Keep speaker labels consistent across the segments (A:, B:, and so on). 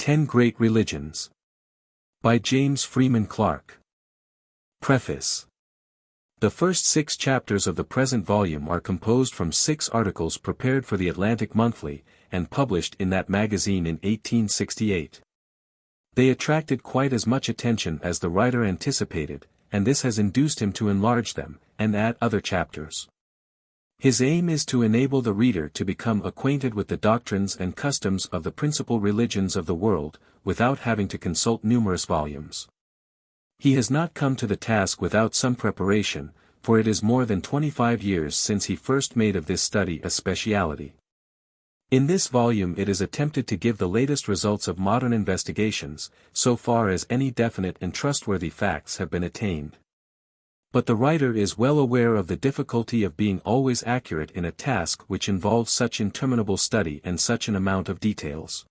A: 10 Great Religions. By James Freeman Clarke. Preface. The first 6 chapters of the present volume are composed from 6 articles prepared for the Atlantic Monthly, and published in that magazine in 1868. They attracted quite as much attention as the writer anticipated, and this has induced him to enlarge them, and add other chapters. His aim is to enable the reader to become acquainted with the doctrines and customs of the principal religions of the world, without having to consult numerous volumes. He has not come to the task without some preparation, for it is more than 25 years since he first made of this study a speciality. In this volume it is attempted to give the latest results of modern investigations, so far as any definite and trustworthy facts have been attained. But the writer is well aware of the difficulty of being always accurate in a task which involves such interminable study and such an amount of details.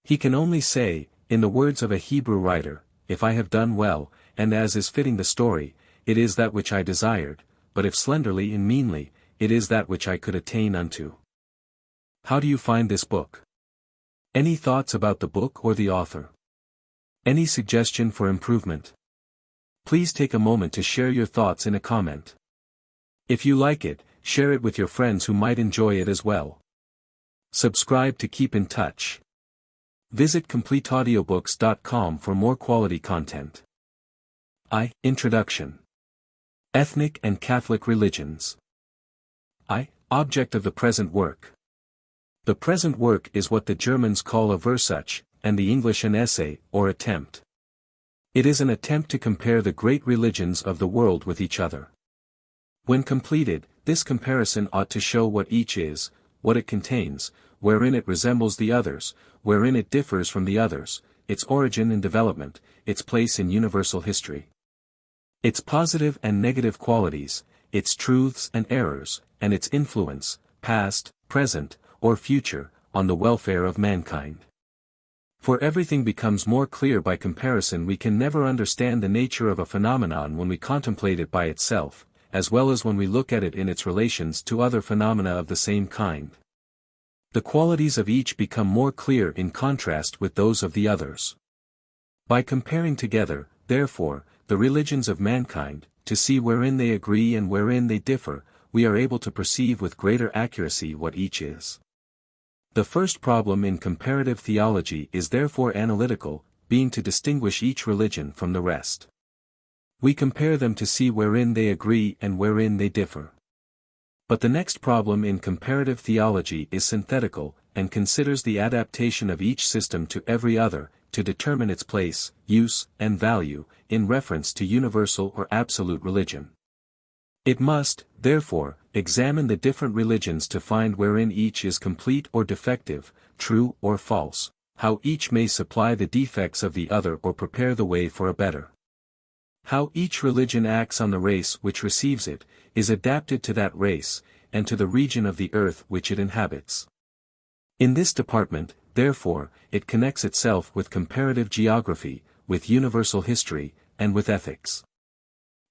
A: He can only say, in the words of a Hebrew writer, "If I have done well, and as is fitting the story, it is that which I desired, but if slenderly and meanly, it is that which I could attain unto." How do you find this book? Any thoughts about the book or the author? Any suggestion for improvement? Please take a moment to share your thoughts in a comment. If you like it, share it with your friends who might enjoy it as well. Subscribe to keep in touch. Visit CompleteAudiobooks.com for more quality content. Introduction. Ethnic and Catholic Religions. Object of the present work. The present work is what the Germans call a Versuch, and the English an essay, or attempt. It is an attempt to compare the great religions of the world with each other. When completed, this comparison ought to show what each is, what it contains, wherein it resembles the others, wherein it differs from the others, its origin and development, its place in universal history, its positive and negative qualities, its truths and errors, and its influence, past, present, or future, on the welfare of mankind. For everything becomes more clear by comparison. We can never understand the nature of a phenomenon when we contemplate it by itself, as well as when we look at it in its relations to other phenomena of the same kind. The qualities of each become more clear in contrast with those of the others. By comparing together, therefore, the religions of mankind, to see wherein they agree and wherein they differ, we are able to perceive with greater accuracy what each is. The first problem in comparative theology is therefore analytical, being to distinguish each religion from the rest. We compare them to see wherein they agree and wherein they differ. But the next problem in comparative theology is synthetical, and considers the adaptation of each system to every other, to determine its place, use, and value, in reference to universal or absolute religion. It must, therefore, examine the different religions to find wherein each is complete or defective, true or false, how each may supply the defects of the other or prepare the way for a better. How each religion acts on the race which receives it, is adapted to that race, and to the region of the earth which it inhabits. In this department, therefore, it connects itself with comparative geography, with universal history, and with ethics.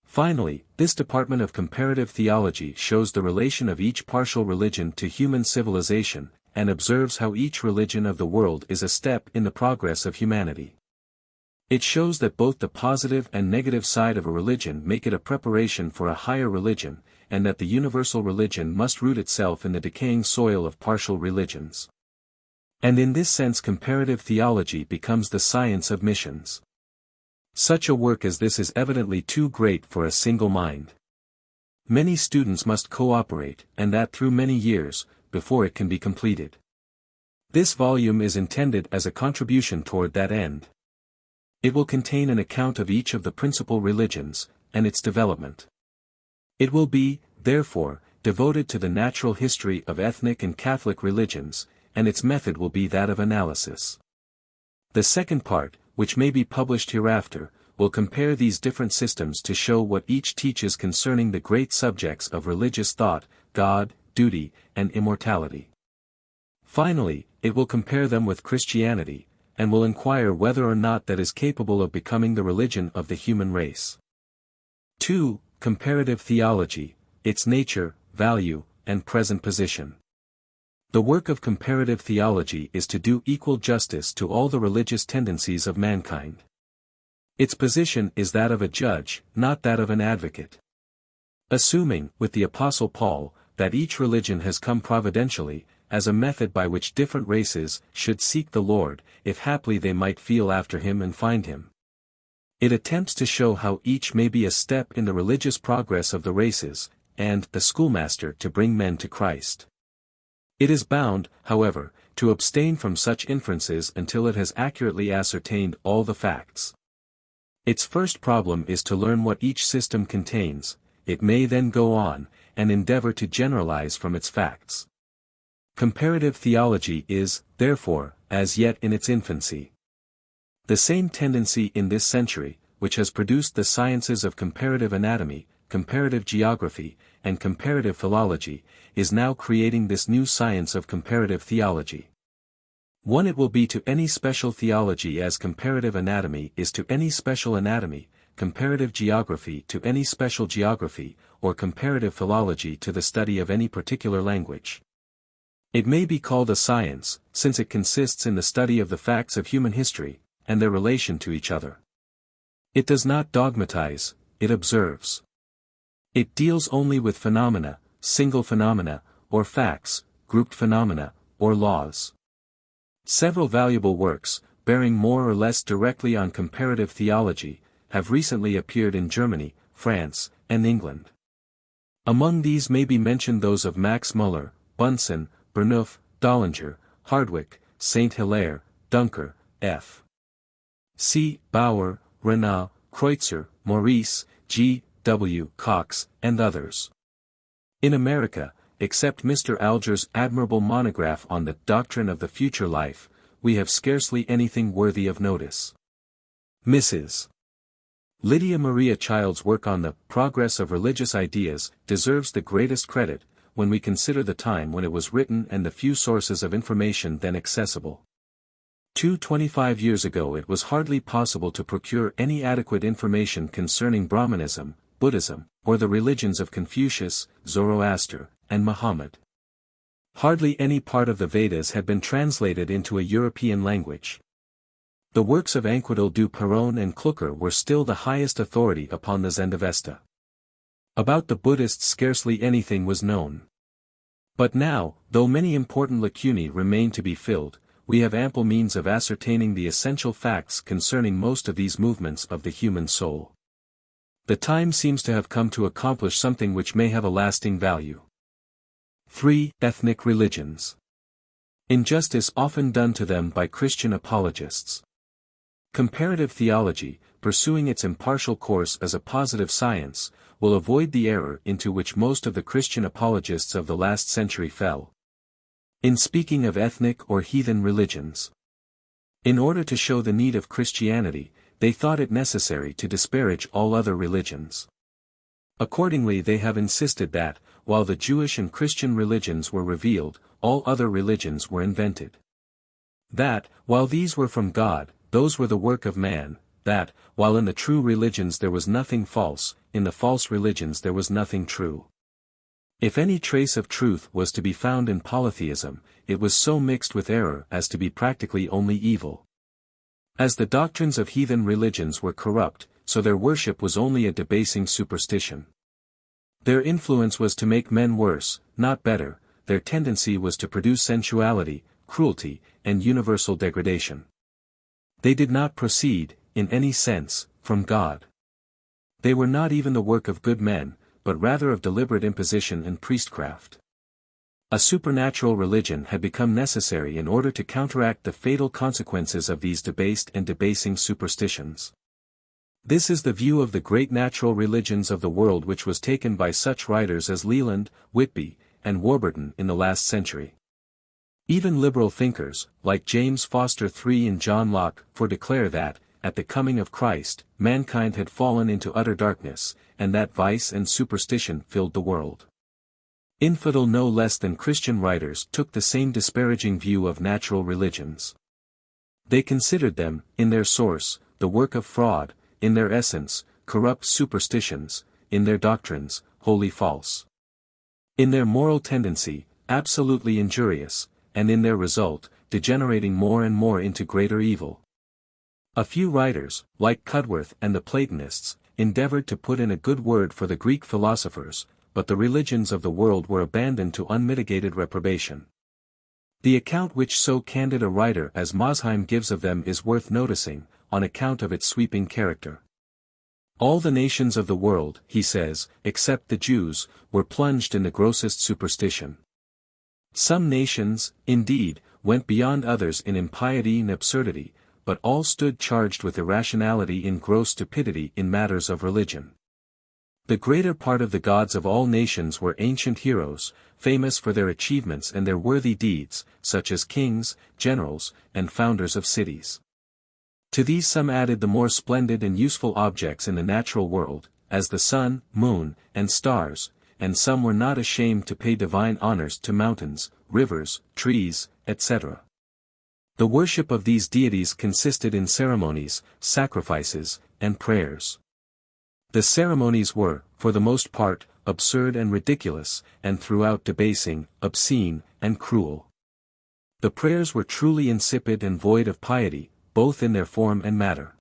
A: Finally, this department of comparative theology shows the relation of each partial religion to human civilization, and observes how each religion of the world is a step in the progress of humanity. It shows that both the positive and negative side of a religion make it a preparation for a higher religion, and that the universal religion must root itself in the decaying soil of partial religions. And in this sense comparative theology becomes the science of missions. Such a work as this is evidently too great for a single mind. Many students must cooperate, and that through many years, before it can be completed. This volume is intended as a contribution toward that end. It will contain an account of each of the principal religions, and its development. It will be, therefore, devoted to the natural history of ethnic and Catholic religions, and its method will be that of analysis. The second part, which may be published hereafter, will compare these different systems to show what each teaches concerning the great subjects of religious thought, God, duty, and immortality. Finally, it will compare them with Christianity, and will inquire whether or not that is capable of becoming the religion of the human race. 2. Comparative theology, its nature, value, and present position. The work of comparative theology is to do equal justice to all the religious tendencies of mankind. Its position is that of a judge, not that of an advocate. Assuming, with the Apostle Paul, that each religion has come providentially, as a method by which different races should seek the Lord, if haply they might feel after him and find him. It attempts to show how each may be a step in the religious progress of the races, and the schoolmaster to bring men to Christ. It is bound, however, to abstain from such inferences until it has accurately ascertained all the facts. Its first problem is to learn what each system contains. It may then go on, and endeavor to generalize from its facts. Comparative theology is, therefore, as yet in its infancy. The same tendency in this century, which has produced the sciences of comparative anatomy, comparative geography, and comparative philology, is now creating this new science of comparative theology. One it will be to any special theology as comparative anatomy is to any special anatomy, comparative geography to any special geography, or comparative philology to the study of any particular language. It may be called a science, since it consists in the study of the facts of human history, and their relation to each other. It does not dogmatize, it observes. It deals only with phenomena, single phenomena, or facts, grouped phenomena, or laws. Several valuable works, bearing more or less directly on comparative theology, have recently appeared in Germany, France, and England. Among these may be mentioned those of Max Müller, Bunsen, Burnouf, Dollinger, Hardwick, Saint Hilaire, Dunker, F. C. Bauer, Renaud, Kreutzer, Maurice, G. W. Cox, and others. In America, except Mr. Alger's admirable monograph on the Doctrine of the Future Life, we have scarcely anything worthy of notice. Mrs. Lydia Maria Child's work on the Progress of Religious Ideas deserves the greatest credit, when we consider the time when it was written and the few sources of information then accessible. 25 years ago it was hardly possible to procure any adequate information concerning Brahmanism, Buddhism, or the religions of Confucius, Zoroaster, and Muhammad. Hardly any part of the Vedas had been translated into a European language. The works of Anquetil du Perron and Klucker were still the highest authority upon the Zendavesta. About the Buddhists scarcely anything was known. But now, though many important lacunae remain to be filled, we have ample means of ascertaining the essential facts concerning most of these movements of the human soul. The time seems to have come to accomplish something which may have a lasting value. 3. Ethnic religions. Injustice often done to them by Christian apologists. Comparative theology, pursuing its impartial course as a positive science, will avoid the error into which most of the Christian apologists of the last century fell. In speaking of ethnic or heathen religions, in order to show the need of Christianity, they thought it necessary to disparage all other religions. Accordingly they have insisted that, while the Jewish and Christian religions were revealed, all other religions were invented. That, while these were from God, those were the work of man, that, while in the true religions there was nothing false, in the false religions there was nothing true. If any trace of truth was to be found in polytheism, it was so mixed with error as to be practically only evil. As the doctrines of heathen religions were corrupt, so their worship was only a debasing superstition. Their influence was to make men worse, not better, their tendency was to produce sensuality, cruelty, and universal degradation. They did not proceed, in any sense, from God. They were not even the work of good men, but rather of deliberate imposition and priestcraft. A supernatural religion had become necessary in order to counteract the fatal consequences of these debased and debasing superstitions. This is the view of the great natural religions of the world which was taken by such writers as Leland, Whitby, and Warburton in the last century. Even liberal thinkers, like James Foster III and John Locke, declare that, at the coming of Christ, mankind had fallen into utter darkness, and that vice and superstition filled the world. Infidel no less than Christian writers took the same disparaging view of natural religions. They considered them, in their source, the work of fraud, in their essence, corrupt superstitions, in their doctrines, wholly false. In their moral tendency, absolutely injurious, and in their result, degenerating more and more into greater evil. A few writers, like Cudworth and the Platonists, endeavored to put in a good word for the Greek philosophers, but the religions of the world were abandoned to unmitigated reprobation. The account which so candid a writer as Mosheim gives of them is worth noticing, on account of its sweeping character. All the nations of the world, he says, except the Jews, were plunged in the grossest superstition. Some nations, indeed, went beyond others in impiety and absurdity, but all stood charged with irrationality and gross stupidity in matters of religion. The greater part of the gods of all nations were ancient heroes, famous for their achievements and their worthy deeds, such as kings, generals, and founders of cities. To these some added the more splendid and useful objects in the natural world, as the sun, moon, and stars, and some were not ashamed to pay divine honors to mountains, rivers, trees, etc. The worship of these deities consisted in ceremonies, sacrifices, and prayers. The ceremonies were, for the most part, absurd and ridiculous, and throughout debasing, obscene, and cruel. The prayers were truly insipid and void of piety, both in their form and matter.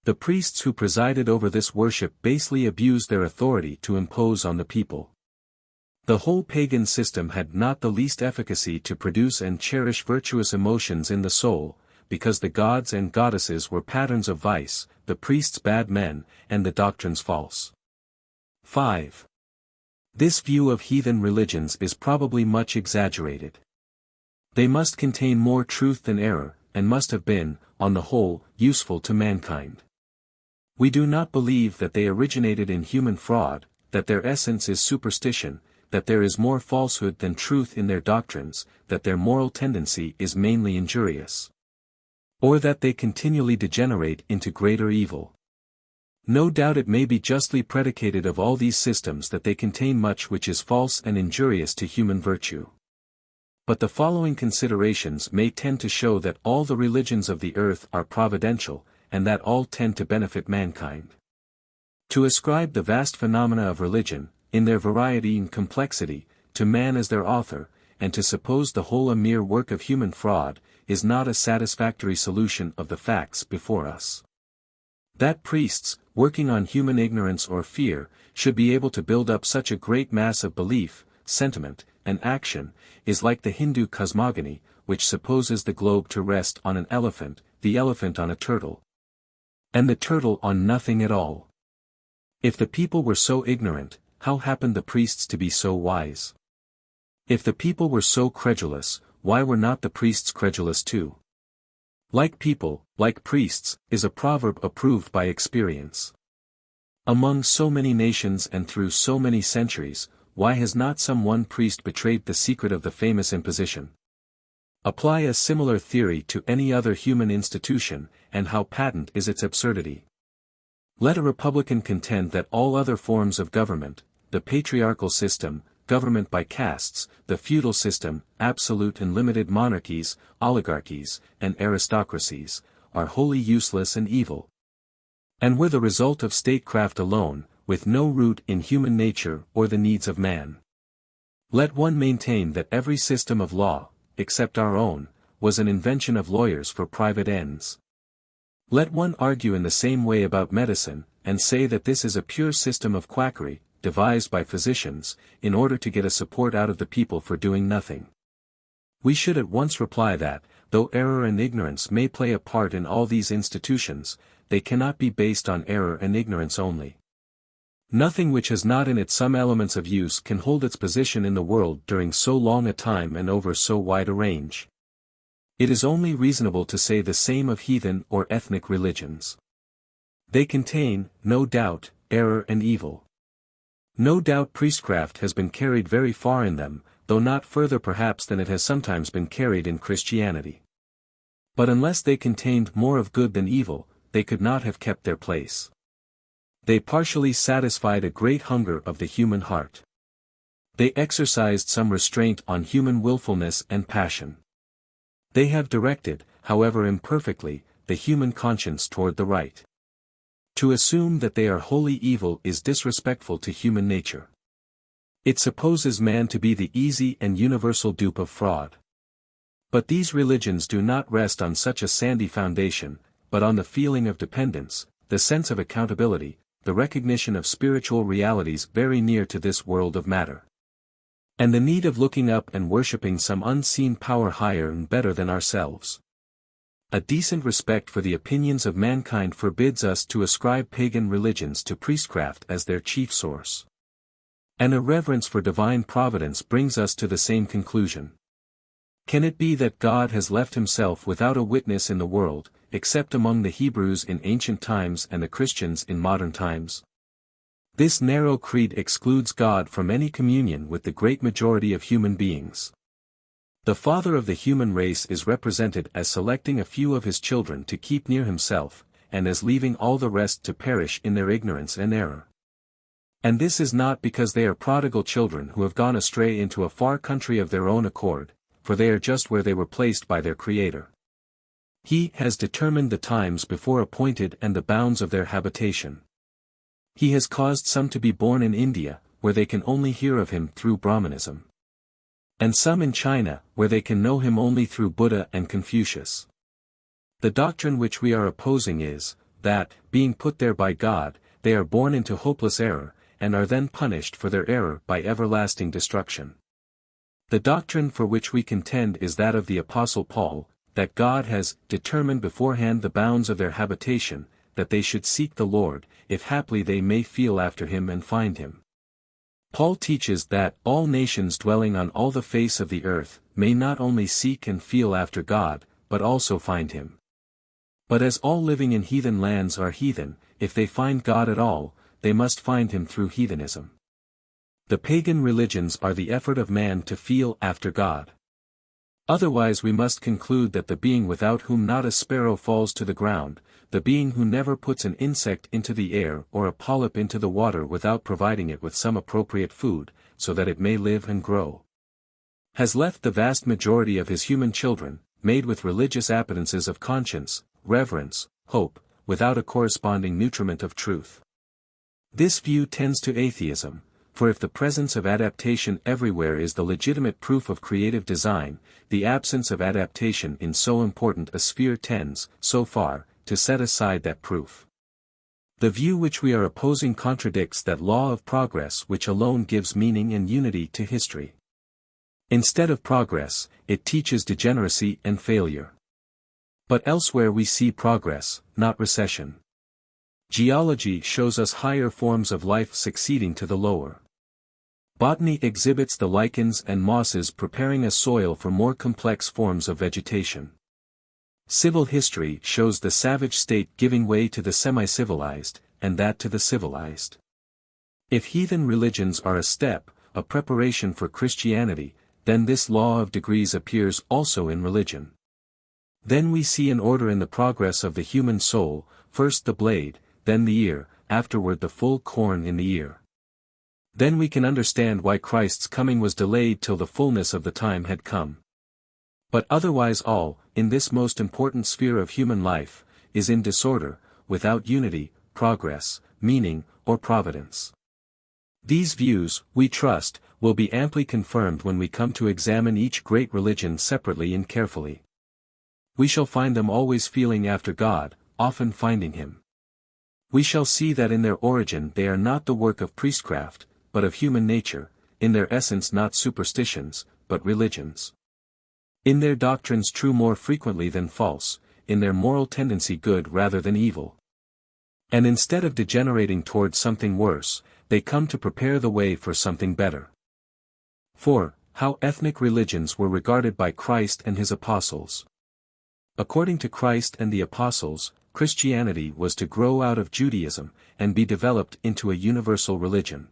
A: The priests who presided over this worship basely abused their authority to impose on the people. The whole pagan system had not the least efficacy to produce and cherish virtuous emotions in the soul, because the gods and goddesses were patterns of vice, the priests bad men, and the doctrines false. 5. This view of heathen religions is probably much exaggerated. They must contain more truth than error, and must have been, on the whole, useful to mankind. We do not believe that they originated in human fraud, that their essence is superstition, that there is more falsehood than truth in their doctrines, that their moral tendency is mainly injurious, or that they continually degenerate into greater evil. No doubt it may be justly predicated of all these systems that they contain much which is false and injurious to human virtue. But the following considerations may tend to show that all the religions of the earth are providential, and that all tend to benefit mankind. To ascribe the vast phenomena of religion, in their variety and complexity, to man as their author, and to suppose the whole a mere work of human fraud, is not a satisfactory solution of the facts before us. That priests, working on human ignorance or fear, should be able to build up such a great mass of belief, sentiment, and action, is like the Hindu cosmogony, which supposes the globe to rest on an elephant, the elephant on a turtle, and the turtle on nothing at all. If the people were so ignorant, how happened the priests to be so wise? If the people were so credulous, why were not the priests credulous too? Like people, like priests, is a proverb approved by experience. Among so many nations and through so many centuries, why has not some one priest betrayed the secret of the famous imposition? Apply a similar theory to any other human institution, and how patent is its absurdity. Let a republican contend that all other forms of government, the patriarchal system, government by castes, the feudal system, absolute and limited monarchies, oligarchies, and aristocracies, are wholly useless and evil, and were the result of statecraft alone, with no root in human nature or the needs of man. Let one maintain that every system of law, except our own, was an invention of lawyers for private ends. Let one argue in the same way about medicine, and say that this is a pure system of quackery, devised by physicians, in order to get a support out of the people for doing nothing. We should at once reply that, though error and ignorance may play a part in all these institutions, they cannot be based on error and ignorance only. Nothing which has not in it some elements of use can hold its position in the world during so long a time and over so wide a range. It is only reasonable to say the same of heathen or ethnic religions. They contain, no doubt, error and evil. No doubt priestcraft has been carried very far in them, though not further perhaps than it has sometimes been carried in Christianity. But unless they contained more of good than evil, they could not have kept their place. They partially satisfied a great hunger of the human heart. They exercised some restraint on human willfulness and passion. They have directed, however imperfectly, the human conscience toward the right. To assume that they are wholly evil is disrespectful to human nature. It supposes man to be the easy and universal dupe of fraud. But these religions do not rest on such a sandy foundation, but on the feeling of dependence, the sense of accountability, the recognition of spiritual realities very near to this world of matter. And the need of looking up and worshipping some unseen power higher and better than ourselves. A decent respect for the opinions of mankind forbids us to ascribe pagan religions to priestcraft as their chief source. And a reverence for divine providence brings us to the same conclusion. Can it be that God has left himself without a witness in the world, except among the Hebrews in ancient times and the Christians in modern times? This narrow creed excludes God from any communion with the great majority of human beings. The Father of the human race is represented as selecting a few of his children to keep near himself, and as leaving all the rest to perish in their ignorance and error. And this is not because they are prodigal children who have gone astray into a far country of their own accord, for they are just where they were placed by their Creator. He has determined the times before appointed and the bounds of their habitation. He has caused some to be born in India, where they can only hear of him through Brahmanism. And some in China, where they can know him only through Buddha and Confucius. The doctrine which we are opposing is, that, being put there by God, they are born into hopeless error, and are then punished for their error by everlasting destruction. The doctrine for which we contend is that of the Apostle Paul, that God has determined beforehand the bounds of their habitation, that they should seek the Lord, if haply they may feel after him and find him. Paul teaches that all nations dwelling on all the face of the earth may not only seek and feel after God, but also find him. But as all living in heathen lands are heathen, if they find God at all, they must find him through heathenism. The pagan religions are the effort of man to feel after God. Otherwise we must conclude that the being without whom not a sparrow falls to the ground, the being who never puts an insect into the air or a polyp into the water without providing it with some appropriate food, so that it may live and grow, has left the vast majority of his human children, made with religious appetences of conscience, reverence, hope, without a corresponding nutriment of truth. This view tends to atheism, for if the presence of adaptation everywhere is the legitimate proof of creative design, the absence of adaptation in so important a sphere tends, so far, to set aside that proof. The view which we are opposing contradicts that law of progress which alone gives meaning and unity to history. Instead of progress, it teaches degeneracy and failure. But elsewhere we see progress, not recession. Geology shows us higher forms of life succeeding to the lower. Botany exhibits the lichens and mosses preparing a soil for more complex forms of vegetation. Civil history shows the savage state giving way to the semi-civilized, and that to the civilized. If heathen religions are a step, a preparation for Christianity, then this law of degrees appears also in religion. Then we see an order in the progress of the human soul, first the blade, then the ear, afterward the full corn in the ear. Then we can understand why Christ's coming was delayed till the fullness of the time had come. But otherwise all, in this most important sphere of human life, is in disorder, without unity, progress, meaning, or providence. These views, we trust, will be amply confirmed when we come to examine each great religion separately and carefully. We shall find them always feeling after God, often finding him. We shall see that in their origin they are not the work of priestcraft, but of human nature, in their essence not superstitions, but religions. In their doctrines true more frequently than false, in their moral tendency good rather than evil. And instead of degenerating towards something worse, they come to prepare the way for something better. 4. How ethnic religions were regarded by Christ and his apostles. According to Christ and the apostles, Christianity was to grow out of Judaism, and be developed into a universal religion.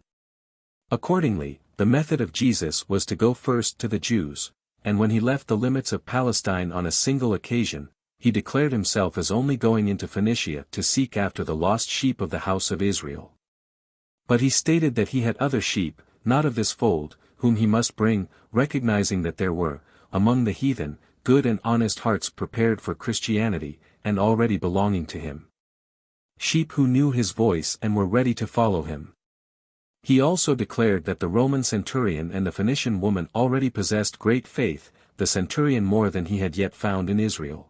A: Accordingly, the method of Jesus was to go first to the Jews, and when he left the limits of Palestine on a single occasion, he declared himself as only going into Phoenicia to seek after the lost sheep of the house of Israel. But he stated that he had other sheep, not of this fold, whom he must bring, recognizing that there were, among the heathen, good and honest hearts prepared for Christianity, and already belonging to him. Sheep who knew his voice and were ready to follow him. He also declared that the Roman centurion and the Phoenician woman already possessed great faith, the centurion more than he had yet found in Israel.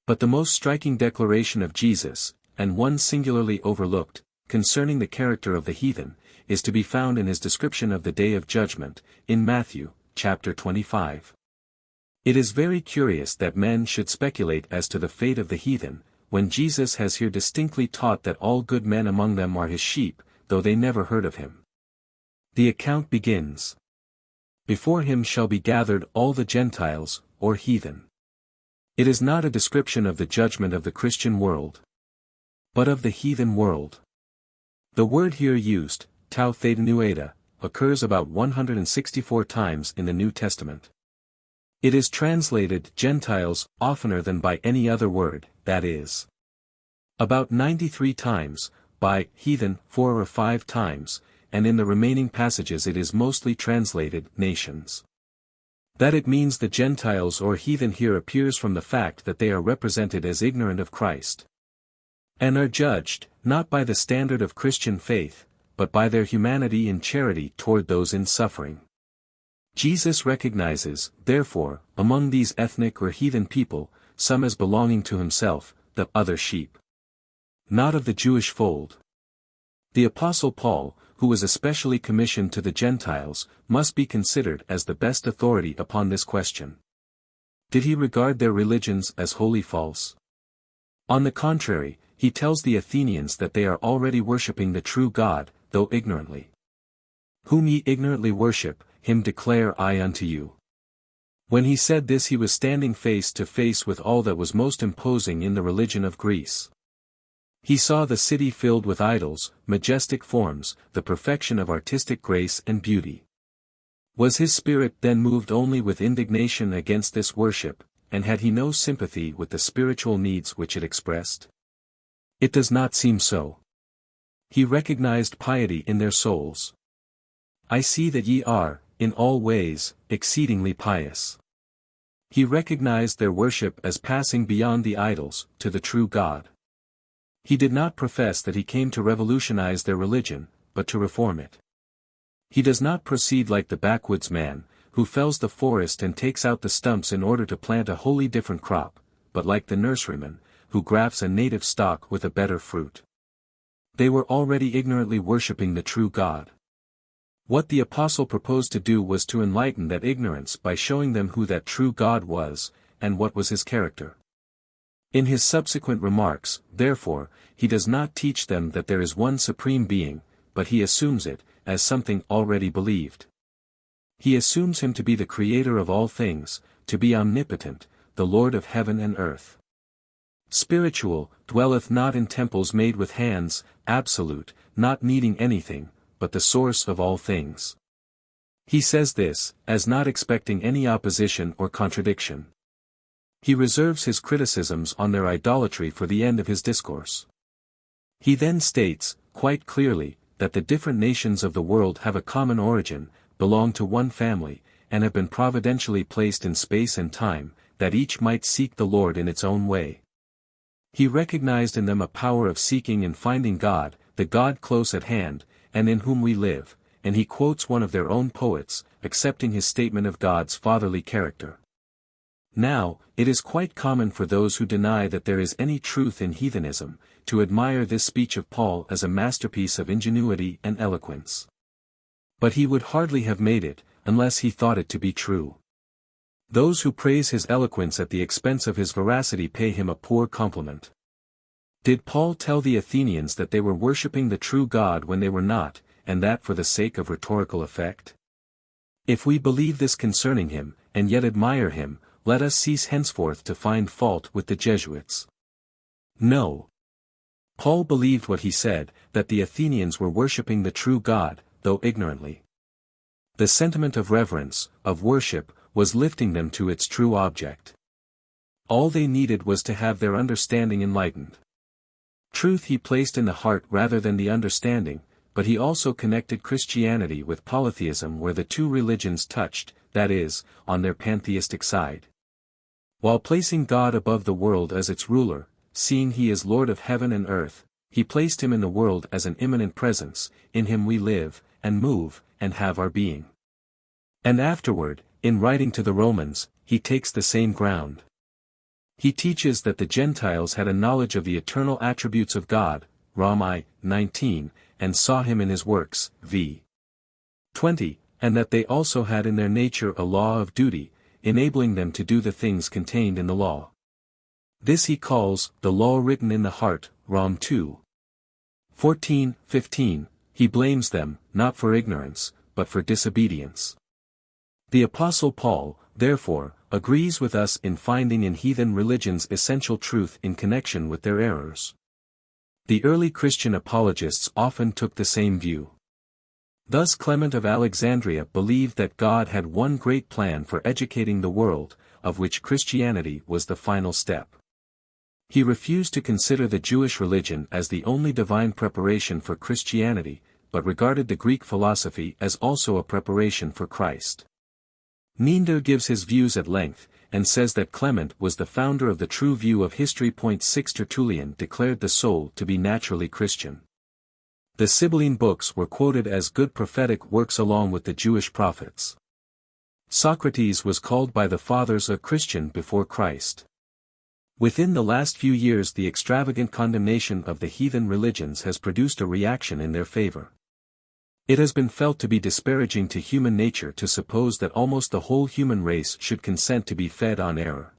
A: But the most striking declaration of Jesus, and one singularly overlooked, concerning the character of the heathen, is to be found in his description of the day of judgment, in Matthew, chapter 25. It is very curious that men should speculate as to the fate of the heathen, when Jesus has here distinctly taught that all good men among them are his sheep, though they never heard of him. The account begins. Before him shall be gathered all the Gentiles, or heathen. It is not a description of the judgment of the Christian world, but of the heathen world. The word here used, Tao-Ism, occurs about 164 times in the New Testament. It is translated Gentiles oftener than by any other word, that is, about 93 times, by heathen 4 or 5 times, and in the remaining passages it is mostly translated nations. That it means the Gentiles or heathen here appears from the fact that they are represented as ignorant of Christ, and are judged, not by the standard of Christian faith, but by their humanity and charity toward those in suffering. Jesus recognizes, therefore, among these ethnic or heathen people, some as belonging to himself, the other sheep, not of the Jewish fold. The Apostle Paul, who was especially commissioned to the Gentiles, must be considered as the best authority upon this question. Did he regard their religions as wholly false? On the contrary, he tells the Athenians that they are already worshipping the true God, though ignorantly. Whom ye ignorantly worship, him declare I unto you. When he said this he was standing face to face with all that was most imposing in the religion of Greece. He saw the city filled with idols, majestic forms, the perfection of artistic grace and beauty. Was his spirit then moved only with indignation against this worship, and had he no sympathy with the spiritual needs which it expressed? It does not seem so. He recognized piety in their souls. I see that ye are, in all ways, exceedingly pious. He recognized their worship as passing beyond the idols, to the true God. He did not profess that he came to revolutionize their religion, but to reform it. He does not proceed like the backwoods man, who fells the forest and takes out the stumps in order to plant a wholly different crop, but like the nurseryman, who grafts a native stock with a better fruit. They were already ignorantly worshipping the true God. What the apostle proposed to do was to enlighten that ignorance by showing them who that true God was, and what was his character. In his subsequent remarks, therefore, he does not teach them that there is one supreme being, but he assumes it, as something already believed. He assumes him to be the creator of all things, to be omnipotent, the Lord of heaven and earth. Spiritual, dwelleth not in temples made with hands, absolute, not needing anything, but the source of all things. He says this, as not expecting any opposition or contradiction. He reserves his criticisms on their idolatry for the end of his discourse. He then states, quite clearly, that the different nations of the world have a common origin, belong to one family, and have been providentially placed in space and time, that each might seek the Lord in its own way. He recognized in them a power of seeking and finding God, the God close at hand, and in whom we live, and he quotes one of their own poets, accepting his statement of God's fatherly character. Now, it is quite common for those who deny that there is any truth in heathenism, to admire this speech of Paul as a masterpiece of ingenuity and eloquence. But he would hardly have made it, unless he thought it to be true. Those who praise his eloquence at the expense of his veracity pay him a poor compliment. Did Paul tell the Athenians that they were worshipping the true God when they were not, and that for the sake of rhetorical effect? If we believe this concerning him, and yet admire him, let us cease henceforth to find fault with the Jesuits. No. Paul believed what he said, that the Athenians were worshipping the true God, though ignorantly. The sentiment of reverence, of worship, was lifting them to its true object. All they needed was to have their understanding enlightened. Truth he placed in the heart rather than the understanding, but he also connected Christianity with polytheism where the two religions touched, that is, on their pantheistic side. While placing God above the world as its ruler, seeing he is Lord of heaven and earth, he placed him in the world as an immanent presence, in him we live, and move, and have our being. And afterward, in writing to the Romans, he takes the same ground. He teaches that the Gentiles had a knowledge of the eternal attributes of God, Rom I, 19, and saw him in his works, v. 20, and that they also had in their nature a law of duty, enabling them to do the things contained in the law. This he calls, the law written in the heart, Rom 2. 14, 15, he blames them, not for ignorance, but for disobedience. The Apostle Paul, therefore, agrees with us in finding in heathen religions essential truth in connection with their errors. The early Christian apologists often took the same view. Thus Clement of Alexandria believed that God had one great plan for educating the world, of which Christianity was the final step. He refused to consider the Jewish religion as the only divine preparation for Christianity, but regarded the Greek philosophy as also a preparation for Christ. Ninder gives his views at length, and says that Clement was the founder of the true view of history. 6 Tertullian declared the soul to be naturally Christian. The Sibylline books were quoted as good prophetic works along with the Jewish prophets. Socrates was called by the Fathers a Christian before Christ. Within the last few years the extravagant condemnation of the heathen religions has produced a reaction in their favor. It has been felt to be disparaging to human nature to suppose that almost the whole human race should consent to be fed on error.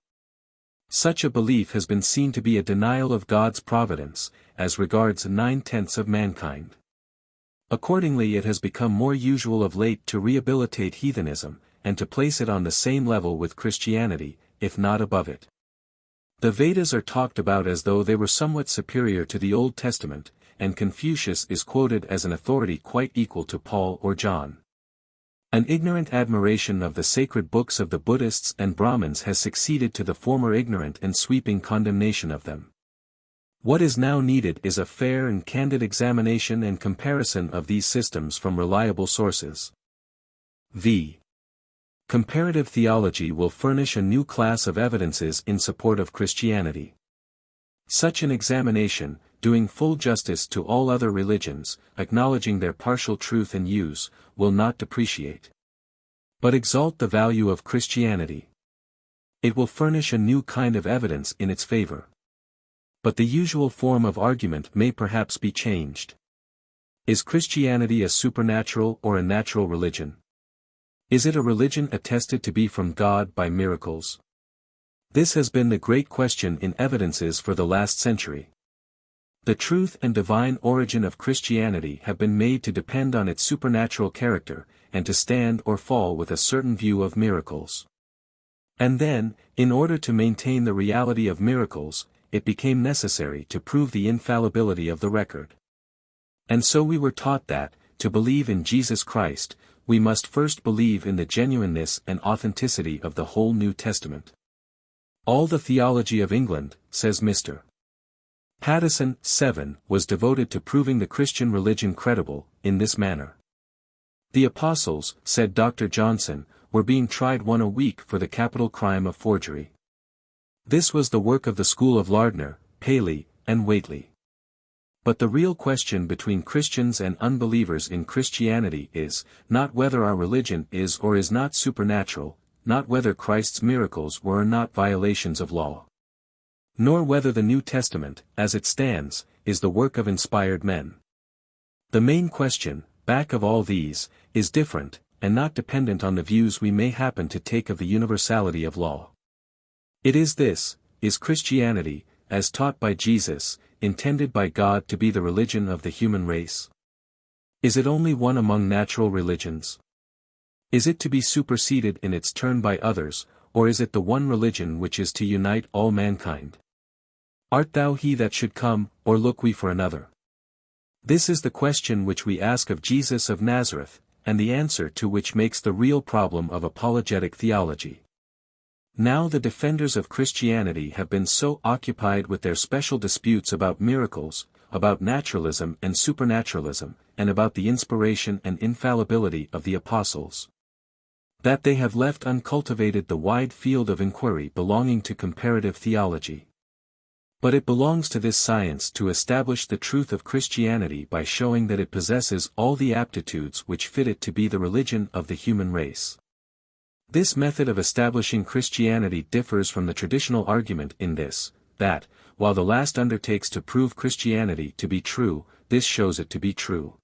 A: Such a belief has been seen to be a denial of God's providence, as regards 9/10 of mankind. Accordingly it has become more usual of late to rehabilitate heathenism, and to place it on the same level with Christianity, if not above it. The Vedas are talked about as though they were somewhat superior to the Old Testament, and Confucius is quoted as an authority quite equal to Paul or John. An ignorant admiration of the sacred books of the Buddhists and Brahmins has succeeded to the former ignorant and sweeping condemnation of them. What is now needed is a fair and candid examination and comparison of these systems from reliable sources. V. Comparative theology will furnish a new class of evidences in support of Christianity. Such an examination, doing full justice to all other religions, acknowledging their partial truth and use, will not depreciate, but exalt the value of Christianity. It will furnish a new kind of evidence in its favor. But the usual form of argument may perhaps be changed. Is Christianity a supernatural or a natural religion? Is it a religion attested to be from God by miracles? This has been the great question in evidences for the last century. The truth and divine origin of Christianity have been made to depend on its supernatural character, and to stand or fall with a certain view of miracles. And then, in order to maintain the reality of miracles, it became necessary to prove the infallibility of the record. And so we were taught that, to believe in Jesus Christ, we must first believe in the genuineness and authenticity of the whole New Testament. All the theology of England, says Mr. Pattison, 7, was devoted to proving the Christian religion credible, in this manner. The apostles, said Dr. Johnson, were being tried 1 a week for the capital crime of forgery. This was the work of the school of Lardner, Paley, and Whately. But the real question between Christians and unbelievers in Christianity is, not whether our religion is or is not supernatural, not whether Christ's miracles were or not violations of law, nor whether the New Testament, as it stands, is the work of inspired men. The main question, back of all these, is different, and not dependent on the views we may happen to take of the universality of law. It is this: is Christianity, as taught by Jesus, intended by God to be the religion of the human race? Is it only one among natural religions? Is it to be superseded in its turn by others, or is it the one religion which is to unite all mankind? Art thou he that should come, or look we for another? This is the question which we ask of Jesus of Nazareth, and the answer to which makes the real problem of apologetic theology. Now the defenders of Christianity have been so occupied with their special disputes about miracles, about naturalism and supernaturalism, and about the inspiration and infallibility of the apostles, that they have left uncultivated the wide field of inquiry belonging to comparative theology. But it belongs to this science to establish the truth of Christianity by showing that it possesses all the aptitudes which fit it to be the religion of the human race. This method of establishing Christianity differs from the traditional argument in this, that, while the last undertakes to prove Christianity to be true, this shows it to be true.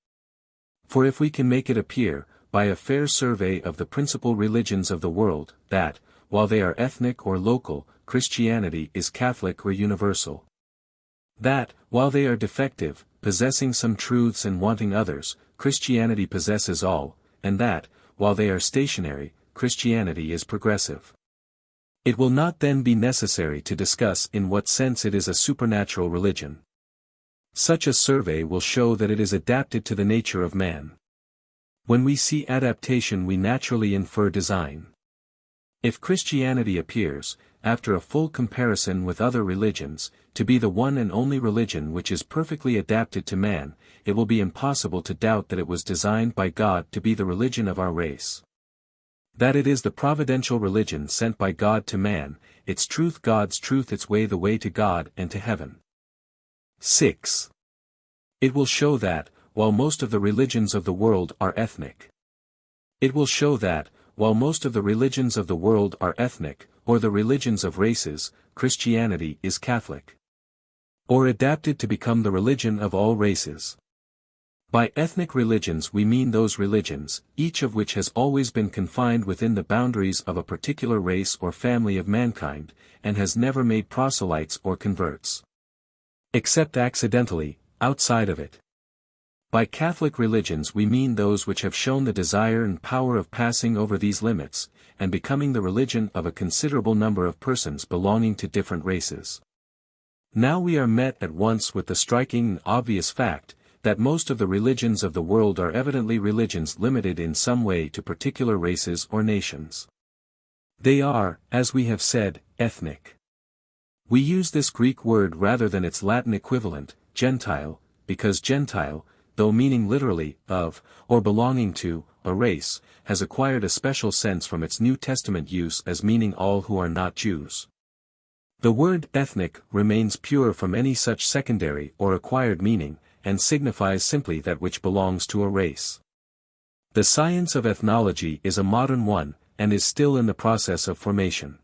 A: For if we can make it appear, by a fair survey of the principal religions of the world, that, while they are ethnic or local, Christianity is Catholic or universal. That, while they are defective, possessing some truths and wanting others, Christianity possesses all, and that, while they are stationary, Christianity is progressive. It will not then be necessary to discuss in what sense it is a supernatural religion. Such a survey will show that it is adapted to the nature of man. When we see adaptation we naturally infer design. If Christianity appears, after a full comparison with other religions, to be the one and only religion which is perfectly adapted to man, it will be impossible to doubt that it was designed by God to be the religion of our race. That it is the providential religion sent by God to man, its truth God's truth, its way the way to God and to heaven. 6. It will show that, while most of the religions of the world are ethnic. It will show that, while most of the religions of the world are ethnic, or the religions of races, Christianity is Catholic. Or adapted to become the religion of all races. By ethnic religions we mean those religions, each of which has always been confined within the boundaries of a particular race or family of mankind, and has never made proselytes or converts. Except accidentally, outside of it. By Catholic religions we mean those which have shown the desire and power of passing over these limits, and becoming the religion of a considerable number of persons belonging to different races. Now we are met at once with the striking and obvious fact, that most of the religions of the world are evidently religions limited in some way to particular races or nations. They are, as we have said, ethnic. We use this Greek word rather than its Latin equivalent, Gentile, because Gentile, though meaning literally, of, or belonging to, a race, has acquired a special sense from its New Testament use as meaning all who are not Jews. The word ethnic remains pure from any such secondary or acquired meaning, and signifies simply that which belongs to a race. The science of ethnology is a modern one, and is still in the process of formation.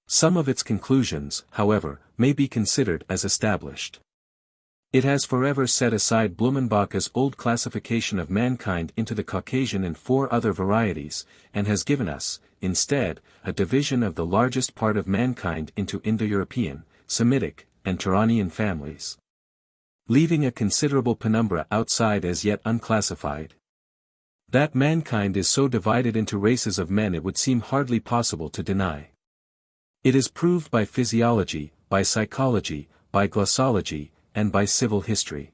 A: Some of its conclusions, however, may be considered as established. It has forever set aside Blumenbach's old classification of mankind into the Caucasian and 4 other varieties, and has given us, instead, a division of the largest part of mankind into Indo-European, Semitic, and Turanian families. Leaving a considerable penumbra outside as yet unclassified. That mankind is so divided into races of men it would seem hardly possible to deny. It is proved by physiology, by psychology, by glossology, and by civil history.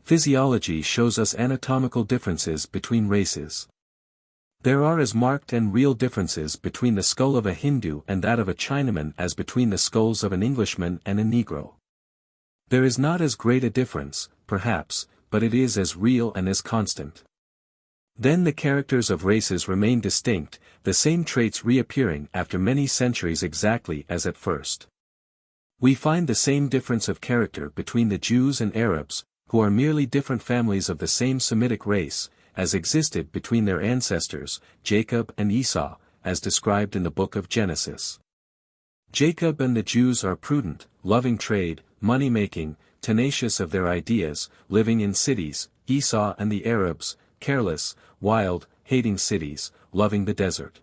A: Physiology shows us anatomical differences between races. There are as marked and real differences between the skull of a Hindu and that of a Chinaman as between the skulls of an Englishman and a Negro. There is not as great a difference, perhaps, but it is as real and as constant. Then the characters of races remain distinct, the same traits reappearing after many centuries exactly as at first. We find the same difference of character between the Jews and Arabs, who are merely different families of the same Semitic race, as existed between their ancestors, Jacob and Esau, as described in the book of Genesis. Jacob and the Jews are prudent, loving trade, money-making, tenacious of their ideas, living in cities. Esau and the Arabs, careless, wild, hating cities, loving the desert.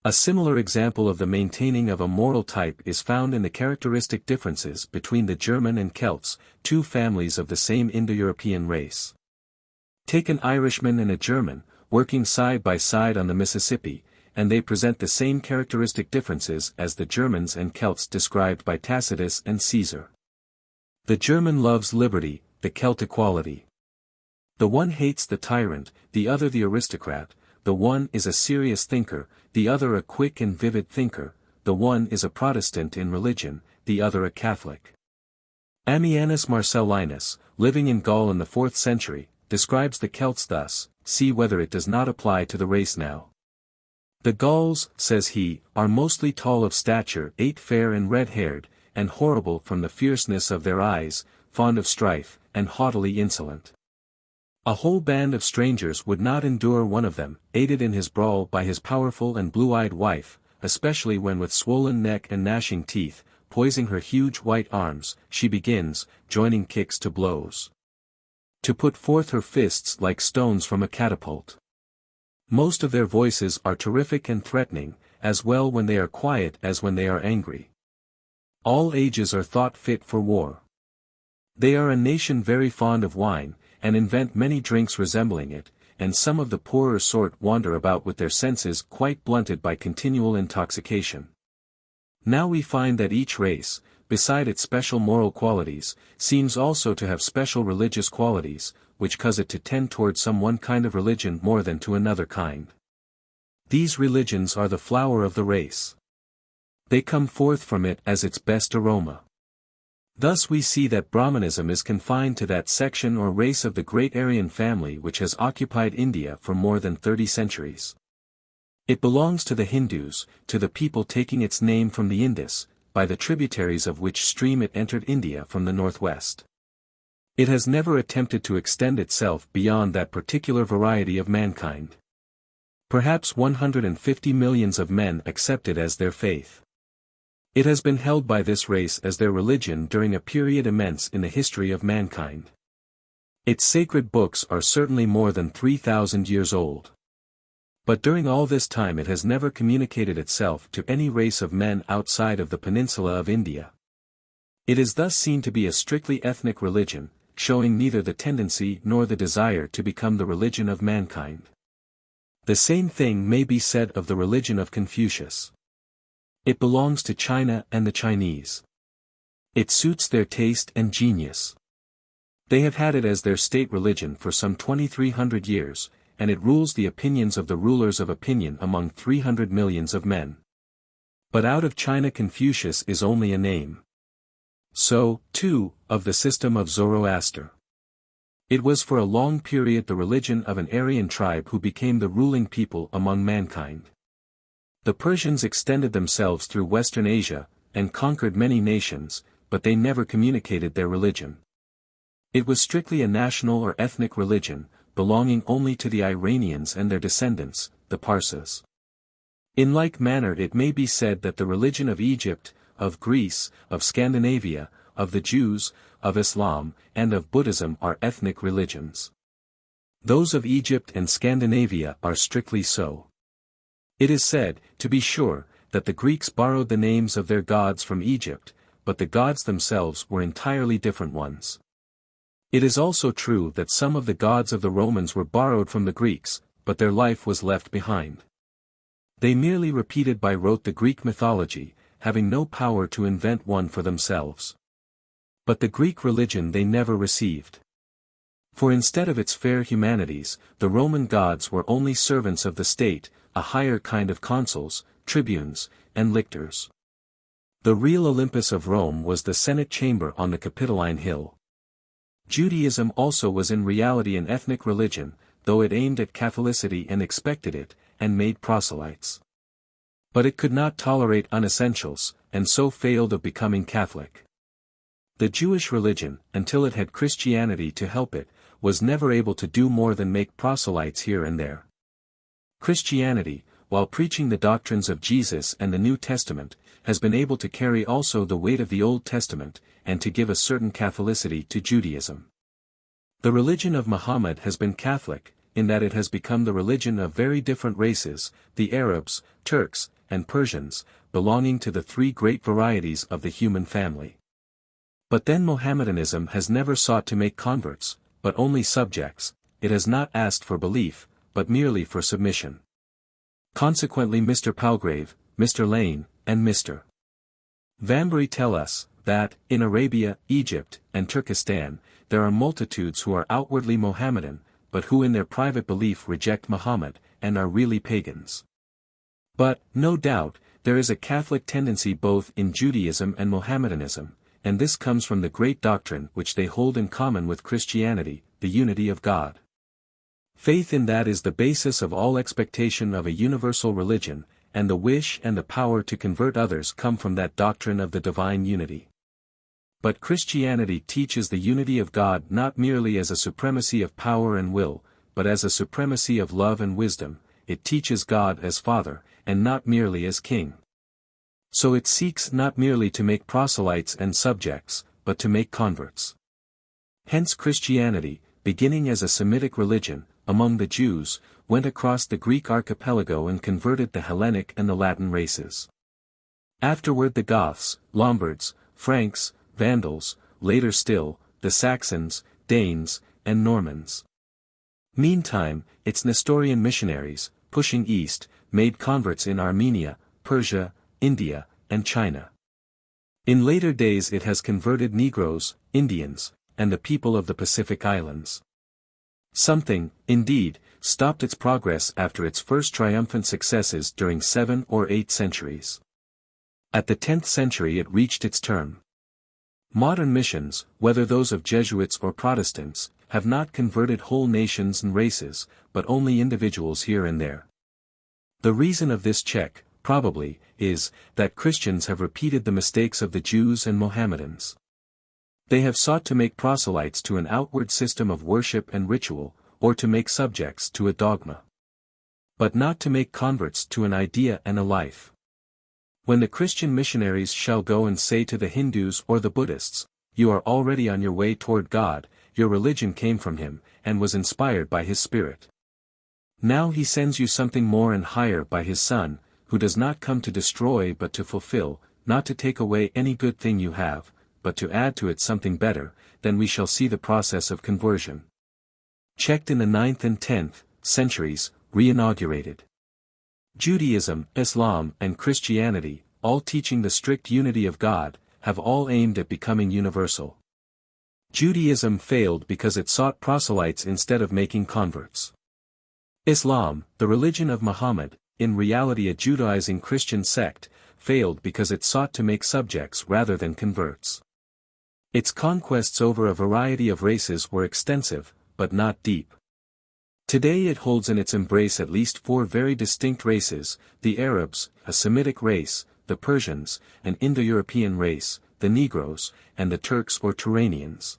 A: A similar example of the maintaining of a moral type is found in the characteristic differences between the German and Celts, 2 families of the same Indo-European race. Take an Irishman and a German, working side by side on the Mississippi, and they present the same characteristic differences as the Germans and Celts described by Tacitus and Caesar. The German loves liberty, the Celt equality. The one hates the tyrant, the other the aristocrat, the one is a serious thinker, the other a quick and vivid thinker, the one is a Protestant in religion, the other a Catholic. Ammianus Marcellinus, living in Gaul in the 4th century, describes the Celts thus, see whether it does not apply to the race now. The Gauls, says he, are mostly tall of stature, 8 fair and red-haired, and horrible from the fierceness of their eyes, fond of strife, and haughtily insolent. A whole band of strangers would not endure one of them, aided in his brawl by his powerful and blue-eyed wife, especially when with swollen neck and gnashing teeth, poising her huge white arms, she begins, joining kicks to blows, to put forth her fists like stones from a catapult. Most of their voices are terrific and threatening, as well when they are quiet as when they are angry. All ages are thought fit for war. They are a nation very fond of wine, and invent many drinks resembling it, and some of the poorer sort wander about with their senses quite blunted by continual intoxication. Now we find that each race, beside its special moral qualities, seems also to have special religious qualities, which cause it to tend towards some one kind of religion more than to another kind. These religions are the flower of the race. They come forth from it as its best aroma. Thus we see that Brahmanism is confined to that section or race of the great Aryan family which has occupied India for more than 30 centuries. It belongs to the Hindus, to the people taking its name from the Indus, by the tributaries of which stream it entered India from the northwest. It has never attempted to extend itself beyond that particular variety of mankind. Perhaps 150 millions of men accept it as their faith. It has been held by this race as their religion during a period immense in the history of mankind. Its sacred books are certainly more than 3,000 years old. But during all this time it has never communicated itself to any race of men outside of the peninsula of India. It is thus seen to be a strictly ethnic religion, showing neither the tendency nor the desire to become the religion of mankind. The same thing may be said of the religion of Confucius. It belongs to China and the Chinese. It suits their taste and genius. They have had it as their state religion for some 2,300 years, and it rules the opinions of the rulers of opinion among 300 millions of men. But out of China Confucius is only a name. So, too, of the system of Zoroaster. It was for a long period the religion of an Aryan tribe who became the ruling people among mankind. The Persians extended themselves through Western Asia, and conquered many nations, but they never communicated their religion. It was strictly a national or ethnic religion, belonging only to the Iranians and their descendants, the Parsis. In like manner it may be said that the religion of Egypt, of Greece, of Scandinavia, of the Jews, of Islam, and of Buddhism are ethnic religions. Those of Egypt and Scandinavia are strictly so. It is said, to be sure, that the Greeks borrowed the names of their gods from Egypt, but the gods themselves were entirely different ones. It is also true that some of the gods of the Romans were borrowed from the Greeks, but their life was left behind. They merely repeated by rote the Greek mythology, having no power to invent one for themselves. But the Greek religion they never received. For instead of its fair humanities, the Roman gods were only servants of the state, a higher kind of consuls, tribunes, and lictors. The real Olympus of Rome was the Senate chamber on the Capitoline Hill. Judaism also was in reality an ethnic religion, though it aimed at Catholicity and expected it, and made proselytes. But it could not tolerate unessentials, and so failed of becoming Catholic. The Jewish religion, until it had Christianity to help it, was never able to do more than make proselytes here and there. Christianity, while preaching the doctrines of Jesus and the New Testament, has been able to carry also the weight of the Old Testament, and to give a certain Catholicity to Judaism. The religion of Muhammad has been Catholic, in that it has become the religion of very different races, the Arabs, Turks, and Persians, belonging to the three great varieties of the human family. But then Mohammedanism has never sought to make converts, but only subjects. It has not asked for belief, but merely for submission. Consequently Mr. Palgrave, Mr. Lane, and Mr. Vanbury tell us, that, in Arabia, Egypt, and Turkestan, there are multitudes who are outwardly Mohammedan, but who in their private belief reject Muhammad, and are really pagans. But, no doubt, there is a Catholic tendency both in Judaism and Mohammedanism, and this comes from the great doctrine which they hold in common with Christianity, the unity of God. Faith in that is the basis of all expectation of a universal religion, and the wish and the power to convert others come from that doctrine of the divine unity. But Christianity teaches the unity of God not merely as a supremacy of power and will, but as a supremacy of love and wisdom. It teaches God as Father, and not merely as King. So it seeks not merely to make proselytes and subjects, but to make converts. Hence Christianity, beginning as a Semitic religion, among the Jews, went across the Greek archipelago and converted the Hellenic and the Latin races. Afterward the Goths, Lombards, Franks, Vandals, later still, the Saxons, Danes, and Normans. Meantime, its Nestorian missionaries, pushing east, made converts in Armenia, Persia, India, and China. In later days it has converted Negroes, Indians, and the people of the Pacific Islands. Something, indeed, stopped its progress after its first triumphant successes during 7 or 8 centuries. At the 10th century it reached its term. Modern missions, whether those of Jesuits or Protestants, have not converted whole nations and races, but only individuals here and there. The reason of this check, probably, is, that Christians have repeated the mistakes of the Jews and Mohammedans. They have sought to make proselytes to an outward system of worship and ritual, or to make subjects to a dogma. But not to make converts to an idea and a life. When the Christian missionaries shall go and say to the Hindus or the Buddhists, "You are already on your way toward God, your religion came from Him, and was inspired by His Spirit. Now He sends you something more and higher by His Son, who does not come to destroy but to fulfill, not to take away any good thing you have, but to add to it something better," then we shall see the process of conversion. Checked in the 9th and 10th centuries, re-inaugurated. Judaism, Islam, and Christianity, all teaching the strict unity of God, have all aimed at becoming universal. Judaism failed because it sought proselytes instead of making converts. Islam, the religion of Muhammad, in reality a Judaizing Christian sect, failed because it sought to make subjects rather than converts. Its conquests over a variety of races were extensive, but not deep. Today it holds in its embrace at least 4 very distinct races: the Arabs, a Semitic race, the Persians, an Indo-European race, the Negroes, and the Turks or Turanians.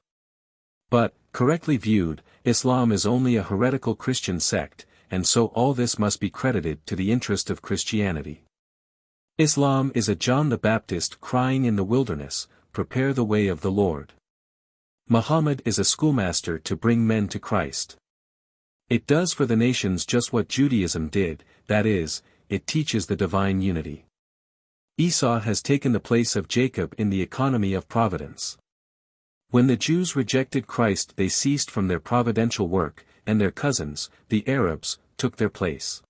A: But, correctly viewed, Islam is only a heretical Christian sect, and so all this must be credited to the interest of Christianity. Islam is a John the Baptist crying in the wilderness, "Prepare the way of the Lord." Muhammad is a schoolmaster to bring men to Christ. It does for the nations just what Judaism did, that is, it teaches the divine unity. Esau has taken the place of Jacob in the economy of providence. When the Jews rejected Christ they ceased from their providential work, and their cousins, the Arabs, took their place.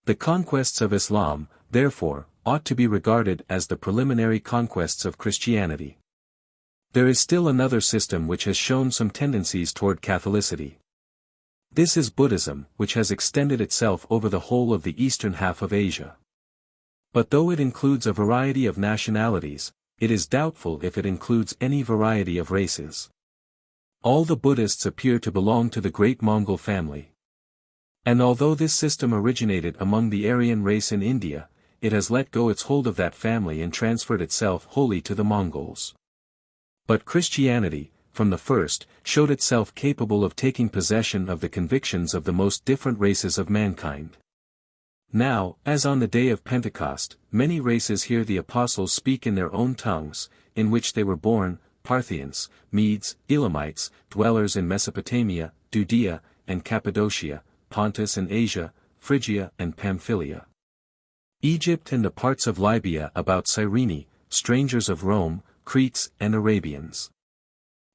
A: The conquests of Islam, therefore, ought to be regarded as the preliminary conquests of Christianity. There is still another system which has shown some tendencies toward Catholicity. This is Buddhism, which has extended itself over the whole of the eastern half of Asia. But though it includes a variety of nationalities, it is doubtful if it includes any variety of races. All the Buddhists appear to belong to the great Mongol family. And although this system originated among the Aryan race in India, it has let go its hold of that family and transferred itself wholly to the Mongols. But Christianity, from the first, showed itself capable of taking possession of the convictions of the most different races of mankind. Now, as on the day of Pentecost, many races hear the apostles speak in their own tongues, in which they were born: Parthians, Medes, Elamites, dwellers in Mesopotamia, Judea, and Cappadocia, Pontus and Asia, Phrygia and Pamphylia, Egypt and the parts of Libya about Cyrene, strangers of Rome, Cretes and Arabians.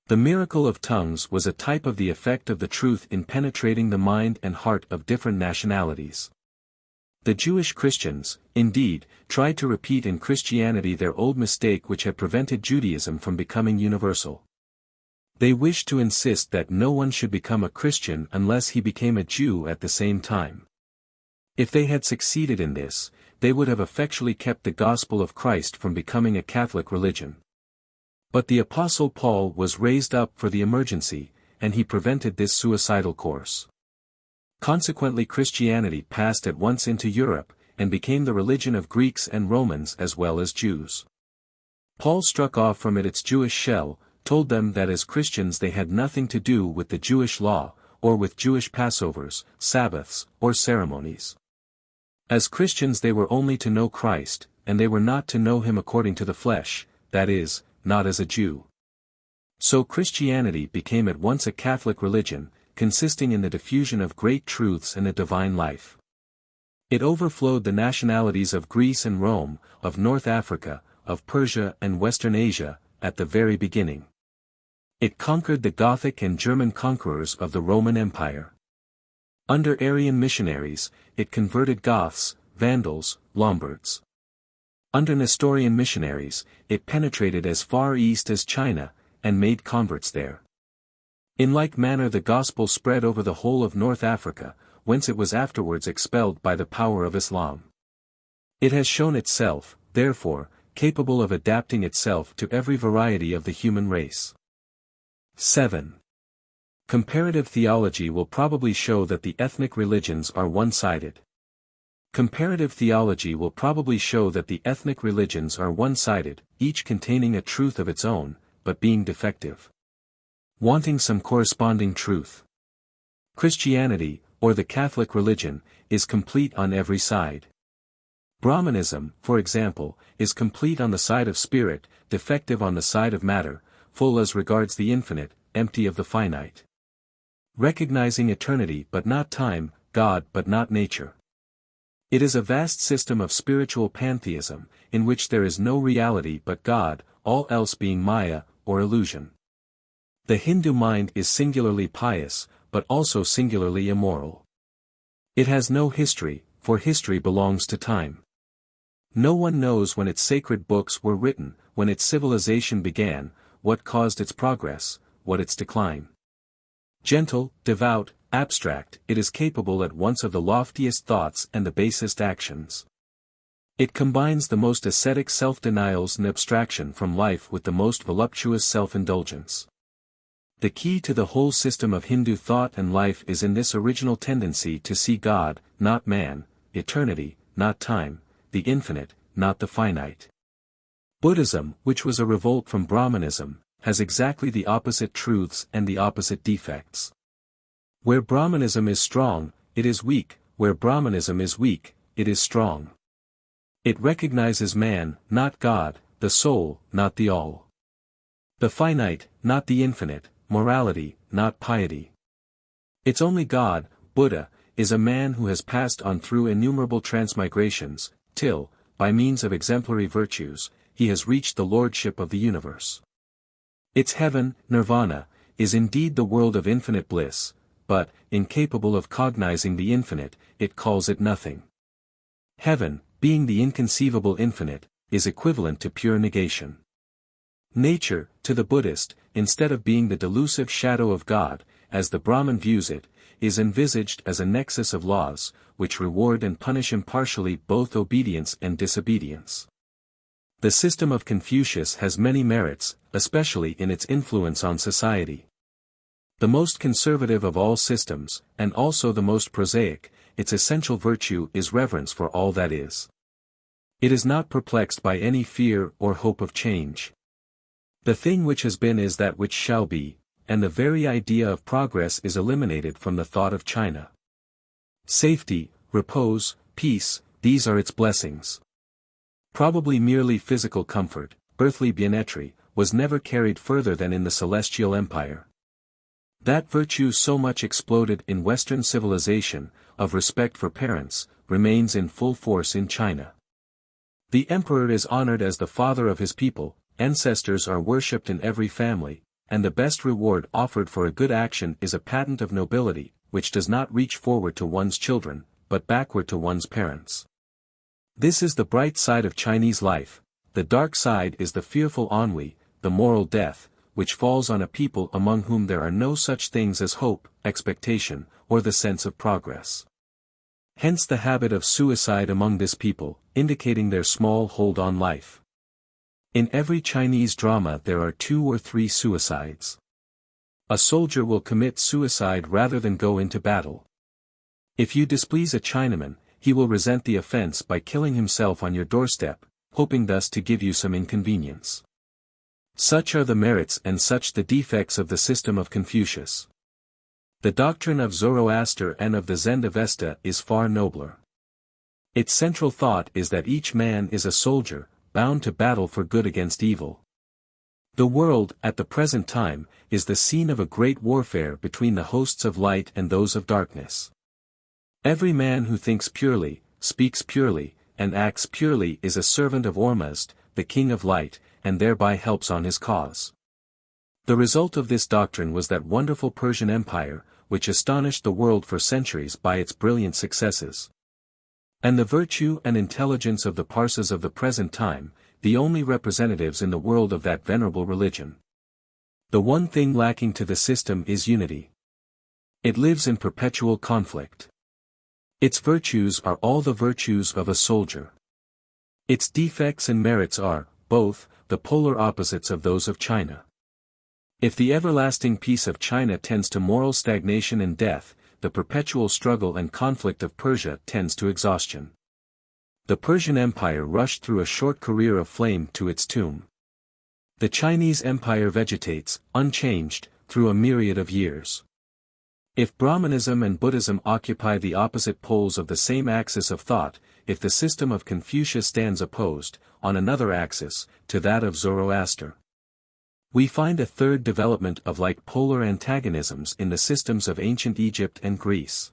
A: The miracle of tongues was a type of the effect of the truth in penetrating the mind and heart of different nationalities. The Jewish Christians, indeed, tried to repeat in Christianity their old mistake which had prevented Judaism from becoming universal. They wished to insist that no one should become a Christian unless he became a Jew at the same time. If they had succeeded in this, they would have effectually kept the gospel of Christ from becoming a Catholic religion. But the Apostle Paul was raised up for the emergency, and he prevented this suicidal course. Consequently Christianity passed at once into Europe, and became the religion of Greeks and Romans as well as Jews. Paul struck off from it its Jewish shell, told them that as Christians they had nothing to do with the Jewish law, or with Jewish Passovers, Sabbaths, or ceremonies. As Christians they were only to know Christ, and they were not to know him according to the flesh, that is, not as a Jew. So Christianity became at once a Catholic religion, consisting in the diffusion of great truths and a divine life. It overflowed the nationalities of Greece and Rome, of North Africa, of Persia and Western Asia, at the very beginning. It conquered the Gothic and German conquerors of the Roman Empire. Under Arian missionaries, it converted Goths, Vandals, Lombards. Under Nestorian missionaries, it penetrated as far east as China, and made converts there. In like manner the gospel spread over the whole of North Africa, whence it was afterwards expelled by the power of Islam. It has shown itself, therefore, capable of adapting itself to every variety of the human race. 7. Comparative theology will probably show that the ethnic religions are one-sided. Comparative theology will probably show that the ethnic religions are one-sided, each containing a truth of its own, but being defective. Wanting some corresponding truth. Christianity, or the Catholic religion, is complete on every side. Brahmanism, for example, is complete on the side of spirit, defective on the side of matter, full as regards the infinite, empty of the finite. Recognizing eternity but not time, God but not nature. It is a vast system of spiritual pantheism, in which there is no reality but God, all else being Maya, or illusion. The Hindu mind is singularly pious, but also singularly immoral. It has no history, for history belongs to time. No one knows when its sacred books were written, when its civilization began, what caused its progress, what its decline. Gentle, devout, abstract, it is capable at once of the loftiest thoughts and the basest actions. It combines the most ascetic self-denials and abstraction from life with the most voluptuous self-indulgence. The key to the whole system of Hindu thought and life is in this original tendency to see God, not man, eternity, not time, the infinite, not the finite. Buddhism, which was a revolt from Brahmanism, has exactly the opposite truths and the opposite defects. Where Brahmanism is strong, it is weak, where Brahmanism is weak, it is strong. It recognizes man, not God, the soul, not the all. The finite, not the infinite, morality, not piety. Its only God, Buddha, is a man who has passed on through innumerable transmigrations, till, by means of exemplary virtues, he has reached the lordship of the universe. Its heaven, nirvana, is indeed the world of infinite bliss, but, incapable of cognizing the infinite, it calls it nothing. Heaven, being the inconceivable infinite, is equivalent to pure negation. Nature, to the Buddhist, instead of being the delusive shadow of God, as the Brahman views it, is envisaged as a nexus of laws, which reward and punish impartially both obedience and disobedience. The system of Confucius has many merits, especially in its influence on society. The most conservative of all systems, and also the most prosaic, its essential virtue is reverence for all that is. It is not perplexed by any fear or hope of change. The thing which has been is that which shall be, and the very idea of progress is eliminated from the thought of China. Safety, repose, peace, these are its blessings. Probably merely physical comfort, earthly bienetry, was never carried further than in the celestial empire. That virtue so much exploded in Western civilization, of respect for parents, remains in full force in China. The emperor is honored as the father of his people, ancestors are worshipped in every family, and the best reward offered for a good action is a patent of nobility, which does not reach forward to one's children, but backward to one's parents. This is the bright side of Chinese life. The dark side is the fearful ennui, the moral death, which falls on a people among whom there are no such things as hope, expectation, or the sense of progress. Hence the habit of suicide among this people, indicating their small hold on life. In every Chinese drama there are 2 or 3 suicides. A soldier will commit suicide rather than go into battle. If you displease a Chinaman, he will resent the offense by killing himself on your doorstep, hoping thus to give you some inconvenience. Such are the merits and such the defects of the system of Confucius. The doctrine of Zoroaster and of the Zend-Avesta is far nobler. Its central thought is that each man is a soldier, bound to battle for good against evil. The world, at the present time, is the scene of a great warfare between the hosts of light and those of darkness. Every man who thinks purely, speaks purely, and acts purely is a servant of Ormuzd, the king of light, and thereby helps on his cause. The result of this doctrine was that wonderful Persian Empire, which astonished the world for centuries by its brilliant successes. And the virtue and intelligence of the Parsis of the present time, the only representatives in the world of that venerable religion. The one thing lacking to the system is unity. It lives in perpetual conflict. Its virtues are all the virtues of a soldier. Its defects and merits are, both, the polar opposites of those of China. If the everlasting peace of China tends to moral stagnation and death, the perpetual struggle and conflict of Persia tends to exhaustion. The Persian Empire rushed through a short career of flame to its tomb. The Chinese Empire vegetates, unchanged, through a myriad of years. If Brahmanism and Buddhism occupy the opposite poles of the same axis of thought, if the system of Confucius stands opposed, on another axis, to that of Zoroaster, we find a third development of like polar antagonisms in the systems of ancient Egypt and Greece.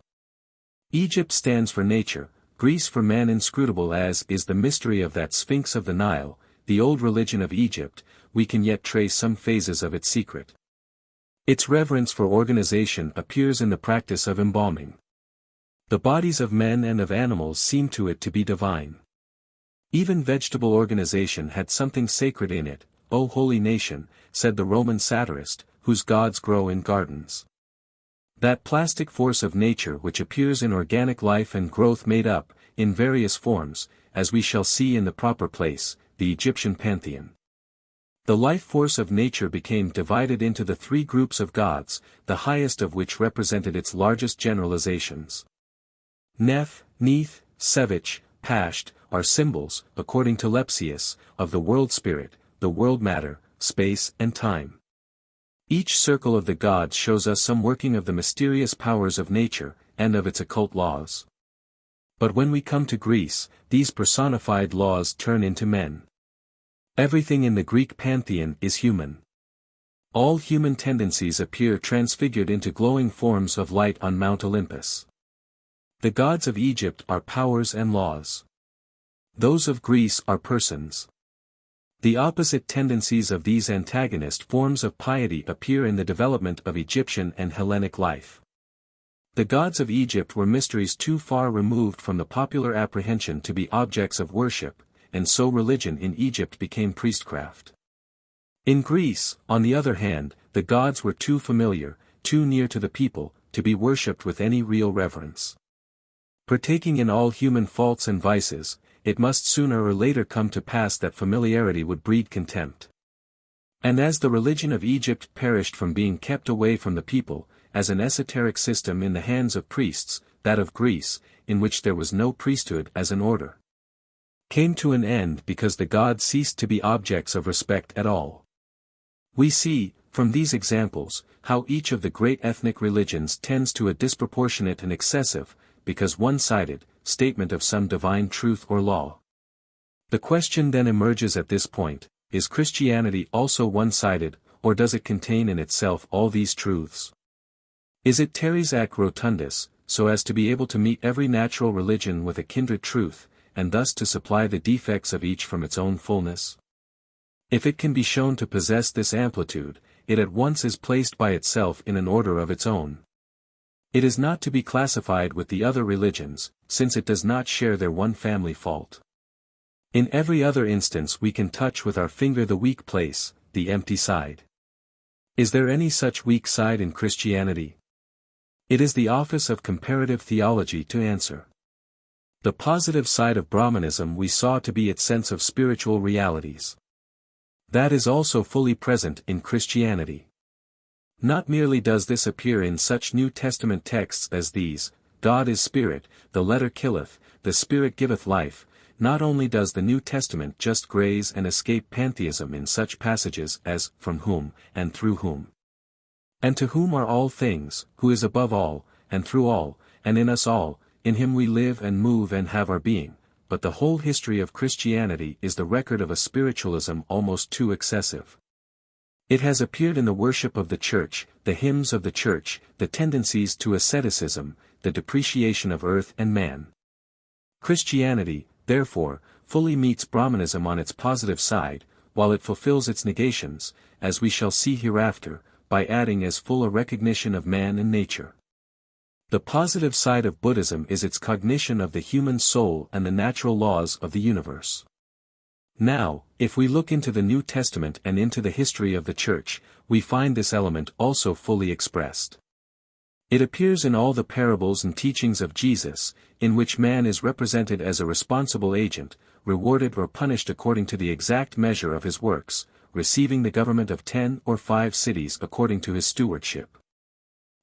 A: Egypt stands for nature, Greece for man. Inscrutable as is the mystery of that Sphinx of the Nile, the old religion of Egypt, we can yet trace some phases of its secret. Its reverence for organization appears in the practice of embalming. The bodies of men and of animals seem to it to be divine. Even vegetable organization had something sacred in it. O holy nation, said the Roman satirist, whose gods grow in gardens. That plastic force of nature which appears in organic life and growth made up, in various forms, as we shall see in the proper place, the Egyptian pantheon. The life force of nature became divided into the three groups of gods, the highest of which represented its largest generalizations. Neph, Neith, Sevich, Pasht, are symbols, according to Lepsius, of the world spirit, the world matter, space and time. Each circle of the gods shows us some working of the mysterious powers of nature, and of its occult laws. But when we come to Greece, these personified laws turn into men. Everything in the Greek pantheon is human. All human tendencies appear transfigured into glowing forms of light on Mount Olympus. The gods of Egypt are powers and laws. Those of Greece are persons. The opposite tendencies of these antagonist forms of piety appear in the development of Egyptian and Hellenic life. The gods of Egypt were mysteries too far removed from the popular apprehension to be objects of worship, and so religion in Egypt became priestcraft. In Greece, on the other hand, the gods were too familiar, too near to the people, to be worshipped with any real reverence. Partaking in all human faults and vices, it must sooner or later come to pass that familiarity would breed contempt. And as the religion of Egypt perished from being kept away from the people, as an esoteric system in the hands of priests, that of Greece, in which there was no priesthood as an order, came to an end because the gods ceased to be objects of respect at all. We see, from these examples, how each of the great ethnic religions tends to a disproportionate and excessive, because one-sided, statement of some divine truth or law. The question then emerges at this point, is Christianity also one-sided, or does it contain in itself all these truths? Is it teres ac rotundus, so as to be able to meet every natural religion with a kindred truth, and thus to supply the defects of each from its own fullness? If it can be shown to possess this amplitude, it at once is placed by itself in an order of its own. It is not to be classified with the other religions, since it does not share their one family fault. In every other instance we can touch with our finger the weak place, the empty side. Is there any such weak side in Christianity? It is the office of comparative theology to answer. The positive side of Brahmanism we saw to be its sense of spiritual realities. That is also fully present in Christianity. Not merely does this appear in such New Testament texts as these, God is spirit, the letter killeth, the Spirit giveth life, not only does the New Testament just graze and escape pantheism in such passages as, from whom, and through whom. And to whom are all things, who is above all, and through all, and in us all, in him we live and move and have our being, but the whole history of Christianity is the record of a spiritualism almost too excessive. It has appeared in the worship of the Church, the hymns of the Church, the tendencies to asceticism, the depreciation of earth and man. Christianity, therefore, fully meets Brahmanism on its positive side, while it fulfills its negations, as we shall see hereafter, by adding as full a recognition of man and nature. The positive side of Buddhism is its cognition of the human soul and the natural laws of the universe. Now, if we look into the New Testament and into the history of the Church, we find this element also fully expressed. It appears in all the parables and teachings of Jesus, in which man is represented as a responsible agent, rewarded or punished according to the exact measure of his works, receiving the government of 10 or 5 cities according to his stewardship.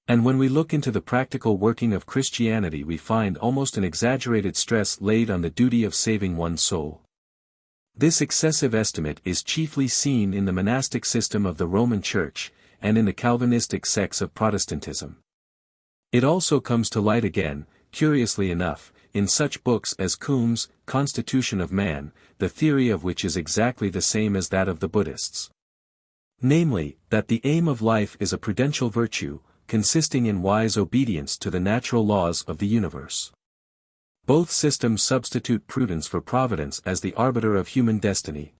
A: And when we look into the practical working of Christianity, we find almost an exaggerated stress laid on the duty of saving one's soul. This excessive estimate is chiefly seen in the monastic system of the Roman Church, and in the Calvinistic sects of Protestantism. It also comes to light again, curiously enough, in such books as Combe's Constitution of Man, the theory of which is exactly the same as that of the Buddhists. Namely, that the aim of life is a prudential virtue, consisting in wise obedience to the natural laws of the universe. Both systems substitute prudence for providence as the arbiter of human destiny.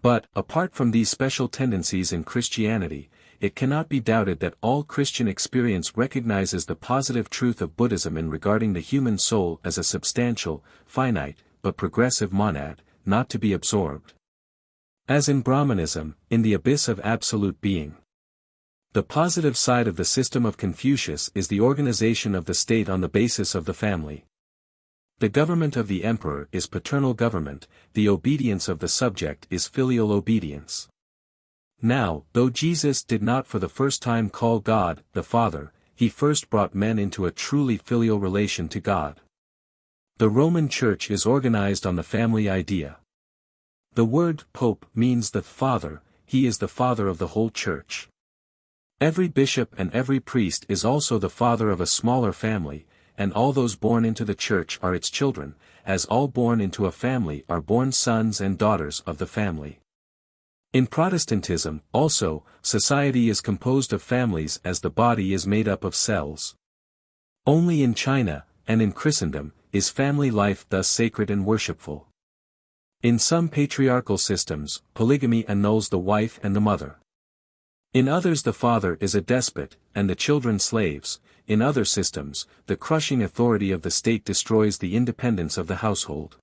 A: But, apart from these special tendencies in Christianity, it cannot be doubted that all Christian experience recognizes the positive truth of Buddhism in regarding the human soul as a substantial, finite, but progressive monad, not to be absorbed. As in Brahmanism, in the abyss of absolute being. The positive side of the system of Confucius is the organization of the state on the basis of the family. The government of the emperor is paternal government, the obedience of the subject is filial obedience. Now, though Jesus did not for the first time call God, the Father, he first brought men into a truly filial relation to God. The Roman Church is organized on the family idea. The word pope means the Father, he is the father of the whole Church. Every bishop and every priest is also the father of a smaller family, and all those born into the Church are its children, as all born into a family are born sons and daughters of the family. In Protestantism, also, society is composed of families as the body is made up of cells. Only in China, and in Christendom, is family life thus sacred and worshipful. In some patriarchal systems, polygamy annuls the wife and the mother. In others the father is a despot, and the children slaves. In other systems, the crushing authority of the state destroys the independence of the household.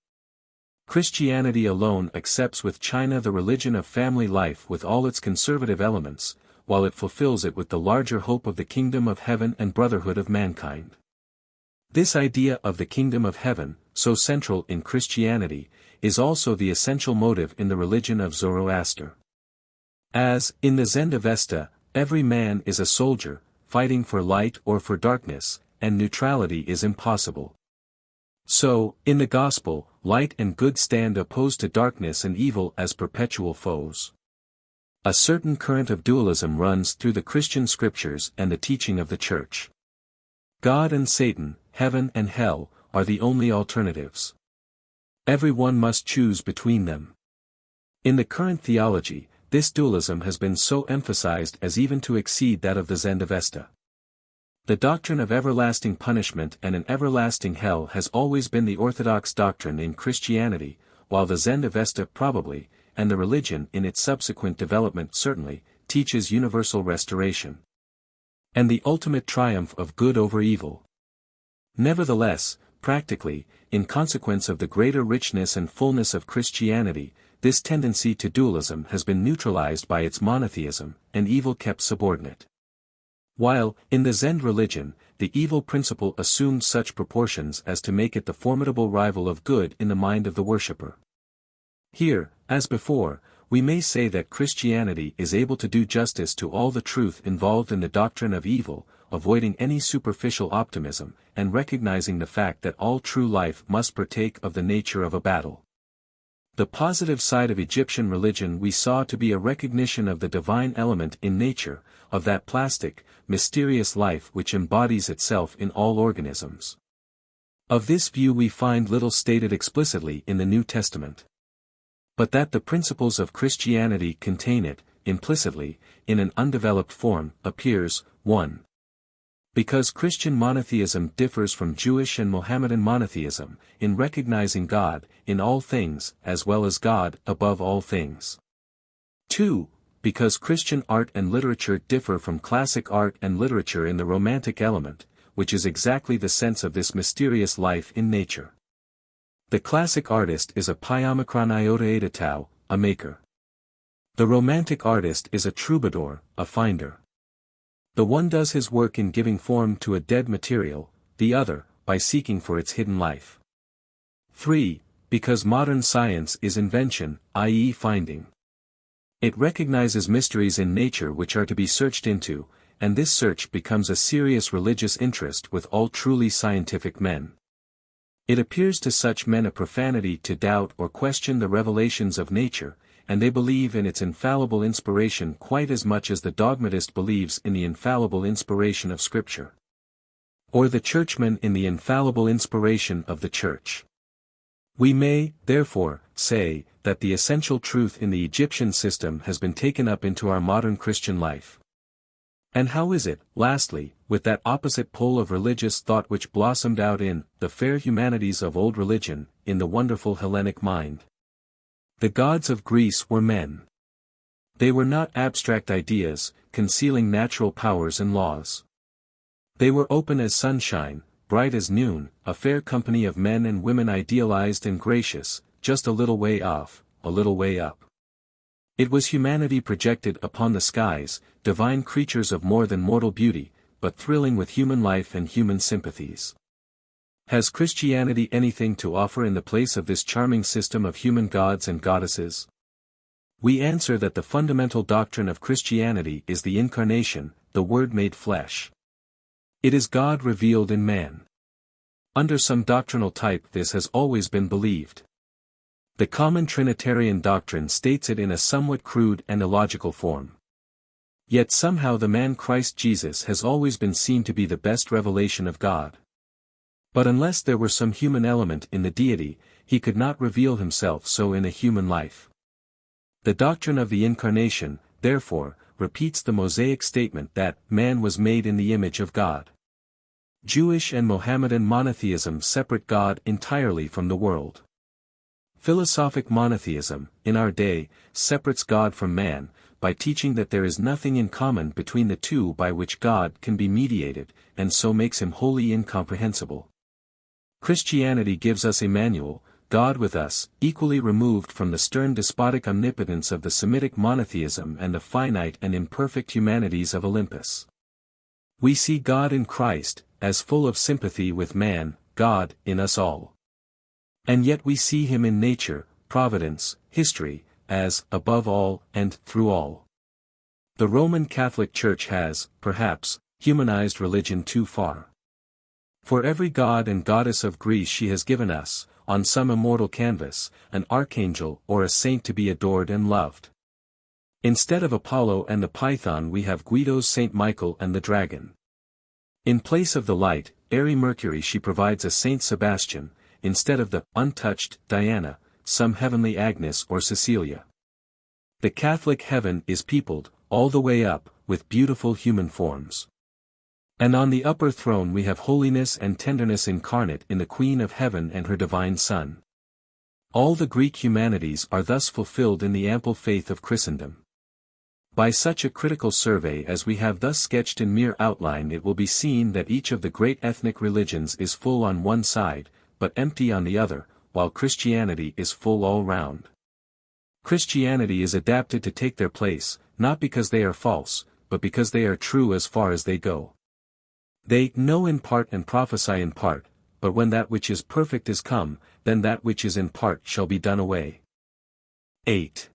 A: Christianity alone accepts with China the religion of family life with all its conservative elements, while it fulfills it with the larger hope of the kingdom of heaven and brotherhood of mankind. This idea of the kingdom of heaven, so central in Christianity, is also the essential motive in the religion of Zoroaster. As, in the Zend-Avesta, every man is a soldier, fighting for light or for darkness, and neutrality is impossible. So, in the Gospel, light and good stand opposed to darkness and evil as perpetual foes. A certain current of dualism runs through the Christian scriptures and the teaching of the Church. God and Satan, heaven and hell, are the only alternatives. Everyone must choose between them. In the current theology, this dualism has been so emphasized as even to exceed that of the Zend-Avesta. The doctrine of everlasting punishment and an everlasting hell has always been the orthodox doctrine in Christianity, while the Zend-Avesta probably, and the religion in its subsequent development certainly, teaches universal restoration. And the ultimate triumph of good over evil. Nevertheless, practically, in consequence of the greater richness and fullness of Christianity, this tendency to dualism has been neutralized by its monotheism, and evil kept subordinate. While, in the Zend religion, the evil principle assumed such proportions as to make it the formidable rival of good in the mind of the worshipper. Here, as before, we may say that Christianity is able to do justice to all the truth involved in the doctrine of evil, avoiding any superficial optimism, and recognizing the fact that all true life must partake of the nature of a battle. The positive side of Egyptian religion we saw to be a recognition of the divine element in nature, of that plastic, mysterious life which embodies itself in all organisms. Of this view we find little stated explicitly in the New Testament. But that the principles of Christianity contain it, implicitly, in an undeveloped form, appears, 1. Because Christian monotheism differs from Jewish and Mohammedan monotheism, in recognizing God, in all things, as well as God, above all things. 2. Because Christian art and literature differ from classic art and literature in the romantic element, which is exactly the sense of this mysterious life in nature. The classic artist is a Pyomicron iota tau, a maker. The romantic artist is a troubadour, a finder. The one does his work in giving form to a dead material, the other, by seeking for its hidden life. 3. Because modern science is invention, i.e. finding. It recognizes mysteries in nature which are to be searched into, and this search becomes a serious religious interest with all truly scientific men. It appears to such men a profanity to doubt or question the revelations of nature, and they believe in its infallible inspiration quite as much as the dogmatist believes in the infallible inspiration of Scripture. Or the churchman in the infallible inspiration of the Church. We may, therefore, say, that the essential truth in the Egyptian system has been taken up into our modern Christian life. And how is it, lastly, with that opposite pole of religious thought which blossomed out in the fair humanities of old religion, in the wonderful Hellenic mind? The gods of Greece were men. They were not abstract ideas, concealing natural powers and laws. They were open as sunshine, bright as noon, a fair company of men and women idealized and gracious, just a little way off, a little way up. It was humanity projected upon the skies, divine creatures of more than mortal beauty, but thrilling with human life and human sympathies. Has Christianity anything to offer in the place of this charming system of human gods and goddesses? We answer that the fundamental doctrine of Christianity is the Incarnation, the Word made flesh. It is God revealed in man. Under some doctrinal type this has always been believed. The common Trinitarian doctrine states it in a somewhat crude and illogical form. Yet somehow the man Christ Jesus has always been seen to be the best revelation of God. But unless there were some human element in the deity, he could not reveal himself so in a human life. The doctrine of the Incarnation, therefore, repeats the Mosaic statement that man was made in the image of God. Jewish and Mohammedan monotheism separate God entirely from the world. Philosophic monotheism, in our day, separates God from man, by teaching that there is nothing in common between the two by which God can be mediated, and so makes him wholly incomprehensible. Christianity gives us Emmanuel, God with us, equally removed from the stern despotic omnipotence of the Semitic monotheism and the finite and imperfect humanities of Olympus. We see God in Christ, as full of sympathy with man, God, in us all. And yet we see him in nature, providence, history, as, above all, and through all. The Roman Catholic Church has, perhaps, humanized religion too far. For every god and goddess of Greece she has given us, on some immortal canvas, an archangel or a saint to be adored and loved. Instead of Apollo and the Python we have Guido's Saint Michael and the Dragon. In place of the light, airy Mercury she provides a Saint Sebastian, instead of the untouched Diana, some heavenly Agnes or Cecilia. The Catholic heaven is peopled, all the way up, with beautiful human forms. And on the upper throne we have holiness and tenderness incarnate in the Queen of Heaven and her divine Son. All the Greek humanities are thus fulfilled in the ample faith of Christendom. By such a critical survey as we have thus sketched in mere outline it will be seen that each of the great ethnic religions is full on one side, but empty on the other, while Christianity is full all round. Christianity is adapted to take their place, not because they are false, but because they are true as far as they go. They know in part and prophesy in part, but when that which is perfect is come, then that which is in part shall be done away. 8.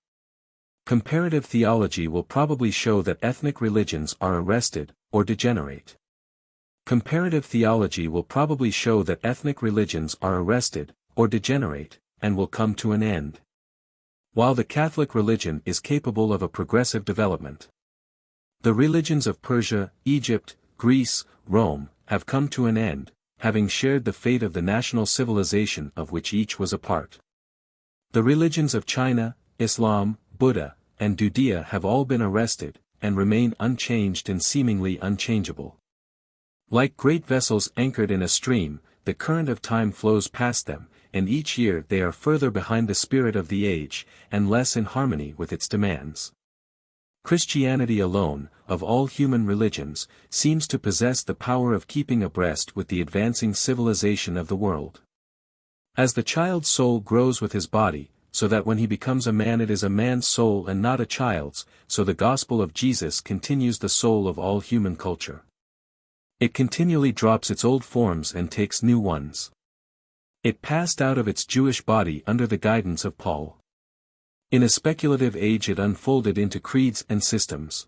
A: Comparative theology will probably show that ethnic religions are arrested, or degenerate. Comparative theology will probably show that ethnic religions are arrested, or degenerate, and will come to an end. While the Catholic religion is capable of a progressive development. The religions of Persia, Egypt, Greece, Rome, have come to an end, having shared the fate of the national civilization of which each was a part. The religions of China, Islam, Buddha, and Judea have all been arrested, and remain unchanged and seemingly unchangeable. Like great vessels anchored in a stream, the current of time flows past them, and each year they are further behind the spirit of the age, and less in harmony with its demands. Christianity alone, of all human religions, seems to possess the power of keeping abreast with the advancing civilization of the world. As the child's soul grows with his body, so that when he becomes a man it is a man's soul and not a child's, so the gospel of Jesus continues the soul of all human culture. It continually drops its old forms and takes new ones. It passed out of its Jewish body under the guidance of Paul. In a speculative age it unfolded into creeds and systems.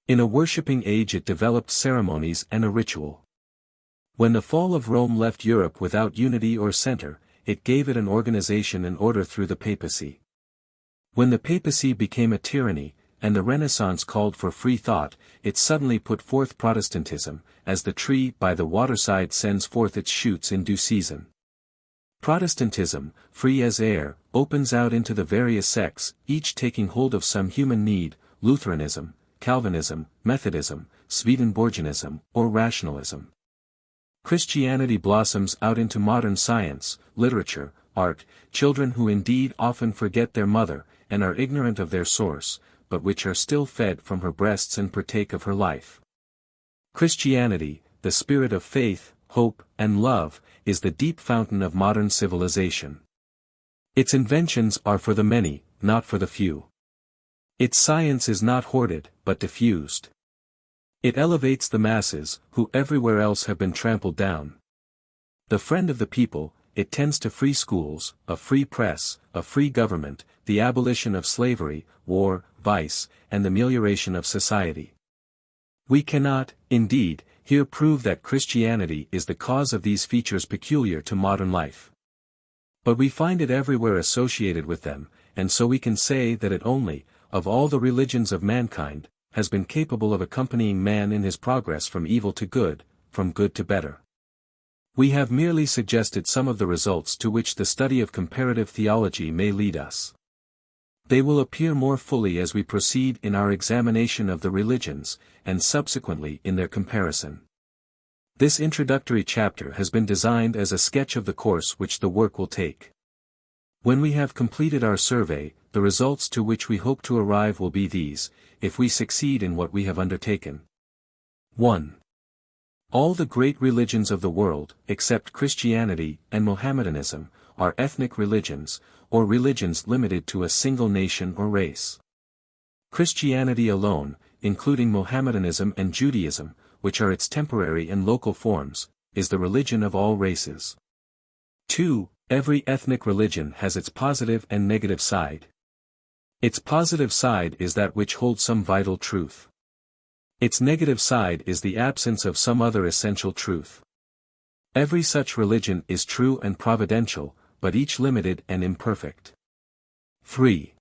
A: In a worshipping age it developed ceremonies and a ritual. When the fall of Rome left Europe without unity or center, it gave it an organization and order through the papacy. When the papacy became a tyranny, and the Renaissance called for free thought, it suddenly put forth Protestantism, as the tree by the waterside sends forth its shoots in due season. Protestantism, free as air, opens out into the various sects, each taking hold of some human need: Lutheranism, Calvinism, Methodism, Swedenborgianism, or rationalism. Christianity blossoms out into modern science, literature, art, children who indeed often forget their mother, and are ignorant of their source, but which are still fed from her breasts and partake of her life. Christianity, the spirit of faith, hope, and love, is the deep fountain of modern civilization. Its inventions are for the many, not for the few. Its science is not hoarded, but diffused. It elevates the masses, who everywhere else have been trampled down. The friend of the people, it tends to free schools, a free press, a free government, the abolition of slavery, war, vice, and the amelioration of society. We cannot, indeed, here prove that Christianity is the cause of these features peculiar to modern life. But we find it everywhere associated with them, and so we can say that it only, of all the religions of mankind, has been capable of accompanying man in his progress from evil to good, from good to better. We have merely suggested some of the results to which the study of comparative theology may lead us. They will appear more fully as we proceed in our examination of the religions, and subsequently in their comparison. This introductory chapter has been designed as a sketch of the course which the work will take. When we have completed our survey, the results to which we hope to arrive will be these, if we succeed in what we have undertaken. 1. All the great religions of the world, except Christianity and Mohammedanism, are ethnic religions, or religions limited to a single nation or race. Christianity alone, including Mohammedanism and Judaism, which are its temporary and local forms, is the religion of all races. 2. Every ethnic religion has its positive and negative side. Its positive side is that which holds some vital truth. Its negative side is the absence of some other essential truth. Every such religion is true and providential, but each limited and imperfect. 3.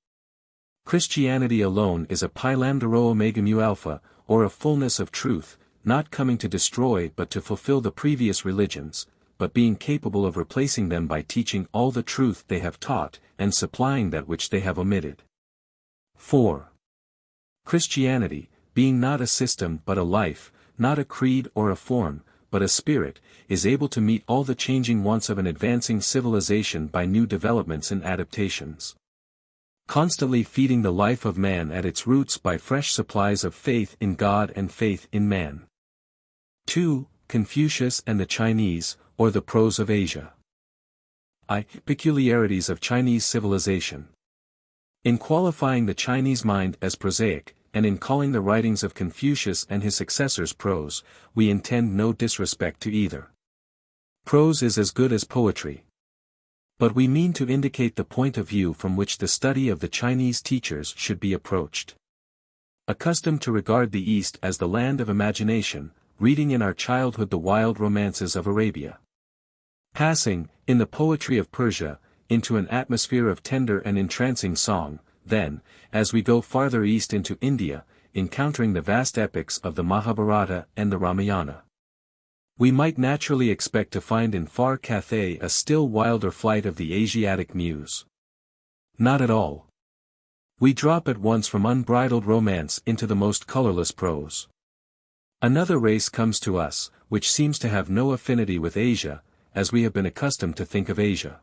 A: Christianity alone is a pi lambda rho omega mu alpha, or a fullness of truth, not coming to destroy but to fulfill the previous religions, but being capable of replacing them by teaching all the truth they have taught, and supplying that which they have omitted. 4. Christianity, being not a system but a life, not a creed or a form, but a spirit, is able to meet all the changing wants of an advancing civilization by new developments and adaptations. Constantly feeding the life of man at its roots by fresh supplies of faith in God and faith in man. 2. Confucius and the Chinese, or the Prose of Asia. Peculiarities of Chinese civilization. In qualifying the Chinese mind as prosaic, and in calling the writings of Confucius and his successors prose, we intend no disrespect to either. Prose is as good as poetry. But we mean to indicate the point of view from which the study of the Chinese teachers should be approached. Accustomed to regard the East as the land of imagination, reading in our childhood the wild romances of Arabia. Passing, in the poetry of Persia, into an atmosphere of tender and entrancing song, then, as we go farther east into India, encountering the vast epics of the Mahabharata and the Ramayana. We might naturally expect to find in far Cathay a still wilder flight of the Asiatic muse. Not at all. We drop at once from unbridled romance into the most colorless prose. Another race comes to us, which seems to have no affinity with Asia, as we have been accustomed to think of Asia.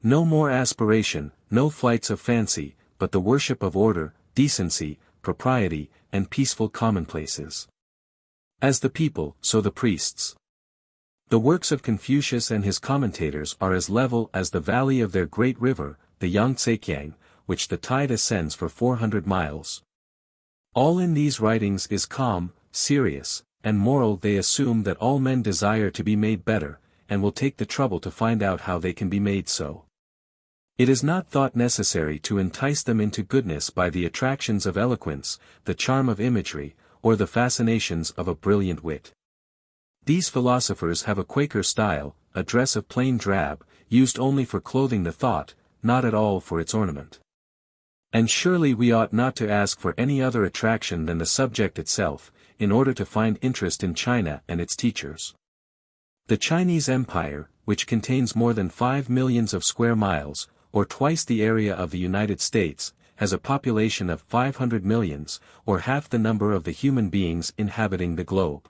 A: No more aspiration, no flights of fancy, but the worship of order, decency, propriety, and peaceful commonplaces. As the people, so the priests. The works of Confucius and his commentators are as level as the valley of their great river, the Yangtze, which the tide ascends for 400 miles. All in these writings is calm, serious, and moral. They assume that all men desire to be made better, and will take the trouble to find out how they can be made so. It is not thought necessary to entice them into goodness by the attractions of eloquence, the charm of imagery, or the fascinations of a brilliant wit. These philosophers have a Quaker style, a dress of plain drab, used only for clothing the thought, not at all for its ornament. And surely we ought not to ask for any other attraction than the subject itself, in order to find interest in China and its teachers. The Chinese Empire, which contains more than 5 millions of square miles, or twice the area of the United States, has a population of 500 millions, or half the number of the human beings inhabiting the globe.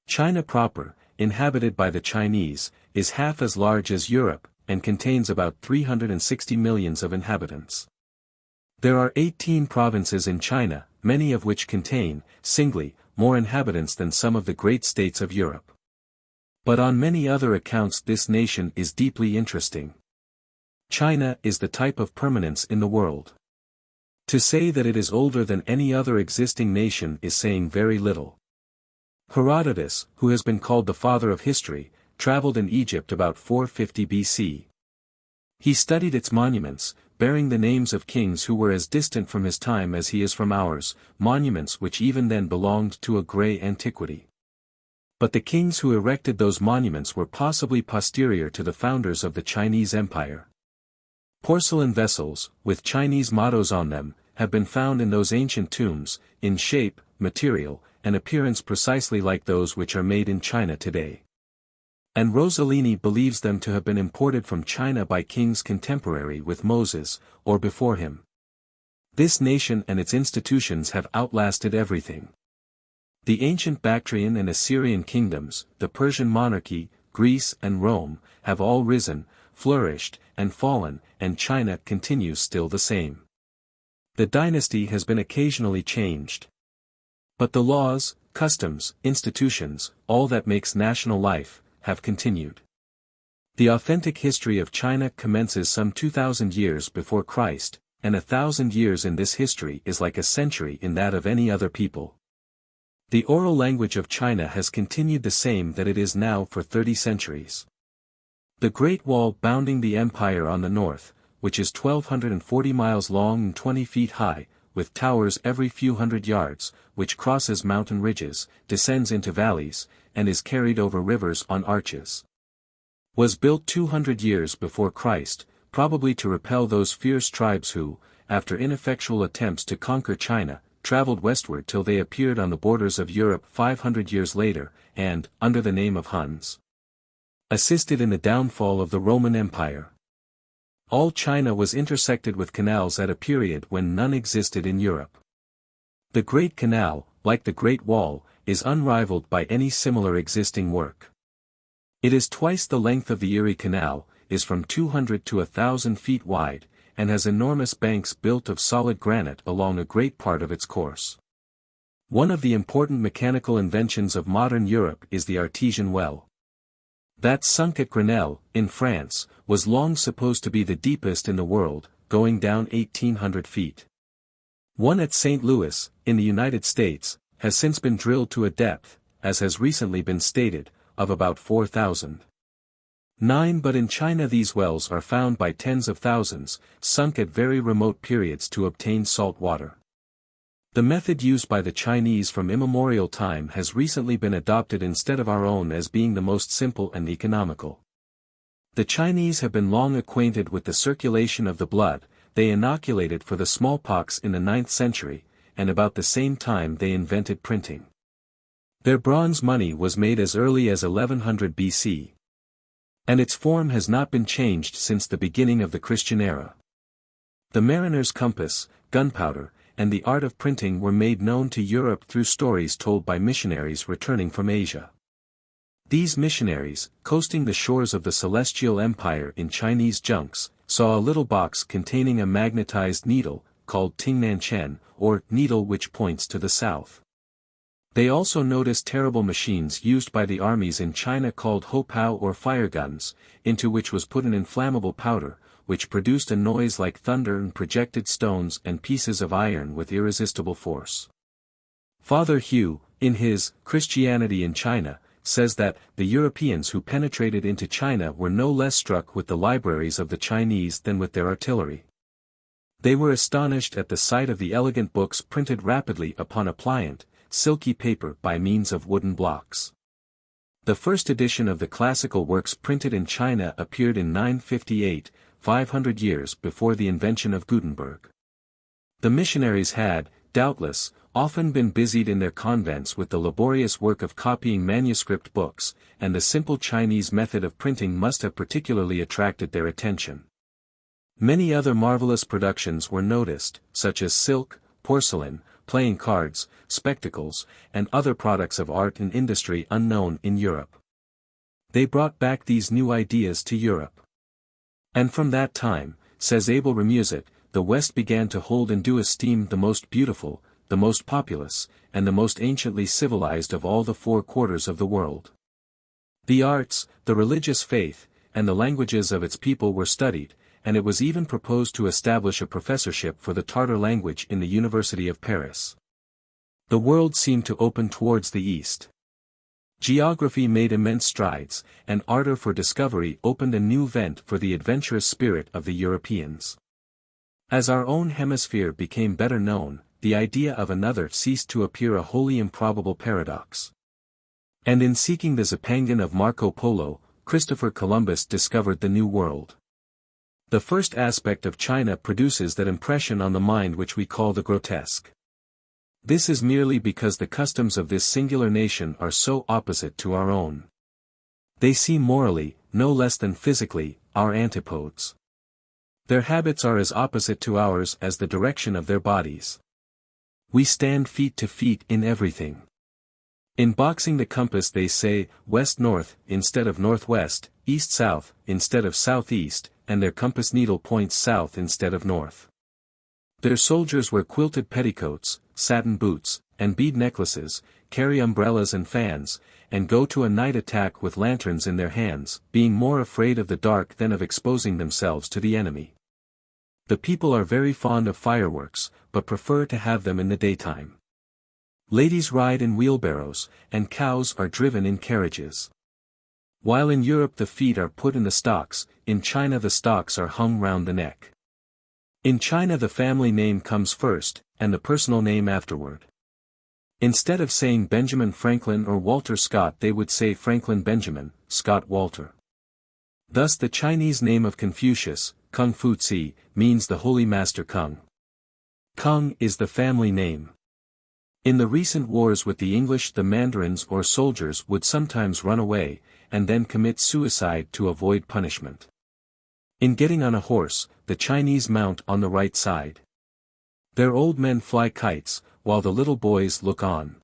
A: China proper, inhabited by the Chinese, is half as large as Europe, and contains about 360 millions of inhabitants. There are 18 provinces in China, many of which contain, singly, more inhabitants than some of the great states of Europe. But on many other accounts this nation is deeply interesting. China is the type of permanence in the world. To say that it is older than any other existing nation is saying very little. Herodotus, who has been called the father of history, traveled in Egypt about 450 BC. He studied its monuments, bearing the names of kings who were as distant from his time as he is from ours, monuments which even then belonged to a grey antiquity. But the kings who erected those monuments were possibly posterior to the founders of the Chinese Empire. Porcelain vessels, with Chinese mottos on them, have been found in those ancient tombs, in shape, material, and appearance precisely like those which are made in China today. And Rossellini believes them to have been imported from China by kings contemporary with Moses, or before him. This nation and its institutions have outlasted everything. The ancient Bactrian and Assyrian kingdoms, the Persian monarchy, Greece and Rome, have all risen, flourished, and fallen, and China continues still the same. The dynasty has been occasionally changed. But the laws, customs, institutions, all that makes national life, have continued. The authentic history of China commences some 2,000 years before Christ, and 1,000 years in this history is like a century in that of any other people. The oral language of China has continued the same that it is now for 30 centuries. The Great Wall bounding the empire on the north, which is 1,240 miles long and 20 feet high, with towers every few hundred yards, which crosses mountain ridges, descends into valleys, and is carried over rivers on arches, was built 200 years before Christ, probably to repel those fierce tribes who, after ineffectual attempts to conquer China, traveled westward till they appeared on the borders of Europe 500 years later, and, under the name of Huns, assisted in the downfall of the Roman Empire. All China was intersected with canals at a period when none existed in Europe. The Great Canal, like the Great Wall, is unrivaled by any similar existing work. It is twice the length of the Erie Canal, is from 200 to 1,000 feet wide, and has enormous banks built of solid granite along a great part of its course. One of the important mechanical inventions of modern Europe is the artesian well. That sunk at Grenelle, in France, was long supposed to be the deepest in the world, going down 1,800 feet. One at St. Louis, in the United States, has since been drilled to a depth, as has recently been stated, of about 4,000. 9. But in China these wells are found by tens of thousands, sunk at very remote periods to obtain salt water. The method used by the Chinese from immemorial time has recently been adopted instead of our own as being the most simple and economical. The Chinese have been long acquainted with the circulation of the blood. They inoculated for the smallpox in the 9th century, and about the same time they invented printing. Their bronze money was made as early as 1100 BC. And its form has not been changed since the beginning of the Christian era. The mariner's compass, gunpowder, and the art of printing were made known to Europe through stories told by missionaries returning from Asia. These missionaries, coasting the shores of the Celestial Empire in Chinese junks, saw a little box containing a magnetized needle, called Tingnan Chen, or needle which points to the south. They also noticed terrible machines used by the armies in China called hopao or fire guns, into which was put an inflammable powder, which produced a noise like thunder and projected stones and pieces of iron with irresistible force. Father Hugh, in his Christianity in China, says that the Europeans who penetrated into China were no less struck with the libraries of the Chinese than with their artillery. They were astonished at the sight of the elegant books printed rapidly upon a pliant, silky paper by means of wooden blocks. The first edition of the classical works printed in China appeared in 958, 500 years before the invention of Gutenberg. The missionaries had, doubtless, often been busied in their convents with the laborious work of copying manuscript books, and the simple Chinese method of printing must have particularly attracted their attention. Many other marvelous productions were noticed, such as silk, porcelain, playing cards, spectacles, and other products of art and industry unknown in Europe. They brought back these new ideas to Europe. And from that time, says Abel Remusat, the West began to hold and do esteem the most beautiful, the most populous, and the most anciently civilized of all the 4 quarters of the world. The arts, the religious faith, and the languages of its people were studied, and it was even proposed to establish a professorship for the Tartar language in the University of Paris. The world seemed to open towards the east. Geography made immense strides, and ardor for discovery opened a new vent for the adventurous spirit of the Europeans. As our own hemisphere became better known, the idea of another ceased to appear a wholly improbable paradox. And in seeking the Zipangan of Marco Polo, Christopher Columbus discovered the New World. The first aspect of China produces that impression on the mind which we call the grotesque. This is merely because the customs of this singular nation are so opposite to our own. They seem morally, no less than physically, our antipodes. Their habits are as opposite to ours as the direction of their bodies. We stand feet to feet in everything. In boxing the compass they say, west-north, instead of northwest, east-south, instead of southeast, and their compass needle points south instead of north. Their soldiers wear quilted petticoats, satin boots, and bead necklaces, carry umbrellas and fans, and go to a night attack with lanterns in their hands, being more afraid of the dark than of exposing themselves to the enemy. The people are very fond of fireworks, but prefer to have them in the daytime. Ladies ride in wheelbarrows, and cows are driven in carriages. While in Europe the feet are put in the stocks, in China the stocks are hung round the neck. In China the family name comes first, and the personal name afterward. Instead of saying Benjamin Franklin or Walter Scott they would say Franklin Benjamin, Scott Walter. Thus the Chinese name of Confucius, Kung Fu Tse, means the Holy Master Kung. Kung is the family name. In the recent wars with the English the mandarins or soldiers would sometimes run away, and then commit suicide to avoid punishment. In getting on a horse, the Chinese mount on the right side. Their old men fly kites, while the little boys look on.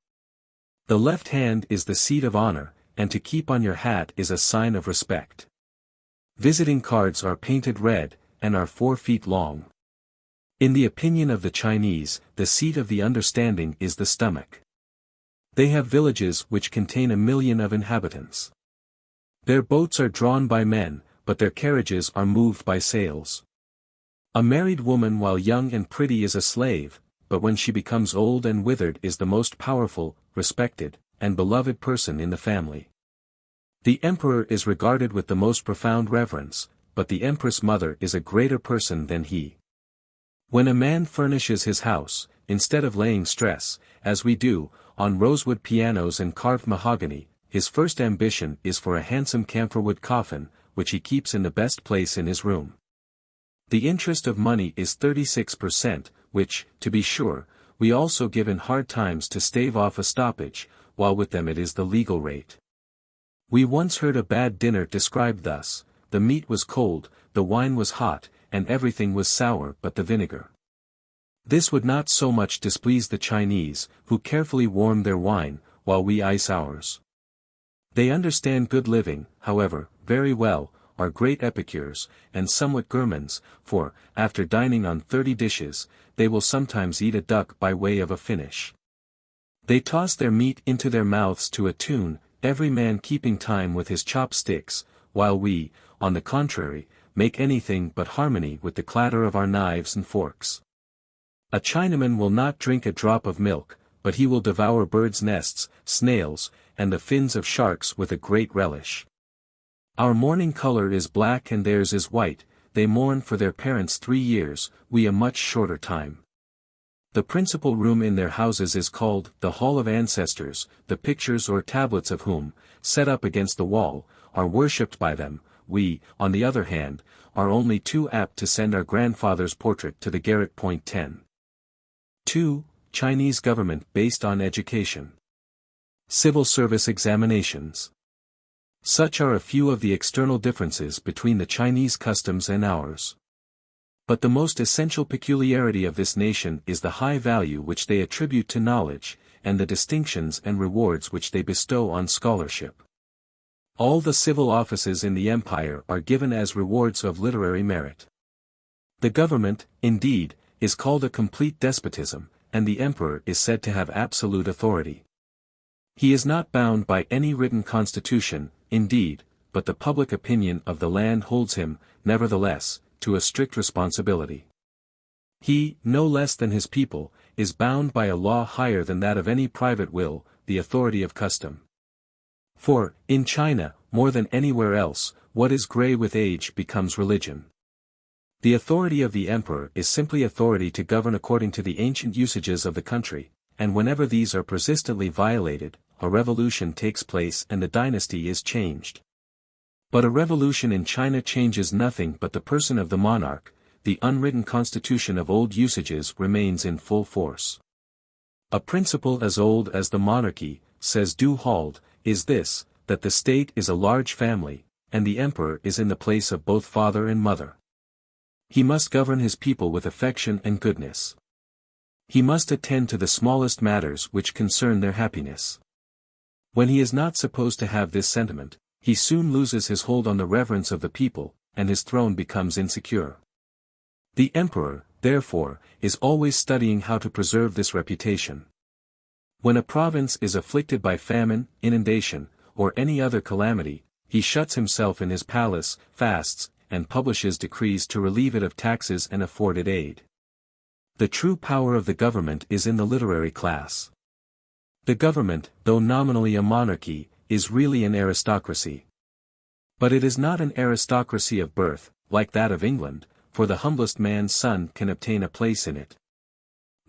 A: The left hand is the seat of honor, and to keep on your hat is a sign of respect. Visiting cards are painted red, and are 4 feet long. In the opinion of the Chinese, the seat of the understanding is the stomach. They have villages which contain 1 million of inhabitants. Their boats are drawn by men, but their carriages are moved by sails. A married woman while young and pretty is a slave, but when she becomes old and withered is the most powerful, respected, and beloved person in the family. The emperor is regarded with the most profound reverence, but the empress mother is a greater person than he. When a man furnishes his house, instead of laying stress, as we do, on rosewood pianos and carved mahogany, his first ambition is for a handsome camphorwood coffin, which he keeps in the best place in his room. The interest of money is 36%, which, to be sure, we also give in hard times to stave off a stoppage, while with them it is the legal rate. We once heard a bad dinner described thus: the meat was cold, the wine was hot, and everything was sour but the vinegar. This would not so much displease the Chinese, who carefully warm their wine, while we ice ours. They understand good living, however, very well, are great epicures, and somewhat gourmands, for, after dining on 30 dishes, they will sometimes eat a duck by way of a finish. They toss their meat into their mouths to a tune, every man keeping time with his chopsticks, while we, on the contrary, make anything but harmony with the clatter of our knives and forks. A Chinaman will not drink a drop of milk, but he will devour birds' nests, snails, and the fins of sharks with a great relish. Our mourning color is black and theirs is white. They mourn for their parents 3 years, we a much shorter time. The principal room in their houses is called the Hall of Ancestors, the pictures or tablets of whom, set up against the wall, are worshipped by them. We, on the other hand, are only too apt to send our grandfather's portrait to the garret. 10. 2. Chinese government based on education. Civil service examinations. Such are a few of the external differences between the Chinese customs and ours. But the most essential peculiarity of this nation is the high value which they attribute to knowledge, and the distinctions and rewards which they bestow on scholarship. All the civil offices in the empire are given as rewards of literary merit. The government, indeed, is called a complete despotism, and the emperor is said to have absolute authority. He is not bound by any written constitution, indeed, but the public opinion of the land holds him, nevertheless, to a strict responsibility. He, no less than his people, is bound by a law higher than that of any private will, the authority of custom. For, in China, more than anywhere else, what is grey with age becomes religion. The authority of the emperor is simply authority to govern according to the ancient usages of the country, and whenever these are persistently violated, a revolution takes place and the dynasty is changed. But a revolution in China changes nothing but the person of the monarch. The unwritten constitution of old usages remains in full force. A principle as old as the monarchy, says Du Halde, is this, that the state is a large family, and the emperor is in the place of both father and mother. He must govern his people with affection and goodness. He must attend to the smallest matters which concern their happiness. When he is not supposed to have this sentiment, he soon loses his hold on the reverence of the people, and his throne becomes insecure. The emperor, therefore, is always studying how to preserve this reputation. When a province is afflicted by famine, inundation, or any other calamity, he shuts himself in his palace, fasts, and publishes decrees to relieve it of taxes and afford it aid. The true power of the government is in the literary class. The government, though nominally a monarchy, is really an aristocracy. But it is not an aristocracy of birth, like that of England, for the humblest man's son can obtain a place in it.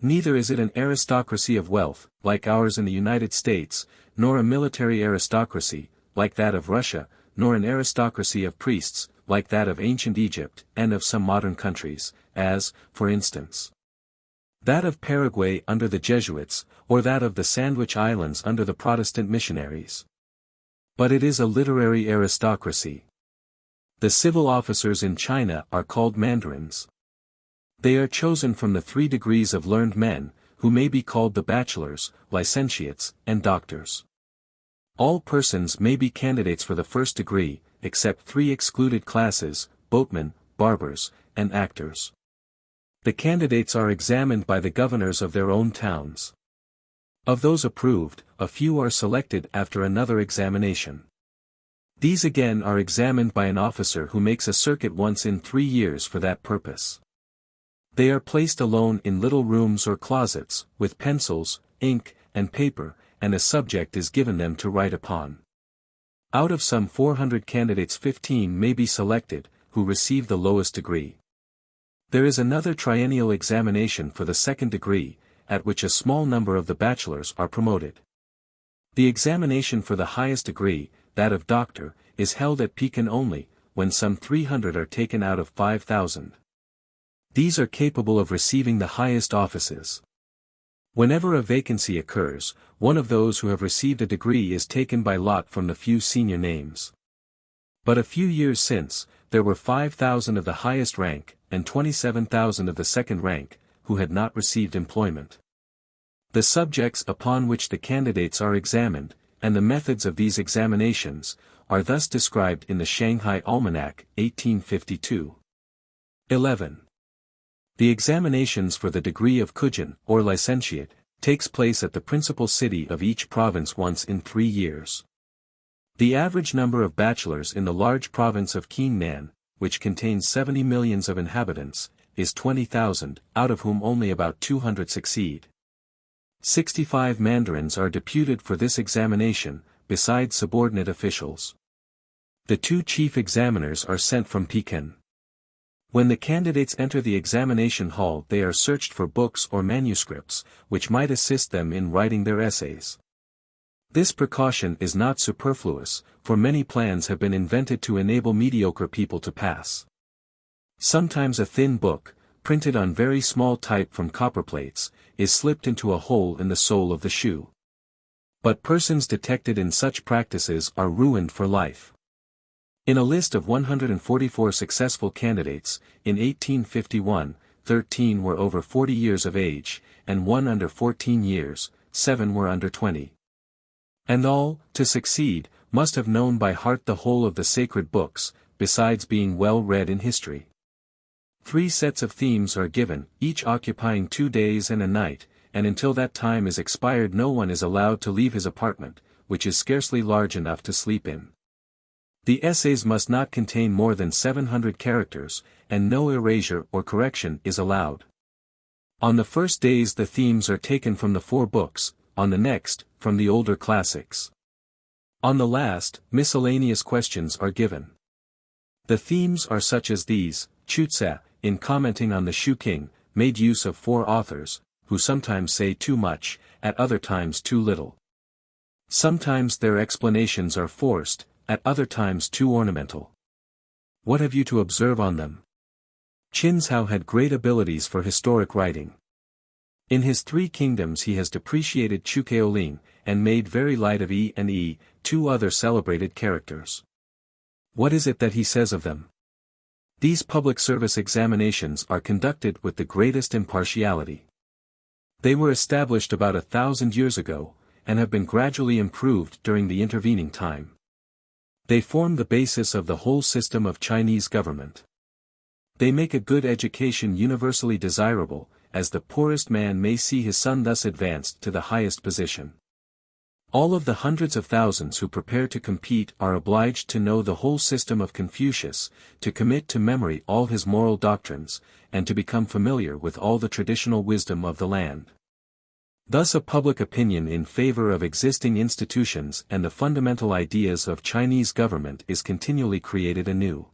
A: Neither is it an aristocracy of wealth, like ours in the United States, nor a military aristocracy, like that of Russia, nor an aristocracy of priests, like that of ancient Egypt, and of some modern countries, as, for instance, that of Paraguay under the Jesuits, or that of the Sandwich Islands under the Protestant missionaries. But it is a literary aristocracy. The civil officers in China are called mandarins. They are chosen from the 3 degrees of learned men, who may be called the bachelors, licentiates, and doctors. All persons may be candidates for the 1st degree, except 3 excluded classes: boatmen, barbers, and actors. The candidates are examined by the governors of their own towns. Of those approved, a few are selected after another examination. These again are examined by an officer who makes a circuit once in 3 years for that purpose. They are placed alone in little rooms or closets, with pencils, ink, and paper, and a subject is given them to write upon. Out of some 400 candidates 15 may be selected, who receive the lowest degree. There is another triennial examination for the second degree, at which a small number of the bachelors are promoted. The examination for the highest degree, that of doctor, is held at Pekin only, when some 300 are taken out of 5,000. These are capable of receiving the highest offices. Whenever a vacancy occurs, one of those who have received a degree is taken by lot from the few senior names. But a few years since, there were 5,000 of the highest rank, and 27,000 of the second rank, who had not received employment. The subjects upon which the candidates are examined, and the methods of these examinations, are thus described in the Shanghai Almanac, 1852. 11. The examinations for the degree of Kujin, or licentiate, takes place at the principal city of each province once in 3 years. The average number of bachelors in the large province of Qingnan, which contains 70 millions of inhabitants, is 20,000, out of whom only about 200 succeed. 65 mandarins are deputed for this examination, besides subordinate officials. The 2 chief examiners are sent from Pekin. When the candidates enter the examination hall, they are searched for books or manuscripts, which might assist them in writing their essays. This precaution is not superfluous, for many plans have been invented to enable mediocre people to pass. Sometimes a thin book, printed on very small type from copperplates, is slipped into a hole in the sole of the shoe. But persons detected in such practices are ruined for life. In a list of 144 successful candidates, in 1851, 13 were over 40 years of age, and 1 under 14 years, 7 were under 20. And all, to succeed, must have known by heart the whole of the sacred books, besides being well read in history. 3 sets of themes are given, each occupying 2 days and a night, and until that time is expired no one is allowed to leave his apartment, which is scarcely large enough to sleep in. The essays must not contain more than 700 characters, and no erasure or correction is allowed. On the first days the themes are taken from the 4 books, on the next, from the older classics. On the last, miscellaneous questions are given. The themes are such as these. Chutsa, in commenting on the Shu King, made use of 4 authors, who sometimes say too much, at other times too little. Sometimes their explanations are forced, at other times too ornamental. What have you to observe on them? Qinzhao had great abilities for historic writing. In his 3 kingdoms he has depreciated Chukeoling, and made very light of Yi and Yi, 2 other celebrated characters. What is it that he says of them? These public service examinations are conducted with the greatest impartiality. They were established about 1,000 years ago, and have been gradually improved during the intervening time. They form the basis of the whole system of Chinese government. They make a good education universally desirable, as the poorest man may see his son thus advanced to the highest position. All of the hundreds of thousands who prepare to compete are obliged to know the whole system of Confucius, to commit to memory all his moral doctrines, and to become familiar with all the traditional wisdom of the land. Thus a public opinion in favor of existing institutions and the fundamental ideas of Chinese government is continually created anew.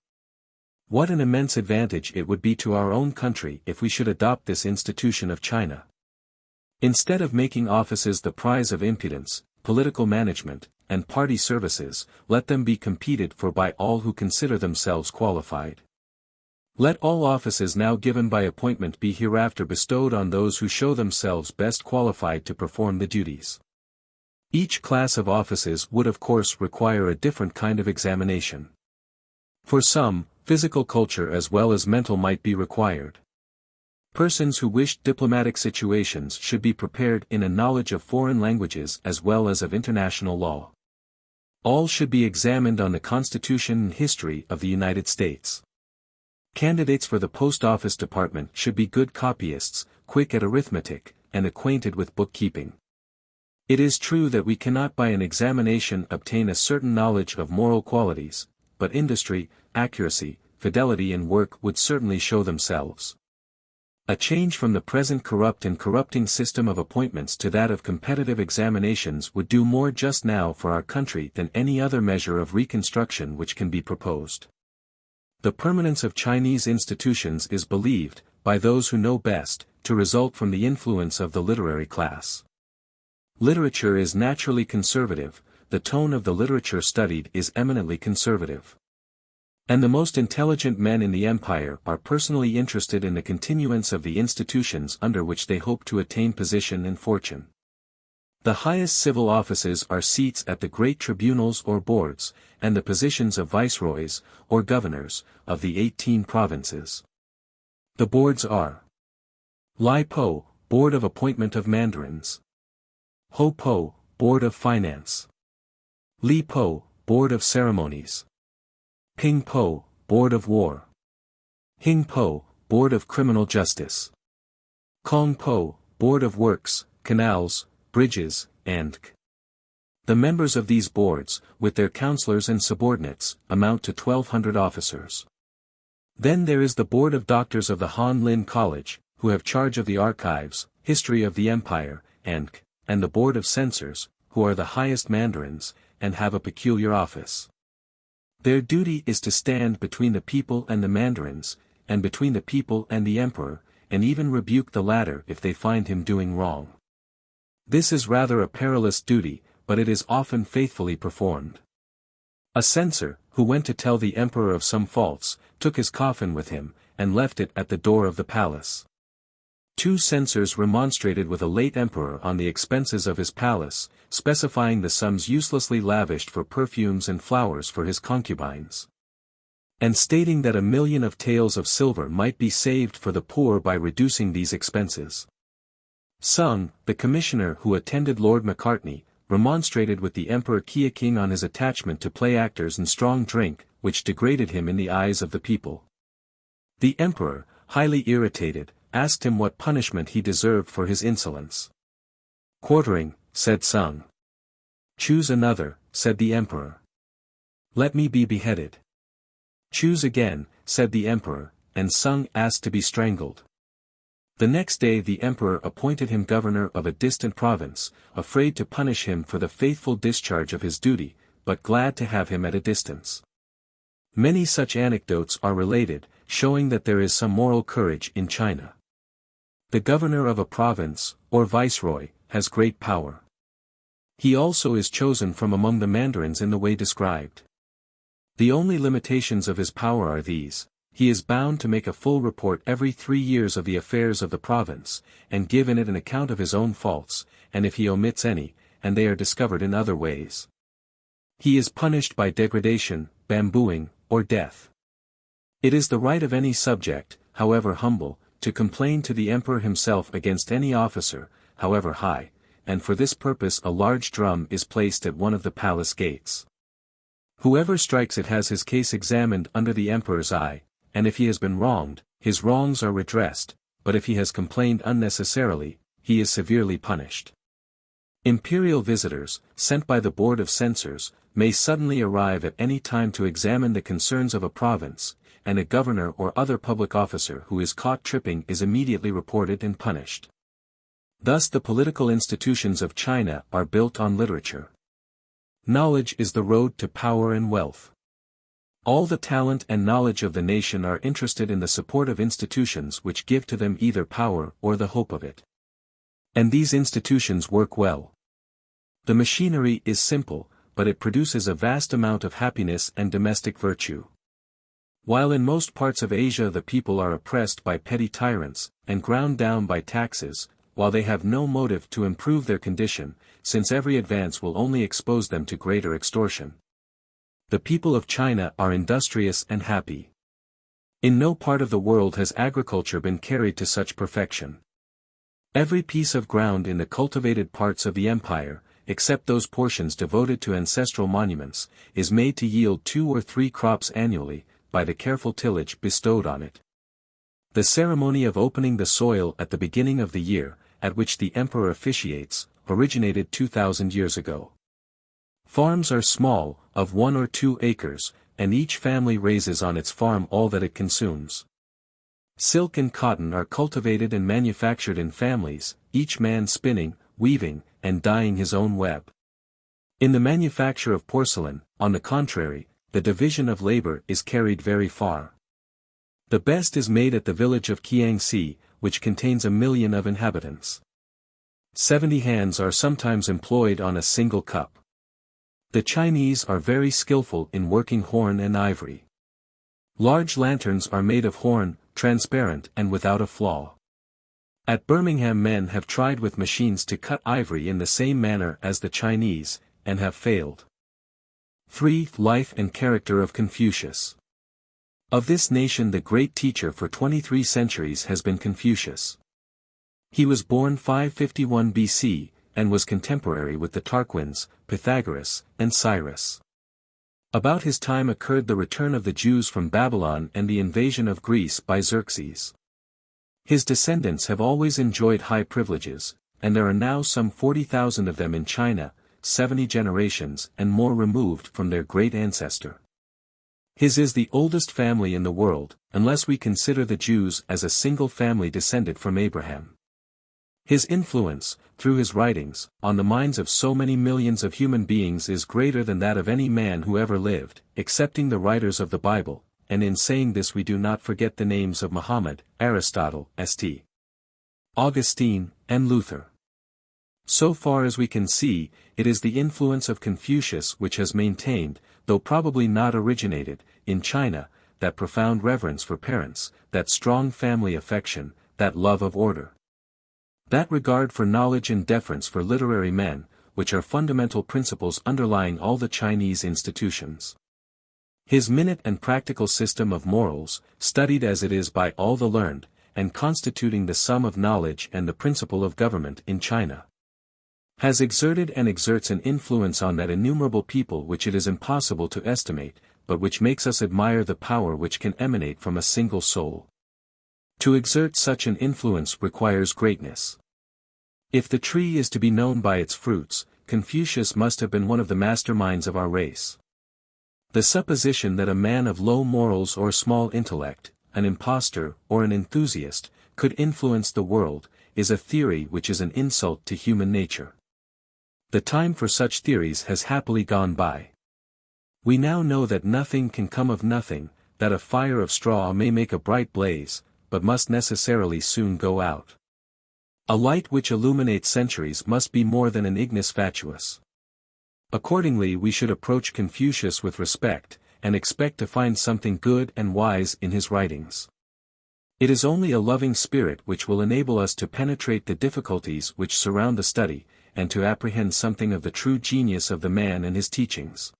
A: What an immense advantage it would be to our own country if we should adopt this institution of China. Instead of making offices the prize of impudence, political management, and party services, let them be competed for by all who consider themselves qualified. Let all offices now given by appointment be hereafter bestowed on those who show themselves best qualified to perform the duties. Each class of offices would of course require a different kind of examination. For some, physical culture as well as mental might be required. Persons who wished diplomatic situations should be prepared in a knowledge of foreign languages as well as of international law. All should be examined on the Constitution and history of the United States. Candidates for the Post Office Department should be good copyists, quick at arithmetic, and acquainted with bookkeeping. It is true that we cannot by an examination obtain a certain knowledge of moral qualities, but industry, accuracy, fidelity and work would certainly show themselves. A change from the present corrupt and corrupting system of appointments to that of competitive examinations would do more just now for our country than any other measure of reconstruction which can be proposed. The permanence of Chinese institutions is believed, by those who know best, to result from the influence of the literary class. Literature is naturally conservative, the tone of the literature studied is eminently conservative. And the most intelligent men in the empire are personally interested in the continuance of the institutions under which they hope to attain position and fortune. The highest civil offices are seats at the great tribunals or boards, and the positions of viceroys, or governors, of the 18 provinces. The boards are Lai Po, Board of Appointment of Mandarins. Ho Po, Board of Finance. Li Po, Board of Ceremonies. Ping Po, Board of War. Hing Po, Board of Criminal Justice. Kong Po, Board of Works, Canals, Bridges, and K. The members of these boards, with their councillors and subordinates, amount to 1,200 officers. Then there is the Board of Doctors of the Han Lin College, who have charge of the archives, history of the empire, and K, and the Board of Censors, who are the highest mandarins, and have a peculiar office. Their duty is to stand between the people and the mandarins, and between the people and the emperor, and even rebuke the latter if they find him doing wrong. This is rather a perilous duty, but it is often faithfully performed. A censor, who went to tell the emperor of some faults, took his coffin with him, and left it at the door of the palace. 2 censors remonstrated with a late emperor on the expenses of his palace, specifying the sums uselessly lavished for perfumes and flowers for his concubines, and stating that 1,000,000 of taels of silver might be saved for the poor by reducing these expenses. Sung, the commissioner who attended Lord Macartney, remonstrated with the Emperor Tae-Ping on his attachment to play actors and strong drink, which degraded him in the eyes of the people. The emperor, highly irritated, asked him what punishment he deserved for his insolence. "Quartering," said Sung. "Choose another," said the emperor. "Let me be beheaded." "Choose again," said the emperor, and Sung asked to be strangled. The next day the emperor appointed him governor of a distant province, afraid to punish him for the faithful discharge of his duty, but glad to have him at a distance. Many such anecdotes are related, showing that there is some moral courage in China. The governor of a province, or viceroy, has great power. He also is chosen from among the mandarins in the way described. The only limitations of his power are these: he is bound to make a full report every 3 years of the affairs of the province, and give in it an account of his own faults, and if he omits any, and they are discovered in other ways, he is punished by degradation, bambooing, or death. It is the right of any subject, however humble, to complain to the emperor himself against any officer, however high, and for this purpose a large drum is placed at one of the palace gates. Whoever strikes it has his case examined under the emperor's eye, and if he has been wronged, his wrongs are redressed, but if he has complained unnecessarily, he is severely punished. Imperial visitors, sent by the Board of Censors, may suddenly arrive at any time to examine the concerns of a province, and a governor or other public officer who is caught tripping is immediately reported and punished. Thus the political institutions of China are built on literature. Knowledge is the road to power and wealth. All the talent and knowledge of the nation are interested in the support of institutions which give to them either power or the hope of it. And these institutions work well. The machinery is simple, but it produces a vast amount of happiness and domestic virtue. While in most parts of Asia the people are oppressed by petty tyrants, and ground down by taxes, while they have no motive to improve their condition, since every advance will only expose them to greater extortion, the people of China are industrious and happy. In no part of the world has agriculture been carried to such perfection. Every piece of ground in the cultivated parts of the empire, except those portions devoted to ancestral monuments, is made to yield 2 or 3 crops annually, by the careful tillage bestowed on it. The ceremony of opening the soil at the beginning of the year, at which the emperor officiates, originated 2,000 years ago. Farms are small, of 1 or 2 acres, and each family raises on its farm all that it consumes. Silk and cotton are cultivated and manufactured in families, each man spinning, weaving, and dyeing his own web. In the manufacture of porcelain, on the contrary, the division of labor is carried very far. The best is made at the village of Kiangsi, which contains 1 million of inhabitants. 70 hands are sometimes employed on a single cup. The Chinese are very skillful in working horn and ivory. Large lanterns are made of horn, transparent and without a flaw. At Birmingham men have tried with machines to cut ivory in the same manner as the Chinese, and have failed. 3. Life and character of Confucius. Of this nation the great teacher for 23 centuries has been Confucius. He was born 551 BC, and was contemporary with the Tarquins, Pythagoras, and Cyrus. About his time occurred the return of the Jews from Babylon and the invasion of Greece by Xerxes. His descendants have always enjoyed high privileges, and there are now some 40,000 of them in China, 70 generations and more removed from their great ancestor. His is the oldest family in the world, unless we consider the Jews as a single family descended from Abraham. His influence, through his writings, on the minds of so many millions of human beings is greater than that of any man who ever lived, excepting the writers of the Bible, and in saying this we do not forget the names of Muhammad, Aristotle, St. Augustine, and Luther. So far as we can see, it is the influence of Confucius which has maintained, though probably not originated, in China, that profound reverence for parents, that strong family affection, that love of order. That regard for knowledge and deference for literary men, which are fundamental principles underlying all the Chinese institutions. His minute and practical system of morals, studied as it is by all the learned, and constituting the sum of knowledge and the principle of government in China, has exerted and exerts an influence on that innumerable people which it is impossible to estimate, but which makes us admire the power which can emanate from a single soul. To exert such an influence requires greatness. If the tree is to be known by its fruits, Confucius must have been one of the masterminds of our race. The supposition that a man of low morals or small intellect, an impostor or an enthusiast, could influence the world, is a theory which is an insult to human nature. The time for such theories has happily gone by. We now know that nothing can come of nothing, that a fire of straw may make a bright blaze, but must necessarily soon go out. A light which illuminates centuries must be more than an ignis fatuus. Accordingly we should approach Confucius with respect, and expect to find something good and wise in his writings. It is only a loving spirit which will enable us to penetrate the difficulties which surround the study, and to apprehend something of the true genius of the man and his teachings.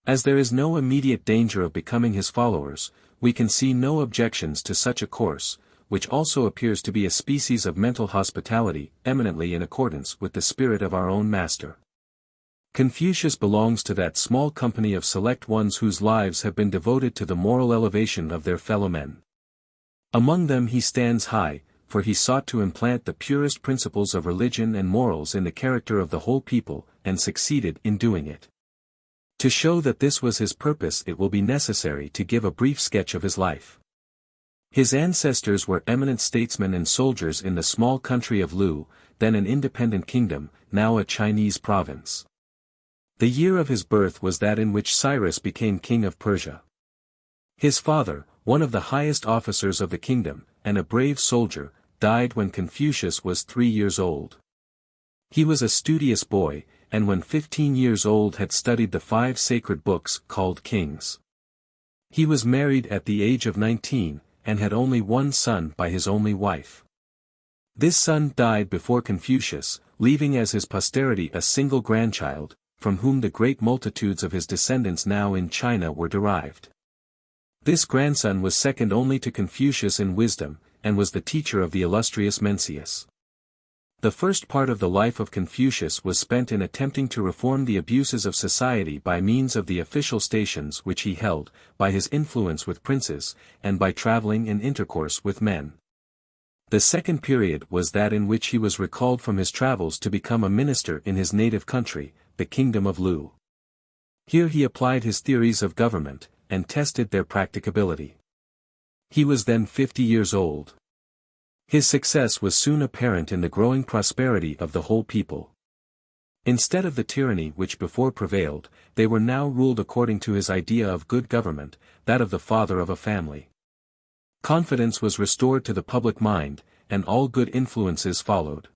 A: As there is no immediate danger of becoming his followers, we can see no objections to such a course, which also appears to be a species of mental hospitality, eminently in accordance with the spirit of our own master. Confucius belongs to that small company of select ones whose lives have been devoted to the moral elevation of their fellow men. Among them he stands high, for he sought to implant the purest principles of religion and morals in the character of the whole people, and succeeded in doing it. To show that this was his purpose it will be necessary to give a brief sketch of his life. His ancestors were eminent statesmen and soldiers in the small country of Lu, then an independent kingdom, now a Chinese province. The year of his birth was that in which Cyrus became king of Persia. His father, one of the highest officers of the kingdom, and a brave soldier, died when Confucius was 3 years old. He was a studious boy, and when 15 years old had studied the 5 sacred books called Kings. He was married at the age of 19, and had only one son by his only wife. This son died before Confucius, leaving as his posterity a single grandchild, from whom the great multitudes of his descendants now in China were derived. This grandson was second only to Confucius in wisdom, and was the teacher of the illustrious Mencius. The first part of the life of Confucius was spent in attempting to reform the abuses of society by means of the official stations which he held, by his influence with princes, and by traveling and intercourse with men. The second period was that in which he was recalled from his travels to become a minister in his native country, the kingdom of Lu. Here he applied his theories of government, and tested their practicability. He was then 50 years old. His success was soon apparent in the growing prosperity of the whole people. Instead of the tyranny which before prevailed, they were now ruled according to his idea of good government, that of the father of a family. Confidence was restored to the public mind, and all good influences followed.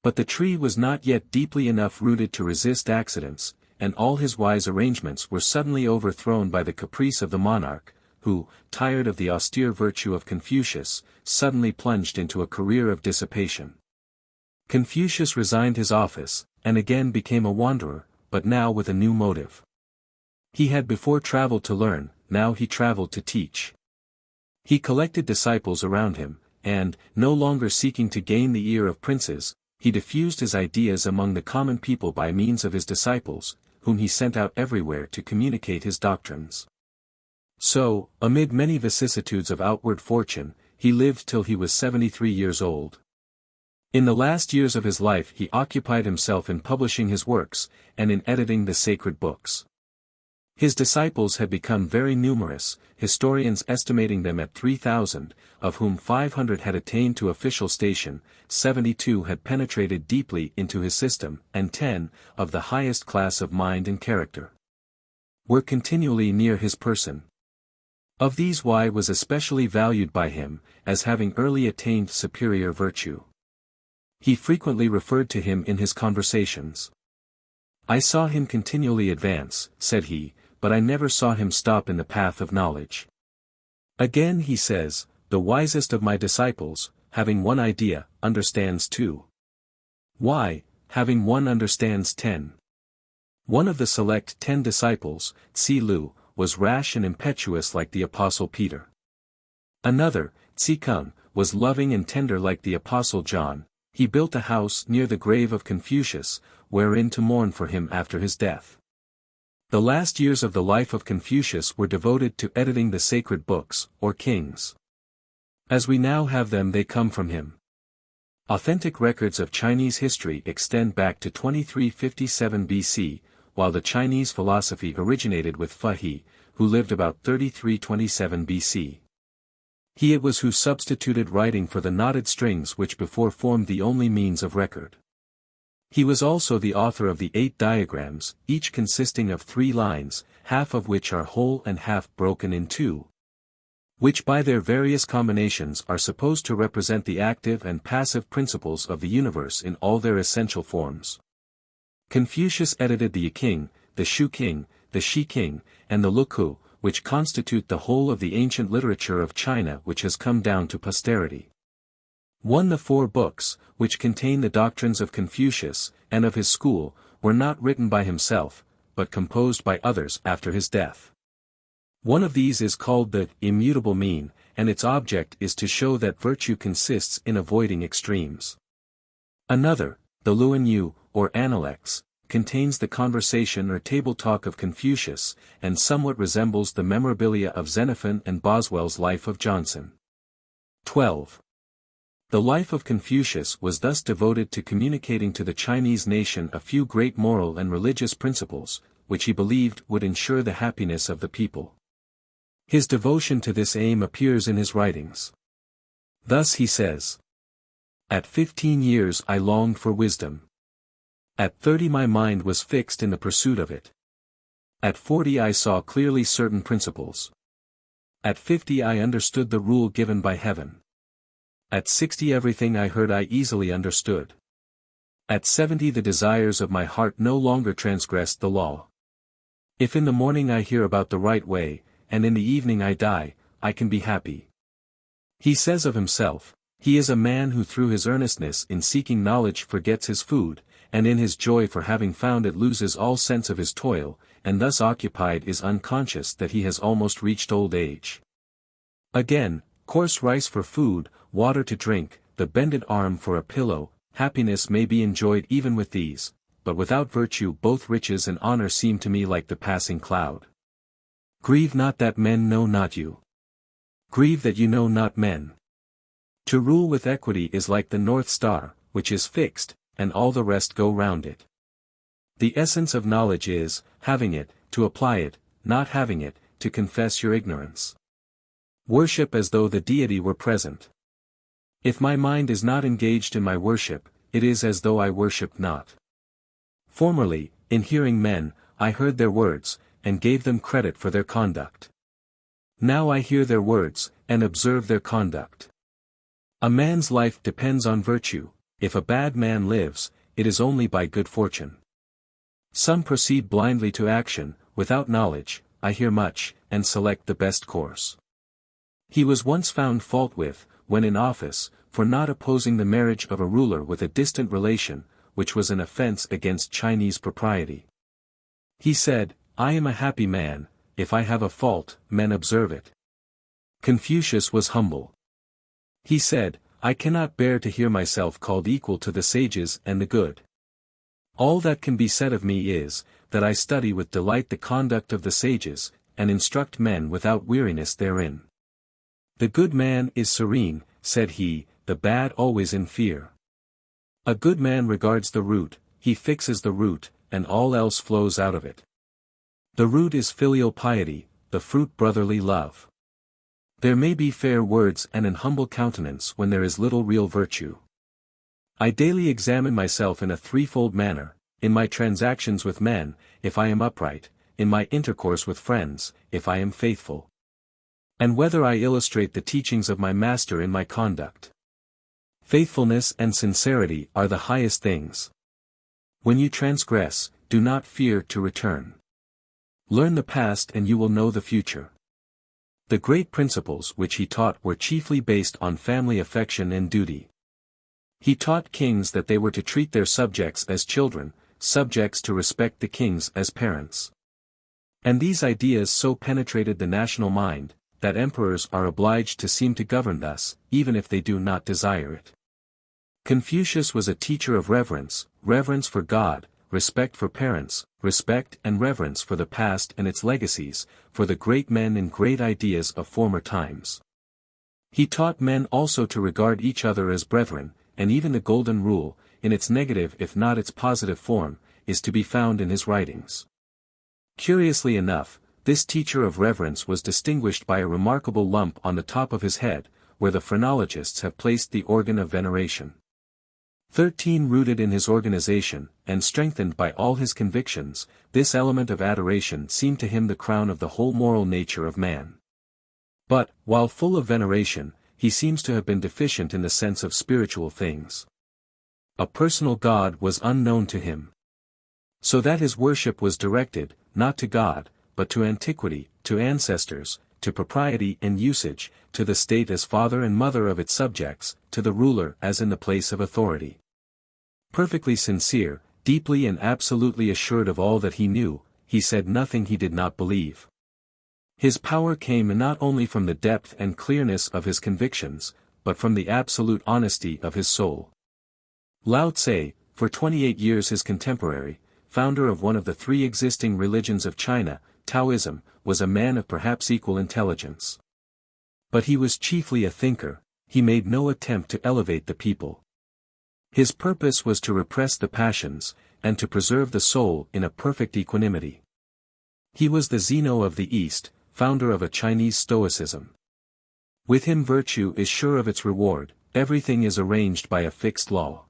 A: But the tree was not yet deeply enough rooted to resist accidents, and all his wise arrangements were suddenly overthrown by the caprice of the monarch, who, tired of the austere virtue of Confucius, suddenly plunged into a career of dissipation. Confucius resigned his office, and again became a wanderer, but now with a new motive. He had before traveled to learn, now he traveled to teach. He collected disciples around him, and, no longer seeking to gain the ear of princes, he diffused his ideas among the common people by means of his disciples, whom he sent out everywhere to communicate his doctrines. So, amid many vicissitudes of outward fortune, he lived till he was 73 years old. In the last years of his life he occupied himself in publishing his works, and in editing the sacred books. His disciples had become very numerous, historians estimating them at 3,000, of whom 500 had attained to official station, 72 had penetrated deeply into his system, and 10, of the highest class of mind and character, were continually near his person. Of these Y was especially valued by him, as having early attained superior virtue. He frequently referred to him in his conversations. "I saw him continually advance," said he, "but I never saw him stop in the path of knowledge." Again he says, "The wisest of my disciples, having one idea, understands two. Y, having one understands 10. One of the select 10 disciples, Tsi Lu, was rash and impetuous like the Apostle Peter. Another, Tsi Kung, was loving and tender like the Apostle John. He built a house near the grave of Confucius, wherein to mourn for him after his death. The last years of the life of Confucius were devoted to editing the sacred books, or kings. As we now have them, they come from him. Authentic records of Chinese history extend back to 2357 BC, while the Chinese philosophy originated with Fa He, who lived about 3327 BC. He it was who substituted writing for the knotted strings which before formed the only means of record. He was also the author of the 8 diagrams, each consisting of 3 lines, half of which are whole and half broken in 2, which by their various combinations are supposed to represent the active and passive principles of the universe in all their essential forms. Confucius edited the Yi-King, the Shu-King, the Shi-King, and the Luku, which constitute the whole of the ancient literature of China which has come down to posterity. The 4 books, which contain the doctrines of Confucius, and of his school, were not written by himself, but composed by others after his death. One of these is called the Immutable Mean, and its object is to show that virtue consists in avoiding extremes. Another, the Luan Yu, or Analects, contains the conversation or table talk of Confucius, and somewhat resembles the memorabilia of Xenophon and Boswell's Life of Johnson. 12. The life of Confucius was thus devoted to communicating to the Chinese nation a few great moral and religious principles, which he believed would ensure the happiness of the people. His devotion to this aim appears in his writings. Thus he says, "At 15 years I longed for wisdom. At 30 my mind was fixed in the pursuit of it. At 40 I saw clearly certain principles. At 50 I understood the rule given by heaven. At 60 everything I heard I easily understood. At 70 the desires of my heart no longer transgressed the law. If in the morning I hear about the right way, and in the evening I die, I can be happy." He says of himself, "He is a man who through his earnestness in seeking knowledge forgets his food, and in his joy for having found it loses all sense of his toil, and thus occupied is unconscious that he has almost reached old age." Again, coarse rice for food, water to drink, the bended arm for a pillow, happiness may be enjoyed even with these, but without virtue both riches and honor seem to me like the passing cloud. Grieve not that men know not you. Grieve that you know not men. To rule with equity is like the North Star, which is fixed, and all the rest go round it. The essence of knowledge is, having it, to apply it, not having it, to confess your ignorance. Worship as though the deity were present. If my mind is not engaged in my worship, it is as though I worship not. Formerly, in hearing men, I heard their words, and gave them credit for their conduct. Now I hear their words, and observe their conduct. A man's life depends on virtue. If a bad man lives, it is only by good fortune. Some proceed blindly to action, without knowledge. I hear much, and select the best course. He was once found fault with, when in office, for not opposing the marriage of a ruler with a distant relation, which was an offense against Chinese propriety. He said, "I am a happy man, if I have a fault, men observe it." Confucius was humble. He said, "I cannot bear to hear myself called equal to the sages and the good. All that can be said of me is, that I study with delight the conduct of the sages, and instruct men without weariness therein. The good man is serene," said he, "the bad always in fear. A good man regards the root, he fixes the root, and all else flows out of it. The root is filial piety, the fruit brotherly love. There may be fair words and an humble countenance when there is little real virtue. I daily examine myself in a threefold manner, in my transactions with men, if I am upright, in my intercourse with friends, if I am faithful, and whether I illustrate the teachings of my master in my conduct. Faithfulness and sincerity are the highest things. When you transgress, do not fear to return. Learn the past and you will know the future." The great principles which he taught were chiefly based on family affection and duty. He taught kings that they were to treat their subjects as children, subjects to respect the kings as parents. And these ideas so penetrated the national mind, that emperors are obliged to seem to govern thus, even if they do not desire it. Confucius was a teacher of reverence, reverence for God, respect for parents, respect and reverence for the past and its legacies, for the great men and great ideas of former times. He taught men also to regard each other as brethren, and even the golden rule, in its negative if not its positive form, is to be found in his writings. Curiously enough, this teacher of reverence was distinguished by a remarkable lump on the top of his head, where the phrenologists have placed the organ of veneration. 13 Rooted in his organization, and strengthened by all his convictions, this element of adoration seemed to him the crown of the whole moral nature of man. But, while full of veneration, he seems to have been deficient in the sense of spiritual things. A personal God was unknown to him. So that his worship was directed, not to God, but to antiquity, to ancestors, to propriety and usage, to the state as father and mother of its subjects, to the ruler as in the place of authority. Perfectly sincere, deeply and absolutely assured of all that he knew, he said nothing he did not believe. His power came not only from the depth and clearness of his convictions, but from the absolute honesty of his soul. Lao-Tse, for 28 years his contemporary, founder of one of the 3 existing religions of China, Taoism, was a man of perhaps equal intelligence. But he was chiefly a thinker, he made no attempt to elevate the people. His purpose was to repress the passions, and to preserve the soul in a perfect equanimity. He was the Zeno of the East, founder of a Chinese Stoicism. With him virtue is sure of its reward, everything is arranged by a fixed law.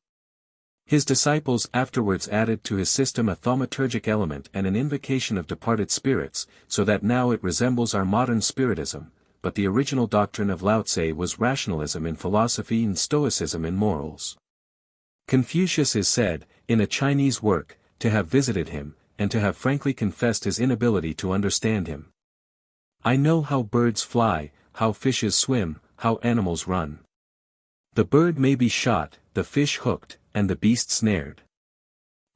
A: His disciples afterwards added to his system a thaumaturgic element and an invocation of departed spirits, so that now it resembles our modern Spiritism, but the original doctrine of Lao-Tse was rationalism in philosophy and Stoicism in morals. Confucius is said, in a Chinese work, to have visited him, and to have frankly confessed his inability to understand him. "I know how birds fly, how fishes swim, how animals run. The bird may be shot, the fish hooked, and the beast snared.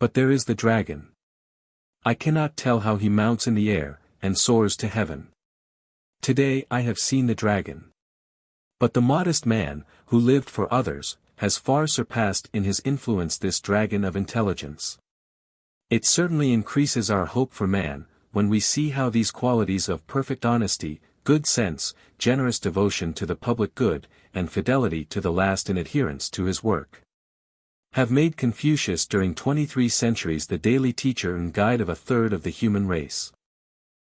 A: But there is the dragon. I cannot tell how he mounts in the air, and soars to heaven. Today I have seen the dragon. But the modest man, who lived for others, has far surpassed in his influence this dragon of intelligence. It certainly increases our hope for man, when we see how these qualities of perfect honesty, good sense, generous devotion to the public good, and fidelity to the last in adherence to his work, have made Confucius during 23 centuries the daily teacher and guide of a third of the human race.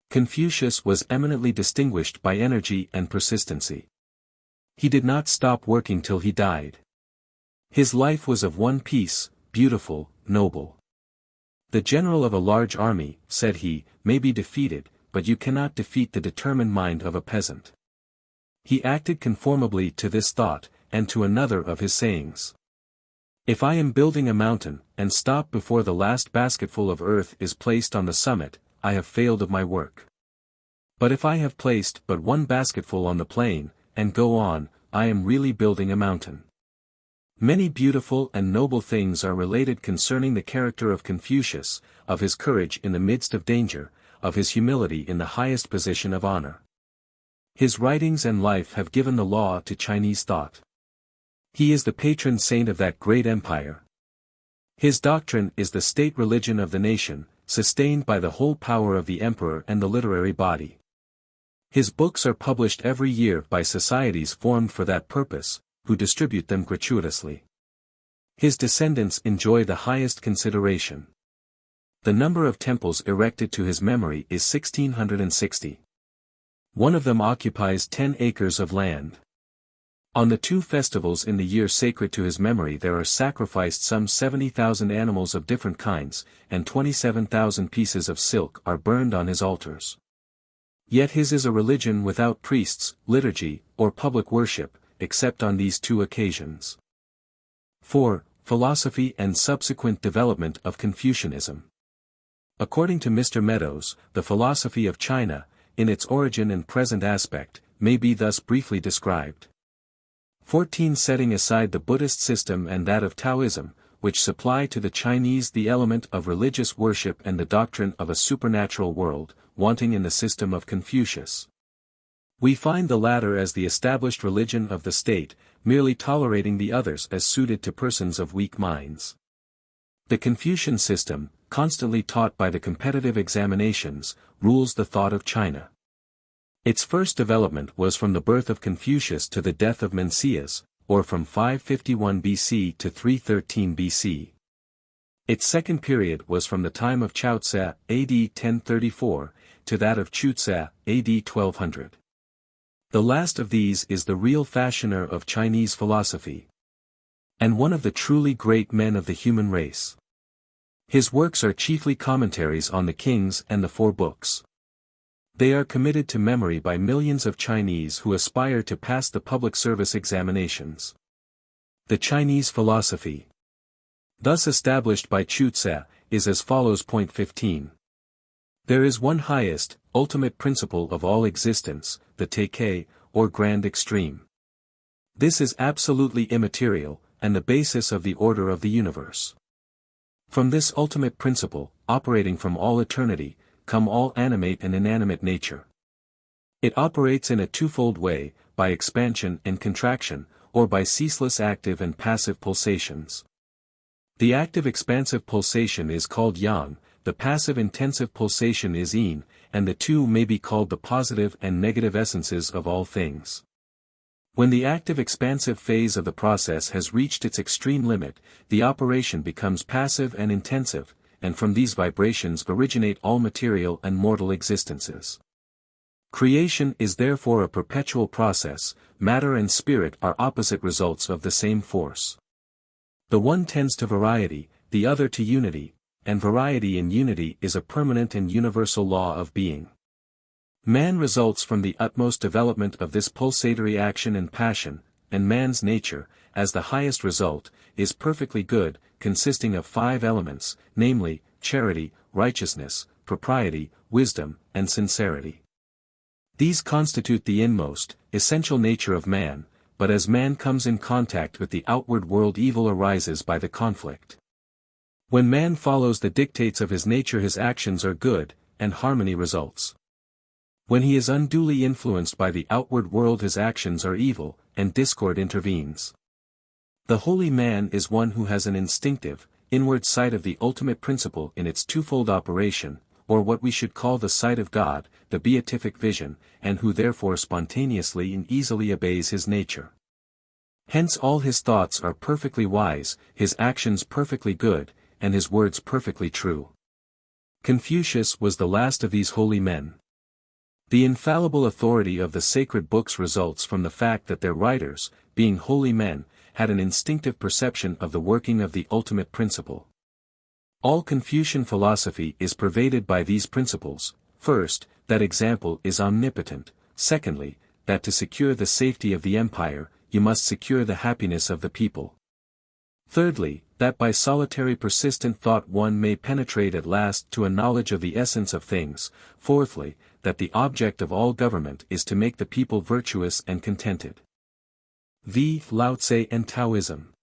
A: Confucius was eminently distinguished by energy and persistency. He did not stop working till he died. His life was of one piece, beautiful, noble. The general of a large army, said he, may be defeated, but you cannot defeat the determined mind of a peasant. He acted conformably to this thought, and to another of his sayings. If I am building a mountain, and stop before the last basketful of earth is placed on the summit, I have failed of my work. But if I have placed but one basketful on the plain, and go on, I am really building a mountain. Many beautiful and noble things are related concerning the character of Confucius, of his courage in the midst of danger, of his humility in the highest position of honor. His writings and life have given the law to Chinese thought. He is the patron saint of that great empire. His doctrine is the state religion of the nation, sustained by the whole power of the emperor and the literary body. His books are published every year by societies formed for that purpose, who distribute them gratuitously. His descendants enjoy the highest consideration. The number of temples erected to his memory is 1,660. One of them occupies 10 acres of land. On the 2 festivals in the year sacred to his memory there are sacrificed some 70,000 animals of different kinds, and 27,000 pieces of silk are burned on his altars. Yet his is a religion without priests, liturgy, or public worship, except on these 2 occasions. 4. Philosophy and subsequent development of Confucianism. According to Mr. Meadows, the philosophy of China, in its origin and present aspect, may be thus briefly described. 14. Setting aside the Buddhist system and that of Taoism, which supply to the Chinese the element of religious worship and the doctrine of a supernatural world, wanting in the system of Confucius. We find the latter as the established religion of the state, merely tolerating the others as suited to persons of weak minds. The Confucian system, constantly taught by the competitive examinations, rules the thought of China. Its first development was from the birth of Confucius to the death of Mencius, or from 551 BC to 313 BC. Its second period was from the time of Lao-Tse, AD 1034, to that of Chu-Tse, AD 1200. The last of these is the real fashioner of Chinese philosophy, and one of the truly great men of the human race. His works are chiefly commentaries on the Kings and the 4 books. They are committed to memory by millions of Chinese who aspire to pass the public service examinations. The Chinese philosophy, thus established by Chu-Tse, is as follows. Point 15. There is one highest, ultimate principle of all existence, the Tae-Ping, or grand extreme. This is absolutely immaterial, and the basis of the order of the universe. From this ultimate principle, operating from all eternity, come all animate and inanimate nature. It operates in a twofold way, by expansion and contraction, or by ceaseless active and passive pulsations. The active expansive pulsation is called yang, the passive intensive pulsation is yin, and the 2 may be called the positive and negative essences of all things. When the active expansive phase of the process has reached its extreme limit, the operation becomes passive and intensive, and from these vibrations originate all material and mortal existences. Creation is therefore a perpetual process. Matter and spirit are opposite results of the same force. The one tends to variety, the other to unity, and variety in unity is a permanent and universal law of being. Man results from the utmost development of this pulsatory action and passion, and man's nature, as the highest result, is perfectly good, consisting of 5 elements, namely, charity, righteousness, propriety, wisdom, and sincerity. These constitute the inmost, essential nature of man, but as man comes in contact with the outward world, evil arises by the conflict. When man follows the dictates of his nature, his actions are good, and harmony results. When he is unduly influenced by the outward world, his actions are evil, and discord intervenes. The holy man is one who has an instinctive, inward sight of the ultimate principle in its twofold operation, or what we should call the sight of God, the beatific vision, and who therefore spontaneously and easily obeys his nature. Hence all his thoughts are perfectly wise, his actions perfectly good, and his words perfectly true. Confucius was the last of these holy men. The infallible authority of the sacred books results from the fact that their writers, being holy men, had an instinctive perception of the working of the ultimate principle. All Confucian philosophy is pervaded by these principles: first, that example is omnipotent; secondly, that to secure the safety of the empire, you must secure the happiness of the people; thirdly, that by solitary persistent thought one may penetrate at last to a knowledge of the essence of things; fourthly, that the object of all government is to make the people virtuous and contented. V. Lao-Tse and Taoism.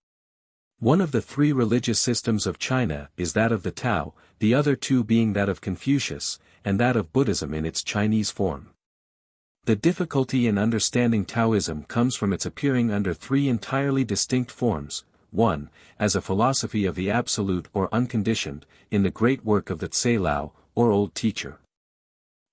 A: One of the three religious systems of China is that of the Tao, the other two being that of Confucius, and that of Buddhism in its Chinese form. The difficulty in understanding Taoism comes from its appearing under three entirely distinct forms: 1. As a philosophy of the absolute or unconditioned, in the great work of the Tse Lao, or Old Teacher.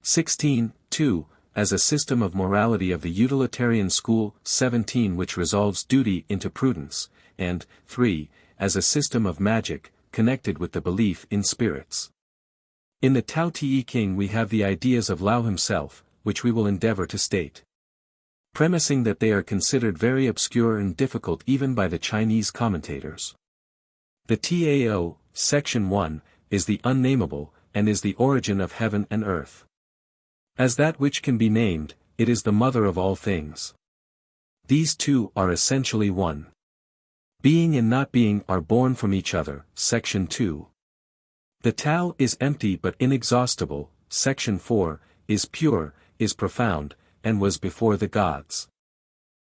A: 16. 2. As a system of morality of the utilitarian school. 17. Which resolves duty into prudence, and 3. As a system of magic, connected with the belief in spirits. In the Tae-Ping we have the ideas of Lao himself, which we will endeavor to state. Premising that they are considered very obscure and difficult even by the Chinese commentators. The Tao, section 1, is the unnameable, and is the origin of heaven and earth. As that which can be named, it is the mother of all things. These two are essentially one. Being and not being are born from each other, section 2. The Tao is empty but inexhaustible, section 4, is pure, is profound, and was before the gods.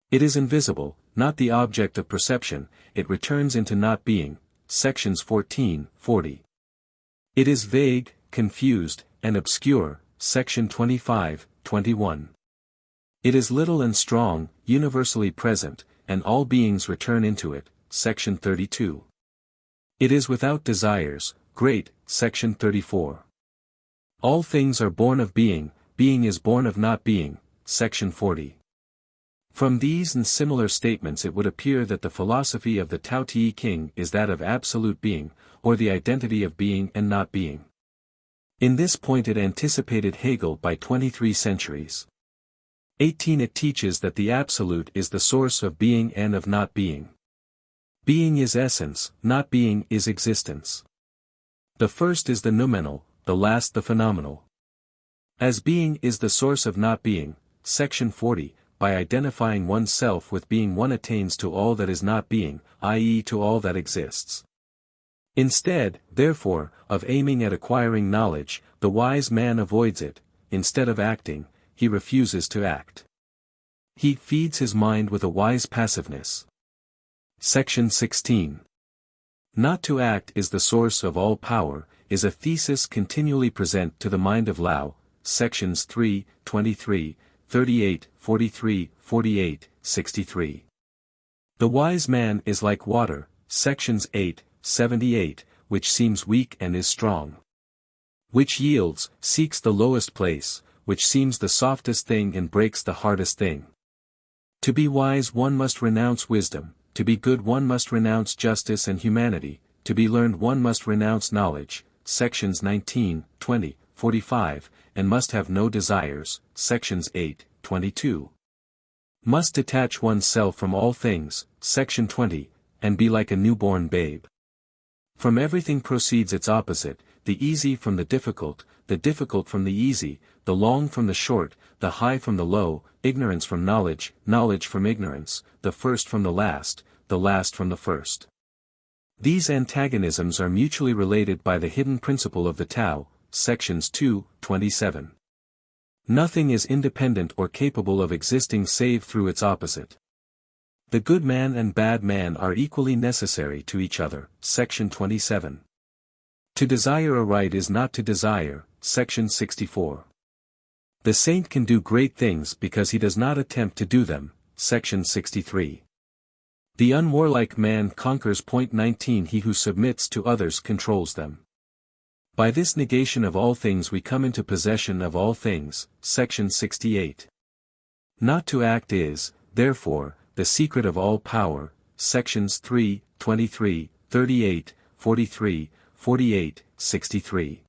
A: It is invisible, not the object of perception, it returns into not being, sections 14, 40. It is vague, confused, and obscure, section 25, 21. It is little and strong, universally present, and all beings return into it, section 32. It is without desires, great, section 34. All things are born of being, being is born of not being, section 40. From these and similar statements it would appear that the philosophy of the Tae-Ping is that of absolute being, or the identity of being and not being. In this point it anticipated Hegel by 23 centuries. 18. It teaches that the absolute is the source of being and of not being. Being is essence, not being is existence. The first is the noumenal, the last the phenomenal. As being is the source of not being, section 40, by identifying oneself with being one attains to all that is not being, i.e. to all that exists. Instead, therefore, of aiming at acquiring knowledge, the wise man avoids it; instead of acting, he refuses to act. He feeds his mind with a wise passiveness. Section 16. Not to act is the source of all power, is a thesis continually present to the mind of Lao, sections 3, 23, 38, 43, 48, 63. The wise man is like water, sections 8, 78, which seems weak and is strong. Which yields, seeks the lowest place, which seems the softest thing and breaks the hardest thing. To be wise one must renounce wisdom, to be good one must renounce justice and humanity, to be learned one must renounce knowledge, sections 19, 20, 45, and must have no desires, sections 8, 22. Must detach oneself from all things, section 20, and be like a newborn babe. From everything proceeds its opposite, the easy from the difficult from the easy, the long from the short, the high from the low, ignorance from knowledge, knowledge from ignorance, the first from the last from the first. These antagonisms are mutually related by the hidden principle of the Tao, sections 2, 27. Nothing is independent or capable of existing save through its opposite. The good man and bad man are equally necessary to each other, section 27. To desire a right is not to desire, section 64. The saint can do great things because he does not attempt to do them, section 63. The unwarlike man conquers. Point 19. He who submits to others controls them. By this negation of all things we come into possession of all things, section 68. Not to act is, therefore, the secret of all power, sections 3, 23, 38, 43, 48, 63.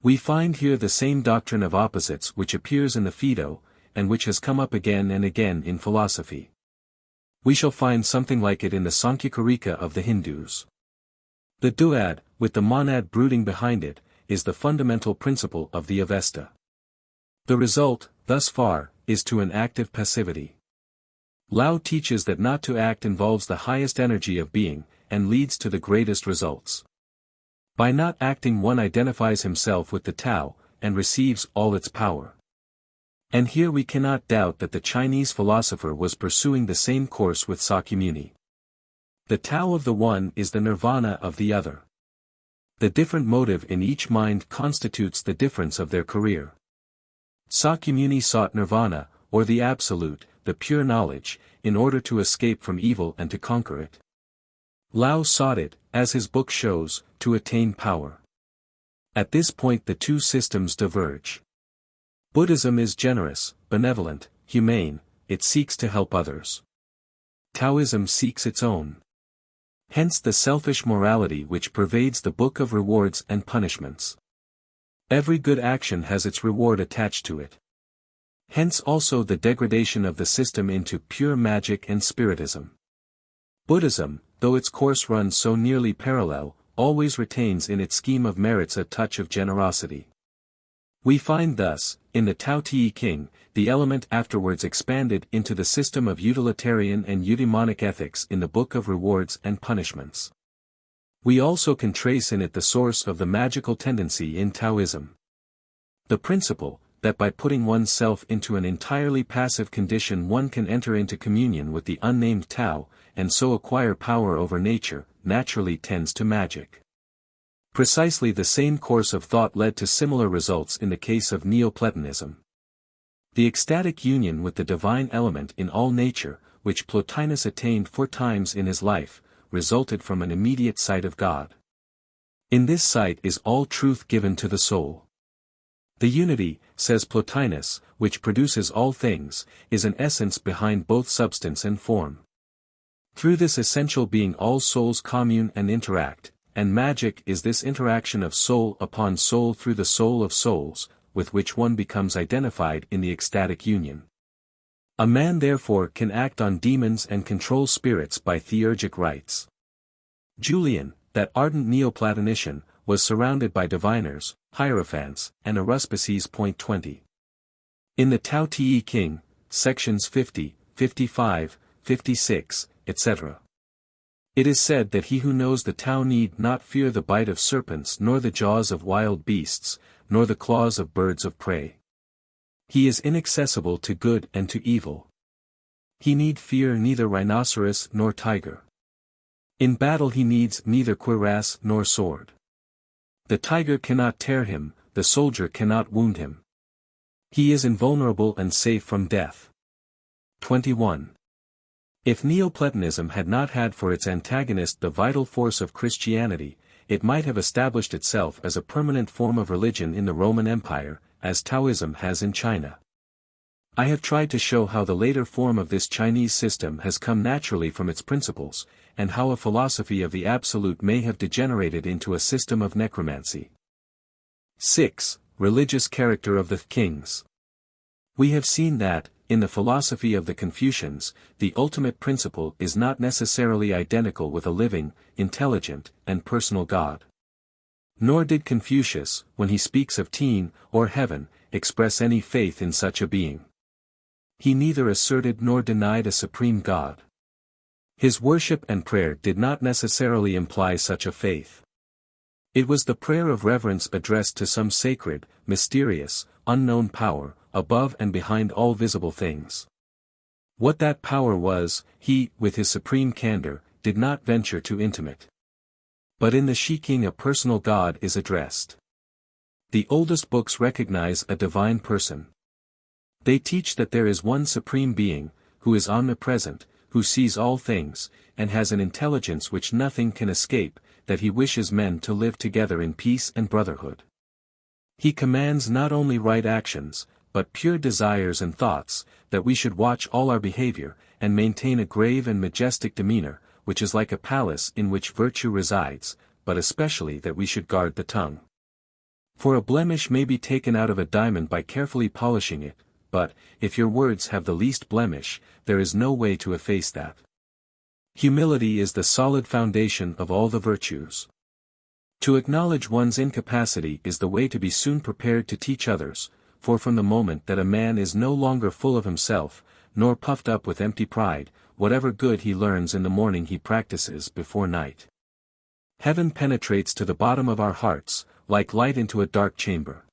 A: We find here the same doctrine of opposites which appears in the Phaedo, and which has come up again and again in philosophy. We shall find something like it in the Sankhyakarika of the Hindus. The duad, with the monad brooding behind it, is the fundamental principle of the Avesta. The result, thus far, is to an active passivity. Lao teaches that not to act involves the highest energy of being, and leads to the greatest results. By not acting one identifies himself with the Tao, and receives all its power. And here we cannot doubt that the Chinese philosopher was pursuing the same course with Sakyamuni. The Tao of the one is the nirvana of the other. The different motive in each mind constitutes the difference of their career. Sakyamuni sought nirvana, or the absolute, the pure knowledge, in order to escape from evil and to conquer it. Lao sought it, as his book shows, to attain power. At this point the two systems diverge. Buddhism is generous, benevolent, humane, it seeks to help others. Taoism seeks its own. Hence the selfish morality which pervades the book of rewards and punishments. Every good action has its reward attached to it. Hence also the degradation of the system into pure magic and spiritism. Buddhism, though its course runs so nearly parallel, always retains in its scheme of merits a touch of generosity. We find thus, in the Tae-Ping, the element afterwards expanded into the system of utilitarian and eudaimonic ethics in the Book of Rewards and Punishments. We also can trace in it the source of the magical tendency in Taoism. The principle, that by putting oneself into an entirely passive condition one can enter into communion with the unnamed Tao, and so acquire power over nature, naturally tends to magic. Precisely the same course of thought led to similar results in the case of Neoplatonism. The ecstatic union with the divine element in all nature, which Plotinus attained 4 times in his life, resulted from an immediate sight of God. In this sight is all truth given to the soul. The unity, says Plotinus, which produces all things, is an essence behind both substance and form. Through this essential being all souls commune and interact, and magic is this interaction of soul upon soul through the soul of souls, with which one becomes identified in the ecstatic union. A man therefore can act on demons and control spirits by theurgic rites. Julian, that ardent Neoplatonician, was surrounded by diviners, hierophants, and aruspices. 20. In the Tae-Ping, sections 50, 55, 56, etc. It is said that he who knows the Tao need not fear the bite of serpents nor the jaws of wild beasts, nor the claws of birds of prey. He is inaccessible to good and to evil. He need fear neither rhinoceros nor tiger. In battle he needs neither cuirass nor sword. The tiger cannot tear him, the soldier cannot wound him. He is invulnerable and safe from death. 21. If Neoplatonism had not had for its antagonist the vital force of Christianity, it might have established itself as a permanent form of religion in the Roman Empire, as Taoism has in China. I have tried to show how the later form of this Chinese system has come naturally from its principles, and how a philosophy of the absolute may have degenerated into a system of necromancy. 6. Religious character of the kings. We have seen that, in the philosophy of the Confucians, the ultimate principle is not necessarily identical with a living, intelligent, and personal God. Nor did Confucius, when he speaks of Teen, or heaven, express any faith in such a being. He neither asserted nor denied a supreme God. His worship and prayer did not necessarily imply such a faith. It was the prayer of reverence addressed to some sacred, mysterious, unknown power, above and behind all visible things. What that power was, he, with his supreme candor, did not venture to intimate. But in the Shiking a personal God is addressed. The oldest books recognize a divine person. They teach that there is one supreme being, who is omnipresent, who sees all things, and has an intelligence which nothing can escape, that he wishes men to live together in peace and brotherhood. He commands not only right actions, but pure desires and thoughts, that we should watch all our behavior, and maintain a grave and majestic demeanor, which is like a palace in which virtue resides, but especially that we should guard the tongue. For a blemish may be taken out of a diamond by carefully polishing it, but, if your words have the least blemish, there is no way to efface that. Humility is the solid foundation of all the virtues. To acknowledge one's incapacity is the way to be soon prepared to teach others, for from the moment that a man is no longer full of himself, nor puffed up with empty pride, whatever good he learns in the morning he practices before night. Heaven penetrates to the bottom of our hearts, like light into a dark chamber.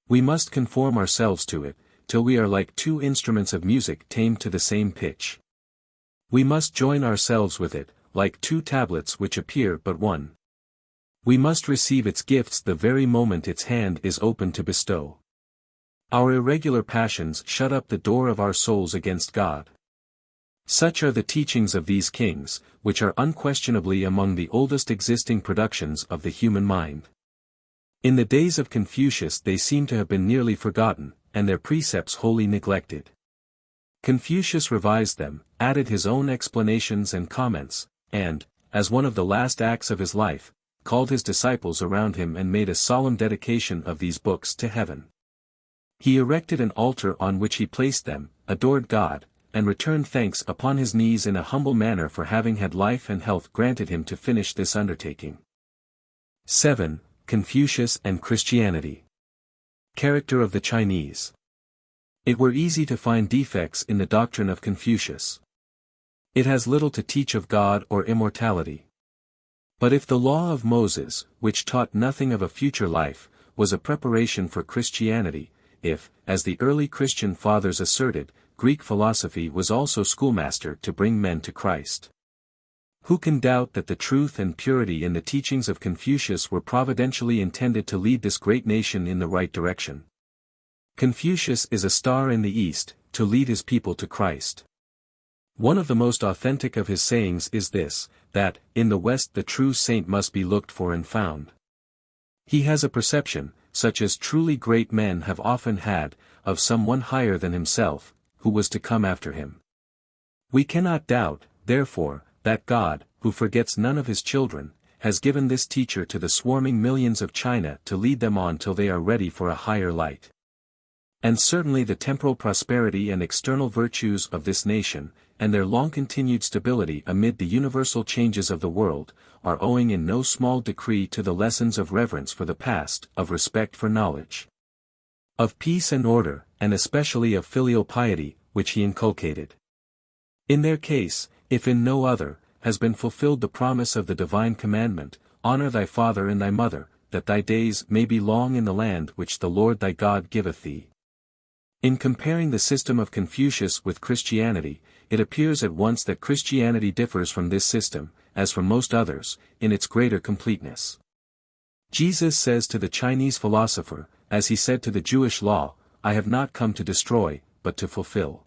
A: We must conform ourselves to it, till we are like two instruments of music tamed to the same pitch. We must join ourselves with it, like two tablets which appear but one. We must receive its gifts the very moment its hand is open to bestow. Our irregular passions shut up the door of our souls against God. Such are the teachings of these kings, which are unquestionably among the oldest existing productions of the human mind. In the days of Confucius they seem to have been nearly forgotten, and their precepts wholly neglected. Confucius revised them, added his own explanations and comments, and, as one of the last acts of his life, called his disciples around him and made a solemn dedication of these books to heaven. He erected an altar on which he placed them, adored God, and returned thanks upon his knees in a humble manner for having had life and health granted him to finish this undertaking. 7. Confucius and Christianity. Character of the Chinese. It were easy to find defects in the doctrine of Confucius. It has little to teach of God or immortality. But if the law of Moses, which taught nothing of a future life, was a preparation for Christianity, if, as the early Christian fathers asserted, Greek philosophy was also schoolmaster to bring men to Christ, who can doubt that the truth and purity in the teachings of Confucius were providentially intended to lead this great nation in the right direction? Confucius is a star in the east, to lead his people to Christ. One of the most authentic of his sayings is this, that, in the West the true saint must be looked for and found. He has a perception, such as truly great men have often had, of someone higher than himself, who was to come after him. We cannot doubt, therefore, that God, who forgets none of his children, has given this teacher to the swarming millions of China to lead them on till they are ready for a higher light. And certainly the temporal prosperity and external virtues of this nation, and their long-continued stability amid the universal changes of the world, are owing in no small degree to the lessons of reverence for the past, of respect for knowledge, of peace and order, and especially of filial piety, which he inculcated. In their case, if in no other, has been fulfilled the promise of the divine commandment, honor thy father and thy mother, that thy days may be long in the land which the Lord thy God giveth thee. In comparing the system of Confucius with Christianity, it appears at once that Christianity differs from this system, as from most others, in its greater completeness. Jesus says to the Chinese philosopher, as he said to the Jewish law, I have not come to destroy, but to fulfill.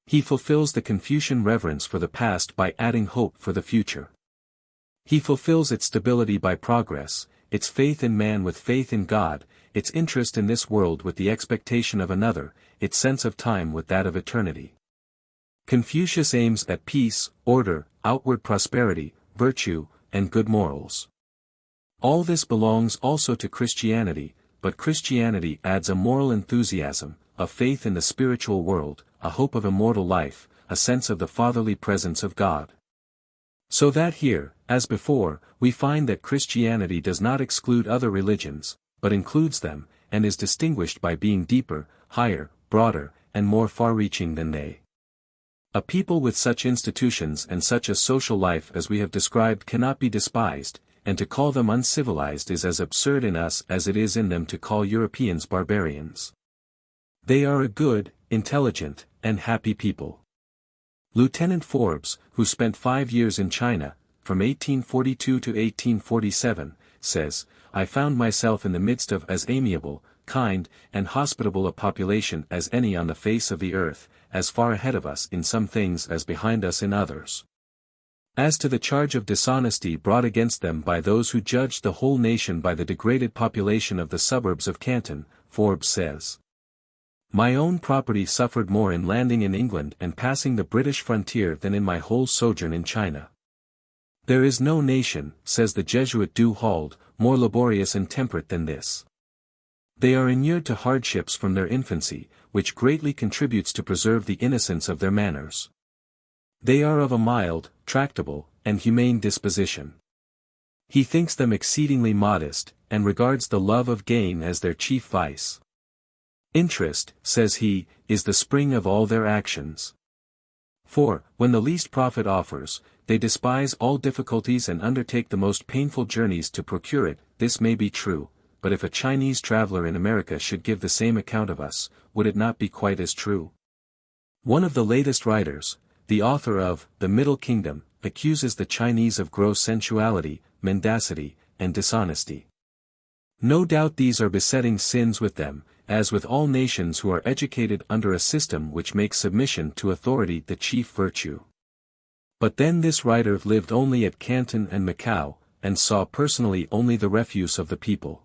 A: He fulfills the Confucian reverence for the past by adding hope for the future. He fulfills its stability by progress, its faith in man with faith in God, its interest in this world with the expectation of another, its sense of time with that of eternity. Confucius aims at peace, order, outward prosperity, virtue, and good morals. All this belongs also to Christianity, but Christianity adds a moral enthusiasm, a faith in the spiritual world, a hope of immortal life, a sense of the fatherly presence of God. So that here, as before, we find that Christianity does not exclude other religions, but includes them, and is distinguished by being deeper, higher, broader, and more far-reaching than they. A people with such institutions and such a social life as we have described cannot be despised, and to call them uncivilized is as absurd in us as it is in them to call Europeans barbarians. They are a good, intelligent, and happy people. Lieutenant Forbes, who spent 5 years in China, from 1842 to 1847, says, I found myself in the midst of as amiable, kind, and hospitable a population as any on the face of the earth, as far ahead of us in some things as behind us in others. As to the charge of dishonesty brought against them by those who judged the whole nation by the degraded population of the suburbs of Canton, Forbes says, my own property suffered more in landing in England and passing the British frontier than in my whole sojourn in China. There is no nation, says the Jesuit Du Halde, more laborious and temperate than this. They are inured to hardships from their infancy, which greatly contributes to preserve the innocence of their manners. They are of a mild, tractable, and humane disposition. He thinks them exceedingly modest, and regards the love of gain as their chief vice. Interest, says he, is the spring of all their actions. For, when the least profit offers, they despise all difficulties and undertake the most painful journeys to procure it. This may be true, but if a Chinese traveler in America should give the same account of us, would it not be quite as true? One of the latest writers, the author of The Middle Kingdom, accuses the Chinese of gross sensuality, mendacity, and dishonesty. No doubt these are besetting sins with them, as with all nations who are educated under a system which makes submission to authority the chief virtue. But then this writer lived only at Canton and Macau, and saw personally only the refuse of the people.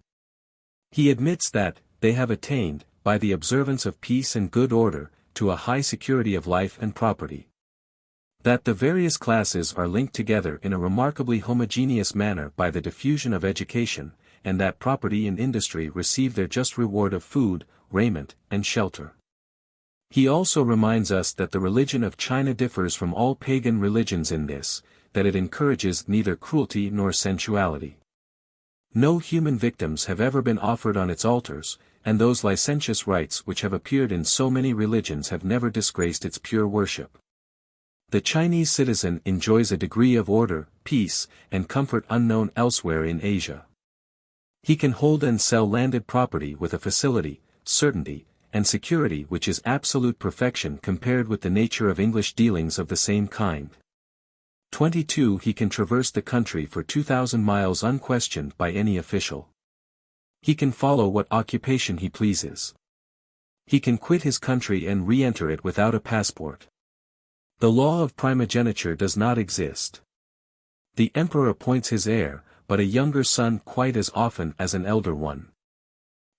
A: He admits that, they have attained, by the observance of peace and good order, to a high security of life and property. That the various classes are linked together in a remarkably homogeneous manner by the diffusion of education, and that property and industry receive their just reward of food, raiment, and shelter. He also reminds us that the religion of China differs from all pagan religions in this, that it encourages neither cruelty nor sensuality. No human victims have ever been offered on its altars, and those licentious rites which have appeared in so many religions have never disgraced its pure worship. The Chinese citizen enjoys a degree of order, peace, and comfort unknown elsewhere in Asia. He can hold and sell landed property with a facility, certainty, and security which is absolute perfection compared with the nature of English dealings of the same kind. 22. He can traverse the country for 2,000 miles unquestioned by any official. He can follow what occupation he pleases. He can quit his country and re-enter it without a passport. The law of primogeniture does not exist. The emperor appoints his heir, but a younger son quite as often as an elder one.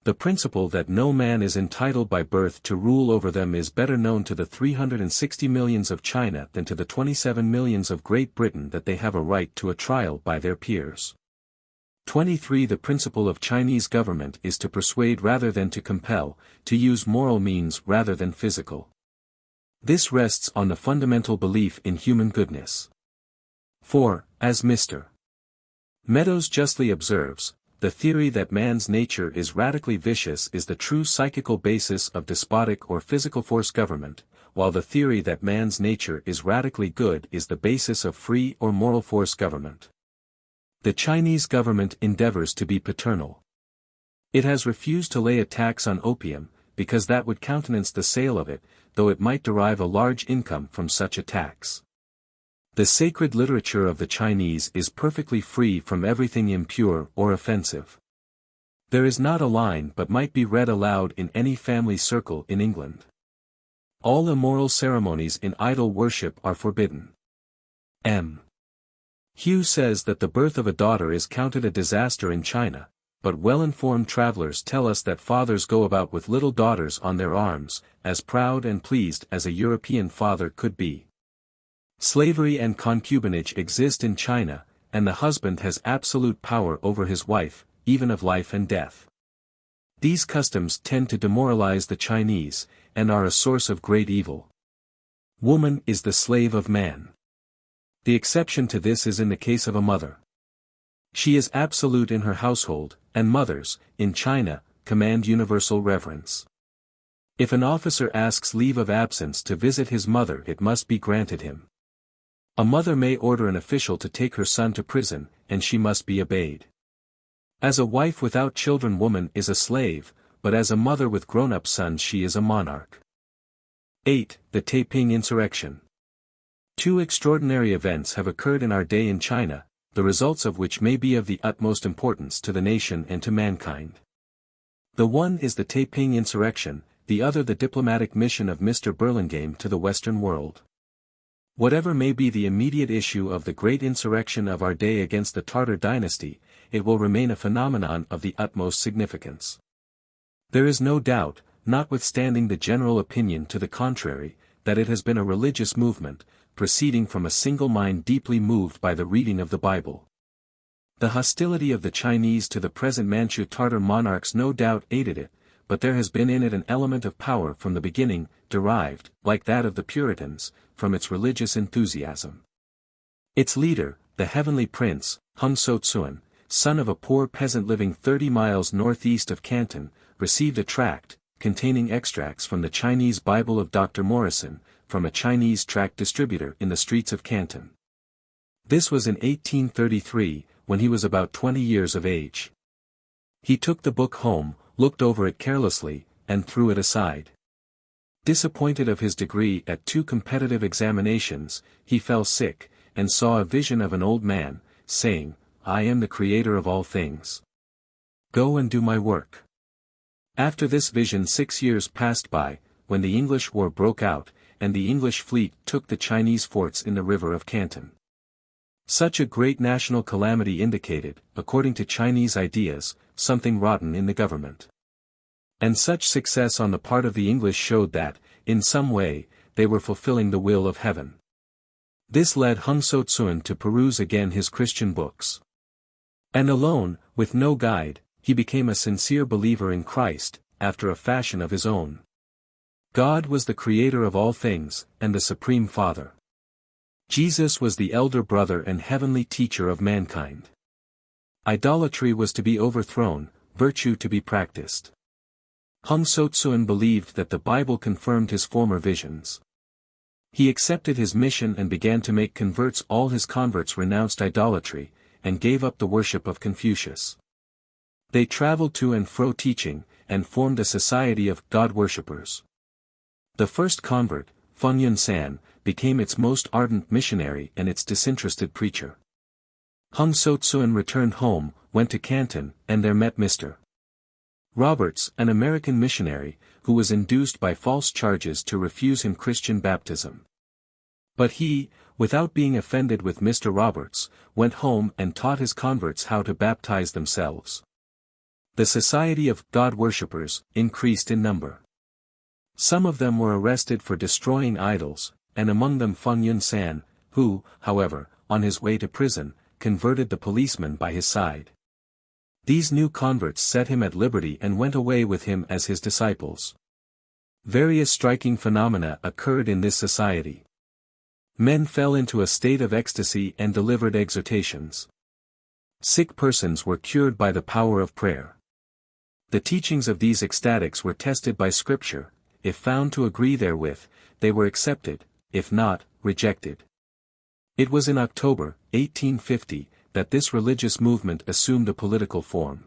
A: The principle that no man is entitled by birth to rule over them is better known to the 360 millions of China than to the 27 millions of Great Britain that they have a right to a trial by their peers. 23. The principle of Chinese government is to persuade rather than to compel, to use moral means rather than physical. This rests on the fundamental belief in human goodness. 4. As Mr. Meadows justly observes, the theory that man's nature is radically vicious is the true psychical basis of despotic or physical force government, while the theory that man's nature is radically good is the basis of free or moral force government. The Chinese government endeavors to be paternal. It has refused to lay a tax on opium, because that would countenance the sale of it, though it might derive a large income from such a tax. The sacred literature of the Chinese is perfectly free from everything impure or offensive. There is not a line but might be read aloud in any family circle in England. All immoral ceremonies in idol worship are forbidden. M. Hugh says that the birth of a daughter is counted a disaster in China, but well-informed travelers tell us that fathers go about with little daughters on their arms, as proud and pleased as a European father could be. Slavery and concubinage exist in China, and the husband has absolute power over his wife, even of life and death. These customs tend to demoralize the Chinese, and are a source of great evil. Woman is the slave of man. The exception to this is in the case of a mother. She is absolute in her household, and mothers, in China, command universal reverence. If an officer asks leave of absence to visit his mother, it must be granted him. A mother may order an official to take her son to prison, and she must be obeyed. As a wife without children, woman is a slave, but as a mother with grown-up sons she is a monarch. 8. The Tae-Ping Insurrection. Two extraordinary events have occurred in our day in China, the results of which may be of the utmost importance to the nation and to mankind. The one is the Tae-Ping Insurrection, the other the diplomatic mission of Mr. Burlingame to the Western world. Whatever may be the immediate issue of the great insurrection of our day against the Tartar dynasty, it will remain a phenomenon of the utmost significance. There is no doubt, notwithstanding the general opinion to the contrary, that it has been a religious movement, proceeding from a single mind deeply moved by the reading of the Bible. The hostility of the Chinese to the present Manchu-Tartar monarchs no doubt aided it, but there has been in it an element of power from the beginning, derived, like that of the Puritans, from its religious enthusiasm. Its leader, the heavenly prince, Hung So-Tsuan, son of a poor peasant living 30 miles northeast of Canton, received a tract, containing extracts from the Chinese Bible of Dr. Morrison, from a Chinese tract distributor in the streets of Canton. This was in 1833, when he was about 20 years of age. He took the book home, looked over it carelessly, and threw it aside. Disappointed of his degree at 2 competitive examinations, he fell sick, and saw a vision of an old man, saying, "I am the creator of all things. Go and do my work." After this vision 6 years passed by, when the English War broke out, and the English fleet took the Chinese forts in the river of Canton. Such a great national calamity indicated, according to Chinese ideas, something rotten in the government. And such success on the part of the English showed that, in some way, they were fulfilling the will of heaven. This led Hung So-Tsuan to peruse again his Christian books. And alone, with no guide, he became a sincere believer in Christ, after a fashion of his own. God was the creator of all things, and the supreme Father. Jesus was the elder brother and heavenly teacher of mankind. Idolatry was to be overthrown, virtue to be practiced. Hung So-Tsuan believed that the Bible confirmed his former visions. He accepted his mission and began to make converts. All his converts renounced idolatry, and gave up the worship of Confucius. They traveled to and fro teaching, and formed a society of God-worshippers. The first convert, Fun Yun-san, became its most ardent missionary and its disinterested preacher. Hung So-Tsuan returned home, went to Canton, and there met Mr. Roberts, an American missionary, who was induced by false charges to refuse him Christian baptism. But he, without being offended with Mr. Roberts, went home and taught his converts how to baptize themselves. The society of God-worshippers increased in number. Some of them were arrested for destroying idols, and among them Fun Yun-san, who, however, on his way to prison, converted the policeman by his side. These new converts set him at liberty and went away with him as his disciples. Various striking phenomena occurred in this society. Men fell into a state of ecstasy and delivered exhortations. Sick persons were cured by the power of prayer. The teachings of these ecstatics were tested by Scripture. If found to agree therewith, they were accepted, if not, rejected. It was in October, 1850, that this religious movement assumed a political form.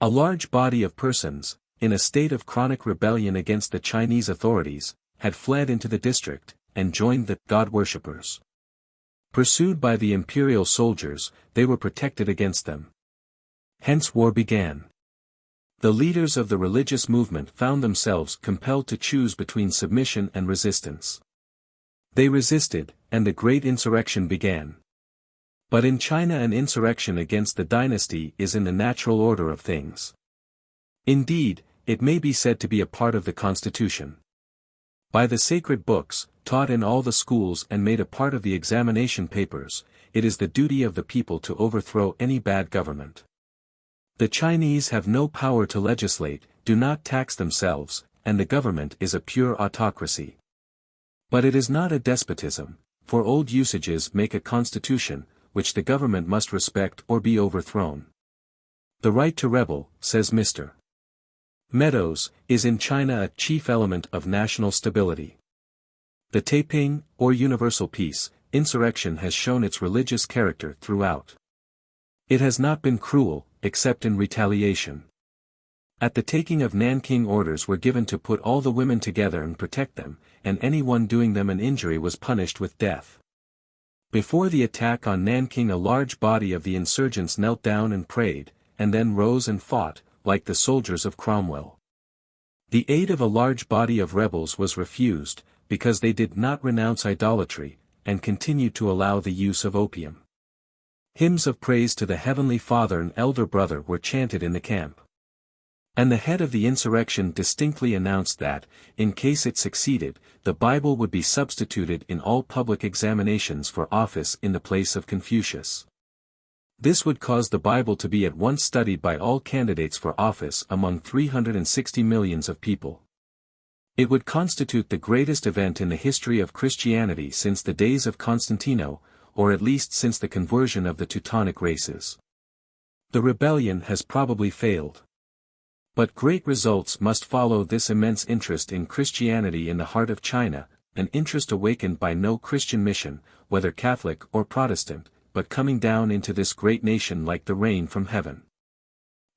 A: A large body of persons, in a state of chronic rebellion against the Chinese authorities, had fled into the district, and joined the God-worshippers. Pursued by the imperial soldiers, they were protected against them. Hence war began. The leaders of the religious movement found themselves compelled to choose between submission and resistance. They resisted, and the great insurrection began. But in China an insurrection against the dynasty is in the natural order of things. Indeed, it may be said to be a part of the constitution. By the sacred books, taught in all the schools and made a part of the examination papers, it is the duty of the people to overthrow any bad government. The Chinese have no power to legislate, do not tax themselves, and the government is a pure autocracy. But it is not a despotism, for old usages make a constitution, which the government must respect or be overthrown. The right to rebel, says Mr. Meadows, is in China a chief element of national stability. The Tae-Ping, or universal peace, insurrection has shown its religious character throughout. It has not been cruel, except in retaliation. At the taking of Nanking orders were given to put all the women together and protect them, and anyone doing them an injury was punished with death. Before the attack on Nanking a large body of the insurgents knelt down and prayed, and then rose and fought, like the soldiers of Cromwell. The aid of a large body of rebels was refused, because they did not renounce idolatry, and continued to allow the use of opium. Hymns of praise to the Heavenly Father and Elder Brother were chanted in the camp. And the head of the insurrection distinctly announced that, in case it succeeded, the Bible would be substituted in all public examinations for office in the place of Confucius. This would cause the Bible to be at once studied by all candidates for office among 360 millions of people. It would constitute the greatest event in the history of Christianity since the days of Constantino, or at least since the conversion of the Teutonic races. The rebellion has probably failed. But great results must follow this immense interest in Christianity in the heart of China, an interest awakened by no Christian mission, whether Catholic or Protestant, but coming down into this great nation like the rain from heaven.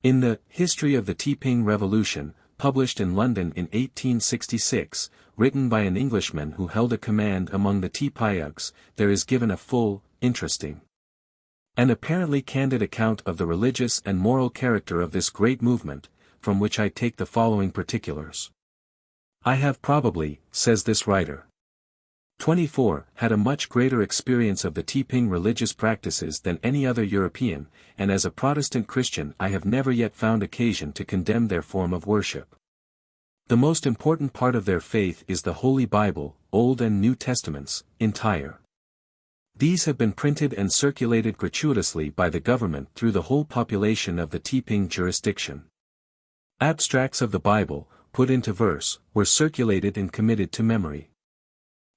A: In the History of the Tae-Ping Revolution, published in London in 1866, written by an Englishman who held a command among the Tae-Pings, there is given a full, interesting, and apparently candid account of the religious and moral character of this great movement, from which I take the following particulars. I have probably, says this writer, 24, had a much greater experience of the Tae-Ping religious practices than any other European, and as a Protestant Christian I have never yet found occasion to condemn their form of worship. The most important part of their faith is the Holy Bible, Old and New Testaments, entire. These have been printed and circulated gratuitously by the government through the whole population of the Tae-Ping jurisdiction. Abstracts of the Bible, put into verse, were circulated and committed to memory.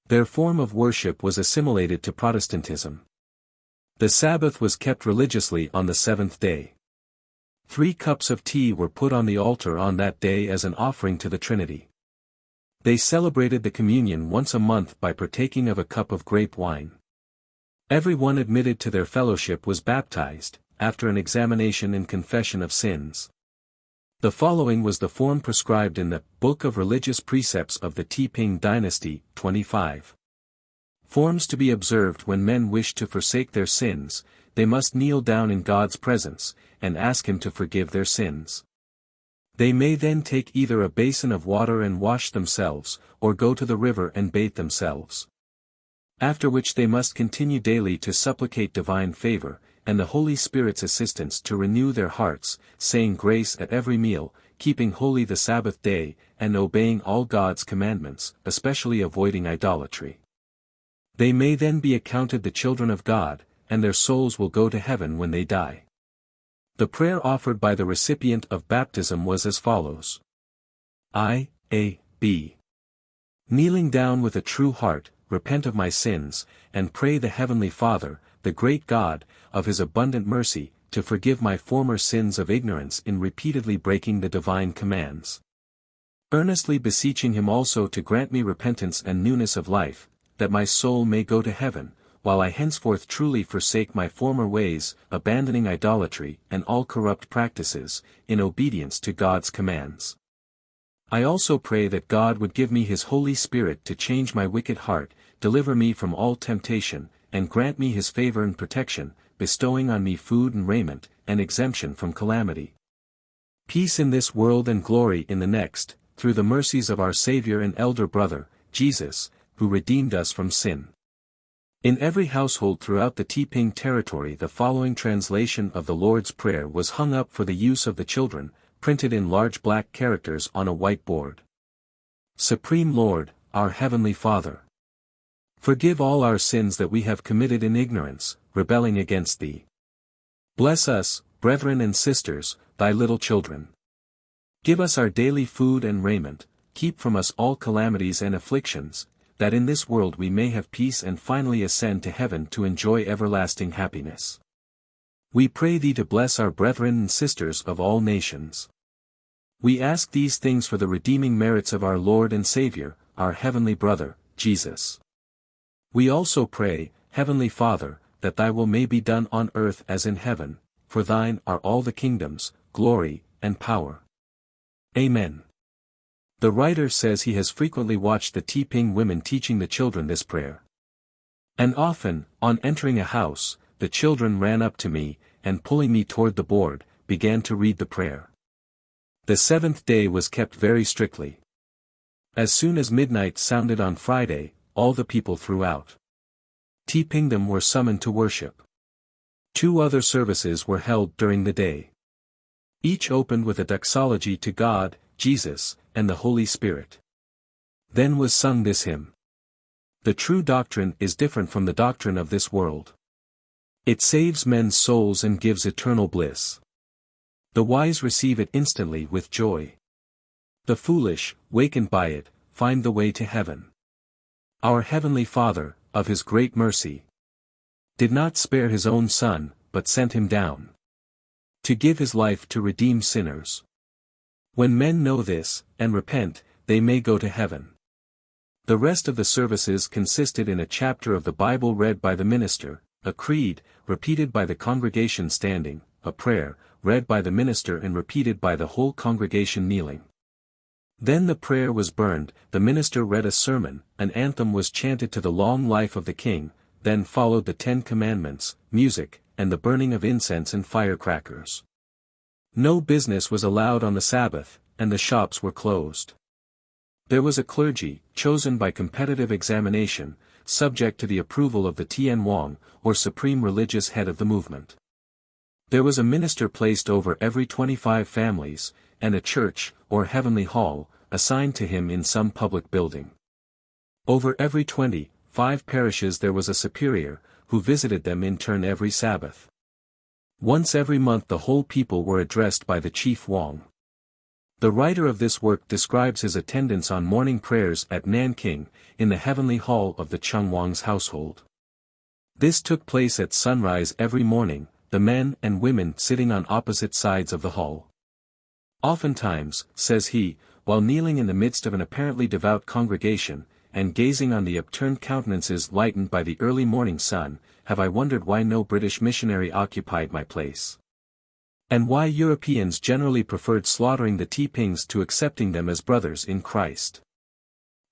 A: Their form of worship was assimilated to Protestantism. The Sabbath was kept religiously on the seventh day. 3 cups of tea were put on the altar on that day as an offering to the Trinity. They celebrated the communion once a month by partaking of a cup of grape wine. Every one admitted to their fellowship was baptized, after an examination and confession of sins. The following was the form prescribed in the Book of Religious Precepts of the Tae-Ping Dynasty, 25. Forms to be observed when men wish to forsake their sins: they must kneel down in God's presence, and ask Him to forgive their sins. They may then take either a basin of water and wash themselves, or go to the river and bathe themselves. After which they must continue daily to supplicate divine favor, and the Holy Spirit's assistance to renew their hearts, saying grace at every meal, keeping holy the Sabbath day, and obeying all God's commandments, especially avoiding idolatry. They may then be accounted the children of God, and their souls will go to heaven when they die. The prayer offered by the recipient of baptism was as follows. I.A.B. Kneeling down with a true heart, repent of my sins, and pray the Heavenly Father, the great God, of His abundant mercy, to forgive my former sins of ignorance in repeatedly breaking the divine commands. Earnestly beseeching Him also to grant me repentance and newness of life, that my soul may go to heaven, while I henceforth truly forsake my former ways, abandoning idolatry and all corrupt practices, in obedience to God's commands. I also pray that God would give me His Holy Spirit to change my wicked heart, deliver me from all temptation, and grant me His favor and protection, bestowing on me food and raiment, and exemption from calamity. Peace in this world and glory in the next, through the mercies of our Savior and elder brother, Jesus, who redeemed us from sin. In every household throughout the Tae-Ping territory the following translation of the Lord's Prayer was hung up for the use of the children, printed in large black characters on a white board. Supreme Lord, our Heavenly Father, forgive all our sins that we have committed in ignorance, rebelling against Thee. Bless us, brethren and sisters, Thy little children. Give us our daily food and raiment, keep from us all calamities and afflictions, that in this world we may have peace and finally ascend to heaven to enjoy everlasting happiness. We pray Thee to bless our brethren and sisters of all nations. We ask these things for the redeeming merits of our Lord and Savior, our heavenly brother, Jesus. We also pray, Heavenly Father, that Thy will may be done on earth as in heaven, for Thine are all the kingdoms, glory, and power. Amen. The writer says he has frequently watched the Tae-Ping women teaching the children this prayer. And often, on entering a house, the children ran up to me, and pulling me toward the board, began to read the prayer. The seventh day was kept very strictly. As soon as midnight sounded on Friday, all the people throughout Tae-Pingdom were summoned to worship. 2 other services were held during the day. Each opened with a doxology to God, Jesus, and the Holy Spirit. Then was sung this hymn. The true doctrine is different from the doctrine of this world. It saves men's souls and gives eternal bliss. The wise receive it instantly with joy. The foolish, wakened by it, find the way to heaven. Our Heavenly Father, of His great mercy, did not spare His own Son, but sent Him down to give His life to redeem sinners. When men know this, and repent, they may go to heaven. The rest of the services consisted in a chapter of the Bible read by the minister, a creed, repeated by the congregation standing, a prayer, read by the minister and repeated by the whole congregation kneeling. Then the prayer was burned, the minister read a sermon, an anthem was chanted to the long life of the king, then followed the 10 Commandments, music, and the burning of incense and firecrackers. No business was allowed on the Sabbath, and the shops were closed. There was a clergy, chosen by competitive examination, subject to the approval of the Tian Wang, or supreme religious head of the movement. There was a minister placed over every 25 families, and a church, or heavenly hall, assigned to him in some public building. Over every 25 parishes there was a superior, who visited them in turn every Sabbath. Once every month the whole people were addressed by the chief Wang. The writer of this work describes his attendance on morning prayers at Nanking, in the heavenly hall of the Chung Wang's household. This took place at sunrise every morning, the men and women sitting on opposite sides of the hall. Oftentimes, says he, while kneeling in the midst of an apparently devout congregation, and gazing on the upturned countenances lightened by the early morning sun, have I wondered why no British missionary occupied my place. And why Europeans generally preferred slaughtering the Tae-Pings to accepting them as brothers in Christ.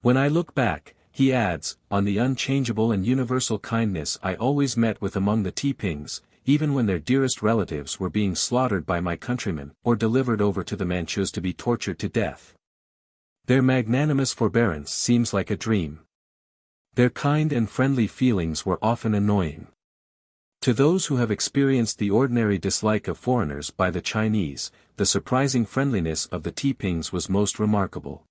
A: When I look back, he adds, on the unchangeable and universal kindness I always met with among the Tae-Pings, even when their dearest relatives were being slaughtered by my countrymen, or delivered over to the Manchus to be tortured to death. Their magnanimous forbearance seems like a dream. Their kind and friendly feelings were often annoying. To those who have experienced the ordinary dislike of foreigners by the Chinese, the surprising friendliness of the Tae-Pings was most remarkable.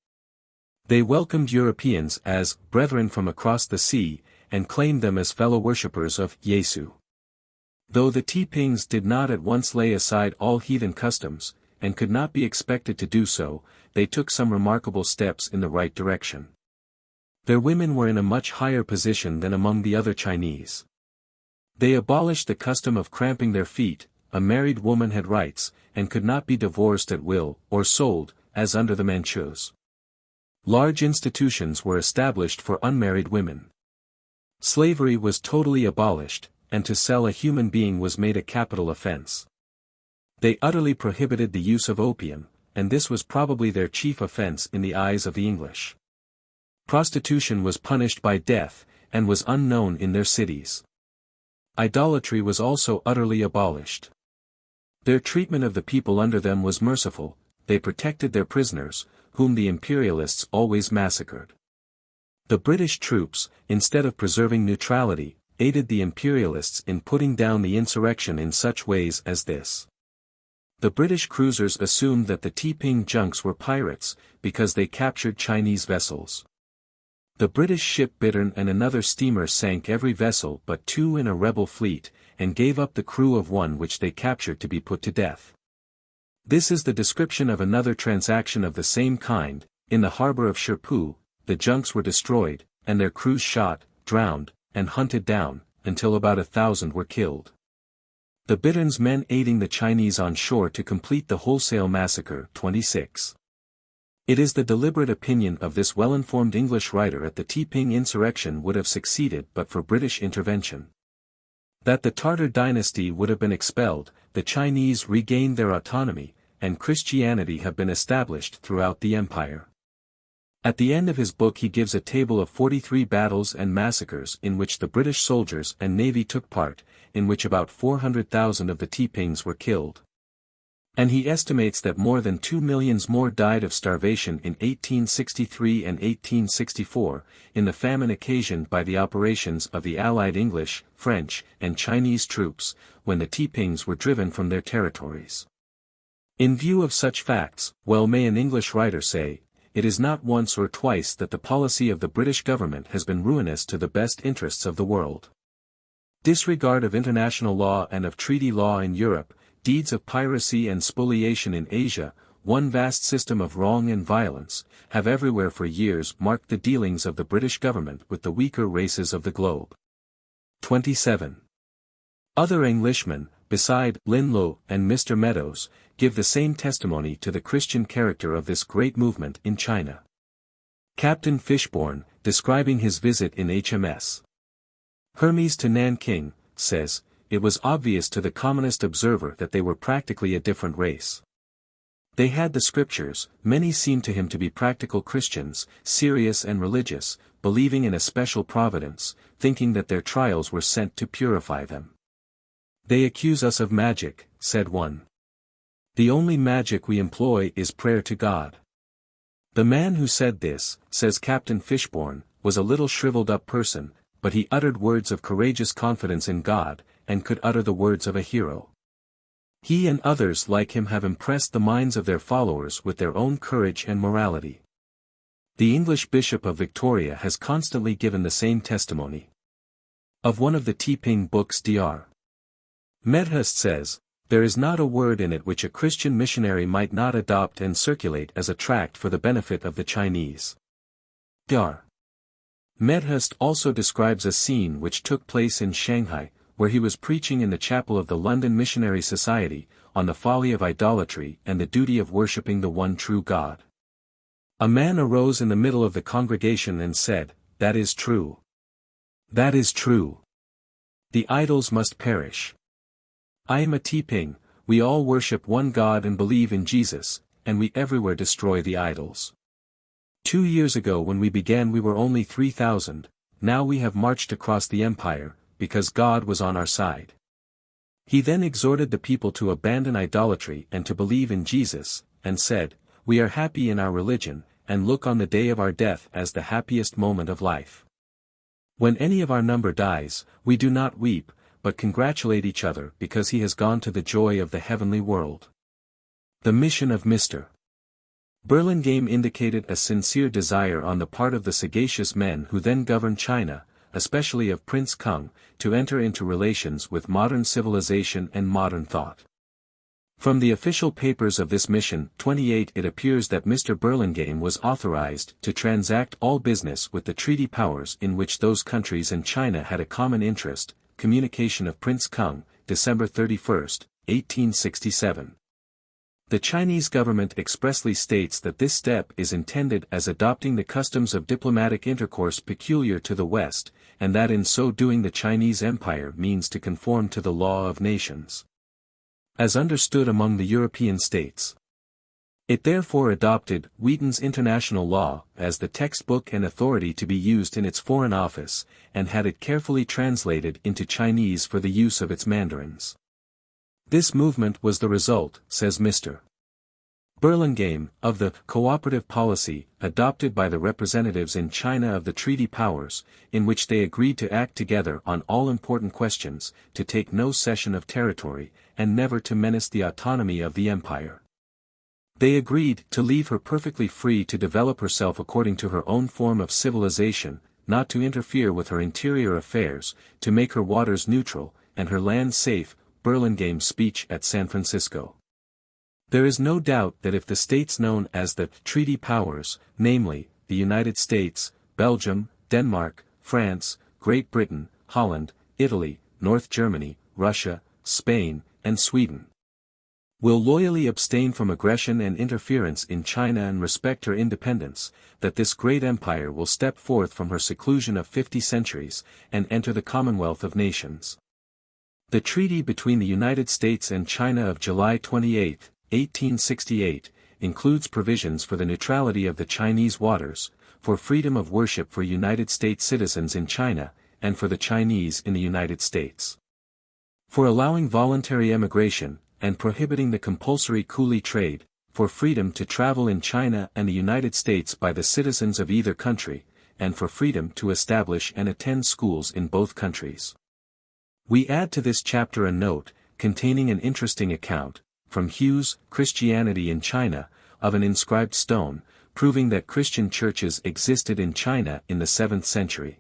A: They welcomed Europeans as brethren from across the sea, and claimed them as fellow worshippers of Yesu. Though the Tae-Pings did not at once lay aside all heathen customs, and could not be expected to do so, they took some remarkable steps in the right direction. Their women were in a much higher position than among the other Chinese. They abolished the custom of cramping their feet, a married woman had rights, and could not be divorced at will, or sold, as under the Manchus. Large institutions were established for unmarried women. Slavery was totally abolished, and to sell a human being was made a capital offense. They utterly prohibited the use of opium, and this was probably their chief offense in the eyes of the English. Prostitution was punished by death, and was unknown in their cities. Idolatry was also utterly abolished. Their treatment of the people under them was merciful, they protected their prisoners, whom the imperialists always massacred. The British troops, instead of preserving neutrality, aided the imperialists in putting down the insurrection in such ways as this. The British cruisers assumed that the Tae-Ping junks were pirates, because they captured Chinese vessels. The British ship Bittern and another steamer sank every vessel but 2 in a rebel fleet, and gave up the crew of one which they captured to be put to death. This is the description of another transaction of the same kind. In the harbor of Shirpu, the junks were destroyed, and their crews shot, drowned, and hunted down, until about 1,000 were killed. The Bittern's men aiding the Chinese on shore to complete the wholesale massacre. 26. It is the deliberate opinion of this well-informed English writer that the Tae-Ping insurrection would have succeeded but for British intervention. That the Tartar dynasty would have been expelled, the Chinese regained their autonomy, and Christianity have been established throughout the empire. At the end of his book he gives a table of 43 battles and massacres in which the British soldiers and navy took part, in which about 400,000 of the Tae-Pings were killed. And he estimates that more than 2 millions more died of starvation in 1863 and 1864, in the famine occasioned by the operations of the Allied English, French, and Chinese troops, when the Tae-Pings were driven from their territories. In view of such facts, well may an English writer say, it is not once or twice that the policy of the British government has been ruinous to the best interests of the world. Disregard of international law and of treaty law in Europe, deeds of piracy and spoliation in Asia, one vast system of wrong and violence, have everywhere for years marked the dealings of the British government with the weaker races of the globe. 27. Other Englishmen, beside Linlow and Mr. Meadows, give the same testimony to the Christian character of this great movement in China. Captain Fishbourne, describing his visit in HMS Hermes to Nanking, says, "It was obvious to the commonest observer that they were practically a different race. They had the scriptures, many seemed to him to be practical Christians, serious and religious, believing in a special providence, thinking that their trials were sent to purify them. They accuse us of magic," said one. "The only magic we employ is prayer to God." The man who said this, says Captain Fishbourne, was a little shriveled-up person, but he uttered words of courageous confidence in God, and could utter the words of a hero. He and others like him have impressed the minds of their followers with their own courage and morality. The English Bishop of Victoria has constantly given the same testimony. Of one of the Tae-Ping books Dr. Medhurst says, "There is not a word in it which a Christian missionary might not adopt and circulate as a tract for the benefit of the Chinese." Dr. Medhurst also describes a scene which took place in Shanghai, where he was preaching in the chapel of the London Missionary Society, on the folly of idolatry and the duty of worshipping the one true God. A man arose in the middle of the congregation and said, "That is true. That is true. The idols must perish. I am a Tae-Ping, we all worship one God and believe in Jesus, and we everywhere destroy the idols. 2 years ago when we began we were only 3,000, now we have marched across the empire, because God was on our side." He then exhorted the people to abandon idolatry and to believe in Jesus, and said, "We are happy in our religion, and look on the day of our death as the happiest moment of life. When any of our number dies, we do not weep, but congratulate each other because he has gone to the joy of the heavenly world." The mission of Mr. Burlingame indicated a sincere desire on the part of the sagacious men who then governed China, especially of Prince Kung, to enter into relations with modern civilization and modern thought. From the official papers of this mission 28 it appears that Mr. Burlingame was authorized to transact all business with the treaty powers in which those countries and China had a common interest. Communication of Prince Kung, December 31, 1867. The Chinese government expressly states that this step is intended as adopting the customs of diplomatic intercourse peculiar to the West, and that in so doing the Chinese Empire means to conform to the law of nations, as understood among the European states. It therefore adopted Wheaton's International Law as the textbook and authority to be used in its Foreign Office, and had it carefully translated into Chinese for the use of its mandarins. This movement was the result, says Mr. Burlingame, of the cooperative policy adopted by the representatives in China of the treaty powers, in which they agreed to act together on all important questions, to take no cession of territory, and never to menace the autonomy of the empire. They agreed to leave her perfectly free to develop herself according to her own form of civilization, not to interfere with her interior affairs, to make her waters neutral, and her land safe. Burlingame's speech at San Francisco. There is no doubt that if the states known as the treaty powers, namely, the United States, Belgium, Denmark, France, Great Britain, Holland, Italy, North Germany, Russia, Spain, and Sweden, will loyally abstain from aggression and interference in China and respect her independence, that this great empire will step forth from her seclusion of 50 centuries, and enter the Commonwealth of Nations. The treaty between the United States and China of July 28, 1868, includes provisions for the neutrality of the Chinese waters, for freedom of worship for United States citizens in China, and for the Chinese in the United States, for allowing voluntary emigration, and prohibiting the compulsory coolie trade, for freedom to travel in China and the United States by the citizens of either country, and for freedom to establish and attend schools in both countries. We add to this chapter a note, containing an interesting account, from Hughes, Christianity in China, of an inscribed stone, proving that Christian churches existed in China in the 7th century.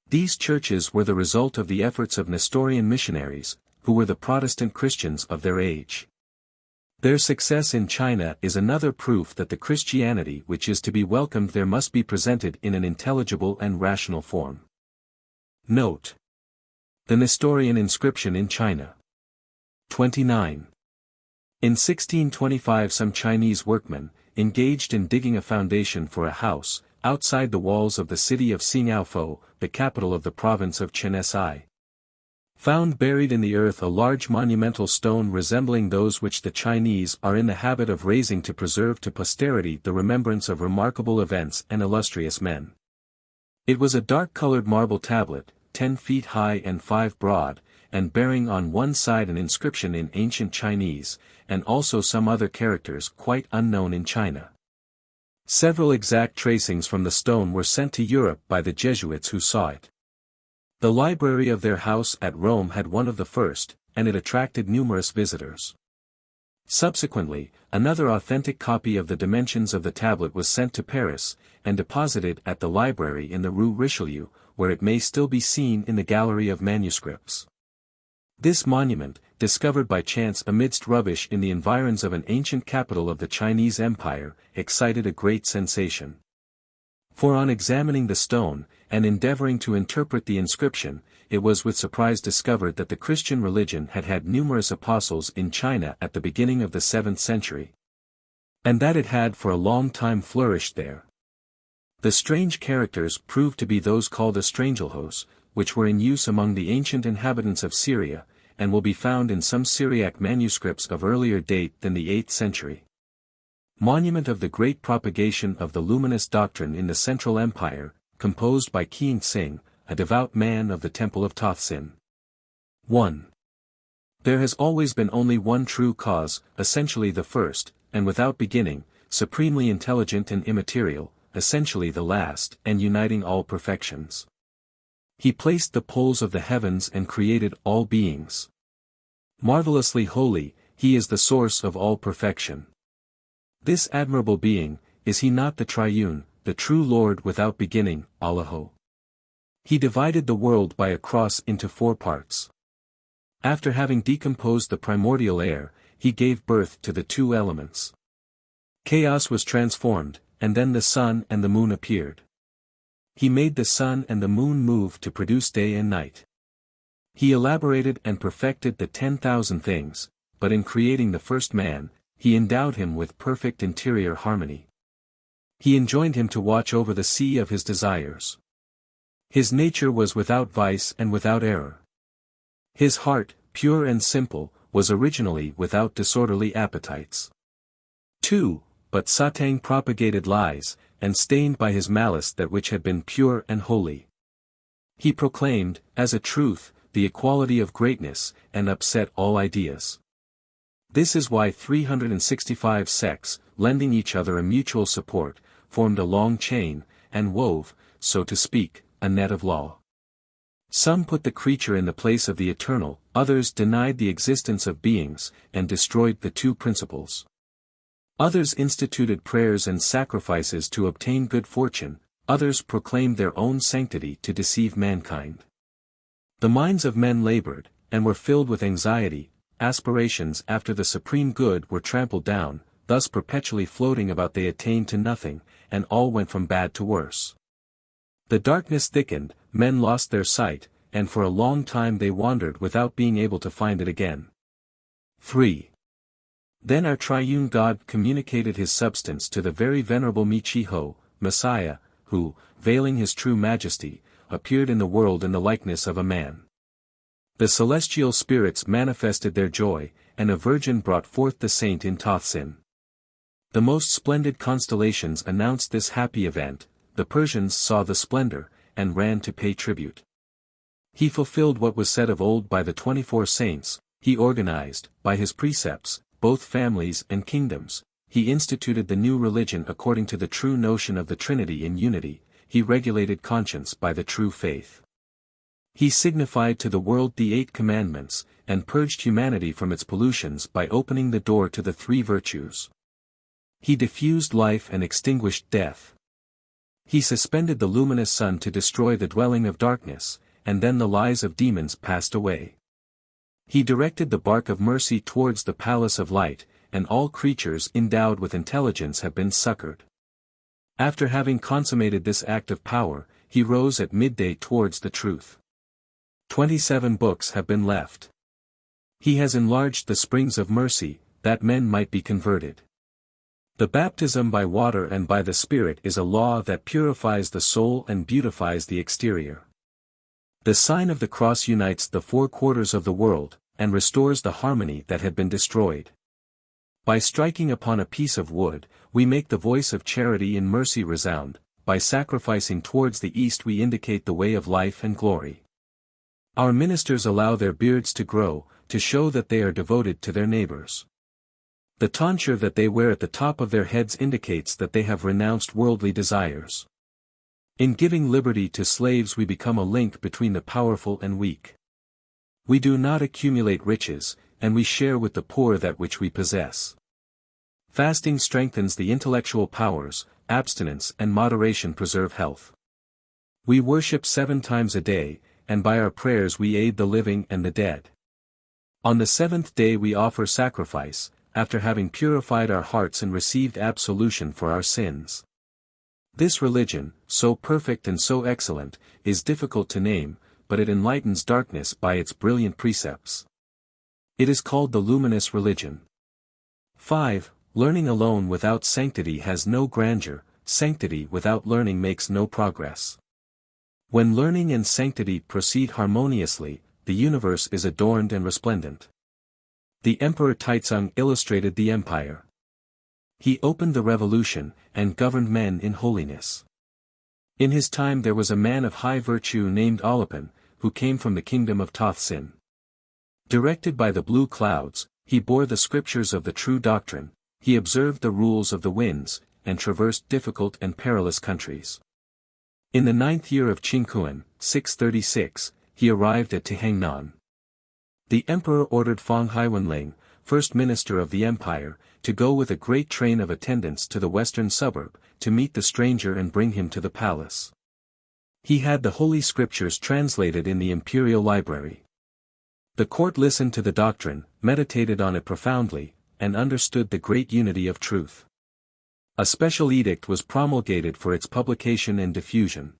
A: These churches were the result of the efforts of Nestorian missionaries, who were the Protestant Christians of their age. Their success in China is another proof that the Christianity which is to be welcomed there must be presented in an intelligible and rational form. Note: the Nestorian inscription in China. 29. In 1625 some Chinese workmen, engaged in digging a foundation for a house, outside the walls of the city of Xing'aofo, the capital of the province of Chensi, found buried in the earth a large monumental stone resembling those which the Chinese are in the habit of raising to preserve to posterity the remembrance of remarkable events and illustrious men. It was a dark-colored marble tablet, 10 feet high and 5 broad, and bearing on one side an inscription in ancient Chinese, and also some other characters quite unknown in China. Several exact tracings from the stone were sent to Europe by the Jesuits who saw it. The library of their house at Rome had one of the first, and it attracted numerous visitors. Subsequently, another authentic copy of the dimensions of the tablet was sent to Paris, and deposited at the library in the Rue Richelieu, where it may still be seen in the Gallery of Manuscripts. This monument, discovered by chance amidst rubbish in the environs of an ancient capital of the Chinese Empire, excited a great sensation. For on examining the stone, and endeavoring to interpret the inscription, it was with surprise discovered that the Christian religion had had numerous apostles in China at the beginning of the 7th century, and that it had for a long time flourished there. The strange characters proved to be those called estrangelhos, which were in use among the ancient inhabitants of Syria, and will be found in some Syriac manuscripts of earlier date than the 8th century. Monument of the great propagation of the luminous doctrine in the Central Empire, composed by Qin Xing, a devout man of the Temple of Taoism. 1. There has always been only one true cause, essentially the first, and without beginning, supremely intelligent and immaterial, essentially the last, and uniting all perfections. He placed the poles of the heavens and created all beings. Marvelously holy, he is the source of all perfection. This admirable being, is he not the triune, the true Lord without beginning, Allaho? He divided the world by a cross into 4 parts. After having decomposed the primordial air, he gave birth to the 2 elements. Chaos was transformed, and then the sun and the moon appeared. He made the sun and the moon move to produce day and night. He elaborated and perfected the 10,000 things, but in creating the first man, he endowed him with perfect interior harmony. He enjoined him to watch over the sea of his desires. His nature was without vice and without error. His heart, pure and simple, was originally without disorderly appetites. 2. But Satang propagated lies, and stained by his malice that which had been pure and holy. He proclaimed, as a truth, the equality of greatness, and upset all ideas. This is why 365 sects, lending each other a mutual support, formed a long chain, and wove, so to speak, a net of law. Some put the creature in the place of the eternal, others denied the existence of beings, and destroyed the 2 principles. Others instituted prayers and sacrifices to obtain good fortune, others proclaimed their own sanctity to deceive mankind. The minds of men labored, and were filled with anxiety, aspirations after the supreme good were trampled down, thus perpetually floating about they attained to nothing, and all went from bad to worse. The darkness thickened, men lost their sight, and for a long time they wandered without being able to find it again. 3. Then our triune God communicated his substance to the very venerable Michi-Ho, Messiah, who, veiling his true majesty, appeared in the world in the likeness of a man. The celestial spirits manifested their joy, and a virgin brought forth the saint in Taoism. The most splendid constellations announced this happy event, the Persians saw the splendor, and ran to pay tribute. He fulfilled what was said of old by the 24 saints, he organized, by his precepts, both families and kingdoms, he instituted the new religion according to the true notion of the Trinity in unity, he regulated conscience by the true faith. He signified to the world the 8 commandments, and purged humanity from its pollutions by opening the door to the 3 virtues. He diffused life and extinguished death. He suspended the luminous sun to destroy the dwelling of darkness, and then the lies of demons passed away. He directed the bark of mercy towards the palace of light, and all creatures endowed with intelligence have been succored. After having consummated this act of power, he rose at midday towards the truth. 27 books have been left. He has enlarged the springs of mercy, that men might be converted. The baptism by water and by the Spirit is a law that purifies the soul and beautifies the exterior. The sign of the cross unites the four quarters of the world, and restores the harmony that had been destroyed. By striking upon a piece of wood, we make the voice of charity and mercy resound, by sacrificing towards the east we indicate the way of life and glory. Our ministers allow their beards to grow, to show that they are devoted to their neighbors. The tonsure that they wear at the top of their heads indicates that they have renounced worldly desires. In giving liberty to slaves we become a link between the powerful and weak. We do not accumulate riches, and we share with the poor that which we possess. Fasting strengthens the intellectual powers, abstinence and moderation preserve health. We worship 7 times a day, and by our prayers we aid the living and the dead. On the 7th day we offer sacrifice, after having purified our hearts and received absolution for our sins. This religion, so perfect and so excellent, is difficult to name, but it enlightens darkness by its brilliant precepts. It is called the luminous religion. 5. Learning alone without sanctity has no grandeur, sanctity without learning makes no progress. When learning and sanctity proceed harmoniously, the universe is adorned and resplendent. The Emperor Tae-Ping illustrated the empire. He opened the revolution, and governed men in holiness. In his time there was a man of high virtue named Alopan, who came from the kingdom of Taoism. Directed by the blue clouds, he bore the scriptures of the true doctrine, he observed the rules of the winds, and traversed difficult and perilous countries. In the 9th year of Qingkuan, 636, he arrived at Tehangnan. The emperor ordered Feng Haiwenling, first minister of the empire, to go with a great train of attendants to the western suburb, to meet the stranger and bring him to the palace. He had the holy scriptures translated in the imperial library. The court listened to the doctrine, meditated on it profoundly, and understood the great unity of truth. A special edict was promulgated for its publication and diffusion.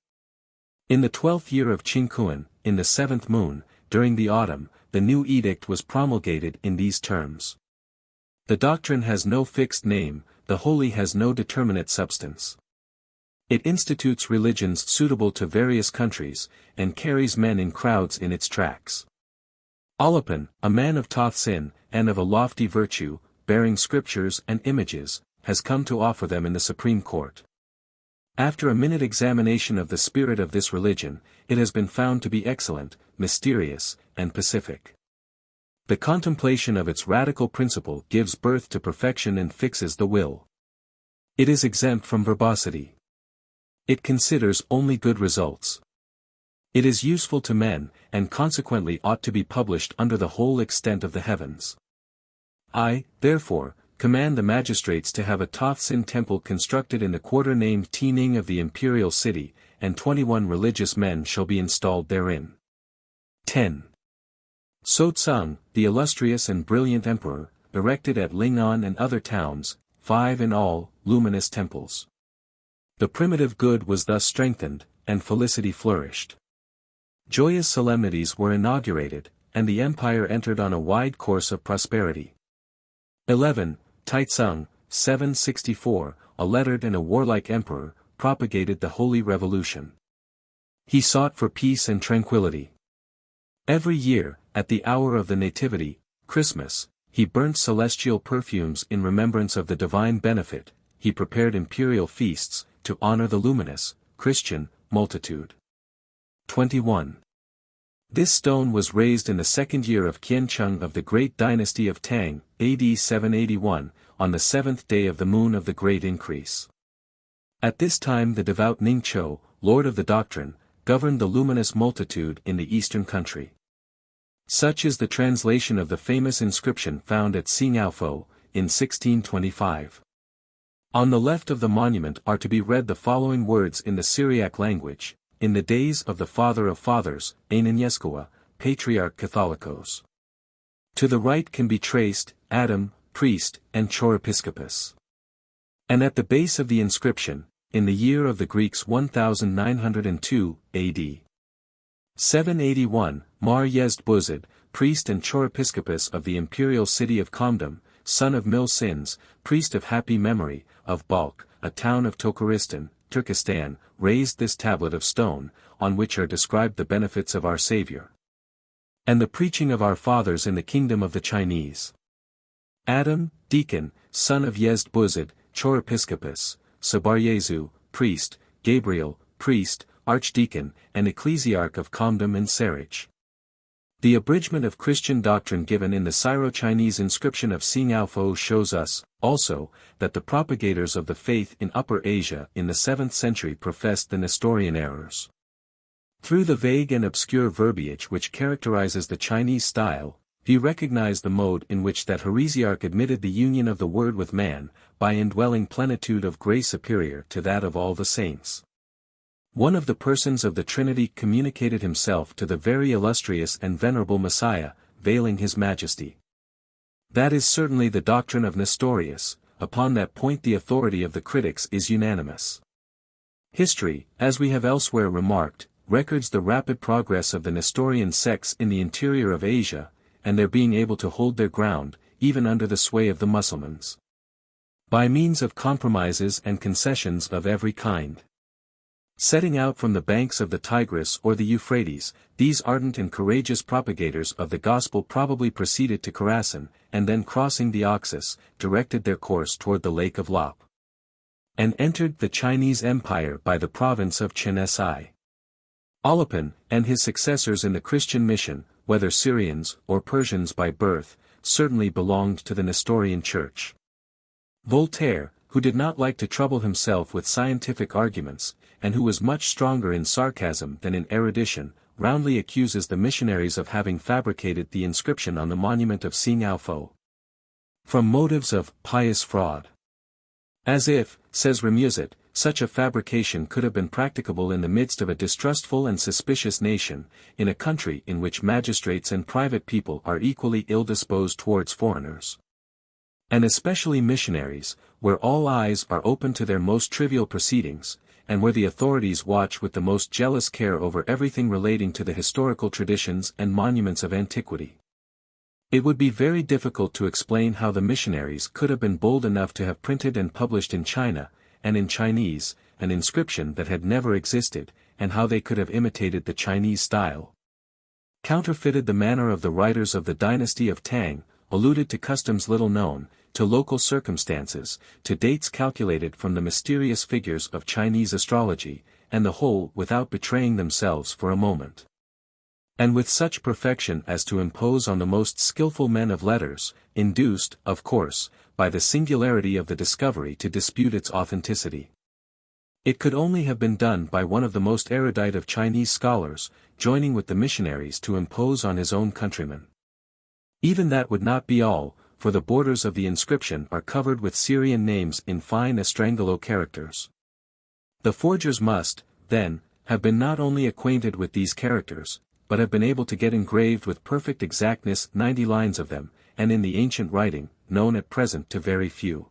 A: In the 12th year of Qingkuan, in the 7th moon, during the autumn, the new edict was promulgated in these terms. The doctrine has no fixed name, the holy has no determinate substance. It institutes religions suitable to various countries, and carries men in crowds in its tracks. Alopan, a man of Taoism, and of a lofty virtue, bearing scriptures and images, has come to offer them in the Supreme Court. After a minute examination of the spirit of this religion, it has been found to be excellent, mysterious, and pacific. The contemplation of its radical principle gives birth to perfection and fixes the will. It is exempt from verbosity. It considers only good results. It is useful to men, and consequently ought to be published under the whole extent of the heavens. I, therefore, command the magistrates to have a Taoism temple constructed in the quarter named Tae-Ping of the imperial city, and 21 religious men shall be installed therein. 10. So-tsung, the illustrious and brilliant emperor, erected at Lingnan and other towns, 5 in all, luminous temples. The primitive good was thus strengthened, and felicity flourished. Joyous solemnities were inaugurated, and the empire entered on a wide course of prosperity. 11. Tae-Ping, 764, a lettered and a warlike emperor, propagated the holy revolution. He sought for peace and tranquility. Every year, at the hour of the Nativity, Christmas, he burnt celestial perfumes in remembrance of the divine benefit, he prepared imperial feasts, to honor the luminous, Christian, multitude. 21. This stone was raised in the 2nd year of Qiancheng of the great dynasty of Tang, AD 781, on the 7th day of the moon of the great increase. At this time the devout Ningqiu, lord of the doctrine, governed the luminous multitude in the eastern country. Such is the translation of the famous inscription found at Xing'aofo, in 1625. On the left of the monument are to be read the following words in the Syriac language: "In the days of the Father of Fathers, Ananiescoa, Patriarch Catholicos." To the right can be traced, Adam, priest, and Chorepiscopus. And at the base of the inscription, in the year of the Greeks 1902 AD. 781, Mar Yezd Buzid, priest and Chorepiscopus of the imperial city of Kamdam, son of Mil-Sins, priest of happy memory, of Balkh, a town of Tokaristan, Turkestan, raised this tablet of stone, on which are described the benefits of our Savior and the preaching of our fathers in the kingdom of the Chinese. Adam, deacon, son of Yezd Buzid, Chorepiscopus, Sabaryezu, priest, Gabriel, priest, archdeacon, and ecclesiarch of Kamdam and Sarich. The abridgment of Christian doctrine given in the Syro-Chinese inscription of Xing'aofo shows us, also, that the propagators of the faith in Upper Asia in the 7th century professed the Nestorian errors. Through the vague and obscure verbiage which characterizes the Chinese style, he recognized the mode in which that heresiarch admitted the union of the Word with man, by indwelling plenitude of grace superior to that of all the saints. One of the persons of the Trinity communicated himself to the very illustrious and venerable Messiah, veiling his majesty. That is certainly the doctrine of Nestorius. Upon that point the authority of the critics is unanimous. History, as we have elsewhere remarked, records the rapid progress of the Nestorian sects in the interior of Asia, and their being able to hold their ground, even under the sway of the Mussulmans, by means of compromises and concessions of every kind. Setting out from the banks of the Tigris or the Euphrates, these ardent and courageous propagators of the gospel probably proceeded to Khorasan, and then crossing the Oxus, directed their course toward the lake of Lop, and entered the Chinese Empire by the province of Chenesai. Alepan, and his successors in the Christian mission, whether Syrians or Persians by birth, certainly belonged to the Nestorian Church. Voltaire, who did not like to trouble himself with scientific arguments, and who was much stronger in sarcasm than in erudition, roundly accuses the missionaries of having fabricated the inscription on the monument of Xing'aofo from motives of pious fraud. As if, says Remusat, such a fabrication could have been practicable in the midst of a distrustful and suspicious nation, in a country in which magistrates and private people are equally ill-disposed towards foreigners, and especially missionaries, where all eyes are open to their most trivial proceedings, and where the authorities watch with the most jealous care over everything relating to the historical traditions and monuments of antiquity. It would be very difficult to explain how the missionaries could have been bold enough to have printed and published in China, and in Chinese, an inscription that had never existed, and how they could have imitated the Chinese style, counterfeited the manner of the writers of the dynasty of Tang, alluded to customs little known, to local circumstances, to dates calculated from the mysterious figures of Chinese astrology, and the whole without betraying themselves for a moment, and with such perfection as to impose on the most skillful men of letters, induced, of course, by the singularity of the discovery to dispute its authenticity. It could only have been done by one of the most erudite of Chinese scholars, joining with the missionaries to impose on his own countrymen. Even that would not be all, for the borders of the inscription are covered with Syrian names in fine Estrangolo characters. The forgers must, then, have been not only acquainted with these characters, but have been able to get engraved with perfect exactness 90 lines of them, and in the ancient writing, known at present to very few.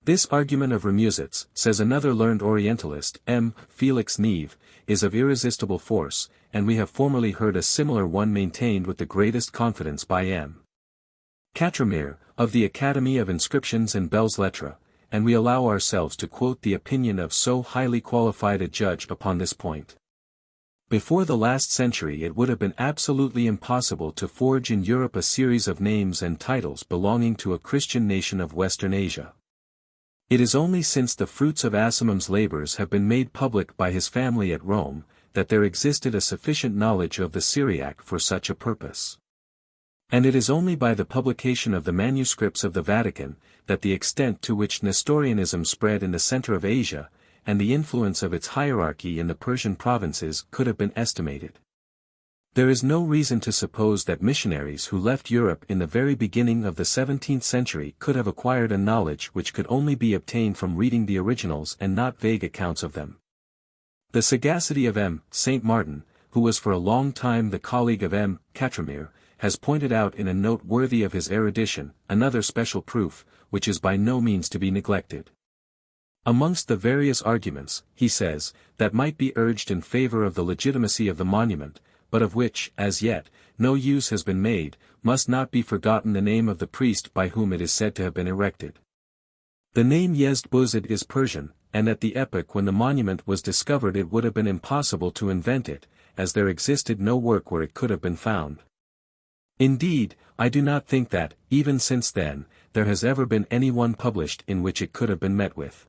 A: This argument of Remusat's, says another learned Orientalist, M. Felix Neve, is of irresistible force, and we have formerly heard a similar one maintained with the greatest confidence by M. Catramere, of the Academy of Inscriptions and Belles Lettres, and we allow ourselves to quote the opinion of so highly qualified a judge upon this point. Before the last century it would have been absolutely impossible to forge in Europe a series of names and titles belonging to a Christian nation of Western Asia. It is only since the fruits of Asimum's labors have been made public by his family at Rome, that there existed a sufficient knowledge of the Syriac for such a purpose. And it is only by the publication of the manuscripts of the Vatican, that the extent to which Nestorianism spread in the center of Asia, and the influence of its hierarchy in the Persian provinces could have been estimated. There is no reason to suppose that missionaries who left Europe in the very beginning of the 17th century could have acquired a knowledge which could only be obtained from reading the originals and not vague accounts of them. The sagacity of M. St. Martin, who was for a long time the colleague of M. Catramere, has pointed out in a note worthy of his erudition, another special proof, which is by no means to be neglected. Amongst the various arguments, he says, that might be urged in favor of the legitimacy of the monument, but of which, as yet, no use has been made, must not be forgotten the name of the priest by whom it is said to have been erected. The name Yezd-Buzid is Persian, and at the epoch when the monument was discovered it would have been impossible to invent it, as there existed no work where it could have been found. Indeed, I do not think that, even since then, there has ever been any one published in which it could have been met with.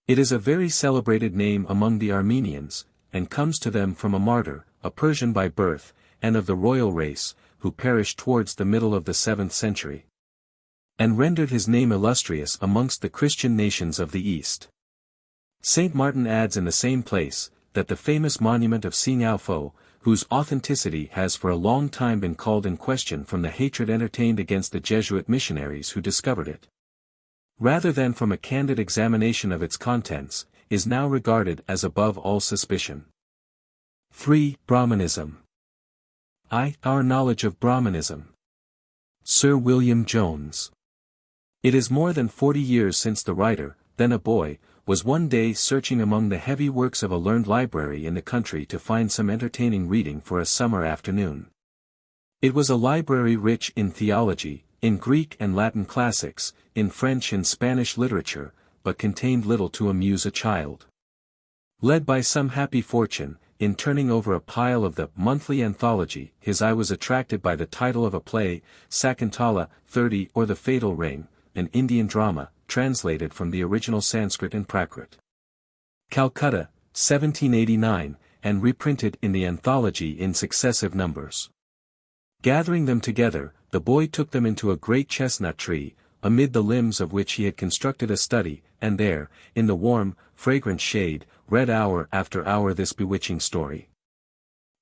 A: It is a very celebrated name among the Armenians, and comes to them from a martyr, a Persian by birth, and of the royal race, who perished towards the middle of the 7th century, and rendered his name illustrious amongst the Christian nations of the East. St. Martin adds in the same place, that the famous monument of Singao, whose authenticity has for a long time been called in question from the hatred entertained against the Jesuit missionaries who discovered it, rather than from a candid examination of its contents, is now regarded as above all suspicion. 3. Brahmanism. Our knowledge of Brahmanism. Sir William Jones. It is more than 40 years since the writer, then a boy, was one day searching among the heavy works of a learned library in the country to find some entertaining reading for a summer afternoon. It was a library rich in theology, in Greek and Latin classics, in French and Spanish literature, but contained little to amuse a child. Led by some happy fortune, in turning over a pile of the monthly anthology, his eye was attracted by the title of a play, Sakuntala, 30 or The Fatal Ring, an Indian drama, translated from the original Sanskrit and Prakrit. Calcutta, 1789, and reprinted in the anthology in successive numbers. Gathering them together, the boy took them into a great chestnut tree, amid the limbs of which he had constructed a study, and there, in the warm, fragrant shade, read hour after hour this bewitching story.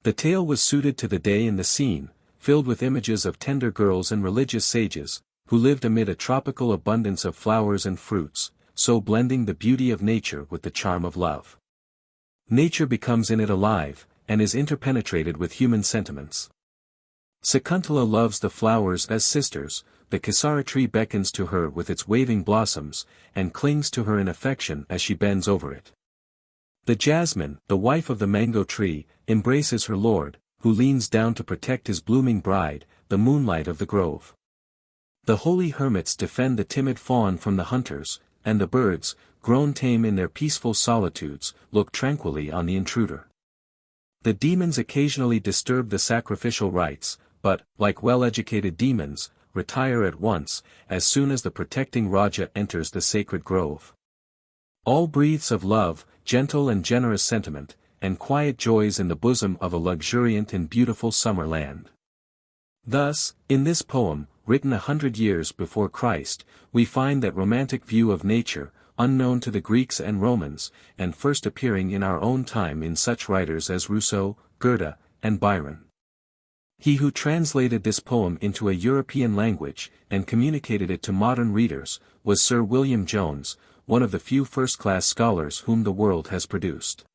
A: The tale was suited to the day and the scene, filled with images of tender girls and religious sages, who lived amid a tropical abundance of flowers and fruits, so blending the beauty of nature with the charm of love. Nature becomes in it alive, and is interpenetrated with human sentiments. Sakuntala loves the flowers as sisters, the Kasara tree beckons to her with its waving blossoms, and clings to her in affection as she bends over it. The jasmine, the wife of the mango tree, embraces her lord, who leans down to protect his blooming bride, the moonlight of the grove. The holy hermits defend the timid fawn from the hunters, and the birds, grown tame in their peaceful solitudes, look tranquilly on the intruder. The demons occasionally disturb the sacrificial rites, but, like well-educated demons, retire at once, as soon as the protecting Raja enters the sacred grove. All breathes of love, gentle and generous sentiment, and quiet joys in the bosom of a luxuriant and beautiful summer land. Thus, in this poem, written 100 years before Christ, we find that romantic view of nature, unknown to the Greeks and Romans, and first appearing in our own time in such writers as Rousseau, Goethe, and Byron. He who translated this poem into a European language, and communicated it to modern readers, was Sir William Jones, one of the few first-class scholars whom the world has produced.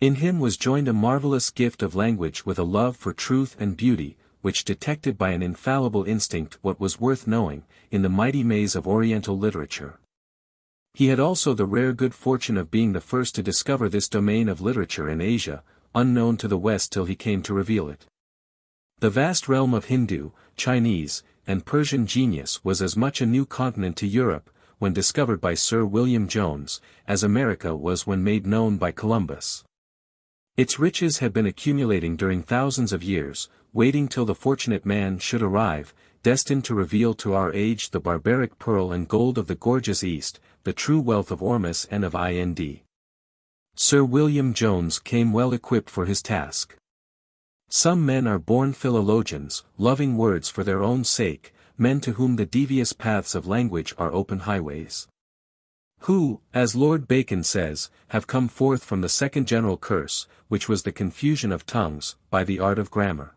A: In him was joined a marvelous gift of language with a love for truth and beauty, which detected by an infallible instinct what was worth knowing, in the mighty maze of Oriental literature. He had also the rare good fortune of being the first to discover this domain of literature in Asia, unknown to the West till he came to reveal it. The vast realm of Hindu, Chinese, and Persian genius was as much a new continent to Europe, when discovered by Sir William Jones, as America was when made known by Columbus. Its riches had been accumulating during thousands of years, waiting till the fortunate man should arrive, destined to reveal to our age the barbaric pearl and gold of the gorgeous East, the true wealth of Ormus and of Ind. Sir William Jones came well equipped for his task. Some men are born philologians, loving words for their own sake, men to whom the devious paths of language are open highways. who, as Lord Bacon says, have come forth from the second general curse, which was the confusion of tongues, by the art of grammar.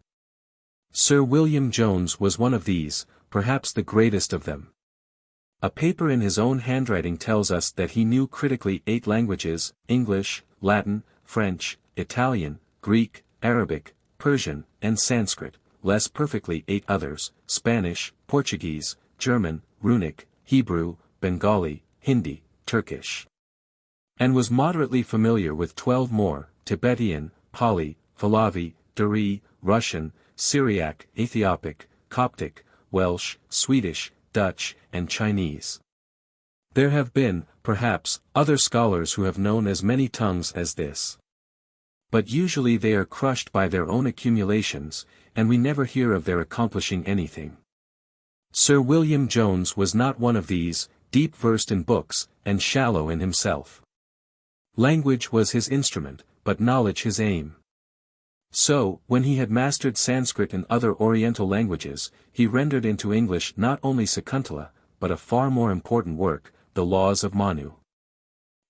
A: Sir William Jones was one of these, perhaps the greatest of them. A paper in his own handwriting tells us that he knew critically 8 languages: English, Latin, French, Italian, Greek, Arabic, Persian, and Sanskrit, less perfectly 8 others: Spanish, Portuguese, German, Runic, Hebrew, Bengali, Hindi, Turkish. And was moderately familiar with 12 more: Tibetan, Pali, Pahlavi, Dari, Russian, Syriac, Ethiopic, Coptic, Welsh, Swedish, Dutch, and Chinese. There have been, perhaps, other scholars who have known as many tongues as this. But usually they are crushed by their own accumulations, and we never hear of their accomplishing anything. Sir William Jones was not one of these, deep versed in books, and shallow in himself. Language was his instrument, but knowledge his aim. So, when he had mastered Sanskrit and other Oriental languages, he rendered into English not only Sakuntala, but a far more important work, the Laws of Manu.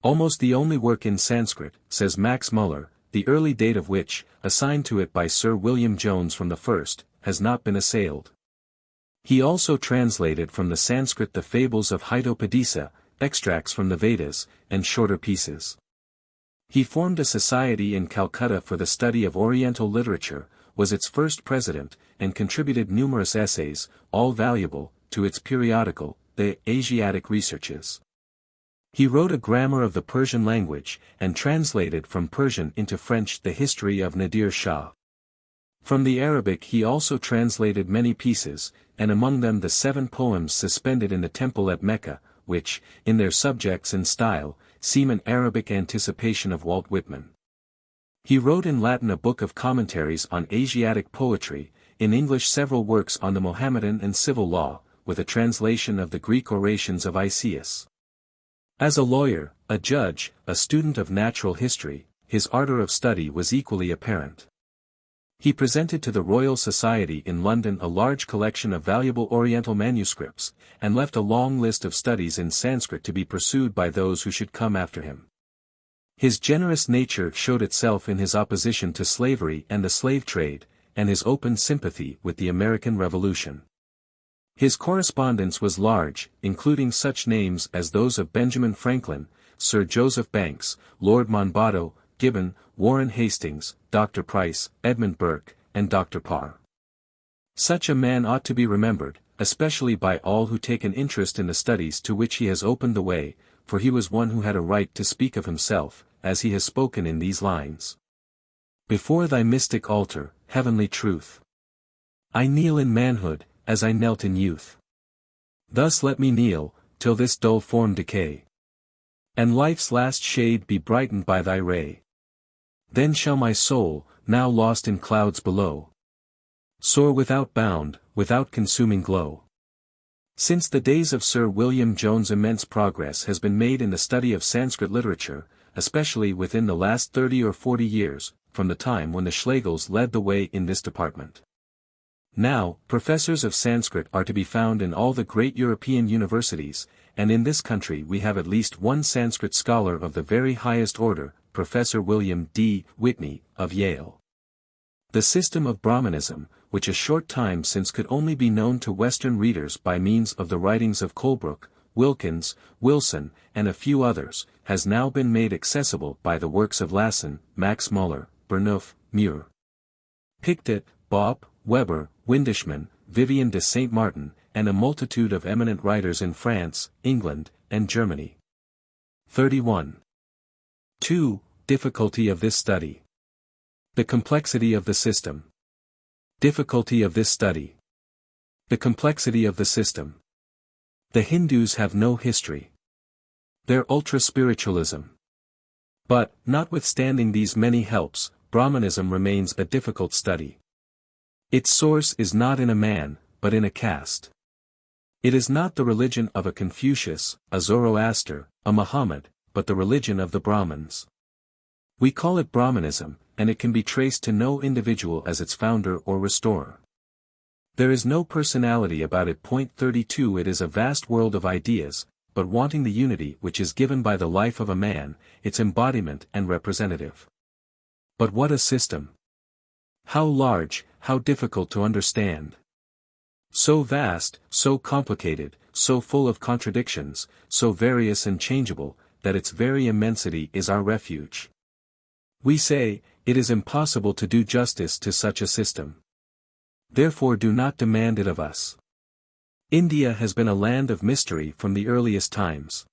A: Almost the only work in Sanskrit, says Max Muller, the early date of which, assigned to it by Sir William Jones from the first, has not been assailed. He also translated from the Sanskrit the fables of Hitopadesa, extracts from the Vedas, and shorter pieces. He formed a society in Calcutta for the study of Oriental literature, was its first president, and contributed numerous essays, all valuable, to its periodical, the Asiatic Researches. He wrote a grammar of the Persian language, and translated from Persian into French the history of Nadir Shah. From the Arabic he also translated many pieces, and among them the 7 poems suspended in the temple at Mecca, which, in their subjects and style, seem an Arabic anticipation of Walt Whitman. He wrote in Latin a book of commentaries on Asiatic poetry, in English several works on the Mohammedan and civil law, with a translation of the Greek orations of Isaeus. As a lawyer, a judge, a student of natural history, his ardor of study was equally apparent. He presented to the Royal Society in London a large collection of valuable Oriental manuscripts, and left a long list of studies in Sanskrit to be pursued by those who should come after him. His generous nature showed itself in his opposition to slavery and the slave trade, and his open sympathy with the American Revolution. His correspondence was large, including such names as those of Benjamin Franklin, Sir Joseph Banks, Lord Monboddo, Gibbon, Warren Hastings, Dr. Price, Edmund Burke, and Dr. Parr. Such a man ought to be remembered, especially by all who take an interest in the studies to which he has opened the way, for he was one who had a right to speak of himself, as he has spoken in these lines. Before thy mystic altar, heavenly truth, I kneel in manhood, as I knelt in youth. Thus let me kneel, till this dull form decay, and life's last shade be brightened by thy ray. Then shall my soul, now lost in clouds below, soar without bound, without consuming glow. Since the days of Sir William Jones immense progress has been made in the study of Sanskrit literature, especially within the last 30 or 40 years, from the time when the Schlegels led the way in this department. Now, professors of Sanskrit are to be found in all the great European universities, and in this country we have at least one Sanskrit scholar of the very highest order, Professor William D. Whitney, of Yale. The system of Brahmanism, which a short time since could only be known to Western readers by means of the writings of Colebrooke, Wilkins, Wilson, and a few others, has now been made accessible by the works of Lassen, Max Muller, Burnouf, Muir, Pictet, Bopp, Weber, Windishman, Vivian de Saint Martin, and a multitude of eminent writers in France, England, and Germany. 31. 2. Difficulty of this study. The complexity of the system. Difficulty of this study. The complexity of the system. The Hindus have no history. Their ultra-spiritualism. But, notwithstanding these many helps, Brahmanism remains a difficult study. Its source is not in a man, but in a caste. It is not the religion of a Confucius, a Zoroaster, a Muhammad, but the religion of the Brahmins. We call it Brahmanism, and it can be traced to no individual as its founder or restorer. There is no personality about it. 32 It is a vast world of ideas, but wanting the unity which is given by the life of a man, its embodiment and representative. But what a system! How large, how difficult to understand! So vast, so complicated, so full of contradictions, so various and changeable, that its very immensity is our refuge. We say, it is impossible to do justice to such a system. Therefore do not demand it of us. India has been a land of mystery from the earliest times.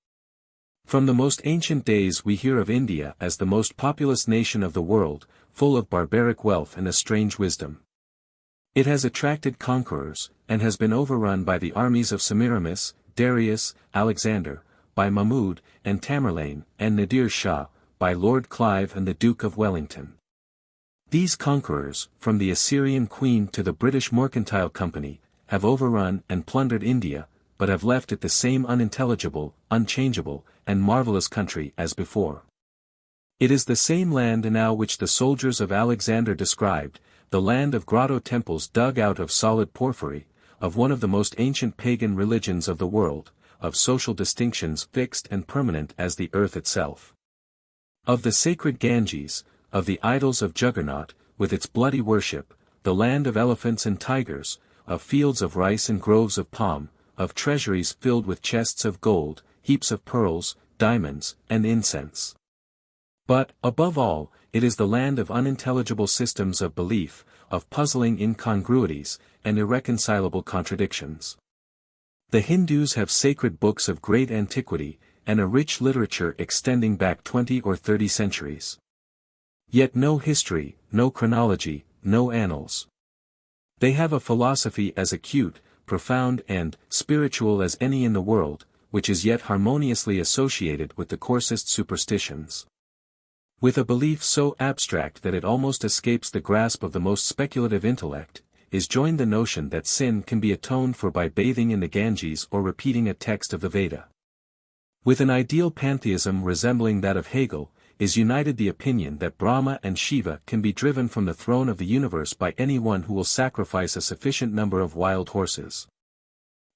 A: From the most ancient days we hear of India as the most populous nation of the world, full of barbaric wealth and a strange wisdom. It has attracted conquerors, and has been overrun by the armies of Semiramis, Darius, Alexander, by Mahmud, and Tamerlane, and Nadir Shah, by Lord Clive and the Duke of Wellington. These conquerors, from the Assyrian Queen to the British Mercantile Company, have overrun and plundered India, but have left it the same unintelligible, unchangeable, and marvelous country as before. It is the same land now which the soldiers of Alexander described, the land of grotto temples dug out of solid porphyry, of one of the most ancient pagan religions of the world, of social distinctions fixed and permanent as the earth itself. Of the sacred Ganges, of the idols of Juggernaut, with its bloody worship, the land of elephants and tigers, of fields of rice and groves of palm, of treasuries filled with chests of gold, heaps of pearls, diamonds, and incense. But, above all, it is the land of unintelligible systems of belief, of puzzling incongruities, and irreconcilable contradictions. The Hindus have sacred books of great antiquity, and a rich literature extending back 20 or 30 centuries. Yet no history, no chronology, no annals. They have a philosophy as acute, profound and spiritual as any in the world, which is yet harmoniously associated with the coarsest superstitions. With a belief so abstract that it almost escapes the grasp of the most speculative intellect, is joined the notion that sin can be atoned for by bathing in the Ganges or repeating a text of the Veda. With an ideal pantheism resembling that of Hegel, is united the opinion that Brahma and Shiva can be driven from the throne of the universe by anyone who will sacrifice a sufficient number of wild horses.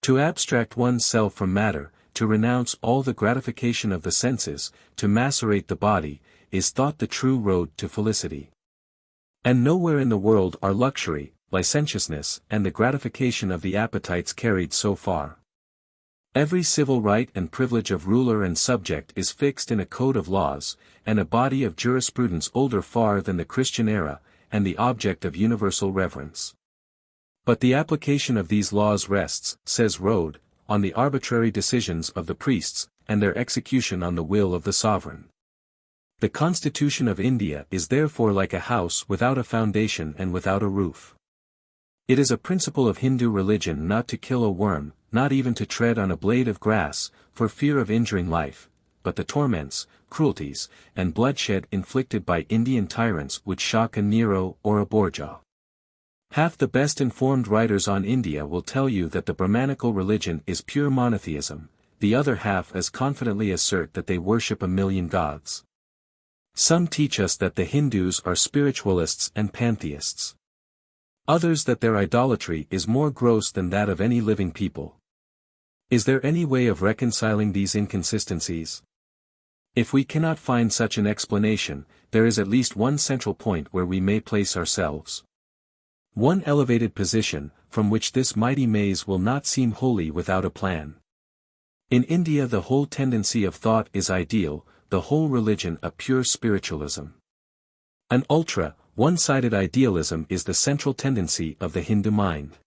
A: To abstract one's self from matter, to renounce all the gratification of the senses, to macerate the body, is thought the true road to felicity. And nowhere in the world are luxury, licentiousness, and the gratification of the appetites carried so far. Every civil right and privilege of ruler and subject is fixed in a code of laws, and a body of jurisprudence older far than the Christian era, and the object of universal reverence. But the application of these laws rests, says Rode, on the arbitrary decisions of the priests, and their execution on the will of the sovereign. The constitution of India is therefore like a house without a foundation and without a roof. It is a principle of Hindu religion not to kill a worm, not even to tread on a blade of grass, for fear of injuring life, but the torments, cruelties, and bloodshed inflicted by Indian tyrants would shock a Nero or a Borgia. Half the best informed writers on India will tell you that the Brahmanical religion is pure monotheism, the other half as confidently assert that they worship a million gods. Some teach us that the Hindus are spiritualists and pantheists. Others that their idolatry is more gross than that of any living people. Is there any way of reconciling these inconsistencies? If we cannot find such an explanation, there is at least one central point where we may place ourselves. One elevated position, from which this mighty maze will not seem wholly without a plan. In India the whole tendency of thought is ideal, the whole religion a pure spiritualism. An ultra, one-sided idealism is the central tendency of the Hindu mind.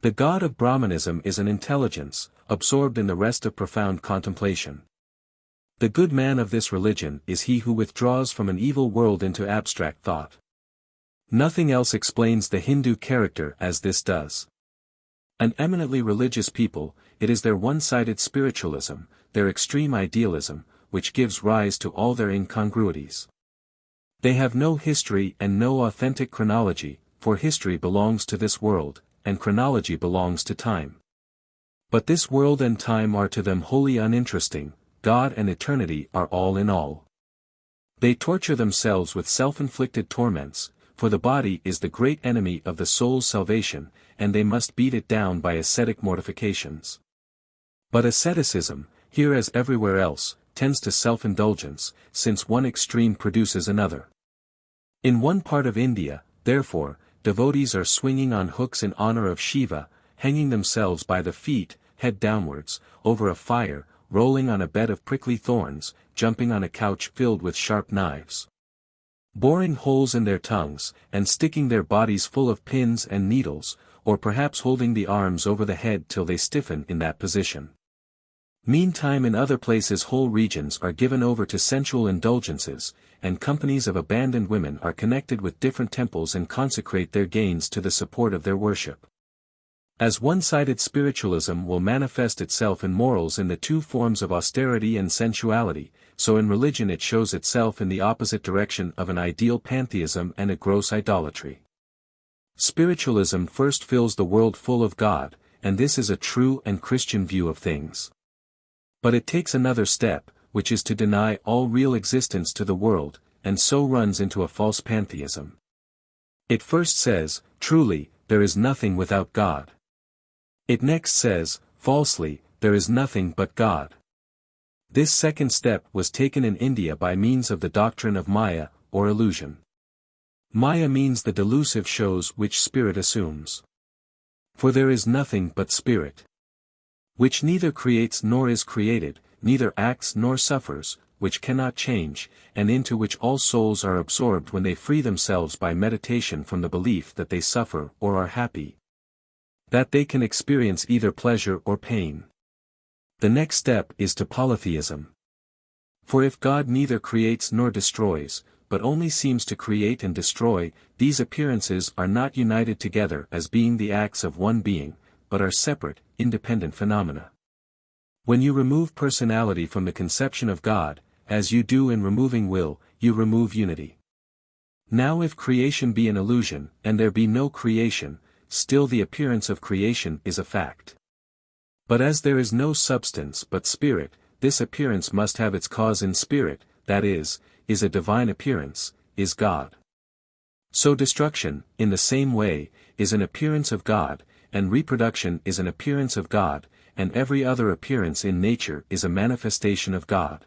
A: The god of Brahmanism is an intelligence, absorbed in the rest of profound contemplation. The good man of this religion is he who withdraws from an evil world into abstract thought. Nothing else explains the Hindu character as this does. An eminently religious people, it is their one-sided spiritualism, their extreme idealism, which gives rise to all their incongruities. They have no history and no authentic chronology, for history belongs to this world, and chronology belongs to time. But this world and time are to them wholly uninteresting, God and eternity are all in all. They torture themselves with self-inflicted torments, for the body is the great enemy of the soul's salvation, and they must beat it down by ascetic mortifications. But asceticism, here as everywhere else, tends to self-indulgence, since one extreme produces another. In one part of India, therefore, devotees are swinging on hooks in honor of Shiva, hanging themselves by the feet, head downwards, over a fire, rolling on a bed of prickly thorns, jumping on a couch filled with sharp knives, boring holes in their tongues, and sticking their bodies full of pins and needles, or perhaps holding the arms over the head till they stiffen in that position. Meantime in other places whole regions are given over to sensual indulgences, and companies of abandoned women are connected with different temples and consecrate their gains to the support of their worship. As one-sided spiritualism will manifest itself in morals in the two forms of austerity and sensuality, so in religion it shows itself in the opposite direction of an ideal pantheism and a gross idolatry. Spiritualism first fills the world full of God, and this is a true and Christian view of things. But it takes another step, which is to deny all real existence to the world, and so runs into a false pantheism. It first says, truly, there is nothing without God. It next says, falsely, there is nothing but God. This second step was taken in India by means of the doctrine of Maya, or illusion. Maya means the delusive shows which spirit assumes. For there is nothing but spirit, which neither creates nor is created, neither acts nor suffers, which cannot change, and into which all souls are absorbed when they free themselves by meditation from the belief that they suffer or are happy, that they can experience either pleasure or pain. The next step is to polytheism. For if God neither creates nor destroys, but only seems to create and destroy, these appearances are not united together as being the acts of one being, but are separate, independent phenomena. When you remove personality from the conception of God, as you do in removing will, you remove unity. Now if creation be an illusion, and there be no creation, still the appearance of creation is a fact. But as there is no substance but spirit, this appearance must have its cause in spirit, that is a divine appearance, is God. So destruction, in the same way, is an appearance of God, and reproduction is an appearance of God, and every other appearance in nature is a manifestation of God.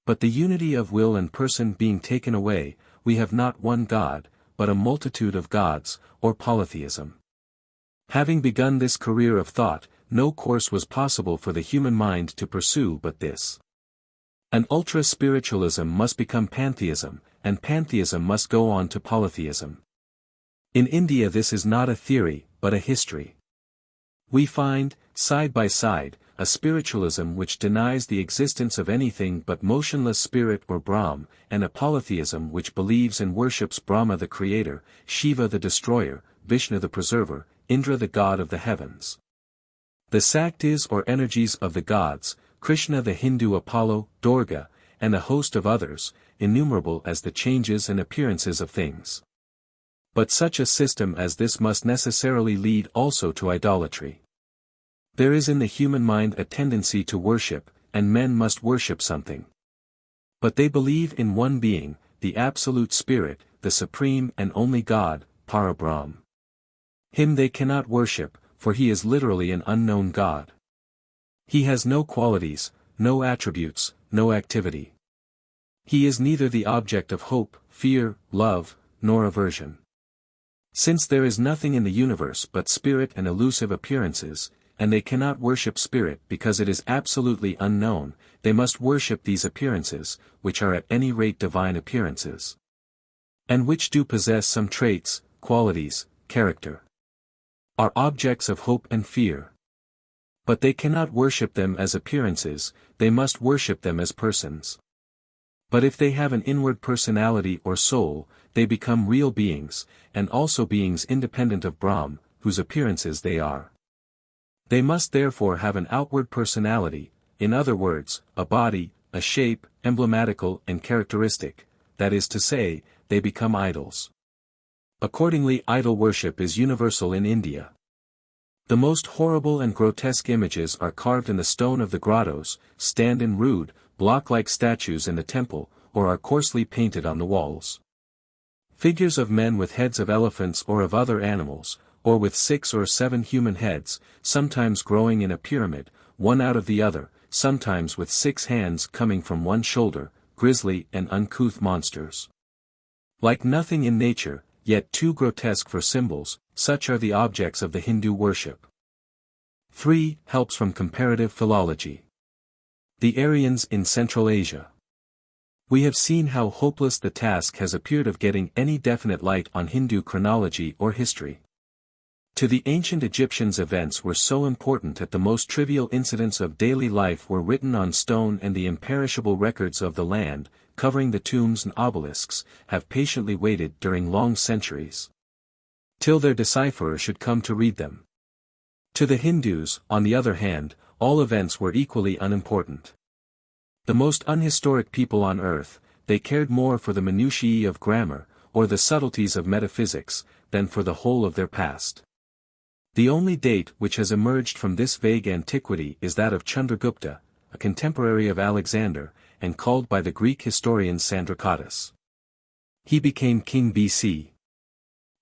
A: But the unity of will and person being taken away, we have not one God, but a multitude of gods, or polytheism. Having begun this career of thought, no course was possible for the human mind to pursue but this. An ultra-spiritualism must become pantheism, and pantheism must go on to polytheism. In India this is not a theory, but a history. We find, side by side, a spiritualism which denies the existence of anything but motionless spirit or Brahm, and a polytheism which believes and worships Brahma the creator, Shiva the destroyer, Vishnu the preserver, Indra the god of the heavens, the Saktis or energies of the gods, Krishna the Hindu Apollo, Durga, and a host of others, innumerable as the changes and appearances of things. But such a system as this must necessarily lead also to idolatry. There is in the human mind a tendency to worship, and men must worship something. But they believe in one being, the Absolute Spirit, the Supreme and only God, Parabrahm. Him they cannot worship, for he is literally an unknown God. He has no qualities, no attributes, no activity. He is neither the object of hope, fear, love, nor aversion. Since there is nothing in the universe but spirit and elusive appearances, and they cannot worship spirit because it is absolutely unknown, they must worship these appearances, which are at any rate divine appearances, and which do possess some traits, qualities, character, are objects of hope and fear. But they cannot worship them as appearances, they must worship them as persons. But if they have an inward personality or soul, they become real beings, and also beings independent of Brahm, whose appearances they are. They must therefore have an outward personality, in other words, a body, a shape, emblematical and characteristic, that is to say, they become idols. Accordingly idol worship is universal in India. The most horrible and grotesque images are carved in the stone of the grottos, stand in rude, block-like statues in the temple, or are coarsely painted on the walls. Figures of men with heads of elephants or of other animals, or with 6 or 7 human heads, sometimes growing in a pyramid, one out of the other, sometimes with 6 hands coming from one shoulder, grisly and uncouth monsters. Like nothing in nature, yet too grotesque for symbols, such are the objects of the Hindu worship. 3. Helps from comparative philology. The Aryans in Central Asia. We have seen how hopeless the task has appeared of getting any definite light on Hindu chronology or history. To the ancient Egyptians, events were so important that the most trivial incidents of daily life were written on stone, and the imperishable records of the land, covering the tombs and obelisks, have patiently waited during long centuries, till their decipherer should come to read them. To the Hindus, on the other hand, all events were equally unimportant. The most unhistoric people on earth, they cared more for the minutiae of grammar, or the subtleties of metaphysics, than for the whole of their past. The only date which has emerged from this vague antiquity is that of Chandragupta, a contemporary of Alexander, and called by the Greek historian Sandracatus. He became king BC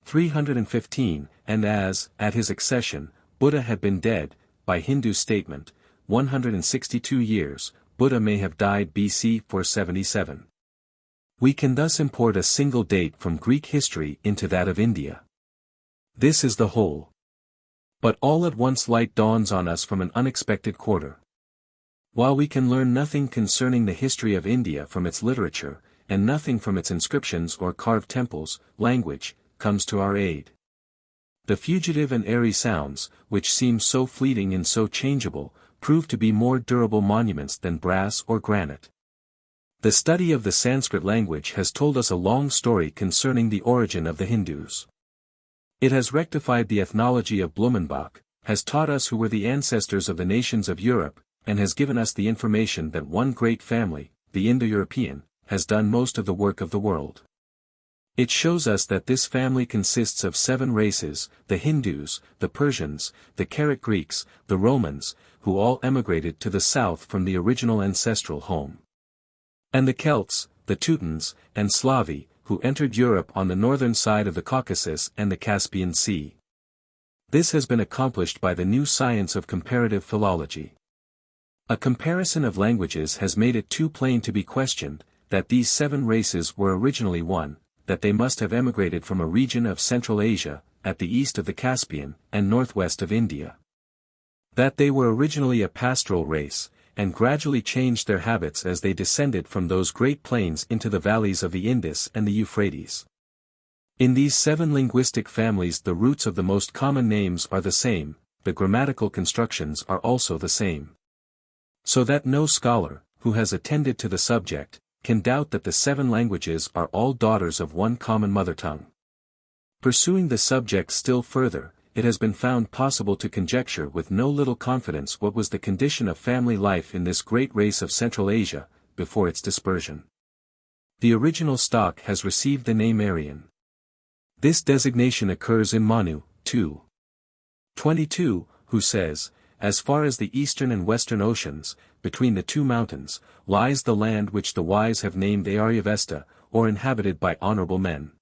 A: 315, and as, at his accession, Buddha had been dead, by Hindu statement, 162 years, Buddha may have died BC 477. We can thus import a single date from Greek history into that of India. This is the whole. But all at once light dawns on us from an unexpected quarter. While we can learn nothing concerning the history of India from its literature, and nothing from its inscriptions or carved temples, language comes to our aid. The fugitive and airy sounds, which seem so fleeting and so changeable, prove to be more durable monuments than brass or granite. The study of the Sanskrit language has told us a long story concerning the origin of the Hindus. It has rectified the ethnology of Blumenbach, has taught us who were the ancestors of the nations of Europe, and has given us the information that one great family, the Indo-European, has done most of the work of the world. It shows us that this family consists of 7 races, the Hindus, the Persians, the Caraic Greeks, the Romans, who all emigrated to the south from the original ancestral home, and the Celts, the Teutons, and Slavi, who entered Europe on the northern side of the Caucasus and the Caspian Sea. This has been accomplished by the new science of comparative philology. A comparison of languages has made it too plain to be questioned, that these 7 races were originally one, that they must have emigrated from a region of Central Asia, at the east of the Caspian, and northwest of India. That they were originally a pastoral race, and gradually changed their habits as they descended from those great plains into the valleys of the Indus and the Euphrates. In these 7 linguistic families the roots of the most common names are the same, the grammatical constructions are also the same. So that no scholar, who has attended to the subject, can doubt that the 7 languages are all daughters of one common mother tongue. Pursuing the subject still further, it has been found possible to conjecture with no little confidence what was the condition of family life in this great race of Central Asia, before its dispersion. The original stock has received the name Aryan. This designation occurs in Manu, 2:22, who says, "As far as the eastern and western oceans, between the 2 mountains, lies the land which the wise have named Aryavesta, or inhabited by honorable men."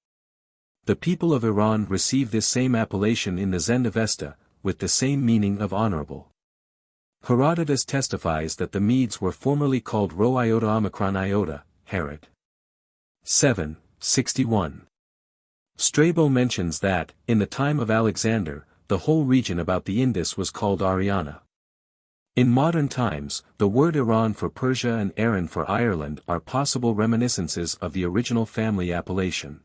A: The people of Iran receive this same appellation in the Zendavesta, with the same meaning of honorable. Herodotus testifies that the Medes were formerly called Rho Iota Omicron Iota, Herod 7:61. Strabo mentions that, in the time of Alexander, the whole region about the Indus was called Ariana. In modern times, the word Iran for Persia and Aran for Ireland are possible reminiscences of the original family appellation.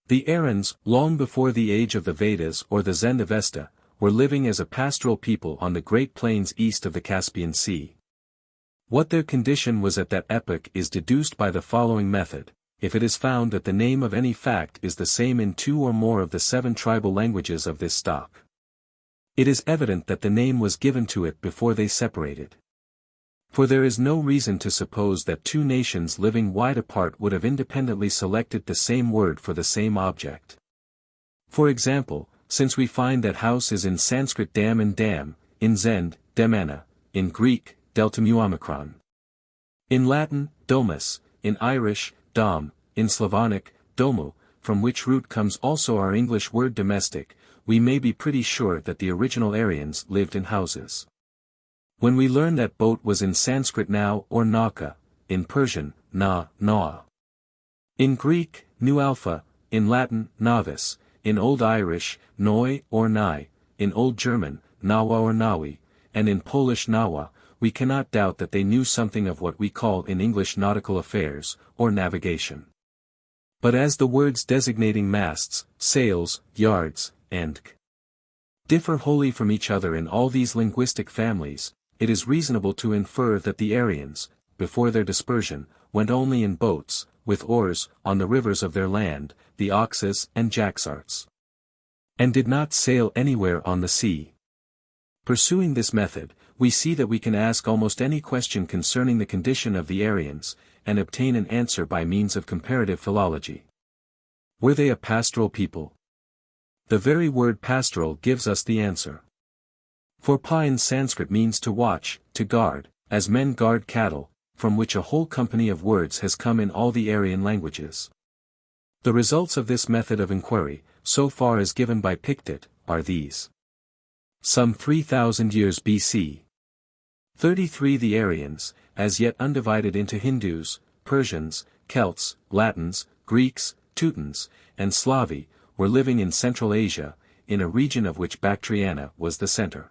A: The Arans, long before the age of the Vedas or the Zendavesta, were living as a pastoral people on the great plains east of the Caspian Sea. What their condition was at that epoch is deduced by the following method: if it is found that the name of any fact is the same in 2 or more of the 7 tribal languages of this stock, it is evident that the name was given to it before they separated. For there is no reason to suppose that 2 nations living wide apart would have independently selected the same word for the same object. For example, since we find that house is in Sanskrit dam and dam, in Zend, demana, in Greek, delta mu omicron, in Latin, domus, in Irish, dom, in Slavonic, domu, from which root comes also our English word domestic, we may be pretty sure that the original Aryans lived in houses. When we learn that boat was in Sanskrit now or nauka, in Persian, naw. In Greek, nu alpha, in Latin, novice, in Old Irish, noi or nai, in Old German, nawa or nawi, and in Polish nawa, we cannot doubt that they knew something of what we call in English nautical affairs, or navigation. But as the words designating masts, sails, yards, and differ wholly from each other in all these linguistic families, it is reasonable to infer that the Aryans, before their dispersion, went only in boats, with oars, on the rivers of their land, the Oxus and Jaxartes, and did not sail anywhere on the sea. Pursuing this method, we see that we can ask almost any question concerning the condition of the Aryans, and obtain an answer by means of comparative philology. Were they a pastoral people? The very word pastoral gives us the answer. For pa in Sanskrit means to watch, to guard, as men guard cattle, from which a whole company of words has come in all the Aryan languages. The results of this method of inquiry, so far as given by Pictet, are these. Some 3,000 years BC. 33 The Aryans, as yet undivided into Hindus, Persians, Celts, Latins, Greeks, Teutons, and Slavi, were living in Central Asia, in a region of which Bactriana was the center.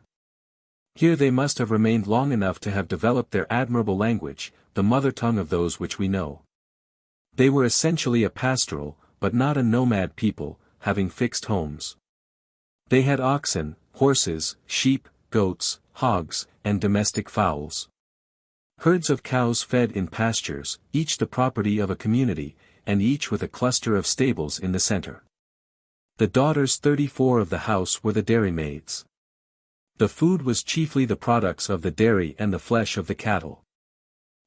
A: Here they must have remained long enough to have developed their admirable language, the mother tongue of those which we know. They were essentially a pastoral, but not a nomad people, having fixed homes. They had oxen, horses, sheep, goats, hogs, and domestic fowls. Herds of cows fed in pastures, each the property of a community, and each with a cluster of stables in the center. The daughters 34 of the house were the dairymaids. The food was chiefly the products of the dairy and the flesh of the cattle.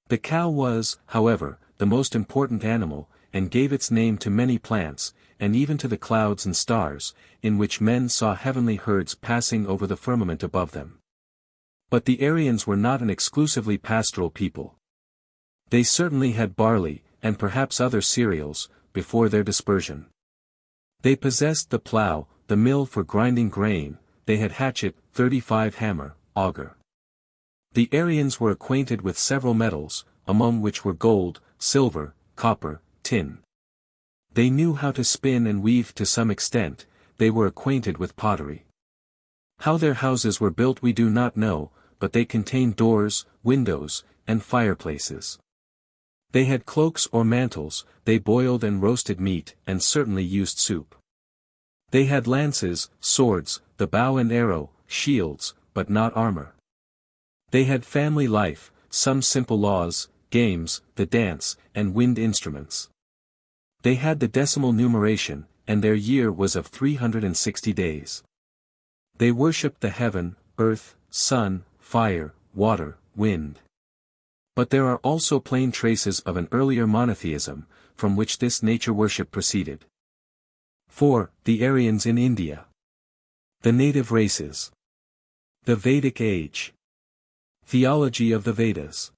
A: The cow was, however, the most important animal, and gave its name to many plants, and even to the clouds and stars, in which men saw heavenly herds passing over the firmament above them. But the Aryans were not an exclusively pastoral people. They certainly had barley, and perhaps other cereals, before their dispersion. They possessed the plough, the mill for grinding grain, they had hatchet, 35 hammer, auger. The Aryans were acquainted with several metals, among which were gold, silver, copper, tin. They knew how to spin and weave to some extent, they were acquainted with pottery. How their houses were built we do not know, but they contained doors, windows, and fireplaces. They had cloaks or mantles, they boiled and roasted meat, and certainly used soup. They had lances, swords, the bow and arrow, shields, but not armor. They had family life, some simple laws, games, the dance, and wind instruments. They had the decimal numeration, and their year was of 360 days. They worshipped the heaven, earth, sun, fire, water, wind. But there are also plain traces of an earlier monotheism, from which this nature worship proceeded. 4. The Aryans in India. The native races. The Vedic age. Theology of the Vedas.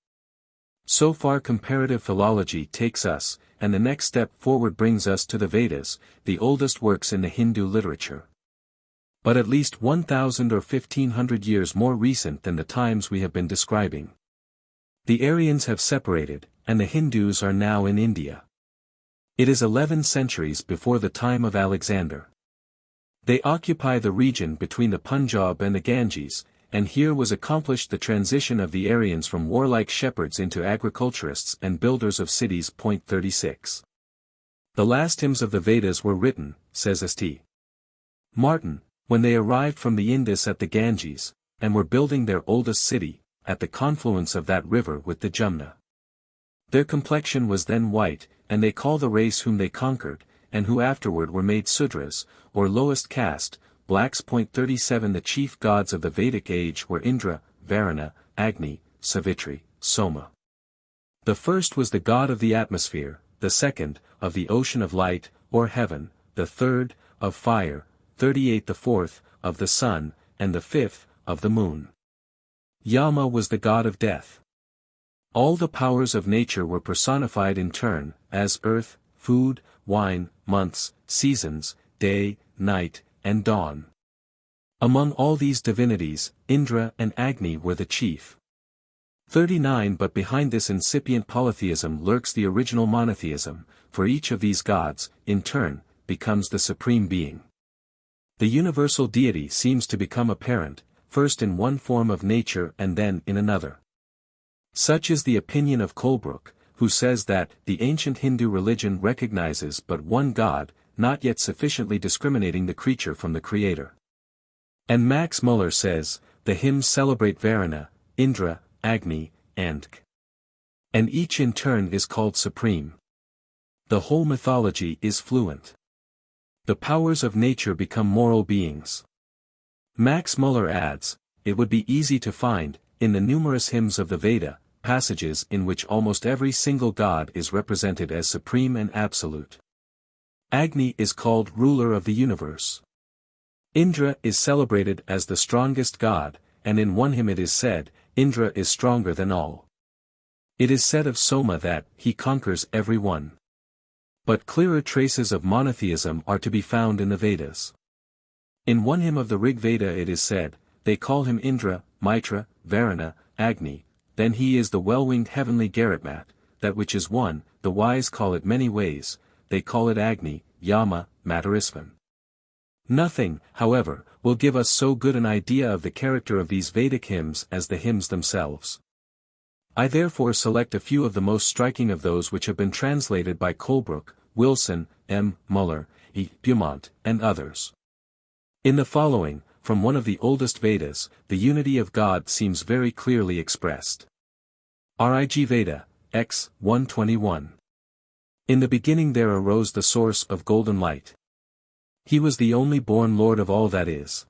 A: So far comparative philology takes us, and the next step forward brings us to the Vedas, the oldest works in the Hindu literature. But at least 1,000 or 1,500 years more recent than the times we have been describing. The Aryans have separated, and the Hindus are now in India. It is 11 centuries before the time of Alexander. They occupy the region between the Punjab and the Ganges, and here was accomplished the transition of the Aryans from warlike shepherds into agriculturists and builders of cities. 36. The last hymns of the Vedas were written, says St. Martin, when they arrived from the Indus at the Ganges, and were building their oldest city, at the confluence of that river with the Jumna. Their complexion was then white, and they call the race whom they conquered, and who afterward were made Sudras, or lowest caste, blacks. 37 The chief gods of the Vedic age were Indra, Varuna, Agni, Savitri, Soma. The first was the god of the atmosphere, the second, of the ocean of light, or heaven, the third, of fire, 38 The fourth, of the sun, and the fifth, of the moon. Yama was the god of death. All the powers of nature were personified in turn, as earth, food, wine, months, seasons, day, night, and dawn. Among all these divinities, Indra and Agni were the chief. 39 But behind this incipient polytheism lurks the original monotheism, for each of these gods, in turn, becomes the supreme being. The universal deity seems to become apparent, first in one form of nature and then in another. Such is the opinion of Colebrooke, who says that the ancient Hindu religion recognizes but one God, not yet sufficiently discriminating the creature from the creator. And Max Muller says, the hymns celebrate Varuna, Indra, Agni, and K. And each in turn is called supreme. The whole mythology is fluent. The powers of nature become moral beings. Max Muller adds, it would be easy to find, in the numerous hymns of the Veda, passages in which almost every single god is represented as supreme and absolute. Agni is called ruler of the universe. Indra is celebrated as the strongest god, and in one hymn it is said, Indra is stronger than all. It is said of Soma that he conquers every one. But clearer traces of monotheism are to be found in the Vedas. In one hymn of the Rig Veda it is said, they call him Indra, Mitra, Varuna, Agni, then he is the well-winged heavenly Garudamat, that which is one, the wise call it many ways, they call it Agni, Yama, Matarisvan. Nothing, however, will give us so good an idea of the character of these Vedic hymns as the hymns themselves. I therefore select a few of the most striking of those which have been translated by Colebrooke, Wilson, M. Muller, E. Beaumont, and others. In the following, from one of the oldest Vedas, the unity of God seems very clearly expressed. Rig Veda, X. 121. In the beginning there arose the source of golden light. He was the only born Lord of all that is.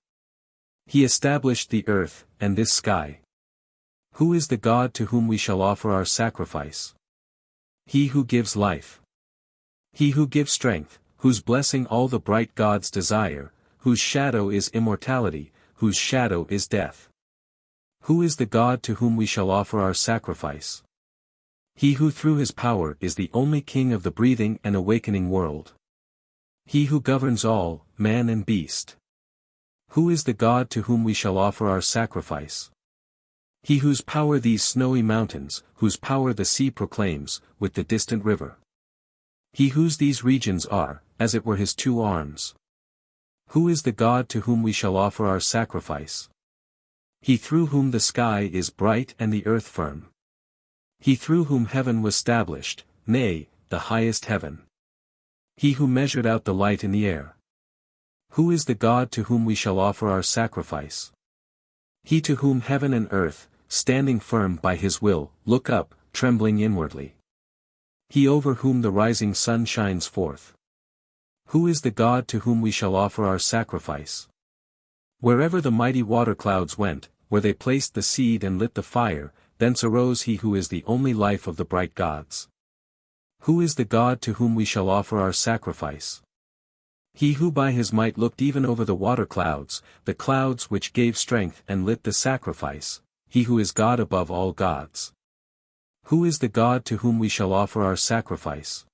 A: He established the earth, and this sky. Who is the God to whom we shall offer our sacrifice? He who gives life. He who gives strength, whose blessing all the bright gods desire, whose shadow is immortality, whose shadow is death. Who is the God to whom we shall offer our sacrifice? He who through his power is the only king of the breathing and awakening world. He who governs all, man and beast. Who is the God to whom we shall offer our sacrifice? He whose power these snowy mountains, whose power the sea proclaims, with the distant river. He whose these regions are, as it were his two arms. Who is the God to whom we shall offer our sacrifice? He through whom the sky is bright and the earth firm. He through whom heaven was stablished, nay, the highest heaven. He who measured out the light in the air. Who is the God to whom we shall offer our sacrifice? He to whom heaven and earth, standing firm by his will, look up, trembling inwardly. He over whom the rising sun shines forth. Who is the God to whom we shall offer our sacrifice? Wherever the mighty water clouds went, where they placed the seed and lit the fire, thence arose he who is the only life of the bright gods. Who is the God to whom we shall offer our sacrifice? He who by his might looked even over the water clouds, the clouds which gave strength and lit the sacrifice, he who is God above all gods. Who is the God to whom we shall offer our sacrifice?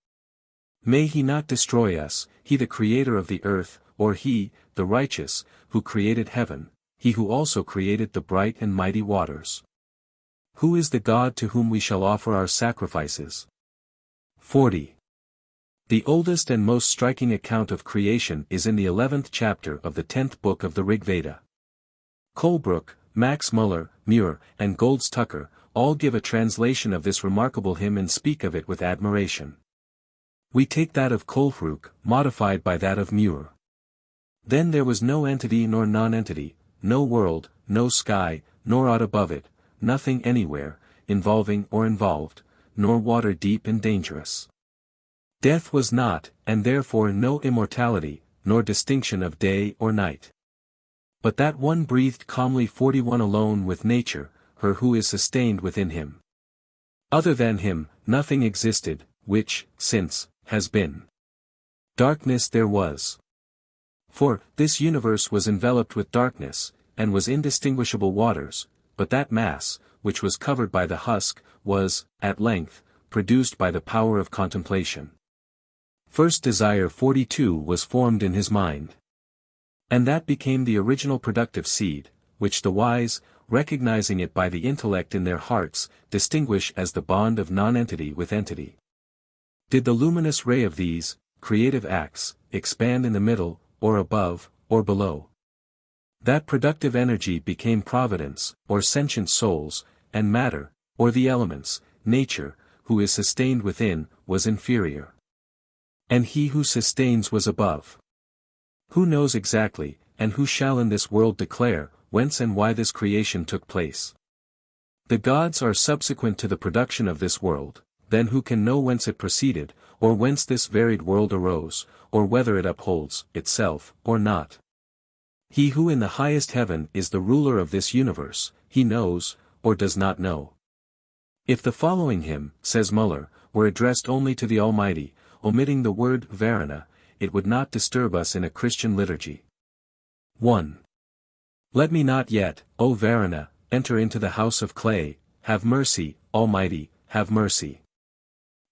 A: May he not destroy us, he the creator of the earth, or he, the righteous, who created heaven, he who also created the bright and mighty waters. Who is the God to whom we shall offer our sacrifices? 40. The oldest and most striking account of creation is in the 11th chapter of the 10th book of the Rig Veda. Colebrooke, Max Muller, Muir, and Golds Tucker, all give a translation of this remarkable hymn and speak of it with admiration. We take that of Colebrooke, modified by that of Muir. Then there was no entity nor non-entity, no world, no sky, nor aught above it, nothing anywhere, involving or involved, nor water deep and dangerous. Death was not, and therefore no immortality, nor distinction of day or night. But that one breathed calmly 41 alone with nature, her who is sustained within him. Other than him, nothing existed, which, since, has been. Darkness there was. For, this universe was enveloped with darkness, and was indistinguishable waters, but that mass, which was covered by the husk, was, at length, produced by the power of contemplation. First desire 42 was formed in his mind. And that became the original productive seed, which the wise, recognizing it by the intellect in their hearts, distinguish as the bond of non-entity with entity. Did the luminous ray of these, creative acts, expand in the middle, or above, or below? That productive energy became providence, or sentient souls, and matter, or the elements, nature, who is sustained within, was inferior. And he who sustains was above. Who knows exactly, and who shall in this world declare, whence and why this creation took place? The gods are subsequent to the production of this world, then who can know whence it proceeded, or whence this varied world arose, or whether it upholds itself, or not? He who in the highest heaven is the ruler of this universe, he knows, or does not know. If the following hymn, says Muller, were addressed only to the Almighty, omitting the word Varuna, it would not disturb us in a Christian liturgy. 1. Let me not yet, O Varuna, enter into the house of clay, have mercy, Almighty, have mercy.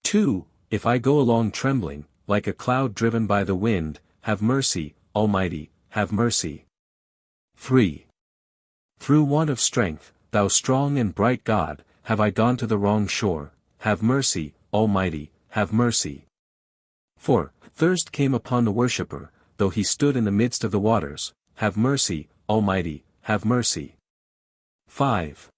A: 2. If I go along trembling, like a cloud driven by the wind, have mercy, Almighty, have mercy. 3. Through want of strength, thou strong and bright God, have I gone to the wrong shore, have mercy, Almighty, have mercy. 4. Thirst came upon the worshipper, though he stood in the midst of the waters, have mercy, Almighty, have mercy. 5.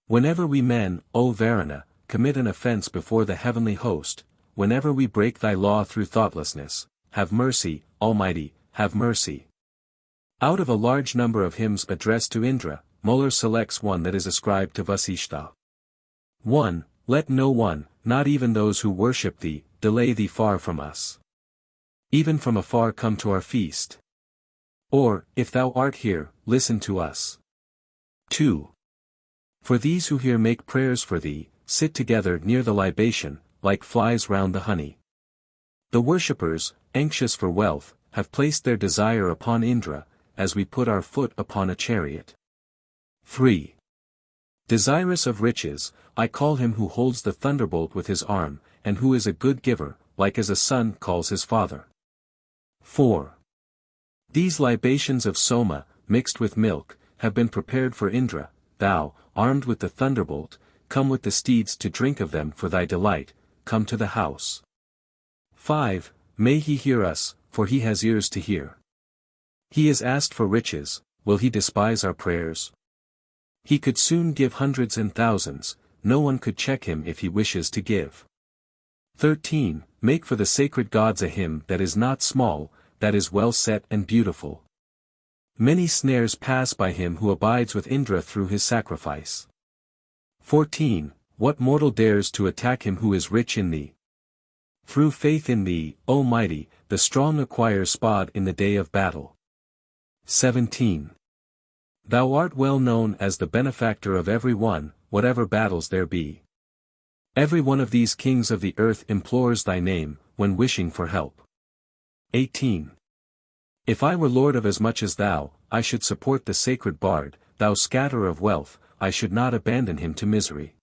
A: Whenever we men, O Varuna, commit an offense before the heavenly host, whenever we break thy law through thoughtlessness, have mercy, Almighty, have mercy. Out of a large number of hymns addressed to Indra, Muller selects one that is ascribed to Vasishtha. 1. Let no one, not even those who worship thee, delay thee far from us. Even from afar come to our feast. Or, if thou art here, listen to us. 2. For these who here make prayers for thee, sit together near the libation, like flies round the honey. The worshippers, anxious for wealth, have placed their desire upon Indra, as we put our foot upon a chariot. 3. Desirous of riches, I call him who holds the thunderbolt with his arm, and who is a good giver, like as a son calls his father. 4. These libations of Soma, mixed with milk, have been prepared for Indra, thou, armed with the thunderbolt, come with the steeds to drink of them for thy delight, come to the house. 5. May he hear us, for he has ears to hear. He is asked for riches, will he despise our prayers? He could soon give hundreds and thousands, no one could check him if he wishes to give. 13. Make for the sacred gods a hymn that is not small, that is well set and beautiful. Many snares pass by him who abides with Indra through his sacrifice. 14. What mortal dares to attack him who is rich in thee? Through faith in thee, O mighty, the strong acquire spod in the day of battle. 17. Thou art well known as the benefactor of every one, whatever battles there be. Every one of these kings of the earth implores thy name, when wishing for help. 18. If I were lord of as much as thou, I should support the sacred bard, thou scatterer of wealth, I should not abandon him to misery.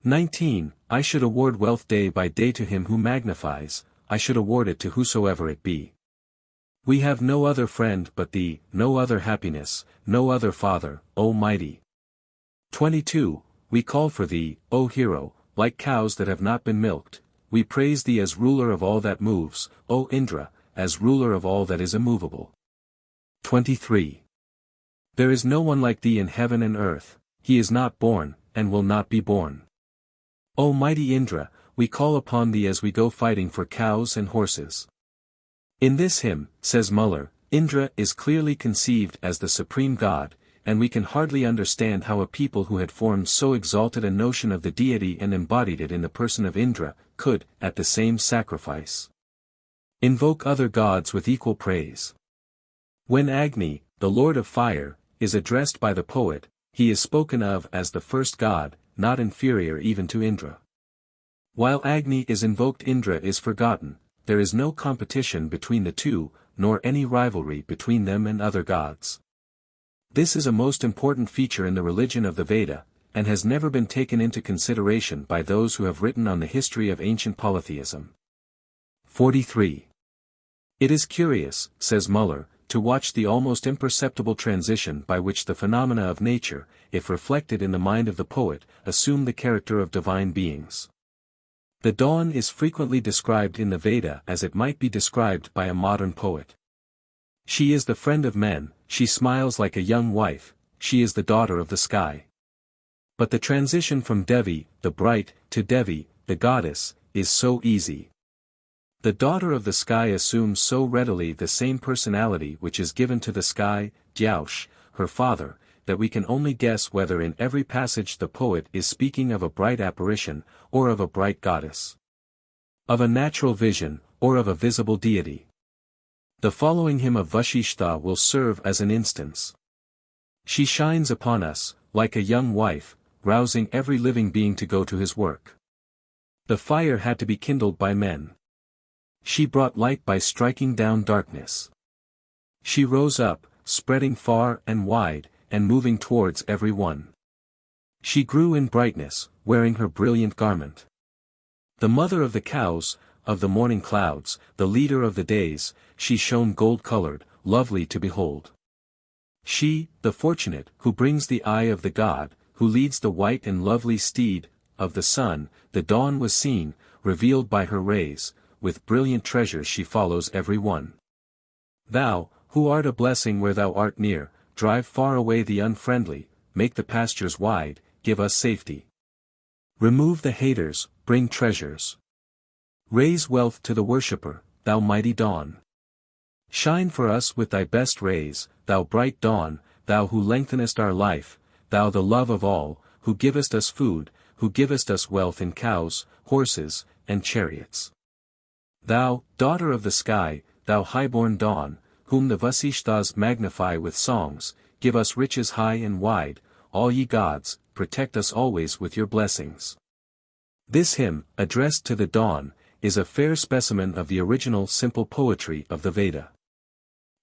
A: 19. I should award wealth day by day to him who magnifies, I should award it to whosoever it be. We have no other friend but thee, no other happiness, no other father, O mighty. 22. We call for thee, O hero, like cows that have not been milked, we praise thee as ruler of all that moves, O Indra, as ruler of all that is immovable. 23. There is no one like thee in heaven and earth, he is not born, and will not be born. O mighty Indra, we call upon thee as we go fighting for cows and horses. In this hymn, says Muller, Indra is clearly conceived as the supreme god, and we can hardly understand how a people who had formed so exalted a notion of the deity and embodied it in the person of Indra, could, at the same sacrifice, invoke other gods with equal praise. When Agni, the lord of fire, is addressed by the poet, he is spoken of as the first god, not inferior even to Indra. While Agni is invoked, Indra is forgotten. There is no competition between the two, nor any rivalry between them and other gods. This is a most important feature in the religion of the Veda, and has never been taken into consideration by those who have written on the history of ancient polytheism. 43. It is curious, says Muller, to watch the almost imperceptible transition by which the phenomena of nature, if reflected in the mind of the poet, assume the character of divine beings. The dawn is frequently described in the Veda as it might be described by a modern poet. She is the friend of men, she smiles like a young wife, she is the daughter of the sky. But the transition from Devi, the bright, to Devi, the goddess, is so easy. The daughter of the sky assumes so readily the same personality which is given to the sky, Dyaush, her father, that we can only guess whether in every passage the poet is speaking of a bright apparition, or of a bright goddess. Of a natural vision, or of a visible deity. The following hymn of Vashishta will serve as an instance. She shines upon us, like a young wife, rousing every living being to go to his work. The fire had to be kindled by men. She brought light by striking down darkness. She rose up, spreading far and wide, and moving towards every one. She grew in brightness, wearing her brilliant garment. The mother of the cows, of the morning clouds, the leader of the days, she shone gold-colored, lovely to behold. She, the fortunate, who brings the eye of the god, who leads the white and lovely steed, of the sun, the dawn was seen, revealed by her rays, with brilliant treasures she follows every one. Thou, who art a blessing where thou art near, drive far away the unfriendly, make the pastures wide, give us safety. Remove the haters, bring treasures. Raise wealth to the worshipper, thou mighty dawn. Shine for us with thy best rays, thou bright dawn, thou who lengthenest our life, thou the love of all, who givest us food, who givest us wealth in cows, horses, and chariots. Thou, daughter of the sky, thou highborn dawn, whom the Vasishthas magnify with songs, give us riches high and wide, all ye gods, protect us always with your blessings. This hymn, addressed to the dawn, is a fair specimen of the original simple poetry of the Veda.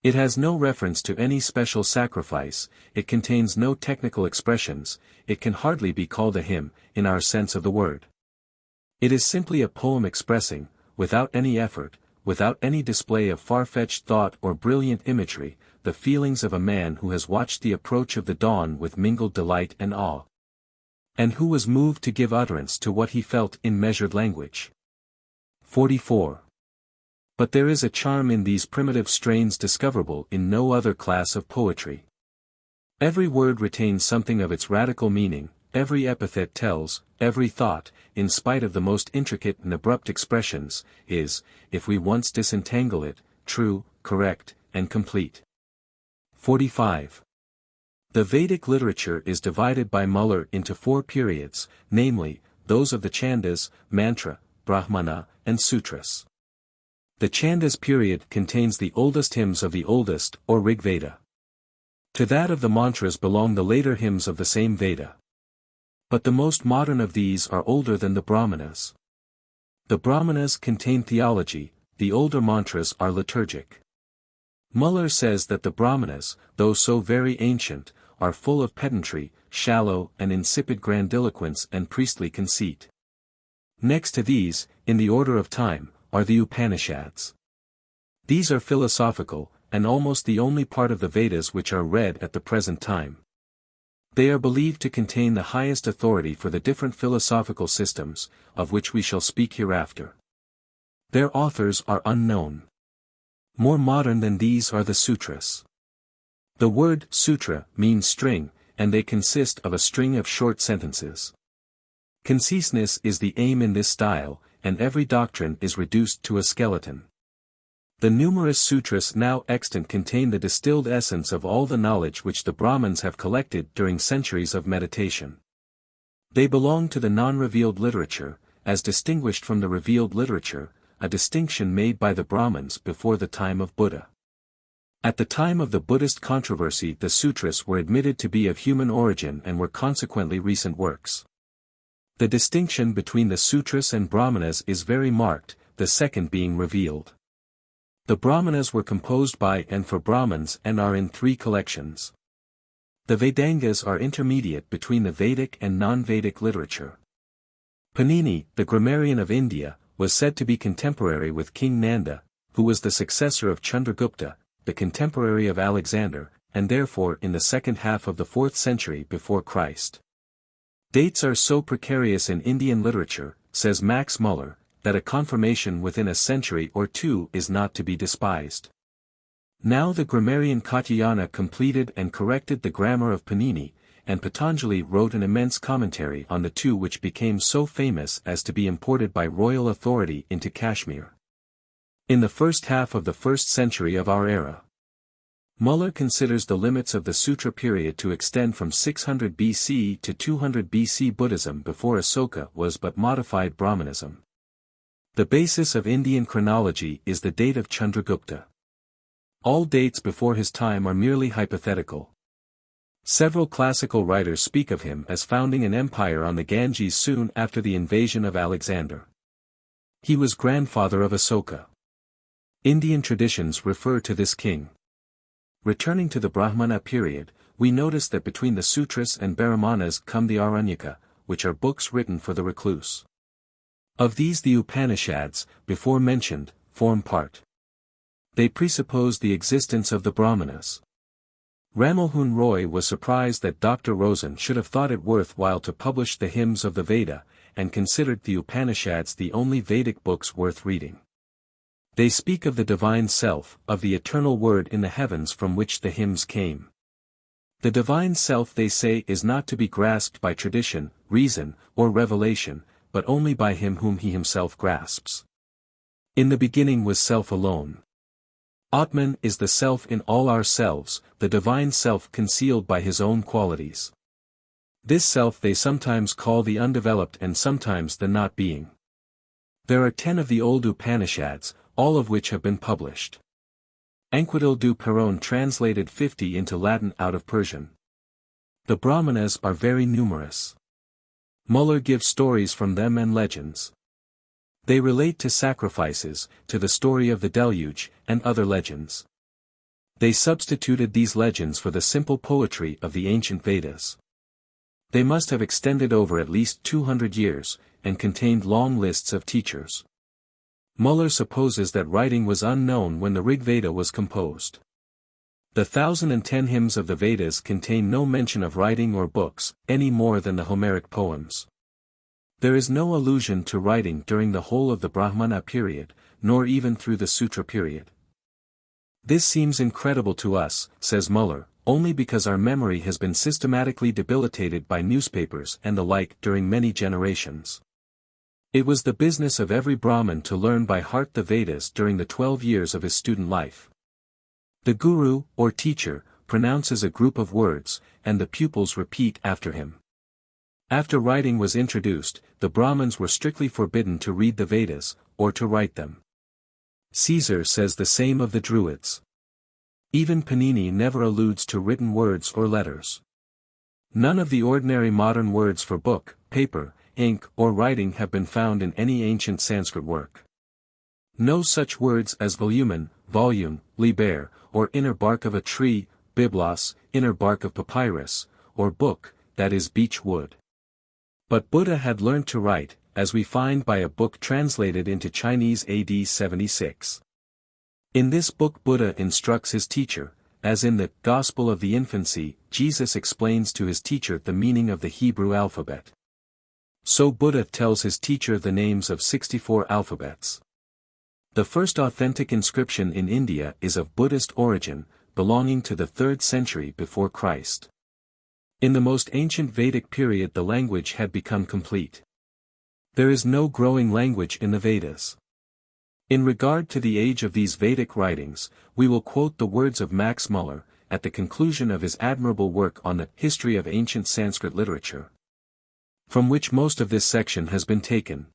A: It has no reference to any special sacrifice, it contains no technical expressions, it can hardly be called a hymn, in our sense of the word. It is simply a poem expressing, without any effort, without any display of far-fetched thought or brilliant imagery, the feelings of a man who has watched the approach of the dawn with mingled delight and awe. And who was moved to give utterance to what he felt in measured language. 44. But there is a charm in these primitive strains discoverable in no other class of poetry. Every word retains something of its radical meaning, every epithet tells, every thought, in spite of the most intricate and abrupt expressions, is, if we once disentangle it, true, correct, and complete. 45. The Vedic literature is divided by Muller into 4 periods, namely, those of the Chandas, Mantra, Brahmana, and Sutras. The Chandas period contains the oldest hymns of the oldest, or Rig Veda. To that of the mantras belong the later hymns of the same Veda. But the most modern of these are older than the Brahmanas. The Brahmanas contain theology, the older mantras are liturgic. Muller says that the Brahmanas, though so very ancient, are full of pedantry, shallow and insipid grandiloquence and priestly conceit. Next to these, in the order of time, are the Upanishads. These are philosophical, and almost the only part of the Vedas which are read at the present time. They are believed to contain the highest authority for the different philosophical systems, of which we shall speak hereafter. Their authors are unknown. More modern than these are the Sutras. The word sutra means string, and they consist of a string of short sentences. Conciseness is the aim in this style, and every doctrine is reduced to a skeleton. The numerous sutras now extant contain the distilled essence of all the knowledge which the Brahmins have collected during centuries of meditation. They belong to the non-revealed literature, as distinguished from the revealed literature, a distinction made by the Brahmins before the time of Buddha. At the time of the Buddhist controversy the sutras were admitted to be of human origin and were consequently recent works. The distinction between the sutras and Brahmanas is very marked, the second being revealed. The Brahmanas were composed by and for Brahmins and are in 3 collections. The Vedangas are intermediate between the Vedic and non-Vedic literature. Panini, the grammarian of India, was said to be contemporary with King Nanda, who was the successor of Chandragupta, the contemporary of Alexander, and therefore in the second half of the 4th century before Christ. Dates are so precarious in Indian literature, says Max Muller, that a confirmation within a century or two is not to be despised. Now the grammarian Katyayana completed and corrected the grammar of Panini, and Patanjali wrote an immense commentary on the two which became so famous as to be imported by royal authority into Kashmir. In the first half of the 1st century of our era, Muller considers the limits of the Sutra period to extend from 600 BC to 200 BC. Buddhism before Asoka was but modified Brahmanism. The basis of Indian chronology is the date of Chandragupta. All dates before his time are merely hypothetical. Several classical writers speak of him as founding an empire on the Ganges soon after the invasion of Alexander. He was grandfather of Asoka. Indian traditions refer to this king. Returning to the Brahmana period, we notice that between the Sutras and Brahmanas come the Aranyaka, which are books written for the recluse. Of these the Upanishads, before mentioned, form part. They presuppose the existence of the Brahmanas. Ramohun Roy was surprised that Dr. Rosen should have thought it worth while to publish the hymns of the Veda, and considered the Upanishads the only Vedic books worth reading. They speak of the divine self, of the eternal word in the heavens from which the hymns came. The divine self, they say, is not to be grasped by tradition, reason, or revelation, but only by him whom he himself grasps. In the beginning was self alone. Atman is the self in all ourselves, the divine self concealed by his own qualities. This self they sometimes call the undeveloped and sometimes the not being. There are 10 of the old Upanishads, all of which have been published. Anquetil du Perron translated 50 into Latin out of Persian. The Brahmanas are very numerous. Muller gives stories from them and legends. They relate to sacrifices, to the story of the deluge, and other legends. They substituted these legends for the simple poetry of the ancient Vedas. They must have extended over at least 200 years, and contained long lists of teachers. Muller supposes that writing was unknown when the Rig Veda was composed. The 1010 hymns of the Vedas contain no mention of writing or books, any more than the Homeric poems. There is no allusion to writing during the whole of the Brahmana period, nor even through the Sutra period. This seems incredible to us, says Muller, only because our memory has been systematically debilitated by newspapers and the like during many generations. It was the business of every Brahmin to learn by heart the Vedas during the 12 years of his student life. The guru, or teacher, pronounces a group of words, and the pupils repeat after him. After writing was introduced, the Brahmins were strictly forbidden to read the Vedas, or to write them. Caesar says the same of the Druids. Even Panini never alludes to written words or letters. None of the ordinary modern words for book, paper, ink, or writing have been found in any ancient Sanskrit work. No such words as volumen, volume, liber, or inner bark of a tree, biblos, inner bark of papyrus, or book, that is beech wood. But Buddha had learnt to write, as we find by a book translated into Chinese AD 76. In this book Buddha instructs his teacher, as in the Gospel of the Infancy, Jesus explains to his teacher the meaning of the Hebrew alphabet. So Buddha tells his teacher the names of 64 alphabets. The first authentic inscription in India is of Buddhist origin, belonging to the 3rd century before Christ. In the most ancient Vedic period the language had become complete. There is no growing language in the Vedas. In regard to the age of these Vedic writings, we will quote the words of Max Muller, at the conclusion of his admirable work on the History of Ancient Sanskrit Literature, from which most of this section has been taken.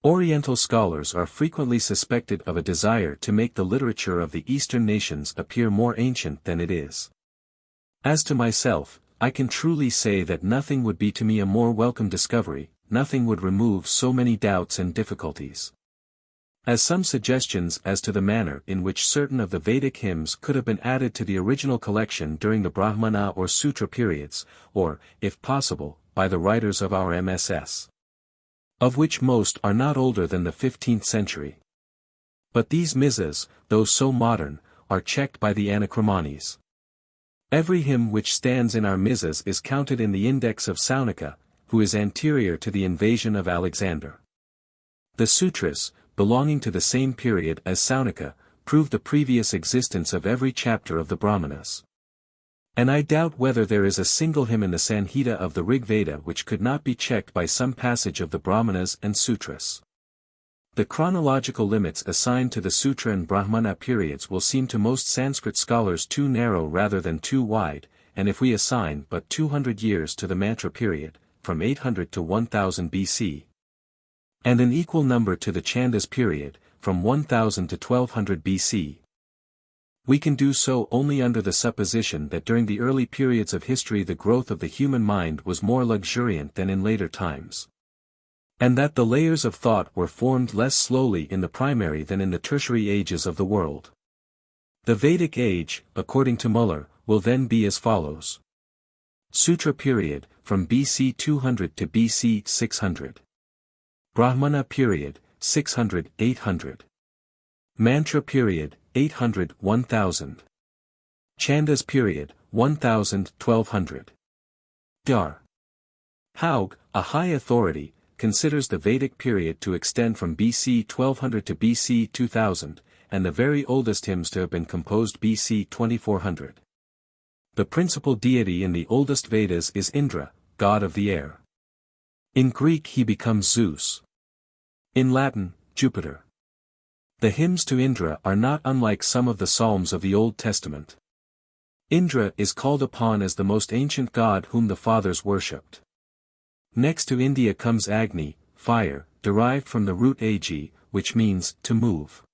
A: Oriental scholars are frequently suspected of a desire to make the literature of the Eastern nations appear more ancient than it is. As to myself, I can truly say that nothing would be to me a more welcome discovery, nothing would remove so many doubts and difficulties. As some suggestions as to the manner in which certain of the Vedic hymns could have been added to the original collection during the Brahmana or Sutra periods, or, if possible, by the writers of our MSS. Of which most are not older than the 15th century. But these missas, though so modern, are checked by the Anachromanes. Every hymn which stands in our missas is counted in the index of Saunika, who is anterior to the invasion of Alexander. The sutras, belonging to the same period as Saunika, prove the previous existence of every chapter of the Brahmanas. And I doubt whether there is a single hymn in the Sanhita of the Rig Veda which could not be checked by some passage of the Brahmanas and Sutras. The chronological limits assigned to the Sutra and Brahmana periods will seem to most Sanskrit scholars too narrow rather than too wide, and if we assign but 200 years to the Mantra period, from 800 to 1000 BC, and an equal number to the Chandas period, from 1000 to 1200 BC, we can do so only under the supposition that during the early periods of history the growth of the human mind was more luxuriant than in later times, and that the layers of thought were formed less slowly in the primary than in the tertiary ages of the world. The Vedic age, according to Muller, will then be as follows. Sutra period, from BC 200 to BC 600. Brahmana period, 600-800. Mantra period, 800-1000. Chandas period, 1000-1200. Dar. Haug, a high authority, considers the Vedic period to extend from BC 1200 to BC 2000, and the very oldest hymns to have been composed BC 2400. The principal deity in the oldest Vedas is Indra, god of the air. In Greek he becomes Zeus. In Latin, Jupiter. The hymns to Indra are not unlike some of the psalms of the Old Testament. Indra is called upon as the most ancient god whom the fathers worshipped. Next to India comes Agni, fire, derived from the root agi, which means, to move.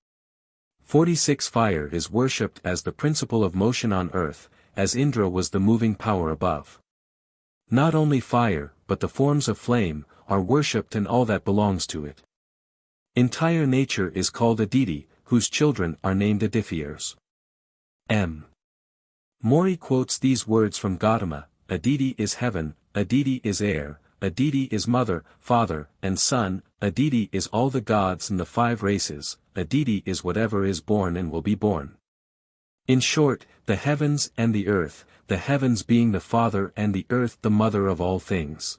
A: 46 Fire is worshipped as the principle of motion on earth, as Indra was the moving power above. Not only fire, but the forms of flame, are worshipped and all that belongs to it. Entire nature is called Aditi, whose children are named Adithiers. M. Mori quotes these words from Gautama: Aditi is heaven, Aditi is air, Aditi is mother, father, and son, Aditi is all the gods and the 5 races, Aditi is whatever is born and will be born. In short, the heavens and the earth, the heavens being the father and the earth the mother of all things.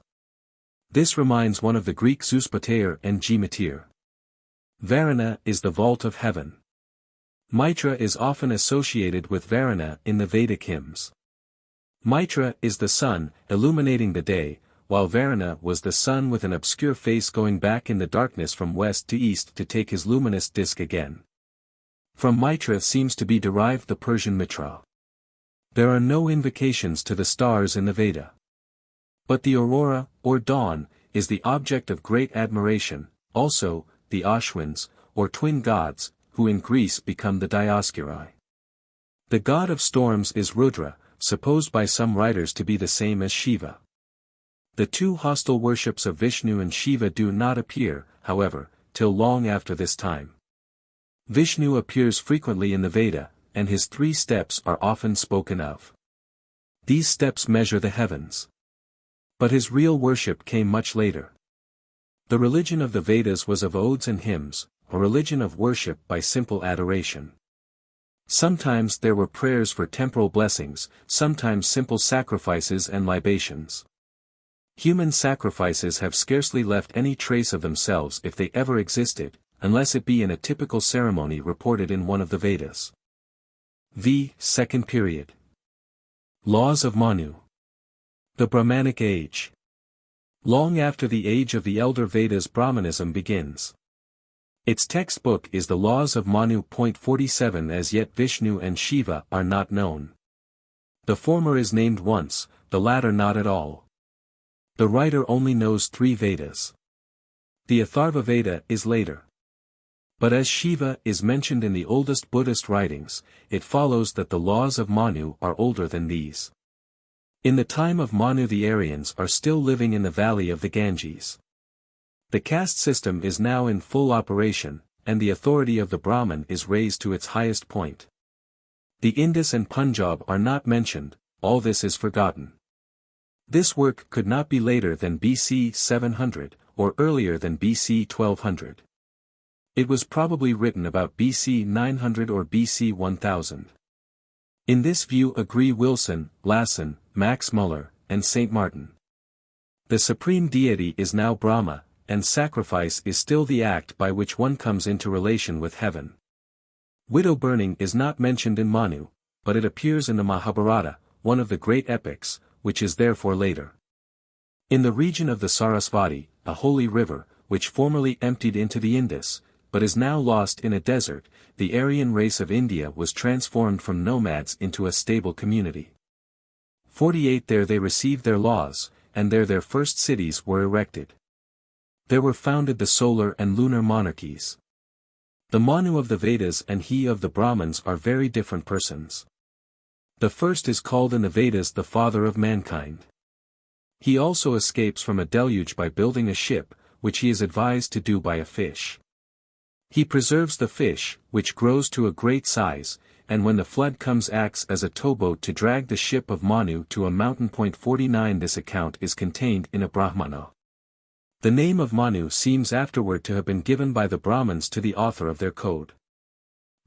A: This reminds one of the Greek Zeus Pater and Gemeter. Varuna is the vault of heaven. Mitra is often associated with Varuna in the Vedic hymns. Mitra is the sun, illuminating the day, while Varuna was the sun with an obscure face going back in the darkness from west to east to take his luminous disk again. From Mitra seems to be derived the Persian Mitra. There are no invocations to the stars in the Veda. But the aurora, or dawn, is the object of great admiration, also, the Ashwins, or twin gods, who in Greece become the Dioscuri. The god of storms is Rudra, supposed by some writers to be the same as Shiva. The two hostile worships of Vishnu and Shiva do not appear, however, till long after this time. Vishnu appears frequently in the Veda, and his 3 steps are often spoken of. These steps measure the heavens. But his real worship came much later. The religion of the Vedas was of odes and hymns, a religion of worship by simple adoration. Sometimes there were prayers for temporal blessings, sometimes simple sacrifices and libations. Human sacrifices have scarcely left any trace of themselves if they ever existed, unless it be in a typical ceremony reported in one of the Vedas. Second period. Laws of Manu. The Brahmanic age. Long after the age of the elder Vedas, Brahmanism begins. Its textbook is the Laws of Manu. 47. As yet Vishnu and Shiva are not known. The former is named once, the latter not at all. The writer only knows 3 Vedas. The Atharva Veda is later. But as Shiva is mentioned in the oldest Buddhist writings, it follows that the laws of Manu are older than these. In the time of Manu the Aryans are still living in the valley of the Ganges. The caste system is now in full operation, and the authority of the Brahmin is raised to its highest point. The Indus and Punjab are not mentioned, all this is forgotten. This work could not be later than BC 700, or earlier than BC 1200. It was probably written about BC 900 or BC 1000. In this view agree Wilson, Lassen, Max Muller, and St. Martin. The supreme deity is now Brahma, and sacrifice is still the act by which one comes into relation with heaven. Widow burning is not mentioned in Manu, but it appears in the Mahabharata, one of the great epics, which is therefore later. In the region of the Sarasvati, a holy river, which formerly emptied into the Indus, but is now lost in a desert, the Aryan race of India was transformed from nomads into a stable community. 48 There they received their laws, and there their first cities were erected. There were founded the solar and lunar monarchies. The Manu of the Vedas and he of the Brahmins are very different persons. The first is called in the Vedas the father of mankind. He also escapes from a deluge by building a ship, which he is advised to do by a fish. He preserves the fish, which grows to a great size, and when the flood comes acts as a towboat to drag the ship of Manu to a mountain. 49 This account is contained in a Brahmana. The name of Manu seems afterward to have been given by the Brahmins to the author of their code.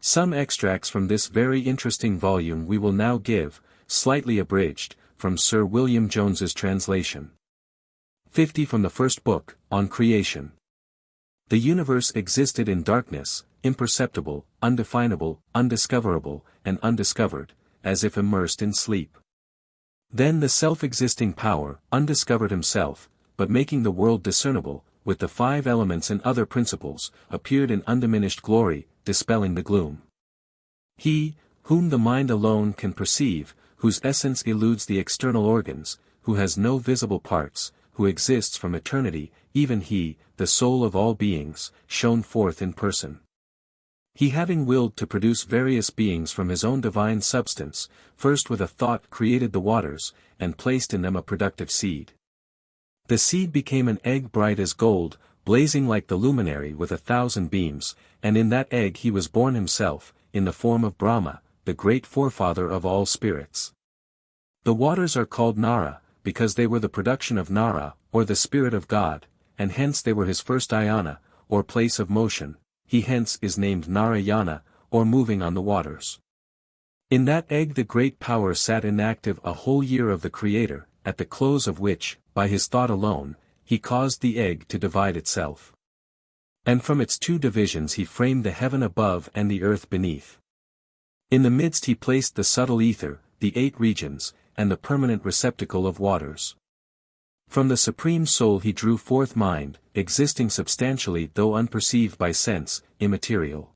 A: Some extracts from this very interesting volume we will now give, slightly abridged, from Sir William Jones's translation. 50 From the first book, on creation. The universe existed in darkness, imperceptible, undefinable, undiscoverable, and undiscovered, as if immersed in sleep. Then the self-existing power, undiscovered himself, but making the world discernible, with the 5 elements and other principles, appeared in undiminished glory, dispelling the gloom. He, whom the mind alone can perceive, whose essence eludes the external organs, who has no visible parts, who exists from eternity, even he, the soul of all beings, shone forth in person. He having willed to produce various beings from his own divine substance, first with a thought created the waters, and placed in them a productive seed. The seed became an egg bright as gold, blazing like the luminary with 1,000 beams, and in that egg he was born himself, in the form of Brahma, the great forefather of all spirits. The waters are called Nara, because they were the production of Nara, or the Spirit of God, and hence they were his first ayana, or place of motion. He hence is named Narayana, or moving on the waters. In that egg the great power sat inactive a whole year of the Creator, at the close of which, by his thought alone, he caused the egg to divide itself. And from its 2 divisions he framed the heaven above and the earth beneath. In the midst he placed the subtle ether, the 8 regions, and the permanent receptacle of waters. From the Supreme Soul he drew forth mind, existing substantially though unperceived by sense, immaterial.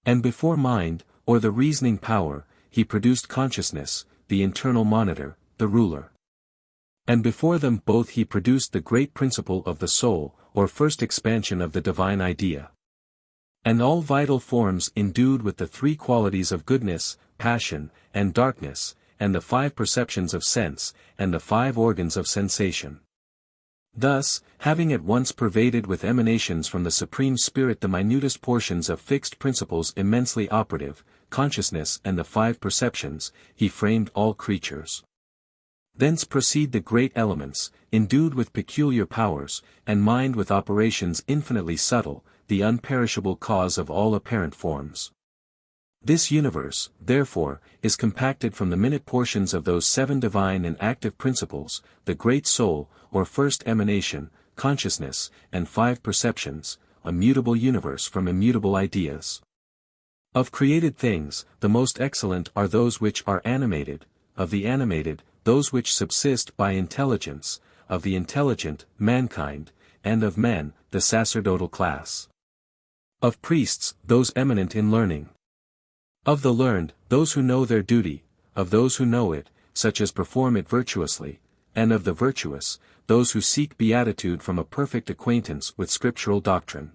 A: And before mind, or the reasoning power, he produced consciousness, the internal monitor, the ruler. And before them both he produced the great principle of the soul, or first expansion of the divine idea. And all vital forms endued with the 3 qualities of goodness, passion, and darkness, and the 5 perceptions of sense, and the 5 organs of sensation. Thus, having at once pervaded with emanations from the Supreme Spirit the minutest portions of fixed principles immensely operative, consciousness and the 5 perceptions, he framed all creatures. Thence proceed the great elements, endued with peculiar powers, and mind with operations infinitely subtle, the unperishable cause of all apparent forms. This universe, therefore, is compacted from the minute portions of those 7 divine and active principles, the great soul, or first emanation, consciousness, and 5 perceptions, a mutable universe from immutable ideas. Of created things, the most excellent are those which are animated, of the animated, those which subsist by intelligence, of the intelligent, mankind, and of men, the sacerdotal class. Of priests, those eminent in learning. Of the learned, those who know their duty, of those who know it, such as perform it virtuously, and of the virtuous, those who seek beatitude from a perfect acquaintance with scriptural doctrine.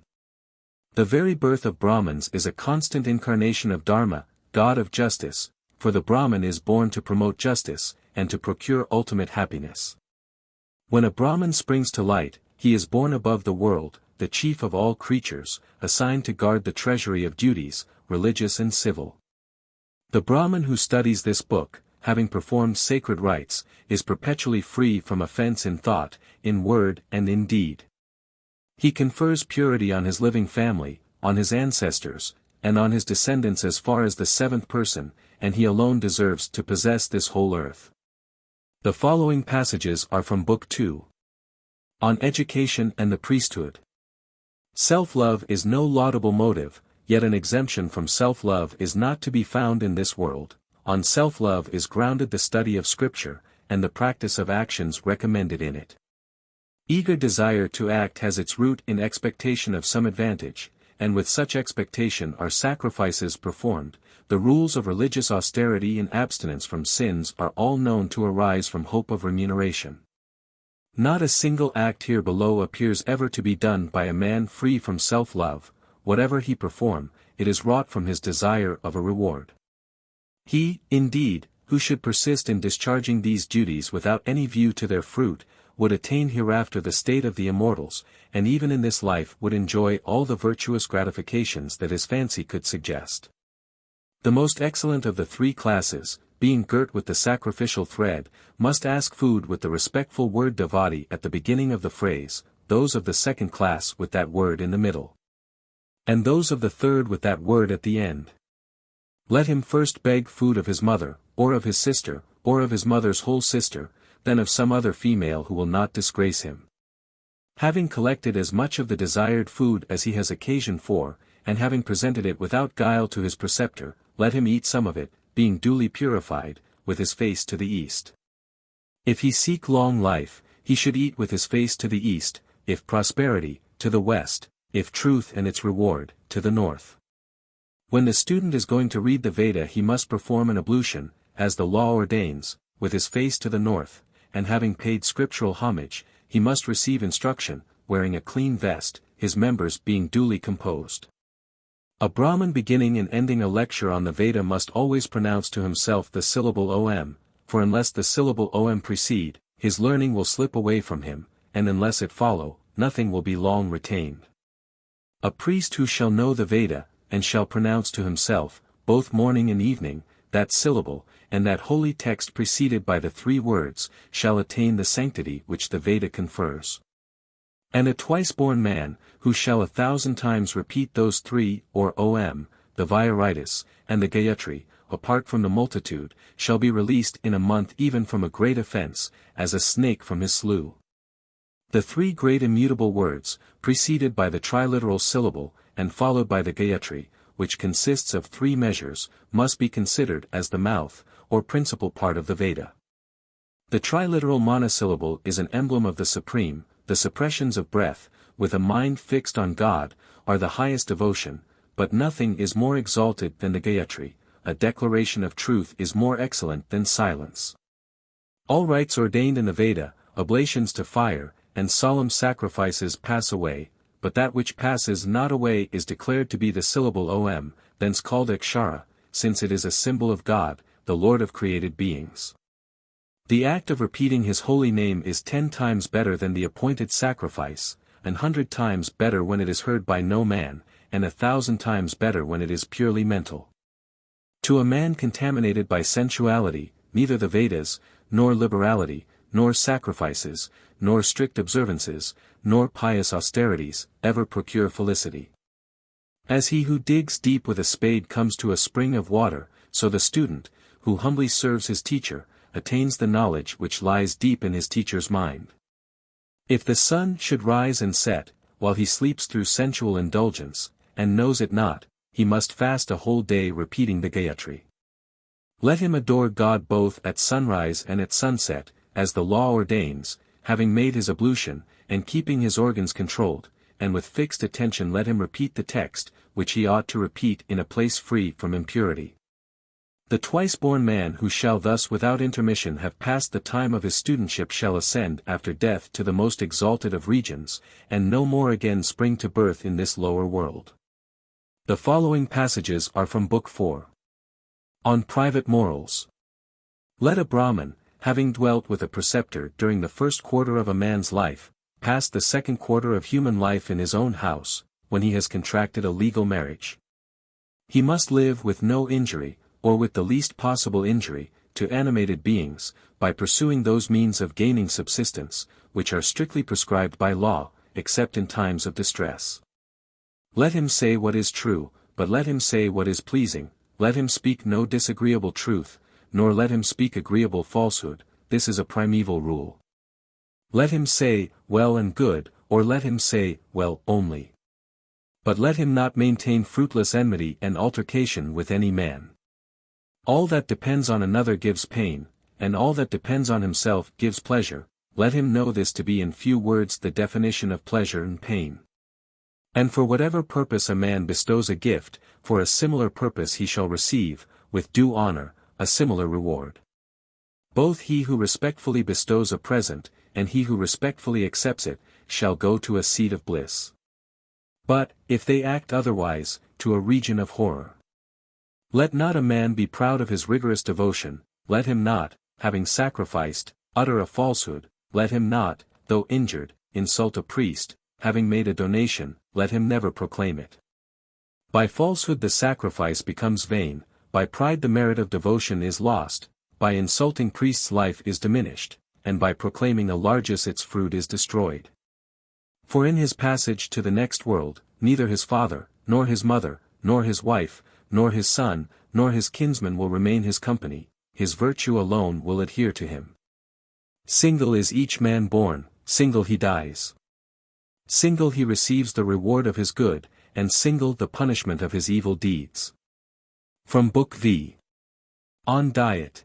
A: The very birth of Brahmins is a constant incarnation of Dharma, God of justice, for the Brahmin is born to promote justice, and to procure ultimate happiness. When a Brahmin springs to light, he is born above the world, the chief of all creatures, assigned to guard the treasury of duties, religious and civil. The Brahmin who studies this book, having performed sacred rites, is perpetually free from offense in thought, in word and in deed. He confers purity on his living family, on his ancestors, and on his descendants as far as the seventh person, and he alone deserves to possess this whole earth. The following passages are from Book 2. On Education and the Priesthood. Self-love is no laudable motive, yet an exemption from self-love is not to be found in this world. On self-love is grounded the study of Scripture, and the practice of actions recommended in it. Eager desire to act has its root in expectation of some advantage, and with such expectation are sacrifices performed. The rules of religious austerity and abstinence from sins are all known to arise from hope of remuneration. Not a single act here below appears ever to be done by a man free from self-love. Whatever he perform, it is wrought from his desire of a reward. He, indeed, who should persist in discharging these duties without any view to their fruit, would attain hereafter the state of the immortals, and even in this life would enjoy all the virtuous gratifications that his fancy could suggest. The most excellent of the three classes, being girt with the sacrificial thread, must ask food with the respectful word devati at the beginning of the phrase, those of the second class with that word in the middle, and those of the third with that word at the end. Let him first beg food of his mother, or of his sister, or of his mother's whole sister, then of some other female who will not disgrace him. Having collected as much of the desired food as he has occasion for, and having presented it without guile to his preceptor, let him eat some of it, being duly purified, with his face to the east. If he seek long life, he should eat with his face to the east, if prosperity, to the west, if truth and its reward, to the north. When the student is going to read the Veda he must perform an ablution, as the law ordains, with his face to the north, and having paid scriptural homage, he must receive instruction, wearing a clean vest, his members being duly composed. A Brahmin beginning and ending a lecture on the Veda must always pronounce to himself the syllable Om, for unless the syllable Om precede, his learning will slip away from him, and unless it follow, nothing will be long retained. A priest who shall know the Veda, and shall pronounce to himself, both morning and evening, that syllable, and that holy text preceded by the three words, shall attain the sanctity which the Veda confers. And a twice-born man, who shall 1,000 times repeat those three, or Om, the Vieitis, and the Gayatri, apart from the multitude, shall be released in a month even from a great offense, as a snake from his slough. The three great immutable words, preceded by the triliteral syllable, and followed by the Gayatri, which consists of three measures, must be considered as the mouth, or principal part of the Veda. The triliteral monosyllable is an emblem of the supreme. The suppressions of breath, with a mind fixed on God, are the highest devotion, but nothing is more exalted than the Gayatri. A declaration of truth is more excellent than silence. All rites ordained in the Veda, oblations to fire, and solemn sacrifices pass away, but that which passes not away is declared to be the syllable Om, thence called Akshara, since it is a symbol of God, the Lord of created beings. The act of repeating his holy name is 10 times better than the appointed sacrifice, 100 times better when it is heard by no man, and 1,000 times better when it is purely mental. To a man contaminated by sensuality, neither the Vedas, nor liberality, nor sacrifices, nor strict observances, nor pious austerities, ever procure felicity. As he who digs deep with a spade comes to a spring of water, so the student, who humbly serves his teacher, attains the knowledge which lies deep in his teacher's mind. If the sun should rise and set, while he sleeps through sensual indulgence, and knows it not, he must fast a whole day repeating the Gayatri. Let him adore God both at sunrise and at sunset, as the law ordains, having made his ablution, and keeping his organs controlled, and with fixed attention let him repeat the text, which he ought to repeat in a place free from impurity. The twice-born man who shall thus without intermission have passed the time of his studentship shall ascend after death to the most exalted of regions, and no more again spring to birth in this lower world. The following passages are from Book 4. On Private Morals. Let a Brahmin, having dwelt with a preceptor during the first quarter of a man's life, pass the second quarter of human life in his own house, when he has contracted a legal marriage. He must live with no injury, or with the least possible injury, to animated beings, by pursuing those means of gaining subsistence, which are strictly prescribed by law, except in times of distress. Let him say what is true, but let him say what is pleasing, let him speak no disagreeable truth, nor let him speak agreeable falsehood, this is a primeval rule. Let him say, well and good, or let him say, well only. But let him not maintain fruitless enmity and altercation with any man. All that depends on another gives pain, and all that depends on himself gives pleasure, let him know this to be in few words the definition of pleasure and pain. And for whatever purpose a man bestows a gift, for a similar purpose he shall receive, with due honor, a similar reward. Both he who respectfully bestows a present, and he who respectfully accepts it, shall go to a seat of bliss. But, if they act otherwise, to a region of horror. Let not a man be proud of his rigorous devotion, let him not, having sacrificed, utter a falsehood, let him not, though injured, insult a priest, having made a donation, let him never proclaim it. By falsehood the sacrifice becomes vain, by pride the merit of devotion is lost, by insulting priests life is diminished, and by proclaiming a largess its fruit is destroyed. For in his passage to the next world, neither his father, nor his mother, nor his wife, nor his son, nor his kinsman will remain his company, his virtue alone will adhere to him. Single is each man born, single he dies. Single he receives the reward of his good, and single the punishment of his evil deeds. From Book VIII. On Diet.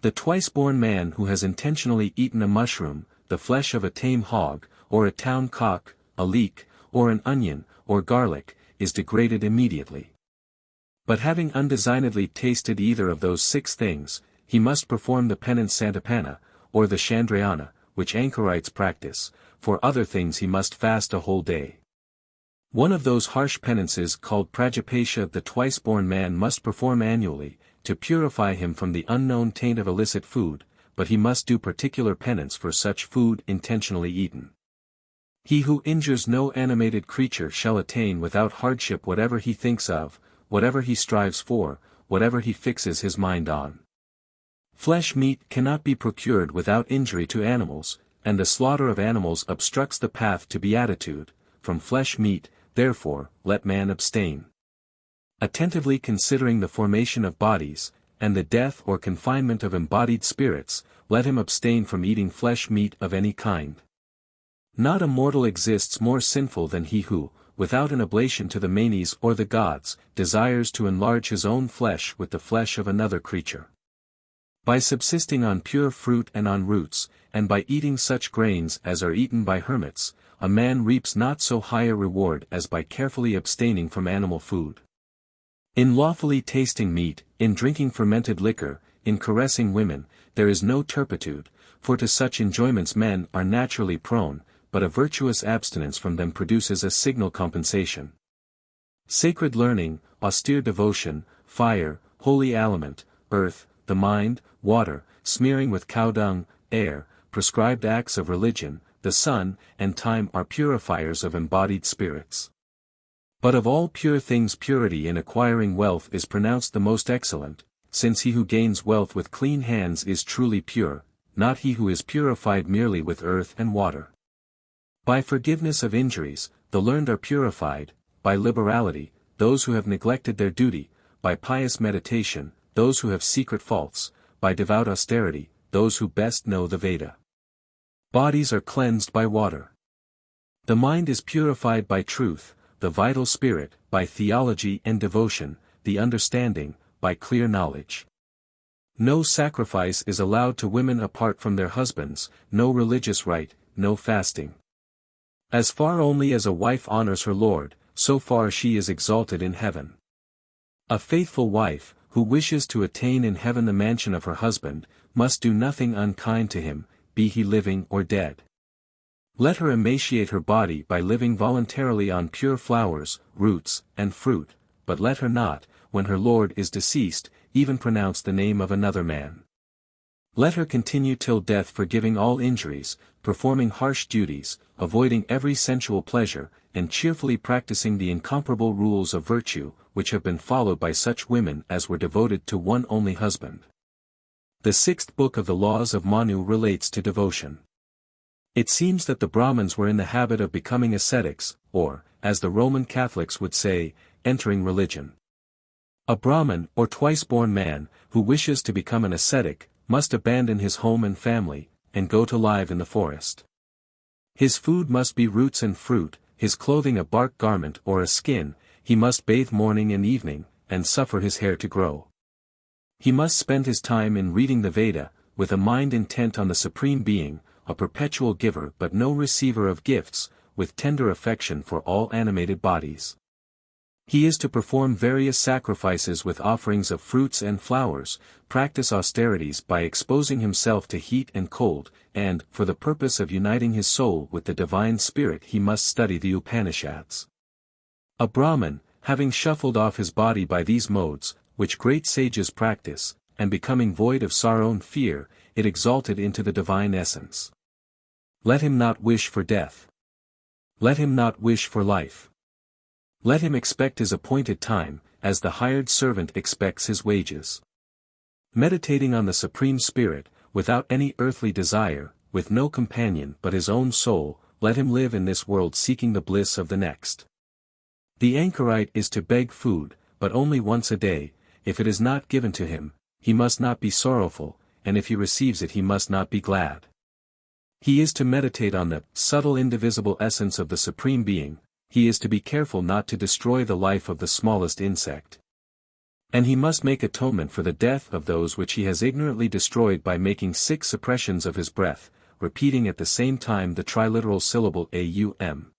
A: The twice-born man who has intentionally eaten a mushroom, the flesh of a tame hog, or a town cock, a leek, or an onion, or garlic, is degraded immediately. But having undesignedly tasted either of those 6 things, he must perform the penance Santapana, or the Chandrayana, which anchorites practice, for other things he must fast a whole day. One of those harsh penances called Prajapasya the twice-born man must perform annually, to purify him from the unknown taint of illicit food, but he must do particular penance for such food intentionally eaten. He who injures no animated creature shall attain without hardship whatever he thinks of, whatever he strives for, whatever he fixes his mind on. Flesh meat cannot be procured without injury to animals, and the slaughter of animals obstructs the path to beatitude. From flesh meat, therefore, let man abstain. Attentively considering the formation of bodies, and the death or confinement of embodied spirits, let him abstain from eating flesh meat of any kind. Not a mortal exists more sinful than he who, without an oblation to the manes or the gods, desires to enlarge his own flesh with the flesh of another creature. By subsisting on pure fruit and on roots, and by eating such grains as are eaten by hermits, a man reaps not so high a reward as by carefully abstaining from animal food. In lawfully tasting meat, in drinking fermented liquor, in caressing women, there is no turpitude, for to such enjoyments men are naturally prone, but a virtuous abstinence from them produces a signal compensation. Sacred learning, austere devotion, fire, holy aliment, earth, the mind, water, smearing with cow dung, air, prescribed acts of religion, the sun, and time are purifiers of embodied spirits. But of all pure things purity in acquiring wealth is pronounced the most excellent, since he who gains wealth with clean hands is truly pure, not he who is purified merely with earth and water. By forgiveness of injuries, the learned are purified, by liberality, those who have neglected their duty, by pious meditation, those who have secret faults, by devout austerity, those who best know the Veda. Bodies are cleansed by water. The mind is purified by truth, the vital spirit, by theology and devotion, the understanding, by clear knowledge. No sacrifice is allowed to women apart from their husbands, no religious rite, no fasting. As far only as a wife honors her lord, so far she is exalted in heaven. A faithful wife, who wishes to attain in heaven the mansion of her husband, must do nothing unkind to him, be he living or dead. Let her emaciate her body by living voluntarily on pure flowers, roots, and fruit, but let her not, when her lord is deceased, even pronounce the name of another man. Let her continue till death forgiving all injuries, performing harsh duties, avoiding every sensual pleasure, and cheerfully practicing the incomparable rules of virtue, which have been followed by such women as were devoted to one only husband. The 6th book of the Laws of Manu relates to devotion. It seems that the Brahmins were in the habit of becoming ascetics, or, as the Roman Catholics would say, entering religion. A Brahmin, or twice-born man, who wishes to become an ascetic, must abandon his home and family, and go to live in the forest. His food must be roots and fruit, his clothing a bark garment or a skin, he must bathe morning and evening, and suffer his hair to grow. He must spend his time in reading the Veda, with a mind intent on the Supreme Being, a perpetual giver but no receiver of gifts, with tender affection for all animated bodies. He is to perform various sacrifices with offerings of fruits and flowers, practice austerities by exposing himself to heat and cold, and, for the purpose of uniting his soul with the divine spirit he must study the Upanishads. A Brahmin, having shuffled off his body by these modes, which great sages practice, and becoming void of sorrow and fear, it exalted into the divine essence. Let him not wish for death. Let him not wish for life. Let him expect his appointed time, as the hired servant expects his wages. Meditating on the Supreme Spirit, without any earthly desire, with no companion but his own soul, let him live in this world seeking the bliss of the next. The anchorite is to beg food, but only once a day. If it is not given to him, he must not be sorrowful, and if he receives it he must not be glad. He is to meditate on the subtle indivisible essence of the Supreme Being, he is to be careful not to destroy the life of the smallest insect. And he must make atonement for the death of those which he has ignorantly destroyed by making 6 suppressions of his breath, repeating at the same time the triliteral syllable aum.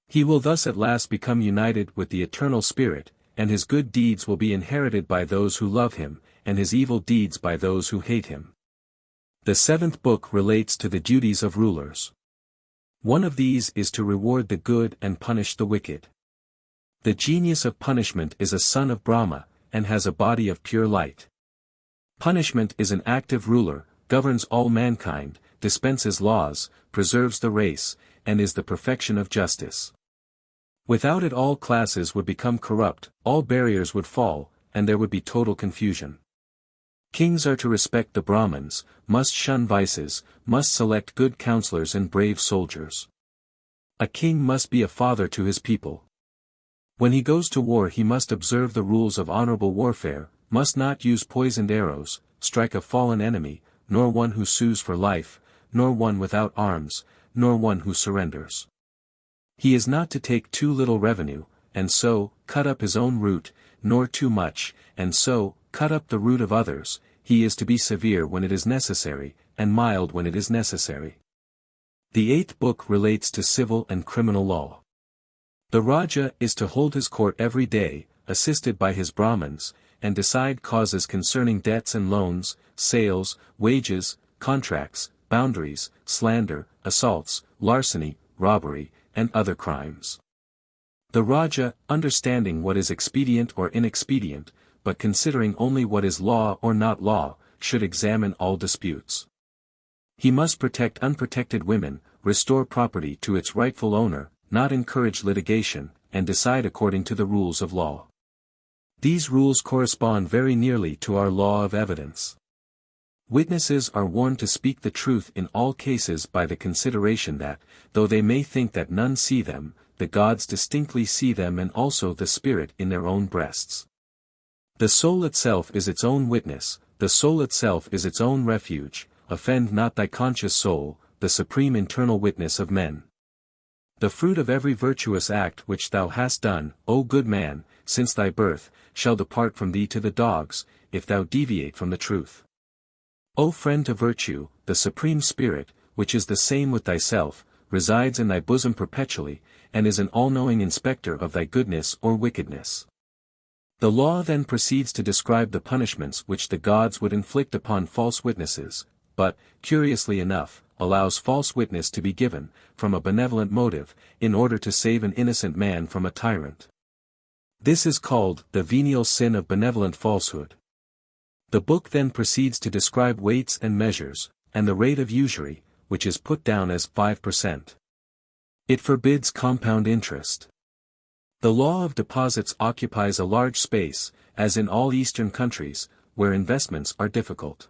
A: He will thus at last become united with the eternal Spirit, and his good deeds will be inherited by those who love him, and his evil deeds by those who hate him. The 7th book relates to the duties of rulers. One of these is to reward the good and punish the wicked. The genius of punishment is a son of Brahma, and has a body of pure light. Punishment is an active ruler, governs all mankind, dispenses laws, preserves the race, and is the perfection of justice. Without it all classes would become corrupt, all barriers would fall, and there would be total confusion. Kings are to respect the Brahmins, must shun vices, must select good counselors and brave soldiers. A king must be a father to his people. When he goes to war he must observe the rules of honorable warfare, must not use poisoned arrows, strike a fallen enemy, nor one who sues for life, nor one without arms, nor one who surrenders. He is not to take too little revenue, and so, cut up his own root, nor too much, and so, cut up the root of others. He is to be severe when it is necessary, and mild when it is necessary. The 8th book relates to civil and criminal law. The Raja is to hold his court every day, assisted by his Brahmins, and decide causes concerning debts and loans, sales, wages, contracts, boundaries, slander, assaults, larceny, robbery, and other crimes. The Raja, understanding what is expedient or inexpedient, but considering only what is law or not law, should examine all disputes. He must protect unprotected women, restore property to its rightful owner, not encourage litigation, and decide according to the rules of law. These rules correspond very nearly to our law of evidence. Witnesses are warned to speak the truth in all cases by the consideration that, though they may think that none see them, the gods distinctly see them and also the spirit in their own breasts. The soul itself is its own witness, the soul itself is its own refuge, offend not thy conscious soul, the supreme internal witness of men. The fruit of every virtuous act which thou hast done, O good man, since thy birth, shall depart from thee to the dogs, if thou deviate from the truth. O friend to virtue, the Supreme Spirit, which is the same with thyself, resides in thy bosom perpetually, and is an all-knowing inspector of thy goodness or wickedness. The law then proceeds to describe the punishments which the gods would inflict upon false witnesses, but, curiously enough, allows false witness to be given, from a benevolent motive, in order to save an innocent man from a tyrant. This is called the venial sin of benevolent falsehood. The book then proceeds to describe weights and measures, and the rate of usury, which is put down as 5%. It forbids compound interest. The law of deposits occupies a large space, as in all Eastern countries, where investments are difficult.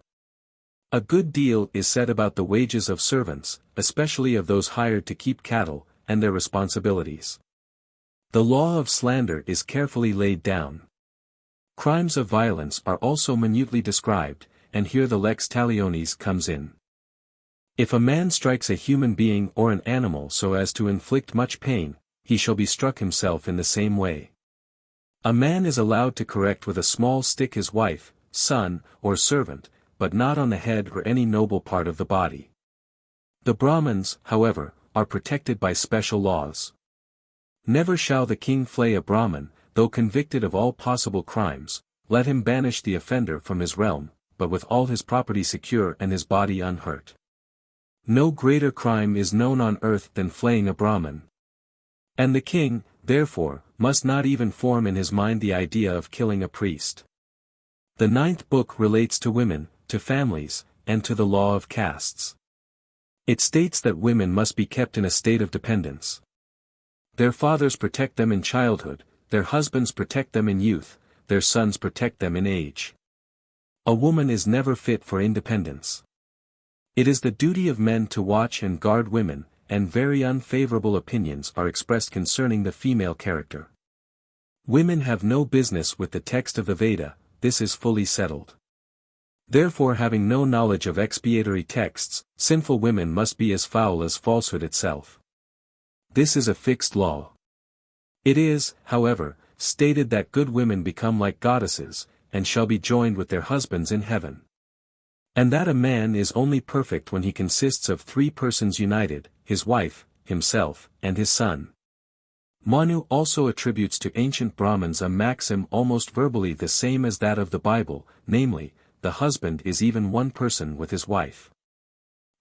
A: A good deal is said about the wages of servants, especially of those hired to keep cattle, and their responsibilities. The law of slander is carefully laid down. Crimes of violence are also minutely described, and here the lex talionis comes in. If a man strikes a human being or an animal so as to inflict much pain, he shall be struck himself in the same way. A man is allowed to correct with a small stick his wife, son, or servant, but not on the head or any noble part of the body. The Brahmins, however, are protected by special laws. Never shall the king flay a Brahmin, though convicted of all possible crimes. Let him banish the offender from his realm, but with all his property secure and his body unhurt. No greater crime is known on earth than flaying a Brahmin. And the king, therefore, must not even form in his mind the idea of killing a priest. The 9th book relates to women, to families, and to the law of castes. It states that women must be kept in a state of dependence. Their fathers protect them in childhood, their husbands protect them in youth, their sons protect them in age. A woman is never fit for independence. It is the duty of men to watch and guard women, and very unfavorable opinions are expressed concerning the female character. Women have no business with the text of the Veda, this is fully settled. Therefore, having no knowledge of expiatory texts, sinful women must be as foul as falsehood itself. This is a fixed law. It is, however, stated that good women become like goddesses, and shall be joined with their husbands in heaven. And that a man is only perfect when he consists of 3 persons united, his wife, himself, and his son. Manu also attributes to ancient Brahmins a maxim almost verbally the same as that of the Bible, namely, the husband is even one person with his wife.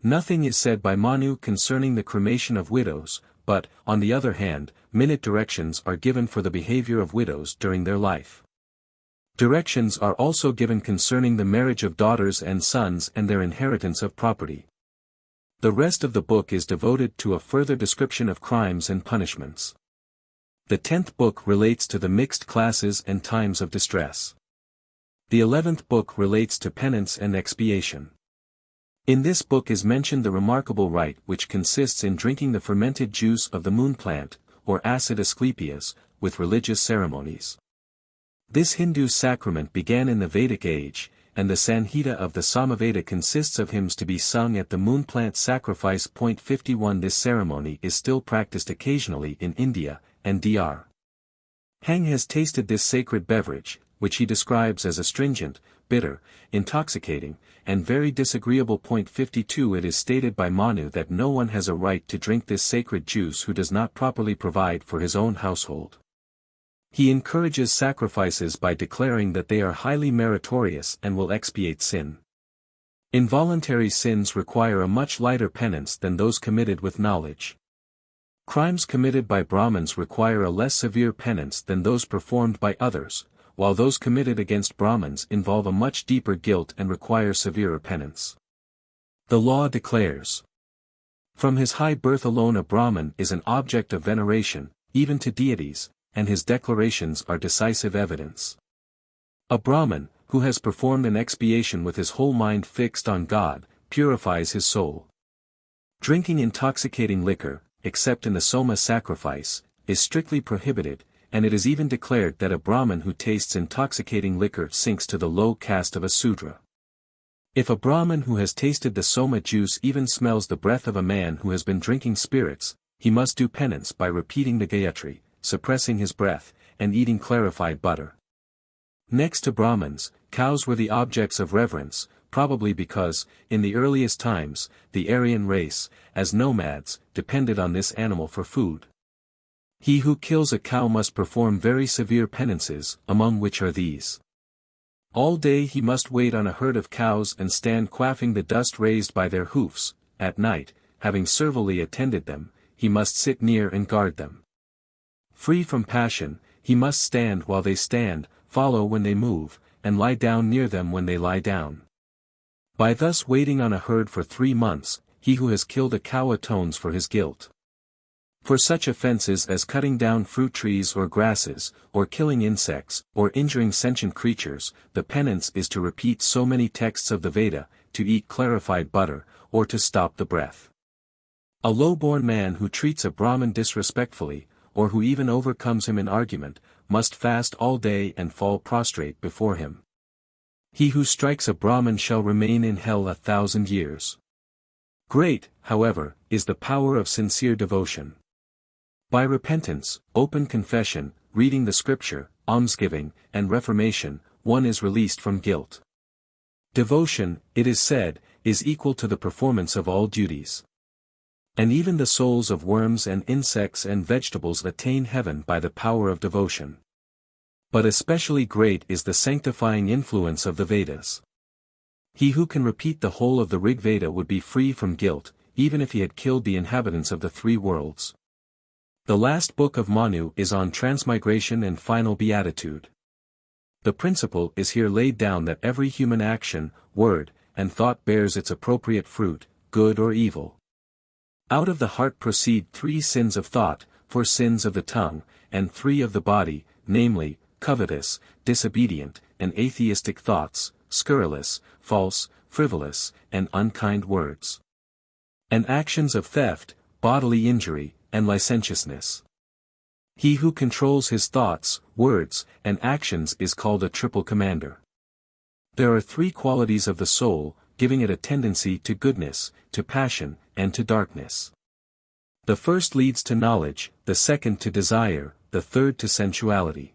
A: Nothing is said by Manu concerning the cremation of widows, but, on the other hand, minute directions are given for the behavior of widows during their life. Directions are also given concerning the marriage of daughters and sons and their inheritance of property. The rest of the book is devoted to a further description of crimes and punishments. The 10th book relates to the mixed classes and times of distress. The 11th book relates to penance and expiation. In this book is mentioned the remarkable rite which consists in drinking the fermented juice of the moon plant, or acid asclepias, with religious ceremonies. This Hindu sacrament began in the Vedic age, and the Sanhita of the Samaveda consists of hymns to be sung at the moon plant sacrifice. 51 This ceremony is still practiced occasionally in India, and Dr. Heng has tasted this sacred beverage, which he describes as astringent, bitter, intoxicating, and very disagreeable. 52 It is stated by Manu that no one has a right to drink this sacred juice who does not properly provide for his own household. He encourages sacrifices by declaring that they are highly meritorious and will expiate sin. Involuntary sins require a much lighter penance than those committed with knowledge. Crimes committed by Brahmins require a less severe penance than those performed by others, while those committed against Brahmins involve a much deeper guilt and require severer penance. The law declares, from his high birth alone a Brahmin is an object of veneration, even to deities, and his declarations are decisive evidence. A Brahmin, who has performed an expiation with his whole mind fixed on God, purifies his soul. Drinking intoxicating liquor, except in the Soma sacrifice, is strictly prohibited, and it is even declared that a Brahmin who tastes intoxicating liquor sinks to the low caste of a Sudra. If a Brahmin who has tasted the Soma juice even smells the breath of a man who has been drinking spirits, he must do penance by repeating the Gayatri, suppressing his breath, and eating clarified butter. Next to Brahmins, cows were the objects of reverence, probably because, in the earliest times, the Aryan race, as nomads, depended on this animal for food. He who kills a cow must perform very severe penances, among which are these. All day he must wait on a herd of cows and stand quaffing the dust raised by their hoofs. At night, having servilely attended them, he must sit near and guard them. Free from passion, he must stand while they stand, follow when they move, and lie down near them when they lie down. By thus waiting on a herd for 3 months, he who has killed a cow atones for his guilt. For such offenses as cutting down fruit trees or grasses, or killing insects, or injuring sentient creatures, the penance is to repeat so many texts of the Veda, to eat clarified butter, or to stop the breath. A low-born man who treats a Brahmin disrespectfully, or who even overcomes him in argument, must fast all day and fall prostrate before him. He who strikes a Brahmin shall remain in hell 1,000 years. Great, however, is the power of sincere devotion. By repentance, open confession, reading the scripture, almsgiving, and reformation, one is released from guilt. Devotion, it is said, is equal to the performance of all duties. And even the souls of worms and insects and vegetables attain heaven by the power of devotion. But especially great is the sanctifying influence of the Vedas. He who can repeat the whole of the Rig Veda would be free from guilt, even if he had killed the inhabitants of the three worlds. The last book of Manu is on transmigration and final beatitude. The principle is here laid down that every human action, word, and thought bears its appropriate fruit, good or evil. Out of the heart proceed 3 sins of thought, 4 sins of the tongue, and 3 of the body, namely, covetous, disobedient, and atheistic thoughts, scurrilous, false, frivolous, and unkind words. And actions of theft, bodily injury, and licentiousness. He who controls his thoughts, words, and actions is called a triple commander. There are 3 qualities of the soul, giving it a tendency to goodness, to passion, and to darkness. The first leads to knowledge, the second to desire, the third to sensuality.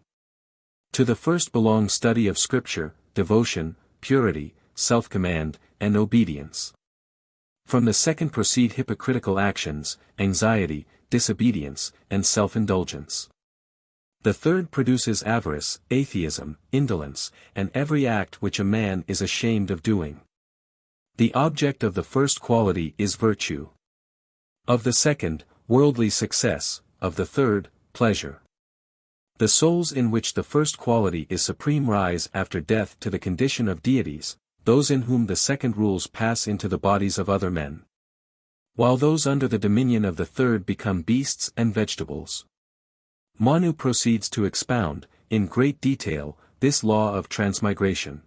A: To the first belong study of scripture, devotion, purity, self-command, and obedience. From the second proceed hypocritical actions, anxiety, disobedience, and self-indulgence. The third produces avarice, atheism, indolence, and every act which a man is ashamed of doing. The object of the first quality is virtue. Of the second, worldly success, of the third, pleasure. The souls in which the first quality is supreme rise after death to the condition of deities, those in whom the second rules pass into the bodies of other men. While those under the dominion of the third become beasts and vegetables. Manu proceeds to expound, in great detail, this law of transmigration.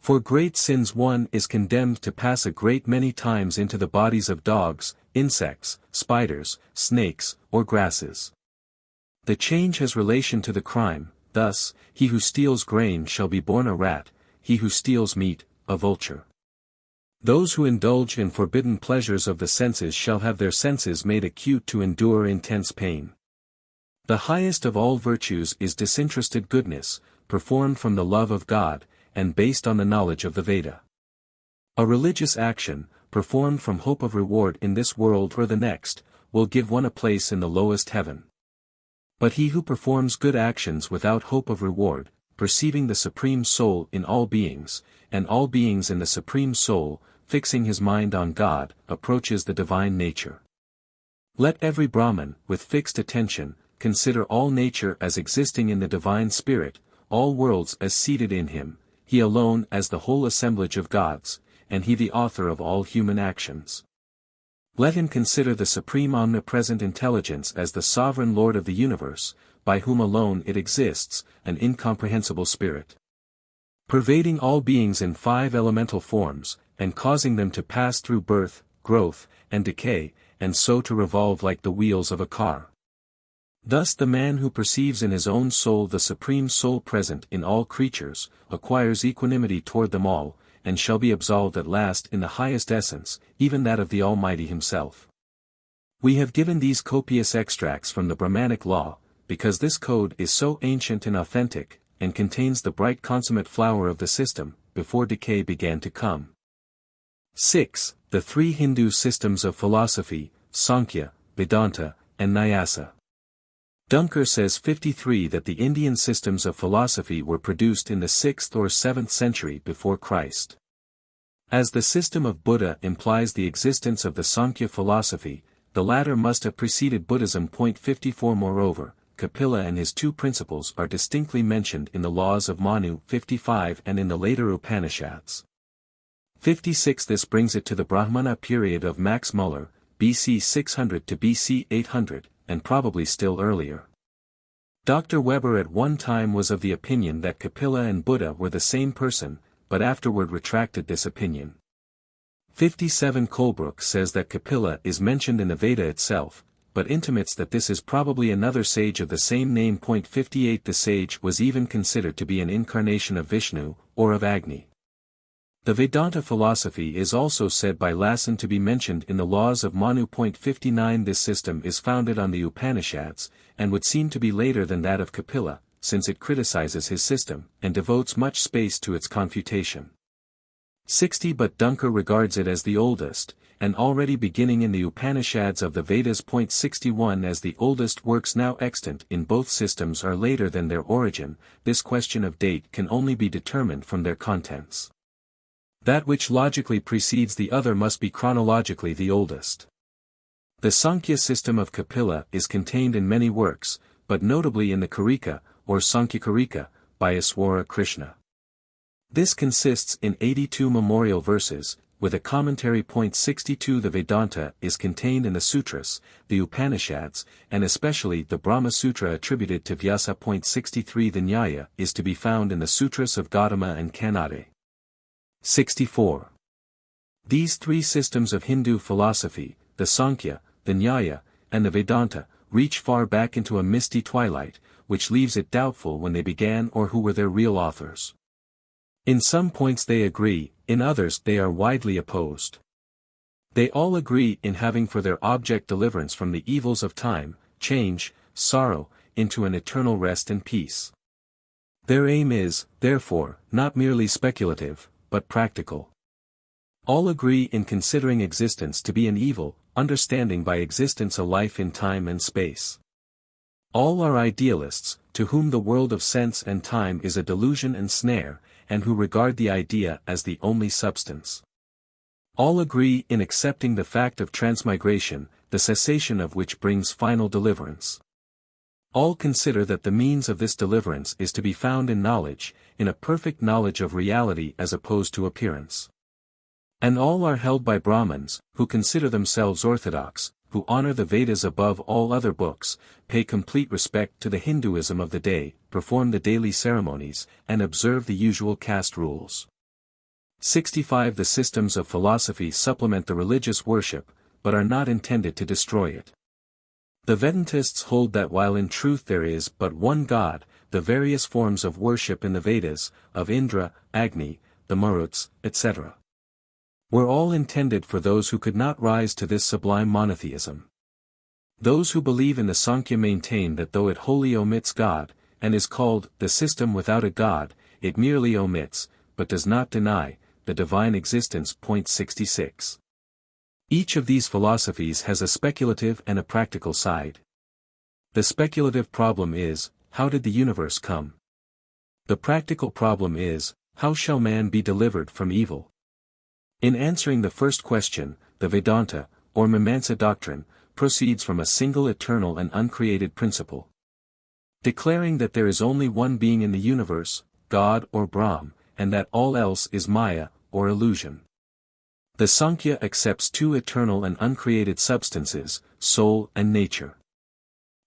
A: For great sins one is condemned to pass a great many times into the bodies of dogs, insects, spiders, snakes, or grasses. The change has relation to the crime, thus, he who steals grain shall be born a rat, he who steals meat, a vulture. Those who indulge in forbidden pleasures of the senses shall have their senses made acute to endure intense pain. The highest of all virtues is disinterested goodness, performed from the love of God, and based on the knowledge of the Veda. A religious action, performed from hope of reward in this world or the next, will give one a place in the lowest heaven. But he who performs good actions without hope of reward, perceiving the Supreme Soul in all beings, and all beings in the Supreme Soul, fixing his mind on God, approaches the divine nature. Let every Brahman, with fixed attention, consider all nature as existing in the divine spirit, all worlds as seated in him, he alone as the whole assemblage of gods, and he the author of all human actions. Let him consider the supreme omnipresent intelligence as the sovereign Lord of the universe, by whom alone it exists, an incomprehensible spirit. Pervading all beings in 5 elemental forms, and causing them to pass through birth, growth, and decay, and so to revolve like the wheels of a car. Thus the man who perceives in his own soul the Supreme Soul present in all creatures, acquires equanimity toward them all, and shall be absolved at last in the highest essence, even that of the Almighty Himself. We have given these copious extracts from the Brahmanic law, because this code is so ancient and authentic, and contains the bright consummate flower of the system, before decay began to come. 6. The 3 Hindu systems of philosophy, Sankhya, Vedanta, and Nyasa. Dunker says 53 that the Indian systems of philosophy were produced in the 6th or 7th century before Christ. As the system of Buddha implies the existence of the Sankhya philosophy, the latter must have preceded Buddhism. 54 Moreover, Kapila and his 2 principles are distinctly mentioned in the laws of Manu 55 and in the later Upanishads. 56 This brings it to the Brahmana period of Max Muller, BC 600 to BC 800, and probably still earlier. Dr. Weber at one time was of the opinion that Kapila and Buddha were the same person, but afterward retracted this opinion. 57 Colebrook says that Kapila is mentioned in the Veda itself, but intimates that this is probably another sage of the same name. 58 The sage was even considered to be an incarnation of Vishnu, or of Agni. The Vedanta philosophy is also said by Lassen to be mentioned in the laws of Manu. 59 This system is founded on the Upanishads, and would seem to be later than that of Kapila, since it criticizes his system, and devotes much space to its confutation. 60 But Dunker regards it as the oldest, and already beginning in the Upanishads of the Vedas. 61 As the oldest works now extant in both systems are later than their origin, this question of date can only be determined from their contents. That which logically precedes the other must be chronologically the oldest. The Sankhya system of Kapila is contained in many works, but notably in the Karika, or Sankhyakarika, by Iswara Krishna. This consists in 82 memorial verses, with a commentary. 62 The Vedanta is contained in the Sutras, the Upanishads, and especially the Brahma Sutra attributed to Vyasa. 63 The Nyaya is to be found in the Sutras of Gautama and Kanade. 64. These three systems of Hindu philosophy, the Sankhya, the Nyaya, and the Vedanta, reach far back into a misty twilight, which leaves it doubtful when they began or who were their real authors. In some points they agree, in others they are widely opposed. They all agree in having for their object deliverance from the evils of time, change, sorrow, into an eternal rest and peace. Their aim is, therefore, not merely speculative, but practical. All agree in considering existence to be an evil, understanding by existence a life in time and space. All are idealists, to whom the world of sense and time is a delusion and snare, and who regard the idea as the only substance. All agree in accepting the fact of transmigration, the cessation of which brings final deliverance. All consider that the means of this deliverance is to be found in knowledge, in a perfect knowledge of reality as opposed to appearance. And all are held by Brahmins, who consider themselves orthodox, who honor the Vedas above all other books, pay complete respect to the Hinduism of the day, perform the daily ceremonies, and observe the usual caste rules. 65 The systems of philosophy supplement the religious worship, but are not intended to destroy it. The Vedantists hold that while in truth there is but one God, the various forms of worship in the Vedas, of Indra, Agni, the Maruts, etc., were all intended for those who could not rise to this sublime monotheism. Those who believe in the Sankhya maintain that though it wholly omits God, and is called the system without a God, it merely omits, but does not deny, the divine existence. 66. Each of these philosophies has a speculative and a practical side. The speculative problem is, how did the universe come? The practical problem is, how shall man be delivered from evil? In answering the first question, the Vedanta, or Mimamsa doctrine, proceeds from a single eternal and uncreated principle. Declaring that there is only one being in the universe, God or Brahm, and that all else is Maya, or illusion. The Sankhya accepts two eternal and uncreated substances, soul and nature.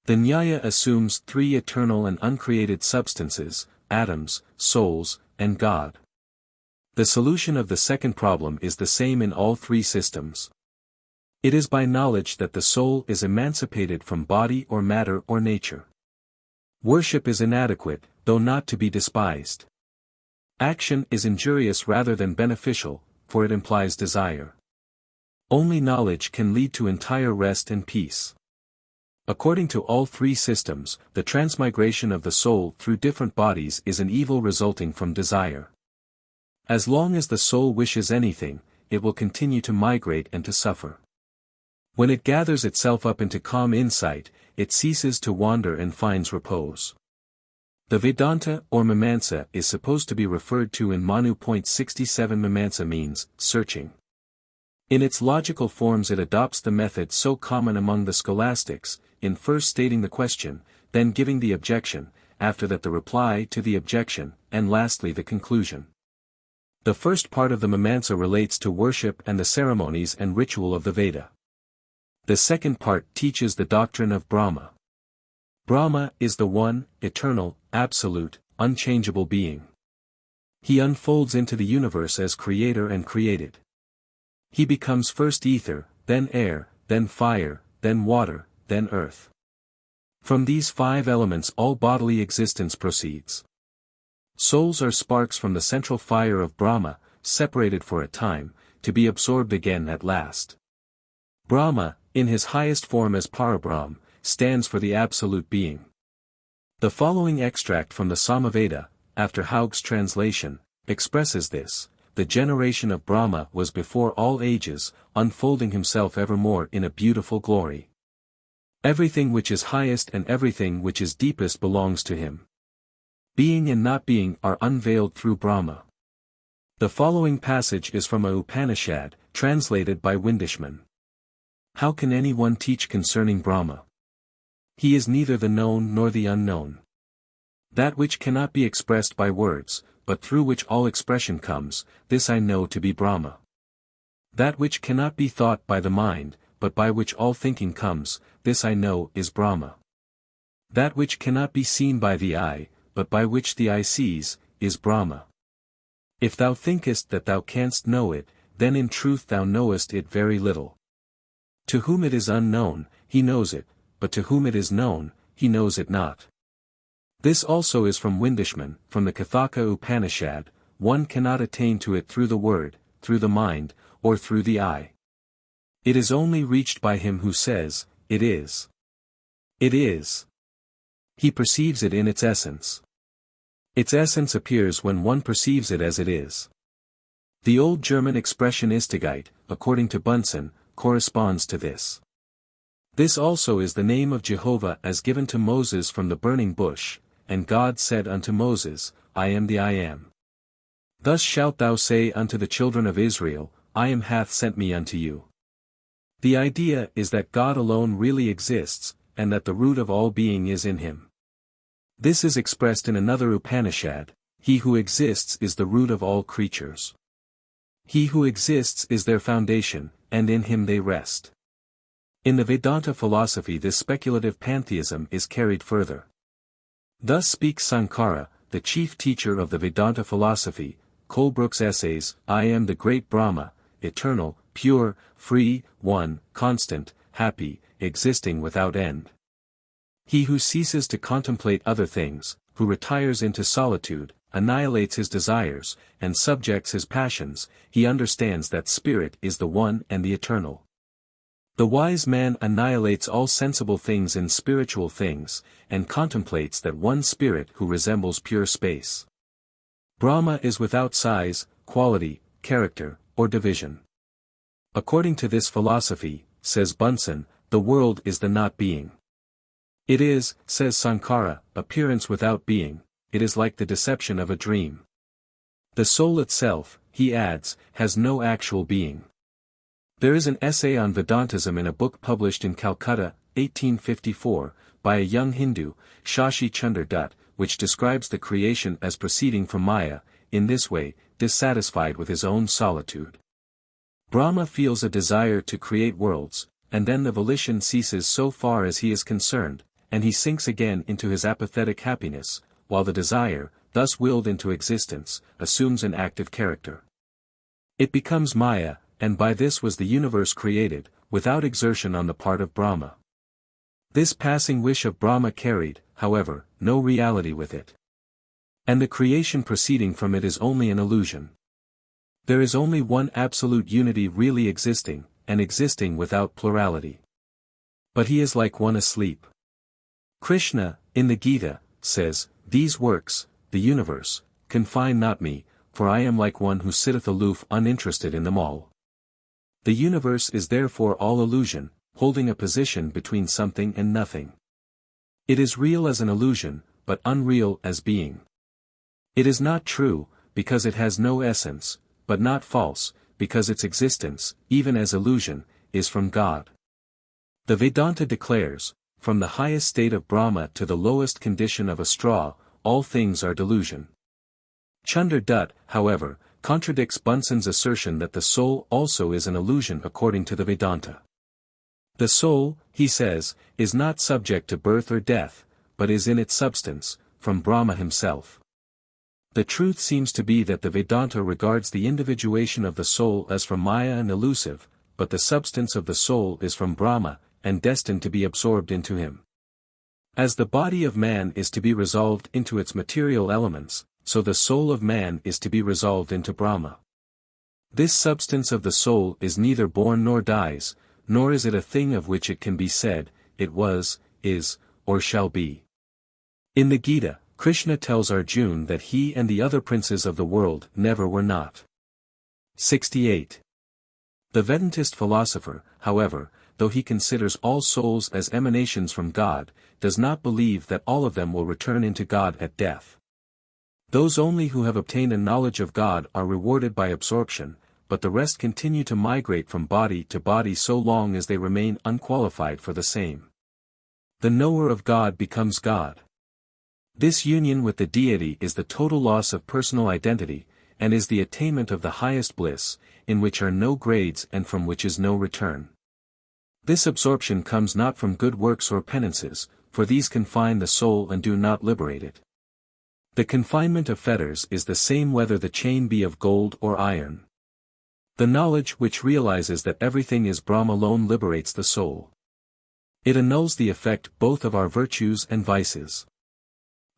A: The Nyaya assumes three eternal and uncreated substances, atoms, souls, and God. The solution of the second problem is the same in all three systems. It is by knowledge that the soul is emancipated from body or matter or nature. Worship is inadequate, though not to be despised. Action is injurious rather than beneficial, for it implies desire. Only knowledge can lead to entire rest and peace. According to all three systems, the transmigration of the soul through different bodies is an evil resulting from desire. As long as the soul wishes anything, it will continue to migrate and to suffer. When it gathers itself up into calm insight, it ceases to wander and finds repose. The Vedanta or Mimamsa is supposed to be referred to in Manu. 67 Mimamsa means, searching. In its logical forms it adopts the method so common among the scholastics, in first stating the question, then giving the objection, after that the reply to the objection, and lastly the conclusion. The first part of the Mimamsa relates to worship and the ceremonies and ritual of the Veda. The second part teaches the doctrine of Brahma. Brahma is the one, eternal, absolute, unchangeable being. He unfolds into the universe as creator and created. He becomes first ether, then air, then fire, then water, then earth. From these 5 elements all bodily existence proceeds. Souls are sparks from the central fire of Brahma, separated for a time, to be absorbed again at last. Brahma, in his highest form as Parabrahm, stands for the absolute being. The following extract from the Samaveda, after Haug's translation, expresses this: the generation of Brahma was before all ages, unfolding himself evermore in a beautiful glory. Everything which is highest and everything which is deepest belongs to him. Being and not being are unveiled through Brahma. The following passage is from a Upanishad, translated by Windishman. How can anyone teach concerning Brahma? He is neither the known nor the unknown. That which cannot be expressed by words, but through which all expression comes, this I know to be Brahma. That which cannot be thought by the mind, but by which all thinking comes, this I know is Brahma. That which cannot be seen by the eye, but by which the eye sees, is Brahma. If thou thinkest that thou canst know it, then in truth thou knowest it very little. To whom it is unknown, he knows it, but to whom it is known, he knows it not. This also is from Windishman, from the Kathaka Upanishad. One cannot attain to it through the word, through the mind, or through the eye. It is only reached by him who says, it is. It is. He perceives it in its essence. Its essence appears when one perceives it as it is. The old German expression Istigkeit, according to Bunsen, corresponds to this. This also is the name of Jehovah as given to Moses from the burning bush, and God said unto Moses, I am the I am. Thus shalt thou say unto the children of Israel, I am hath sent me unto you. The idea is that God alone really exists, and that the root of all being is in him. This is expressed in another Upanishad: he who exists is the root of all creatures. He who exists is their foundation, and in him they rest. In the Vedanta philosophy this speculative pantheism is carried further. Thus speaks Sankara, the chief teacher of the Vedanta philosophy, Colebrooke's essays, I am the great Brahma, eternal, pure, free, one, constant, happy, existing without end. He who ceases to contemplate other things, who retires into solitude, annihilates his desires, and subjects his passions, he understands that spirit is the one and the eternal. The wise man annihilates all sensible things in spiritual things, and contemplates that one spirit who resembles pure space. Brahma is without size, quality, character, or division. According to this philosophy, says Bunsen, the world is the not being. It is, says Sankara, appearance without being. It is like the deception of a dream. The soul itself, he adds, has no actual being. There is an essay on Vedantism in a book published in Calcutta, 1854, by a young Hindu, Shashi Chunder Dutt, which describes the creation as proceeding from Maya, in this way, dissatisfied with his own solitude. Brahma feels a desire to create worlds, and then the volition ceases so far as he is concerned, and he sinks again into his apathetic happiness, while the desire, thus willed into existence, assumes an active character. It becomes Maya, and by this was the universe created, without exertion on the part of Brahma. This passing wish of Brahma carried, however, no reality with it. And the creation proceeding from it is only an illusion. There is only one absolute unity really existing, and existing without plurality. But he is like one asleep. Krishna, in the Gita, says, these works, the universe, confine not me, for I am like one who sitteth aloof uninterested in them all. The universe is therefore all illusion, holding a position between something and nothing. It is real as an illusion, but unreal as being. It is not true, because it has no essence, but not false, because its existence, even as illusion, is from God. The Vedanta declares, from the highest state of Brahma to the lowest condition of a straw, all things are delusion. Chunder Dutt, however, contradicts Bunsen's assertion that the soul also is an illusion according to the Vedanta. The soul, he says, is not subject to birth or death, but is in its substance, from Brahma himself. The truth seems to be that the Vedanta regards the individuation of the soul as from Maya and elusive, but the substance of the soul is from Brahma, and destined to be absorbed into him. As the body of man is to be resolved into its material elements, so the soul of man is to be resolved into Brahma. This substance of the soul is neither born nor dies, nor is it a thing of which it can be said, it was, is, or shall be. In the Gita, Krishna tells Arjuna that he and the other princes of the world never were not. 68. The Vedantist philosopher, however, though he considers all souls as emanations from God, does not believe that all of them will return into God at death. Those only who have obtained a knowledge of God are rewarded by absorption, but the rest continue to migrate from body to body so long as they remain unqualified for the same. The knower of God becomes God. This union with the deity is the total loss of personal identity, and is the attainment of the highest bliss, in which are no grades and from which is no return. This absorption comes not from good works or penances, for these confine the soul and do not liberate it. The confinement of fetters is the same whether the chain be of gold or iron. The knowledge which realizes that everything is Brahma alone liberates the soul. It annuls the effect both of our virtues and vices.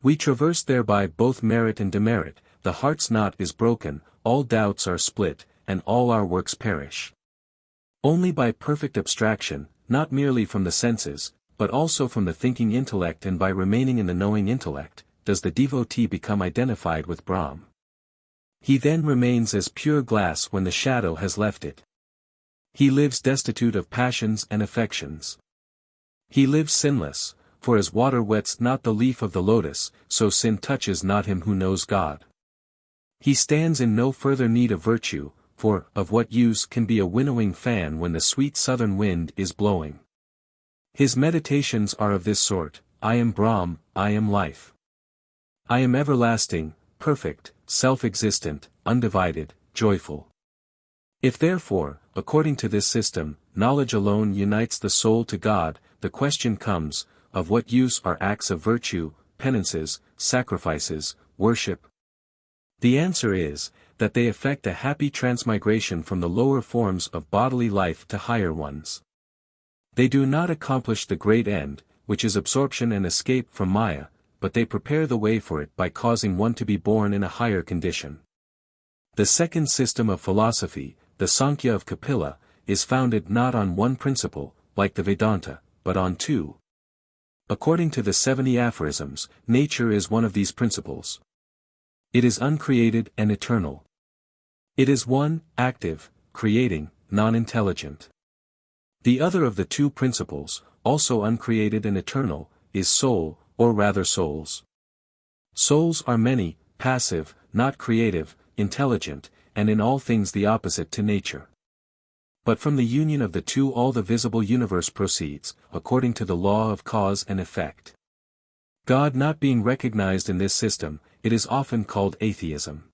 A: We traverse thereby both merit and demerit, the heart's knot is broken, all doubts are split, and all our works perish. Only by perfect abstraction, not merely from the senses, but also from the thinking intellect and by remaining in the knowing intellect, does the devotee become identified with Brahm. He then remains as pure glass when the shadow has left it. He lives destitute of passions and affections. He lives sinless, for as water wets not the leaf of the lotus, so sin touches not him who knows God. He stands in no further need of virtue, for of what use can be a winnowing fan when the sweet southern wind is blowing? His meditations are of this sort: I am Brahm, I am life. I am everlasting, perfect, self-existent, undivided, joyful. If therefore, according to this system, knowledge alone unites the soul to God, the question comes, of what use are acts of virtue, penances, sacrifices, worship? The answer is, that they effect a happy transmigration from the lower forms of bodily life to higher ones. They do not accomplish the great end, which is absorption and escape from Maya, but they prepare the way for it by causing one to be born in a higher condition. The second system of philosophy, the Sankhya of Kapila, is founded not on one principle, like the Vedanta, but on two. According to the 70 aphorisms, nature is one of these principles. It is uncreated and eternal. It is one, active, creating, non-intelligent. The other of the two principles, also uncreated and eternal, is soul, or rather souls. Souls are many, passive, not creative, intelligent, and in all things the opposite to nature. But from the union of the two all the visible universe proceeds, according to the law of cause and effect. God not being recognized in this system, it is often called atheism.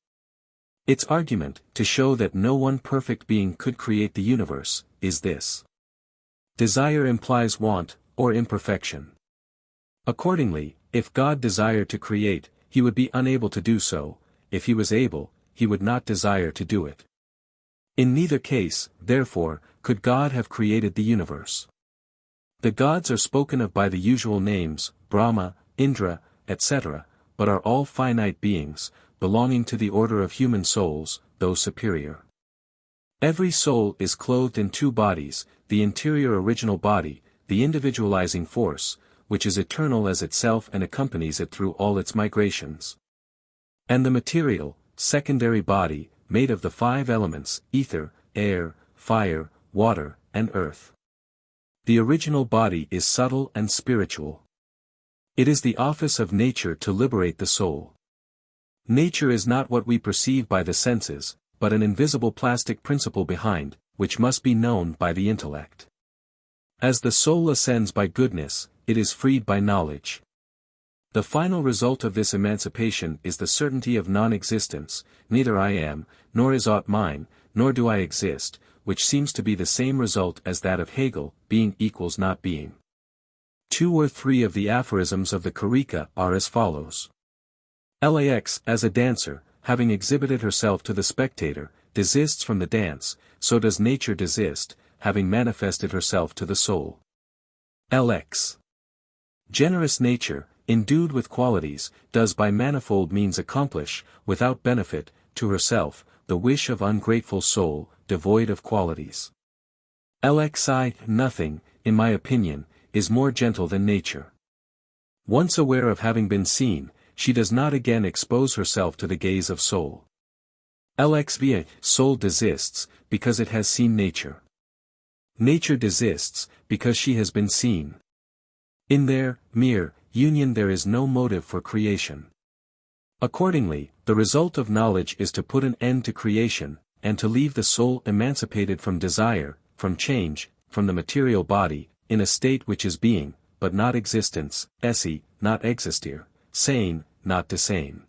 A: Its argument, to show that no one perfect being could create the universe, is this: desire implies want, or imperfection. Accordingly, if God desired to create, he would be unable to do so; if he was able, he would not desire to do it. In neither case, therefore, could God have created the universe. The gods are spoken of by the usual names, Brahma, Indra, etc., but are all finite beings, belonging to the order of human souls, though superior. Every soul is clothed in two bodies, the interior original body, the individualizing force, which is eternal as itself and accompanies it through all its migrations. And the material, secondary body, made of the 5 elements, ether, air, fire, water, and earth. The original body is subtle and spiritual. It is the office of nature to liberate the soul. Nature is not what we perceive by the senses, but an invisible plastic principle behind, which must be known by the intellect. As the soul ascends by goodness, it is freed by knowledge. The final result of this emancipation is the certainty of non-existence: neither I am, nor is aught mine, nor do I exist, which seems to be the same result as that of Hegel, being equals not being. 2 or 3 of the aphorisms of the Karika are as follows. LAX, as a dancer, having exhibited herself to the spectator, desists from the dance, so does nature desist, having manifested herself to the soul. LX. Generous nature, endued with qualities, does by manifold means accomplish, without benefit, to herself, the wish of ungrateful soul, devoid of qualities. LXI. Nothing, in my opinion, is more gentle than nature. Once aware of having been seen, she does not again expose herself to the gaze of soul. LXVI. Soul desists, because it has seen nature. Nature desists, because she has been seen. In their mere union there is no motive for creation. Accordingly, the result of knowledge is to put an end to creation, and to leave the soul emancipated from desire, from change, from the material body, in a state which is being, but not existence, esse, not existere, sane, not to sane.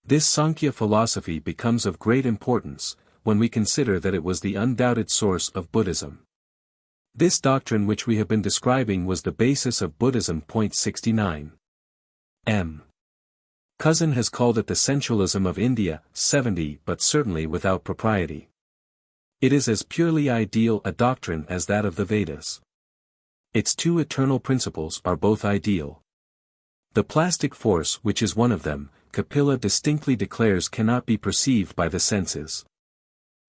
A: This Sankhya philosophy becomes of great importance, when we consider that it was the undoubted source of Buddhism. This doctrine which we have been describing was the basis of Buddhism. 69. M. Cousin has called it the sensualism of India, 70, but certainly without propriety. It is as purely ideal a doctrine as that of the Vedas. Its two eternal principles are both ideal. The plastic force which is one of them, Kapila distinctly declares cannot be perceived by the senses.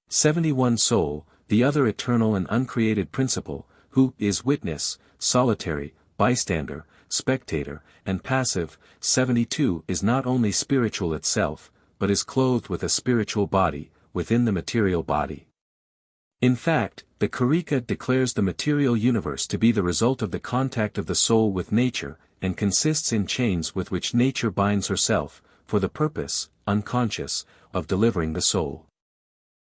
A: 71 Soul, the other eternal and uncreated principle, who is witness, solitary, bystander, spectator, and passive. 72 is not only spiritual itself, but is clothed with a spiritual body, within the material body. In fact, the Karika declares the material universe to be the result of the contact of the soul with nature, and consists in chains with which nature binds herself, for the purpose, unconscious, of delivering the soul.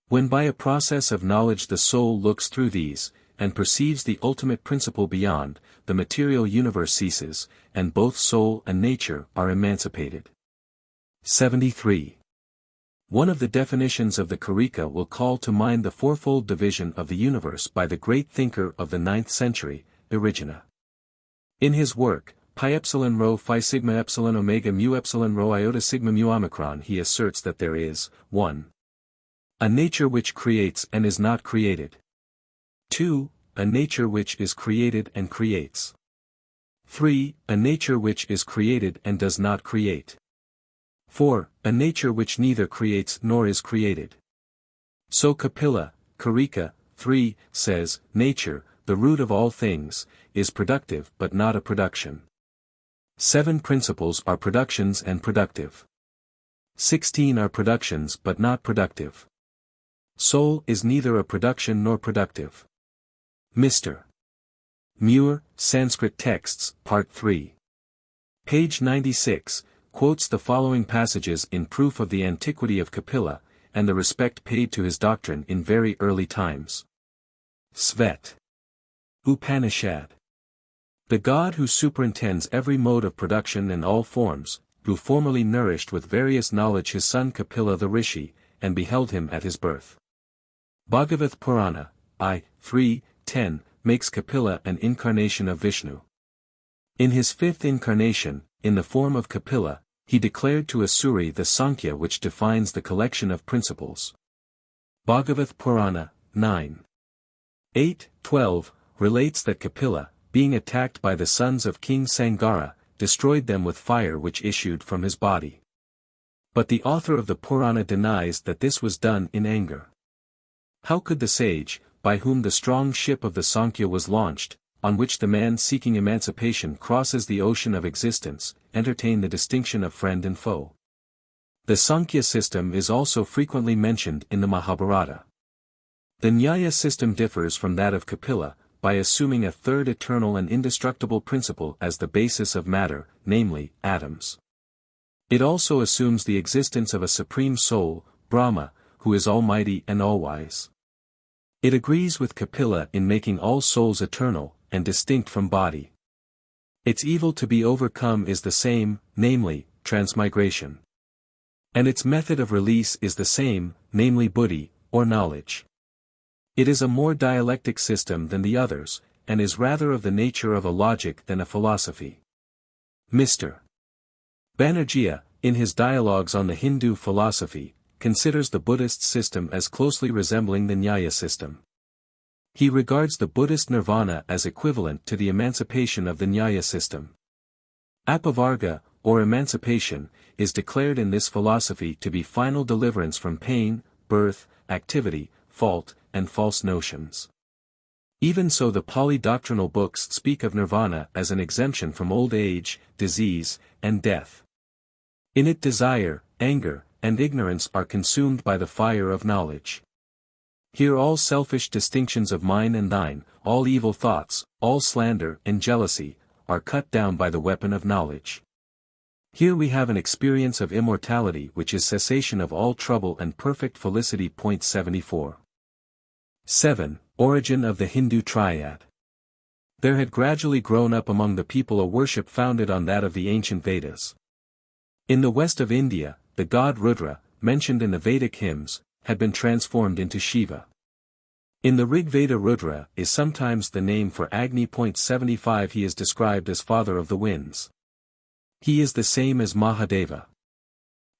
A: When by a process of knowledge the soul looks through these, and perceives the ultimate principle beyond, the material universe ceases, and both soul and nature are emancipated. 73. One of the definitions of the Karika will call to mind the fourfold division of the universe by the great thinker of the 9th century, Origena. In his work, Pi epsilon rho phi sigma epsilon omega mu epsilon rho iota sigma mu omicron, he asserts that there is, 1. A nature which creates and is not created. 2. A nature which is created and creates. 3. A nature which is created and does not create. 4. A nature which neither creates nor is created. So Kapila, Karika, 3, says, nature, the root of all things, is productive but not a production. 7 principles are productions and productive. 16 are productions but not productive. Soul is neither a production nor productive. Mr. Muir, Sanskrit Texts, Part 3. Page 96, quotes the following passages in proof of the antiquity of Kapila, and the respect paid to his doctrine in very early times. Svet. Upanishad. The God who superintends every mode of production and all forms, who formerly nourished with various knowledge his son Kapila the Rishi, and beheld him at his birth. Bhagavath Purana, I. 3, 10, makes Kapila an incarnation of Vishnu. In his 5th incarnation, in the form of Kapila, he declared to Asuri the Sankhya which defines the collection of principles. Bhagavath Purana, 9. 8, 12, relates that Kapila, being attacked by the sons of King Sangara, destroyed them with fire which issued from his body. But the author of the Purana denies that this was done in anger. How could the sage, by whom the strong ship of the Sankhya was launched, on which the man seeking emancipation crosses the ocean of existence, entertain the distinction of friend and foe? The Sankhya system is also frequently mentioned in the Mahabharata. The Nyaya system differs from that of Kapila, by assuming a third eternal and indestructible principle as the basis of matter, namely, atoms. It also assumes the existence of a supreme soul, Brahma, who is almighty and all-wise. It agrees with Kapila in making all souls eternal, and distinct from body. Its evil to be overcome is the same, namely, transmigration. And its method of release is the same, namely buddhi, or knowledge. It is a more dialectic system than the others, and is rather of the nature of a logic than a philosophy. Mr. Banerjee, in his dialogues on the Hindu philosophy, considers the Buddhist system as closely resembling the Nyaya system. He regards the Buddhist nirvana as equivalent to the emancipation of the Nyaya system. Apavarga, or emancipation, is declared in this philosophy to be final deliverance from pain, birth, activity, fault, and false notions. Even so, the Pali doctrinal books speak of nirvana as an exemption from old age, disease, and death. In it desire, anger, and ignorance are consumed by the fire of knowledge. Here all selfish distinctions of mine and thine, all evil thoughts, all slander and jealousy, are cut down by the weapon of knowledge. Here we have an experience of immortality which is cessation of all trouble and perfect felicity. 74. 7. Origin of the Hindu triad. There had gradually grown up among the people a worship founded on that of the ancient Vedas. In the west of India, the god Rudra, mentioned in the Vedic hymns, had been transformed into Shiva. In the Rig Veda, Rudra is sometimes the name for Agni. 75. He is described as father of the winds. He is the same as Mahadeva.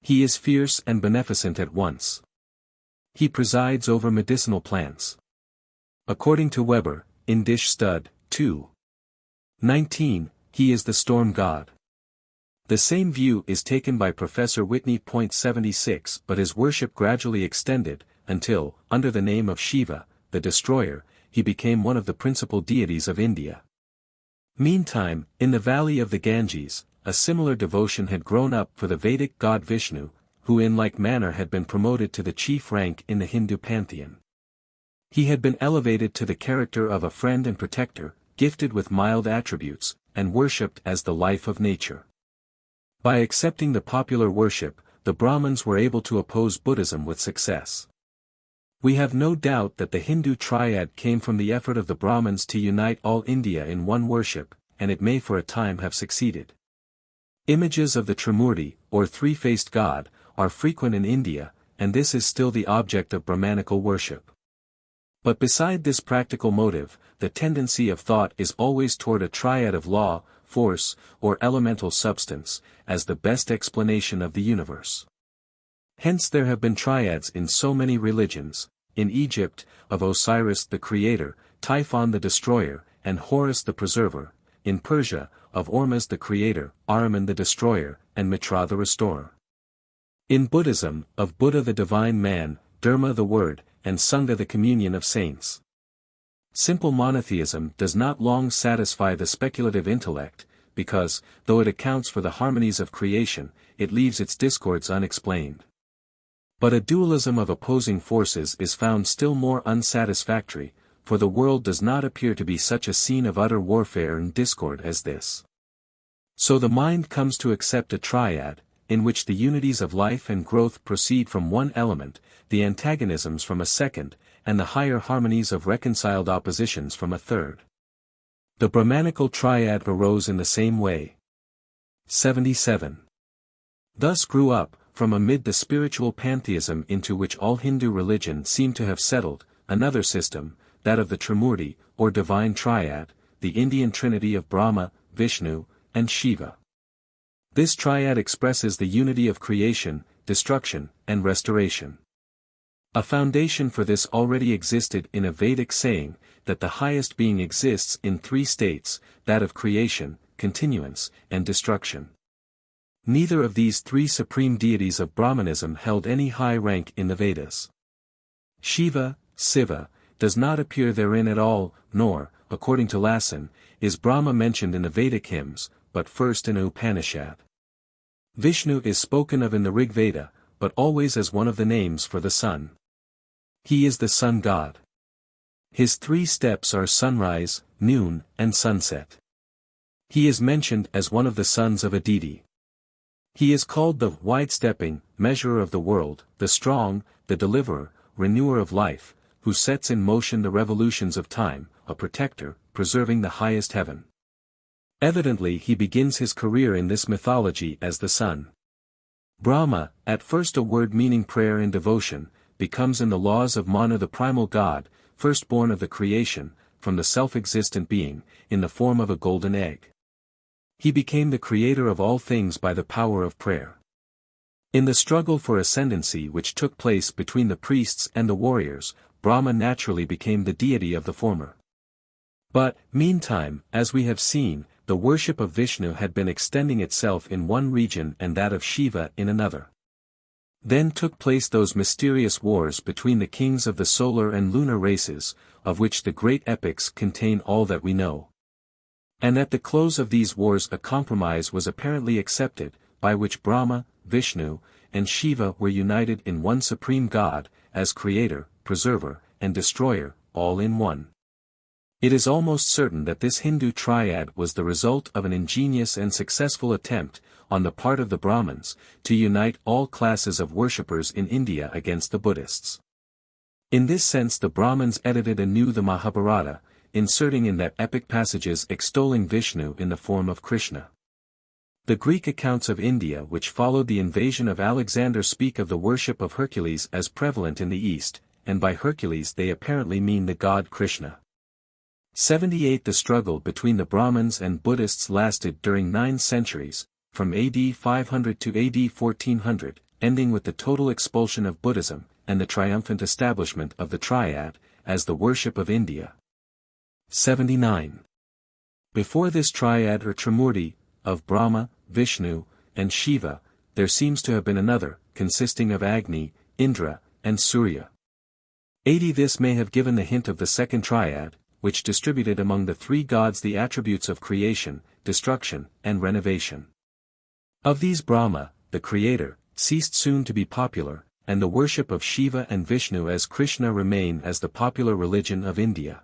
A: He is fierce and beneficent at once. He presides over medicinal plants. According to Weber, in Dish Stud, 2. 19, he is the storm god. The same view is taken by Professor Whitney. 76. But his worship gradually extended, until, under the name of Shiva, the destroyer, he became one of the principal deities of India. Meantime, in the valley of the Ganges, a similar devotion had grown up for the Vedic god Vishnu, who in like manner had been promoted to the chief rank in the Hindu pantheon. He had been elevated to the character of a friend and protector, gifted with mild attributes, and worshipped as the life of nature. By accepting the popular worship, the Brahmins were able to oppose Buddhism with success. We have no doubt that the Hindu triad came from the effort of the Brahmins to unite all India in one worship, and it may for a time have succeeded. Images of the Trimurti, or three-faced god, are frequent in India, and this is still the object of Brahmanical worship. But beside this practical motive, the tendency of thought is always toward a triad of law, force, or elemental substance, as the best explanation of the universe. Hence there have been triads in so many religions, in Egypt, of Osiris the creator, Typhon the destroyer, and Horus the preserver, in Persia, of Ormuzd the creator, Ahriman the destroyer, and Mitra the restorer. In Buddhism, of Buddha the divine man, Dharma the word, and Sangha the communion of saints. Simple monotheism does not long satisfy the speculative intellect, because, though it accounts for the harmonies of creation, it leaves its discords unexplained. But a dualism of opposing forces is found still more unsatisfactory, for the world does not appear to be such a scene of utter warfare and discord as this. So the mind comes to accept a triad, in which the unities of life and growth proceed from one element, the antagonisms from a second, and the higher harmonies of reconciled oppositions from a third. The Brahmanical triad arose in the same way. 77. Thus grew up, from amid the spiritual pantheism into which all Hindu religion seemed to have settled, another system, that of the Trimurti, or divine triad, the Indian trinity of Brahma, Vishnu, and Shiva. This triad expresses the unity of creation, destruction, and restoration. A foundation for this already existed in a Vedic saying, that the highest being exists in three states, that of creation, continuance, and destruction. Neither of these three supreme deities of Brahmanism held any high rank in the Vedas. Shiva, Siva, does not appear therein at all, nor, according to Lassen, is Brahma mentioned in the Vedic hymns, but first in Upanishad. Vishnu is spoken of in the Rig Veda, but always as one of the names for the sun. He is the sun god. His three steps are sunrise, noon, and sunset. He is mentioned as one of the sons of Aditi. He is called the wide-stepping, measurer of the world, the strong, the deliverer, renewer of life, who sets in motion the revolutions of time, a protector, preserving the highest heaven. Evidently he begins his career in this mythology as the sun. Brahma, at first a word meaning prayer and devotion, becomes in the laws of Manu the primal god, firstborn of the creation, from the self-existent being, in the form of a golden egg. He became the creator of all things by the power of prayer. In the struggle for ascendancy which took place between the priests and the warriors, Brahma naturally became the deity of the former. But, meantime, as we have seen, the worship of Vishnu had been extending itself in one region and that of Shiva in another. Then took place those mysterious wars between the kings of the solar and lunar races, of which the great epics contain all that we know. And at the close of these wars a compromise was apparently accepted, by which Brahma, Vishnu, and Shiva were united in one supreme God, as creator, preserver, and destroyer, all in one. It is almost certain that this Hindu triad was the result of an ingenious and successful attempt, on the part of the Brahmins, to unite all classes of worshippers in India against the Buddhists. In this sense the Brahmins edited anew the Mahabharata, inserting in that epic passages extolling Vishnu in the form of Krishna. The Greek accounts of India which followed the invasion of Alexander speak of the worship of Hercules as prevalent in the East, and by Hercules they apparently mean the god Krishna. 78 The struggle between the Brahmins and Buddhists lasted during 9 centuries, from AD 500 to AD 1400, ending with the total expulsion of Buddhism, and the triumphant establishment of the Triad, as the worship of India. 79. Before this Triad or Trimurti, of Brahma, Vishnu, and Shiva, there seems to have been another, consisting of Agni, Indra, and Surya. 80 This may have given the hint of the second Triad, which distributed among the 3 gods the attributes of creation, destruction, and renovation. Of these Brahma, the creator, ceased soon to be popular, and the worship of Shiva and Vishnu as Krishna remain as the popular religion of India.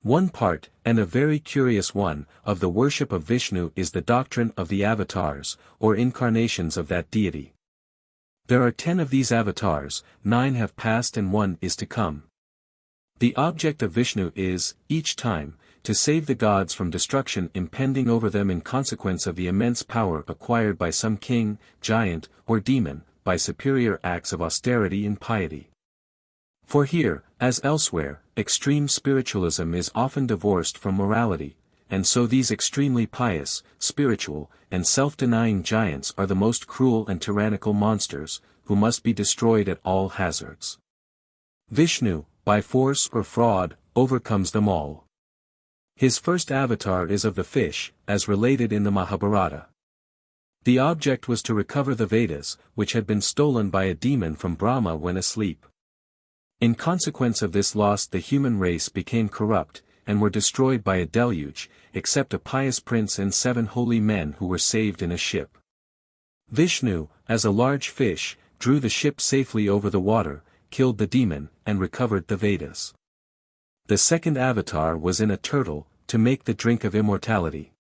A: One part, and a very curious one, of the worship of Vishnu is the doctrine of the avatars, or incarnations of that deity. There are 10 of these avatars, 9 have passed and 1 is to come. The object of Vishnu is, each time, to save the gods from destruction impending over them in consequence of the immense power acquired by some king, giant, or demon, by superior acts of austerity and piety. For here, as elsewhere, extreme spiritualism is often divorced from morality, and so these extremely pious, spiritual, and self-denying giants are the most cruel and tyrannical monsters, who must be destroyed at all hazards. Vishnu, by force or fraud, overcomes them all. His first avatar is of the fish, as related in the Mahabharata. The object was to recover the Vedas, which had been stolen by a demon from Brahma when asleep. In consequence of this loss the human race became corrupt, and were destroyed by a deluge, except a pious prince and 7 holy men who were saved in a ship. Vishnu, as a large fish, drew the ship safely over the water, killed the demon, and recovered the Vedas. The second avatar was in a turtle, to make the drink of immortality.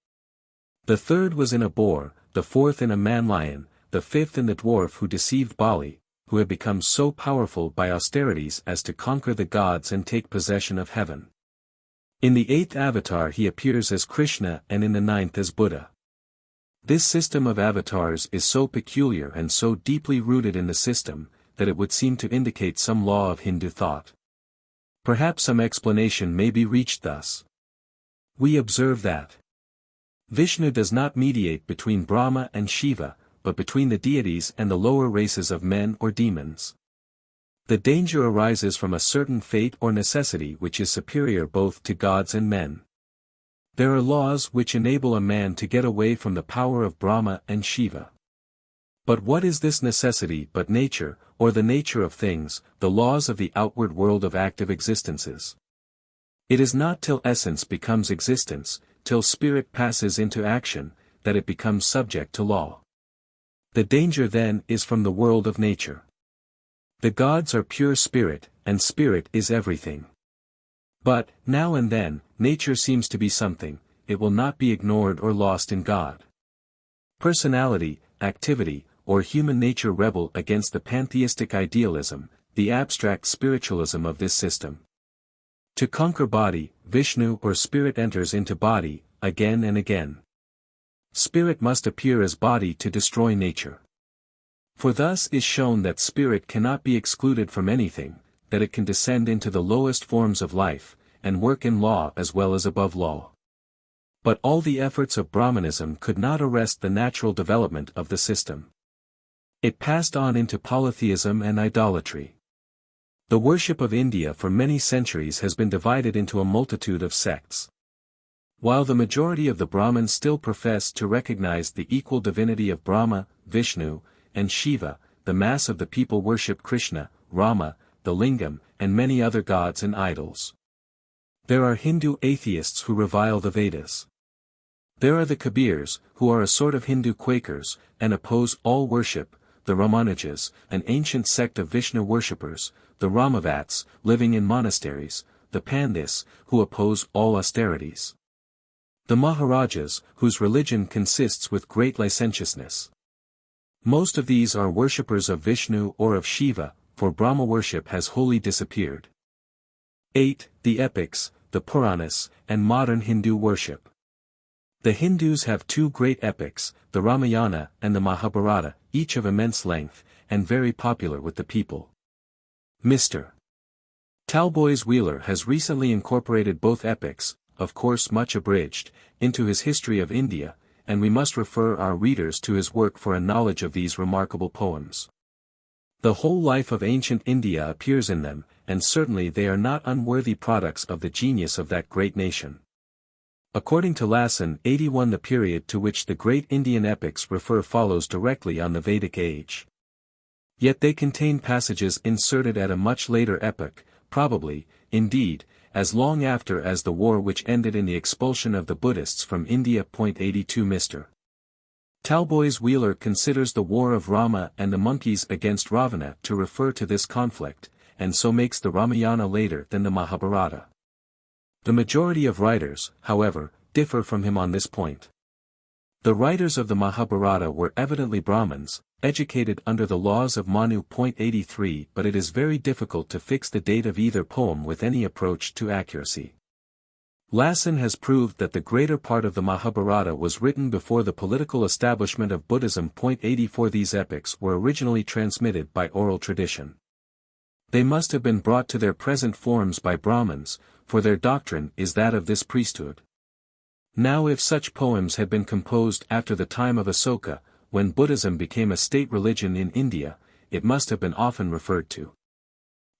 A: The third was in a boar, the fourth in a man-lion, the fifth in the dwarf who deceived Bali, who had become so powerful by austerities as to conquer the gods and take possession of heaven. In the 8th avatar he appears as Krishna and in the 9th as Buddha. This system of avatars is so peculiar and so deeply rooted in the system, that it would seem to indicate some law of Hindu thought. Perhaps some explanation may be reached thus. We observe that Vishnu does not mediate between Brahma and Shiva, but between the deities and the lower races of men or demons. The danger arises from a certain fate or necessity which is superior both to gods and men. There are laws which enable a man to get away from the power of Brahma and Shiva. But what is this necessity but nature, or the nature of things, the laws of the outward world of active existences? It is not till essence becomes existence, till spirit passes into action, that it becomes subject to law. The danger then is from the world of nature. The gods are pure spirit, and spirit is everything. But, now and then, nature seems to be something, it will not be ignored or lost in God. Personality, activity, or human nature rebel against the pantheistic idealism, the abstract spiritualism of this system. To conquer body, Vishnu or spirit enters into body, again and again. Spirit must appear as body to destroy nature. For thus is shown that spirit cannot be excluded from anything, that it can descend into the lowest forms of life, and work in law as well as above law. But all the efforts of Brahmanism could not arrest the natural development of the system. It passed on into polytheism and idolatry. The worship of India for many centuries has been divided into a multitude of sects. While the majority of the Brahmins still profess to recognize the equal divinity of Brahma, Vishnu, and Shiva, the mass of the people worship Krishna, Rama, the Lingam, and many other gods and idols. There are Hindu atheists who revile the Vedas. There are the Kabirs, who are a sort of Hindu Quakers, and oppose all worship, the Ramanujas, an ancient sect of Vishnu worshippers, the Ramavats, living in monasteries, the Pandis, who oppose all austerities. The Maharajas, whose religion consists with great licentiousness. Most of these are worshippers of Vishnu or of Shiva, for Brahma worship has wholly disappeared. 8. The epics, the Puranas, and modern Hindu worship. The Hindus have two great epics, the Ramayana and the Mahabharata, each of immense length, and very popular with the people. Mr. Talboys Wheeler has recently incorporated both epics, of course much abridged, into his History of India, and we must refer our readers to his work for a knowledge of these remarkable poems. The whole life of ancient India appears in them, and certainly they are not unworthy products of the genius of that great nation. According to Lassen 81, the period to which the great Indian epics refer follows directly on the Vedic age. Yet they contain passages inserted at a much later epoch, probably, indeed, as long after as the war which ended in the expulsion of the Buddhists from India. 82 Mr. Talboys Wheeler considers the war of Rama and the monkeys against Ravana to refer to this conflict, and so makes the Ramayana later than the Mahabharata. The majority of writers, however, differ from him on this point. The writers of the Mahabharata were evidently Brahmins, educated under the laws of Manu. 83, but it is very difficult to fix the date of either poem with any approach to accuracy. Lassen has proved that the greater part of the Mahabharata was written before the political establishment of Buddhism. 84 These epics were originally transmitted by oral tradition. They must have been brought to their present forms by Brahmins, for their doctrine is that of this priesthood. Now if such poems had been composed after the time of Asoka, when Buddhism became a state religion in India, it must have been often referred to.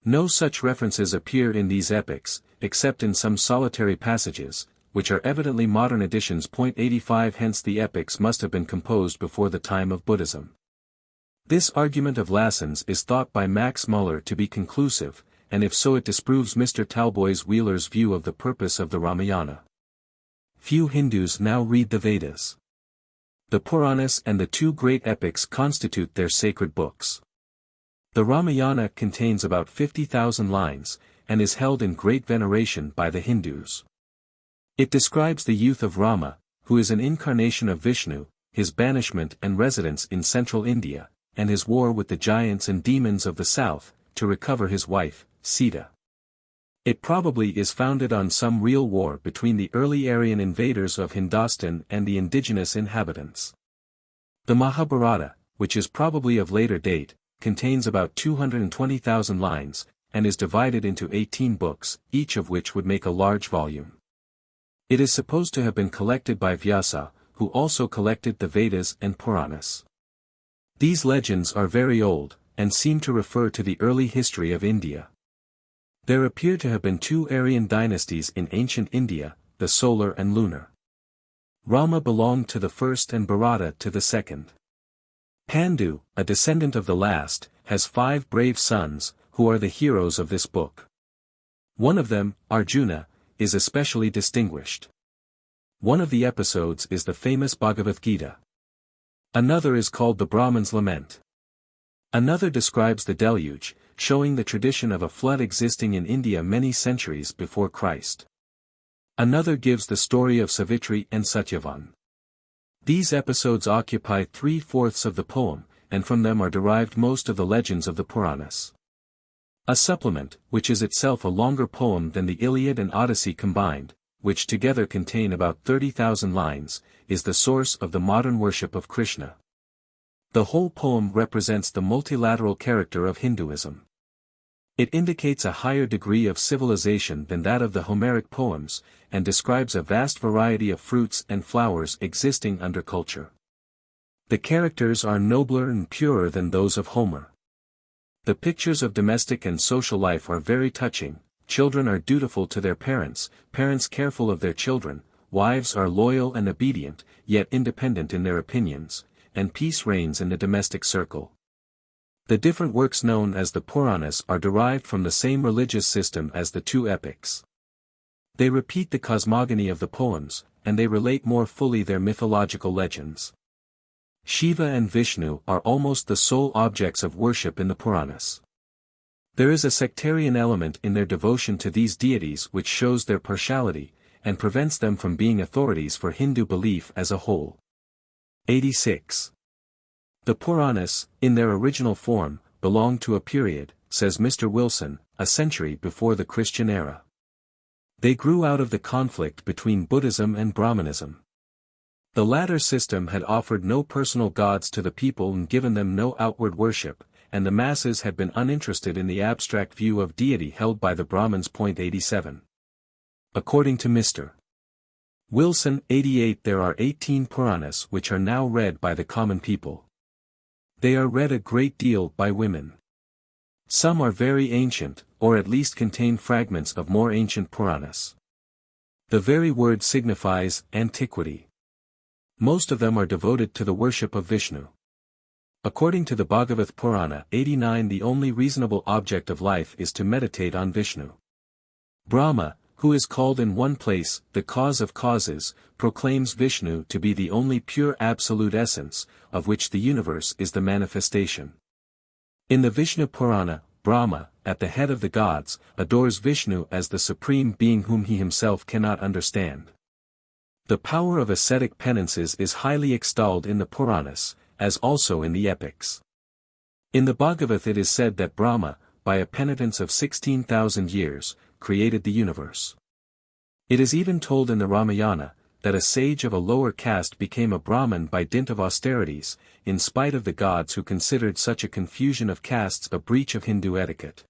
A: No such references appear in these epics, except in some solitary passages, which are evidently modern additions. 85 Hence the epics must have been composed before the time of Buddhism. This argument of Lassen's is thought by Max Muller to be conclusive, and if so it disproves Mr. Talboys Wheeler's view of the purpose of the Ramayana. Few Hindus now read the Vedas. The Puranas and the two great epics constitute their sacred books. The Ramayana contains about 50,000 lines, and is held in great veneration by the Hindus. It describes the youth of Rama, who is an incarnation of Vishnu, his banishment and residence in central India, and his war with the giants and demons of the south, to recover his wife, Sita. It probably is founded on some real war between the early Aryan invaders of Hindustan and the indigenous inhabitants. The Mahabharata, which is probably of later date, contains about 220,000 lines, and is divided into 18 books, each of which would make a large volume. It is supposed to have been collected by Vyasa, who also collected the Vedas and Puranas. These legends are very old, and seem to refer to the early history of India. There appear to have been two Aryan dynasties in ancient India, the solar and lunar. Rama belonged to the first and Bharata to the second. Pandu, a descendant of the last, has 5 brave sons, who are the heroes of this book. One of them, Arjuna, is especially distinguished. One of the episodes is the famous Bhagavad Gita. Another is called the Brahman's Lament. Another describes the deluge, showing the tradition of a flood existing in India many centuries before Christ. Another gives the story of Savitri and Satyavan. These episodes occupy 3/4 of the poem, and from them are derived most of the legends of the Puranas. A supplement, which is itself a longer poem than the Iliad and Odyssey combined, which together contain about 30,000 lines, is the source of the modern worship of Krishna. The whole poem represents the multilateral character of Hinduism. It indicates a higher degree of civilization than that of the Homeric poems, and describes a vast variety of fruits and flowers existing under culture. The characters are nobler and purer than those of Homer. The pictures of domestic and social life are very touching. Children are dutiful to their parents, parents careful of their children, wives are loyal and obedient, yet independent in their opinions, and peace reigns in the domestic circle. The different works known as the Puranas are derived from the same religious system as the two epics. They repeat the cosmogony of the poems, and they relate more fully their mythological legends. Shiva and Vishnu are almost the sole objects of worship in the Puranas. There is a sectarian element in their devotion to these deities which shows their partiality, and prevents them from being authorities for Hindu belief as a whole. 86. The Puranas, in their original form, belong to a period, says Mr. Wilson, a century before the Christian era. They grew out of the conflict between Buddhism and Brahmanism. The latter system had offered no personal gods to the people and given them no outward worship, and the masses had been uninterested in the abstract view of deity held by the Brahmins. 87. According to Mr. Wilson, 88, there are 18 Puranas which are now read by the common people. They are read a great deal by women. Some are very ancient, or at least contain fragments of more ancient Puranas. The very word signifies antiquity. Most of them are devoted to the worship of Vishnu. According to the Bhagavath Purana 89, the only reasonable object of life is to meditate on Vishnu. Brahma, who is called in one place the cause of causes, proclaims Vishnu to be the only pure absolute essence, of which the universe is the manifestation. In the Vishnu Purana, Brahma, at the head of the gods, adores Vishnu as the supreme being whom he himself cannot understand. The power of ascetic penances is highly extolled in the Puranas, as also in the epics. In the Bhagavath it is said that Brahma, by a penitence of 16,000 years, created the universe. It is even told in the Ramayana, that a sage of a lower caste became a Brahmin by dint of austerities, in spite of the gods who considered such a confusion of castes a breach of Hindu etiquette.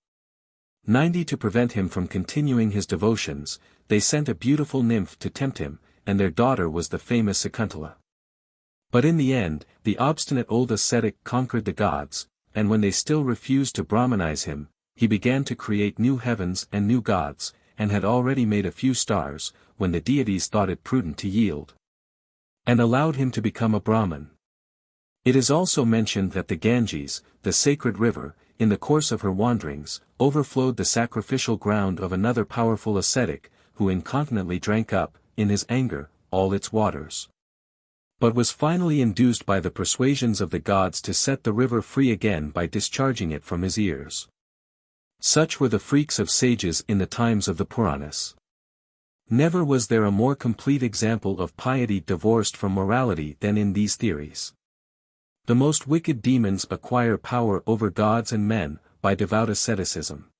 A: 90 To prevent him from continuing his devotions, they sent a beautiful nymph to tempt him, and their daughter was the famous Sakuntala. But in the end, the obstinate old ascetic conquered the gods, and when they still refused to Brahmanize him, he began to create new heavens and new gods, and had already made a few stars, when the deities thought it prudent to yield, and allowed him to become a Brahmin. It is also mentioned that the Ganges, the sacred river, in the course of her wanderings, overflowed the sacrificial ground of another powerful ascetic, who incontinently drank up, in his anger, all its waters. But was finally induced by the persuasions of the gods to set the river free again by discharging it from his ears. Such were the freaks of sages in the times of the Puranas. Never was there a more complete example of piety divorced from morality than in these theories. The most wicked demons acquire power over gods and men, by devout asceticism.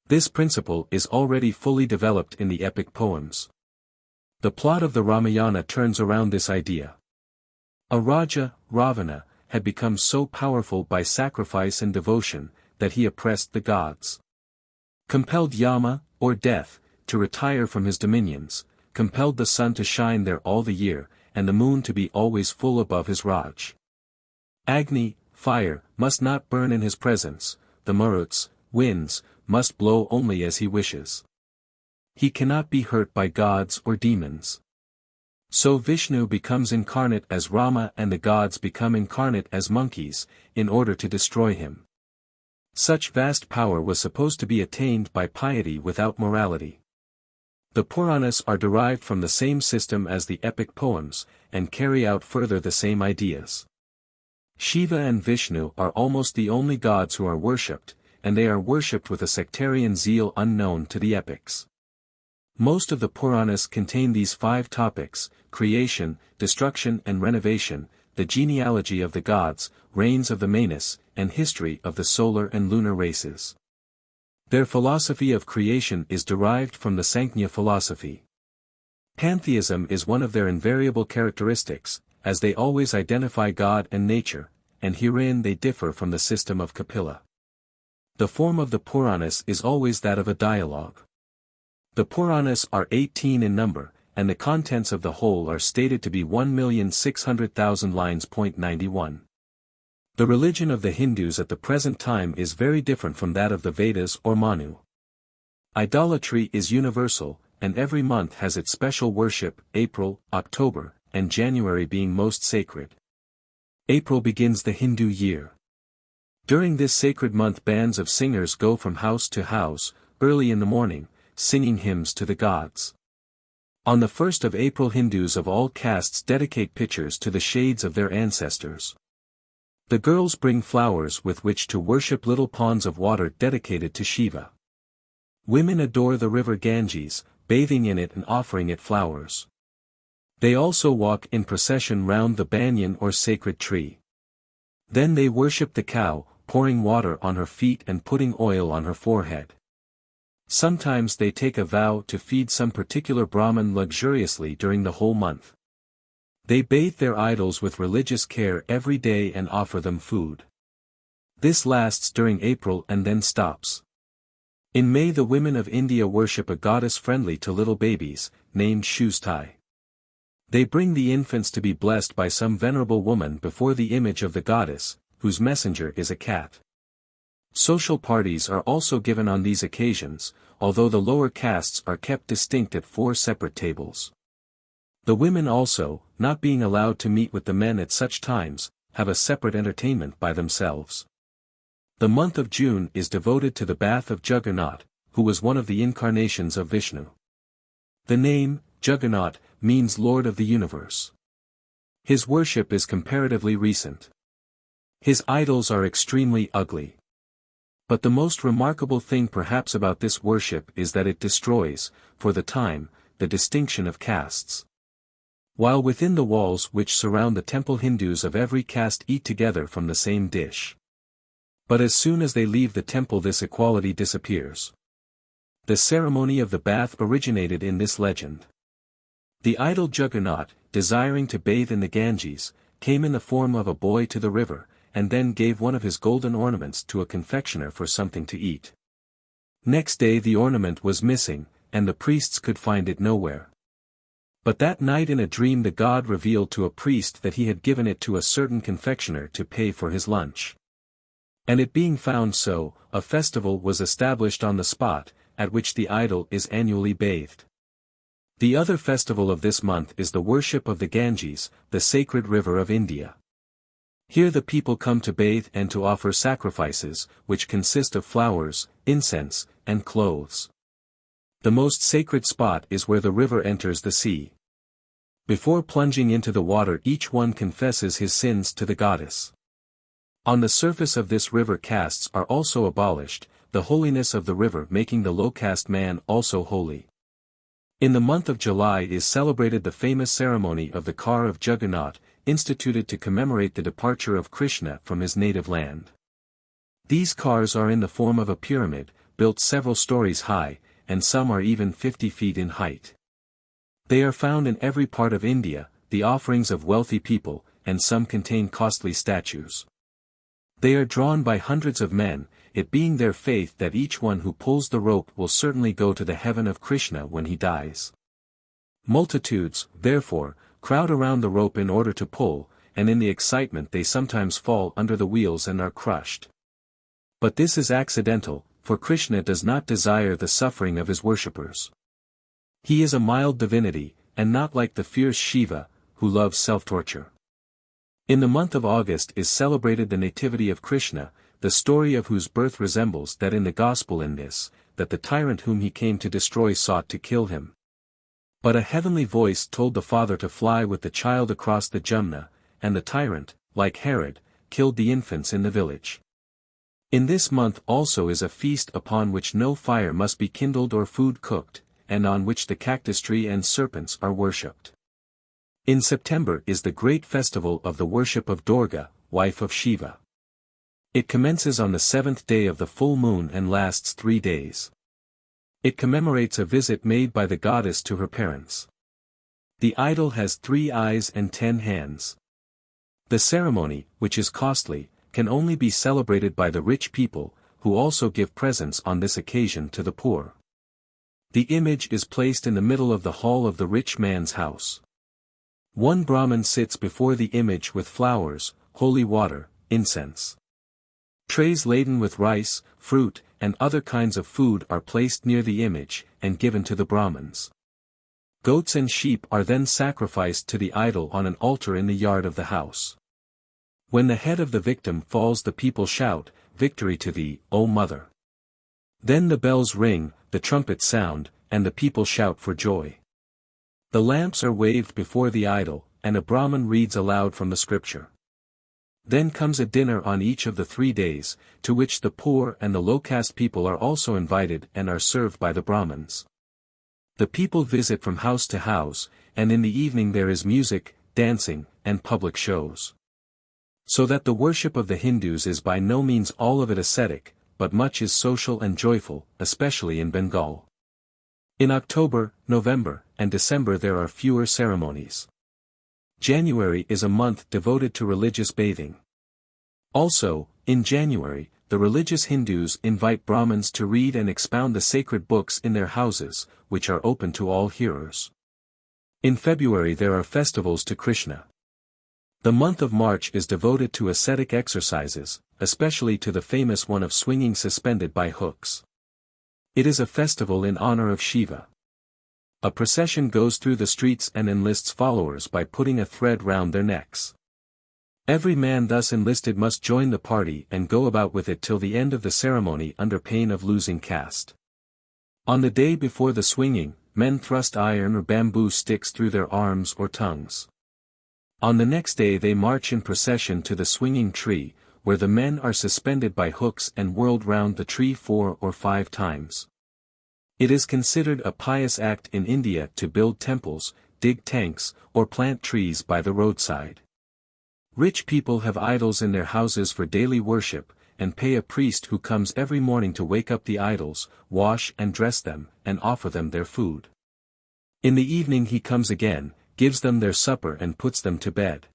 A: This principle is already fully developed in the epic poems. The plot of the Ramayana turns around this idea. A Raja, Ravana, had become so powerful by sacrifice and devotion, that he oppressed the gods. Compelled Yama, or death, to retire from his dominions, compelled the sun to shine there all the year, and the moon to be always full above his Raj. Agni, fire, must not burn in his presence, the Maruts, winds, must blow only as he wishes. He cannot be hurt by gods or demons. So Vishnu becomes incarnate as Rama and the gods become incarnate as monkeys, in order to destroy him. Such vast power was supposed to be attained by piety without morality. The Puranas are derived from the same system as the epic poems, and carry out further the same ideas. Shiva and Vishnu are almost the only gods who are worshipped, and they are worshipped with a sectarian zeal unknown to the epics. Most of the Puranas contain these 5 topics: creation, destruction and renovation, the genealogy of the gods, reigns of the Manus, and history of the solar and lunar races. Their philosophy of creation is derived from the Sankhya philosophy. Pantheism is one of their invariable characteristics, as they always identify God and nature, and herein they differ from the system of Kapila. The form of the Puranas is always that of a dialogue. The Puranas are 18 in number, and the contents of the whole are stated to be 1,600,000 lines. 91. The religion of the Hindus at the present time is very different from that of the Vedas or Manu. Idolatry is universal, and every month has its special worship, April, October, and January being most sacred. April begins the Hindu year. During this sacred month bands of singers go from house to house, early in the morning, singing hymns to the gods. On the 1st of April Hindus of all castes dedicate pitchers to the shades of their ancestors. The girls bring flowers with which to worship little ponds of water dedicated to Shiva. Women adore the river Ganges, bathing in it and offering it flowers. They also walk in procession round the banyan or sacred tree. Then they worship the cow, pouring water on her feet and putting oil on her forehead. Sometimes they take a vow to feed some particular Brahmin luxuriously during the whole month. They bathe their idols with religious care every day and offer them food. This lasts during April and then stops. In May the women of India worship a goddess friendly to little babies, named Shustai. They bring the infants to be blessed by some venerable woman before the image of the goddess, whose messenger is a cat. Social parties are also given on these occasions, although the lower castes are kept distinct at 4 separate tables. The women also, not being allowed to meet with the men at such times, have a separate entertainment by themselves. The month of June is devoted to the bath of Juggernaut, who was one of the incarnations of Vishnu. The name, Juggernaut, means Lord of the Universe. His worship is comparatively recent. His idols are extremely ugly. But the most remarkable thing perhaps about this worship is that it destroys, for the time, the distinction of castes. While within the walls which surround the temple Hindus of every caste eat together from the same dish. But as soon as they leave the temple this equality disappears. The ceremony of the bath originated in this legend. The idol Juggernaut, desiring to bathe in the Ganges, came in the form of a boy to the river, and then gave one of his golden ornaments to a confectioner for something to eat. Next day the ornament was missing, and the priests could find it nowhere. But that night in a dream the god revealed to a priest that he had given it to a certain confectioner to pay for his lunch. And it being found so, a festival was established on the spot, at which the idol is annually bathed. The other festival of this month is the worship of the Ganges, the sacred river of India. Here the people come to bathe and to offer sacrifices, which consist of flowers, incense, and clothes. The most sacred spot is where the river enters the sea. Before plunging into the water each one confesses his sins to the goddess. On the surface of this river castes are also abolished, the holiness of the river making the low caste man also holy. In the month of July is celebrated the famous ceremony of the car of Juggernaut, instituted to commemorate the departure of Krishna from his native land. These cars are in the form of a pyramid, built several stories high, and some are even 50 feet in height. They are found in every part of India, the offerings of wealthy people, and some contain costly statues. They are drawn by hundreds of men, it being their faith that each one who pulls the rope will certainly go to the heaven of Krishna when he dies. Multitudes, therefore, crowd around the rope in order to pull, and in the excitement they sometimes fall under the wheels and are crushed. But this is accidental, for Krishna does not desire the suffering of his worshippers. He is a mild divinity, and not like the fierce Shiva, who loves self-torture. In the month of August is celebrated the nativity of Krishna, the story of whose birth resembles that in the Gospel in this, that the tyrant whom he came to destroy sought to kill him. But a heavenly voice told the father to fly with the child across the Jumna, and the tyrant, like Herod, killed the infants in the village. In this month also is a feast upon which no fire must be kindled or food cooked, and on which the cactus tree and serpents are worshipped. In September is the great festival of the worship of Durga, wife of Shiva. It commences on the 7th day of the full moon and lasts 3 days. It commemorates a visit made by the goddess to her parents. The idol has 3 eyes and 10 hands. The ceremony, which is costly, can only be celebrated by the rich people, who also give presents on this occasion to the poor. The image is placed in the middle of the hall of the rich man's house. One Brahmin sits before the image with flowers, holy water, incense. Trays laden with rice, fruit, and other kinds of food are placed near the image, and given to the Brahmins. Goats and sheep are then sacrificed to the idol on an altar in the yard of the house. When the head of the victim falls, the people shout, "Victory to thee, O Mother!" Then the bells ring, the trumpets sound, and the people shout for joy. The lamps are waved before the idol, and a Brahmin reads aloud from the scripture. Then comes a dinner on each of the 3 days, to which the poor and the low-caste people are also invited and are served by the Brahmins. The people visit from house to house, and in the evening there is music, dancing, and public shows. So that the worship of the Hindus is by no means all of it ascetic, but much is social and joyful, especially in Bengal. In October, November, and December there are fewer ceremonies. January is a month devoted to religious bathing. Also, in January, the religious Hindus invite Brahmins to read and expound the sacred books in their houses, which are open to all hearers. In February there are festivals to Krishna. The month of March is devoted to ascetic exercises, especially to the famous one of swinging suspended by hooks. It is a festival in honor of Shiva. A procession goes through the streets and enlists followers by putting a thread round their necks. Every man thus enlisted must join the party and go about with it till the end of the ceremony under pain of losing caste. On the day before the swinging, men thrust iron or bamboo sticks through their arms or tongues. On the next day they march in procession to the swinging tree, where the men are suspended by hooks and whirled round the tree 4 or 5 times. It is considered a pious act in India to build temples, dig tanks, or plant trees by the roadside. Rich people have idols in their houses for daily worship, and pay a priest who comes every morning to wake up the idols, wash and dress them, and offer them their food. In the evening he comes again, gives them their supper and puts them to bed.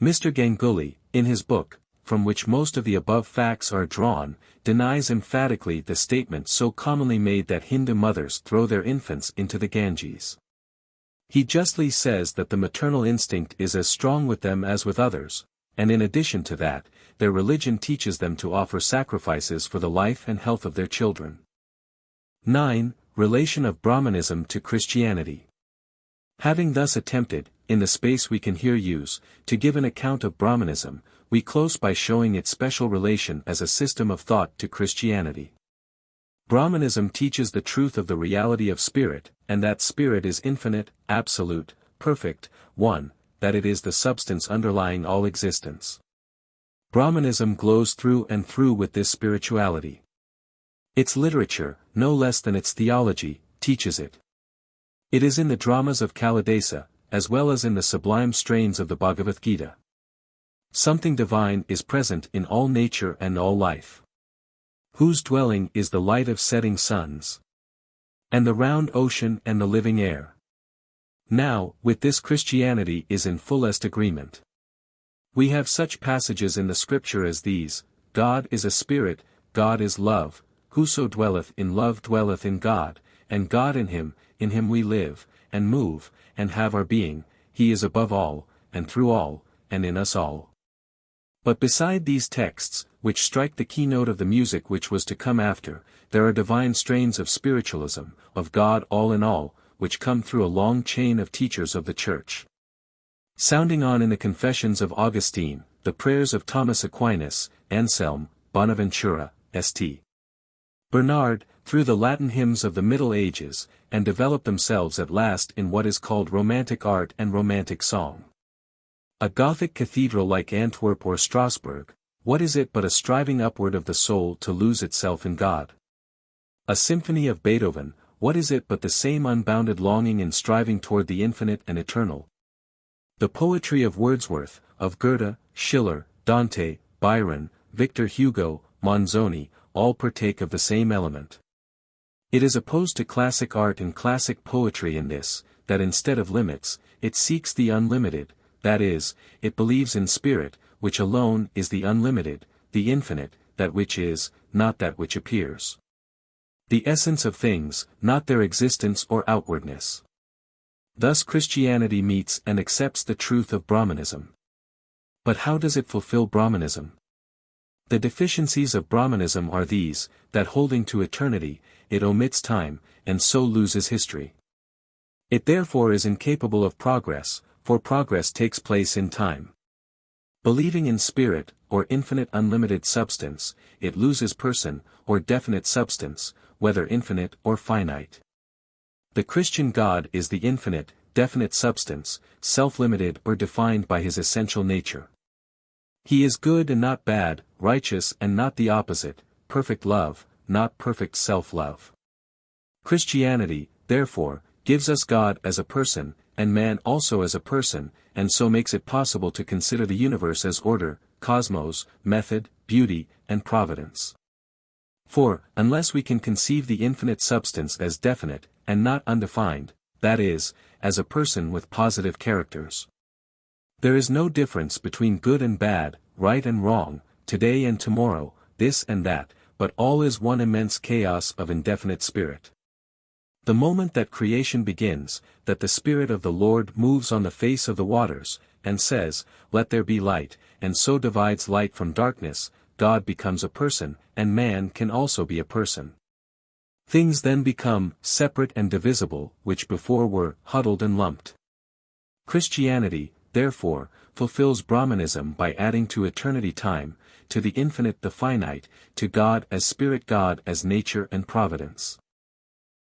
A: Mr. Ganguly, in his book, from which most of the above facts are drawn, denies emphatically the statement so commonly made that Hindu mothers throw their infants into the Ganges. He justly says that the maternal instinct is as strong with them as with others, and in addition to that, their religion teaches them to offer sacrifices for the life and health of their children. 9. Relation of Brahmanism to Christianity. Having thus attempted, in the space we can here use, to give an account of Brahmanism, we close by showing its special relation as a system of thought to Christianity. Brahmanism teaches the truth of the reality of spirit, and that spirit is infinite, absolute, perfect, one, that it is the substance underlying all existence. Brahmanism glows through and through with this spirituality. Its literature, no less than its theology, teaches it. It is in the dramas of Kalidasa, as well as in the sublime strains of the Bhagavad Gita. Something divine is present in all nature and all life. Whose dwelling is the light of setting suns, and the round ocean and the living air. Now, with this Christianity is in fullest agreement. We have such passages in the scripture as these: God is a spirit, God is love, whoso dwelleth in love dwelleth in God, and God in him we live, and move, and have our being, he is above all, and through all, and in us all. But beside these texts, which strike the keynote of the music which was to come after, there are divine strains of spiritualism, of God all in all, which come through a long chain of teachers of the Church. Sounding on in the Confessions of Augustine, the prayers of Thomas Aquinas, Anselm, Bonaventura, St. Bernard, through the Latin hymns of the Middle Ages, and develop themselves at last in what is called Romantic art and Romantic song. A Gothic cathedral like Antwerp or Strasbourg, what is it but a striving upward of the soul to lose itself in God? A symphony of Beethoven, what is it but the same unbounded longing in striving toward the infinite and eternal? The poetry of Wordsworth, of Goethe, Schiller, Dante, Byron, Victor Hugo, Manzoni, all partake of the same element. It is opposed to classic art and classic poetry in this, that instead of limits, it seeks the unlimited, that is, it believes in spirit, which alone is the unlimited, the infinite, that which is, not that which appears. The essence of things, not their existence or outwardness. Thus Christianity meets and accepts the truth of Brahmanism. But how does it fulfill Brahmanism? The deficiencies of Brahmanism are these, that holding to eternity, it omits time, and so loses history. It therefore is incapable of progress, for progress takes place in time. Believing in spirit, or infinite unlimited substance, it loses person, or definite substance, whether infinite or finite. The Christian God is the infinite, definite substance, self-limited or defined by his essential nature. He is good and not bad, righteous and not the opposite, perfect love, not perfect self-love. Christianity, therefore, gives us God as a person, and man also as a person, and so makes it possible to consider the universe as order, cosmos, method, beauty, and providence. For, unless we can conceive the infinite substance as definite, and not undefined, that is, as a person with positive characters, there is no difference between good and bad, right and wrong, today and tomorrow, this and that, but all is one immense chaos of indefinite spirit. The moment that creation begins, that the Spirit of the Lord moves on the face of the waters, and says, "Let there be light," and so divides light from darkness, God becomes a person, and man can also be a person. Things then become separate and divisible, which before were huddled and lumped. Christianity, therefore, fulfills Brahmanism by adding to eternity time, to the infinite the finite, to God as spirit, God as nature and providence.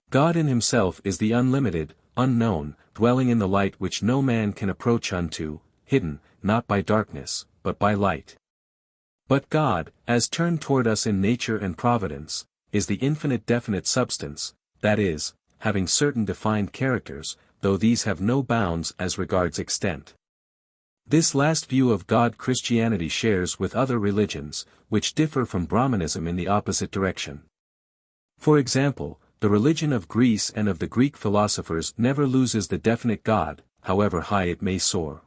A: God in himself is the unlimited, unknown, dwelling in the light which no man can approach unto, hidden, not by darkness, but by light. But God, as turned toward us in nature and providence, is the infinite definite substance, that is, having certain defined characters, though these have no bounds as regards extent. This last view of God Christianity shares with other religions, which differ from Brahmanism in the opposite direction. For example, the religion of Greece and of the Greek philosophers never loses the definite God, however high it may soar.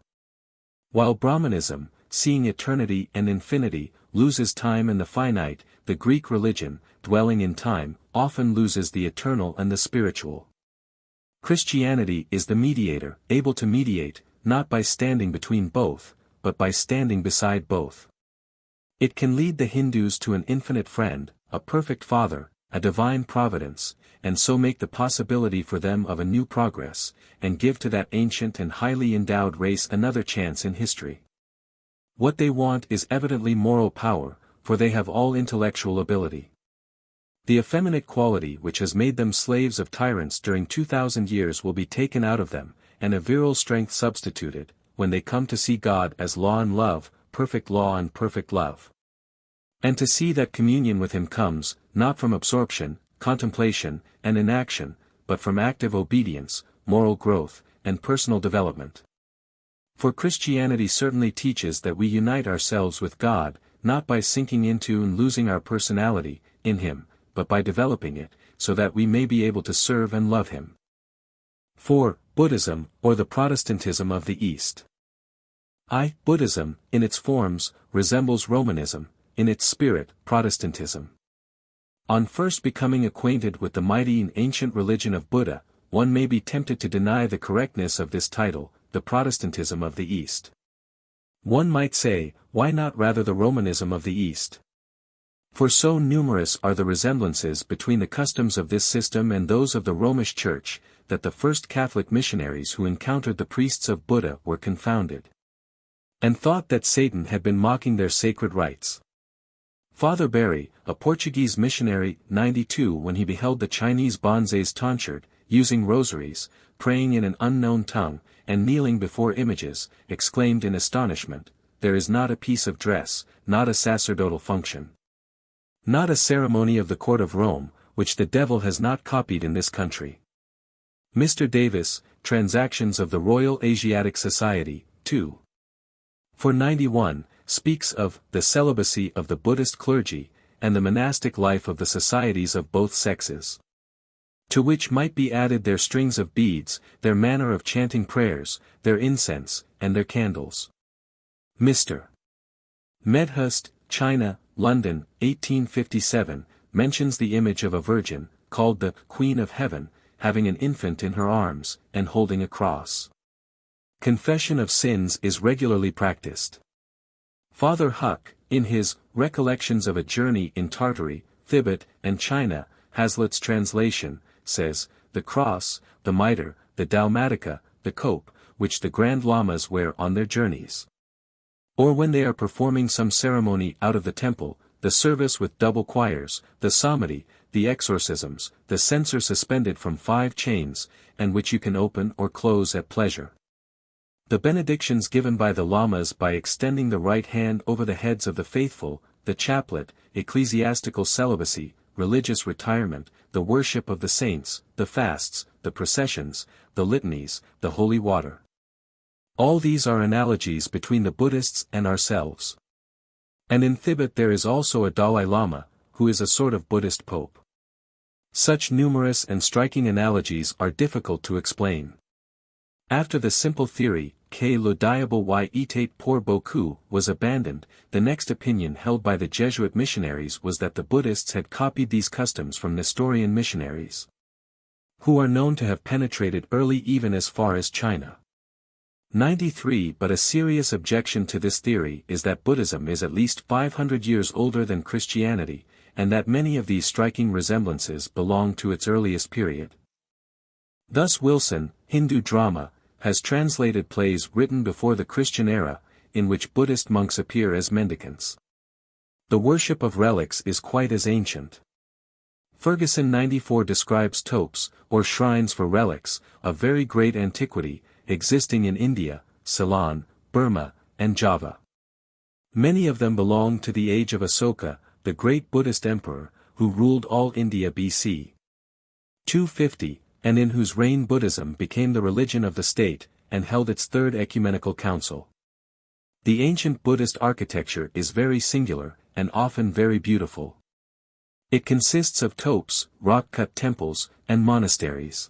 A: While Brahmanism, seeing eternity and infinity, loses time and the finite, the Greek religion, dwelling in time, often loses the eternal and the spiritual. Christianity is the mediator, able to mediate, not by standing between both, but by standing beside both. It can lead the Hindus to an infinite friend, a perfect father, a divine providence, and so make the possibility for them of a new progress, and give to that ancient and highly endowed race another chance in history. What they want is evidently moral power, for they have all intellectual ability. The effeminate quality which has made them slaves of tyrants during 2,000 years will be taken out of them, and a virile strength substituted, when they come to see God as law and love, perfect law and perfect love. And to see that communion with him comes, not from absorption, contemplation, and inaction, but from active obedience, moral growth, and personal development. For Christianity certainly teaches that we unite ourselves with God, not by sinking into and losing our personality, in him, but by developing it, so that we may be able to serve and love him. 4. Buddhism, or the Protestantism of the East. Buddhism, in its forms, resembles Romanism, in its spirit, Protestantism. On first becoming acquainted with the mighty and ancient religion of Buddha, one may be tempted to deny the correctness of this title, the Protestantism of the East. One might say, why not rather the Romanism of the East? For so numerous are the resemblances between the customs of this system and those of the Romish Church, that the first Catholic missionaries who encountered the priests of Buddha were confounded, and thought that Satan had been mocking their sacred rites. Father Barry, a Portuguese missionary, 92, when he beheld the Chinese bonzes tonsured, using rosaries, praying in an unknown tongue, and kneeling before images, exclaimed in astonishment, "There is not a piece of dress, not a sacerdotal function, not a ceremony of the court of Rome, which the devil has not copied in this country." Mr. Davis, Transactions of the Royal Asiatic Society, 2. 491, speaks of the celibacy of the Buddhist clergy, and the monastic life of the societies of both sexes, to which might be added their strings of beads, their manner of chanting prayers, their incense, and their candles. Mr. Medhurst, China, London, 1857, mentions the image of a virgin, called the Queen of Heaven, having an infant in her arms, and holding a cross. Confession of sins is regularly practiced. Father Huck, in his Recollections of a Journey in Tartary, Tibet, and China, Hazlitt's translation, says, the cross, the mitre, the dalmatica, the cope, which the Grand Lamas wear on their journeys. Or when they are performing some ceremony out of the temple, the service with double choirs, the psalmody, the exorcisms, the censer suspended from 5 chains, and which you can open or close at pleasure. The benedictions given by the lamas by extending the right hand over the heads of the faithful, the chaplet, ecclesiastical celibacy, religious retirement, the worship of the saints, the fasts, the processions, the litanies, the holy water. All these are analogies between the Buddhists and ourselves. And in Tibet there is also a Dalai Lama, who is a sort of Buddhist pope. Such numerous and striking analogies are difficult to explain. After the simple theory, que le diable y était pour beaucoup, was abandoned, the next opinion held by the Jesuit missionaries was that the Buddhists had copied these customs from Nestorian missionaries, who are known to have penetrated early even as far as China. 93 But a serious objection to this theory is that Buddhism is at least 500 years older than Christianity, and that many of these striking resemblances belong to its earliest period. Thus Wilson, Hindu Drama, has translated plays written before the Christian era, in which Buddhist monks appear as mendicants. The worship of relics is quite as ancient. Ferguson 94 describes topes, or shrines for relics, of very great antiquity, existing in India, Ceylon, Burma, and Java. Many of them belong to the age of Asoka, the great Buddhist emperor, who ruled all India BC 250, and in whose reign Buddhism became the religion of the state, and held its third ecumenical council. The ancient Buddhist architecture is very singular, and often very beautiful. It consists of topes, rock-cut temples, and monasteries.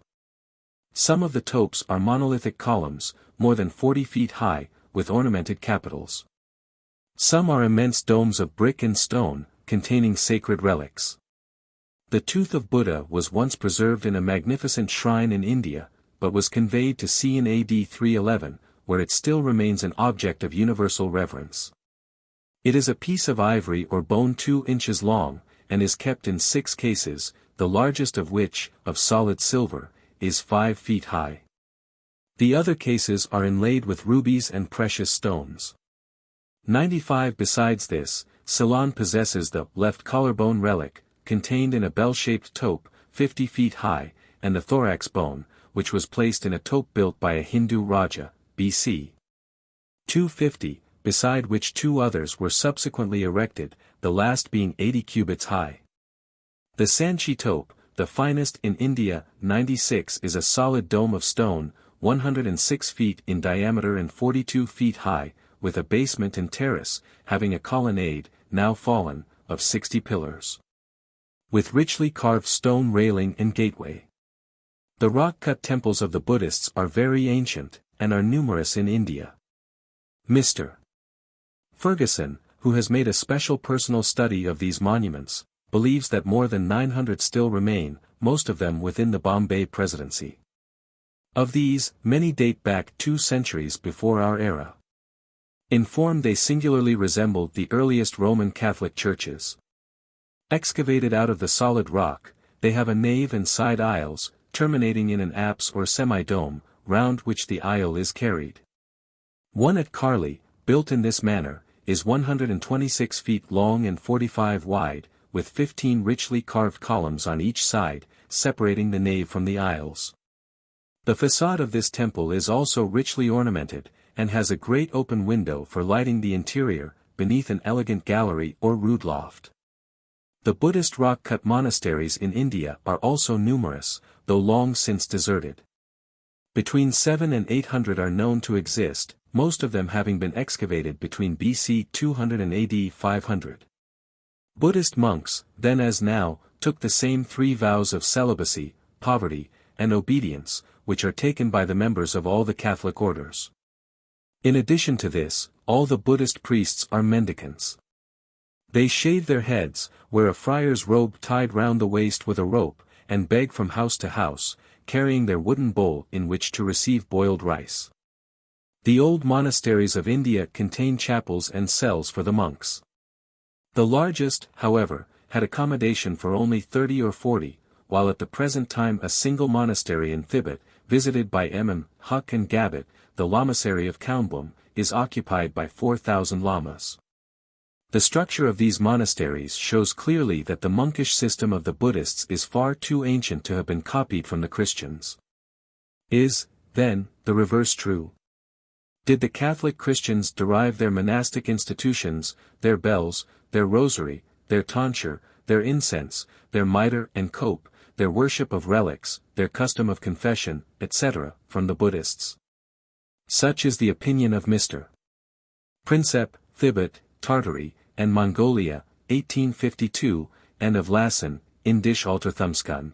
A: Some of the topes are monolithic columns, more than 40 feet high, with ornamented capitals. Some are immense domes of brick and stone, containing sacred relics. The tooth of Buddha was once preserved in a magnificent shrine in India, but was conveyed to sea in AD 311, where it still remains an object of universal reverence. It is a piece of ivory or bone 2 inches long, and is kept in 6 cases, the largest of which, of solid silver, is 5 feet high. The other cases are inlaid with rubies and precious stones. 95 Besides this, Ceylon possesses the left collarbone relic, contained in a bell-shaped tope, 50 feet high, and the thorax bone, which was placed in a tope built by a Hindu Raja, BC 250, beside which 2 others were subsequently erected, the last being 80 cubits high. The Sanchi tope, the finest in India, 96 is a solid dome of stone, 106 feet in diameter and 42 feet high, with a basement and terrace, having a colonnade, now fallen, of 60 pillars, with richly carved stone railing and gateway. The rock-cut temples of the Buddhists are very ancient, and are numerous in India. Mr. Ferguson, who has made a special personal study of these monuments, believes that more than 900 still remain, most of them within the Bombay Presidency. Of these, many date back 2 centuries before our era. In form they singularly resembled the earliest Roman Catholic churches. Excavated out of the solid rock, they have a nave and side aisles, terminating in an apse or semi-dome, round which the aisle is carried. One at Karli, built in this manner, is 126 feet long and 45 wide, with 15 richly carved columns on each side, separating the nave from the aisles. The facade of this temple is also richly ornamented, and has a great open window for lighting the interior, beneath an elegant gallery or rood loft. The Buddhist rock-cut monasteries in India are also numerous, though long since deserted. Between 7 and 800 are known to exist, most of them having been excavated between BC 200 and AD 500. Buddhist monks, then as now, took the same 3 vows of celibacy, poverty, and obedience, which are taken by the members of all the Catholic orders. In addition to this, all the Buddhist priests are mendicants. They shave their heads, wear a friar's robe tied round the waist with a rope, and beg from house to house, carrying their wooden bowl in which to receive boiled rice. The old monasteries of India contain chapels and cells for the monks. The largest, however, had accommodation for only 30 or 40, while at the present time a single monastery in Thibet, visited by MM, Huck and Gabbett, the lamasery of Kaunbum, is occupied by 4,000 lamas. The structure of these monasteries shows clearly that the monkish system of the Buddhists is far too ancient to have been copied from the Christians. Is, then, the reverse true? Did the Catholic Christians derive their monastic institutions, their bells, their rosary, their tonsure, their incense, their mitre and cope, their worship of relics, their custom of confession, etc., from the Buddhists? Such is the opinion of Mr. Prinsep, Thibet, Tartary, and Mongolia, 1852, and of Lassen, Indisch Alterthumbskund.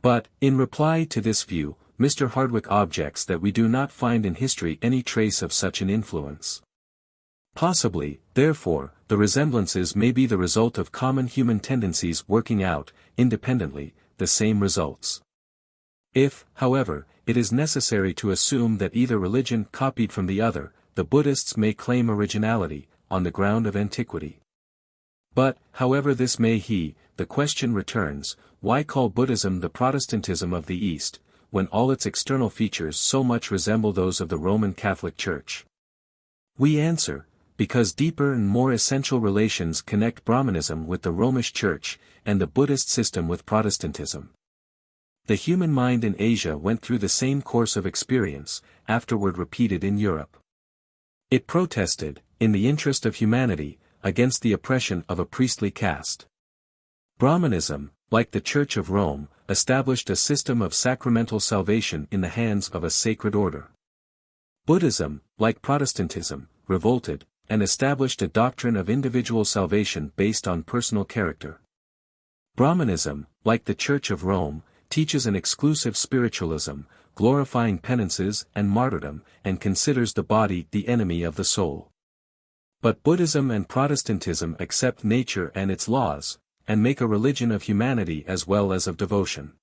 A: But, in reply to this view, Mr. Hardwick objects that we do not find in history any trace of such an influence. Possibly, therefore, the resemblances may be the result of common human tendencies working out, independently, the same results. If, however, it is necessary to assume that either religion copied from the other, the Buddhists may claim originality, on the ground of antiquity. But, however this may he, the question returns, why call Buddhism the Protestantism of the East, when all its external features so much resemble those of the Roman Catholic Church? We answer, because deeper and more essential relations connect Brahmanism with the Romish Church, and the Buddhist system with Protestantism. The human mind in Asia went through the same course of experience, afterward repeated in Europe. It protested, in the interest of humanity, against the oppression of a priestly caste. Brahmanism, like the Church of Rome, established a system of sacramental salvation in the hands of a sacred order. Buddhism, like Protestantism, revolted, and established a doctrine of individual salvation based on personal character. Brahmanism, like the Church of Rome, teaches an exclusive spiritualism, glorifying penances and martyrdom, and considers the body the enemy of the soul. But Buddhism and Protestantism accept nature and its laws, and make a religion of humanity as well as of devotion.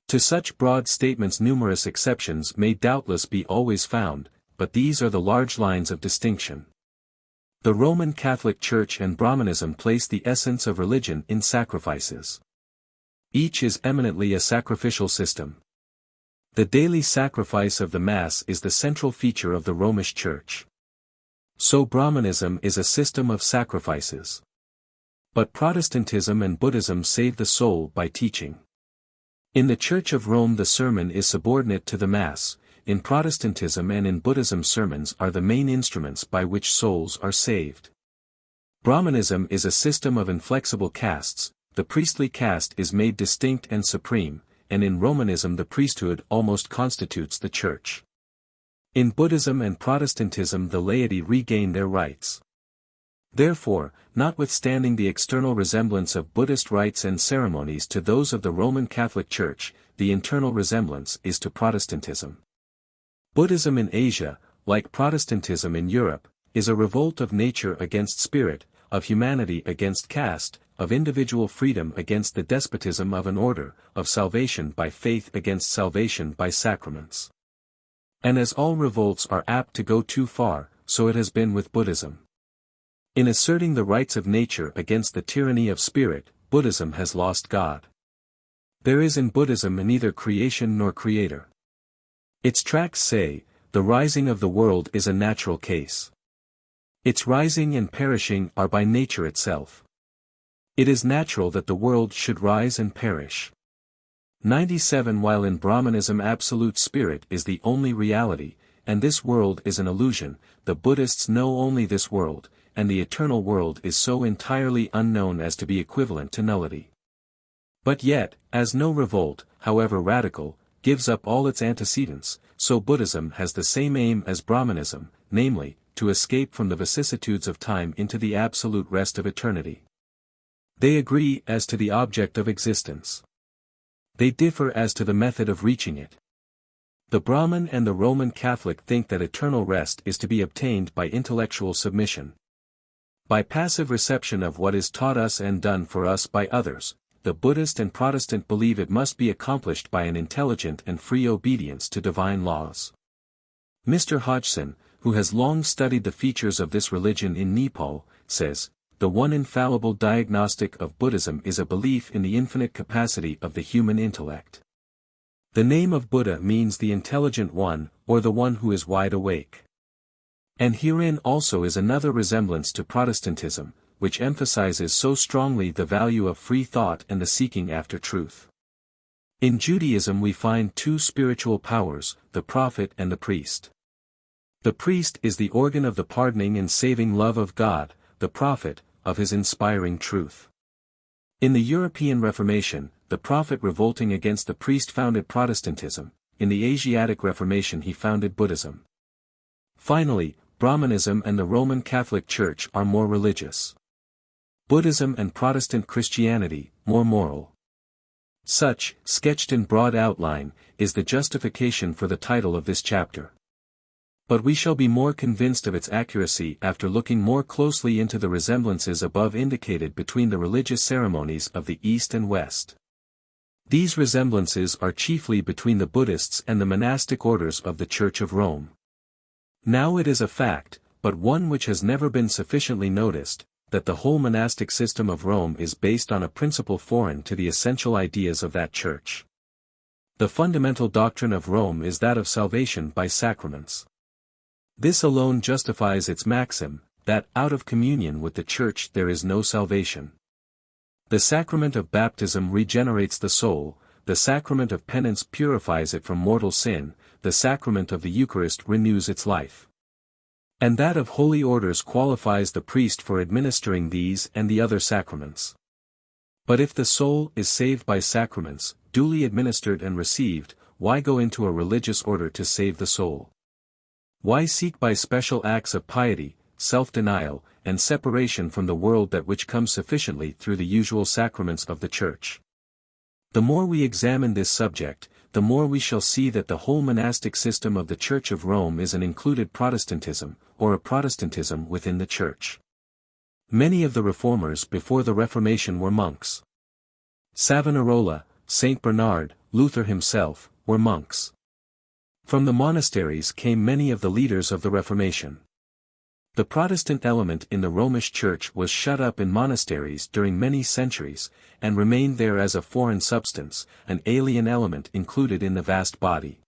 A: To such broad statements numerous exceptions may doubtless be always found, but these are the large lines of distinction. The Roman Catholic Church and Brahmanism place the essence of religion in sacrifices. Each is eminently a sacrificial system. The daily sacrifice of the Mass is the central feature of the Romish Church. So Brahmanism is a system of sacrifices. But Protestantism and Buddhism save the soul by teaching. In the Church of Rome the sermon is subordinate to the Mass, in Protestantism and in Buddhism sermons are the main instruments by which souls are saved. Brahmanism is a system of inflexible castes, the priestly caste is made distinct and supreme, and in Romanism the priesthood almost constitutes the Church. In Buddhism and Protestantism the laity regain their rights. Therefore, notwithstanding the external resemblance of Buddhist rites and ceremonies to those of the Roman Catholic Church, the internal resemblance is to Protestantism. Buddhism in Asia, like Protestantism in Europe, is a revolt of nature against spirit, of humanity against caste, of individual freedom against the despotism of an order, of salvation by faith against salvation by sacraments. And as all revolts are apt to go too far, so it has been with Buddhism. In asserting the rights of nature against the tyranny of spirit, Buddhism has lost God. There is in Buddhism neither creation nor creator. Its tracts say, the rising of the world is a natural case. Its rising and perishing are by nature itself. It is natural that the world should rise and perish. 97 While in Brahmanism absolute spirit is the only reality, and this world is an illusion, the Buddhists know only this world, and the eternal world is so entirely unknown as to be equivalent to nullity. But yet, as no revolt, however radical, gives up all its antecedents, so Buddhism has the same aim as Brahmanism, namely, to escape from the vicissitudes of time into the absolute rest of eternity. They agree as to the object of existence. They differ as to the method of reaching it. The Brahmin and the Roman Catholic think that eternal rest is to be obtained by intellectual submission. By passive reception of what is taught us and done for us by others, the Buddhist and Protestant believe it must be accomplished by an intelligent and free obedience to divine laws. Mr. Hodgson, who has long studied the features of this religion in Nepal, says, "The one infallible diagnostic of Buddhism is a belief in the infinite capacity of the human intellect." The name of Buddha means the intelligent one, or the one who is wide awake. And herein also is another resemblance to Protestantism, which emphasizes so strongly the value of free thought and the seeking after truth. In Judaism we find two spiritual powers, the prophet and the priest. The priest is the organ of the pardoning and saving love of God, the prophet, of his inspiring truth. In the European Reformation, the prophet revolting against the priest founded Protestantism, in the Asiatic Reformation he founded Buddhism. Finally, Brahmanism and the Roman Catholic Church are more religious. Buddhism and Protestant Christianity, more moral. Such, sketched in broad outline, is the justification for the title of this chapter. But we shall be more convinced of its accuracy after looking more closely into the resemblances above indicated between the religious ceremonies of the East and West. These resemblances are chiefly between the Buddhists and the monastic orders of the Church of Rome. Now it is a fact, but one which has never been sufficiently noticed, that the whole monastic system of Rome is based on a principle foreign to the essential ideas of that church. The fundamental doctrine of Rome is that of salvation by sacraments. This alone justifies its maxim, that out of communion with the Church there is no salvation. The sacrament of baptism regenerates the soul, the sacrament of penance purifies it from mortal sin, the sacrament of the Eucharist renews its life. And that of holy orders qualifies the priest for administering these and the other sacraments. But if the soul is saved by sacraments, duly administered and received, why go into a religious order to save the soul? Why seek by special acts of piety, self-denial, and separation from the world that which comes sufficiently through the usual sacraments of the Church? The more we examine this subject, the more we shall see that the whole monastic system of the Church of Rome is an included Protestantism, or a Protestantism within the Church. Many of the Reformers before the Reformation were monks. Savonarola, Saint Bernard, Luther himself, were monks. From the monasteries came many of the leaders of the Reformation. The Protestant element in the Romish Church was shut up in monasteries during many centuries, and remained there as a foreign substance, an alien element included in the vast body.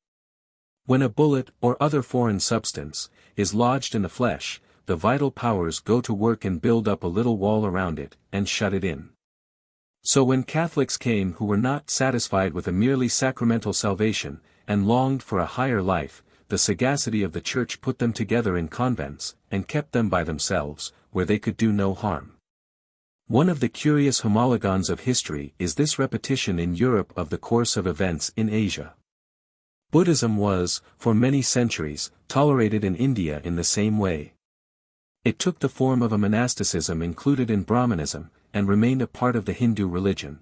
A: When a bullet or other foreign substance is lodged in the flesh, the vital powers go to work and build up a little wall around it, and shut it in. So when Catholics came who were not satisfied with a merely sacramental salvation, and longed for a higher life, the sagacity of the Church put them together in convents, and kept them by themselves, where they could do no harm. One of the curious homologons of history is this repetition in Europe of the course of events in Asia. Buddhism was, for many centuries, tolerated in India in the same way. It took the form of a monasticism included in Brahmanism, and remained a part of the Hindu religion.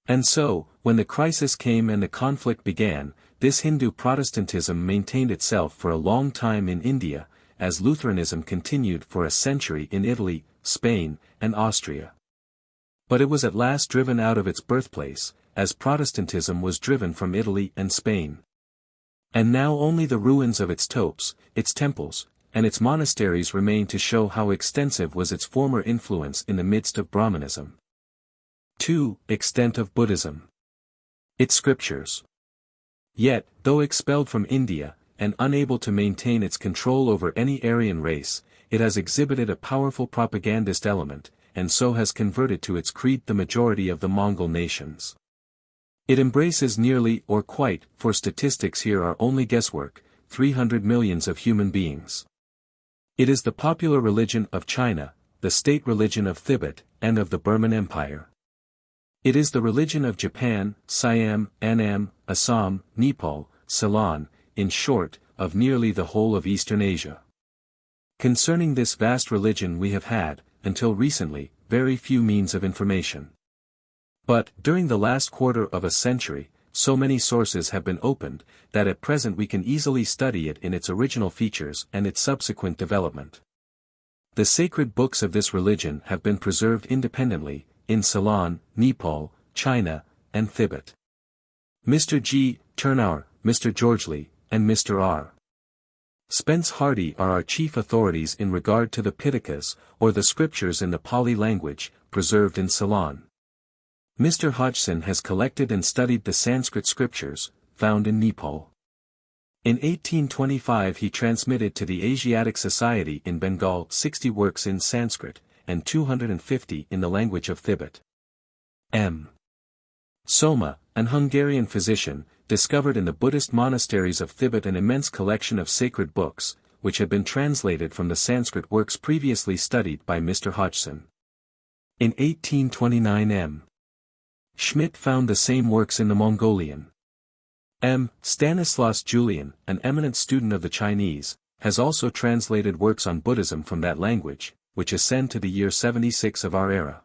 A: And so, when the crisis came and the conflict began, this Hindu Protestantism maintained itself for a long time in India, as Lutheranism continued for a century in Italy, Spain, and Austria. But it was at last driven out of its birthplace, as Protestantism was driven from Italy and Spain. And now only the ruins of its topes, its temples, and its monasteries remain to show how extensive was its former influence in the midst of Brahmanism. 2. Extent of Buddhism. Its scriptures. Yet, though expelled from India, and unable to maintain its control over any Aryan race, it has exhibited a powerful propagandist element, and so has converted to its creed the majority of the Mongol nations. It embraces nearly or quite, for statistics here are only guesswork, 300 millions of human beings. It is the popular religion of China, the state religion of Tibet, and of the Burman Empire. It is the religion of Japan, Siam, Annam, Assam, Nepal, Ceylon, in short, of nearly the whole of Eastern Asia. Concerning this vast religion we have had, until recently, very few means of information. But, during the last quarter of a century, so many sources have been opened, that at present we can easily study it in its original features and its subsequent development. The sacred books of this religion have been preserved independently, in Ceylon, Nepal, China, and Tibet. Mr. G. Turnauer, Mr. Georgeley, and Mr. R. Spence Hardy are our chief authorities in regard to the Pitakas, or the scriptures in the Pali language, preserved in Ceylon. Mr. Hodgson has collected and studied the Sanskrit scriptures, found in Nepal. In 1825 he transmitted to the Asiatic Society in Bengal 60 works in Sanskrit, and 250 in the language of Thibet. M. Soma, an Hungarian physician, discovered in the Buddhist monasteries of Thibet an immense collection of sacred books, which had been translated from the Sanskrit works previously studied by Mr. Hodgson. In 1829 M. Schmidt found the same works in the Mongolian. M. Stanislaus Julian, an eminent student of the Chinese, has also translated works on Buddhism from that language, which ascend to the year 76 of our era.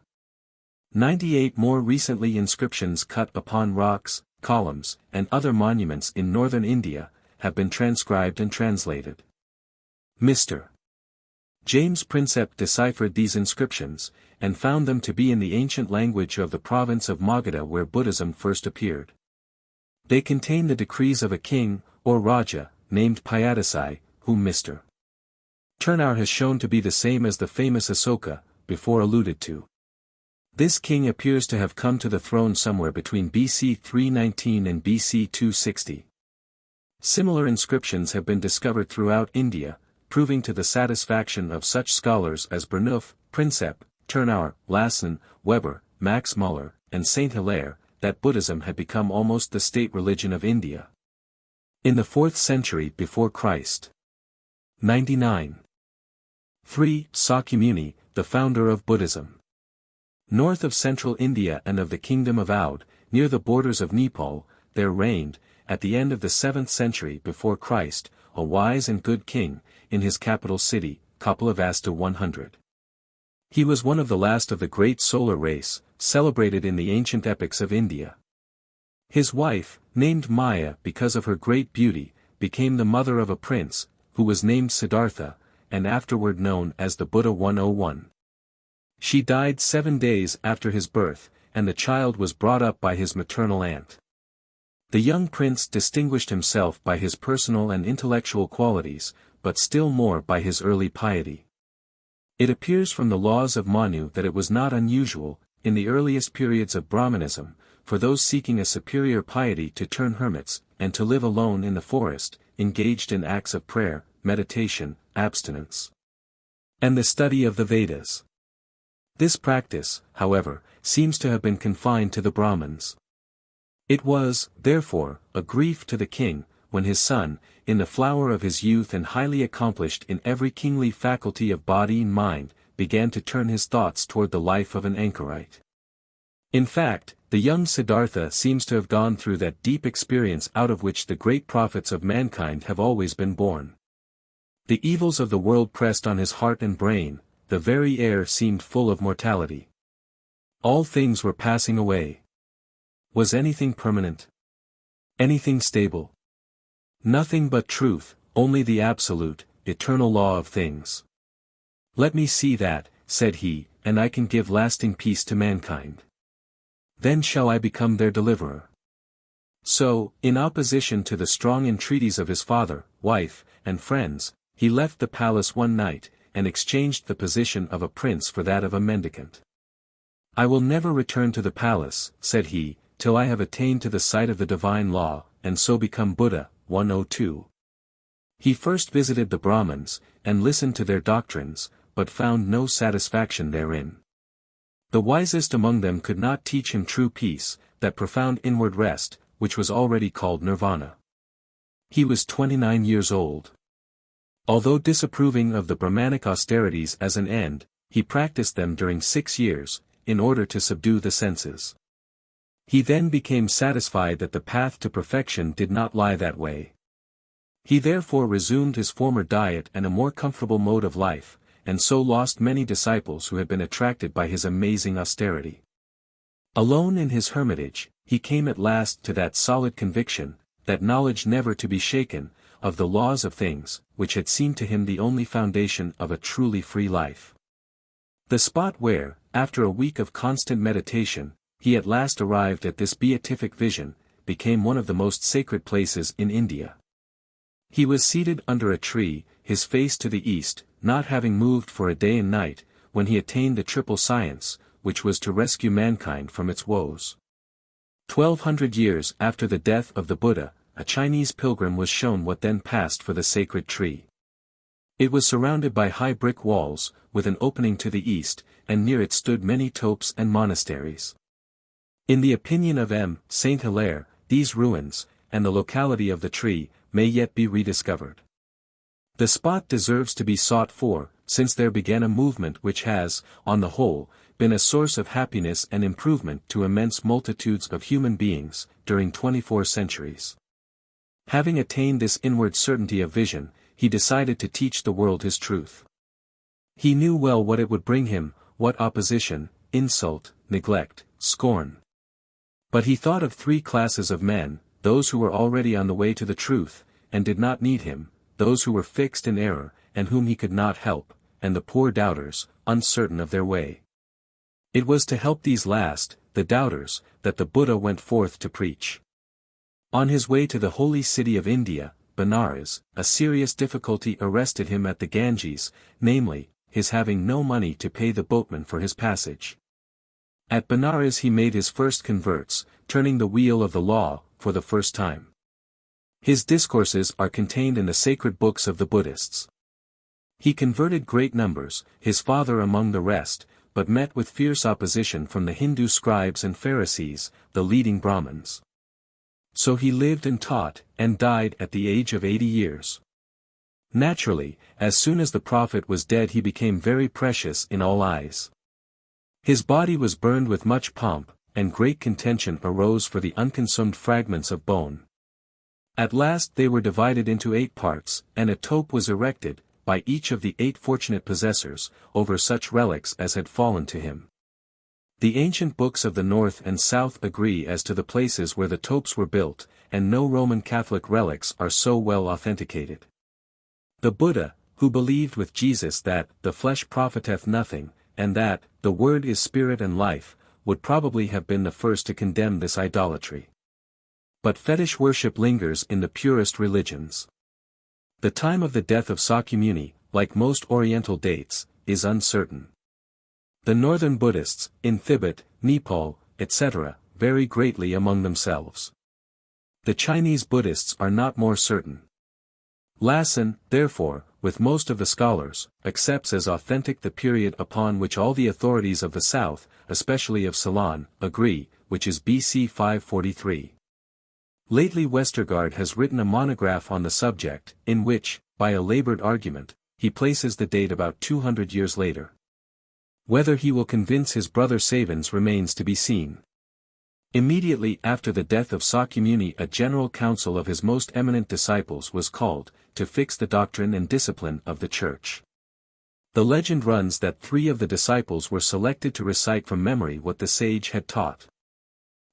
A: 98 more recently inscriptions cut upon rocks, columns, and other monuments in northern India, have been transcribed and translated. Mr. James Prinsep deciphered these inscriptions, and found them to be in the ancient language of the province of Magadha where Buddhism first appeared. They contain the decrees of a king, or Raja, named Payadasai, whom Mr. Turnour has shown to be the same as the famous Asoka, before alluded to. This king appears to have come to the throne somewhere between BC 319 and BC 260. Similar inscriptions have been discovered throughout India, proving to the satisfaction of such scholars as Burnouf, Prinsep, Turnour, Lassen, Weber, Max Muller, and Saint Hilaire, that Buddhism had become almost the state religion of India. In the 4th century before Christ. 99. 3. Sakyamuni, the founder of Buddhism. North of central India and of the kingdom of Oudh, near the borders of Nepal, there reigned, at the end of the 7th century before Christ, a wise and good king, in his capital city, Kapilavastu 100. He was one of the last of the great solar race, celebrated in the ancient epics of India. His wife, named Maya because of her great beauty, became the mother of a prince, who was named Siddhartha, and afterward known as the Buddha 101. She died 7 days after his birth, and the child was brought up by his maternal aunt. The young prince distinguished himself by his personal and intellectual qualities, but still more by his early piety. It appears from the laws of Manu that it was not unusual, in the earliest periods of Brahmanism, for those seeking a superior piety to turn hermits, and to live alone in the forest, engaged in acts of prayer, meditation, abstinence, and the study of the Vedas. This practice, however, seems to have been confined to the Brahmins. It was, therefore, a grief to the king, when his son, in the flower of his youth and highly accomplished in every kingly faculty of body and mind, began to turn his thoughts toward the life of an anchorite. In fact, the young Siddhartha seems to have gone through that deep experience out of which the great prophets of mankind have always been born. The evils of the world pressed on his heart and brain, the very air seemed full of mortality. All things were passing away. Was anything permanent? Anything stable? Nothing but truth, only the absolute, eternal law of things. Let me see that, said he, and I can give lasting peace to mankind. Then shall I become their deliverer. So, in opposition to the strong entreaties of his father, wife, and friends, he left the palace one night, and exchanged the position of a prince for that of a mendicant. I will never return to the palace, said he, till I have attained to the sight of the divine law, and so become Buddha. 102. He first visited the Brahmins, and listened to their doctrines, but found no satisfaction therein. The wisest among them could not teach him true peace, that profound inward rest, which was already called nirvana. He was 29 years old. Although disapproving of the Brahmanic austerities as an end, he practiced them during 6 years, in order to subdue the senses. He then became satisfied that the path to perfection did not lie that way. He therefore resumed his former diet and a more comfortable mode of life, and so lost many disciples who had been attracted by his amazing austerity. Alone in his hermitage, he came at last to that solid conviction, that knowledge never to be shaken, of the laws of things, which had seemed to him the only foundation of a truly free life. The spot where, after a week of constant meditation, he at last arrived at this beatific vision, became one of the most sacred places in India. He was seated under a tree, his face to the east, not having moved for a day and night, when he attained the triple science, which was to rescue mankind from its woes. 1200 years after the death of the Buddha, a Chinese pilgrim was shown what then passed for the sacred tree. It was surrounded by high brick walls, with an opening to the east, and near it stood many topes and monasteries. In the opinion of M. Saint Hilaire, these ruins, and the locality of the tree, may yet be rediscovered. The spot deserves to be sought for, since there began a movement which has, on the whole, been a source of happiness and improvement to immense multitudes of human beings, during 24 centuries. Having attained this inward certainty of vision, he decided to teach the world his truth. He knew well what it would bring him, what opposition, insult, neglect, scorn. But he thought of three classes of men, those who were already on the way to the truth, and did not need him, those who were fixed in error, and whom he could not help, and the poor doubters, uncertain of their way. It was to help these last, the doubters, that the Buddha went forth to preach. On his way to the holy city of India, Benares, a serious difficulty arrested him at the Ganges, namely, his having no money to pay the boatman for his passage. At Benares he made his first converts, turning the wheel of the law, for the first time. His discourses are contained in the sacred books of the Buddhists. He converted great numbers, his father among the rest, but met with fierce opposition from the Hindu scribes and Pharisees, the leading Brahmins. So he lived and taught, and died at the age of 80 years. Naturally, as soon as the prophet was dead he became very precious in all eyes. His body was burned with much pomp, and great contention arose for the unconsumed fragments of bone. At last they were divided into 8 parts, and a tope was erected, by each of the 8 fortunate possessors, over such relics as had fallen to him. The ancient books of the North and South agree as to the places where the topes were built, and no Roman Catholic relics are so well authenticated. The Buddha, who believed with Jesus that the flesh profiteth nothing, and that the word is spirit and life, would probably have been the first to condemn this idolatry. But fetish worship lingers in the purest religions. The time of the death of Sakyamuni, like most Oriental dates, is uncertain. The northern Buddhists, in Tibet, Nepal, etc., vary greatly among themselves. The Chinese Buddhists are not more certain. Lassen, therefore, with most of the scholars, accepts as authentic the period upon which all the authorities of the South, especially of Ceylon, agree, which is BC 543. Lately Westergaard has written a monograph on the subject, in which, by a labored argument, he places the date about 200 years later. Whether he will convince his brother Savins remains to be seen. Immediately after the death of Sakyamuni a general council of his most eminent disciples was called, to fix the doctrine and discipline of the Church. The legend runs that 3 of the disciples were selected to recite from memory what the sage had taught.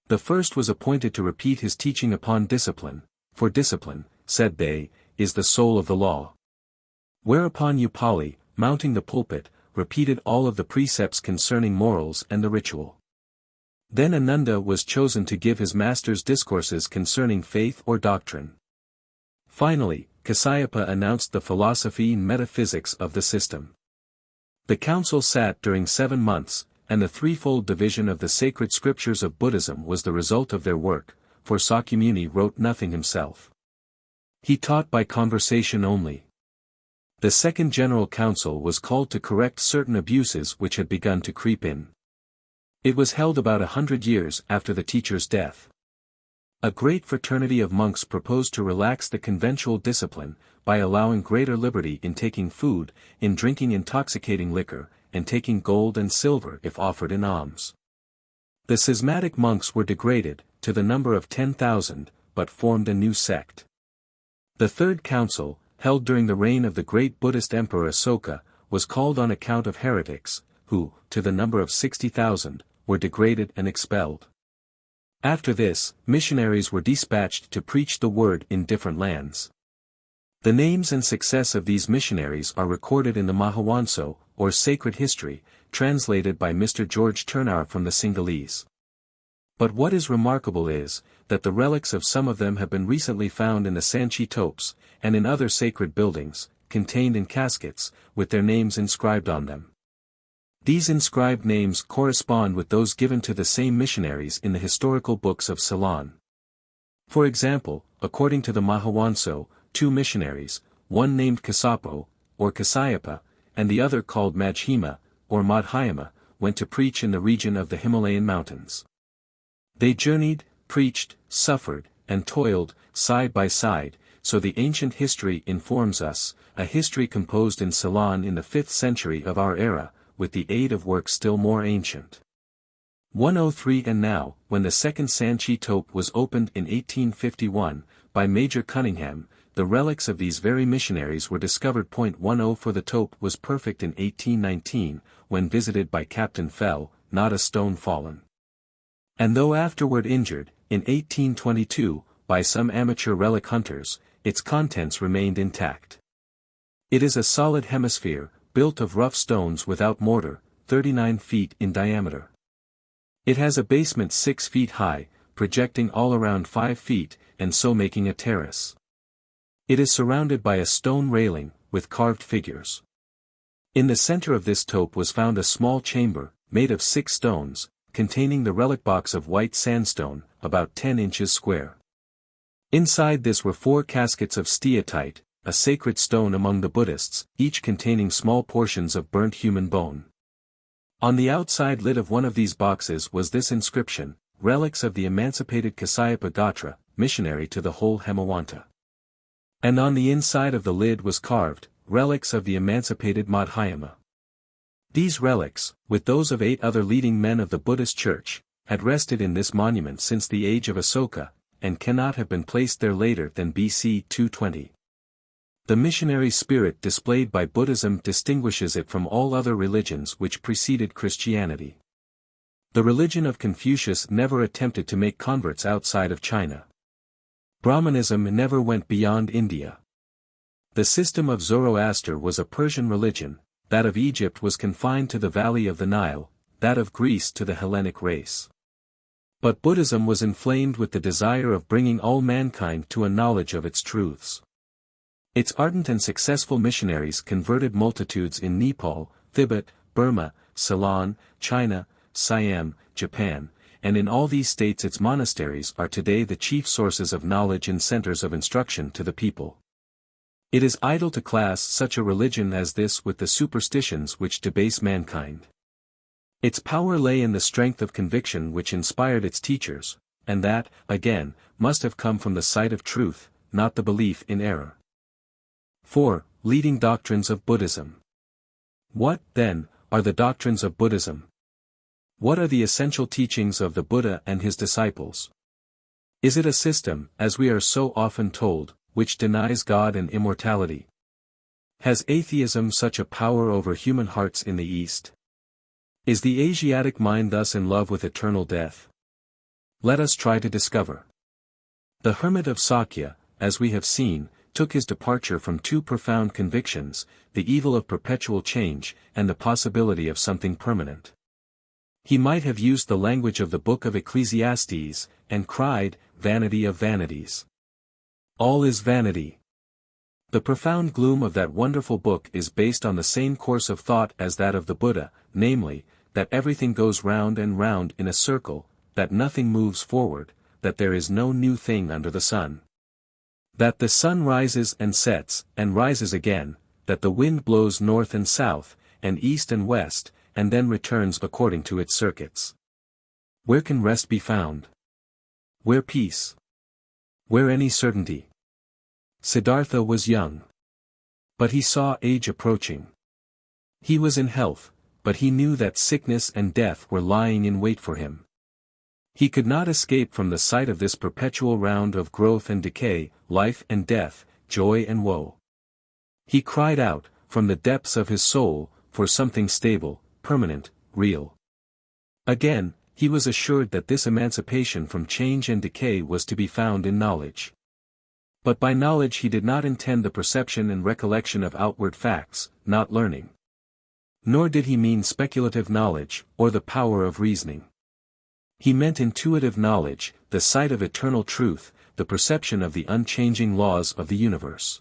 A: The first was appointed to repeat his teaching upon discipline, for discipline, said they, is the soul of the law. Whereupon Upali, mounting the pulpit, repeated all of the precepts concerning morals and the ritual. Then Ananda was chosen to give his master's discourses concerning faith or doctrine. Finally, Kasyapa announced the philosophy and metaphysics of the system. The council sat during 7 months, and the threefold division of the sacred scriptures of Buddhism was the result of their work, for Sakyamuni wrote nothing himself. He taught by conversation only. The Second General Council was called to correct certain abuses which had begun to creep in. It was held about 100 years after the teacher's death. A great fraternity of monks proposed to relax the conventual discipline, by allowing greater liberty in taking food, in drinking intoxicating liquor, and taking gold and silver if offered in alms. The schismatic monks were degraded, to the number of 10,000, but formed a new sect. The Third Council, held during the reign of the great Buddhist Emperor Asoka, was called on account of heretics, who, to the number of 60,000, were degraded and expelled. After this, missionaries were dispatched to preach the word in different lands. The names and success of these missionaries are recorded in the Mahawanso, or Sacred History, translated by Mr. George Turnour from the Sinhalese. But what is remarkable is, that the relics of some of them have been recently found in the Sanchi topes, and in other sacred buildings, contained in caskets, with their names inscribed on them. These inscribed names correspond with those given to the same missionaries in the historical books of Ceylon. For example, according to the Mahawanso, 2 missionaries, one named Kasapo, or Kasayapa, and the other called Majhima, or Madhyama, went to preach in the region of the Himalayan mountains. They journeyed, preached, suffered, and toiled, side by side, so the ancient history informs us, a history composed in Ceylon in the 5th century of our era, with the aid of works still more ancient. 103 And now, when the second Sanchi tope was opened in 1851, by Major Cunningham, the relics of these very missionaries were discovered. 10 For the tope was perfect in 1819, when visited by Captain Fell, not a stone fallen. And though afterward injured, in 1822, by some amateur relic hunters, its contents remained intact. It is a solid hemisphere, built of rough stones without mortar, 39 feet in diameter. It has a basement 6 feet high, projecting all around 5 feet, and so making a terrace. It is surrounded by a stone railing, with carved figures. In the center of this tope was found a small chamber, made of 6 stones, containing the relic box of white sandstone, about 10 inches square. Inside this were 4 caskets of steatite, a sacred stone among the Buddhists, each containing small portions of burnt human bone. On the outside lid of one of these boxes was this inscription, Relics of the Emancipated Kasayapa Gatra, missionary to the whole Hemawanta. And on the inside of the lid was carved, Relics of the Emancipated Madhyama. These relics, with those of 8 other leading men of the Buddhist Church, had rested in this monument since the age of Asoka, and cannot have been placed there later than BC 220. The missionary spirit displayed by Buddhism distinguishes it from all other religions which preceded Christianity. The religion of Confucius never attempted to make converts outside of China. Brahmanism never went beyond India. The system of Zoroaster was a Persian religion, that of Egypt was confined to the valley of the Nile, that of Greece to the Hellenic race. But Buddhism was inflamed with the desire of bringing all mankind to a knowledge of its truths. Its ardent and successful missionaries converted multitudes in Nepal, Tibet, Burma, Ceylon, China, Siam, Japan, and in all these states its monasteries are today the chief sources of knowledge and centers of instruction to the people. It is idle to class such a religion as this with the superstitions which debase mankind. Its power lay in the strength of conviction which inspired its teachers, and that, again, must have come from the sight of truth, not the belief in error. 4. Leading doctrines of Buddhism. What, then, are the doctrines of Buddhism? What are the essential teachings of the Buddha and his disciples? Is it a system, as we are so often told, which denies God and immortality? Has atheism such a power over human hearts in the East? Is the Asiatic mind thus in love with eternal death? Let us try to discover. The hermit of Sakya, as we have seen, took his departure from 2 profound convictions, the evil of perpetual change, and the possibility of something permanent. He might have used the language of the book of Ecclesiastes, and cried, Vanity of vanities. All is vanity. The profound gloom of that wonderful book is based on the same course of thought as that of the Buddha, namely, that everything goes round and round in a circle, that nothing moves forward, that there is no new thing under the sun. That the sun rises and sets, and rises again, that the wind blows north and south, and east and west, and then returns according to its circuits. Where can rest be found? Where peace? Where any certainty? Siddhartha was young. But he saw age approaching. He was in health, but he knew that sickness and death were lying in wait for him. He could not escape from the sight of this perpetual round of growth and decay, life and death, joy and woe. He cried out, from the depths of his soul, for something stable, permanent, real. Again, he was assured that this emancipation from change and decay was to be found in knowledge. But by knowledge he did not intend the perception and recollection of outward facts, not learning. Nor did he mean speculative knowledge, or the power of reasoning. He meant intuitive knowledge, the sight of eternal truth, the perception of the unchanging laws of the universe.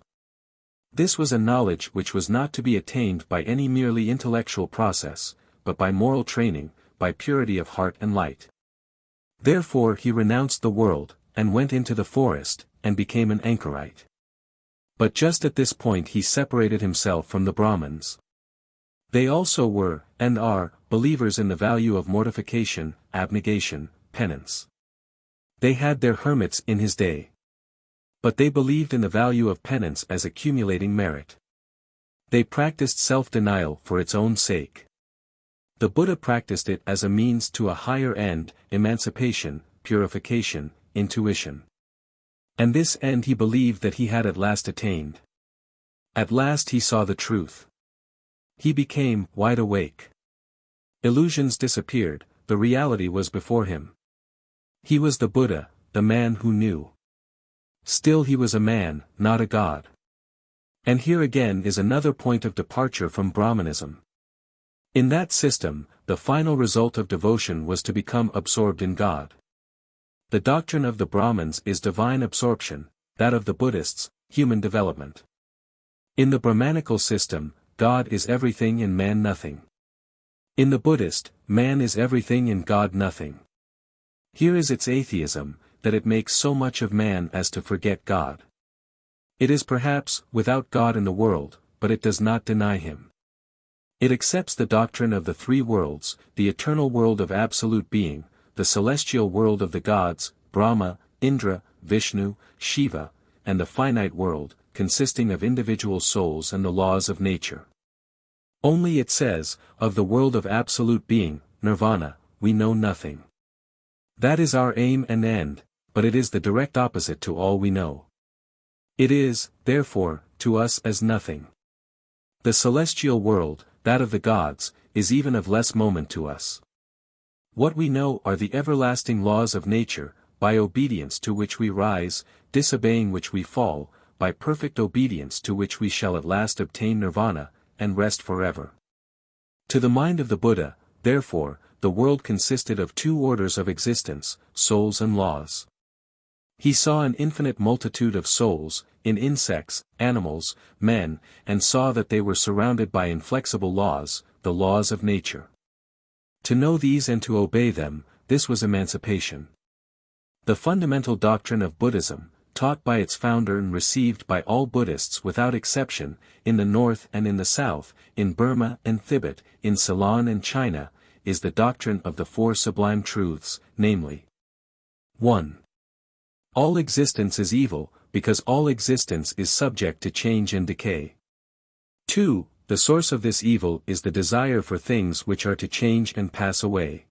A: This was a knowledge which was not to be attained by any merely intellectual process, but by moral training, by purity of heart and light. Therefore he renounced the world, and went into the forest, and became an anchorite. But just at this point he separated himself from the Brahmins. They also were, and are, believers in the value of mortification, abnegation, penance. They had their hermits in his day. But they believed in the value of penance as accumulating merit. They practiced self-denial for its own sake. The Buddha practiced it as a means to a higher end, emancipation, purification, intuition. And this end he believed that he had at last attained. At last he saw the truth. He became wide awake. Illusions disappeared, the reality was before him. He was the Buddha, the man who knew. Still he was a man, not a god. And here again is another point of departure from Brahmanism. In that system, the final result of devotion was to become absorbed in God. The doctrine of the Brahmins is divine absorption, that of the Buddhists, human development. In the Brahmanical system, God is everything and man nothing. In the Buddhist, man is everything and God nothing. Here is its atheism, that it makes so much of man as to forget God. It is perhaps without God in the world, but it does not deny him. It accepts the doctrine of the three worlds, the eternal world of absolute being, the celestial world of the gods, Brahma, Indra, Vishnu, Shiva, and the finite world, consisting of individual souls and the laws of nature. Only it says, of the world of absolute being, nirvana, we know nothing. That is our aim and end, but it is the direct opposite to all we know. It is, therefore, to us as nothing. The celestial world, that of the gods, is even of less moment to us. What we know are the everlasting laws of nature, by obedience to which we rise, disobeying which we fall, by perfect obedience to which we shall at last obtain nirvana, and rest forever. To the mind of the Buddha, therefore, the world consisted of two orders of existence, souls and laws. He saw an infinite multitude of souls, in insects, animals, men, and saw that they were surrounded by inflexible laws, the laws of nature. To know these and to obey them, this was emancipation. The fundamental doctrine of Buddhism, taught by its founder and received by all Buddhists without exception, in the North and in the South, in Burma and Tibet, in Ceylon and China, is the doctrine of the four sublime truths, namely: 1. All existence is evil, because all existence is subject to change and decay. 2. The source of this evil is the desire for things which are to change and pass away.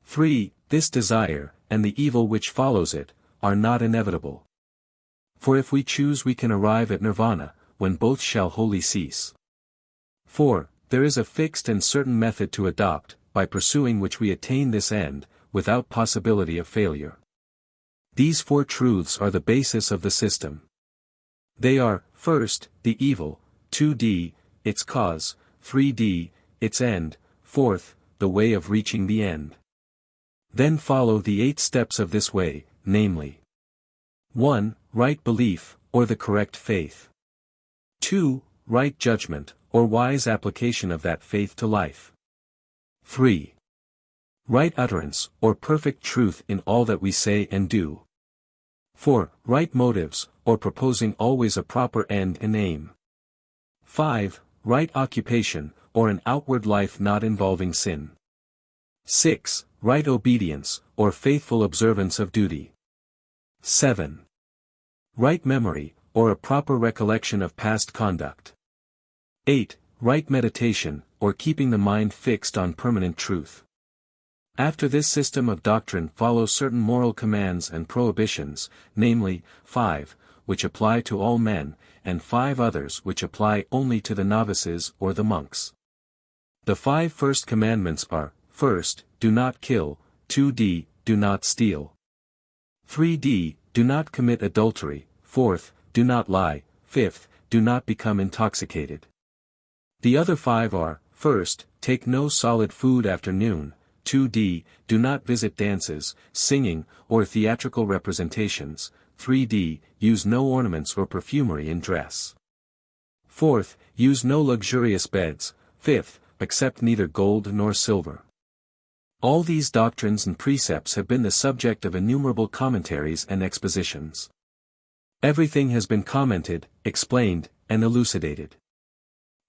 A: 3. This desire, and the evil which follows it, are not inevitable. For if we choose we can arrive at nirvana, when both shall wholly cease. 4. There is a fixed and certain method to adopt, by pursuing which we attain this end, without possibility of failure. These four truths are the basis of the system. They are, first, the evil, 2d, its cause, 3d, its end, fourth, the way of reaching the end. Then follow the 8 steps of this way, namely: 1. Right belief, or the correct faith. 2. Right judgment, or wise application of that faith to life. 3. Right utterance, or perfect truth in all that we say and do. 4. Right motives, or proposing always a proper end and aim. 5. Right occupation, or an outward life not involving sin. 6. Right obedience, or faithful observance of duty. 7. Right memory, or a proper recollection of past conduct. 8. Right meditation, or keeping the mind fixed on permanent truth. After this system of doctrine follow certain moral commands and prohibitions, namely, 5, which apply to all men, and 5 others which apply only to the novices or the monks. The 5 first commandments are: first, do not kill; 2d, do not steal; 3d, do not commit adultery; 4th, do not lie; 5th, do not become intoxicated. The other 5 are: first, take no solid food after noon; 2d. Do not visit dances, singing, or theatrical representations. 3d. Use no ornaments or perfumery in dress. 4th. Use no luxurious beds. 5th. Accept neither gold nor silver. All these doctrines and precepts have been the subject of innumerable commentaries and expositions. Everything has been commented, explained, and elucidated.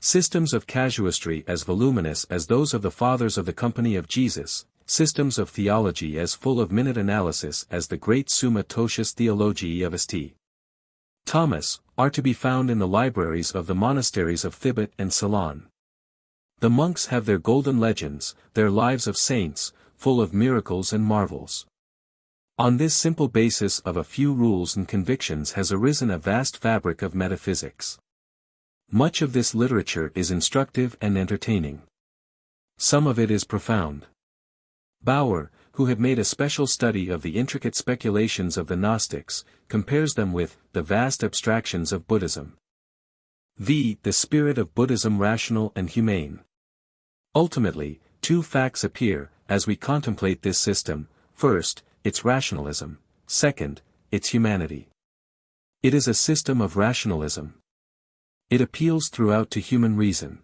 A: Systems of casuistry as voluminous as those of the Fathers of the Company of Jesus, systems of theology as full of minute analysis as the great Summa Totius Theologiae of St. Thomas, are to be found in the libraries of the monasteries of Thibet and Ceylon. The monks have their golden legends, their lives of saints, full of miracles and marvels. On this simple basis of a few rules and convictions has arisen a vast fabric of metaphysics. Much of this literature is instructive and entertaining. Some of it is profound. Bauer, who had made a special study of the intricate speculations of the Gnostics, compares them with the vast abstractions of Buddhism. The spirit of Buddhism rational and humane. Ultimately, two facts appear, as we contemplate this system: first, its rationalism; second, its humanity. It is a system of rationalism. It appeals throughout to human reason.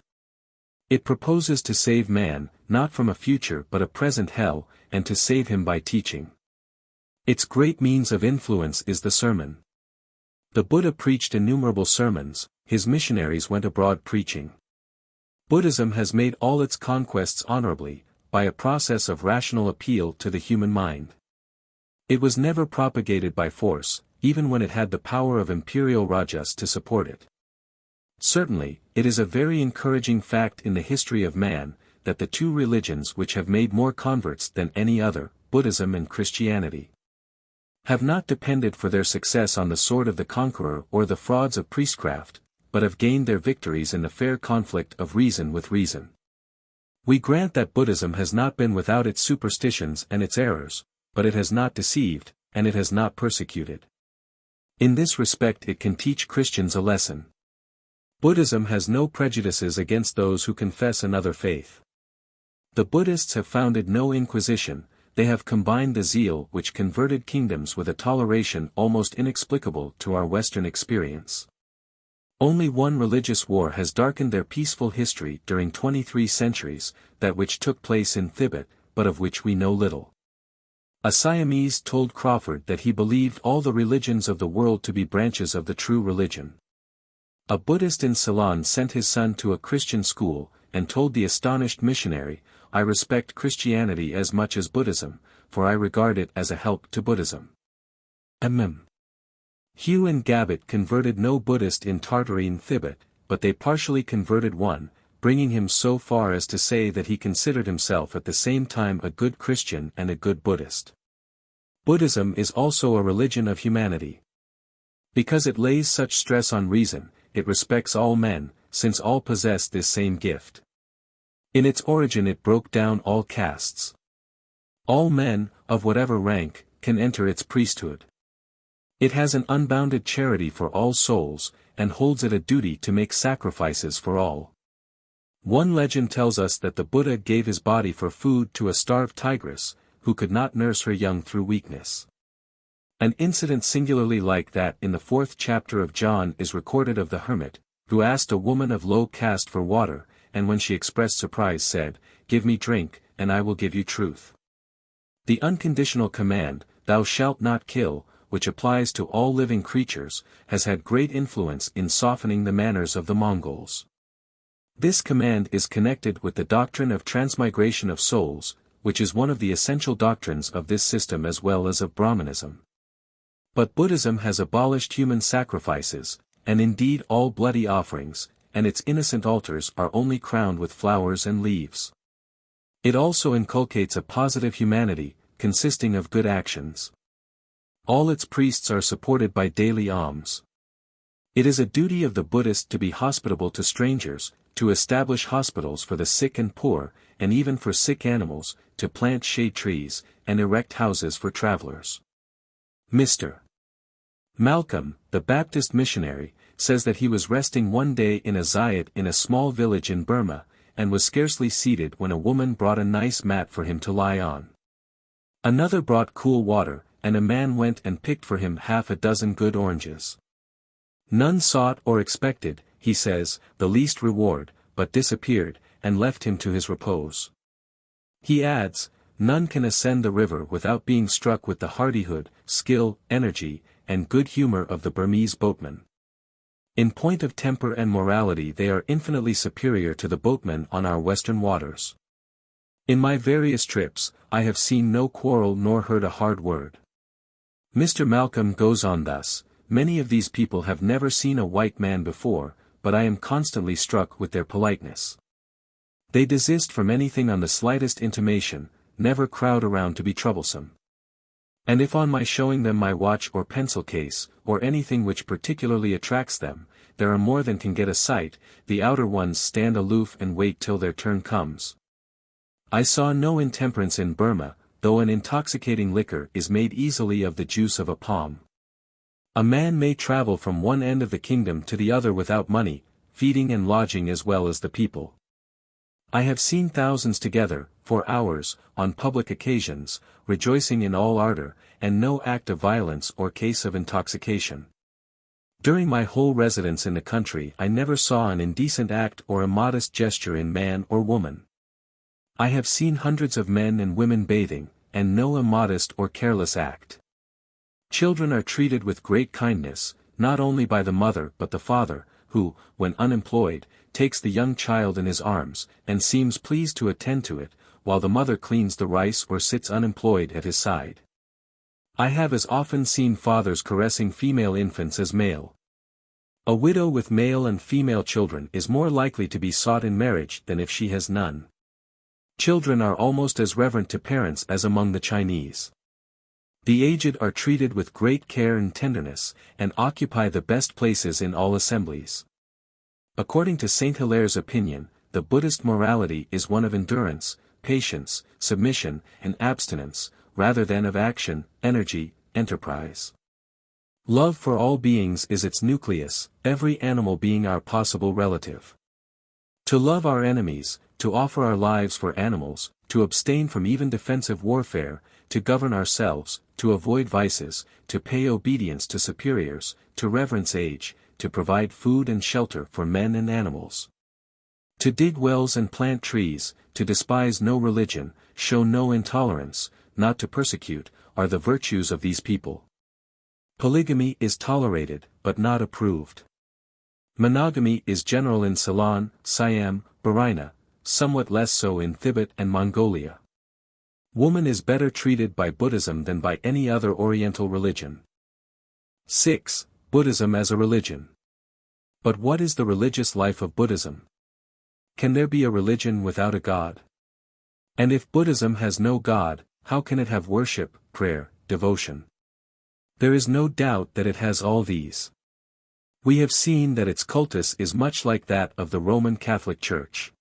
A: It proposes to save man, not from a future but a present hell, and to save him by teaching. Its great means of influence is the sermon. The Buddha preached innumerable sermons, his missionaries went abroad preaching. Buddhism has made all its conquests honorably, by a process of rational appeal to the human mind. It was never propagated by force, even when it had the power of imperial rajas to support it. Certainly, it is a very encouraging fact in the history of man, that the two religions which have made more converts than any other, Buddhism and Christianity, have not depended for their success on the sword of the conqueror or the frauds of priestcraft, but have gained their victories in the fair conflict of reason with reason. We grant that Buddhism has not been without its superstitions and its errors, but it has not deceived, and it has not persecuted. In this respect it can teach Christians a lesson. Buddhism has no prejudices against those who confess another faith. The Buddhists have founded no inquisition, they have combined the zeal which converted kingdoms with a toleration almost inexplicable to our Western experience. Only one religious war has darkened their peaceful history during 23 centuries, that which took place in Thibet, but of which we know little. A Siamese told Crawford that he believed all the religions of the world to be branches of the true religion. A Buddhist in Ceylon sent his son to a Christian school, and told the astonished missionary, "I respect Christianity as much as Buddhism, for I regard it as a help to Buddhism." Hugh and Gabbett converted no Buddhist in Tartary and Thibet, but they partially converted one, bringing him so far as to say that he considered himself at the same time a good Christian and a good Buddhist. Buddhism is also a religion of humanity. Because it lays such stress on reason, it respects all men, since all possess this same gift. In its origin it broke down all castes. All men, of whatever rank, can enter its priesthood. It has an unbounded charity for all souls, and holds it a duty to make sacrifices for all. One legend tells us that the Buddha gave his body for food to a starved tigress, who could not nurse her young through weakness. An incident singularly like that in the 4th chapter of John is recorded of the hermit, who asked a woman of low caste for water, and when she expressed surprise said, "Give me drink, and I will give you truth." The unconditional command, "Thou shalt not kill," which applies to all living creatures, has had great influence in softening the manners of the Mongols. This command is connected with the doctrine of transmigration of souls, which is one of the essential doctrines of this system as well as of Brahmanism. But Buddhism has abolished human sacrifices, and indeed all bloody offerings, and its innocent altars are only crowned with flowers and leaves. It also inculcates a positive humanity, consisting of good actions. All its priests are supported by daily alms. It is a duty of the Buddhist to be hospitable to strangers, to establish hospitals for the sick and poor, and even for sick animals, to plant shade trees, and erect houses for travelers. Mr. Malcolm, the Baptist missionary, says that he was resting one day in a zayat in a small village in Burma, and was scarcely seated when a woman brought a nice mat for him to lie on. Another brought cool water, and a man went and picked for him half a dozen good oranges. None sought or expected, he says, the least reward, but disappeared, and left him to his repose. He adds, none can ascend the river without being struck with the hardihood, skill, energy, and good humor of the Burmese boatmen. In point of temper and morality they are infinitely superior to the boatmen on our western waters. In my various trips, I have seen no quarrel nor heard a hard word. Mr. Malcolm goes on thus, many of these people have never seen a white man before, but I am constantly struck with their politeness. They desist from anything on the slightest intimation, never crowd around to be troublesome. And if on my showing them my watch or pencil case, or anything which particularly attracts them, there are more than can get a sight, the outer ones stand aloof and wait till their turn comes. I saw no intemperance in Burma, though an intoxicating liquor is made easily of the juice of a palm. A man may travel from one end of the kingdom to the other without money, feeding and lodging as well as the people. I have seen thousands together, for hours, on public occasions, rejoicing in all ardor, and no act of violence or case of intoxication. During my whole residence in the country I never saw an indecent act or a modest gesture in man or woman. I have seen hundreds of men and women bathing, and no immodest or careless act. Children are treated with great kindness, not only by the mother but the father, who, when unemployed, takes the young child in his arms, and seems pleased to attend to it, while the mother cleans the rice or sits unemployed at his side. I have as often seen fathers caressing female infants as male. A widow with male and female children is more likely to be sought in marriage than if she has none. Children are almost as reverent to parents as among the Chinese. The aged are treated with great care and tenderness, and occupy the best places in all assemblies. According to Saint Hilaire's opinion, the Buddhist morality is one of endurance, patience, submission, and abstinence, rather than of action, energy, enterprise. Love for all beings is its nucleus, every animal being our possible relative. To love our enemies, to offer our lives for animals, to abstain from even defensive warfare, to govern ourselves, to avoid vices, to pay obedience to superiors, to reverence age, to provide food and shelter for men and animals. To dig wells and plant trees, to despise no religion, show no intolerance, not to persecute, are the virtues of these people. Polygamy is tolerated, but not approved. Monogamy is general in Ceylon, Siam, Bahrain, somewhat less so in Tibet and Mongolia. Woman is better treated by Buddhism than by any other Oriental religion. 6. Buddhism as a religion. But what is the religious life of Buddhism? Can there be a religion without a God? And if Buddhism has no God, how can it have worship, prayer, devotion? There is no doubt that it has all these. We have seen that its cultus is much like that of the Roman Catholic Church.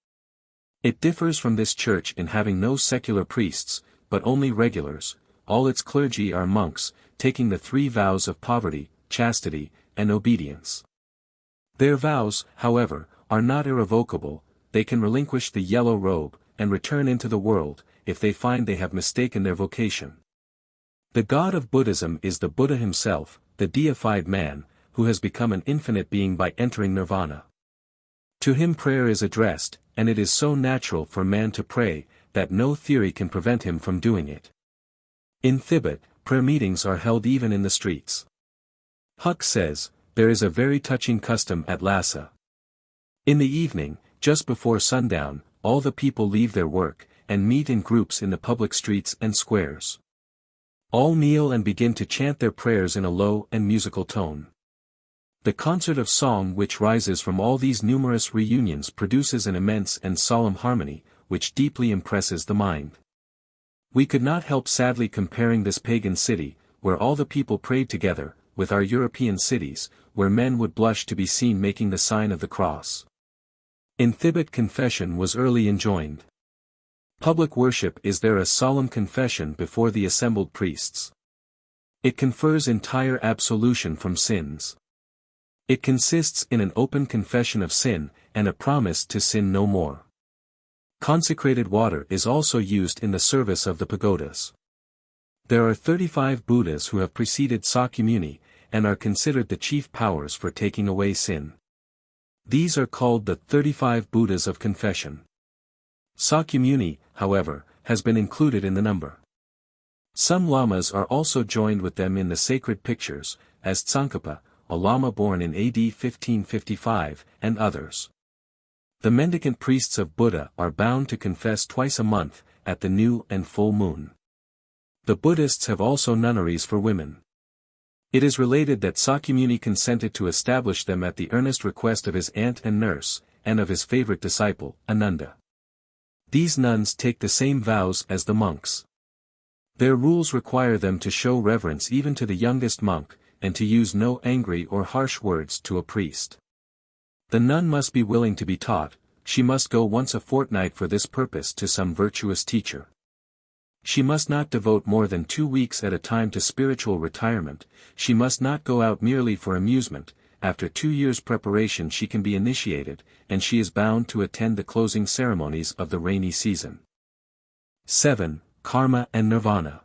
A: It differs from this church in having no secular priests, but only regulars. All its clergy are monks, taking the 3 vows of poverty, chastity, and obedience. Their vows, however, are not irrevocable. They can relinquish the yellow robe, and return into the world, if they find they have mistaken their vocation. The God of Buddhism is the Buddha himself, the deified man, who has become an infinite being by entering nirvana. To him prayer is addressed, and it is so natural for man to pray, that no theory can prevent him from doing it. In Tibet, prayer meetings are held even in the streets. Huck says, there is a very touching custom at Lhasa. In the evening, just before sundown, all the people leave their work, and meet in groups in the public streets and squares. All kneel and begin to chant their prayers in a low and musical tone. The concert of song which rises from all these numerous reunions produces an immense and solemn harmony, which deeply impresses the mind. We could not help sadly comparing this pagan city, where all the people prayed together, with our European cities, where men would blush to be seen making the sign of the cross. In Tibet confession was early enjoined. Public worship is there a solemn confession before the assembled priests. It confers entire absolution from sins. It consists in an open confession of sin, and a promise to sin no more. Consecrated water is also used in the service of the pagodas. There are 35 Buddhas who have preceded Sakyamuni, and are considered the chief powers for taking away sin. These are called the 35 Buddhas of confession. Sakyamuni, however, has been included in the number. Some lamas are also joined with them in the sacred pictures, as Tsongkhapa, a lama born in AD 1555, and others. The mendicant priests of Buddha are bound to confess twice a month, at the new and full moon. The Buddhists have also nunneries for women. It is related that Sakyamuni consented to establish them at the earnest request of his aunt and nurse, and of his favorite disciple, Ananda. These nuns take the same vows as the monks. Their rules require them to show reverence even to the youngest monk, and to use no angry or harsh words to a priest. The nun must be willing to be taught, she must go once a fortnight for this purpose to some virtuous teacher. She must not devote more than 2 weeks at a time to spiritual retirement, she must not go out merely for amusement, after 2 years' preparation she can be initiated, and she is bound to attend the closing ceremonies of the rainy season. 7. Karma and Nirvana.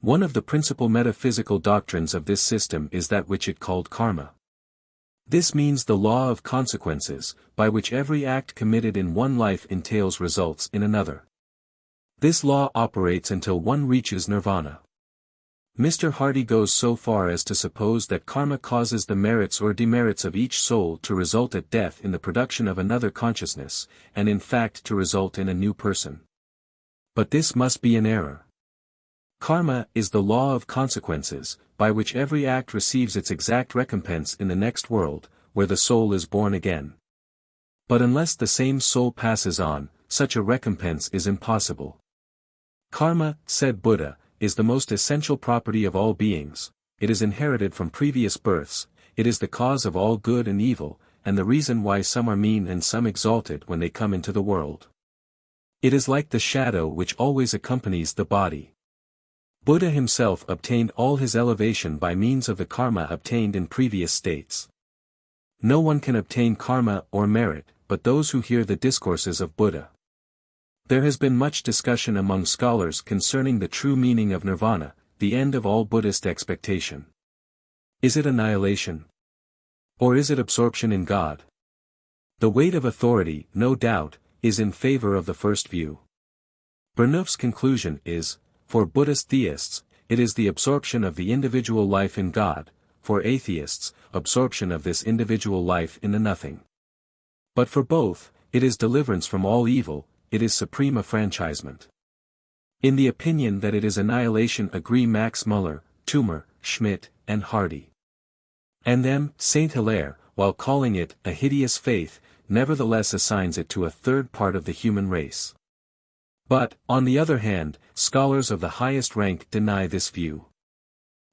A: One of the principal metaphysical doctrines of this system is that which it called karma. This means the law of consequences, by which every act committed in one life entails results in another. This law operates until one reaches nirvana. Mr. Hardy goes so far as to suppose that karma causes the merits or demerits of each soul to result at death in the production of another consciousness, and in fact to result in a new person. But this must be an error. Karma is the law of consequences, by which every act receives its exact recompense in the next world, where the soul is born again. But unless the same soul passes on, such a recompense is impossible. Karma, said Buddha, is the most essential property of all beings, it is inherited from previous births, it is the cause of all good and evil, and the reason why some are mean and some exalted when they come into the world. It is like the shadow which always accompanies the body. Buddha himself obtained all his elevation by means of the karma obtained in previous states. No one can obtain karma or merit, but those who hear the discourses of Buddha. There has been much discussion among scholars concerning the true meaning of nirvana, the end of all Buddhist expectation. Is it annihilation? Or is it absorption in God? The weight of authority, no doubt, is in favor of the first view. Burnouf's conclusion is, for Buddhist theists, it is the absorption of the individual life in God, for atheists, absorption of this individual life in the nothing. But for both, it is deliverance from all evil, it is supreme affranchisement. In the opinion that it is annihilation agree Max Muller, Toomer, Schmidt, and Hardy. And them, Saint Hilaire, while calling it a hideous faith, nevertheless assigns it to a third part of the human race. But, on the other hand, scholars of the highest rank deny this view.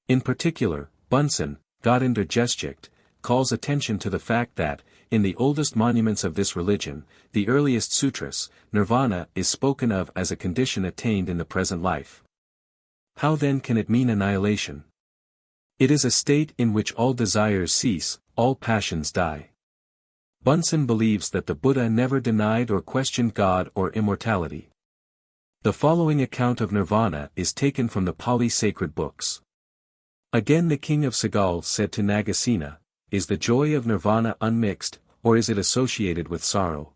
A: In particular, Bunsen, God in der Geschichte, calls attention to the fact that, in the oldest monuments of this religion, the earliest sutras, nirvana is spoken of as a condition attained in the present life. How then can it mean annihilation? It is a state in which all desires cease, all passions die. Bunsen believes that the Buddha never denied or questioned God or immortality. The following account of nirvana is taken from the Pali sacred books. Again the king of Segal said to Nagasena, is the joy of nirvana unmixed, or is it associated with sorrow?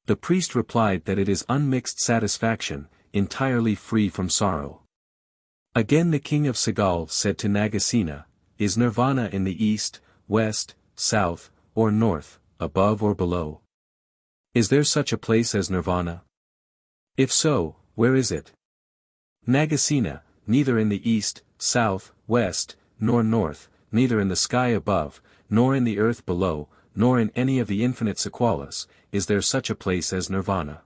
A: The priest replied that it is unmixed satisfaction, entirely free from sorrow. Again the king of Segal said to Nagasena, is nirvana in the east, west, south, or north, above or below? Is there such a place as nirvana? If so, where is it? Nagasena, neither in the east, south, west, nor north, neither in the sky above, nor in the earth below, nor in any of the infinite sequalas, is there such a place as nirvana.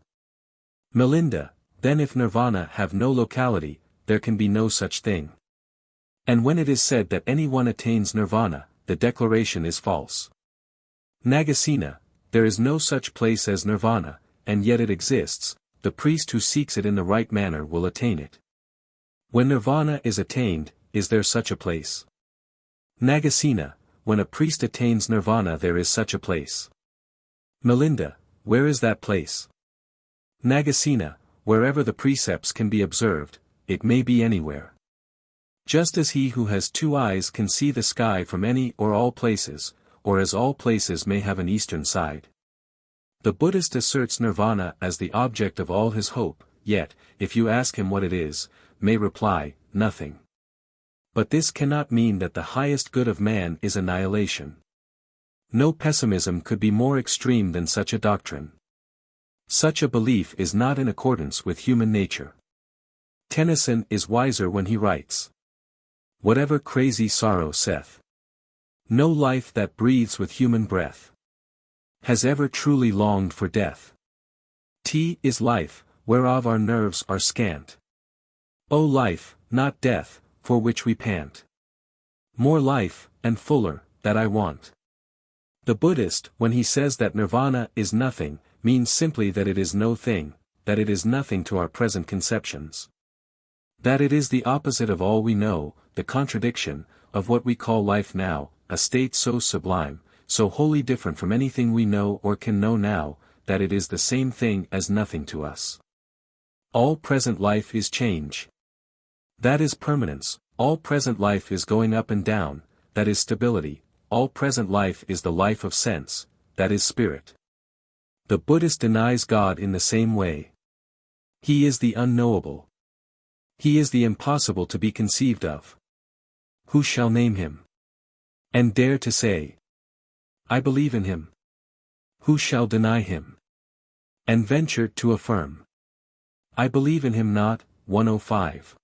A: Melinda, then if nirvana have no locality, there can be no such thing. And when it is said that anyone attains nirvana, the declaration is false. Nagasena, there is no such place as nirvana, and yet it exists, the priest who seeks it in the right manner will attain it. When nirvana is attained, is there such a place? Nagasena, when a priest attains nirvana there is such a place. Melinda, where is that place? Nagasena, wherever the precepts can be observed, it may be anywhere. Just as he who has 2 eyes can see the sky from any or all places, or as all places may have an eastern side. The Buddhist asserts nirvana as the object of all his hope, yet, if you ask him what it is, may reply, nothing. But this cannot mean that the highest good of man is annihilation. No pessimism could be more extreme than such a doctrine. Such a belief is not in accordance with human nature. Tennyson is wiser when he writes, "Whatever crazy sorrow saith, no life that breathes with human breath has ever truly longed for death. T is life, whereof our nerves are scant. O life, not death, for which we pant. More life, and fuller, that I want." The Buddhist, when he says that nirvana is nothing, means simply that it is no thing, that it is nothing to our present conceptions. That it is the opposite of all we know, the contradiction, of what we call life now, a state so sublime, so wholly different from anything we know or can know now, that it is the same thing as nothing to us. All present life is change. That is permanence. All present life is going up and down, that is stability. All present life is the life of sense, that is spirit. The Buddhist denies God in the same way. He is the unknowable. He is the impossible to be conceived of. Who shall name him? And dare to say, I believe in him? Who shall deny him? And venture to affirm, I believe in him not? 105.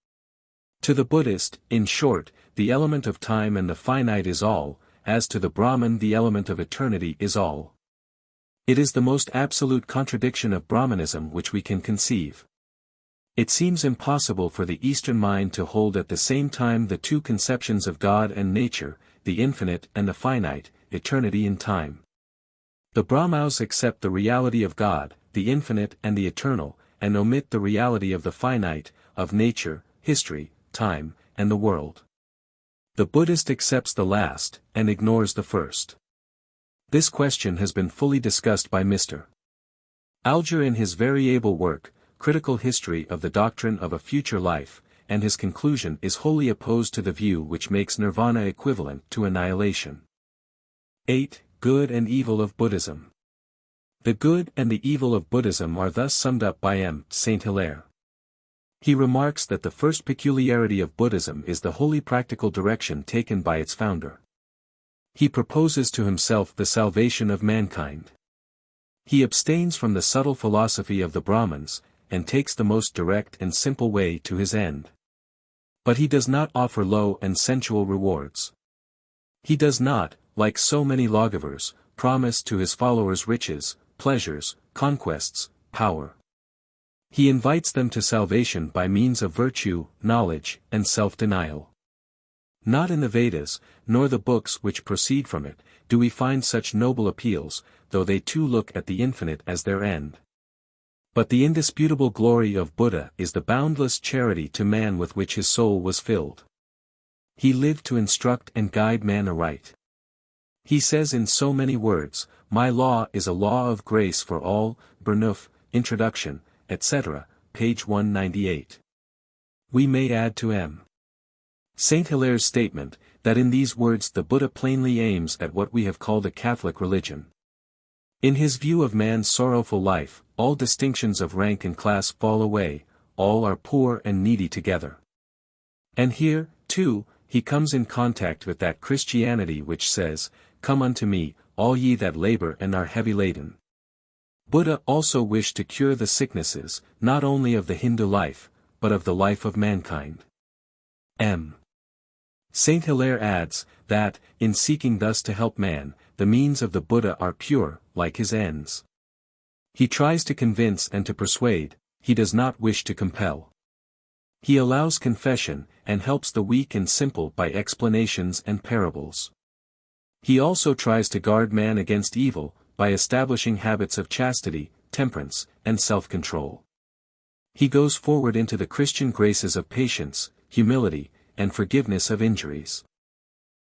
A: To the Buddhist, in short, the element of time and the finite is all, as to the Brahman the element of eternity is all. It is the most absolute contradiction of Brahmanism which we can conceive. It seems impossible for the Eastern mind to hold at the same time the 2 conceptions of God and nature, the infinite and the finite, eternity and time. The Brahmins accept the reality of God, the infinite and the eternal, and omit the reality of the finite, of nature, history, time, and the world. The Buddhist accepts the last, and ignores the first. This question has been fully discussed by Mr. Alger in his very able work, Critical History of the Doctrine of a Future Life, and his conclusion is wholly opposed to the view which makes nirvana equivalent to annihilation. 8. Good and Evil of Buddhism. The good and the evil of Buddhism are thus summed up by M. Saint Hilaire. He remarks that the first peculiarity of Buddhism is the wholly practical direction taken by its founder. He proposes to himself the salvation of mankind. He abstains from the subtle philosophy of the Brahmins, and takes the most direct and simple way to his end. But he does not offer low and sensual rewards. He does not, like so many lawgivers, promise to his followers riches, pleasures, conquests, power. He invites them to salvation by means of virtue, knowledge, and self-denial. Not in the Vedas, nor the books which proceed from it, do we find such noble appeals, though they too look at the infinite as their end. But the indisputable glory of Buddha is the boundless charity to man with which his soul was filled. He lived to instruct and guide man aright. He says in so many words, "My law is a law of grace for all," Burnouf, Introduction, etc., page 198. We may add to M. Saint Hilaire's statement, that in these words the Buddha plainly aims at what we have called a Catholic religion. In his view of man's sorrowful life, all distinctions of rank and class fall away, all are poor and needy together. And here, too, he comes in contact with that Christianity which says, "Come unto me, all ye that labor and are heavy laden." Buddha also wished to cure the sicknesses, not only of the Hindu life, but of the life of mankind. M. Saint Hilaire adds, that, in seeking thus to help man, the means of the Buddha are pure, like his ends. He tries to convince and to persuade, he does not wish to compel. He allows confession, and helps the weak and simple by explanations and parables. He also tries to guard man against evil, by establishing habits of chastity, temperance, and self-control. He goes forward into the Christian graces of patience, humility, and forgiveness of injuries.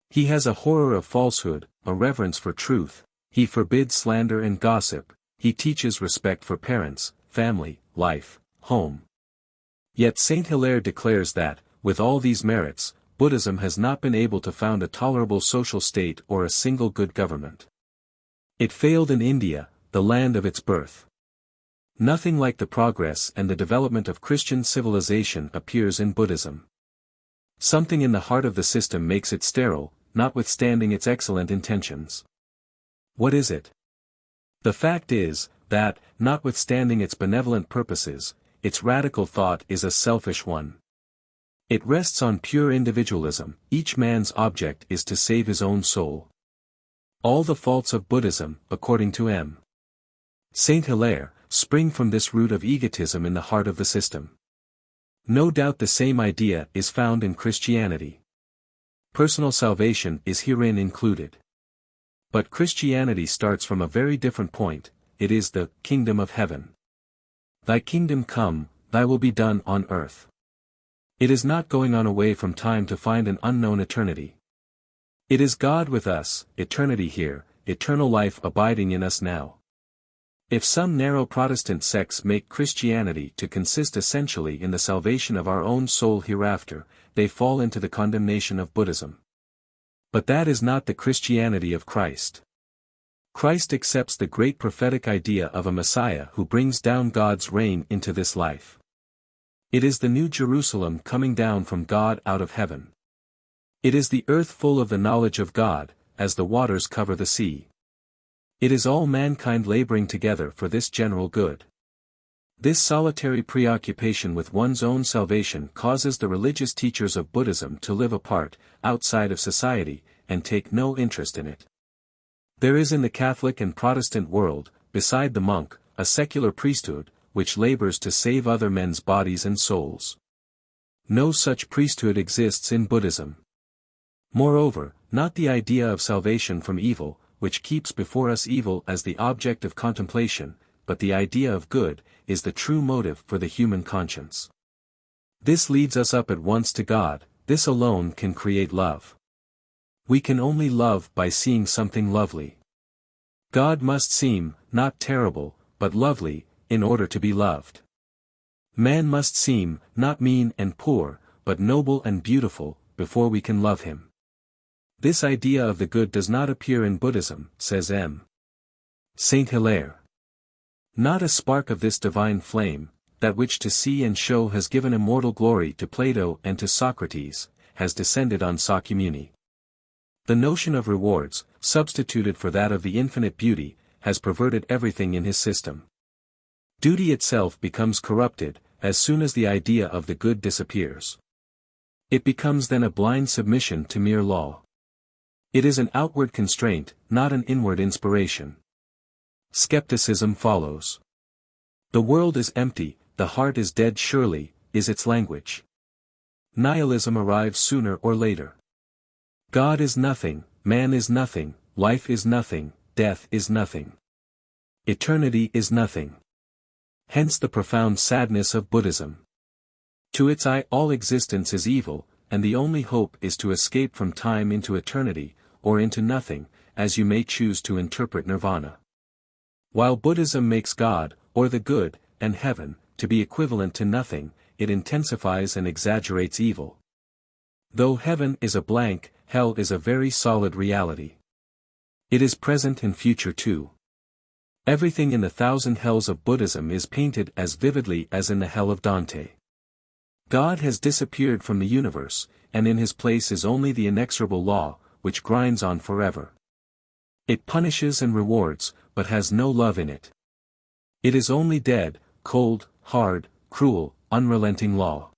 A: He has a horror of falsehood, a reverence for truth, he forbids slander and gossip, he teaches respect for parents, family, life, home. Yet Saint Hilaire declares that, with all these merits, Buddhism has not been able to found a tolerable social state or a single good government. It failed in India, the land of its birth. Nothing like the progress and the development of Christian civilization appears in Buddhism. Something in the heart of the system makes it sterile, notwithstanding its excellent intentions. What is it? The fact is, that, notwithstanding its benevolent purposes, its radical thought is a selfish one. It rests on pure individualism. Each man's object is to save his own soul. All the faults of Buddhism, according to M. Saint Hilaire, spring from this root of egotism in the heart of the system. No doubt the same idea is found in Christianity. Personal salvation is herein included. But Christianity starts from a very different point. It is the kingdom of heaven. Thy kingdom come, thy will be done on earth. It is not going on away from time to find an unknown eternity. It is God with us, eternity here, eternal life abiding in us now. If some narrow Protestant sects make Christianity to consist essentially in the salvation of our own soul hereafter, they fall into the condemnation of Buddhism. But that is not the Christianity of Christ. Christ accepts the great prophetic idea of a Messiah who brings down God's reign into this life. It is the New Jerusalem coming down from God out of heaven. It is the earth full of the knowledge of God, as the waters cover the sea. It is all mankind laboring together for this general good. This solitary preoccupation with one's own salvation causes the religious teachers of Buddhism to live apart, outside of society, and take no interest in it. There is in the Catholic and Protestant world, beside the monk, a secular priesthood, which labors to save other men's bodies and souls. No such priesthood exists in Buddhism. Moreover, not the idea of salvation from evil, which keeps before us evil as the object of contemplation, but the idea of good, is the true motive for the human conscience. This leads us up at once to God. This alone can create love. We can only love by seeing something lovely. God must seem, not terrible, but lovely, in order to be loved. Man must seem, not mean and poor, but noble and beautiful, before we can love him. This idea of the good does not appear in Buddhism, says M. Saint Hilaire. Not a spark of this divine flame, that which to see and show has given immortal glory to Plato and to Socrates, has descended on Sakyamuni. The notion of rewards, substituted for that of the infinite beauty, has perverted everything in his system. Duty itself becomes corrupted, as soon as the idea of the good disappears. It becomes then a blind submission to mere law. It is an outward constraint, not an inward inspiration. Skepticism follows. The world is empty, the heart is dead surely, is its language. Nihilism arrives sooner or later. God is nothing, man is nothing, life is nothing, death is nothing. Eternity is nothing. Hence the profound sadness of Buddhism. To its eye all existence is evil, and the only hope is to escape from time into eternity, or into nothing, as you may choose to interpret nirvana. While Buddhism makes God, or the good, and heaven, to be equivalent to nothing, it intensifies and exaggerates evil. Though heaven is a blank, hell is a very solid reality. It is present and future too. Everything in the thousand hells of Buddhism is painted as vividly as in the hell of Dante. God has disappeared from the universe, and in his place is only the inexorable law, which grinds on forever. It punishes and rewards, but has no love in it. It is only dead, cold, hard, cruel, unrelenting law.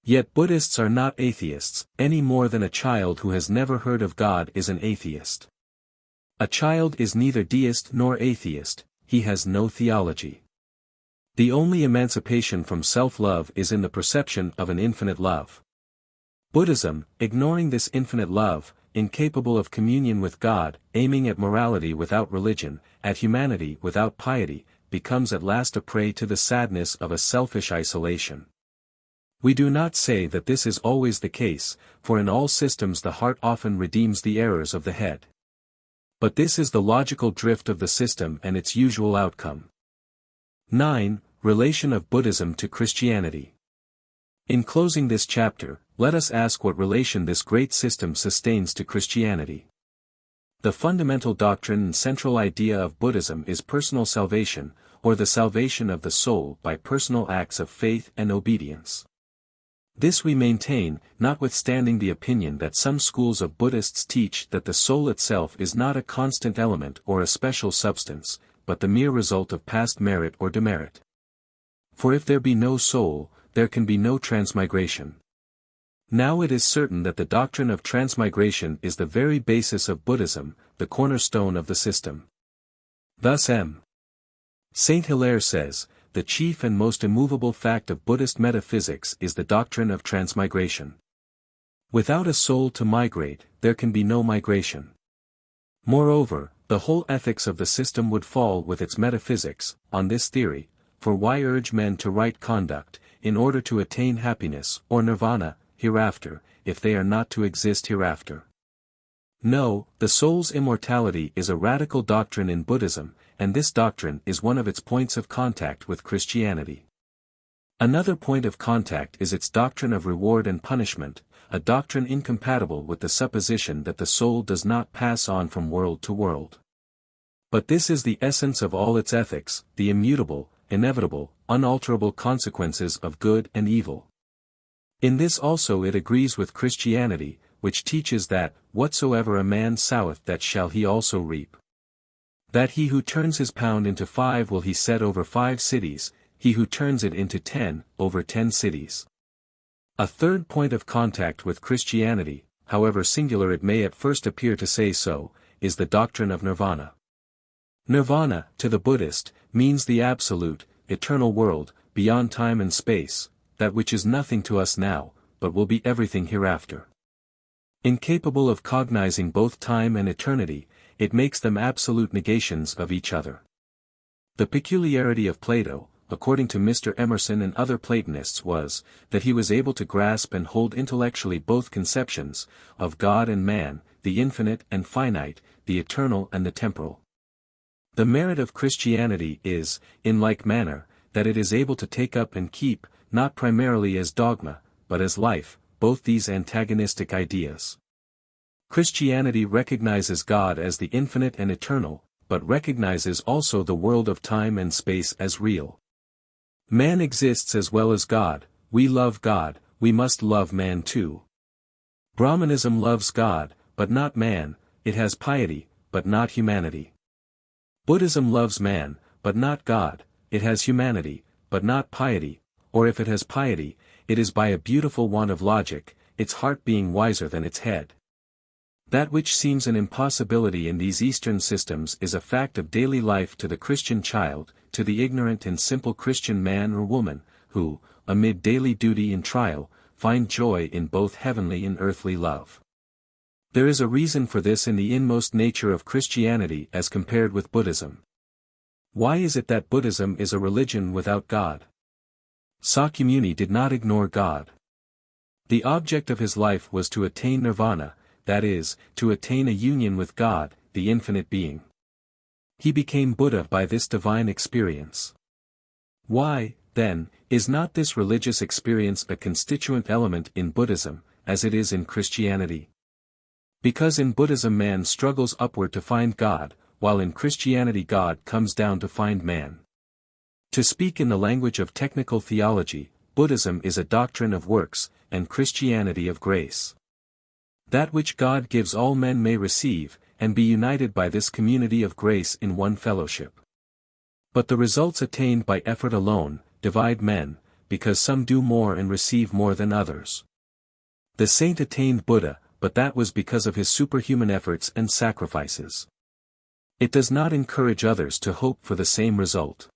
A: Yet Buddhists are not atheists, any more than a child who has never heard of God is an atheist. A child is neither deist nor atheist, he has no theology. The only emancipation from self-love is in the perception of an infinite love. Buddhism, ignoring this infinite love, incapable of communion with God, aiming at morality without religion, at humanity without piety, becomes at last a prey to the sadness of a selfish isolation. We do not say that this is always the case, for in all systems the heart often redeems the errors of the head. But this is the logical drift of the system and its usual outcome. 9. Relation of Buddhism to Christianity. In closing this chapter, let us ask what relation this great system sustains to Christianity. The fundamental doctrine and central idea of Buddhism is personal salvation, or the salvation of the soul by personal acts of faith and obedience. This we maintain, notwithstanding the opinion that some schools of Buddhists teach that the soul itself is not a constant element or a special substance, but the mere result of past merit or demerit. For if there be no soul, there can be no transmigration. Now it is certain that the doctrine of transmigration is the very basis of Buddhism, the cornerstone of the system. Thus M. Saint Hilaire says, the chief and most immovable fact of Buddhist metaphysics is the doctrine of transmigration. Without a soul to migrate, there can be no migration. Moreover, the whole ethics of the system would fall with its metaphysics, on this theory, for why urge men to right conduct, in order to attain happiness, or nirvana, hereafter, if they are not to exist hereafter? No, the soul's immortality is a radical doctrine in Buddhism, and this doctrine is one of its points of contact with Christianity. Another point of contact is its doctrine of reward and punishment, a doctrine incompatible with the supposition that the soul does not pass on from world to world. But this is the essence of all its ethics, the immutable, inevitable, unalterable consequences of good and evil. In this also it agrees with Christianity, which teaches that, whatsoever a man soweth that shall he also reap. That he who turns his pound into 5 will he set over 5 cities, he who turns it into 10, over 10 cities. A third point of contact with Christianity, however singular it may at first appear to say so, is the doctrine of nirvana. Nirvana, to the Buddhist, means the absolute, eternal world, beyond time and space, that which is nothing to us now, but will be everything hereafter. Incapable of cognizing both time and eternity, it makes them absolute negations of each other. The peculiarity of Plato, according to Mr. Emerson and other Platonists, was, that he was able to grasp and hold intellectually both conceptions, of God and man, the infinite and finite, the eternal and the temporal. The merit of Christianity is, in like manner, that it is able to take up and keep, not primarily as dogma, but as life, both these antagonistic ideas. Christianity recognizes God as the infinite and eternal, but recognizes also the world of time and space as real. Man exists as well as God, we love God, we must love man too. Brahmanism loves God, but not man, it has piety, but not humanity. Buddhism loves man, but not God, it has humanity, but not piety, or if it has piety, it is by a beautiful want of logic, its heart being wiser than its head. That which seems an impossibility in these Eastern systems is a fact of daily life to the Christian child, to the ignorant and simple Christian man or woman, who, amid daily duty and trial, find joy in both heavenly and earthly love. There is a reason for this in the inmost nature of Christianity as compared with Buddhism. Why is it that Buddhism is a religion without God? Sakyamuni did not ignore God. The object of his life was to attain nirvana, that is, to attain a union with God, the infinite being. He became Buddha by this divine experience. Why, then, is not this religious experience a constituent element in Buddhism, as it is in Christianity? Because in Buddhism man struggles upward to find God, while in Christianity God comes down to find man. To speak in the language of technical theology, Buddhism is a doctrine of works, and Christianity of grace. That which God gives all men may receive, and be united by this community of grace in one fellowship. But the results attained by effort alone, divide men, because some do more and receive more than others. The saint attained Buddha, but that was because of his superhuman efforts and sacrifices. It does not encourage others to hope for the same result.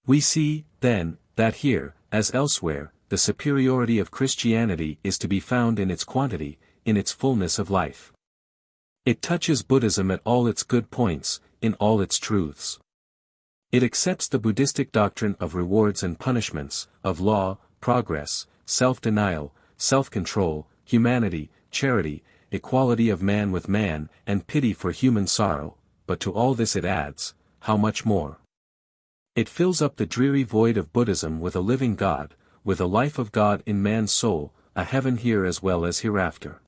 A: We see, then, that here, as elsewhere, the superiority of Christianity is to be found in its quantity, in its fullness of life. It touches Buddhism at all its good points, in all its truths. It accepts the Buddhistic doctrine of rewards and punishments, of law, progress, self-denial, self-control, humanity, charity, equality of man with man, and pity for human sorrow, but to all this it adds, how much more? It fills up the dreary void of Buddhism with a living God, with a life of God in man's soul, a heaven here as well as hereafter.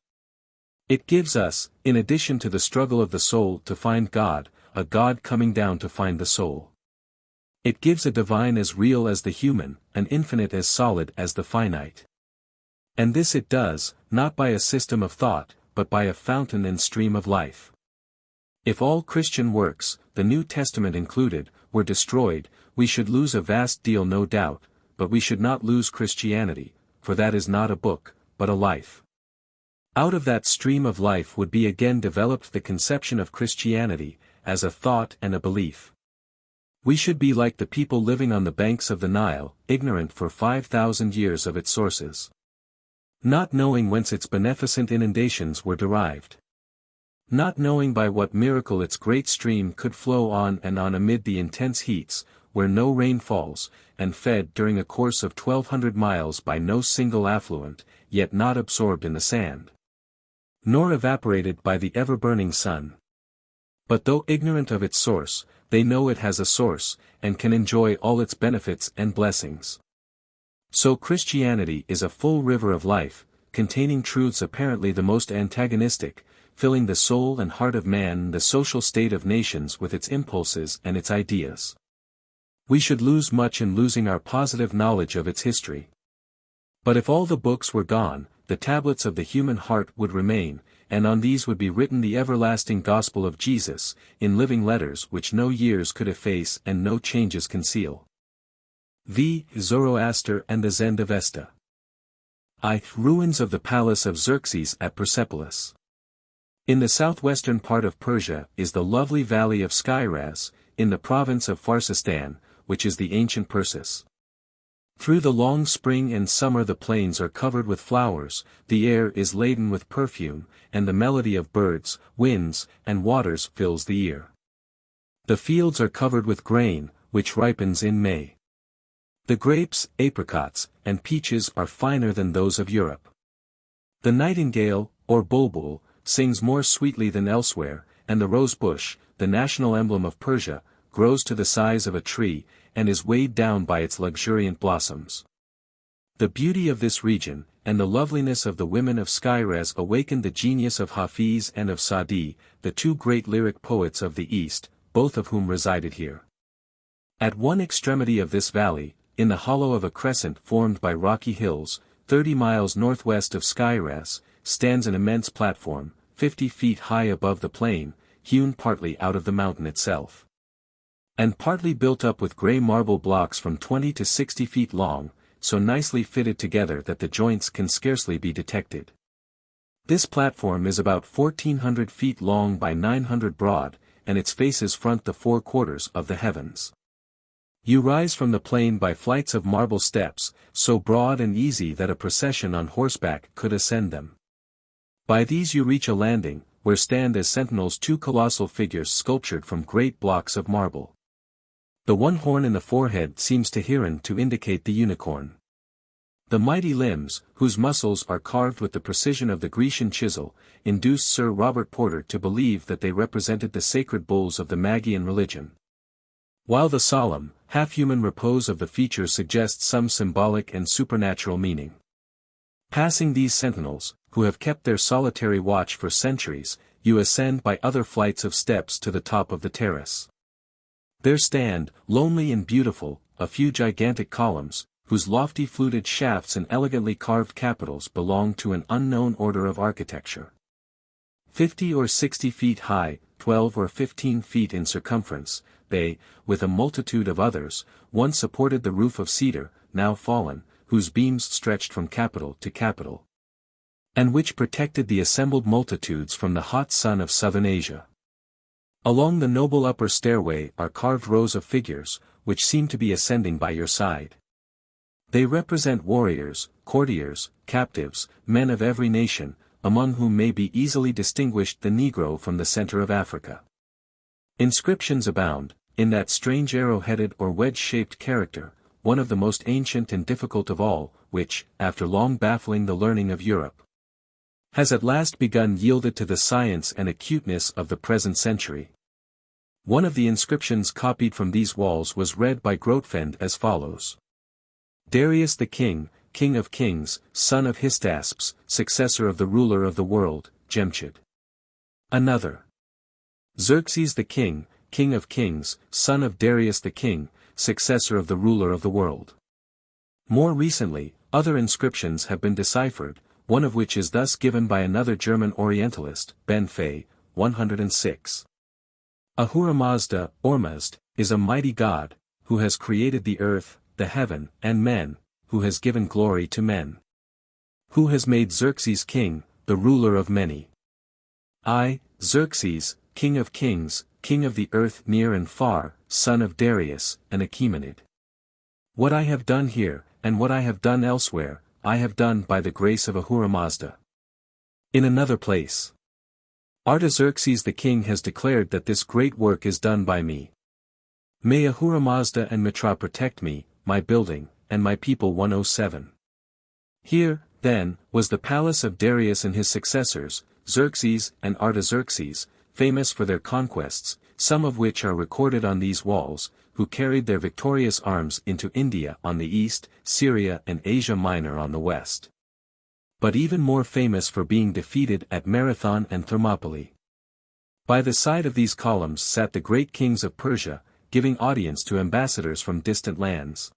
A: It gives us, in addition to the struggle of the soul to find God, a God coming down to find the soul. It gives a divine as real as the human, an infinite as solid as the finite. And this it does, not by a system of thought, but by a fountain and stream of life. If all Christian works, the New Testament included, were destroyed, we should lose a vast deal no doubt, but we should not lose Christianity, for that is not a book, but a life. Out of that stream of life would be again developed the conception of Christianity, as a thought and a belief. We should be like the people living on the banks of the Nile, ignorant for 5,000 years of its sources. Not knowing whence its beneficent inundations were derived. Not knowing by what miracle its great stream could flow on and on amid the intense heats, where no rain falls, and fed during a course of 1,200 miles by no single affluent, yet not absorbed in the sand. Nor evaporated by the ever-burning sun. But though ignorant of its source, they know it has a source, and can enjoy all its benefits and blessings. So Christianity is a full river of life, containing truths apparently the most antagonistic, filling the soul and heart of man and the social state of nations with its impulses and its ideas. We should lose much in losing our positive knowledge of its history. But if all the books were gone, the tablets of the human heart would remain, and on these would be written the everlasting gospel of Jesus, in living letters which no years could efface and no changes conceal. V. Zoroaster and the Zend-Avesta. I. Ruins of the palace of Xerxes at Persepolis. In the southwestern part of Persia is the lovely valley of Skyraz, in the province of Farsistan, which is the ancient Persis. Through the long spring and summer the plains are covered with flowers, the air is laden with perfume, and the melody of birds, winds, and waters fills the ear. The fields are covered with grain, which ripens in May. The grapes, apricots, and peaches are finer than those of Europe. The nightingale, or bulbul, sings more sweetly than elsewhere, and the rose bush, the national emblem of Persia, grows to the size of a tree, and is weighed down by its luxuriant blossoms. The beauty of this region, and the loveliness of the women of Skyraz awakened the genius of Hafiz and of Sa'di, the two great lyric poets of the East, both of whom resided here. At one extremity of this valley, in the hollow of a crescent formed by rocky hills, 30 miles northwest of Skyraz, stands an immense platform, 50 feet high above the plain, hewn partly out of the mountain itself, and partly built up with grey marble blocks from 20 to 60 feet long, so nicely fitted together that the joints can scarcely be detected. This platform is about 1,400 feet long by 900 broad, and its faces front the four quarters of the heavens. You rise from the plain by flights of marble steps, so broad and easy that a procession on horseback could ascend them. By these you reach a landing, where stand as sentinels two colossal figures sculptured from great blocks of marble. The one horn in the forehead seems to Heron to indicate the unicorn. The mighty limbs, whose muscles are carved with the precision of the Grecian chisel, induced Sir Robert Porter to believe that they represented the sacred bulls of the Magian religion. While the solemn, half-human repose of the features suggests some symbolic and supernatural meaning. Passing these sentinels, who have kept their solitary watch for centuries, you ascend by other flights of steps to the top of the terrace. There stand, lonely and beautiful, a few gigantic columns, whose lofty fluted shafts and elegantly carved capitals belong to an unknown order of architecture. 50 or 60 feet high, 12 or 15 feet in circumference, they, with a multitude of others, once supported the roof of cedar, now fallen, whose beams stretched from capital to capital, and which protected the assembled multitudes from the hot sun of southern Asia. Along the noble upper stairway are carved rows of figures, which seem to be ascending by your side. They represent warriors, courtiers, captives, men of every nation, among whom may be easily distinguished the Negro from the center of Africa. Inscriptions abound, in that strange arrow-headed or wedge-shaped character, one of the most ancient and difficult of all, which, after long baffling the learning of Europe, has at last begun yielded to the science and acuteness of the present century. One of the inscriptions copied from these walls was read by Grotefend as follows. Darius the king, king of kings, son of Hystaspes, successor of the ruler of the world, Jemchid. Another. Xerxes the king, king of kings, son of Darius the king, successor of the ruler of the world. More recently, other inscriptions have been deciphered, one of which is thus given by another German Orientalist, Ben Fay, 106. Ahura Mazda, Ormazd, is a mighty god, who has created the earth, the heaven, and men, who has given glory to men. Who has made Xerxes king, the ruler of many. I, Xerxes, king of kings, king of the earth near and far, son of Darius, an Achaemenid. What I have done here, and what I have done elsewhere, I have done by the grace of Ahura Mazda. In another place. Artaxerxes the king has declared that this great work is done by me. May Ahura Mazda and Mitra protect me, my building, and my people. 107. Here, then, was the palace of Darius and his successors, Xerxes and Artaxerxes, famous for their conquests, some of which are recorded on these walls, who carried their victorious arms into India on the east, Syria and Asia Minor on the west. But even more famous for being defeated at Marathon and Thermopylae. By the side of these columns sat the great kings of Persia, giving audience to ambassadors from distant lands.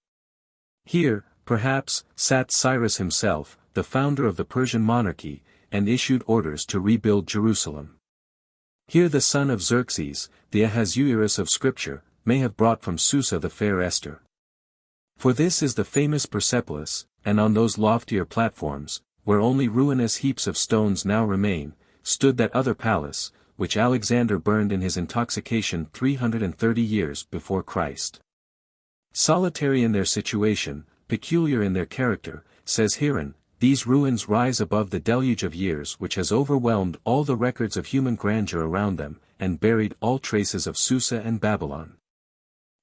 A: Here, perhaps, sat Cyrus himself, the founder of the Persian monarchy, and issued orders to rebuild Jerusalem. Here the son of Xerxes, the Ahasuerus of Scripture, may have brought from Susa the fair Esther. For this is the famous Persepolis, and on those loftier platforms, where only ruinous heaps of stones now remain, stood that other palace, which Alexander burned in his intoxication 330 years before Christ. Solitary in their situation, peculiar in their character, says Heron, these ruins rise above the deluge of years which has overwhelmed all the records of human grandeur around them, and buried all traces of Susa and Babylon.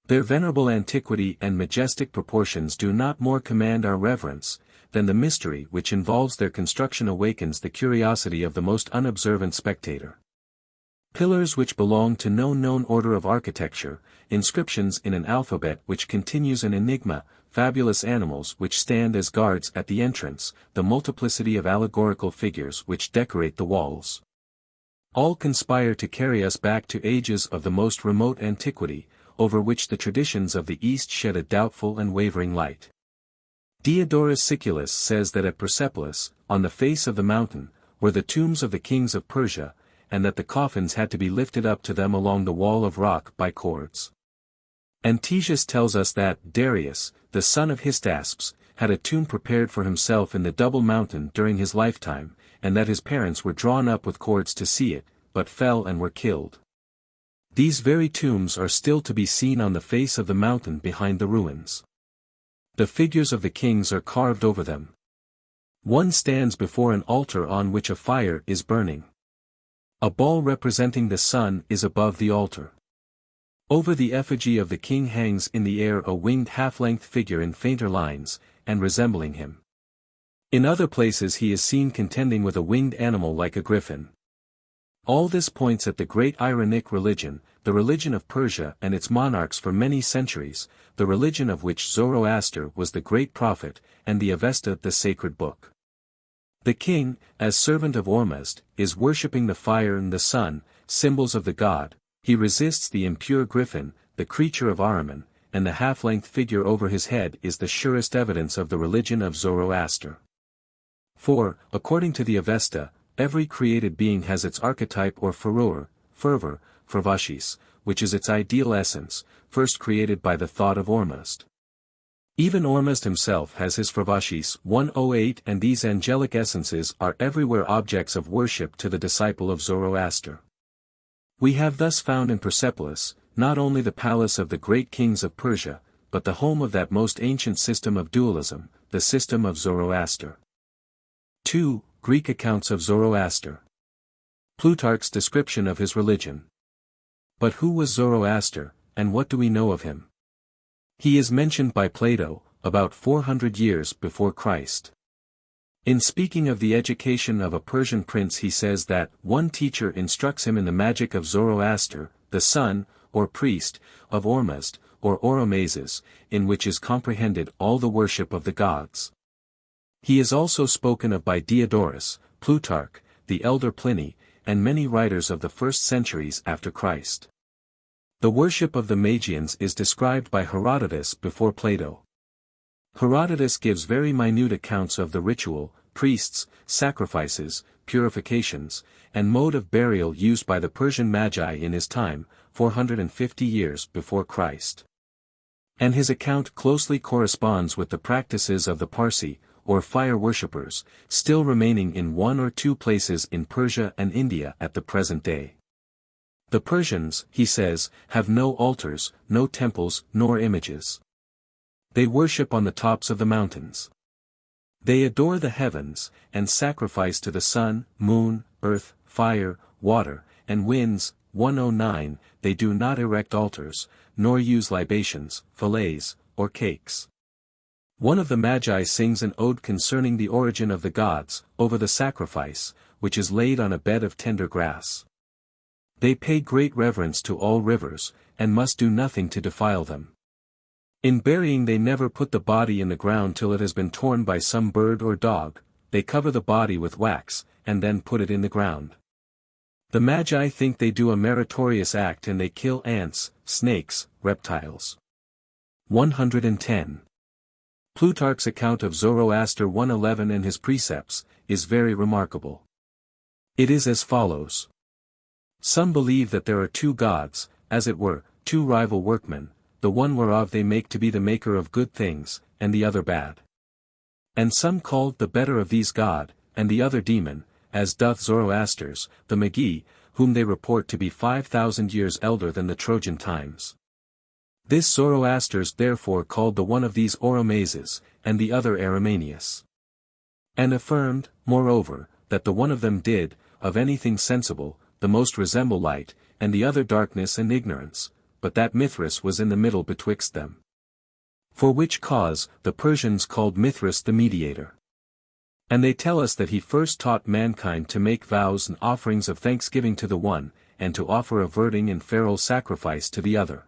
A: Their venerable antiquity and majestic proportions do not more command our reverence, than the mystery which involves their construction awakens the curiosity of the most unobservant spectator. Pillars which belong to no known order of architecture, inscriptions in an alphabet which continues an enigma, fabulous animals which stand as guards at the entrance, the multiplicity of allegorical figures which decorate the walls. All conspire to carry us back to ages of the most remote antiquity, over which the traditions of the East shed a doubtful and wavering light. Diodorus Siculus says that at Persepolis, on the face of the mountain, were the tombs of the kings of Persia, and that the coffins had to be lifted up to them along the wall of rock by cords. Antetius tells us that Darius, the son of Hystaspes, had a tomb prepared for himself in the double mountain during his lifetime, and that his parents were drawn up with cords to see it, but fell and were killed. These very tombs are still to be seen on the face of the mountain behind the ruins. The figures of the kings are carved over them. One stands before an altar on which a fire is burning. A ball representing the sun is above the altar. Over the effigy of the king hangs in the air a winged half-length figure in fainter lines, and resembling him. In other places he is seen contending with a winged animal like a griffin. All this points at the great Iranic religion, the religion of Persia and its monarchs for many centuries, the religion of which Zoroaster was the great prophet, and the Avesta the sacred book. The king, as servant of Ormazd, is worshipping the fire and the sun, symbols of the god. He resists the impure griffin, the creature of Ahriman, and the half-length figure over his head is the surest evidence of the religion of Zoroaster. For, according to the Avesta, every created being has its archetype or fervor, fervashis, which is its ideal essence, first created by the thought of Ormazd. Even Ormazd himself has his fervashis 108, and these angelic essences are everywhere objects of worship to the disciple of Zoroaster. We have thus found in Persepolis, not only the palace of the great kings of Persia, but the home of that most ancient system of dualism, the system of Zoroaster. 2. Greek accounts of Zoroaster. Plutarch's description of his religion. But who was Zoroaster, and what do we know of him? He is mentioned by Plato, about 400 years before Christ. In speaking of the education of a Persian prince he says that one teacher instructs him in the magic of Zoroaster, the sun, or priest, of Ormazd, or Oromazes, in which is comprehended all the worship of the gods. He is also spoken of by Diodorus, Plutarch, the elder Pliny, and many writers of the first centuries after Christ. The worship of the Magians is described by Herodotus before Plato. Herodotus gives very minute accounts of the ritual, priests, sacrifices, purifications, and mode of burial used by the Persian Magi in his time, 450 years before Christ. And his account closely corresponds with the practices of the Parsi, or fire worshippers, still remaining in one or two places in Persia and India at the present day. The Persians, he says, have no altars, no temples, nor images. They worship on the tops of the mountains. They adore the heavens, and sacrifice to the sun, moon, earth, fire, water, and winds. 109. They do not erect altars, nor use libations, fillets, or cakes. One of the Magi sings an ode concerning the origin of the gods, over the sacrifice, which is laid on a bed of tender grass. They pay great reverence to all rivers, and must do nothing to defile them. In burying they never put the body in the ground till it has been torn by some bird or dog. They cover the body with wax, and then put it in the ground. The Magi think they do a meritorious act, and they kill ants, snakes, reptiles. 110. Plutarch's account of Zoroaster 111 and his precepts, is very remarkable. It is as follows. Some believe that there are two gods, as it were, two rival workmen, the one whereof they make to be the maker of good things, and the other bad. And some called the better of these God, and the other demon, as doth Zoroaster's, the Magi, whom they report to be 5,000 years elder than the Trojan times. This Zoroaster's therefore called the one of these Oromazes, and the other Aramanius. And affirmed, moreover, that the one of them did, of anything sensible, the most resemble light, and the other darkness and ignorance, but that Mithras was in the middle betwixt them. For which cause, the Persians called Mithras the mediator. And they tell us that he first taught mankind to make vows and offerings of thanksgiving to the one, and to offer averting and feral sacrifice to the other.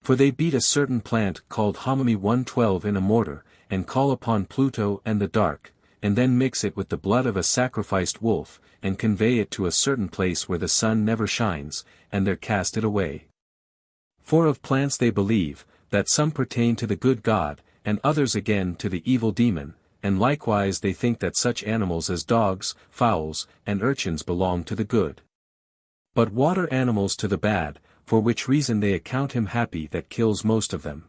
A: For they beat a certain plant called hominy 112 in a mortar, and call upon Pluto and the dark, and then mix it with the blood of a sacrificed wolf, and convey it to a certain place where the sun never shines, and there cast it away. For of plants they believe, that some pertain to the good God, and others again to the evil demon, and likewise they think that such animals as dogs, fowls, and urchins belong to the good. But water animals to the bad, for which reason they account him happy that kills most of them.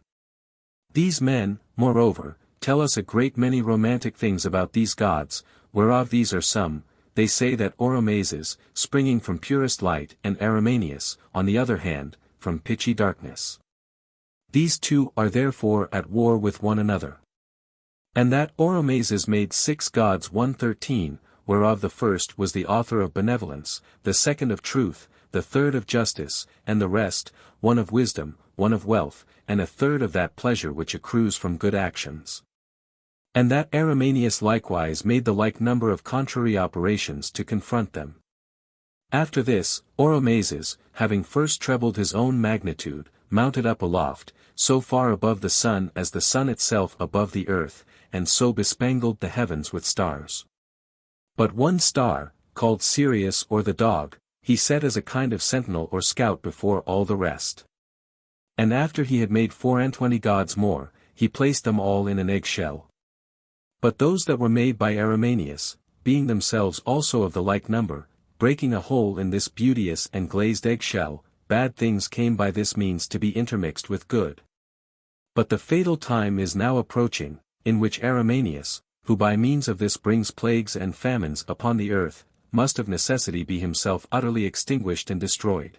A: These men, moreover, tell us a great many romantic things about these gods, whereof these are some. They say that Oromazes, springing from purest light, and Aramanius, on the other hand, from pitchy darkness. These two are therefore at war with one another. And that Oromazes made 6 gods 113, whereof the first was the author of benevolence, the second of truth, the third of justice, and the rest, one of wisdom, one of wealth, and a third of that pleasure which accrues from good actions. And that Aramanius likewise made the like number of contrary operations to confront them. After this, Oromazes, having first trebled his own magnitude, mounted up aloft, so far above the sun as the sun itself above the earth, and so bespangled the heavens with stars. But one star, called Sirius or the dog, he set as a kind of sentinel or scout before all the rest. And after he had made 24 gods more, he placed them all in an egg-shell. But those that were made by Aramanius, being themselves also of the like number, breaking a hole in this beauteous and glazed egg-shell, bad things came by this means to be intermixed with good. But the fatal time is now approaching, in which Aramanius, who by means of this brings plagues and famines upon the earth, must of necessity be himself utterly extinguished and destroyed.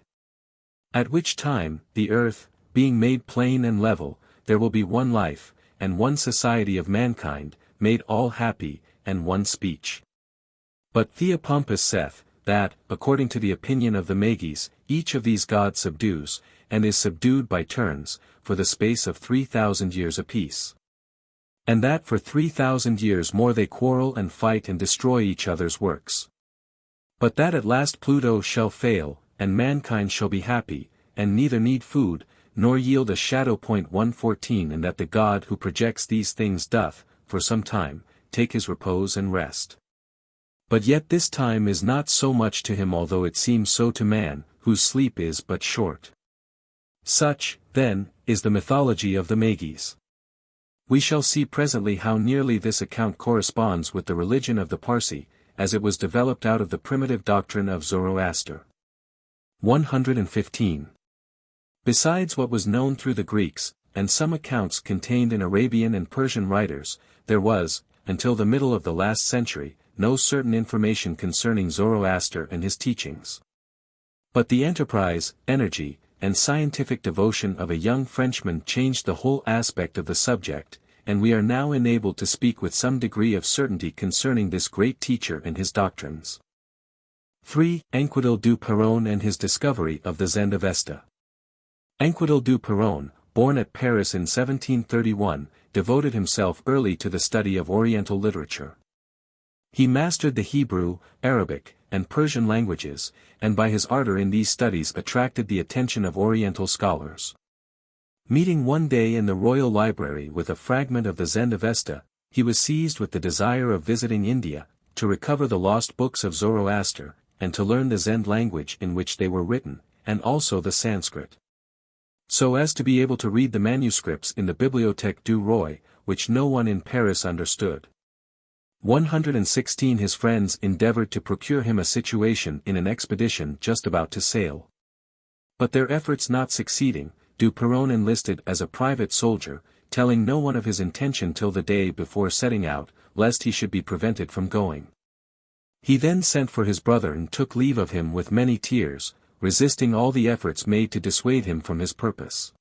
A: At which time, the earth, being made plain and level, there will be one life, and one society of mankind, made all happy, and one speech. But Theopompus saith, that, according to the opinion of the Magis, each of these gods subdues, and is subdued by turns, for the space of 3,000 years apiece. And that for 3,000 years more they quarrel and fight and destroy each other's works. But that at last Pluto shall fail, and mankind shall be happy, and neither need food, nor yield a shadow. 114 And that the God who projects these things doth, for some time, take his repose and rest. But yet this time is not so much to him, although it seems so to man, whose sleep is but short. Such, then, is the mythology of the Magis. We shall see presently how nearly this account corresponds with the religion of the Parsi, as it was developed out of the primitive doctrine of Zoroaster. 115. Besides what was known through the Greeks, and some accounts contained in Arabian and Persian writers, there was, until the middle of the last century, no certain information concerning Zoroaster and his teachings. But the enterprise, energy, and scientific devotion of a young Frenchman changed the whole aspect of the subject, and we are now enabled to speak with some degree of certainty concerning this great teacher and his doctrines. 3. Anquetil du Perron and his discovery of the Zend-Avesta. Anquetil du Perron, born at Paris in 1731, devoted himself early to the study of Oriental literature. He mastered the Hebrew, Arabic, and Persian languages, and by his ardor in these studies attracted the attention of Oriental scholars. Meeting one day in the royal library with a fragment of the Zend-Avesta, he was seized with the desire of visiting India, to recover the lost books of Zoroaster, and to learn the Zend language in which they were written, and also the Sanskrit, so as to be able to read the manuscripts in the Bibliothèque du Roi, which no one in Paris understood. 116 His friends endeavored to procure him a situation in an expedition just about to sail. But their efforts not succeeding, du Perron enlisted as a private soldier, telling no one of his intention till the day before setting out, lest he should be prevented from going. He then sent for his brother and took leave of him with many tears, resisting all the efforts made to dissuade him from his purpose.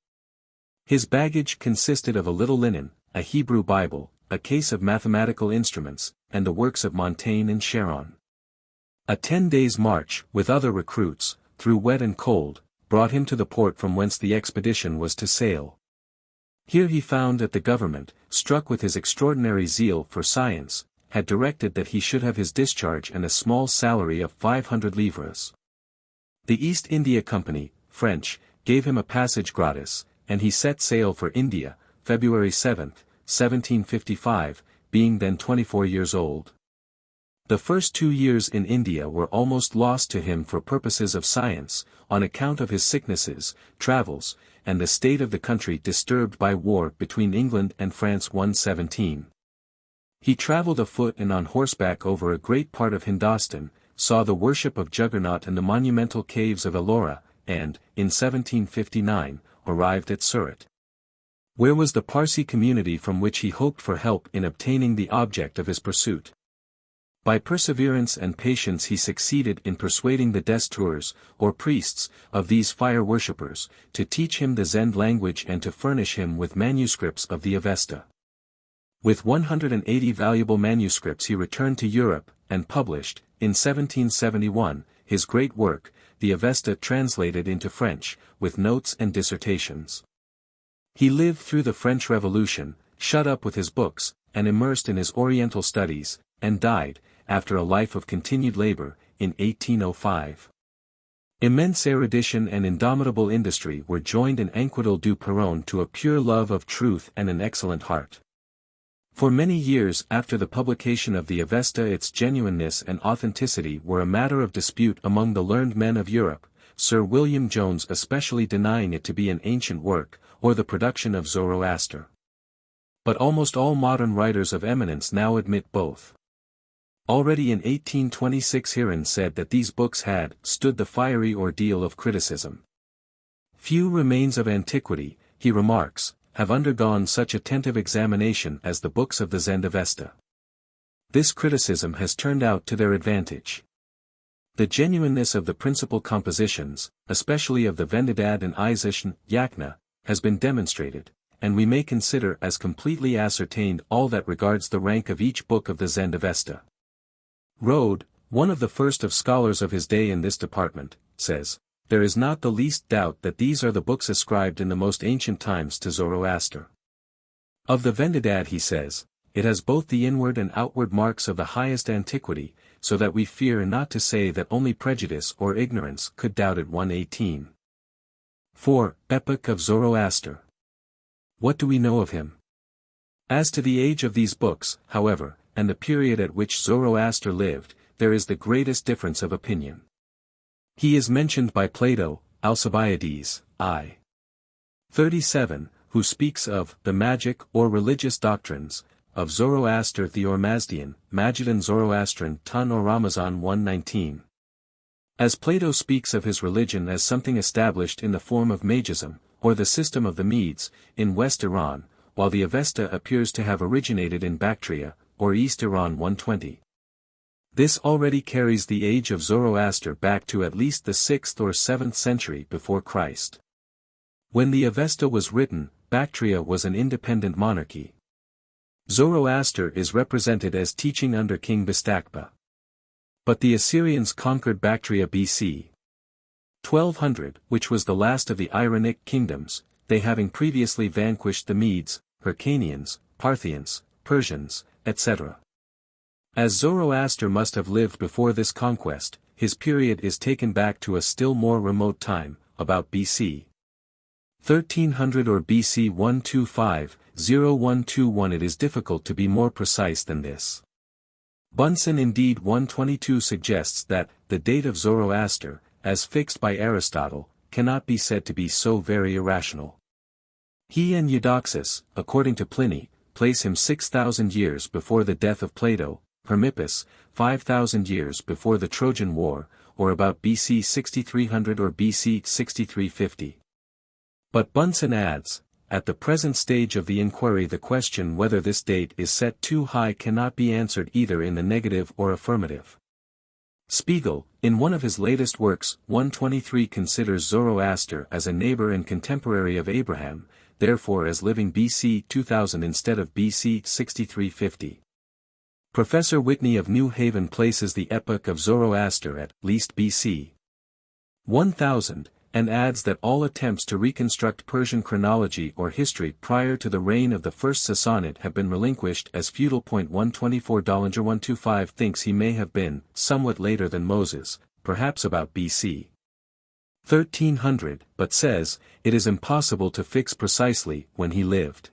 A: His baggage consisted of a little linen, a Hebrew Bible, a case of mathematical instruments, and the works of Montaigne and Charon. A 10 days' march, with other recruits, through wet and cold, brought him to the port from whence the expedition was to sail. Here he found that the government, struck with his extraordinary zeal for science, had directed that he should have his discharge and a small salary of 500 livres. The East India Company, French, gave him a passage gratis, and he set sail for India, February 7, 1755, being then 24 years old. The first 2 years in India were almost lost to him for purposes of science, on account of his sicknesses, travels, and the state of the country disturbed by war between England and France. 117. He travelled afoot and on horseback over a great part of Hindostan, saw the worship of Juggernaut and the monumental caves of Ellora, and, in 1759, arrived at Surat, where was the Parsi community from which he hoped for help in obtaining the object of his pursuit. By perseverance and patience he succeeded in persuading the destours, or priests, of these fire worshippers, to teach him the Zend language and to furnish him with manuscripts of the Avesta. With 180 valuable manuscripts he returned to Europe, and published, in 1771, his great work, the Avesta translated into French, with notes and dissertations. He lived through the French Revolution, shut up with his books, and immersed in his Oriental studies, and died, after a life of continued labor, in 1805. Immense erudition and indomitable industry were joined in Anquetil du Perron to a pure love of truth and an excellent heart. For many years after the publication of the Avesta its genuineness and authenticity were a matter of dispute among the learned men of Europe, Sir William Jones especially denying it to be an ancient work, or the production of Zoroaster. But almost all modern writers of eminence now admit both. Already in 1826 Heron said that these books had stood the fiery ordeal of criticism. Few remains of antiquity, he remarks, have undergone such attentive examination as the books of the Zend-Avesta. This criticism has turned out to their advantage. The genuineness of the principal compositions, especially of the Vendidad and Isishn, Yakna, has been demonstrated, and we may consider as completely ascertained all that regards the rank of each book of the Zend-Avesta. Rode, one of the first of scholars of his day in this department, says, "There is not the least doubt that these are the books ascribed in the most ancient times to Zoroaster." Of the Vendidad he says, "It has both the inward and outward marks of the highest antiquity, so that we fear not to say that only prejudice or ignorance could doubt it." 118. 4. Epoch of Zoroaster. What do we know of him? As to the age of these books, however, and the period at which Zoroaster lived, there is the greatest difference of opinion. He is mentioned by Plato, Alcibiades, I. 37, who speaks of the magic or religious doctrines of Zoroaster the Ormazdian, Majudan Zoroastran Tun or Ramazan 119. As Plato speaks of his religion as something established in the form of Magism, or the system of the Medes, in West Iran, while the Avesta appears to have originated in Bactria, or East Iran 120. This already carries the age of Zoroaster back to at least the 6th or 7th century before Christ. When the Avesta was written, Bactria was an independent monarchy. Zoroaster is represented as teaching under King Bistakba. But the Assyrians conquered Bactria BC 1200, which was the last of the Iranic kingdoms, they having previously vanquished the Medes, Hyrcanians, Parthians, Persians, etc. As Zoroaster must have lived before this conquest, his period is taken back to a still more remote time, about BC 1300 or BC 125-0121. It is difficult to be more precise than this. Bunsen indeed 122 suggests that the date of Zoroaster, as fixed by Aristotle, cannot be said to be so very irrational. He and Eudoxus, according to Pliny, place him 6,000 years before the death of Plato, Hermippus, 5,000 years before the Trojan War, or about BC 6300 or BC 6350. But Bunsen adds, at the present stage of the inquiry the question whether this date is set too high cannot be answered either in the negative or affirmative. Spiegel, in one of his latest works, 123, considers Zoroaster as a neighbor and contemporary of Abraham, therefore as living BC 2000 instead of BC 6350. Professor Whitney of New Haven places the epoch of Zoroaster at least BC 1000, and adds that all attempts to reconstruct Persian chronology or history prior to the reign of the first Sassanid have been relinquished as futile. 124 Dollinger 125 thinks he may have been somewhat later than Moses, perhaps about BC 1300, but says, it is impossible to fix precisely when he lived.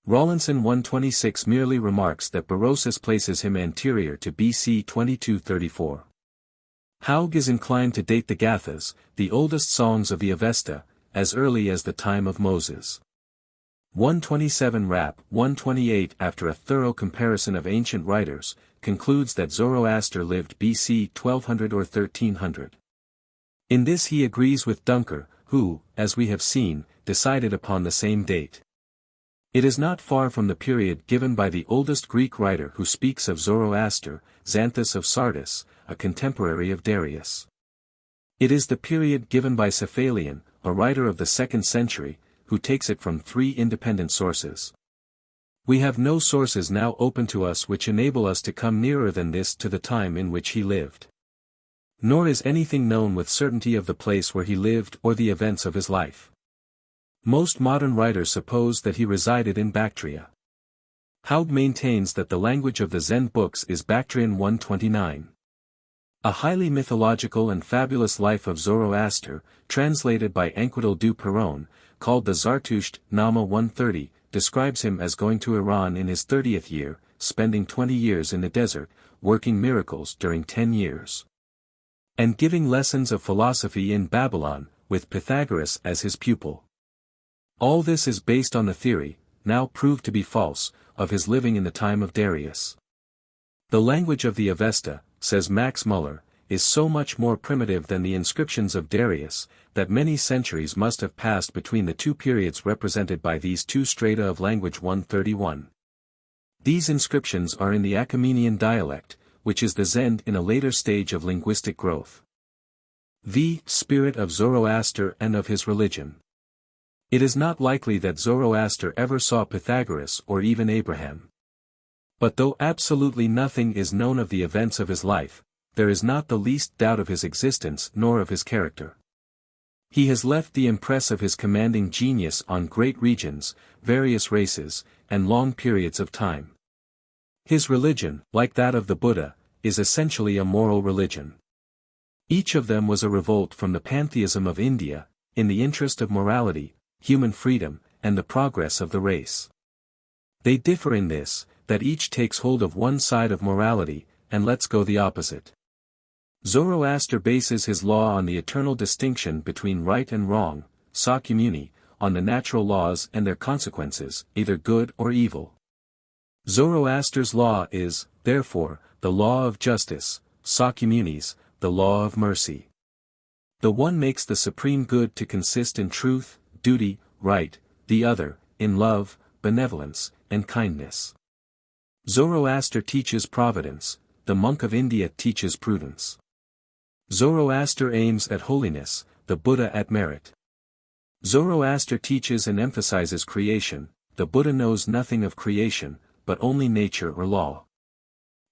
A: Rawlinson 126 merely remarks that Berosus places him anterior to BC 2234. Haug is inclined to date the Gathas, the oldest songs of the Avesta, as early as the time of Moses. 127 Rapp 128 after a thorough comparison of ancient writers, concludes that Zoroaster lived BC 1200 or 1300. In this he agrees with Duncker, who, as we have seen, decided upon the same date. It is not far from the period given by the oldest Greek writer who speaks of Zoroaster, Xanthus of Sardis, a contemporary of Darius. It is the period given by Cephalion, a writer of the 2nd century, who takes it from 3 independent sources. We have no sources now open to us which enable us to come nearer than this to the time in which he lived. Nor is anything known with certainty of the place where he lived or the events of his life. Most modern writers suppose that he resided in Bactria. Haug maintains that the language of the Zen books is Bactrian 129. A highly mythological and fabulous life of Zoroaster, translated by Enquetil du Perron, called the Zartusht Nama 130, describes him as going to Iran in his 30th year, spending 20 years in the desert, working miracles during 10 years. And giving lessons of philosophy in Babylon, with Pythagoras as his pupil. All this is based on the theory, now proved to be false, of his living in the time of Darius. The language of the Avesta, says Max Muller, is so much more primitive than the inscriptions of Darius, that many centuries must have passed between the two periods represented by these two strata of language 131. These inscriptions are in the Achaemenian dialect, which is the Zend in a later stage of linguistic growth. The spirit of Zoroaster and of his religion. It is not likely that Zoroaster ever saw Pythagoras or even Abraham. But though absolutely nothing is known of the events of his life, there is not the least doubt of his existence nor of his character. He has left the impress of his commanding genius on great regions, various races, and long periods of time. His religion, like that of the Buddha, is essentially a moral religion. Each of them was a revolt from the pantheism of India, in the interest of morality, human freedom, and the progress of the race. They differ in this, that each takes hold of one side of morality, and lets go the opposite. Zoroaster bases his law on the eternal distinction between right and wrong, Sakyamuni, on the natural laws and their consequences, either good or evil. Zoroaster's law is, therefore, the law of justice, Sakyamuni's, the law of mercy. The one makes the supreme good to consist in truth, duty, right, the other, in love, benevolence, and kindness. Zoroaster teaches providence, the monk of India teaches prudence. Zoroaster aims at holiness, the Buddha at merit. Zoroaster teaches and emphasizes creation, the Buddha knows nothing of creation, but only nature or law.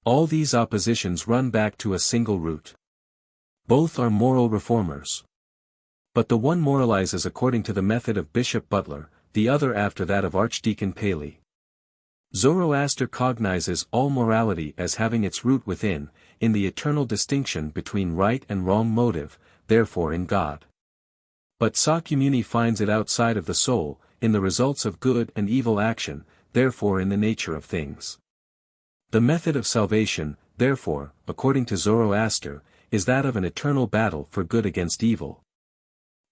A: All these oppositions run back to a single root. Both are moral reformers. But the one moralizes according to the method of Bishop Butler, the other after that of Archdeacon Paley. Zoroaster cognizes all morality as having its root within, in the eternal distinction between right and wrong motive, therefore in God. But Sakyamuni finds it outside of the soul, in the results of good and evil action, therefore in the nature of things. The method of salvation, therefore, according to Zoroaster, is that of an eternal battle for good against evil.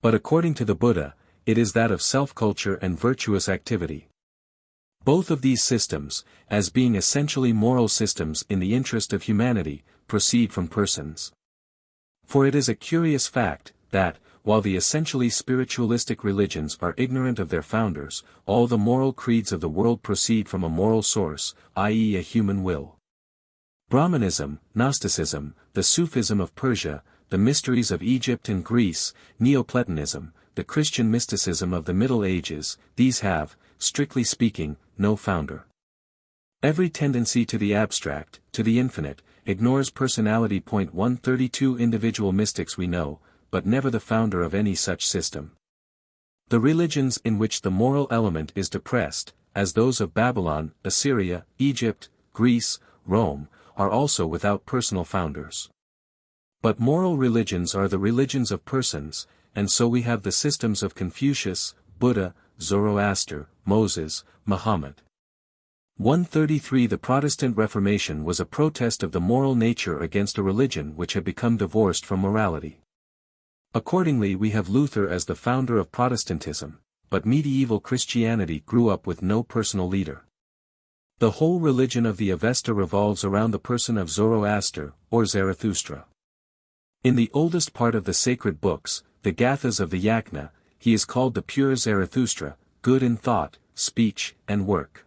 A: But according to the Buddha, it is that of self-culture and virtuous activity. Both of these systems, as being essentially moral systems in the interest of humanity, proceed from persons. For it is a curious fact, that, while the essentially spiritualistic religions are ignorant of their founders, all the moral creeds of the world proceed from a moral source, i.e. a human will. Brahmanism, Gnosticism, the Sufism of Persia, the mysteries of Egypt and Greece, Neoplatonism, the Christian mysticism of the Middle Ages, these have, strictly speaking, no founder. Every tendency to the abstract, to the infinite, ignores personality. 132 Individual mystics we know, but never the founder of any such system. The religions in which the moral element is depressed, as those of Babylon, Assyria, Egypt, Greece, Rome, are also without personal founders. But moral religions are the religions of persons, and so we have the systems of Confucius, Buddha, Zoroaster, Moses, Muhammad. 133 The Protestant Reformation was a protest of the moral nature against a religion which had become divorced from morality. Accordingly we have Luther as the founder of Protestantism, but medieval Christianity grew up with no personal leader. The whole religion of the Avesta revolves around the person of Zoroaster, or Zarathustra. In the oldest part of the sacred books, the Gathas of the Yajna, he is called the pure Zarathustra, good in thought, speech, and work.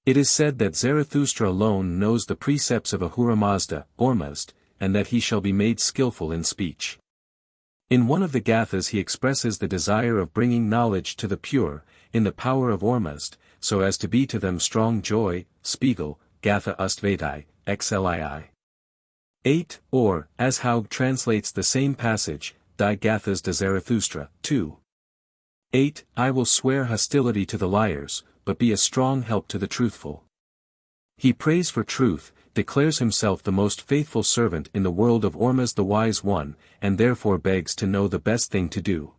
A: It is said that Zarathustra alone knows the precepts of Ahura Mazda, Ormazd, and that he shall be made skillful in speech. In one of the Gathas he expresses the desire of bringing knowledge to the pure, in the power of Ormazd, so as to be to them strong joy, Spiegel, Gatha Ustvedai, XLII. 8, or, as Haug translates the same passage, Die Gathas de Zarathustra, 2. 8, I will swear hostility to the liars, but be a strong help to the truthful. He prays for truth, declares himself the most faithful servant in the world of Ormazd the Wise One, and therefore begs to know the best thing to do.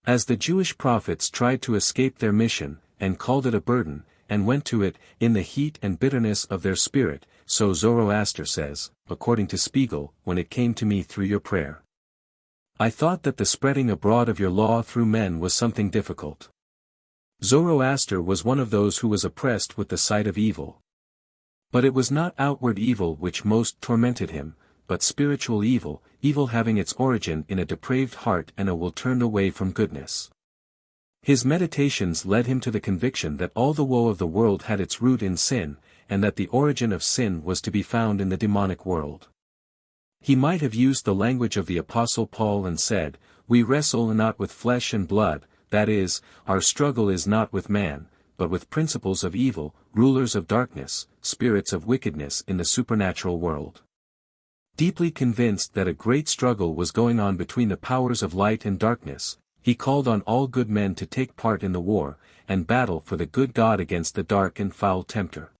A: As the Jewish prophets tried to escape their mission, and called it a burden, and went to it, in the heat and bitterness of their spirit, so Zoroaster says, according to Spiegel, when it came to me through your prayer. I thought that the spreading abroad of your law through men was something difficult. Zoroaster was one of those who was oppressed with the sight of evil. But it was not outward evil which most tormented him, but spiritual evil, evil having its origin in a depraved heart and a will turned away from goodness. His meditations led him to the conviction that all the woe of the world had its root in sin, and that the origin of sin was to be found in the demonic world. He might have used the language of the Apostle Paul and said, we wrestle not with flesh and blood, that is, our struggle is not with man, but with principles of evil, rulers of darkness, spirits of wickedness in the supernatural world. Deeply convinced that a great struggle was going on between the powers of light and darkness, he called on all good men to take part in the war, and battle for the good God against the dark and foul tempter.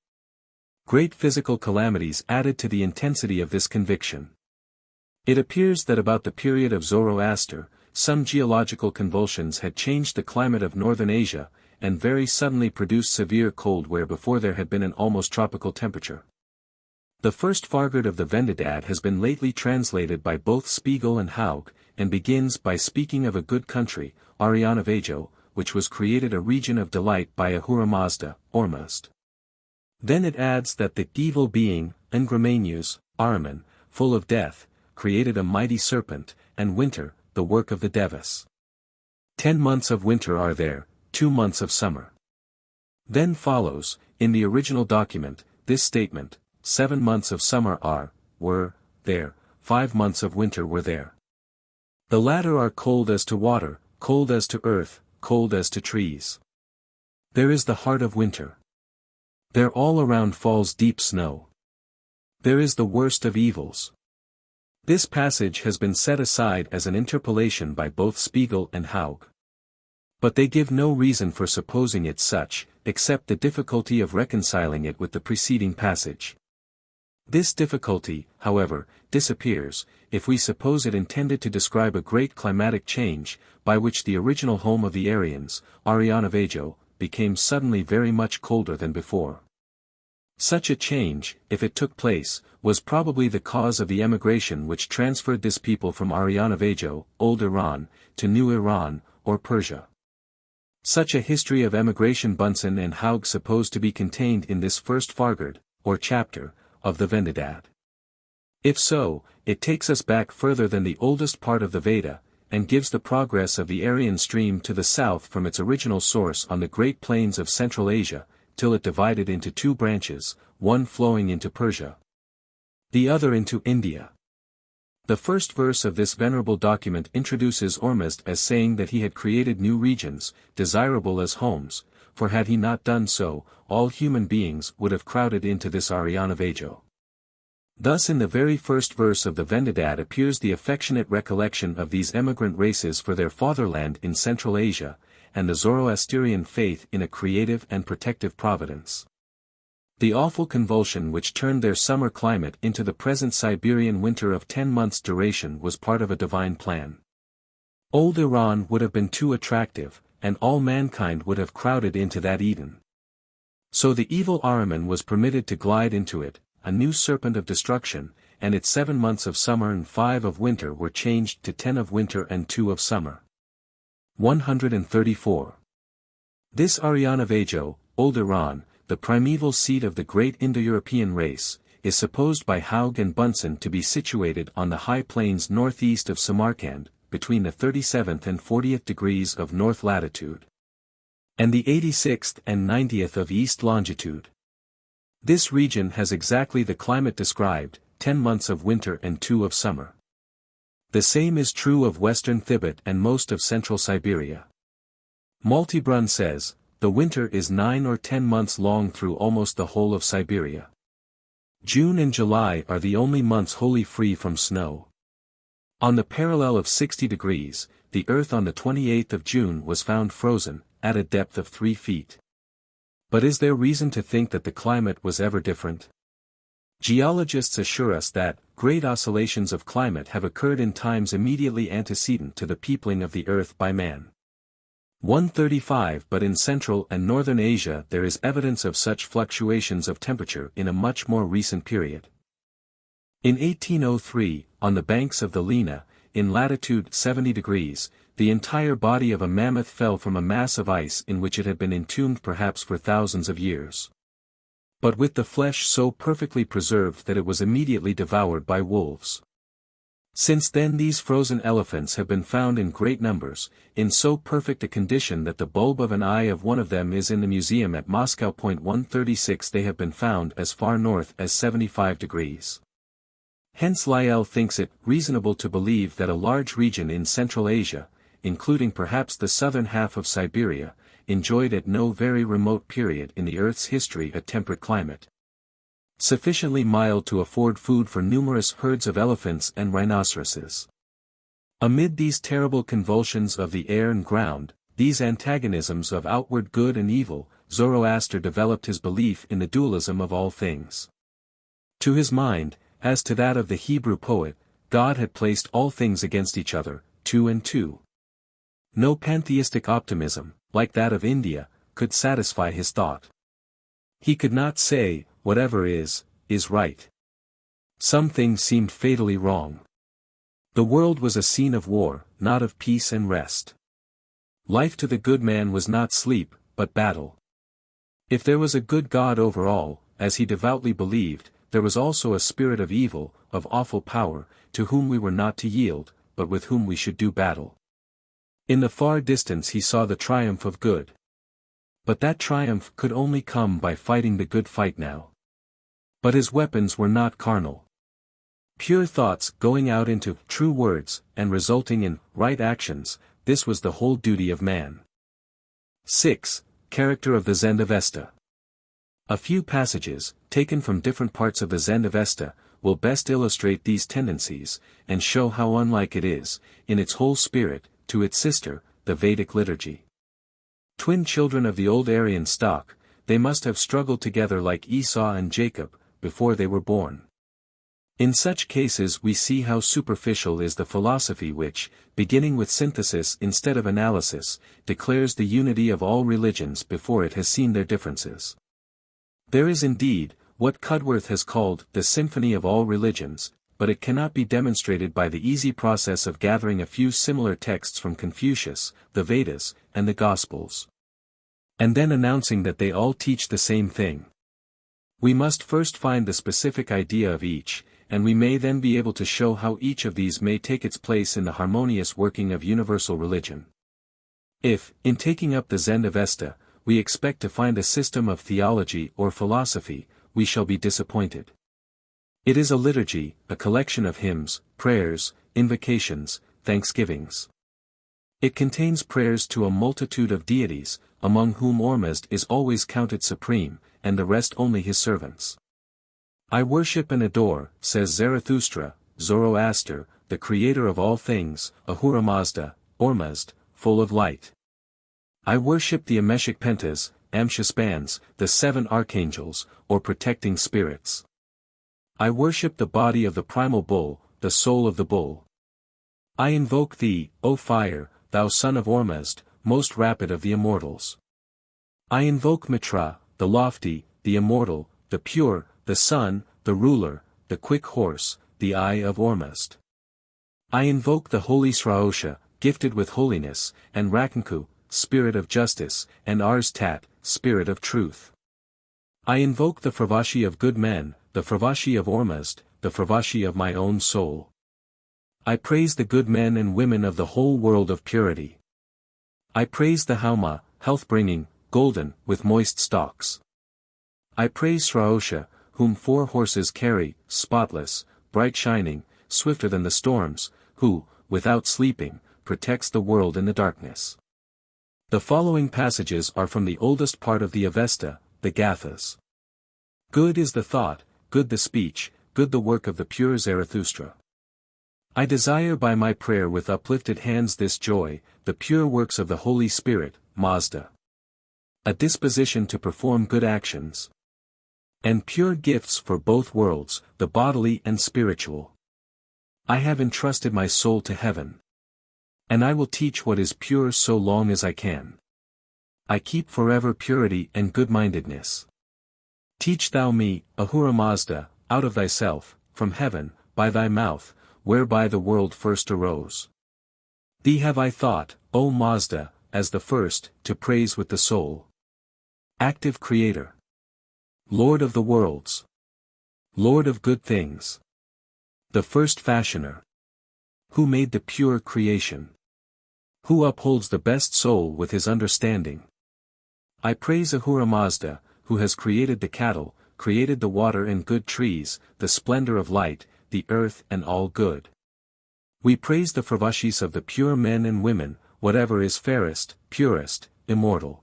A: Great physical calamities added to the intensity of this conviction. It appears that about the period of Zoroaster, some geological convulsions had changed the climate of northern Asia, and very suddenly produced severe cold where before there had been an almost tropical temperature. The first Fargard of the Vendidad has been lately translated by both Spiegel and Haug, and begins by speaking of a good country, Arianavejo, which was created a region of delight by Ahura Mazda, Ormuzd. Then it adds that the evil being, Ngramanius, Ahriman, full of death, created a mighty serpent, and winter, the work of the Devas. 10 months of winter are there, 2 months of summer. Then follows, in the original document, this statement, 7 months of summer were, there, 5 months of winter were there. The latter are cold as to water, cold as to earth, cold as to trees. There is the heart of winter. There all around falls deep snow. There is the worst of evils. This passage has been set aside as an interpolation by both Spiegel and Haug. But they give no reason for supposing it such, except the difficulty of reconciling it with the preceding passage. This difficulty, however, disappears, if we suppose it intended to describe a great climatic change, by which the original home of the Aryans, Arianavejo, became suddenly very much colder than before. Such a change, if it took place, was probably the cause of the emigration which transferred this people from Arianavejo, Old Iran, to New Iran, or Persia. Such a history of emigration Bunsen and Haug suppose to be contained in this first Fargard, or chapter, of the Vendidad. If so, it takes us back further than the oldest part of the Veda, and gives the progress of the Aryan stream to the south from its original source on the great plains of Central Asia, till it divided into 2 branches, one flowing into Persia, the other into India. The first verse of this venerable document introduces Ormuzd as saying that he had created new regions, desirable as homes, for had he not done so, all human beings would have crowded into this Arianavejo. Thus in the very first verse of the Vendidad appears the affectionate recollection of these emigrant races for their fatherland in Central Asia, and the Zoroastrian faith in a creative and protective providence. The awful convulsion which turned their summer climate into the present Siberian winter of 10 months' duration was part of a divine plan. Old Iran would have been too attractive, and all mankind would have crowded into that Eden. So the evil Ahriman was permitted to glide into it, a new serpent of destruction, and its 7 months of summer and 5 of winter were changed to 10 of winter and 2 of summer. 134. This Arianavejo, Old Iran, the primeval seat of the great Indo-European race, is supposed by Haug and Bunsen to be situated on the high plains northeast of Samarkand, between the 37th and 40th degrees of north latitude, and the 86th and 90th of east longitude. This region has exactly the climate described, 10 months of winter and 2 of summer. The same is true of western Thibet and most of central Siberia. Maltebrun says, the winter is 9 or 10 months long through almost the whole of Siberia. June and July are the only months wholly free from snow. On the parallel of 60 degrees, the earth on the 28th of June was found frozen, at a depth of 3 feet. But is there reason to think that the climate was ever different? Geologists assure us that, great oscillations of climate have occurred in times immediately antecedent to the peopling of the earth by man. 135 But in Central and Northern Asia there is evidence of such fluctuations of temperature in a much more recent period. In 1803, on the banks of the Lena, in latitude 70 degrees, the entire body of a mammoth fell from a mass of ice in which it had been entombed perhaps for thousands of years. But with the flesh so perfectly preserved that it was immediately devoured by wolves. Since then these frozen elephants have been found in great numbers, in so perfect a condition that the bulb of an eye of one of them is in the museum at Moscow. 136 They have been found as far north as 75 degrees. Hence Lyell thinks it reasonable to believe that a large region in Central Asia, including perhaps the southern half of Siberia, enjoyed at no very remote period in the Earth's history a temperate climate, sufficiently mild to afford food for numerous herds of elephants and rhinoceroses. Amid these terrible convulsions of the air and ground, these antagonisms of outward good and evil, Zoroaster developed his belief in the dualism of all things. To his mind, as to that of the Hebrew poet, God had placed all things against each other, 2 and 2. No pantheistic optimism, like that of India, could satisfy his thought. He could not say, whatever is right. Some things seemed fatally wrong. The world was a scene of war, not of peace and rest. Life to the good man was not sleep, but battle. If there was a good God over all, as he devoutly believed, there was also a spirit of evil, of awful power, to whom we were not to yield, but with whom we should do battle. In the far distance he saw the triumph of good. But that triumph could only come by fighting the good fight now. But his weapons were not carnal. Pure thoughts going out into true words, and resulting in right actions, this was the whole duty of man. 6. Character of the Zend-Avesta. A few passages, taken from different parts of the Zend-Avesta, will best illustrate these tendencies, and show how unlike it is, in its whole spirit, to its sister, the Vedic liturgy. Twin children of the old Aryan stock, they must have struggled together like Esau and Jacob, before they were born. In such cases we see how superficial is the philosophy which, beginning with synthesis instead of analysis, declares the unity of all religions before it has seen their differences. There is indeed, what Cudworth has called the symphony of all religions, but it cannot be demonstrated by the easy process of gathering a few similar texts from Confucius, the Vedas, and the Gospels, and then announcing that they all teach the same thing. We must first find the specific idea of each, and we may then be able to show how each of these may take its place in the harmonious working of universal religion. If, in taking up the Zend-Avesta, we expect to find a system of theology or philosophy, we shall be disappointed. It is a liturgy, a collection of hymns, prayers, invocations, thanksgivings. It contains prayers to a multitude of deities, among whom Ormuzd is always counted supreme, and the rest only his servants. I worship and adore, says Zarathustra, Zoroaster, the creator of all things, Ahura Mazda, Ormuzd, full of light. I worship the Ameshik Pentas, Amshaspans, the 7 archangels, or protecting spirits. I worship the body of the primal bull, the soul of the bull. I invoke thee, O fire, thou son of Ormuzd, most rapid of the immortals. I invoke Mitra, the lofty, the immortal, the pure, the sun, the ruler, the quick horse, the eye of Ormuzd. I invoke the holy Sraosha, gifted with holiness, and Rakanku, spirit of justice, and Ars Tat, spirit of truth. I invoke the Fravashi of good men, the Fravashi of Ormuzd, the Fravashi of my own soul. I praise the good men and women of the whole world of purity. I praise the Hauma, health-bringing, golden, with moist stalks. I praise Sraosha, whom 4 horses carry, spotless, bright shining, swifter than the storms, who, without sleeping, protects the world in the darkness. The following passages are from the oldest part of the Avesta, the Gathas. Good is the thought, good the speech, good the work of the pure Zarathustra. I desire by my prayer with uplifted hands this joy, the pure works of the Holy Spirit, Mazda. A disposition to perform good actions, and pure gifts for both worlds, the bodily and spiritual. I have entrusted my soul to heaven, and I will teach what is pure so long as I can. I keep forever purity and good-mindedness. Teach thou me, Ahura Mazda, out of thyself, from heaven, by thy mouth, whereby the world first arose. Thee have I thought, O Mazda, as the first, to praise with the soul. Active Creator. Lord of the worlds. Lord of good things. The first fashioner. Who made the pure creation. Who upholds the best soul with his understanding. I praise Ahura Mazda, who has created the cattle, created the water and good trees, the splendor of light, the earth and all good. We praise the Fravashis of the pure men and women, whatever is fairest, purest, immortal.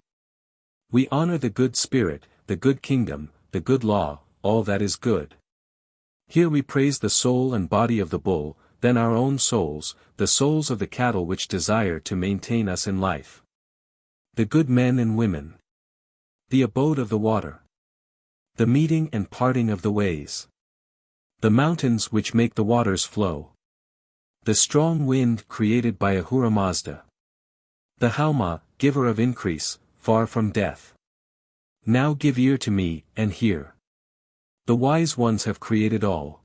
A: We honor the good spirit, the good kingdom, the good law, all that is good. Here we praise the soul and body of the bull, then our own souls, the souls of the cattle which desire to maintain us in life. The good men and women. The abode of the water. The meeting and parting of the ways. The mountains which make the waters flow. The strong wind created by Ahura Mazda. The Hauma, giver of increase, far from death. Now give ear to me, and hear. The wise ones have created all.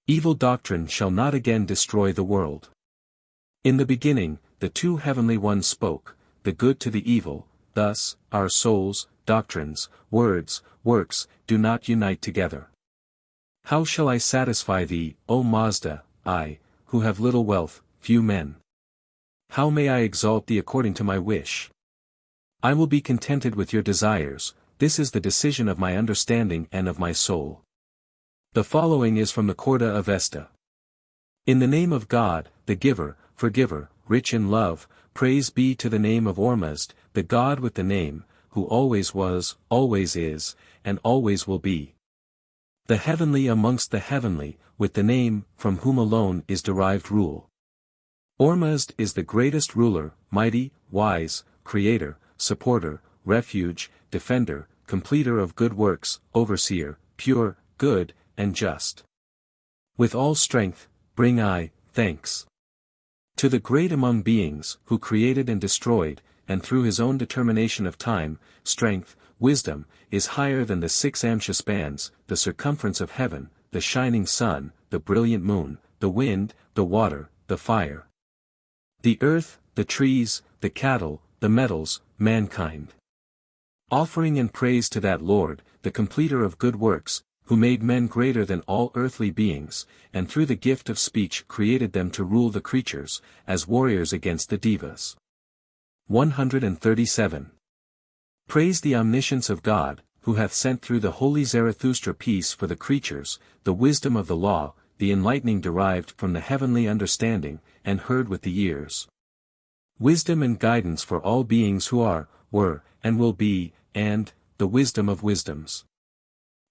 A: Evil doctrine shall not again destroy the world. In the beginning, the two heavenly ones spoke, the good to the evil, thus, our souls, doctrines, words, works, do not unite together. How shall I satisfy thee, O Mazda, I, who have little wealth, few men? How may I exalt thee according to my wish? I will be contented with your desires, this is the decision of my understanding and of my soul. The following is from the Corda Avesta. In the name of God, the giver, forgiver, rich in love, praise be to the name of Ormuzd, the God with the name, who always was, always is, and always will be. The heavenly amongst the heavenly, with the name, from whom alone is derived rule. Ormuzd is the greatest ruler, mighty, wise, creator, supporter, refuge, defender, completer of good works, overseer, pure, good, and just. With all strength, bring I, thanks. To the great among beings, who created and destroyed, and through his own determination of time, strength, wisdom, is higher than the 6 Amsha spans, the circumference of heaven, the shining sun, the brilliant moon, the wind, the water, the fire. The earth, the trees, the cattle, the metals, mankind. Offering and praise to that Lord, the completer of good works, who made men greater than all earthly beings, and through the gift of speech created them to rule the creatures, as warriors against the Devas. 137. Praise the omniscience of God, who hath sent through the holy Zarathustra peace for the creatures, the wisdom of the law, the enlightening derived from the heavenly understanding, and heard with the ears. Wisdom and guidance for all beings who are, were, and will be, and, the wisdom of wisdoms.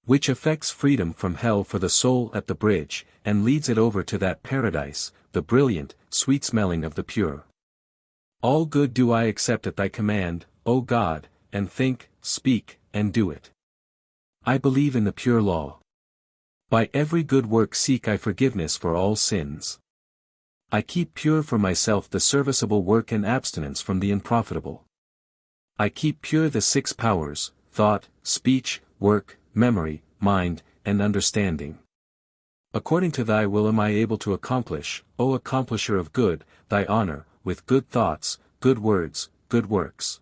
A: Which effects freedom from hell for the soul at the bridge, and leads it over to that paradise, the brilliant, sweet-smelling of the pure. All good do I accept at thy command, O God, and think, speak, and do it. I believe in the pure law. By every good work seek I forgiveness for all sins. I keep pure for myself the serviceable work and abstinence from the unprofitable. I keep pure the 6 powers, thought, speech, work, memory, mind, and understanding. According to thy will am I able to accomplish, O accomplisher of good, thy honor, with good thoughts, good words, good works.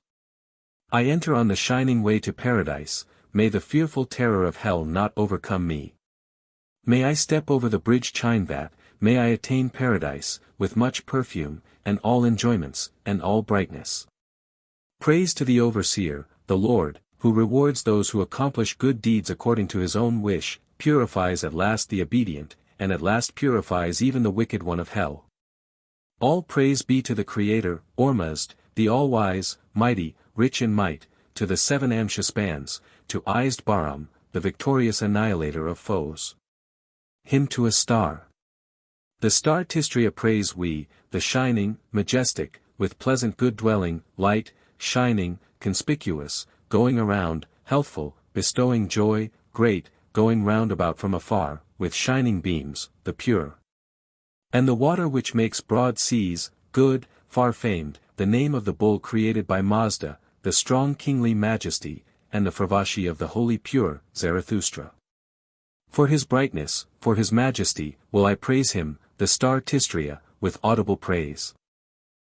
A: I enter on the shining way to paradise, may the fearful terror of hell not overcome me. May I step over the bridge Chinvat, may I attain paradise, with much perfume, and all enjoyments, and all brightness. Praise to the overseer, the Lord, who rewards those who accomplish good deeds according to his own wish, purifies at last the obedient, and at last purifies even the wicked one of hell. All praise be to the Creator, Ormuzd, the all-wise, mighty, rich in might, to the 7 Amsha spans, to Izd Baram, the victorious annihilator of foes. Hymn to a star. The star Tistria praise we, the shining, majestic, with pleasant good dwelling, light, shining, conspicuous, going around, healthful, bestowing joy, great, going round about from afar, with shining beams, the pure. And the water which makes broad seas, good, far famed, the name of the bull created by Mazda, the strong kingly majesty, and the Fravashi of the holy pure, Zarathustra. For his brightness, for his majesty, will I praise him, the star Tistria, with audible praise.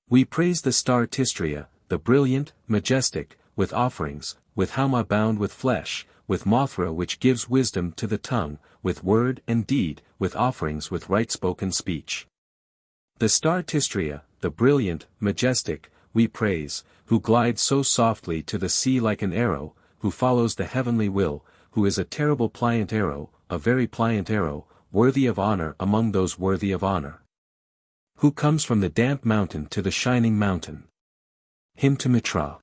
A: We praise the star Tistria, the brilliant, majestic, with offerings, with Hauma bound with flesh, with Mothra which gives wisdom to the tongue, with word and deed, with offerings with right-spoken speech. The star Tistria, the brilliant, majestic, we praise, who glides so softly to the sea like an arrow, who follows the heavenly will, who is a terrible pliant arrow, a very pliant arrow, worthy of honor among those worthy of honor. Who comes from the damp mountain to the shining mountain. Hymn to Mitra.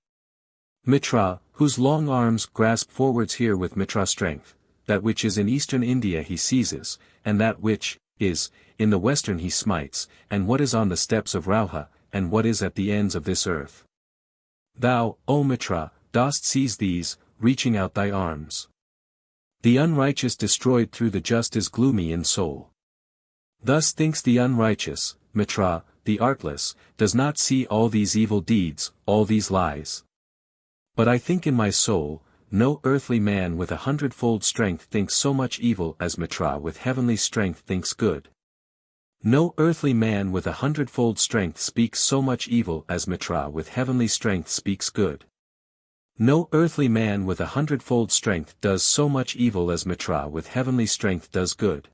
A: Mitra, whose long arms grasp forwards here with Mitra strength, that which is in eastern India he seizes, and that which is in the western he smites, and what is on the steps of Rauha, and what is at the ends of this earth. Thou, O Mitra, dost seize these, reaching out thy arms. The unrighteous destroyed through the just is gloomy in soul. Thus thinks the unrighteous, Mitra, the artless, does not see all these evil deeds, all these lies. But I think in my soul, no earthly man with 100-fold strength thinks so much evil as Mitra with heavenly strength thinks good. No earthly man with 100-fold strength speaks so much evil as Mitra with heavenly strength speaks good. No earthly man with 100-fold strength does so much evil as Mitra with heavenly strength does good.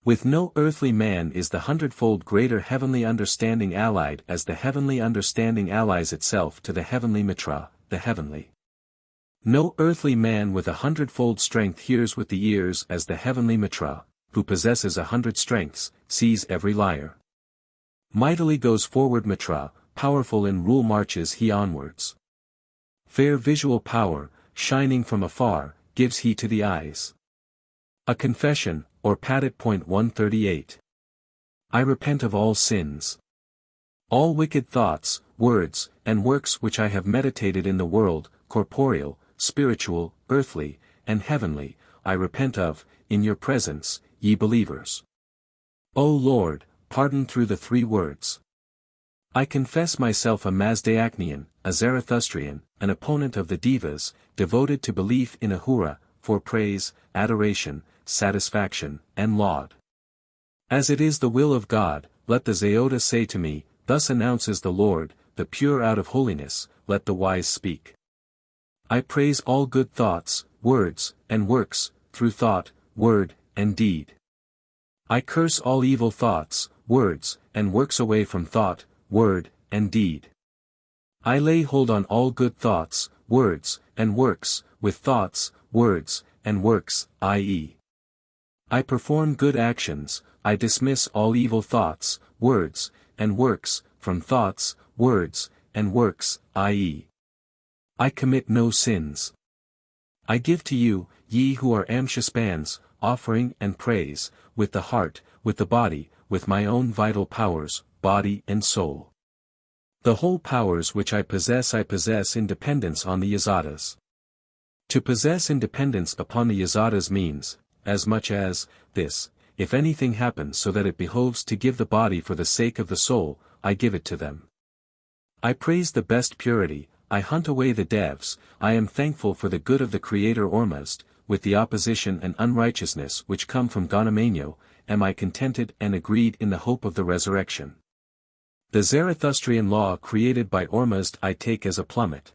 A: With no earthly man is the 100-fold greater heavenly understanding allied as the heavenly understanding allies itself to the heavenly Mitra, the heavenly. No earthly man with 100-fold strength hears with the ears as the heavenly Mitra, who possesses 100 strengths, sees every liar. Mightily goes forward Mitra, powerful in rule marches he onwards. Fair visual power, shining from afar, gives he to the eyes. A confession, or Padit. 138. I repent of all sins. All wicked thoughts, words, and works which I have meditated in the world, corporeal, spiritual, earthly, and heavenly, I repent of, in your presence, ye believers. O Lord, pardon through the 3 words. I confess myself a Mazdaeacnian, a Zarathustrian, an opponent of the Devas, devoted to belief in Ahura, for praise, adoration, satisfaction, and laud. As it is the will of God, let the Zeota say to me, thus announces the Lord, the pure out of holiness, let the wise speak. I praise all good thoughts, words, and works, through thought, word, and deed. I curse all evil thoughts, words, and works away from thought, word, and deed. I lay hold on all good thoughts, words, and works, with thoughts, words, and works, i.e. I perform good actions, I dismiss all evil thoughts, words, and works, from thoughts, words, and works, i.e. I commit no sins. I give to you, ye who are Amshaspans, offering and praise, with the heart, with the body, with my own vital powers, body and soul. The whole powers which I possess in dependence on the Yazatas. To possess independence upon the Yazatas means, as much as, this, if anything happens so that it behoves to give the body for the sake of the soul, I give it to them. I praise the best purity, I hunt away the devs, I am thankful for the good of the Creator Ormuzd, with the opposition and unrighteousness which come from Gonamenyo, am I contented and agreed in the hope of the resurrection. The Zarathustrian law created by Ormuzd I take as a plummet.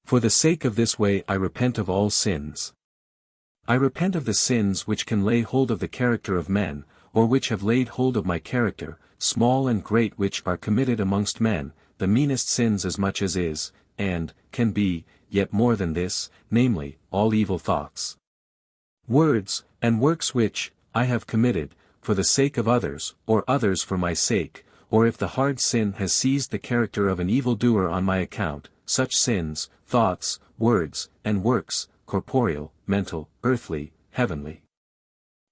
A: For the sake of this way I repent of all sins. I repent of the sins which can lay hold of the character of men, or which have laid hold of my character, small and great which are committed amongst men, the meanest sins as much as is, and, can be, yet more than this, namely, all evil thoughts. Words, and works which, I have committed, for the sake of others, or others for my sake, or if the hard sin has seized the character of an evildoer on my account, such sins, thoughts, words, and works, corporeal, mental, earthly, heavenly.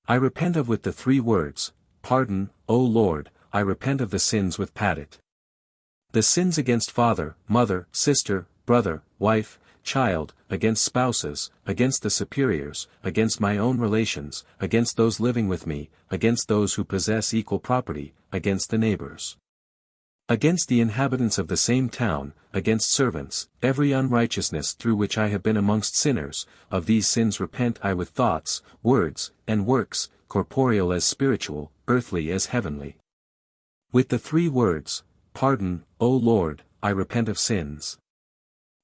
A: I repent of with the 3 words, pardon, O Lord, I repent of the sins with Padit. The sins against father, mother, sister, brother, wife, child, against spouses, against the superiors, against my own relations, against those living with me, against those who possess equal property, against the neighbors. Against the inhabitants of the same town, against servants, every unrighteousness through which I have been amongst sinners, of these sins repent I with thoughts, words, and works, corporeal as spiritual, earthly as heavenly. With the 3 words, pardon, O Lord, I repent of sins.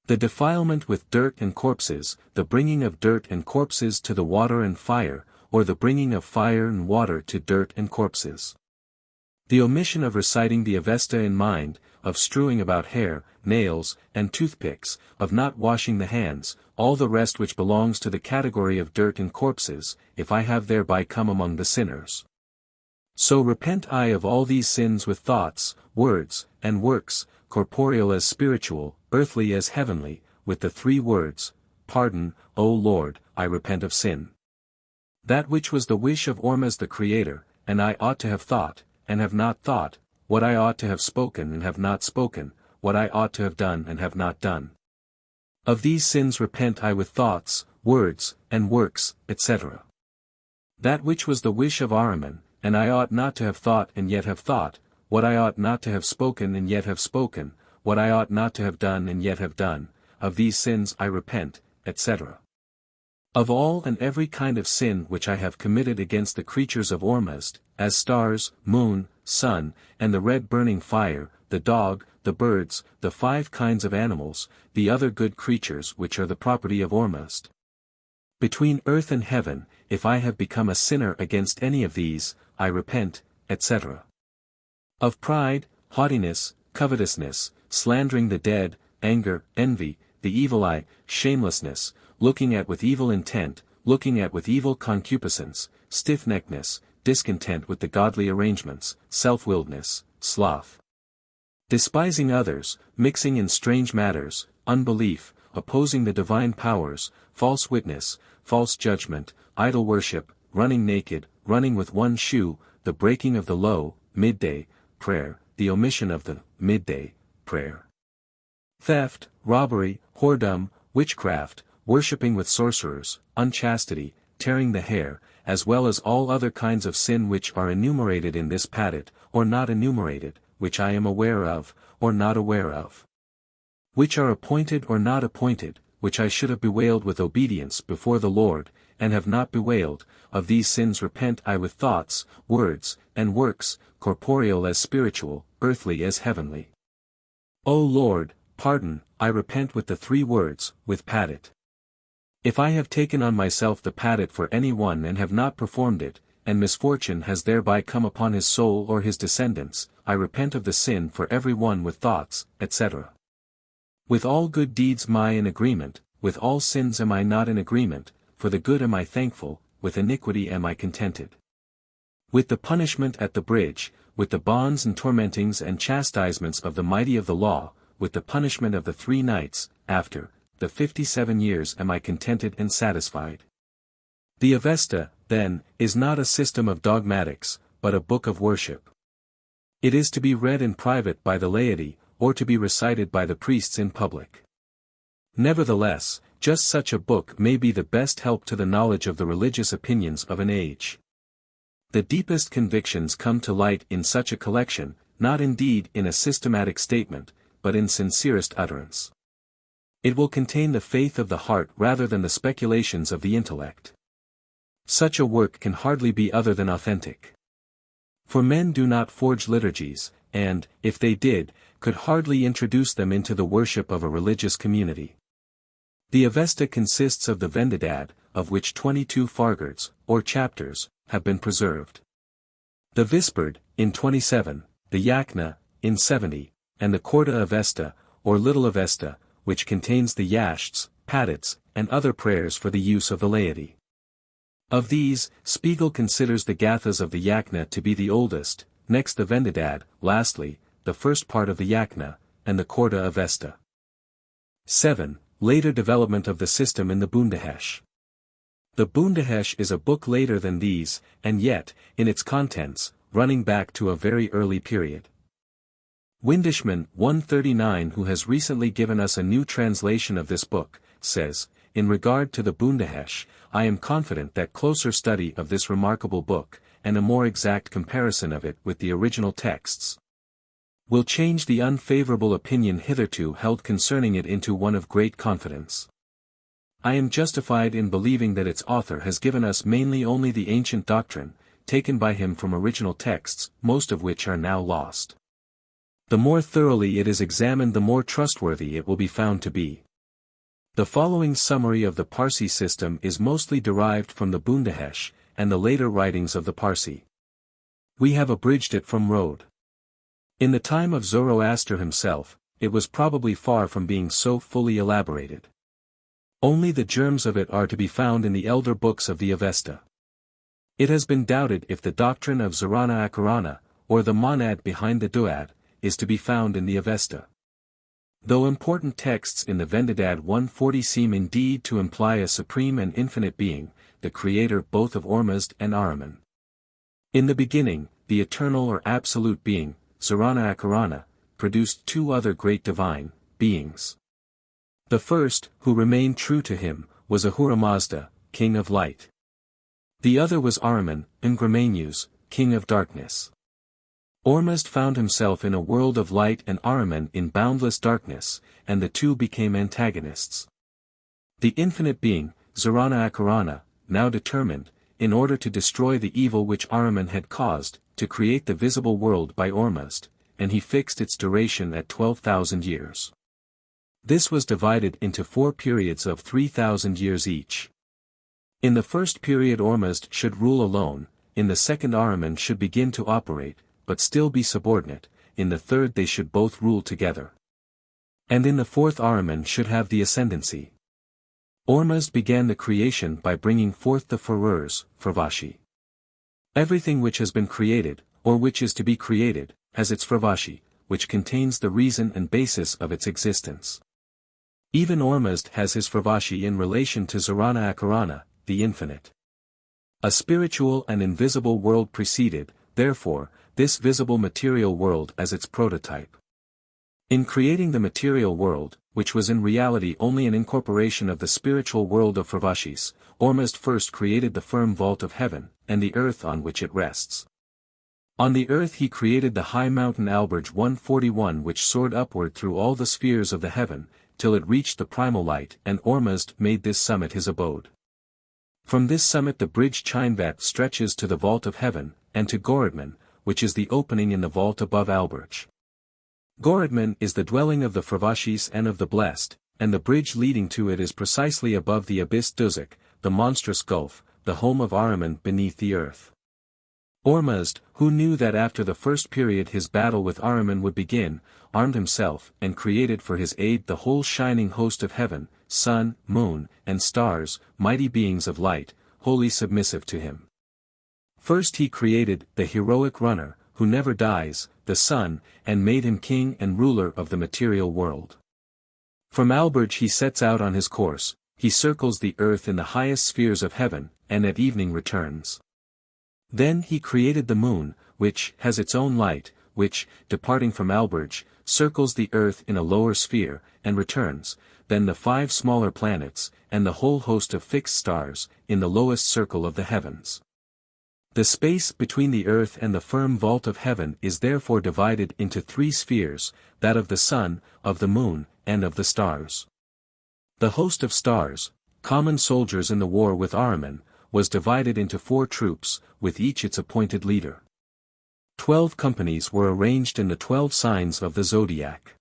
A: The defilement with dirt and corpses, the bringing of dirt and corpses to the water and fire, or the bringing of fire and water to dirt and corpses. The omission of reciting the Avesta in mind, of strewing about hair, nails, and toothpicks, of not washing the hands, all the rest which belongs to the category of dirt and corpses, if I have thereby come among the sinners. So repent I of all these sins with thoughts, words, and works, corporeal as spiritual, earthly as heavenly, with the 3 words, pardon, O Lord, I repent of sin. That which was the wish of Ormuzd the Creator, and I ought to have thought, and have not thought, what I ought to have spoken and have not spoken, what I ought to have done and have not done. Of these sins repent I with thoughts, words, and works, etc. That which was the wish of Ahriman, and I ought not to have thought and yet have thought, what I ought not to have spoken and yet have spoken, what I ought not to have done and yet have done, of these sins I repent, etc. Of all and every kind of sin which I have committed against the creatures of Ormuzd, as stars, moon, sun, and the red burning fire, the dog, the birds, the 5 kinds of animals, the other good creatures which are the property of Ormuzd. Between earth and heaven, if I have become a sinner against any of these, I repent, etc. Of pride, haughtiness, covetousness, slandering the dead, anger, envy, the evil eye, shamelessness, looking at with evil intent, looking at with evil concupiscence, stiff-neckedness, discontent with the godly arrangements, self-willedness, sloth. Despising others, mixing in strange matters, unbelief, opposing the divine powers, false witness, false judgment, idol worship, running naked, running with one shoe, the breaking of the low, midday, prayer, the omission of the midday, prayer. Theft, robbery, whoredom, witchcraft, worshipping with sorcerers, unchastity, tearing the hair, as well as all other kinds of sin which are enumerated in this padet, or not enumerated, which I am aware of, or not aware of. Which are appointed or not appointed, which I should have bewailed with obedience before the Lord, and have not bewailed, of these sins repent I with thoughts, words, and works, corporeal as spiritual, earthly as heavenly. O Lord, pardon, I repent with the 3 words, with padet. If I have taken on myself the padet for any one and have not performed it, and misfortune has thereby come upon his soul or his descendants, I repent of the sin for every one with thoughts, etc. With all good deeds am I in agreement, with all sins am I not in agreement, for the good am I thankful, with iniquity am I contented. With the punishment at the bridge, with the bonds and tormentings and chastisements of the mighty of the law, with the punishment of the 3 nights, after the 57 years am I contented and satisfied. The Avesta, then, is not a system of dogmatics, but a book of worship. It is to be read in private by the laity, or to be recited by the priests in public. Nevertheless, just such a book may be the best help to the knowledge of the religious opinions of an age. The deepest convictions come to light in such a collection, not indeed in a systematic statement, but in sincerest utterance. It will contain the faith of the heart rather than the speculations of the intellect. Such a work can hardly be other than authentic. For men do not forge liturgies, and, if they did, could hardly introduce them into the worship of a religious community. The Avesta consists of the Vendidad, of which 22 fargards, or chapters, have been preserved. The Visperd, in 27, the Yachna, in 70, and the Quarta Avesta, or Little Avesta, which contains the Yashts, Padets, and other prayers for the use of the laity. Of these, Spiegel considers the Gathas of the Yachna to be the oldest, next the Vendidad, lastly, the first part of the Yachna, and the Quarta Avesta. 7. Later development of the system in the Bundahesh. The Bundahesh is a book later than these, and yet, in its contents, running back to a very early period. Windishman 139, who has recently given us a new translation of this book, says, in regard to the Bundahesh, I am confident that closer study of this remarkable book, and a more exact comparison of it with the original texts, will change the unfavorable opinion hitherto held concerning it into one of great confidence. I am justified in believing that its author has given us mainly only the ancient doctrine, taken by him from original texts, most of which are now lost. The more thoroughly it is examined, the more trustworthy it will be found to be. The following summary of the Parsi system is mostly derived from the Bundahesh, and the later writings of the Parsi. We have abridged it from Rode. In the time of Zoroaster himself, it was probably far from being so fully elaborated. Only the germs of it are to be found in the elder books of the Avesta. It has been doubted if the doctrine of Zoroastrianism, or the monad behind the duad, is to be found in the Avesta. Though important texts in the Vendidad 140 seem indeed to imply a supreme and infinite being, the creator both of Ormuzd and Ahriman. In the beginning, the eternal or absolute being, Zoroastrianism, produced 2 other great divine beings. The first, who remained true to him, was Ahura Mazda, king of light. The other was Ahriman, Ingramanius, king of darkness. Ormuzd found himself in a world of light and Ahriman in boundless darkness, and the two became antagonists. The infinite being, Zoroastrianism, now determined, in order to destroy the evil which Ahriman had caused, to create the visible world by Ormuzd, and he fixed its duration at 12,000 years. This was divided into 4 periods of 3,000 years each. In the first period Ormuzd should rule alone, in the second Ahriman should begin to operate, but still be subordinate, in the third they should both rule together. And in the fourth Ahriman should have the ascendancy. Ormuzd began the creation by bringing forth the Fururs, Fravashi. Everything which has been created, or which is to be created, has its Fravashi, which contains the reason and basis of its existence. Even Ormuzd has his Fravashi in relation to Zoroastrianism, the infinite. A spiritual and invisible world preceded, therefore, this visible material world as its prototype. In creating the material world, which was in reality only an incorporation of the spiritual world of Fravashis, Ormuzd first created the firm vault of heaven, and the earth on which it rests. On the earth he created the high mountain Alberge 141 which soared upward through all the spheres of the heaven, till it reached the primal light, and Ormuzd made this summit his abode. From this summit the bridge Chinvat stretches to the vault of heaven, and to Gorodman, which is the opening in the vault above Alberge. Gorodman is the dwelling of the Fravashis and of the blessed, and the bridge leading to it is precisely above the abyss Duzuk, the monstrous gulf, the home of Ahriman beneath the earth. Ormuzd, who knew that after the first period his battle with Ahriman would begin, armed himself and created for his aid the whole shining host of heaven, sun, moon, and stars, mighty beings of light, wholly submissive to him. First he created the heroic runner, who never dies, the sun, and made him king and ruler of the material world. From Alberge he sets out on his course, he circles the earth in the highest spheres of heaven, and at evening returns. Then he created the moon, which has its own light, which, departing from Alberge, circles the earth in a lower sphere, and returns, then the 5 smaller planets, and the whole host of fixed stars, in the lowest circle of the heavens. The space between the earth and the firm vault of heaven is therefore divided into 3 spheres, that of the sun, of the moon, and of the stars. The host of stars, common soldiers in the war with Ahriman, was divided into 4 troops, with each its appointed leader. 12 companies were arranged in the 12 signs of the zodiac.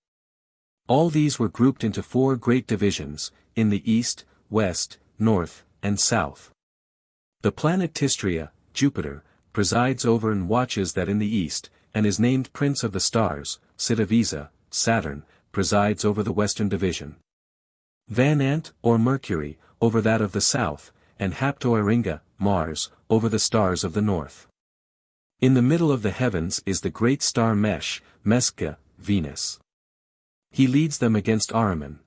A: All these were grouped into 4 great divisions, in the east, west, north, and south. The planet Tistria, Jupiter, presides over and watches that in the east, and is named Prince of the Stars. Citavisa, Saturn, presides over the western division. Van Ant, or Mercury, over that of the south, and Haptoiringa, Mars, over the stars of the north. In the middle of the heavens is the great star Mesca, Venus. He leads them against Ahriman.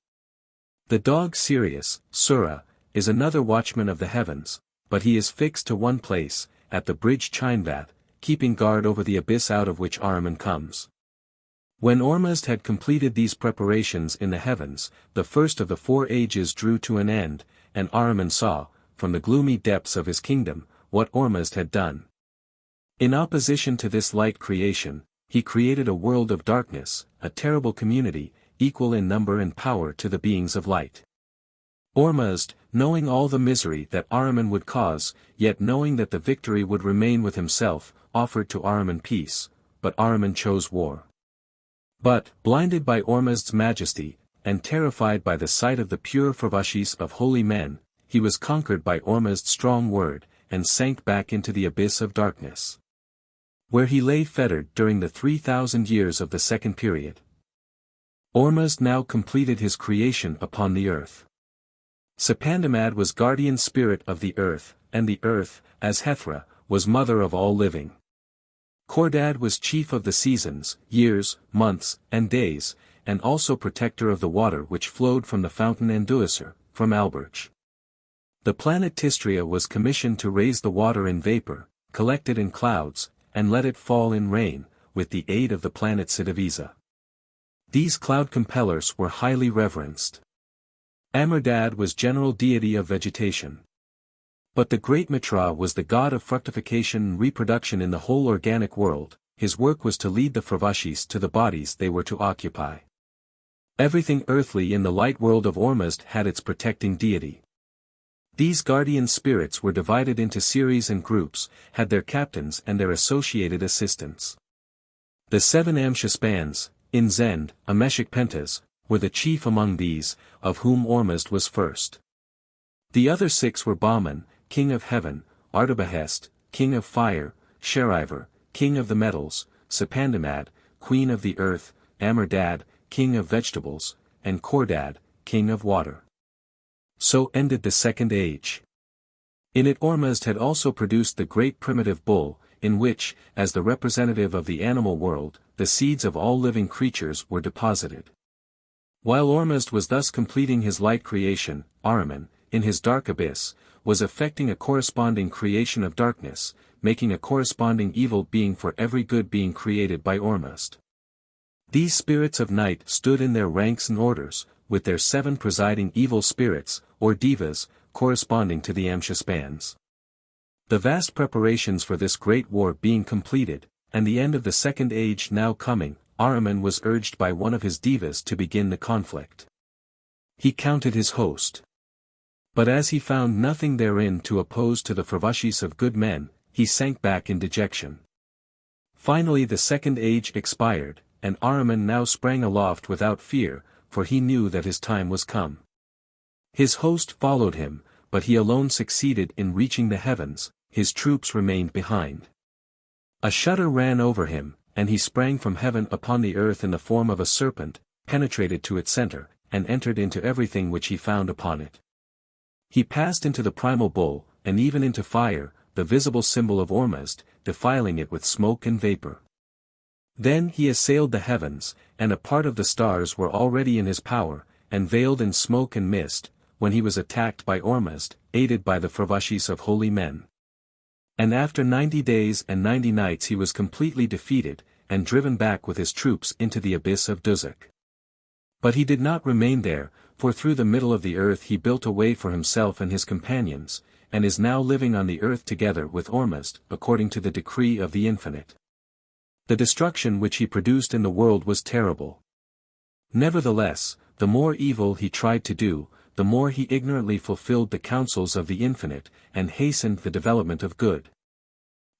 A: The dog Sirius, Sura, is another watchman of the heavens, but he is fixed to one place, at the bridge Chinvat, keeping guard over the abyss out of which Ahriman comes. When Ormuzd had completed these preparations in the heavens, the first of the 4 ages drew to an end, and Ahriman saw, from the gloomy depths of his kingdom, what Ormuzd had done. In opposition to this light creation, he created a world of darkness, a terrible community, equal in number and power to the beings of light. Ormuzd, knowing all the misery that Ahriman would cause, yet knowing that the victory would remain with himself, offered to Ahriman peace, but Ahriman chose war. But, blinded by Ormuzd's majesty, and terrified by the sight of the pure Fravashis of holy men, he was conquered by Ormuzd's strong word, and sank back into the abyss of darkness, where he lay fettered during the 3,000 years of the second period. Ormuzd now completed his creation upon the earth. Sepandamad was guardian spirit of the earth, and the earth, as Hethra, was mother of all living. Khordad was chief of the seasons, years, months, and days, and also protector of the water which flowed from the fountain Anduasar, from Alberge. The planet Tistria was commissioned to raise the water in vapor, collect it in clouds, and let it fall in rain, with the aid of the planet Citavisa. These cloud compellers were highly reverenced. Amurdad was general deity of vegetation. But the great Mitra was the god of fructification and reproduction in the whole organic world. His work was to lead the Fravashis to the bodies they were to occupy. Everything earthly in the light world of Ormuzd had its protecting deity. These guardian spirits were divided into series and groups, had their captains and their associated assistants. The 7 Amshaspans, in Zend, Ameshik Pentas, were the chief among these, of whom Ormuzd was first. The other 6 were Bahman, king of heaven, Artabahest, king of fire, Sheriver, king of the metals, Sapandamad, queen of the earth, Amardad, king of vegetables, and Kordad, king of water. So ended the Second Age. In it Ormuzd had also produced the great primitive bull, in which, as the representative of the animal world, the seeds of all living creatures were deposited. While Ormuzd was thus completing his light creation, Ahriman, in his dark abyss, was effecting a corresponding creation of darkness, making a corresponding evil being for every good being created by Ormuzd. These spirits of night stood in their ranks and orders, with their 7 presiding evil spirits, or devas, corresponding to the Amshaspans. The vast preparations for this great war being completed, and the end of the Second Age now coming, Ahriman was urged by one of his devas to begin the conflict. He counted his host. But as he found nothing therein to oppose to the Fravashis of good men, he sank back in dejection. Finally the Second Age expired, and Ahriman now sprang aloft without fear, for he knew that his time was come. His host followed him, but he alone succeeded in reaching the heavens, his troops remained behind. A shudder ran over him, and he sprang from heaven upon the earth in the form of a serpent, penetrated to its center, and entered into everything which he found upon it. He passed into the primal bull, and even into fire, the visible symbol of Ormuzd, defiling it with smoke and vapor. Then he assailed the heavens, and a part of the stars were already in his power, and veiled in smoke and mist, when he was attacked by Ormuzd, aided by the Fravashis of holy men. And after 90 days and 90 nights he was completely defeated, and driven back with his troops into the abyss of Duzuk. But he did not remain there, for through the middle of the earth he built a way for himself and his companions, and is now living on the earth together with Ormuzd, according to the decree of the Infinite. The destruction which he produced in the world was terrible. Nevertheless, the more evil he tried to do, the more he ignorantly fulfilled the counsels of the Infinite, and hastened the development of good.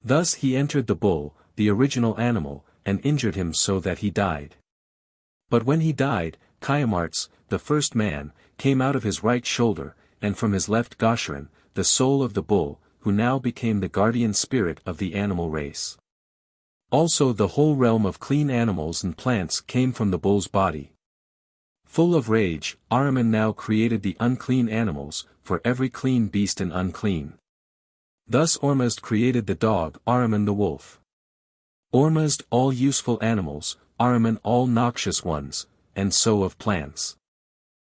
A: Thus he entered the bull, the original animal, and injured him so that he died. But when he died, Kyamarts, the first man, came out of his right shoulder, and from his left Gosharan, the soul of the bull, who now became the guardian spirit of the animal race. Also the whole realm of clean animals and plants came from the bull's body. Full of rage, Ahriman now created the unclean animals, for every clean beast and unclean. Thus Ormuzd created the dog, Ahriman the wolf. Ormuzd all useful animals, Ahriman all noxious ones, and so of plants.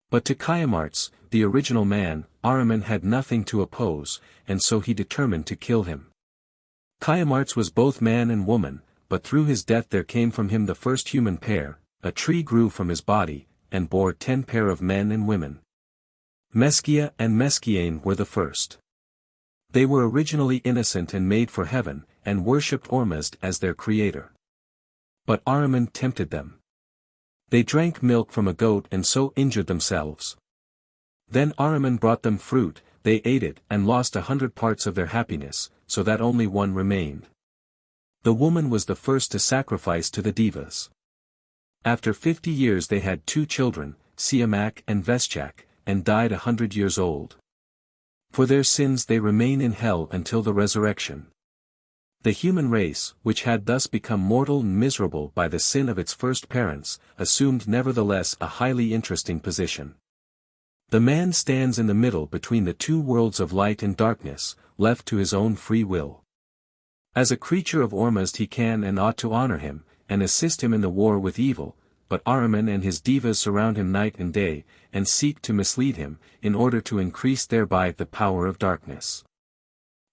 A: But to Kyamarts, the original man, Ahriman had nothing to oppose, and so he determined to kill him. Kyamarts was both man and woman, but through his death there came from him the first human pair, a tree grew from his body, and bore 10 pair of men and women. Meskia and Meskiane were the first. They were originally innocent and made for heaven, and worshipped Ormuzd as their creator. But Ahriman tempted them. They drank milk from a goat and so injured themselves. Then Ahriman brought them fruit, they ate it and lost 100 parts of their happiness, so that only one remained. The woman was the first to sacrifice to the devas. After 50 years they had 2 children, Siamak and Veschak, and died 100 years old. For their sins they remain in hell until the resurrection. The human race, which had thus become mortal and miserable by the sin of its first parents, assumed nevertheless a highly interesting position. The man stands in the middle between the 2 worlds of light and darkness, left to his own free will. As a creature of Ormuzd he can and ought to honor him, and assist him in the war with evil, but Ahriman and his devas surround him night and day, and seek to mislead him, in order to increase thereby the power of darkness.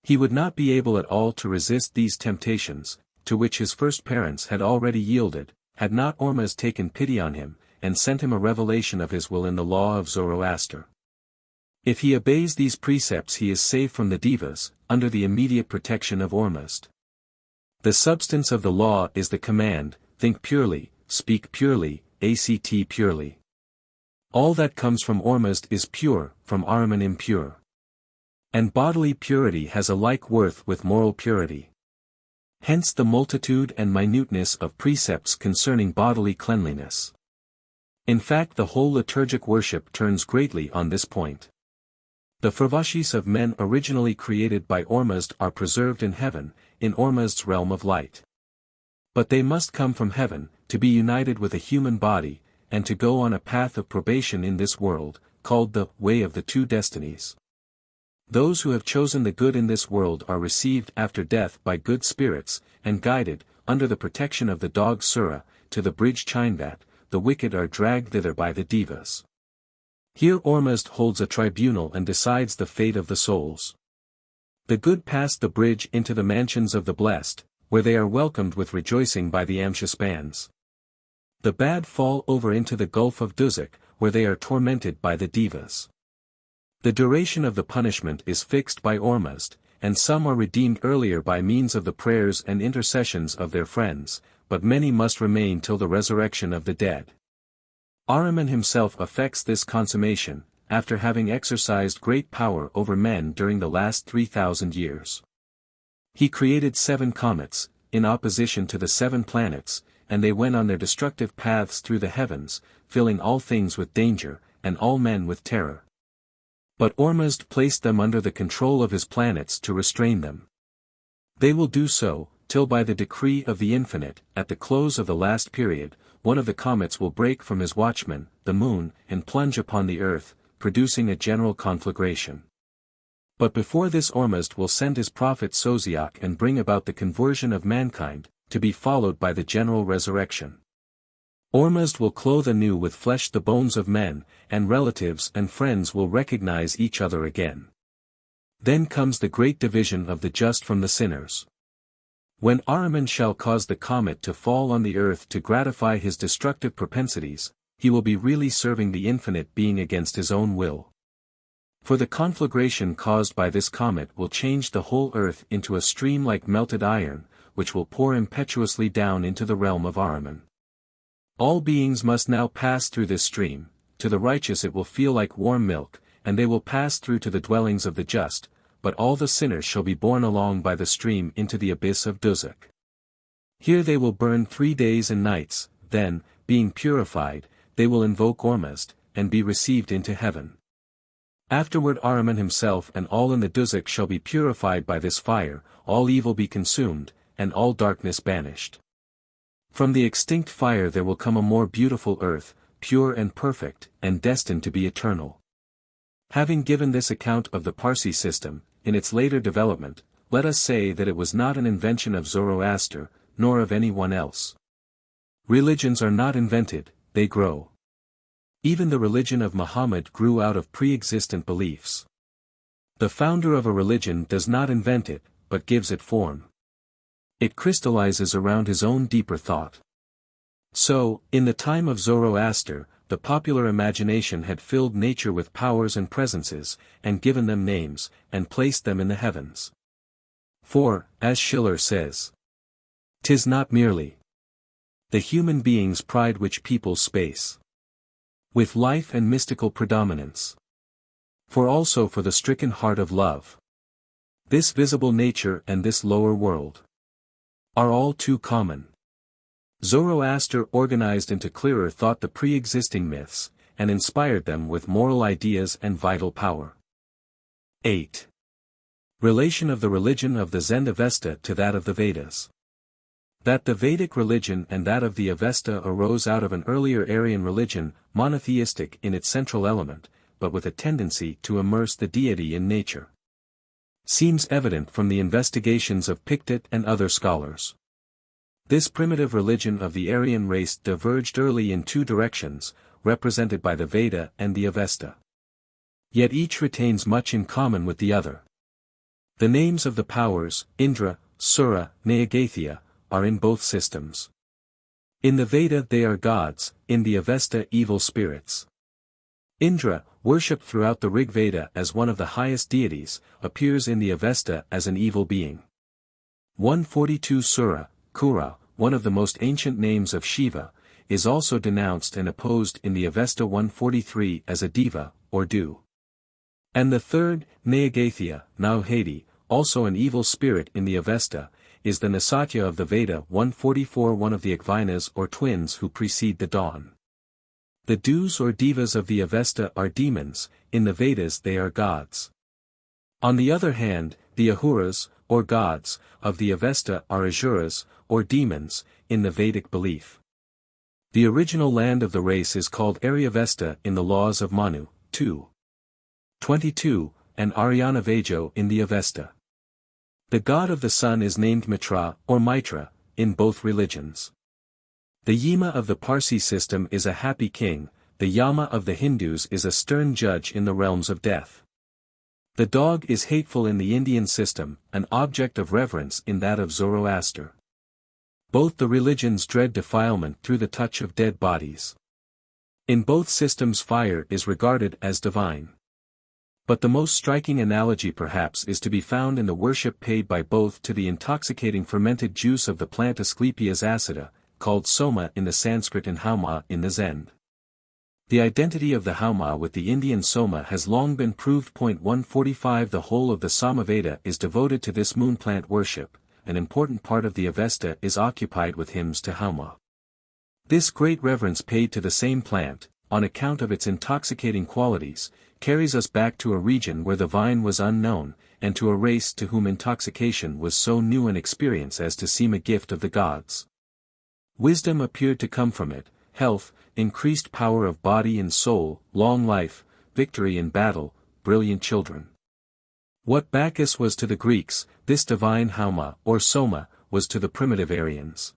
A: He would not be able at all to resist these temptations, to which his first parents had already yielded, had not Ormuzd taken pity on him, and sent him a revelation of his will in the law of Zoroaster. If he obeys these precepts he is safe from the devas, under the immediate protection of Ormuzd. The substance of the law is the command, think purely, speak purely, act purely. All that comes from Ormuzd is pure, from Ahriman impure. And bodily purity has a like worth with moral purity. Hence the multitude and minuteness of precepts concerning bodily cleanliness. In fact the whole liturgic worship turns greatly on this point. The fervashis of men originally created by Ormuzd are preserved in heaven, in Ormuzd's realm of light. But they must come from heaven, to be united with a human body, and to go on a path of probation in this world, called the way of the two destinies. Those who have chosen the good in this world are received after death by good spirits, and guided, under the protection of the dog Sura, to the bridge Chinvat. The wicked are dragged thither by the devas. Here Ormuzd holds a tribunal and decides the fate of the souls. The good pass the bridge into the mansions of the blessed, where they are welcomed with rejoicing by the Amshaspans. The bad fall over into the gulf of Duzuk, where they are tormented by the devas. The duration of the punishment is fixed by Ormuzd, and some are redeemed earlier by means of the prayers and intercessions of their friends, but many must remain till the resurrection of the dead. Ahriman himself effects this consummation, after having exercised great power over men during the last 3,000 years. He created 7 comets, in opposition to the 7 planets, and they went on their destructive paths through the heavens, filling all things with danger, and all men with terror. But Ormuzd placed them under the control of his planets to restrain them. They will do so, till by the decree of the Infinite, at the close of the last period, one of the comets will break from his watchman, the moon, and plunge upon the earth, producing a general conflagration. But before this Ormuzd will send his prophet Sosiak and bring about the conversion of mankind, to be followed by the general resurrection. Ormuzd will clothe anew with flesh the bones of men, and relatives and friends will recognize each other again. Then comes the great division of the just from the sinners. When Ahriman shall cause the comet to fall on the earth to gratify his destructive propensities, he will be really serving the infinite being against his own will. For the conflagration caused by this comet will change the whole earth into a stream like melted iron, which will pour impetuously down into the realm of Ahriman. All beings must now pass through this stream. To the righteous it will feel like warm milk, and they will pass through to the dwellings of the just, but all the sinners shall be borne along by the stream into the abyss of Duzuk. Here they will burn 3 days and nights, then, being purified, they will invoke Ormuzd, and be received into heaven. Afterward Ahriman himself and all in the Duzuk shall be purified by this fire, all evil be consumed, and all darkness banished. From the extinct fire there will come a more beautiful earth, pure and perfect, and destined to be eternal. Having given this account of the Parsi system, in its later development, let us say that it was not an invention of Zoroaster, nor of any one else. Religions are not invented, they grow. Even the religion of Muhammad grew out of pre-existent beliefs. The founder of a religion does not invent it, but gives it form. It crystallizes around his own deeper thought. So, in the time of Zoroaster, the popular imagination had filled nature with powers and presences, and given them names, and placed them in the heavens. For, as Schiller says, "'Tis not merely the human being's pride which peoples space with life and mystical predominance, for also for the stricken heart of love. This visible nature and this lower world are all too common." Zoroaster organized into clearer thought the pre-existing myths, and inspired them with moral ideas and vital power. 8. Relation of the religion of the Zen Avesta to that of the Vedas. That the Vedic religion and that of the Avesta arose out of an earlier Aryan religion, monotheistic in its central element, but with a tendency to immerse the deity in nature, seems evident from the investigations of Pictet and other scholars. This primitive religion of the Aryan race diverged early in 2 directions, represented by the Veda and the Avesta. Yet each retains much in common with the other. The names of the powers, Indra, Sura, Nayagathya, are in both systems. In the Veda they are gods, in the Avesta evil spirits. Indra, worshipped throughout the Rig Veda as one of the highest deities, appears in the Avesta as an evil being. 142 Sura, Kura, one of the most ancient names of Shiva, is also denounced and opposed in the Avesta 143 as a diva, or dew. And the third, Nayagathya, Nauhadi, also an evil spirit in the Avesta, is the Nasatya of the Veda 144, one of the Akvinas or twins who precede the dawn. The dews or divas of the Avesta are demons, in the Vedas they are gods. On the other hand, the Ahuras, or gods, of the Avesta are Asuras, or demons, in the Vedic belief. The original land of the race is called Aryavesta in the laws of Manu, 2:22, and Aryanavajo in the Avesta. The god of the sun is named Mitra, or Mitra, in both religions. The Yima of the Parsi system is a happy king, the Yama of the Hindus is a stern judge in the realms of death. The dog is hateful in the Indian system, an object of reverence in that of Zoroaster. Both the religions dread defilement through the touch of dead bodies. In both systems fire is regarded as divine. But the most striking analogy perhaps is to be found in the worship paid by both to the intoxicating fermented juice of the plant Asclepias acida, called soma in the Sanskrit and hauma in the Zend. The identity of the hauma with the Indian soma has long been proved. 145 The whole of the Samaveda is devoted to this moon plant worship, an important part of the Avesta is occupied with hymns to hauma. This great reverence paid to the same plant, on account of its intoxicating qualities, carries us back to a region where the vine was unknown, and to a race to whom intoxication was so new an experience as to seem a gift of the gods. Wisdom appeared to come from it, health, increased power of body and soul, long life, victory in battle, brilliant children. What Bacchus was to the Greeks, this divine hauma or soma was to the primitive Aryans.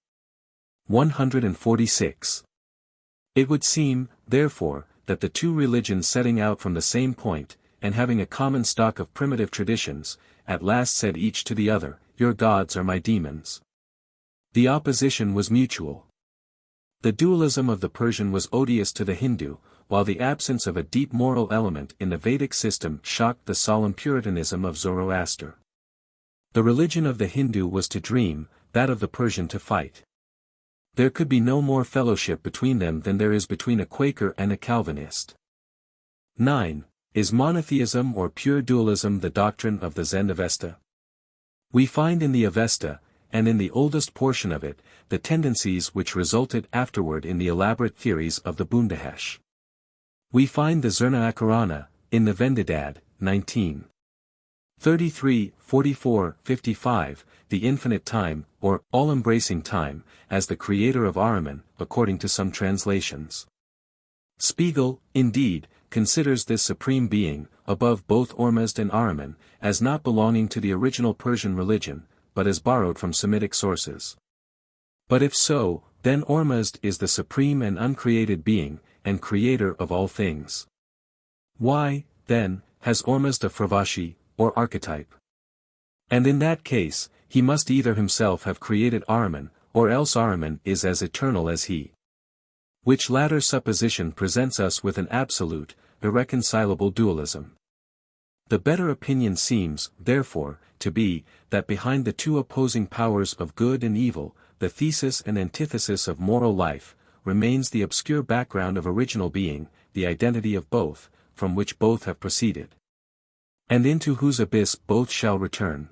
A: 146. It would seem, therefore, that the two religions setting out from the same point, and having a common stock of primitive traditions, at last said each to the other, "Your gods are my demons." The opposition was mutual. The dualism of the Persian was odious to the Hindu, while the absence of a deep moral element in the Vedic system shocked the solemn Puritanism of Zoroaster. The religion of the Hindu was to dream, that of the Persian to fight. There could be no more fellowship between them than there is between a Quaker and a Calvinist. 9. Is monotheism or pure dualism the doctrine of the Zend Avesta? We find in the Avesta, and in the oldest portion of it, the tendencies which resulted afterward in the elaborate theories of the Bundahesh. We find the Zerna-Akarana, in the Vendidad, 19. 33, 44, 55, the infinite time, or all-embracing time, as the creator of Ahriman, according to some translations. Spiegel, indeed, considers this supreme being, above both Ormuzd and Ahriman, as not belonging to the original Persian religion, but as borrowed from Semitic sources. But if so, then Ormuzd is the supreme and uncreated being, and creator of all things. Why, then, has Ormuzd a Fravashi, or archetype? And in that case, he must either himself have created Ahriman, or else Ahriman is as eternal as he. Which latter supposition presents us with an absolute, irreconcilable dualism. The better opinion seems, therefore, to be, that behind the two opposing powers of good and evil, the thesis and antithesis of moral life, remains the obscure background of original being, the identity of both, from which both have proceeded. And into whose abyss both shall return.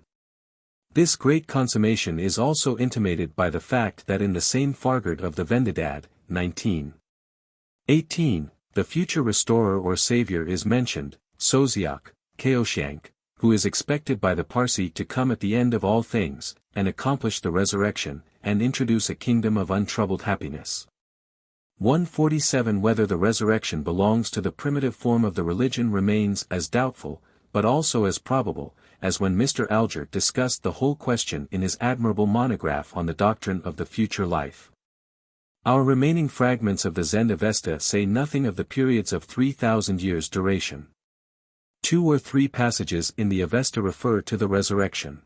A: This great consummation is also intimated by the fact that in the same Fargard of the Vendidad, 19. 18, the future restorer or savior is mentioned, Sosiak, Kaoshank, who is expected by the Parsi to come at the end of all things, and accomplish the resurrection, and introduce a kingdom of untroubled happiness. 147 Whether the resurrection belongs to the primitive form of the religion remains as doubtful, but also as probable, as when Mr. Alger discussed the whole question in his admirable monograph on the doctrine of the future life. Our remaining fragments of the Zend Avesta say nothing of the periods of 3,000 years' duration. 2 or 3 passages in the Avesta refer to the resurrection.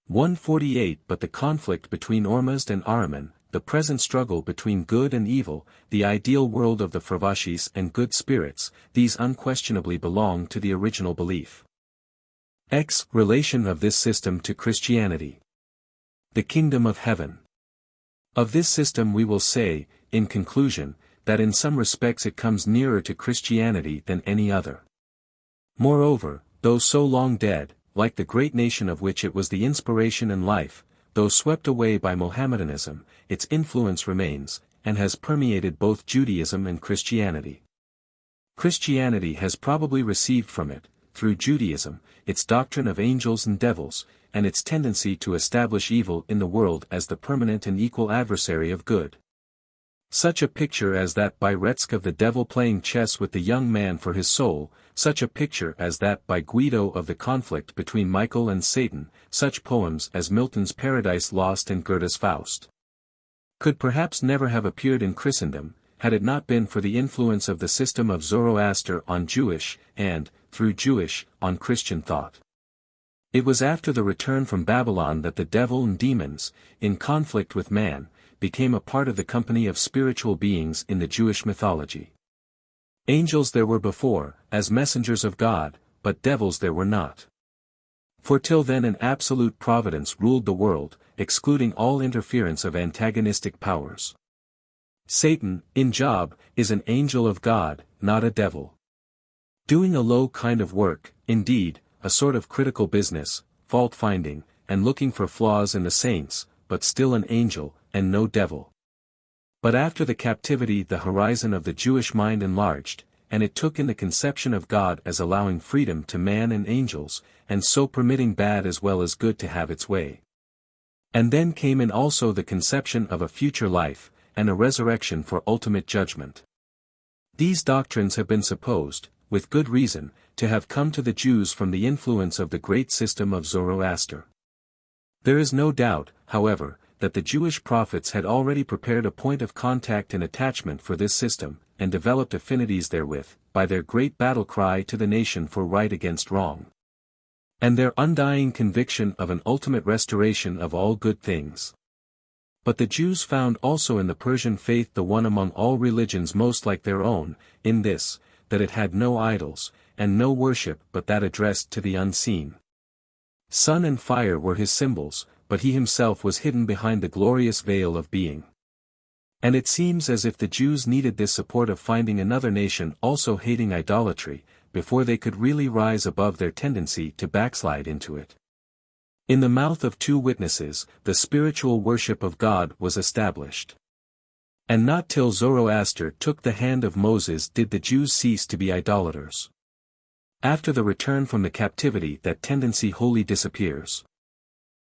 A: 148 But the conflict between Ormuzd and Ahriman, the present struggle between good and evil, the ideal world of the Furnish and good spirits, these unquestionably belong to the original belief. Relation of this system to Christianity. The Kingdom of Heaven. Of this system we will say, in conclusion, that in some respects it comes nearer to Christianity than any other. Moreover, though so long dead, like the great nation of which it was the inspiration and life, though swept away by Mohammedanism, its influence remains, and has permeated both Judaism and Christianity. Christianity has probably received from it, through Judaism, its doctrine of angels and devils, and its tendency to establish evil in the world as the permanent and equal adversary of good. Such a picture as that by Retzke of the devil playing chess with the young man for his soul, such a picture as that by Guido of the conflict between Michael and Satan, such poems as Milton's Paradise Lost and Goethe's Faust, could perhaps never have appeared in Christendom, had it not been for the influence of the system of Zoroaster on Jewish, and, through Jewish, on Christian thought. It was after the return from Babylon that the devil and demons, in conflict with man, became a part of the company of spiritual beings in the Jewish mythology. Angels there were before, as messengers of God, but devils there were not. For till then an absolute providence ruled the world, excluding all interference of antagonistic powers. Satan, in Job, is an angel of God, not a devil. Doing a low kind of work, indeed, a sort of critical business, fault-finding, and looking for flaws in the saints, but still an angel, and no devil. But after the captivity the horizon of the Jewish mind enlarged, and it took in the conception of God as allowing freedom to man and angels, and so permitting bad as well as good to have its way. And then came in also the conception of a future life, and a resurrection for ultimate judgment. These doctrines have been supposed, with good reason, to have come to the Jews from the influence of the great system of Zoroaster. There is no doubt, however, that the Jewish prophets had already prepared a point of contact and attachment for this system, and developed affinities therewith, by their great battle cry to the nation for right against wrong, and their undying conviction of an ultimate restoration of all good things. But the Jews found also in the Persian faith the one among all religions most like their own, in this, that it had no idols, and no worship but that addressed to the unseen. Sun and fire were his symbols, but he himself was hidden behind the glorious veil of being. And it seems as if the Jews needed this support of finding another nation also hating idolatry, before they could really rise above their tendency to backslide into it. In the mouth of two witnesses, the spiritual worship of God was established. And not till Zoroaster took the hand of Moses did the Jews cease to be idolaters. After the return from the captivity that tendency wholly disappears.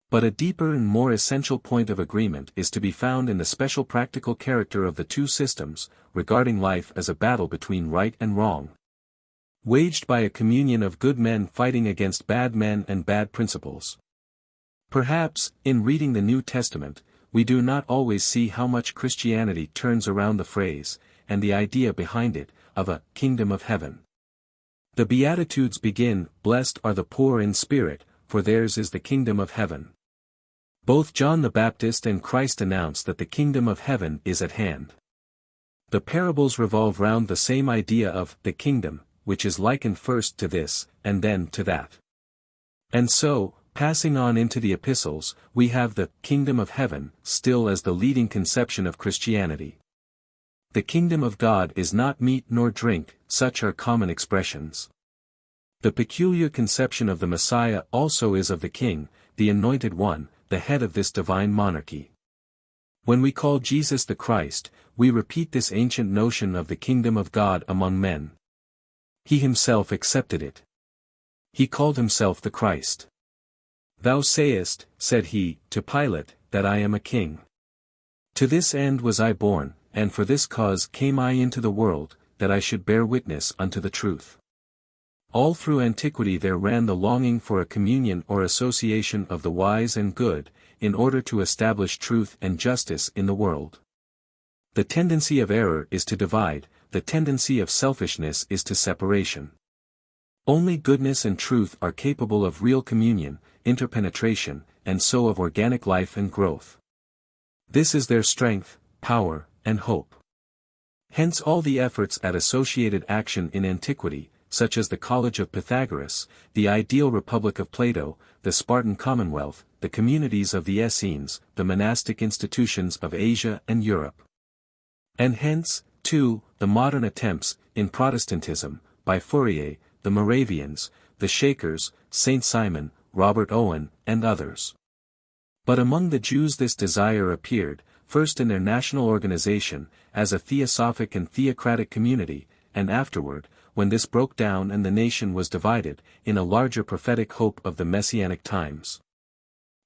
A: But a deeper and more essential point of agreement is to be found in the special practical character of the two systems, regarding life as a battle between right and wrong, waged by a communion of good men fighting against bad men and bad principles. Perhaps, in reading the New Testament, we do not always see how much Christianity turns around the phrase, and the idea behind it, of a kingdom of heaven. The Beatitudes begin, "Blessed are the poor in spirit, for theirs is the kingdom of heaven." Both John the Baptist and Christ announce that the kingdom of heaven is at hand. The parables revolve round the same idea of the kingdom, which is likened first to this, and then to that. And so, passing on into the epistles, we have the kingdom of heaven still as the leading conception of Christianity. The kingdom of God is not meat nor drink, such are common expressions. The peculiar conception of the Messiah also is of the King, the Anointed One, the head of this divine monarchy. When we call Jesus the Christ, we repeat this ancient notion of the kingdom of God among men. He himself accepted it. He called himself the Christ. "Thou sayest," said he, to Pilate, "that I am a king. To this end was I born, and for this cause came I into the world, that I should bear witness unto the truth." All through antiquity there ran the longing for a communion or association of the wise and good, in order to establish truth and justice in the world. The tendency of error is to divide, the tendency of selfishness is to separation. Only goodness and truth are capable of real communion, interpenetration, and so of organic life and growth. This is their strength, power, and hope. Hence all the efforts at associated action in antiquity, such as the College of Pythagoras, the ideal republic of Plato, the Spartan Commonwealth, the communities of the Essenes, the monastic institutions of Asia and Europe. And hence, too, the modern attempts, in Protestantism, by Fourier, the Moravians, the Shakers, Saint Simon, Robert Owen, and others. But among the Jews this desire appeared, first in their national organization, as a theosophic and theocratic community, and afterward, when this broke down and the nation was divided, in a larger prophetic hope of the messianic times.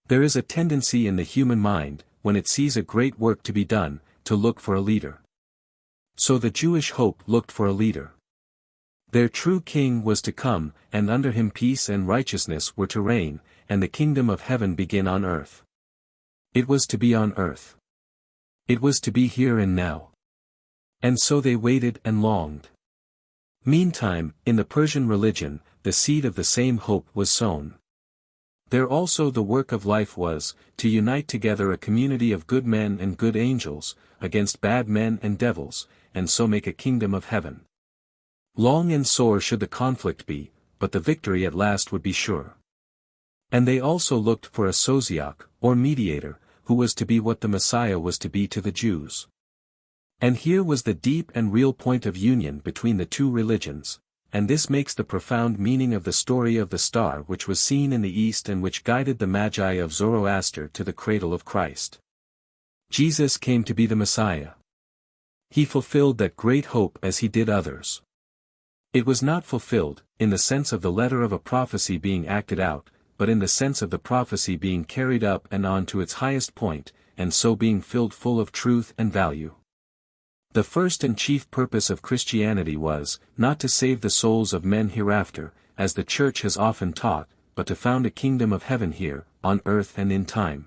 A: There is a tendency in the human mind, when it sees a great work to be done, to look for a leader. So the Jewish hope looked for a leader. Their true king was to come, and under him peace and righteousness were to reign, and the kingdom of heaven begin on earth. It was to be on earth. It was to be here and now. And so they waited and longed. Meantime, in the Persian religion, the seed of the same hope was sown. There also the work of life was, to unite together a community of good men and good angels, against bad men and devils, and so make a kingdom of heaven. Long and sore should the conflict be, but the victory at last would be sure. And they also looked for a Soziach, or mediator, who was to be what the Messiah was to be to the Jews. And here was the deep and real point of union between the two religions, and this makes the profound meaning of the story of the star which was seen in the east and which guided the Magi of Zoroaster to the cradle of Christ. Jesus came to be the Messiah. He fulfilled that great hope as he did others. It was not fulfilled, in the sense of the letter of a prophecy being acted out, but in the sense of the prophecy being carried up and on to its highest point, and so being filled full of truth and value. The first and chief purpose of Christianity was, not to save the souls of men hereafter, as the Church has often taught, but to found a kingdom of heaven here, on earth and in time.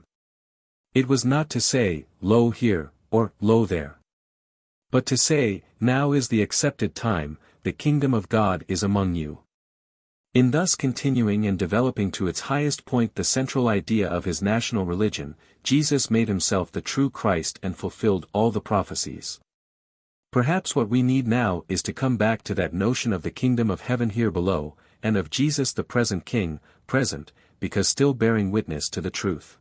A: It was not to say, lo here, or lo there. But to say, now is the accepted time, the kingdom of God is among you. In thus continuing and developing to its highest point the central idea of his national religion, Jesus made himself the true Christ and fulfilled all the prophecies. Perhaps what we need now is to come back to that notion of the kingdom of heaven here below, and of Jesus the present King, present, because still bearing witness to the truth.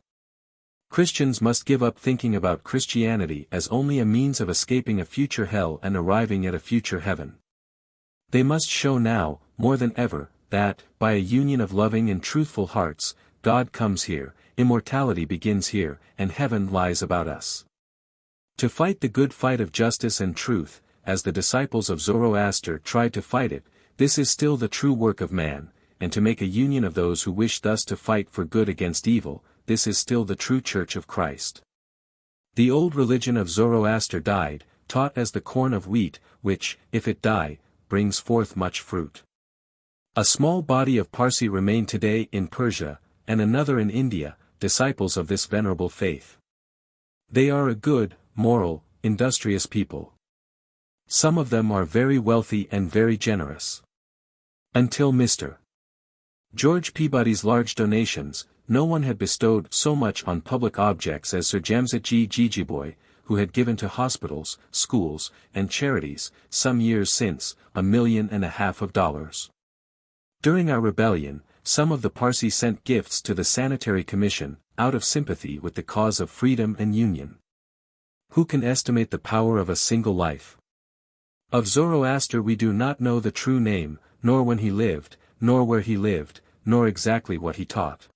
A: Christians must give up thinking about Christianity as only a means of escaping a future hell and arriving at a future heaven. They must show now, more than ever, that, by a union of loving and truthful hearts, God comes here, immortality begins here, and heaven lies about us. To fight the good fight of justice and truth, as the disciples of Zoroaster tried to fight it, this is still the true work of man, and to make a union of those who wish thus to fight for good against evil, this is still the true Church of Christ. The old religion of Zoroaster died, taught as the corn of wheat, which, if it die, brings forth much fruit. A small body of Parsi remain today in Persia, and another in India, disciples of this venerable faith. They are a good, moral, industrious people. Some of them are very wealthy and very generous. Until Mr. George Peabody's large donations, no one had bestowed so much on public objects as Sir Jamset Jejeebhoy, who had given to hospitals, schools, and charities, some years since, $1.5 million. During our rebellion, some of the Parsi sent gifts to the Sanitary Commission, out of sympathy with the cause of freedom and union. Who can estimate the power of a single life? Of Zoroaster we do not know the true name, nor when he lived, nor where he lived, nor exactly what he taught.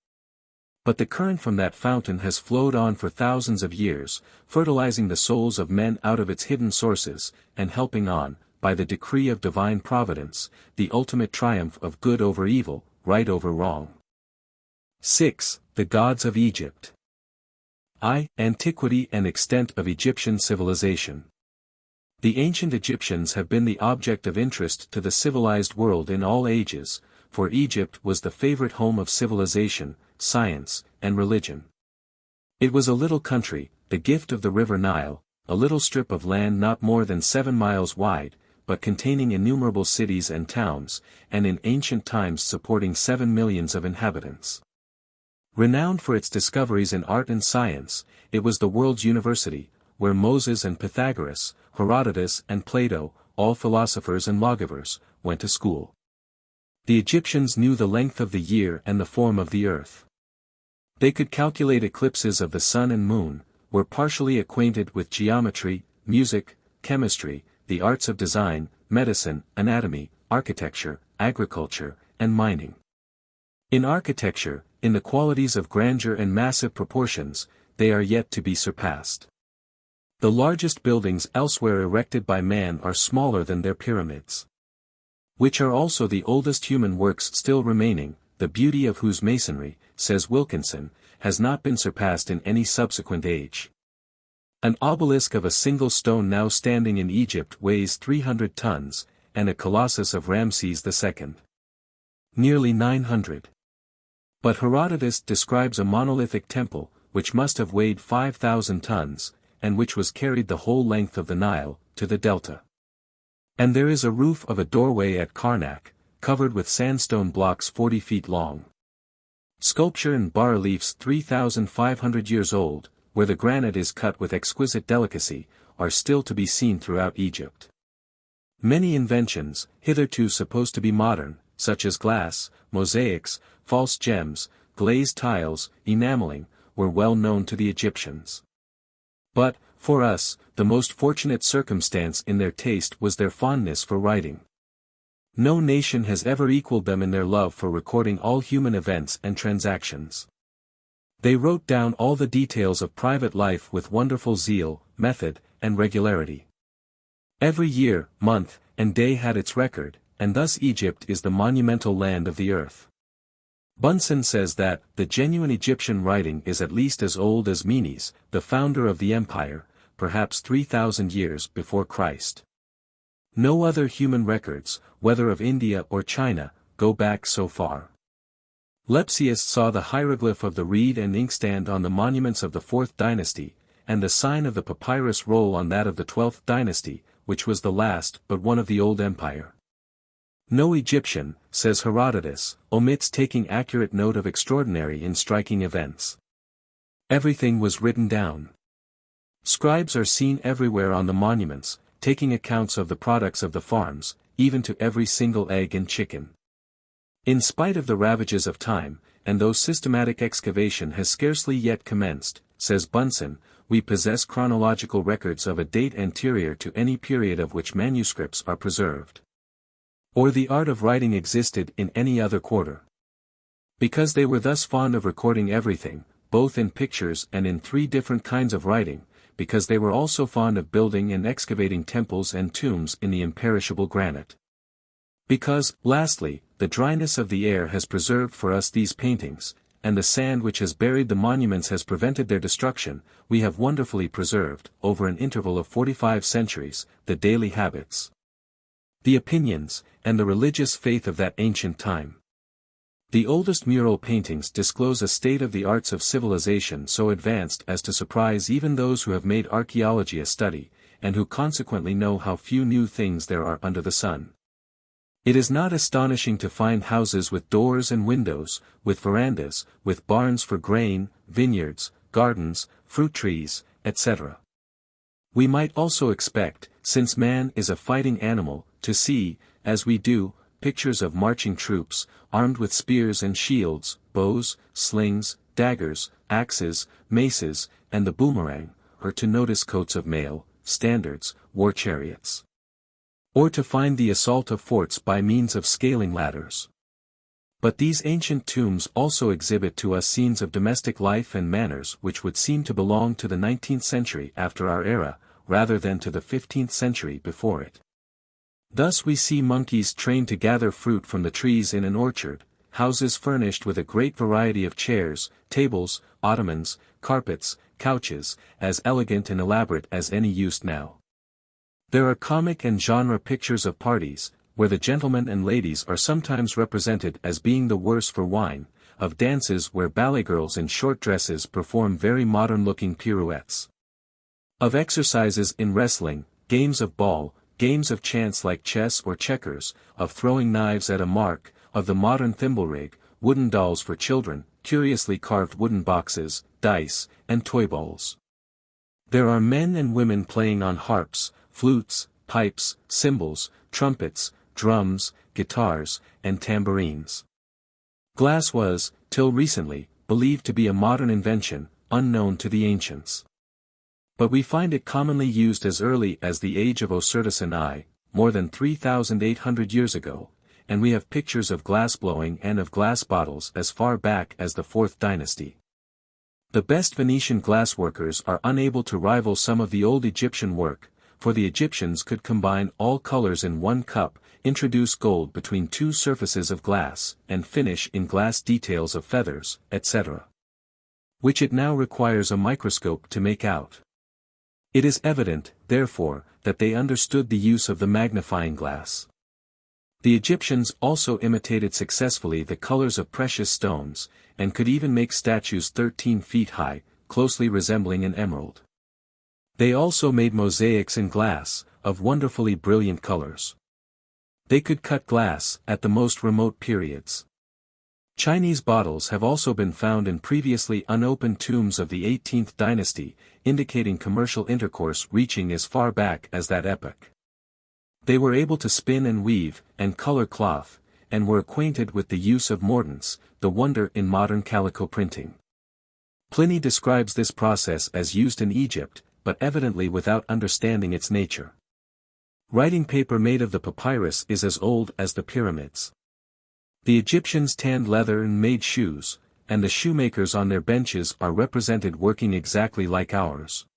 A: But the current from that fountain has flowed on for thousands of years, fertilizing the souls of men out of its hidden sources, and helping on, by the decree of divine providence, the ultimate triumph of good over evil, right over wrong. 6. The gods of Egypt. Antiquity and extent of Egyptian civilization. The ancient Egyptians have been the object of interest to the civilized world in all ages, for Egypt was the favorite home of civilization, science, and religion. It was a little country, the gift of the river Nile, a little strip of land not more than 7 miles wide, but containing innumerable cities and towns, and in ancient times supporting 7 millions of inhabitants. Renowned for its discoveries in art and science, it was the world's university, where Moses and Pythagoras, Herodotus and Plato, all philosophers and lawgivers, went to school. The Egyptians knew the length of the year and the form of the earth. They could calculate eclipses of the sun and moon, were partially acquainted with geometry, music, chemistry, the arts of design, medicine, anatomy, architecture, agriculture, and mining. In architecture, in the qualities of grandeur and massive proportions, they are yet to be surpassed. The largest buildings elsewhere erected by man are smaller than their pyramids. Which are also the oldest human works still remaining, the beauty of whose masonry, says Wilkinson, has not been surpassed in any subsequent age. An obelisk of a single stone now standing in Egypt weighs 300 tons, and a colossus of Ramses II. Nearly 900. But Herodotus describes a monolithic temple, which must have weighed 5,000 tons, and which was carried the whole length of the Nile, to the delta. And there is a roof of a doorway at Karnak, covered with sandstone blocks 40 feet long. Sculpture and bas-reliefs 3,500 years old, where the granite is cut with exquisite delicacy, are still to be seen throughout Egypt. Many inventions, hitherto supposed to be modern, such as glass, mosaics, false gems, glazed tiles, enameling, were well known to the Egyptians. But, for us, the most fortunate circumstance in their taste was their fondness for writing. No nation has ever equaled them in their love for recording all human events and transactions. They wrote down all the details of private life with wonderful zeal, method, and regularity. Every year, month, and day had its record, and thus Egypt is the monumental land of the earth. Bunsen says that, the genuine Egyptian writing is at least as old as Menes, the founder of the empire, perhaps 3,000 years before Christ. No other human records, whether of India or China, go back so far. Lepsius saw the hieroglyph of the reed and inkstand on the monuments of the 4th dynasty, and the sign of the papyrus roll on that of the 12th dynasty, which was the last but one of the old empire. No Egyptian, says Herodotus, omits taking accurate note of extraordinary and striking events. Everything was written down. Scribes are seen everywhere on the monuments, taking accounts of the products of the farms, even to every single egg and chicken. In spite of the ravages of time, and though systematic excavation has scarcely yet commenced, says Bunsen, we possess chronological records of a date anterior to any period of which manuscripts are preserved. Or the art of writing existed in any other quarter. Because they were thus fond of recording everything, both in pictures and in 3 different kinds of writing, because they were also fond of building and excavating temples and tombs in the imperishable granite. Because, lastly, the dryness of the air has preserved for us these paintings, and the sand which has buried the monuments has prevented their destruction, we have wonderfully preserved, over an interval of 45 centuries, the daily habits, the opinions, and the religious faith of that ancient time. The oldest mural paintings disclose a state of the arts of civilization so advanced as to surprise even those who have made archaeology a study, and who consequently know how few new things there are under the sun. It is not astonishing to find houses with doors and windows, with verandas, with barns for grain, vineyards, gardens, fruit trees, etc. We might also expect, since man is a fighting animal, to see, as we do, pictures of marching troops, armed with spears and shields, bows, slings, daggers, axes, maces, and the boomerang, or to notice coats of mail, standards, war chariots. Or to find the assault of forts by means of scaling ladders. But these ancient tombs also exhibit to us scenes of domestic life and manners which would seem to belong to the 19th century after our era, rather than to the 15th century before it. Thus we see monkeys trained to gather fruit from the trees in an orchard, houses furnished with a great variety of chairs, tables, ottomans, carpets, couches, as elegant and elaborate as any used now. There are comic and genre pictures of parties, where the gentlemen and ladies are sometimes represented as being the worse for wine, of dances where ballet girls in short dresses perform very modern-looking pirouettes, of exercises in wrestling, games of ball, games of chance like chess or checkers, of throwing knives at a mark, of the modern thimble rig, wooden dolls for children, curiously carved wooden boxes, dice, and toy balls. There are men and women playing on harps, flutes, pipes, cymbals, trumpets, drums, guitars, and tambourines. Glass was, till recently, believed to be a modern invention, unknown to the ancients. But we find it commonly used as early as the age of Osiris and I, more than 3,800 years ago, and we have pictures of glass blowing and of glass bottles as far back as the 4th dynasty. The best Venetian glassworkers are unable to rival some of the old Egyptian work, for the Egyptians could combine all colors in one cup, introduce gold between two surfaces of glass, and finish in glass details of feathers, etc. Which it now requires a microscope to make out. It is evident, therefore, that they understood the use of the magnifying glass. The Egyptians also imitated successfully the colors of precious stones, and could even make statues 13 feet high, closely resembling an emerald. They also made mosaics in glass, of wonderfully brilliant colors. They could cut glass, at the most remote periods. Chinese bottles have also been found in previously unopened tombs of the 18th dynasty, indicating commercial intercourse reaching as far back as that epoch. They were able to spin and weave, and color cloth, and were acquainted with the use of mordants, the wonder in modern calico printing. Pliny describes this process as used in Egypt, but evidently without understanding its nature. Writing paper made of the papyrus is as old as the pyramids. The Egyptians tanned leather and made shoes, and the shoemakers on their benches are represented working exactly like ours.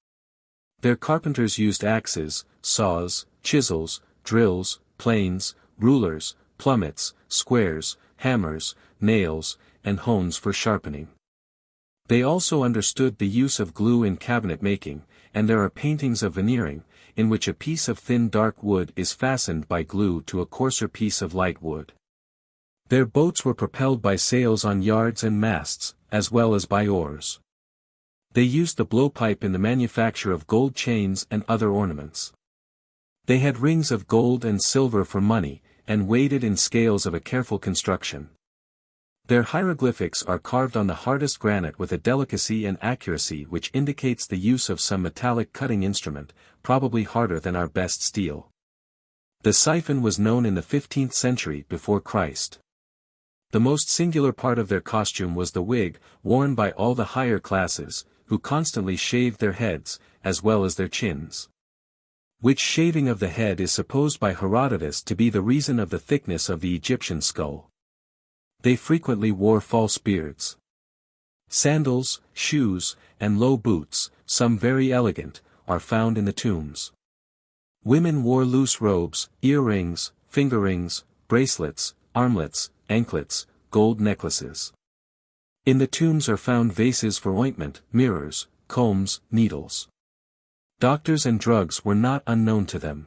A: Their carpenters used axes, saws, chisels, drills, planes, rulers, plummets, squares, hammers, nails, and hones for sharpening. They also understood the use of glue in cabinet making, and there are paintings of veneering, in which a piece of thin dark wood is fastened by glue to a coarser piece of light wood. Their boats were propelled by sails on yards and masts, as well as by oars. They used the blowpipe in the manufacture of gold chains and other ornaments. They had rings of gold and silver for money, and weighed it in scales of a careful construction. Their hieroglyphics are carved on the hardest granite with a delicacy and accuracy which indicates the use of some metallic cutting instrument, probably harder than our best steel. The siphon was known in the 15th century before Christ. The most singular part of their costume was the wig, worn by all the higher classes, who constantly shaved their heads, as well as their chins. Which shaving of the head is supposed by Herodotus to be the reason of the thickness of the Egyptian skull. They frequently wore false beards. Sandals, shoes, and low boots, some very elegant, are found in the tombs. Women wore loose robes, earrings, finger rings, bracelets, armlets, anklets, gold necklaces. In the tombs are found vases for ointment, mirrors, combs, needles. Doctors and drugs were not unknown to them.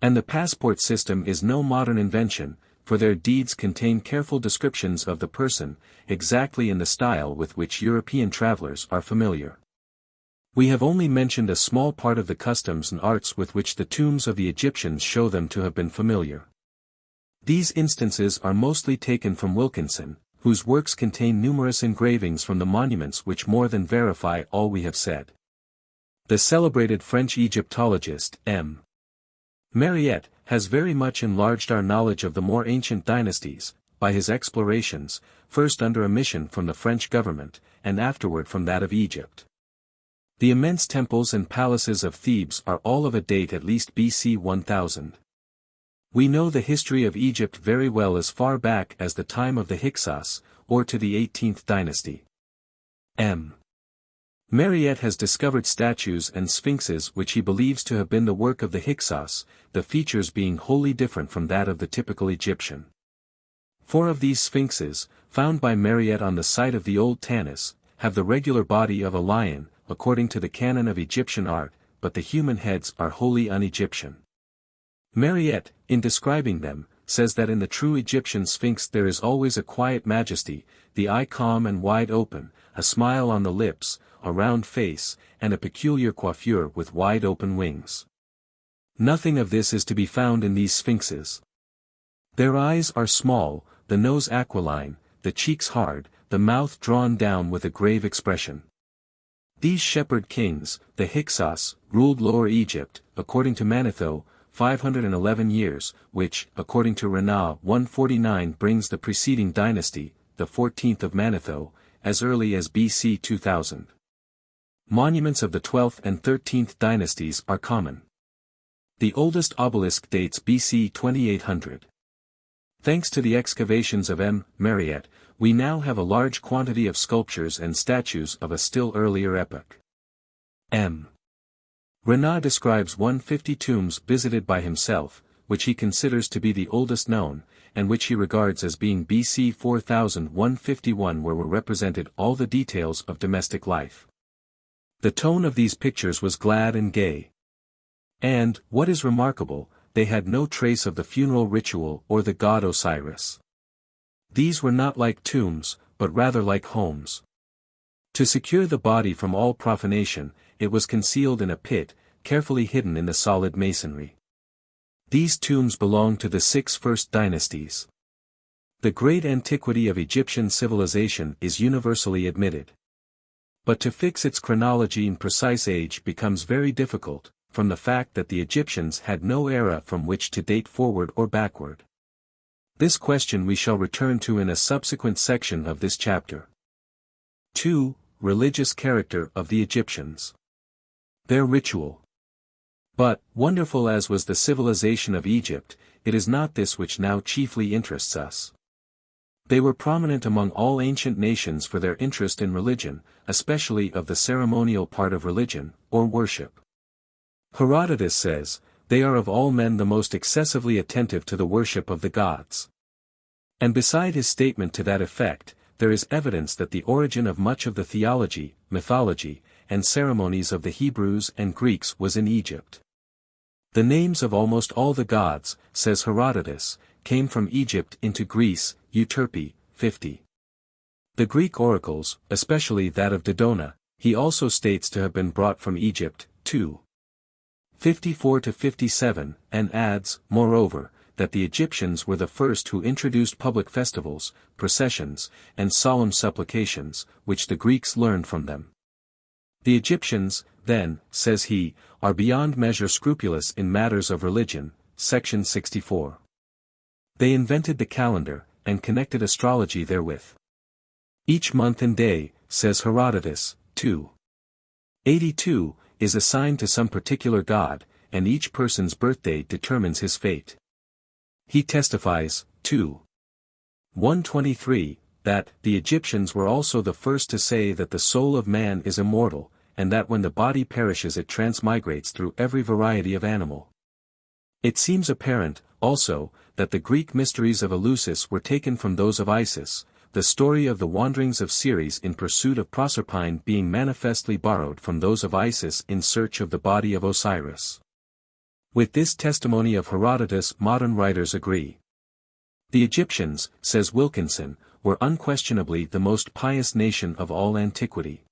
A: And the passport system is no modern invention, for their deeds contain careful descriptions of the person, exactly in the style with which European travelers are familiar. We have only mentioned a small part of the customs and arts with which the tombs of the Egyptians show them to have been familiar. These instances are mostly taken from Wilkinson, whose works contain numerous engravings from the monuments which more than verify all we have said. The celebrated French Egyptologist, M. Mariette, has very much enlarged our knowledge of the more ancient dynasties, by his explorations, first under a mission from the French government, and afterward from that of Egypt. The immense temples and palaces of Thebes are all of a date at least BC 1000. We know the history of Egypt very well as far back as the time of the Hyksos, or to the 18th dynasty. M. Mariette has discovered statues and sphinxes which he believes to have been the work of the Hyksos, the features being wholly different from that of the typical Egyptian. 4 of these sphinxes, found by Mariette on the site of the old Tanis, have the regular body of a lion, according to the canon of Egyptian art, but the human heads are wholly un-Egyptian. Mariette, in describing them, says that in the true Egyptian sphinx there is always a quiet majesty, the eye calm and wide open, a smile on the lips, a round face, and a peculiar coiffure with wide open wings. Nothing of this is to be found in these sphinxes. Their eyes are small, the nose aquiline, the cheeks hard, the mouth drawn down with a grave expression. These shepherd kings, the Hyksos, ruled Lower Egypt, according to Manetho, 511 years, which, according to Renan 149 brings the preceding dynasty, the 14th of Manetho, as early as BC 2000. Monuments of the 12th and 13th dynasties are common. The oldest obelisk dates BC 2800. Thanks to the excavations of M. Mariette, we now have a large quantity of sculptures and statues of a still earlier epoch. M. Renan describes 150 tombs visited by himself, which he considers to be the oldest known, and which he regards as being BC 4151, where were represented all the details of domestic life. The tone of these pictures was glad and gay. And, what is remarkable, they had no trace of the funeral ritual or the god Osiris. These were not like tombs, but rather like homes. To secure the body from all profanation, it was concealed in a pit, carefully hidden in the solid masonry. These tombs belong to the 6 first dynasties. The great antiquity of Egyptian civilization is universally admitted. But to fix its chronology and precise age becomes very difficult, from the fact that the Egyptians had no era from which to date forward or backward. This question we shall return to in a subsequent section of this chapter. 2. Religious character of the Egyptians. Their ritual. But, wonderful as was the civilization of Egypt, it is not this which now chiefly interests us. They were prominent among all ancient nations for their interest in religion, especially of the ceremonial part of religion, or worship. Herodotus says, "They are of all men the most excessively attentive to the worship of the gods." And beside his statement to that effect, there is evidence that the origin of much of the theology, mythology, and ceremonies of the Hebrews and Greeks was in Egypt. The names of almost all the gods, says Herodotus, came from Egypt into Greece, Euterpe, 50. The Greek oracles, especially that of Dodona, he also states to have been brought from Egypt, 2. 54-57, and adds, moreover, that the Egyptians were the first who introduced public festivals, processions, and solemn supplications, which the Greeks learned from them. The Egyptians, then, says he, are beyond measure scrupulous in matters of religion, section 64. They invented the calendar, and connected astrology therewith. Each month and day, says Herodotus, 2. 82, is assigned to some particular god, and each person's birthday determines his fate. He testifies, 2. 123, that the Egyptians were also the first to say that the soul of man is immortal, and that when the body perishes it transmigrates through every variety of animal. It seems apparent, also, that the Greek mysteries of Eleusis were taken from those of Isis, the story of the wanderings of Ceres in pursuit of Proserpine being manifestly borrowed from those of Isis in search of the body of Osiris. With this testimony of Herodotus modern writers agree. The Egyptians, says Wilkinson, were unquestionably the most pious nation of all antiquity.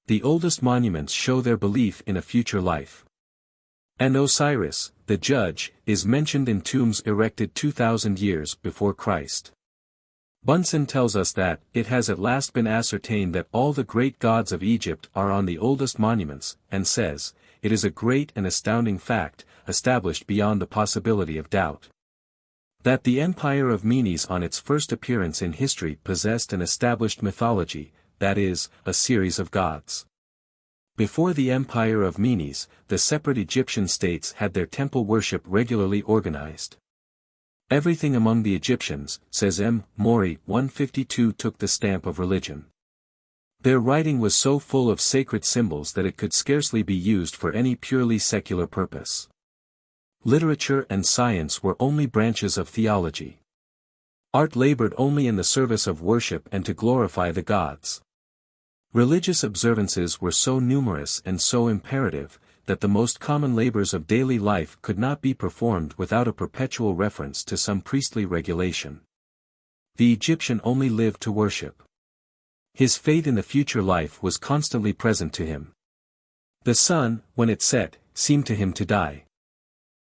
A: The oldest monuments show their belief in a future life. And Osiris, the judge, is mentioned in tombs erected 2,000 years before Christ. Bunsen tells us that, it has at last been ascertained that all the great gods of Egypt are on the oldest monuments, and says, it is a great and astounding fact, established beyond the possibility of doubt. That the empire of Menes on its first appearance in history possessed an established mythology, that is, a series of gods. Before the empire of Menes, the separate Egyptian states had their temple worship regularly organized. Everything among the Egyptians, says M. Mori 152, took the stamp of religion. Their writing was so full of sacred symbols that it could scarcely be used for any purely secular purpose. Literature and science were only branches of theology. Art labored only in the service of worship and to glorify the gods. Religious observances were so numerous and so imperative, that the most common labors of daily life could not be performed without a perpetual reference to some priestly regulation. The Egyptian only lived to worship. His fate in the future life was constantly present to him. The sun, when it set, seemed to him to die.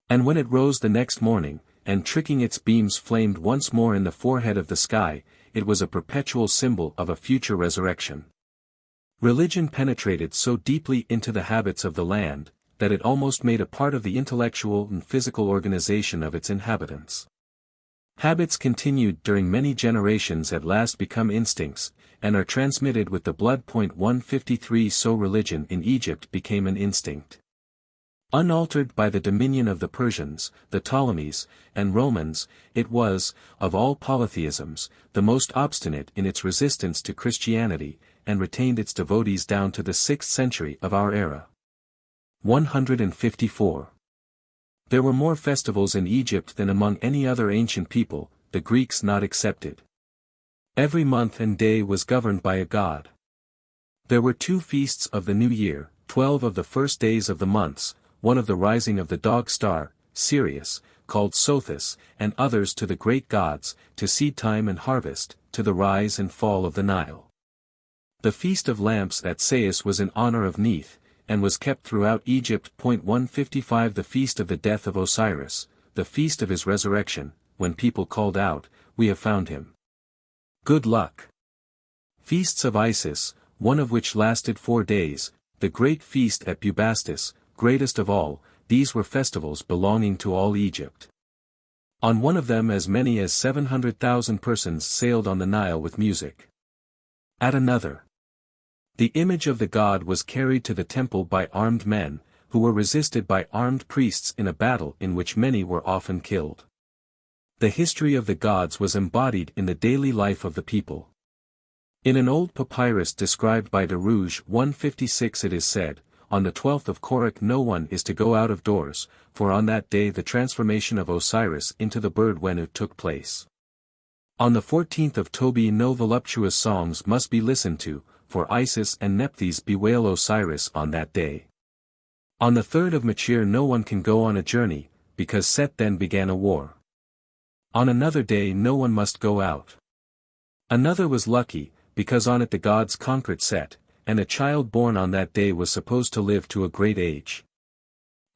A: And when it rose the next morning, and tricking its beams flamed once more in the forehead of the sky, it was a perpetual symbol of a future resurrection. Religion penetrated so deeply into the habits of the land, that it almost made a part of the intellectual and physical organization of its inhabitants. Habits continued during many generations at last become instincts, and are transmitted with the blood. 153 So religion in Egypt became an instinct. Unaltered by the dominion of the Persians, the Ptolemies, and Romans, it was, of all polytheisms, the most obstinate in its resistance to Christianity, and retained its devotees down to the 6th century of our era. 154. There were more festivals in Egypt than among any other ancient people, the Greeks not excepted. Every month and day was governed by a god. There were 2 feasts of the new year, 12 of the first days of the months, one of the rising of the dog star, Sirius, called Sothis, and others to the great gods, to seed time and harvest, to the rise and fall of the Nile. The Feast of Lamps at Sais was in honor of Neith, and was kept throughout Egypt. 155 The Feast of the Death of Osiris, the feast of his resurrection, when people called out, "We have found him. Good luck." Feasts of Isis, one of which lasted 4 days, the great feast at Bubastis, greatest of all, these were festivals belonging to all Egypt. On one of them as many as 700,000 persons sailed on the Nile with music. At another, the image of the god was carried to the temple by armed men, who were resisted by armed priests in a battle in which many were often killed. The history of the gods was embodied in the daily life of the people. In an old papyrus described by de Rouge 156 it is said, "On the 12th of Korach no one is to go out of doors, for on that day the transformation of Osiris into the bird Wenu took place. On the 14th of Tobi no voluptuous songs must be listened to, for Isis and Nephthys bewail Osiris on that day. On the 3rd of Machir no one can go on a journey, because Set then began a war. On another day no one must go out. Another was lucky, because on it the gods conquered Set, and a child born on that day was supposed to live to a great age.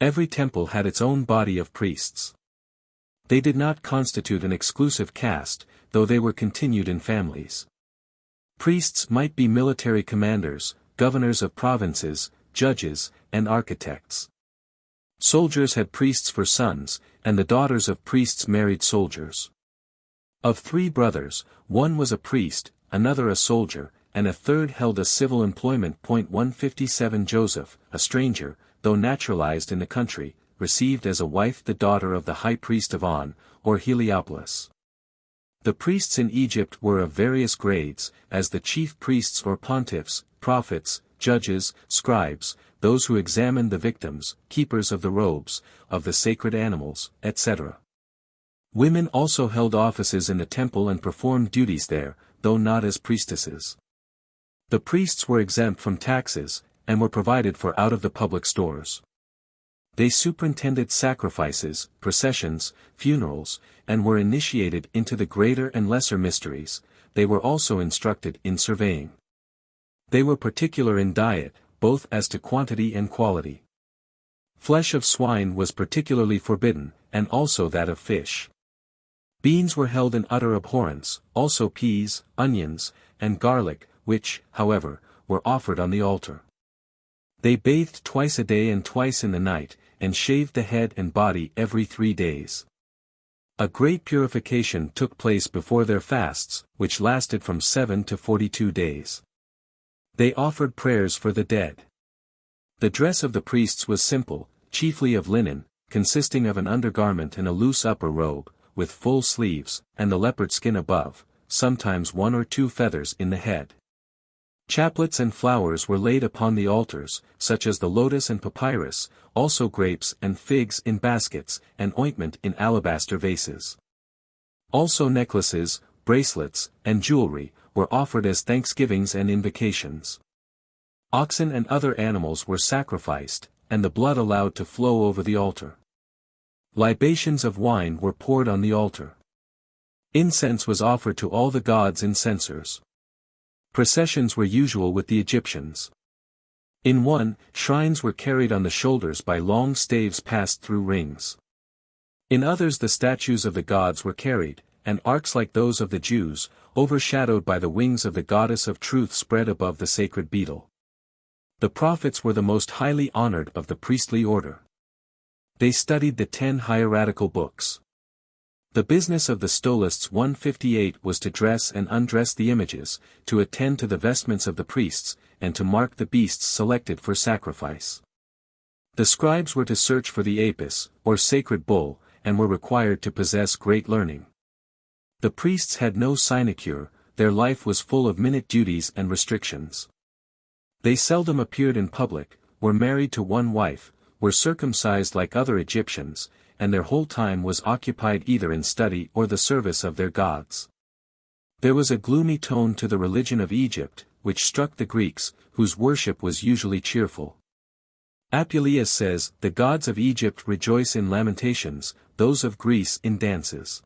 A: Every temple had its own body of priests. They did not constitute an exclusive caste, though they were continued in families. Priests might be military commanders, governors of provinces, judges, and architects. Soldiers had priests for sons, and the daughters of priests married soldiers. Of 3 brothers, one was a priest, another a soldier, and a third held a civil employment. 157 Joseph, a stranger, though naturalized in the country, received as a wife the daughter of the high priest of On, or Heliopolis. The priests in Egypt were of various grades, as the chief priests or pontiffs, prophets, judges, scribes, those who examined the victims, keepers of the robes, of the sacred animals, etc. Women also held offices in the temple and performed duties there, though not as priestesses. The priests were exempt from taxes, and were provided for out of the public stores. They superintended sacrifices, processions, funerals, and were initiated into the greater and lesser mysteries. They were also instructed in surveying. They were particular in diet, both as to quantity and quality. Flesh of swine was particularly forbidden, and also that of fish. Beans were held in utter abhorrence, also peas, onions, and garlic, which, however, were offered on the altar. They bathed twice a day and twice in the night, and shaved the head and body every 3 days. A great purification took place before their fasts, which lasted from 7 to 42 days. They offered prayers for the dead. The dress of the priests was simple, chiefly of linen, consisting of an undergarment and a loose upper robe, with full sleeves, and the leopard skin above, sometimes 1 or 2 feathers in the head. Chaplets and flowers were laid upon the altars, such as the lotus and papyrus, also grapes and figs in baskets, and ointment in alabaster vases. Also necklaces, bracelets, and jewelry, were offered as thanksgivings and invocations. Oxen and other animals were sacrificed, and the blood allowed to flow over the altar. Libations of wine were poured on the altar. Incense was offered to all the gods in censers. Processions were usual with the Egyptians. In one, shrines were carried on the shoulders by long staves passed through rings. In others the statues of the gods were carried, and arcs like those of the Jews, overshadowed by the wings of the goddess of truth spread above the sacred beetle. The prophets were the most highly honored of the priestly order. They studied the 10 hieratical books. The business of the stolists 158 was to dress and undress the images, to attend to the vestments of the priests, and to mark the beasts selected for sacrifice. The scribes were to search for the apis, or sacred bull, and were required to possess great learning. The priests had no sinecure, their life was full of minute duties and restrictions. They seldom appeared in public, were married to one wife, were circumcised like other Egyptians, and their whole time was occupied either in study or the service of their gods. There was a gloomy tone to the religion of Egypt, which struck the Greeks, whose worship was usually cheerful. Apuleius says, "The gods of Egypt rejoice in lamentations, those of Greece in dances."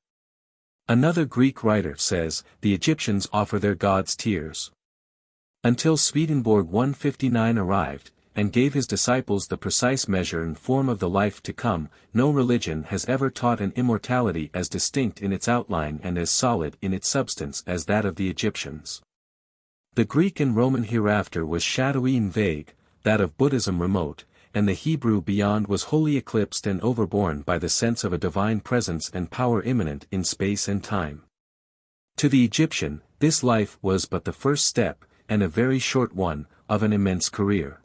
A: Another Greek writer says, "The Egyptians offer their gods tears." Until Swedenborg 159 arrived, and gave his disciples the precise measure and form of the life to come, no religion has ever taught an immortality as distinct in its outline and as solid in its substance as that of the Egyptians. The Greek and Roman hereafter was shadowy and vague, that of Buddhism remote, and the Hebrew beyond was wholly eclipsed and overborne by the sense of a divine presence and power immanent in space and time. To the Egyptian, this life was but the first step, and a very short one, of an immense career.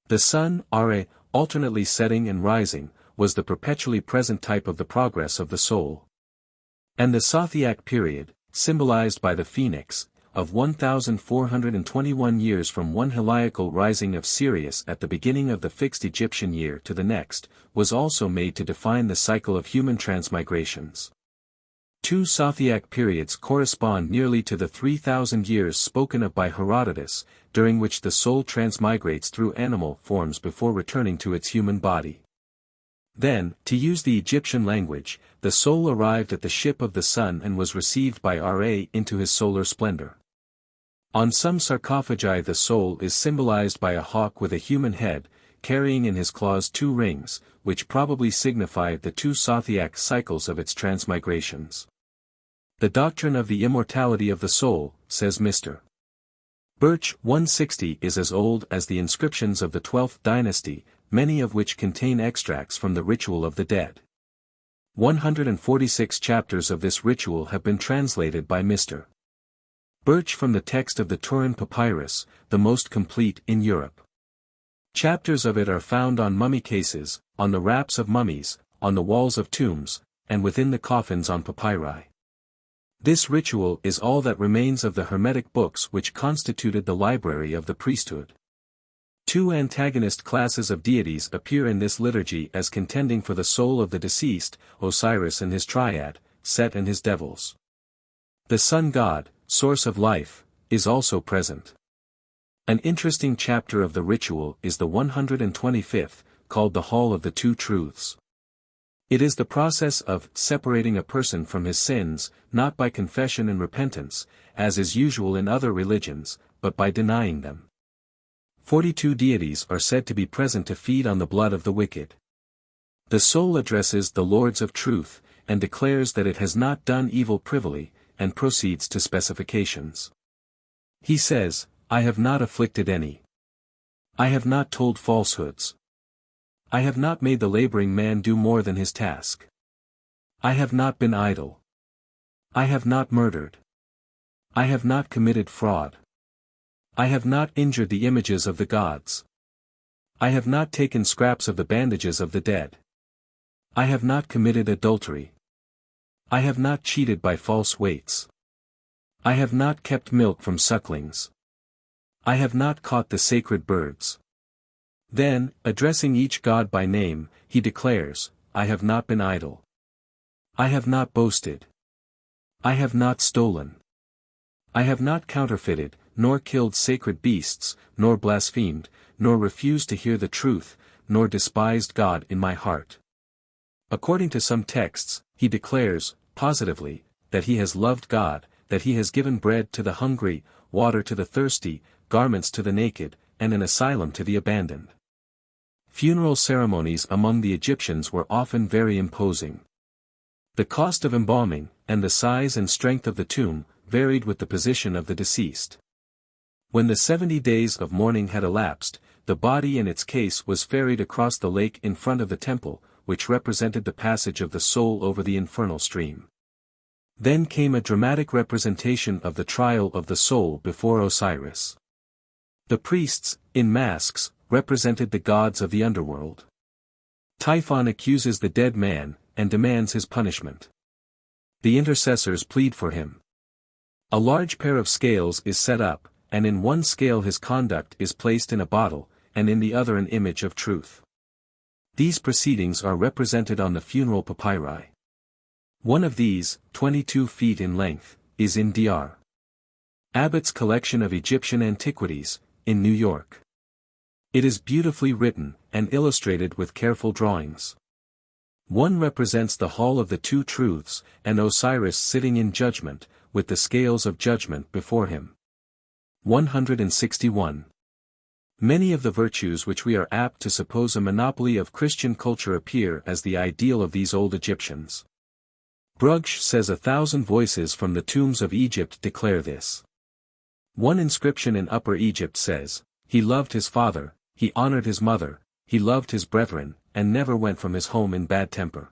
A: The sun, Are, alternately setting and rising, was the perpetually present type of the progress of the soul. And the Sothiac period, symbolized by the phoenix, of 1421 years from one heliacal rising of Sirius at the beginning of the fixed Egyptian year to the next, was also made to define the cycle of human transmigrations. 2 Sothiac periods correspond nearly to the 3,000 years spoken of by Herodotus, during which the soul transmigrates through animal forms before returning to its human body. Then, to use the Egyptian language, the soul arrived at the ship of the sun and was received by Ra into his solar splendor. On some sarcophagi the soul is symbolized by a hawk with a human head, carrying in his claws 2 rings, which probably signify the 2 Sothiac cycles of its transmigrations. The doctrine of the immortality of the soul, says Mr. Birch 160, is as old as the inscriptions of the 12th dynasty, many of which contain extracts from the ritual of the dead. 146 chapters of this ritual have been translated by Mr. Birch from the text of the Turin Papyrus, the most complete in Europe. Chapters of it are found on mummy cases, on the wraps of mummies, on the walls of tombs, and within the coffins on papyri. This ritual is all that remains of the Hermetic books which constituted the library of the priesthood. 2 antagonist classes of deities appear in this liturgy as contending for the soul of the deceased, Osiris and his triad, Set and his devils. The sun god, source of life, is also present. An interesting chapter of the ritual is the 125th, called the Hall of the Two Truths. It is the process of separating a person from his sins, not by confession and repentance, as is usual in other religions, but by denying them. 42 deities are said to be present to feed on the blood of the wicked. The soul addresses the Lords of Truth, and declares that it has not done evil privily, and proceeds to specifications. He says, "I have not afflicted any. I have not told falsehoods. I have not made the laboring man do more than his task. I have not been idle. I have not murdered. I have not committed fraud. I have not injured the images of the gods. I have not taken scraps of the bandages of the dead. I have not committed adultery. I have not cheated by false weights. I have not kept milk from sucklings. I have not caught the sacred birds." Then, addressing each god by name, he declares, "I have not been idle. I have not boasted. I have not stolen. I have not counterfeited, nor killed sacred beasts, nor blasphemed, nor refused to hear the truth, nor despised God in my heart." According to some texts, he declares, positively, that he has loved God, that he has given bread to the hungry, water to the thirsty, garments to the naked, and an asylum to the abandoned. Funeral ceremonies among the Egyptians were often very imposing. The cost of embalming, and the size and strength of the tomb, varied with the position of the deceased. When the 70 days of mourning had elapsed, the body in its case was ferried across the lake in front of the temple, which represented the passage of the soul over the infernal stream. Then came a dramatic representation of the trial of the soul before Osiris. The priests, in masks, represented the gods of the underworld. Typhon accuses the dead man, and demands his punishment. The intercessors plead for him. A large pair of scales is set up, and in one scale his conduct is placed in a bottle, and in the other an image of truth. These proceedings are represented on the funeral papyri. One of these, 22 feet in length, is in Dr. Abbott's collection of Egyptian antiquities, in New York. It is beautifully written, and illustrated with careful drawings. One represents the Hall of the Two Truths, and Osiris sitting in judgment, with the scales of judgment before him. 161. Many of the virtues which we are apt to suppose a monopoly of Christian culture appear as the ideal of these old Egyptians. Brugsch says 1,000 voices from the tombs of Egypt declare this. One inscription in Upper Egypt says, "He loved his father, he honored his mother, he loved his brethren, and never went from his home in bad temper.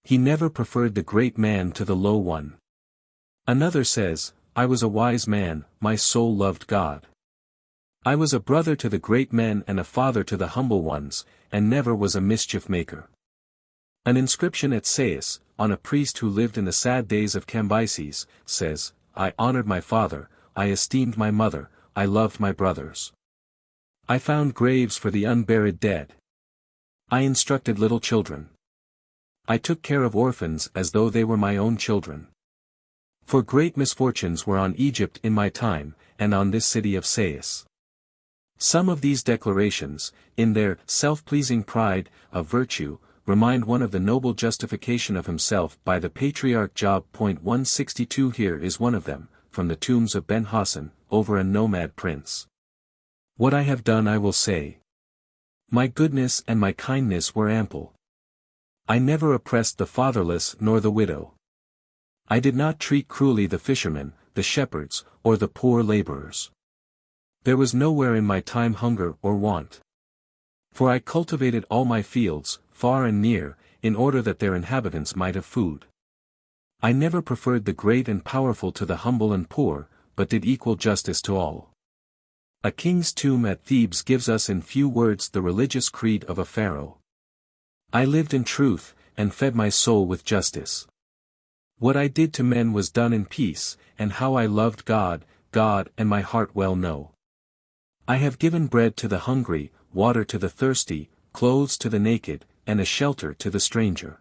A: He never preferred the great man to the low one." Another says, "I was a wise man, my soul loved God. I was a brother to the great men and a father to the humble ones, and never was a mischief maker." An inscription at Sais, on a priest who lived in the sad days of Cambyses, says, "I honored my father, I esteemed my mother, I loved my brothers. I found graves for the unburied dead. I instructed little children. I took care of orphans as though they were my own children. For great misfortunes were on Egypt in my time, and on this city of Sais." Some of these declarations, in their self-pleasing pride of virtue, remind one of the noble justification of himself by the patriarch Job. 162 Here is one of them, from the tombs of Ben Hassan, over a nomad prince. "What I have done I will say. My goodness and my kindness were ample. I never oppressed the fatherless nor the widow. I did not treat cruelly the fishermen, the shepherds, or the poor laborers. There was nowhere in my time hunger or want. For I cultivated all my fields, far and near, in order that their inhabitants might have food. I never preferred the great and powerful to the humble and poor, but did equal justice to all." A king's tomb at Thebes gives us in few words the religious creed of a pharaoh. "I lived in truth, and fed my soul with justice. What I did to men was done in peace, and how I loved God, and my heart well know. I have given bread to the hungry, water to the thirsty, clothes to the naked, and a shelter to the stranger.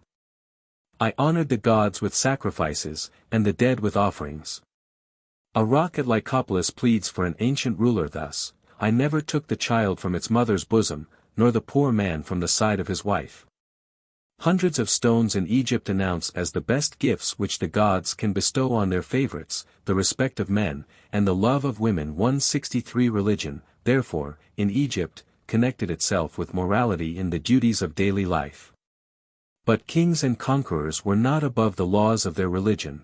A: I honored the gods with sacrifices, and the dead with offerings." A rock at Lycopolis pleads for an ancient ruler thus, "I never took the child from its mother's bosom, nor the poor man from the side of his wife." Hundreds of stones in Egypt announce as the best gifts which the gods can bestow on their favorites, the respect of men, and the love of women. 163 Religion, therefore, in Egypt, connected itself with morality in the duties of daily life. But kings and conquerors were not above the laws of their religion.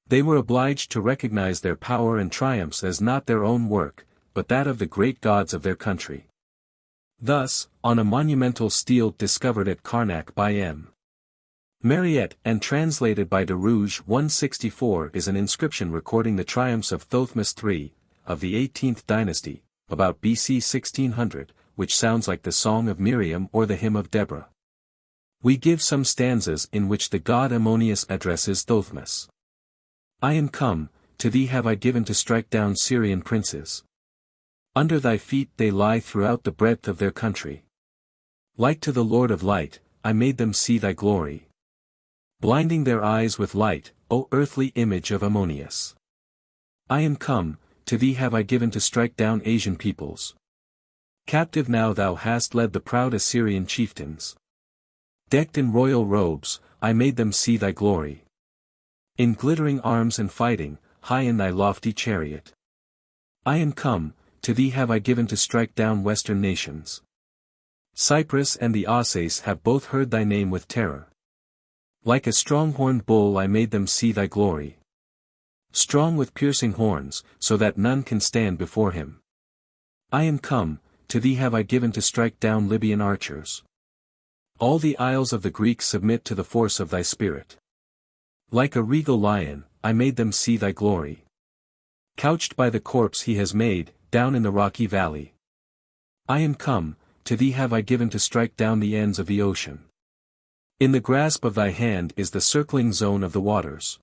A: They were obliged to recognize their power and triumphs as not their own work, but that of the great gods of their country. Thus, on a monumental stele discovered at Karnak by M. Mariette and translated by de Rouge 164 is an inscription recording the triumphs of Thothmes III, of the 18th dynasty, about BC 1600, which sounds like the Song of Miriam or the Hymn of Deborah. We give some stanzas in which the god Ammonius addresses Thothmes. "I am come, to thee have I given to strike down Syrian princes. Under thy feet they lie throughout the breadth of their country. Like to the Lord of light, I made them see thy glory. Blinding their eyes with light, O earthly image of Ammonius. I am come, to thee have I given to strike down Asian peoples. Captive now thou hast led the proud Assyrian chieftains. Decked in royal robes, I made them see thy glory. In glittering arms and fighting, high in thy lofty chariot. I am come, to thee have I given to strike down western nations. Cyprus and the Ausace have both heard thy name with terror. Like a strong-horned bull I made them see thy glory. Strong with piercing horns, so that none can stand before him. I am come, to thee have I given to strike down Libyan archers. All the isles of the Greeks submit to the force of thy spirit. Like a regal lion, I made them see thy glory. Couched by the corpse he has made, down in the rocky valley. I am come, to thee have I given to strike down the ends of the ocean. In the grasp of thy hand is the circling zone of the waters.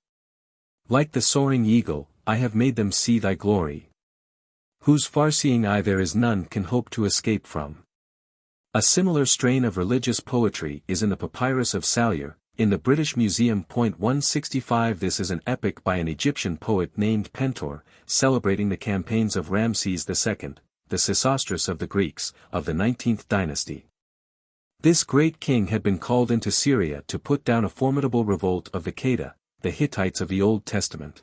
A: Like the soaring eagle, I have made them see thy glory. Whose far-seeing eye there is none can hope to escape from. A similar strain of religious poetry is in the Papyrus of Salyer, in the British Museum. 165. This is an epic by an Egyptian poet named Pentor, celebrating the campaigns of Ramses II, the Sesostris of the Greeks, of the 19th dynasty. This great king had been called into Syria to put down a formidable revolt of the Kheda, the Hittites of the Old Testament.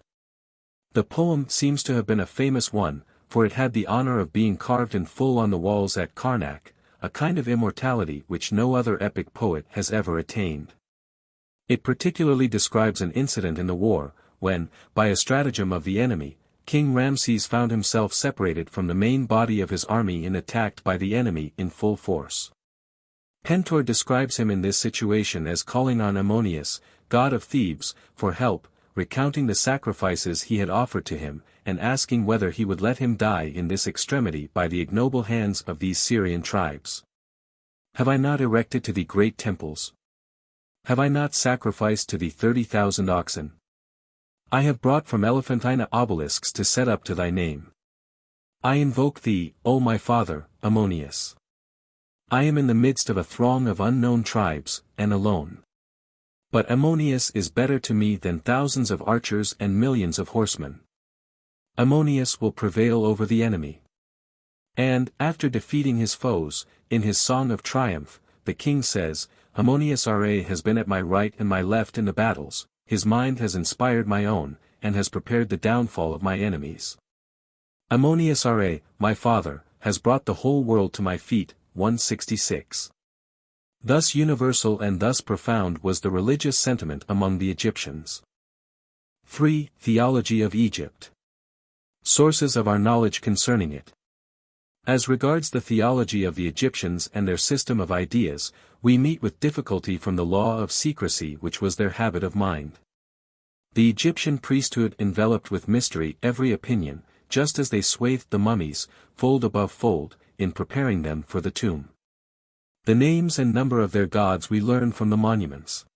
A: The poem seems to have been a famous one, for it had the honor of being carved in full on the walls at Karnak, a kind of immortality which no other epic poet has ever attained. It particularly describes an incident in the war, when, by a stratagem of the enemy, King Ramses found himself separated from the main body of his army and attacked by the enemy in full force. Pentor describes him in this situation as calling on Ammonius, god of Thebes, for help, recounting the sacrifices he had offered to him, and asking whether he would let him die in this extremity by the ignoble hands of these Syrian tribes. Have I not erected to thee great temples? Have I not sacrificed to thee 30,000 oxen? I have brought from Elephantine obelisks to set up to thy name. I invoke thee, O my father, Ammonius. I am in the midst of a throng of unknown tribes, and alone. But Ammonius is better to me than thousands of archers and millions of horsemen. Ammonius will prevail over the enemy. And, after defeating his foes, in his song of triumph, the king says, Ammonius Ra has been at my right and my left in the battles, his mind has inspired my own, and has prepared the downfall of my enemies. Ammonius Ra, my father, has brought the whole world to my feet. 166. Thus universal and thus profound was the religious sentiment among the Egyptians. 3. Theology of Egypt. Sources of our knowledge concerning it. As regards the theology of the Egyptians and their system of ideas, we meet with difficulty from the law of secrecy which was their habit of mind. The Egyptian priesthood enveloped with mystery every opinion, just as they swathed the mummies, fold above fold, in preparing them for the tomb. The names and number of their gods we learn from the monuments.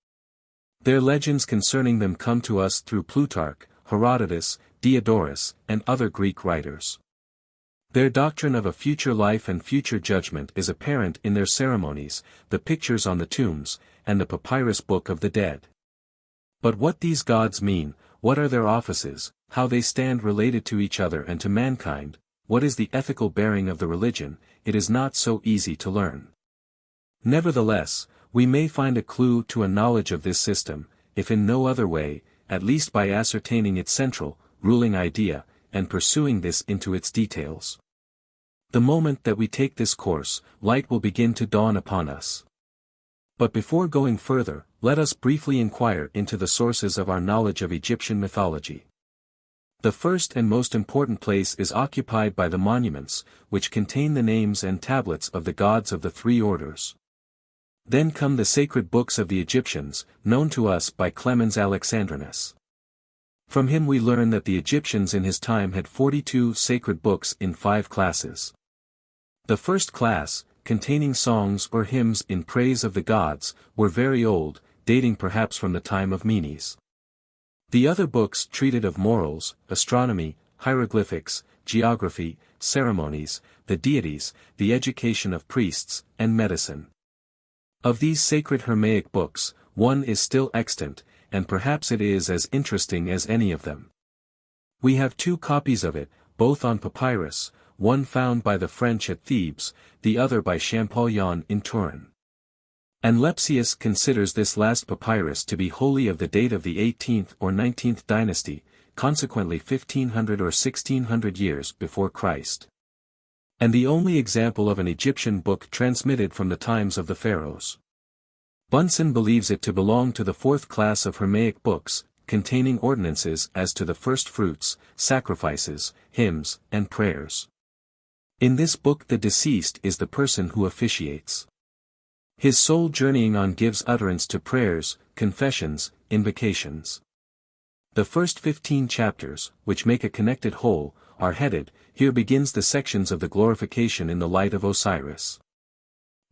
A: Their legends concerning them come to us through Plutarch, Herodotus, Diodorus, and other Greek writers. Their doctrine of a future life and future judgment is apparent in their ceremonies, the pictures on the tombs, and the papyrus book of the dead. But what these gods mean, what are their offices, how they stand related to each other and to mankind, what is the ethical bearing of the religion, it is not so easy to learn. Nevertheless, we may find a clue to a knowledge of this system, if in no other way, at least by ascertaining its central, ruling idea, and pursuing this into its details. The moment that we take this course, light will begin to dawn upon us. But before going further, let us briefly inquire into the sources of our knowledge of Egyptian mythology. The first and most important place is occupied by the monuments, which contain the names and tablets of the gods of the three orders. Then come the sacred books of the Egyptians, known to us by Clemens Alexandrinus. From him we learn that the Egyptians in his time had 42 sacred books in 5 classes. The first class, containing songs or hymns in praise of the gods, were very old, dating perhaps from the time of Menes. The other books treated of morals, astronomy, hieroglyphics, geography, ceremonies, the deities, the education of priests, and medicine. Of these sacred Hermaic books, one is still extant, and perhaps it is as interesting as any of them. We have 2 copies of it, both on papyrus, one found by the French at Thebes, the other by Champollion in Turin. And Lepsius considers this last papyrus to be wholly of the date of the 18th or 19th dynasty, consequently 1500 or 1600 years before Christ. And the only example of an Egyptian book transmitted from the times of the pharaohs. Bunsen believes it to belong to the fourth class of Hermaic books, containing ordinances as to the first fruits, sacrifices, hymns, and prayers. In this book the deceased is the person who officiates. His soul journeying on gives utterance to prayers, confessions, invocations. The first 15 chapters, which make a connected whole, are headed, "Here begins the sections of the glorification in the light of Osiris."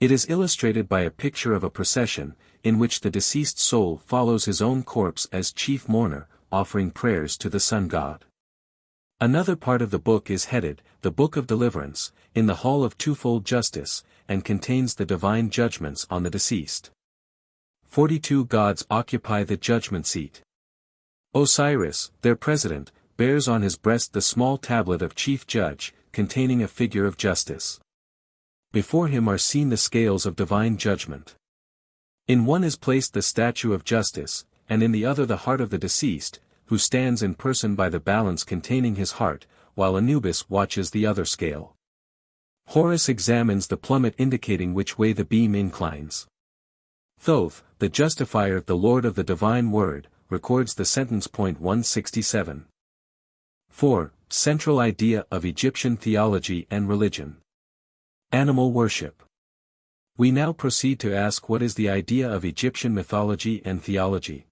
A: It is illustrated by a picture of a procession, in which the deceased soul follows his own corpse as chief mourner, offering prayers to the sun god. Another part of the book is headed, "The Book of Deliverance," in the hall of twofold justice, and contains the divine judgments on the deceased. 42 gods occupy the judgment seat. Osiris, their president, bears on his breast the small tablet of chief judge, containing a figure of justice. Before him are seen the scales of divine judgment. In one is placed the statue of justice, and in the other the heart of the deceased, who stands in person by the balance containing his heart, while Anubis watches the other scale. Horus examines the plummet indicating which way the beam inclines. Thoth, the justifier, the Lord of the divine word, records the sentence. 167. 4. Central idea of Egyptian theology and religion. Animal worship. We now proceed to ask what is the idea of Egyptian mythology and theology.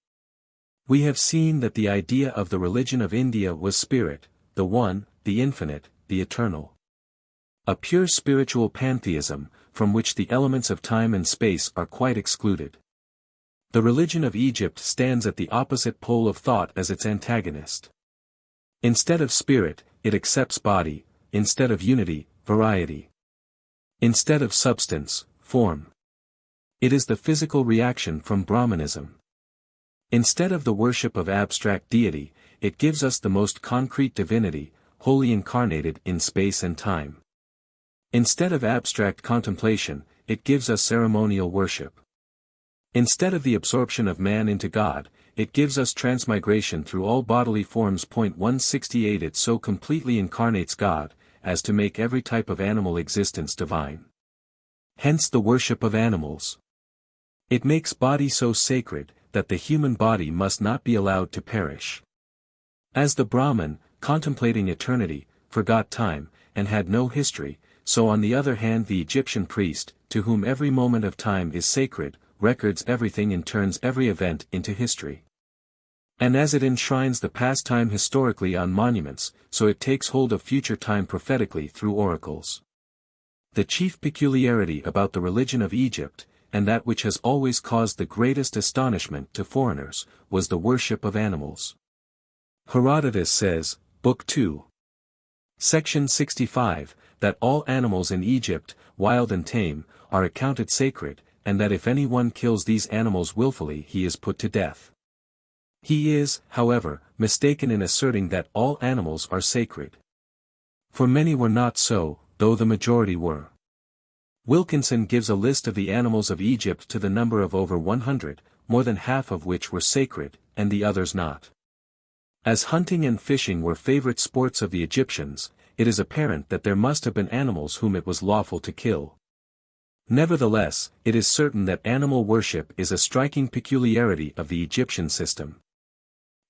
A: We have seen that the idea of the religion of India was spirit, the one, the infinite, the eternal. A pure spiritual pantheism, from which the elements of time and space are quite excluded. The religion of Egypt stands at the opposite pole of thought as its antagonist. Instead of spirit, it accepts body; instead of unity, variety. Instead of substance, form. It is the physical reaction from Brahmanism. Instead of the worship of abstract deity, it gives us the most concrete divinity, wholly incarnated in space and time. Instead of abstract contemplation, it gives us ceremonial worship. Instead of the absorption of man into God, it gives us transmigration through all bodily forms. 168 It so completely incarnates God, as to make every type of animal existence divine. Hence the worship of animals. It makes body so sacred, that the human body must not be allowed to perish. As the Brahman, contemplating eternity, forgot time, and had no history, so on the other hand the Egyptian priest, to whom every moment of time is sacred, records everything and turns every event into history. And as it enshrines the past time historically on monuments, so it takes hold of future time prophetically through oracles. The chief peculiarity about the religion of Egypt, and that which has always caused the greatest astonishment to foreigners, was the worship of animals. Herodotus says, Book 2. Section 65, that all animals in Egypt, wild and tame, are accounted sacred, and that if any one kills these animals willfully he is put to death. He is, however, mistaken in asserting that all animals are sacred. For many were not so, though the majority were. Wilkinson gives a list of the animals of Egypt to the number of over 100, more than half of which were sacred, and the others not. As hunting and fishing were favorite sports of the Egyptians, it is apparent that there must have been animals whom it was lawful to kill. Nevertheless, it is certain that animal worship is a striking peculiarity of the Egyptian system.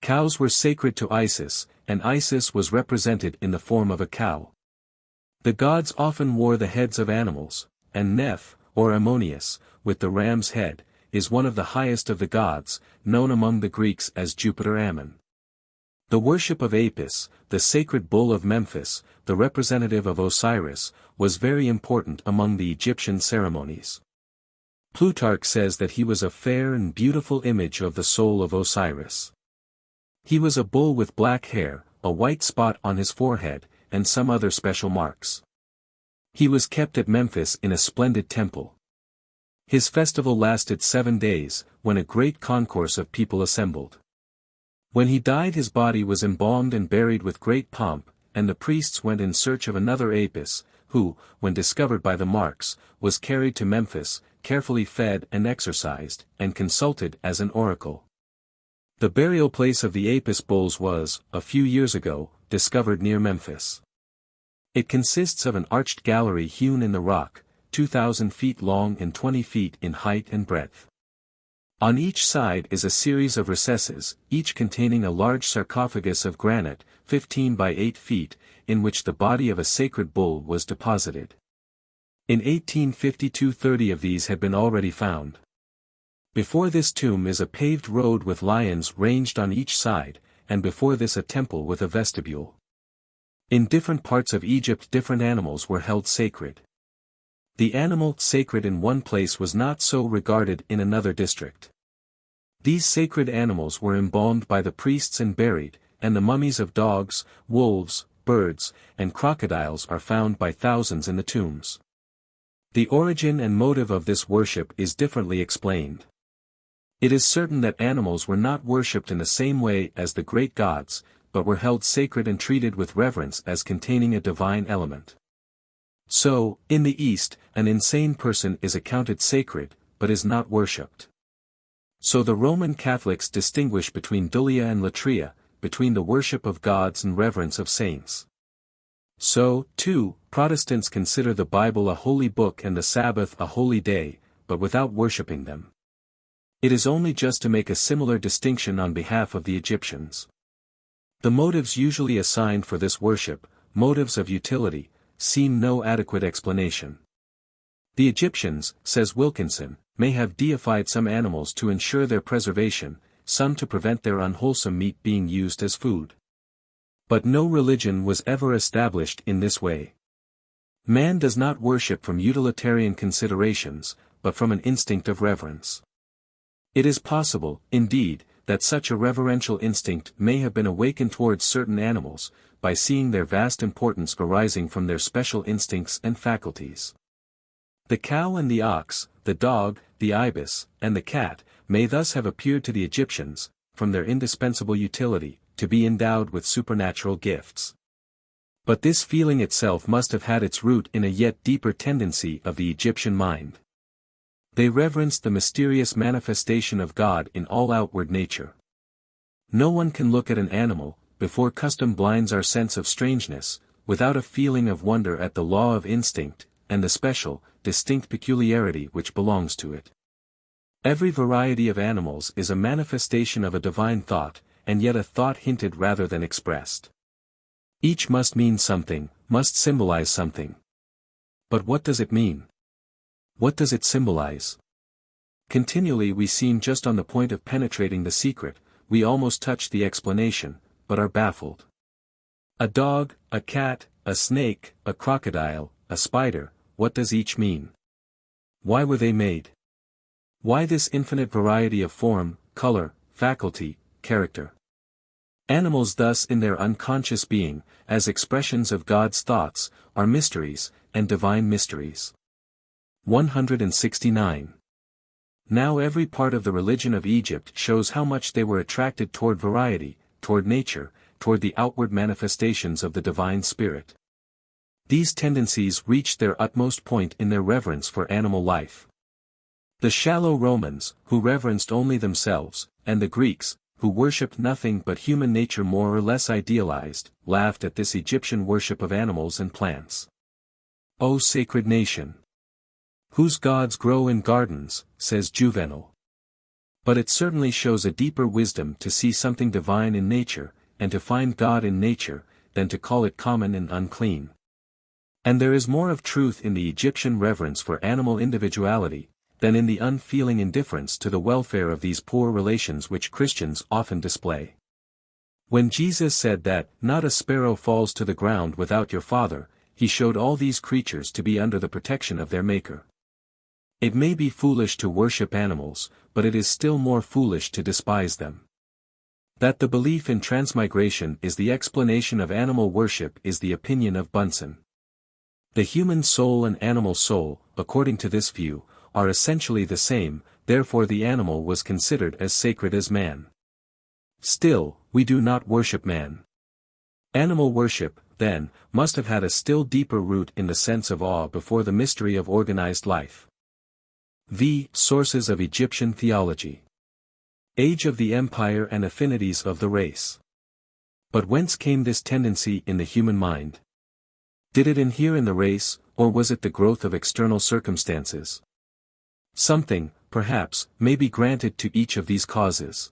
A: Cows were sacred to Isis, and Isis was represented in the form of a cow. The gods often wore the heads of animals, and Neph, or Ammonius, with the ram's head, is one of the highest of the gods, known among the Greeks as Jupiter Ammon. The worship of Apis, the sacred bull of Memphis, the representative of Osiris, was very important among the Egyptian ceremonies. Plutarch says that he was a fair and beautiful image of the soul of Osiris. He was a bull with black hair, a white spot on his forehead, and some other special marks. He was kept at Memphis in a splendid temple. His festival lasted 7 days, when a great concourse of people assembled. When he died his body was embalmed and buried with great pomp, and the priests went in search of another Apis, who, when discovered by the marks, was carried to Memphis, carefully fed and exercised, and consulted as an oracle. The burial place of the Apis bulls was, a few years ago, discovered near Memphis. It consists of an arched gallery hewn in the rock, 2,000 feet long and 20 feet in height and breadth. On each side is a series of recesses, each containing a large sarcophagus of granite, 15 by 8 feet, in which the body of a sacred bull was deposited. In 1852 30 of these had been already found. Before this tomb is a paved road with lions ranged on each side, and before this a temple with a vestibule. In different parts of Egypt different animals were held sacred. The animal sacred in one place was not so regarded in another district. These sacred animals were embalmed by the priests and buried, and the mummies of dogs, wolves, birds, and crocodiles are found by thousands in the tombs. The origin and motive of this worship is differently explained. It is certain that animals were not worshipped in the same way as the great gods, but were held sacred and treated with reverence as containing a divine element. So, in the East, an insane person is accounted sacred, but is not worshipped. So the Roman Catholics distinguish between dulia and latria, between the worship of gods and reverence of saints. So, too, Protestants consider the Bible a holy book and the Sabbath a holy day, but without worshipping them. It is only just to make a similar distinction on behalf of the Egyptians. The motives usually assigned for this worship, motives of utility, seem no adequate explanation. The Egyptians, says Wilkinson, may have deified some animals to ensure their preservation, some to prevent their unwholesome meat being used as food. But no religion was ever established in this way. Man does not worship from utilitarian considerations, but from an instinct of reverence. It is possible, indeed, that such a reverential instinct may have been awakened towards certain animals, by seeing their vast importance arising from their special instincts and faculties. The cow and the ox, the dog, the ibis, and the cat, may thus have appeared to the Egyptians, from their indispensable utility, to be endowed with supernatural gifts. But this feeling itself must have had its root in a yet deeper tendency of the Egyptian mind. They reverenced the mysterious manifestation of God in all outward nature. No one can look at an animal, before custom blinds our sense of strangeness, without a feeling of wonder at the law of instinct, and the special, distinct peculiarity which belongs to it. Every variety of animals is a manifestation of a divine thought, and yet a thought hinted rather than expressed. Each must mean something, must symbolize something. But what does it mean? What does it symbolize? Continually we seem just on the point of penetrating the secret, we almost touch the explanation, but are baffled. A dog, a cat, a snake, a crocodile, a spider, what does each mean? Why were they made? Why this infinite variety of form, color, faculty, character? Animals thus in their unconscious being, as expressions of God's thoughts, are mysteries, and divine mysteries. 169. Now every part of the religion of Egypt shows how much they were attracted toward variety, toward nature, toward the outward manifestations of the divine spirit. These tendencies reached their utmost point in their reverence for animal life. The shallow Romans, who reverenced only themselves, and the Greeks, who worshipped nothing but human nature more or less idealized, laughed at this Egyptian worship of animals and plants. O sacred nation! Whose gods grow in gardens, says Juvenal. But it certainly shows a deeper wisdom to see something divine in nature, and to find God in nature, than to call it common and unclean. And there is more of truth in the Egyptian reverence for animal individuality, than in the unfeeling indifference to the welfare of these poor relations which Christians often display. When Jesus said that, "Not a sparrow falls to the ground without your Father," he showed all these creatures to be under the protection of their Maker. It may be foolish to worship animals, but it is still more foolish to despise them. That the belief in transmigration is the explanation of animal worship is the opinion of Bunsen. The human soul and animal soul, according to this view, are essentially the same, therefore the animal was considered as sacred as man. Still, we do not worship man. Animal worship, then, must have had a still deeper root in the sense of awe before the mystery of organized life. V. Sources of Egyptian theology. Age of the empire and affinities of the race. But whence came this tendency in the human mind? Did it inhere in the race, or was it the growth of external circumstances? Something, perhaps, may be granted to each of these causes.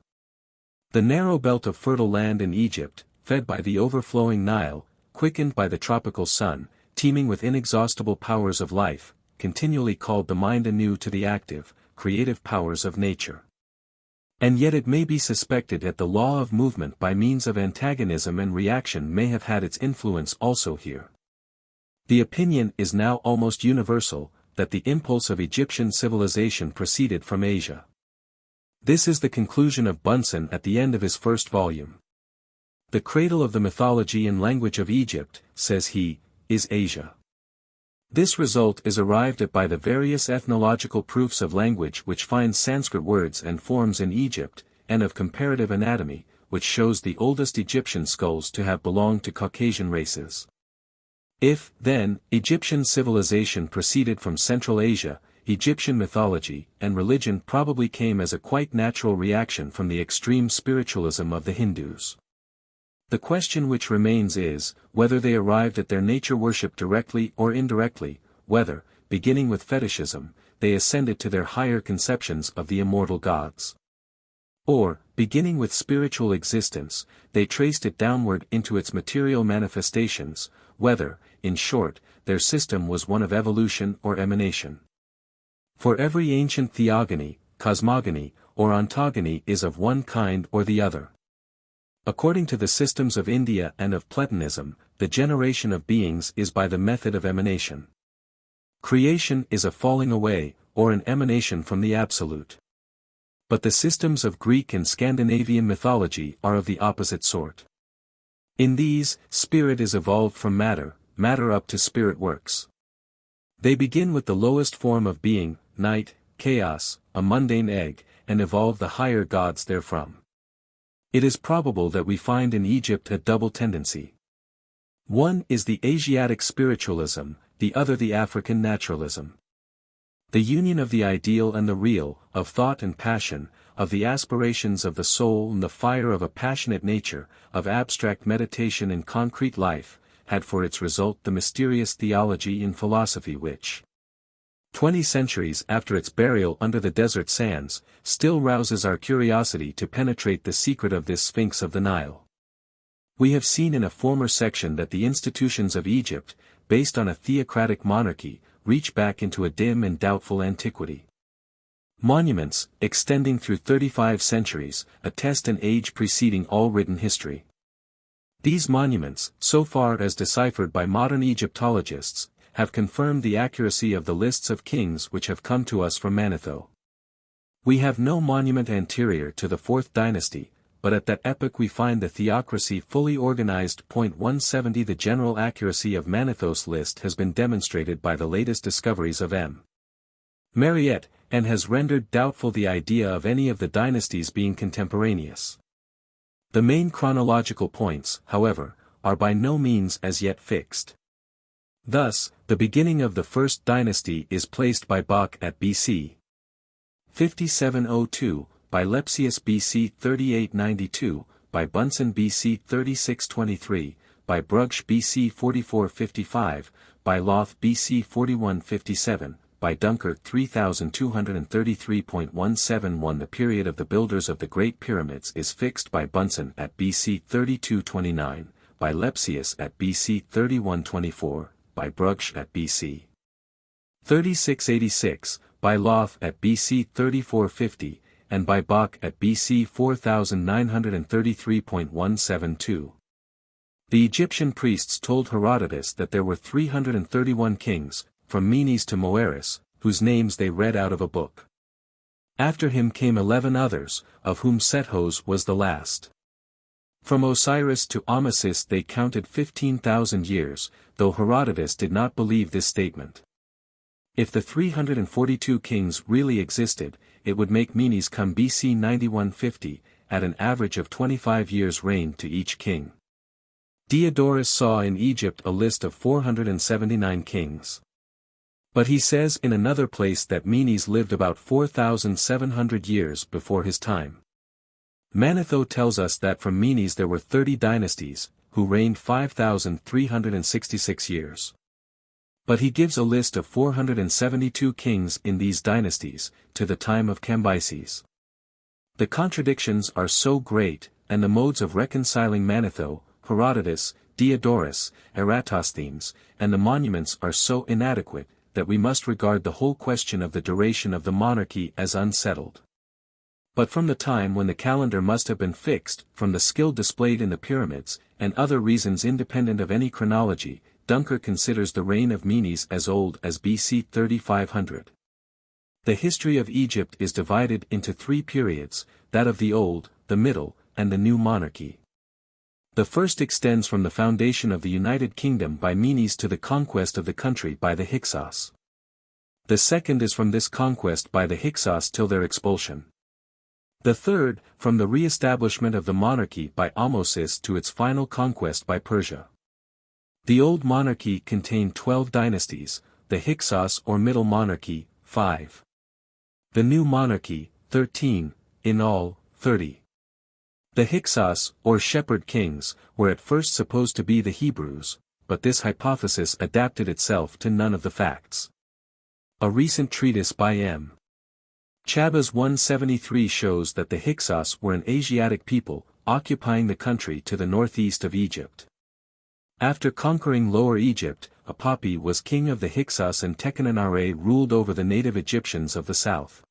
A: The narrow belt of fertile land in Egypt, fed by the overflowing Nile, quickened by the tropical sun, teeming with inexhaustible powers of life, continually called the mind anew to the active, creative powers of nature. And yet it may be suspected that the law of movement by means of antagonism and reaction may have had its influence also here. The opinion is now almost universal, that the impulse of Egyptian civilization proceeded from Asia. This is the conclusion of Bunsen at the end of his first volume. The cradle of the mythology and language of Egypt, says he, is Asia. This result is arrived at by the various ethnological proofs of language which find Sanskrit words and forms in Egypt, and of comparative anatomy, which shows the oldest Egyptian skulls to have belonged to Caucasian races. If, then, Egyptian civilization proceeded from Central Asia, Egyptian mythology and religion probably came as a quite natural reaction from the extreme spiritualism of the Hindus. The question which remains is, whether they arrived at their nature worship directly or indirectly, whether, beginning with fetishism, they ascended to their higher conceptions of the immortal gods. Or, beginning with spiritual existence, they traced it downward into its material manifestations, whether, in short, their system was one of evolution or emanation. For every ancient theogony, cosmogony, or ontogony is of one kind or the other. According to the systems of India and of Platonism, the generation of beings is by the method of emanation. Creation is a falling away, or an emanation from the absolute. But the systems of Greek and Scandinavian mythology are of the opposite sort. In these, spirit is evolved from matter, matter up to spirit works. They begin with the lowest form of being, night, chaos, a mundane egg, and evolve the higher gods therefrom. It is probable that we find in Egypt a double tendency. One is the Asiatic spiritualism, the other the African naturalism. The union of the ideal and the real, of thought and passion, of the aspirations of the soul and the fire of a passionate nature, of abstract meditation and concrete life, had for its result the mysterious theology in philosophy which, 20 centuries after its burial under the desert sands, still rouses our curiosity to penetrate the secret of this Sphinx of the Nile. We have seen in a former section that the institutions of Egypt, based on a theocratic monarchy, reach back into a dim and doubtful antiquity. Monuments, extending through 35 centuries, attest an age preceding all written history. These monuments, so far as deciphered by modern Egyptologists, have confirmed the accuracy of the lists of kings which have come to us from Manetho. We have no monument anterior to the 4th dynasty, but at that epoch we find the theocracy fully organized. 170 The general accuracy of Manetho's list has been demonstrated by the latest discoveries of M. Mariette, and has rendered doubtful the idea of any of the dynasties being contemporaneous. The main chronological points, however, are by no means as yet fixed. Thus, the beginning of the 1st dynasty is placed by Bach at BC 5702, by Lepsius BC 3892, by Bunsen BC 3623, by Brugsch BC 4455, by Loth BC 4157, by Dunkert 3233.171. The period of the builders of the Great Pyramids is fixed by Bunsen at BC 3229, by Lepsius at BC 3124, by Brugsch at BC 3686, by Loth at BC 3450, and by Bach at BC 4933.172. The Egyptian priests told Herodotus that there were 331 kings, from Menes to Moeris, whose names they read out of a book. After him came 11 others, of whom Sethos was the last. From Osiris to Amasis they counted 15,000 years, though Herodotus did not believe this statement. If the 342 kings really existed, it would make Menes come BC 9150, at an average of 25 years' reign to each king. Diodorus saw in Egypt a list of 479 kings. But he says in another place that Menes lived about 4,700 years before his time. Manetho tells us that from Menes there were 30 dynasties, who reigned 5,366 years. But he gives a list of 472 kings in these dynasties, to the time of Cambyses. The contradictions are so great, and the modes of reconciling Manetho, Herodotus, Diodorus, Eratosthenes, and the monuments are so inadequate, that we must regard the whole question of the duration of the monarchy as unsettled. But from the time when the calendar must have been fixed, from the skill displayed in the pyramids, and other reasons independent of any chronology, Duncker considers the reign of Menes as old as BC 3500. The history of Egypt is divided into three periods, that of the Old, the Middle, and the New Monarchy. The first extends from the foundation of the United Kingdom by Menes to the conquest of the country by the Hyksos. The second is from this conquest by the Hyksos till their expulsion. The third, from the re-establishment of the monarchy by Ahmosis to its final conquest by Persia. The Old Monarchy contained 12 dynasties, the Hyksos or Middle Monarchy, 5. The New Monarchy, 13, in all, 30. The Hyksos, or Shepherd Kings, were at first supposed to be the Hebrews, but this hypothesis adapted itself to none of the facts. A recent treatise by M. Chabas 173 shows that the Hyksos were an Asiatic people, occupying the country to the northeast of Egypt. After conquering Lower Egypt, Apapi was king of the Hyksos and Tekenanare ruled over the native Egyptians of the south.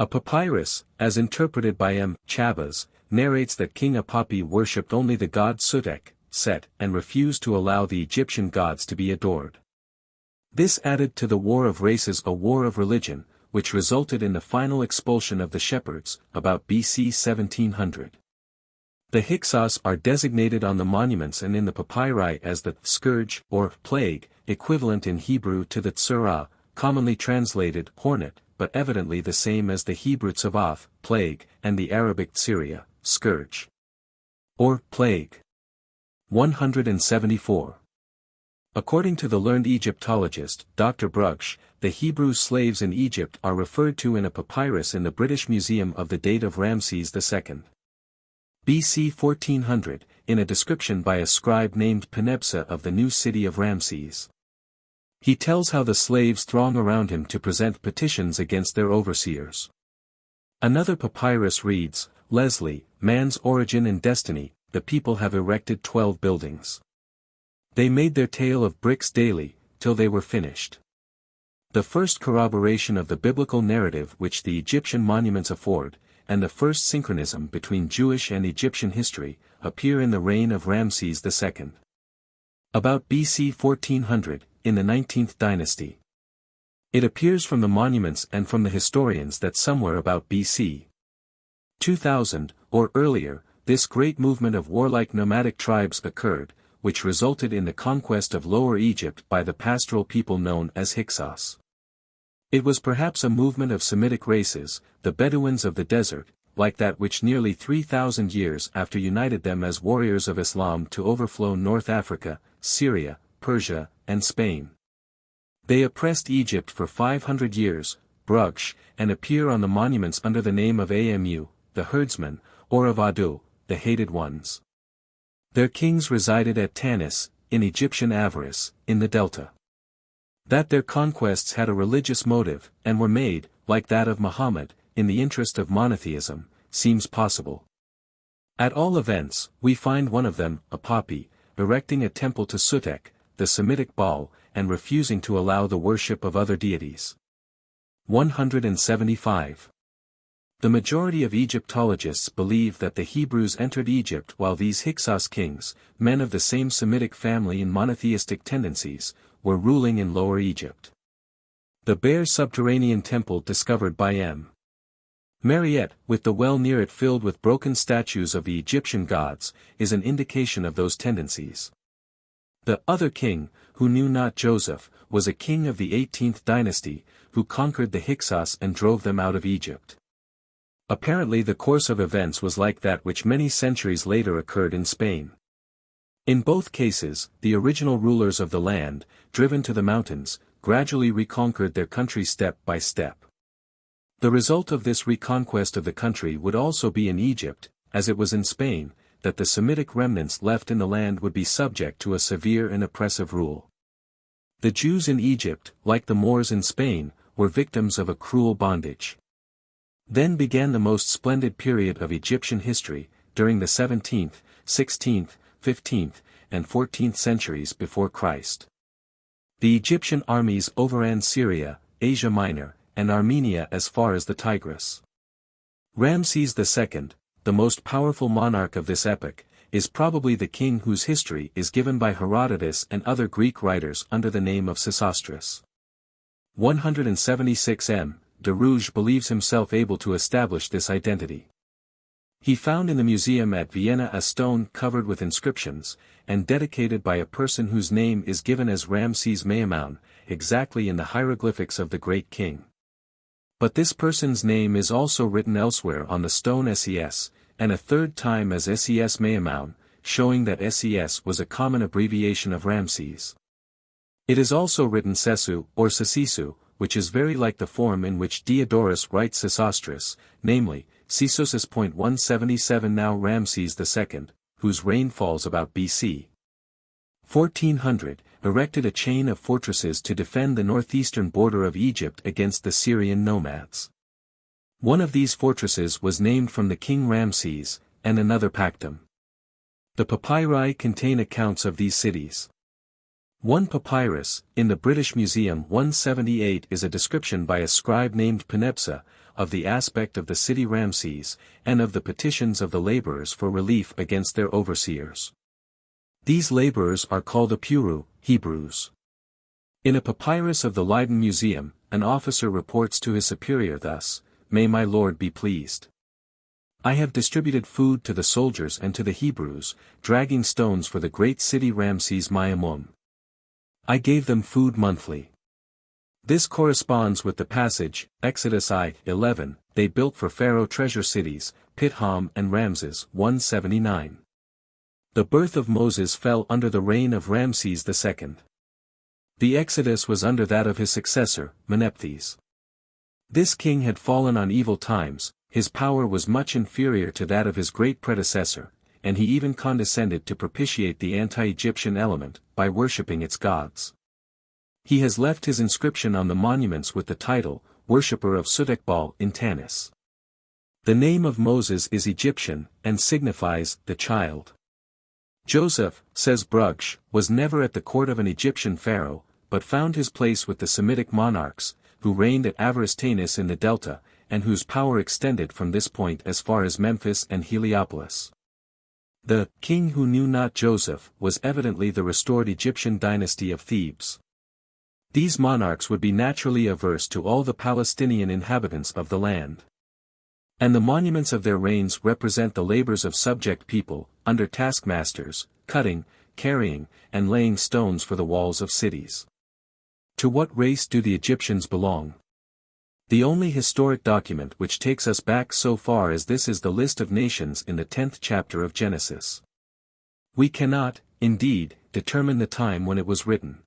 A: A papyrus, as interpreted by M. Chabas, narrates that King Apapi worshipped only the god Sutek, Set, and refused to allow the Egyptian gods to be adored. This added to the War of Races a war of religion, which resulted in the final expulsion of the shepherds, about BC 1700. The Hyksos are designated on the monuments and in the papyri as the scourge, or plague, equivalent in Hebrew to the tsura, commonly translated hornet, but evidently the same as the Hebrew tzavath, plague, and the Arabic Syria, scourge. Or plague. 174. According to the learned Egyptologist, Dr. Brucksch, the Hebrew slaves in Egypt are referred to in a papyrus in the British Museum of the date of Ramses II. BC 1400, in a description by a scribe named Penebsa of the new city of Ramses. He tells how the slaves throng around him to present petitions against their overseers. Another papyrus reads, Leslie, man's origin and destiny, the people have erected 12 buildings. They made their tale of bricks daily, till they were finished. The first corroboration of the biblical narrative which the Egyptian monuments afford, and the first synchronism between Jewish and Egyptian history, appear in the reign of Ramses II. About BC 1400, in the 19th dynasty. It appears from the monuments and from the historians that somewhere about BC 2000, or earlier, this great movement of warlike nomadic tribes occurred, which resulted in the conquest of Lower Egypt by the pastoral people known as Hyksos. It was perhaps a movement of Semitic races, the Bedouins of the desert, like that which nearly 3,000 years after united them as warriors of Islam to overflow North Africa, Syria, Persia, and Spain. They oppressed Egypt for 500 years, Brucksch, and appear on the monuments under the name of Amu, the herdsmen, or of Adu, the hated ones. Their kings resided at Tanis, in Egyptian Avaris, in the Delta. That their conquests had a religious motive, and were made, like that of Muhammad, in the interest of monotheism, seems possible. At all events, we find one of them, Apapi, erecting a temple to Sutek, the Semitic Baal, and refusing to allow the worship of other deities. 175. The majority of Egyptologists believe that the Hebrews entered Egypt while these Hyksos kings, men of the same Semitic family and monotheistic tendencies, were ruling in Lower Egypt. The bare subterranean temple discovered by M. Mariette, with the well near it filled with broken statues of the Egyptian gods, is an indication of those tendencies. The other king, who knew not Joseph, was a king of the 18th dynasty, who conquered the Hyksos and drove them out of Egypt. Apparently the course of events was like that which many centuries later occurred in Spain. In both cases, the original rulers of the land, driven to the mountains, gradually reconquered their country step by step. The result of this reconquest of the country would also be in Egypt, as it was in Spain, that the Semitic remnants left in the land would be subject to a severe and oppressive rule. The Jews in Egypt, like the Moors in Spain, were victims of a cruel bondage. Then began the most splendid period of Egyptian history, during the 17th, 16th, 15th, and 14th centuries before Christ. The Egyptian armies overran Syria, Asia Minor, and Armenia as far as the Tigris. Ramses II, the most powerful monarch of this epoch, is probably the king whose history is given by Herodotus and other Greek writers under the name of Sesostris. 176 M. de Rouge believes himself able to establish this identity. He found in the museum at Vienna a stone covered with inscriptions, and dedicated by a person whose name is given as Ramses Mayamoun, exactly in the hieroglyphics of the great king. But this person's name is also written elsewhere on the stone Ses, and a third time as Ses Mayamoun, showing that Ses was a common abbreviation of Ramses. It is also written Sesu, or Sesisu, which is very like the form in which Diodorus writes Sesostris, namely, Sesosis.177. Now Ramses II, whose reign falls about BC 1400, erected a chain of fortresses to defend the northeastern border of Egypt against the Syrian nomads. One of these fortresses was named from the king Ramses, and another Pactum. The papyri contain accounts of these cities. One papyrus, in the British Museum 178, is a description by a scribe named Penepsa, of the aspect of the city Ramses, and of the petitions of the laborers for relief against their overseers. These laborers are called Apuru, Hebrews. In a papyrus of the Leiden Museum, an officer reports to his superior thus, "May my lord be pleased. I have distributed food to the soldiers and to the Hebrews, dragging stones for the great city Ramses Mayamoun. I gave them food monthly." This corresponds with the passage, Exodus I:11, they built for Pharaoh treasure cities, Pithom and Ramses 179. The birth of Moses fell under the reign of Ramses II. The Exodus was under that of his successor, Menephthes. This king had fallen on evil times, his power was much inferior to that of his great predecessor, and he even condescended to propitiate the anti-Egyptian element, by worshipping its gods. He has left his inscription on the monuments with the title, Worshipper of Sutekbal in Tanis. The name of Moses is Egyptian, and signifies, the child. Joseph, says Brugsch, was never at the court of an Egyptian pharaoh, but found his place with the Semitic monarchs, who reigned at Avaristanis in the Delta, and whose power extended from this point as far as Memphis and Heliopolis. The king who knew not Joseph was evidently the restored Egyptian dynasty of Thebes. These monarchs would be naturally averse to all the Palestinian inhabitants of the land. And the monuments of their reigns represent the labors of subject people, under taskmasters, cutting, carrying, and laying stones for the walls of cities. To what race do the Egyptians belong? The only historic document which takes us back so far as this is the list of nations in the 10th chapter of Genesis. We cannot, indeed, determine the time when it was written.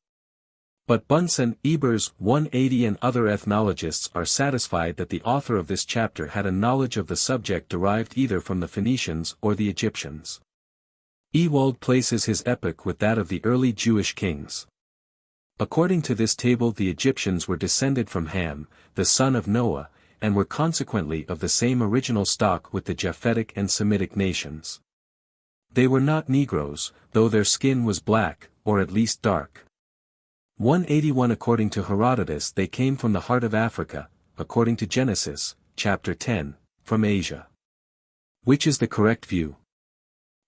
A: But Bunsen, Ebers, 180 and other ethnologists are satisfied that the author of this chapter had a knowledge of the subject derived either from the Phoenicians or the Egyptians. Ewald places his epoch with that of the early Jewish kings. According to this table the Egyptians were descended from Ham, the son of Noah, and were consequently of the same original stock with the Japhetic and Semitic nations. They were not Negroes, though their skin was black, or at least dark. 181 According to Herodotus they came from the heart of Africa, according to Genesis, chapter 10, from Asia. Which is the correct view?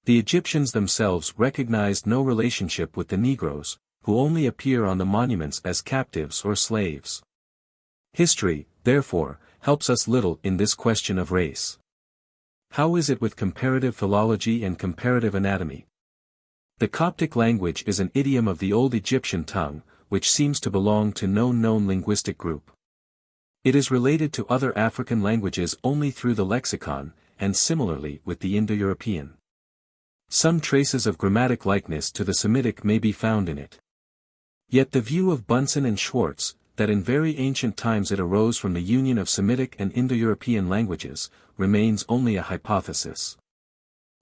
A: The Egyptians themselves recognized no relationship with the Negroes, who only appear on the monuments as captives or slaves. History, therefore, helps us little in this question of race. How is it with comparative philology and comparative anatomy? The Coptic language is an idiom of the Old Egyptian tongue, which seems to belong to no known linguistic group. It is related to other African languages only through the lexicon, and similarly with the Indo-European. Some traces of grammatic likeness to the Semitic may be found in it. Yet the view of Bunsen and Schwartz, that in very ancient times it arose from the union of Semitic and Indo-European languages, remains only a hypothesis.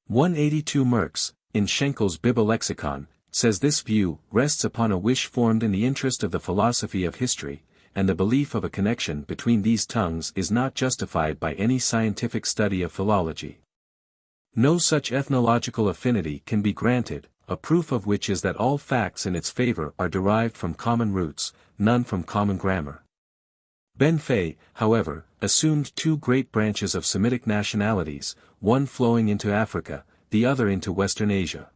A: 182 Merckx, in Schenkel's Biblolexicon, says this view rests upon a wish formed in the interest of the philosophy of history, and the belief of a connection between these tongues is not justified by any scientific study of philology. No such ethnological affinity can be granted, a proof of which is that all facts in its favor are derived from common roots, none from common grammar. Ben Fay, however, assumed two great branches of Semitic nationalities, one flowing into Africa, the other into Western Asia.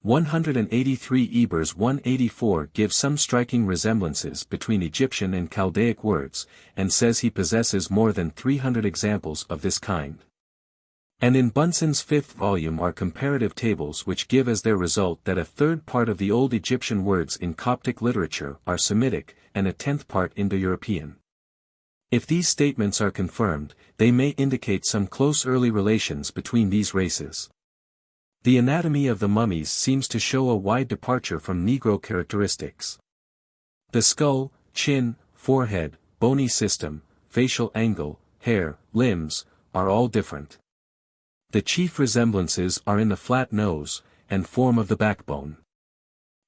A: 183 Ebers 184 gives some striking resemblances between Egyptian and Chaldaic words, and says he possesses more than 300 examples of this kind. And in Bunson's fifth volume are comparative tables which give as their result that a third part of the old Egyptian words in Coptic literature are Semitic, and a tenth part Indo-European. If these statements are confirmed, they may indicate some close early relations between these races. The anatomy of the mummies seems to show a wide departure from Negro characteristics. The skull, chin, forehead, bony system, facial angle, hair, limbs, are all different. The chief resemblances are in the flat nose, and form of the backbone.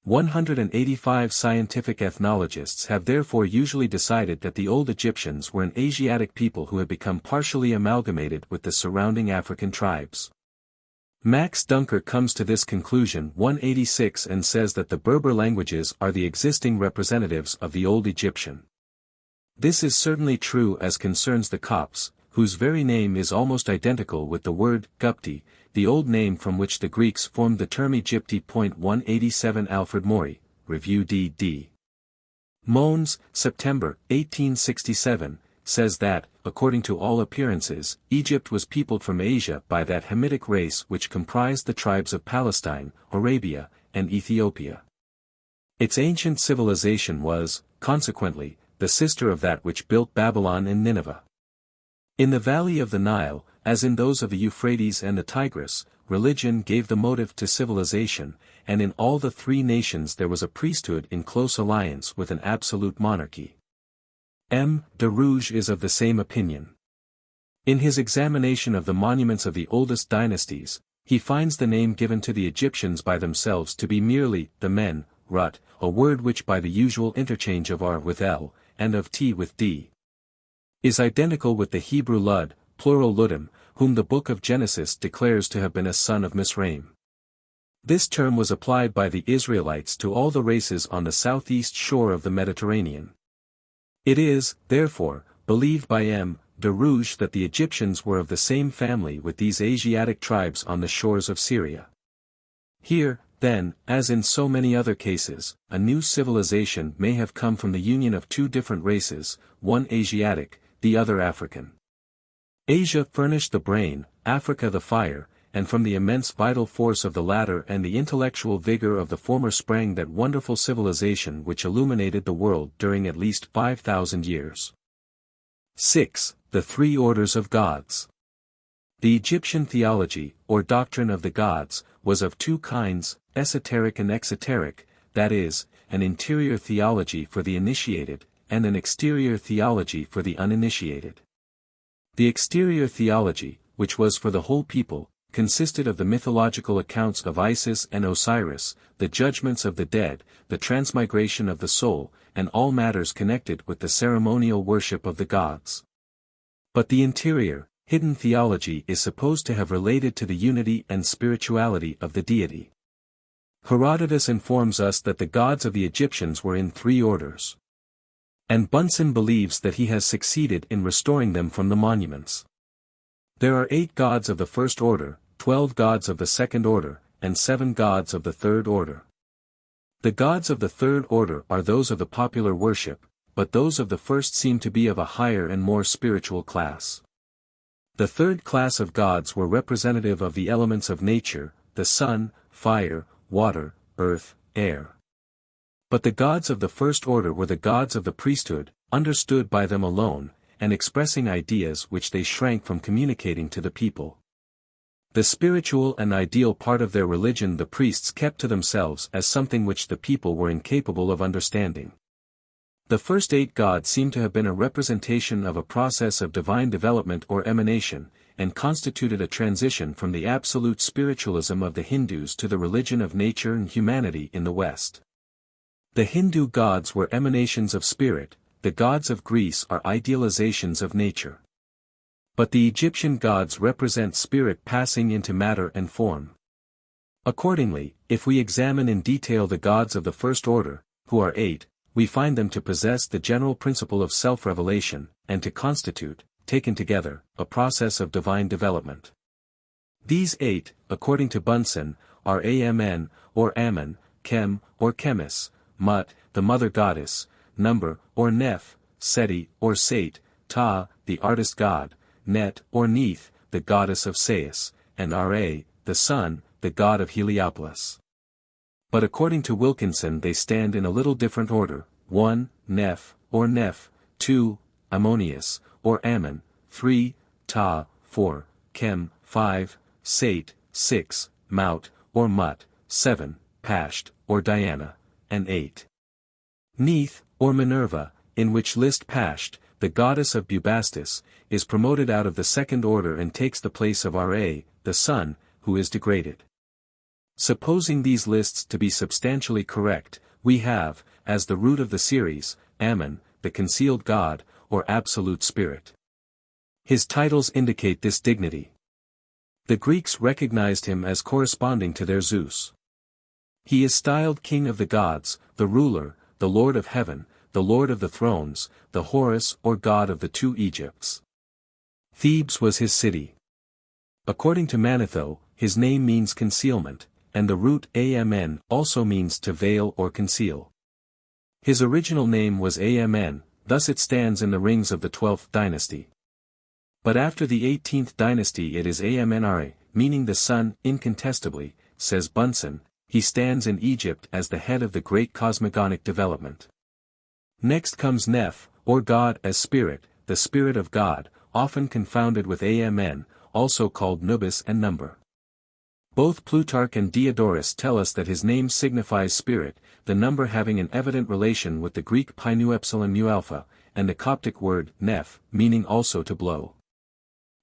A: 185 scientific ethnologists have therefore usually decided that the old Egyptians were an Asiatic people who had become partially amalgamated with the surrounding African tribes. Max Dunker comes to this conclusion 186 and says that the Berber languages are the existing representatives of the old Egyptian. This is certainly true as concerns the Copts, whose very name is almost identical with the word Gupti, the old name from which the Greeks formed the term Egypti. 187 Alfred Maury, Review D.D. Mons, September, 1867, says that, according to all appearances, Egypt was peopled from Asia by that Hamitic race which comprised the tribes of Palestine, Arabia, and Ethiopia. Its ancient civilization was, consequently, the sister of that which built Babylon and Nineveh. In the valley of the Nile, as in those of the Euphrates and the Tigris, religion gave the motive to civilization, and in all the three nations there was a priesthood in close alliance with an absolute monarchy. M. de Rouge is of the same opinion. In his examination of the monuments of the oldest dynasties, he finds the name given to the Egyptians by themselves to be merely the men, Rut, a word which by the usual interchange of R with L, and of T with D, is identical with the Hebrew Lud, plural Ludim, whom the Book of Genesis declares to have been a son of Misraim. This term was applied by the Israelites to all the races on the southeast shore of the Mediterranean. It is, therefore, believed by M. de Rouge that the Egyptians were of the same family with these Asiatic tribes on the shores of Syria. Here, then, as in so many other cases, a new civilization may have come from the union of two different races, one Asiatic, the other African. Asia furnished the brain, Africa the fire, and from the immense vital force of the latter and the intellectual vigor of the former sprang that wonderful civilization which illuminated the world during at least 5,000 years. 6. The Three Orders of Gods. The Egyptian theology, or doctrine of the gods, was of two kinds, esoteric and exoteric, that is, an interior theology for the initiated, and an exterior theology for the uninitiated. The exterior theology, which was for the whole people, consisted of the mythological accounts of Isis and Osiris, the judgments of the dead, the transmigration of the soul, and all matters connected with the ceremonial worship of the gods. But the interior, hidden theology is supposed to have related to the unity and spirituality of the deity. Herodotus informs us that the gods of the Egyptians were in three orders. And Bunsen believes that he has succeeded in restoring them from the monuments. There are 8 gods of the first order, 12 gods of the second order, and 7 gods of the third order. The gods of the third order are those of the popular worship, but those of the first seem to be of a higher and more spiritual class. The third class of gods were representative of the elements of nature, the sun, fire, water, earth, air. But the gods of the first order were the gods of the priesthood, understood by them alone, and expressing ideas which they shrank from communicating to the people. The spiritual and ideal part of their religion the priests kept to themselves as something which the people were incapable of understanding. The first 8 gods seem to have been a representation of a process of divine development or emanation, and constituted a transition from the absolute spiritualism of the Hindus to the religion of nature and humanity in the West. The Hindu gods were emanations of spirit, the gods of Greece are idealizations of nature. But the Egyptian gods represent spirit passing into matter and form. Accordingly, if we examine in detail the gods of the first order, who are 8, we find them to possess the general principle of self-revelation, and to constitute, taken together, a process of divine development. These 8, according to Bunsen, are Amn, or Ammon, Chem, or Chemis, Mut, the mother goddess, Number, or Neph, Seti, or Sate, Ta, the artist god, Net, or Neith, the goddess of Sais, and Ra, the sun, the god of Heliopolis. But according to Wilkinson they stand in a little different order: 1. Neph, or Neph, 2. Ammonius, or Ammon, 3. Ta, 4. Chem, 5. Sate, 6. Maut, or Mut, 7. Pasht, or Diana, and 8. Neith, or Minerva, in which list Pasht, the goddess of Bubastis, is promoted out of the second order and takes the place of Ra, the sun, who is degraded. Supposing these lists to be substantially correct, we have, as the root of the series, Ammon, the concealed god, or absolute spirit. His titles indicate this dignity. The Greeks recognized him as corresponding to their Zeus. He is styled king of the gods, the ruler, the lord of heaven, the lord of the thrones, the Horus or god of the two Egypts. Thebes was his city. According to Manetho, his name means concealment, and the root Amn also means to veil or conceal. His original name was Amn, thus it stands in the rings of the 12th dynasty. But after the 18th dynasty it is Amnra, meaning the sun. Incontestably, says Bunsen, he stands in Egypt as the head of the great cosmogonic development. Next comes Neph, or God as spirit, the spirit of God, often confounded with Amn, also called Nubis and Number. Both Plutarch and Diodorus tell us that his name signifies spirit, the number having an evident relation with the Greek pi nu epsilon mu alpha, and the Coptic word neph, meaning also to blow.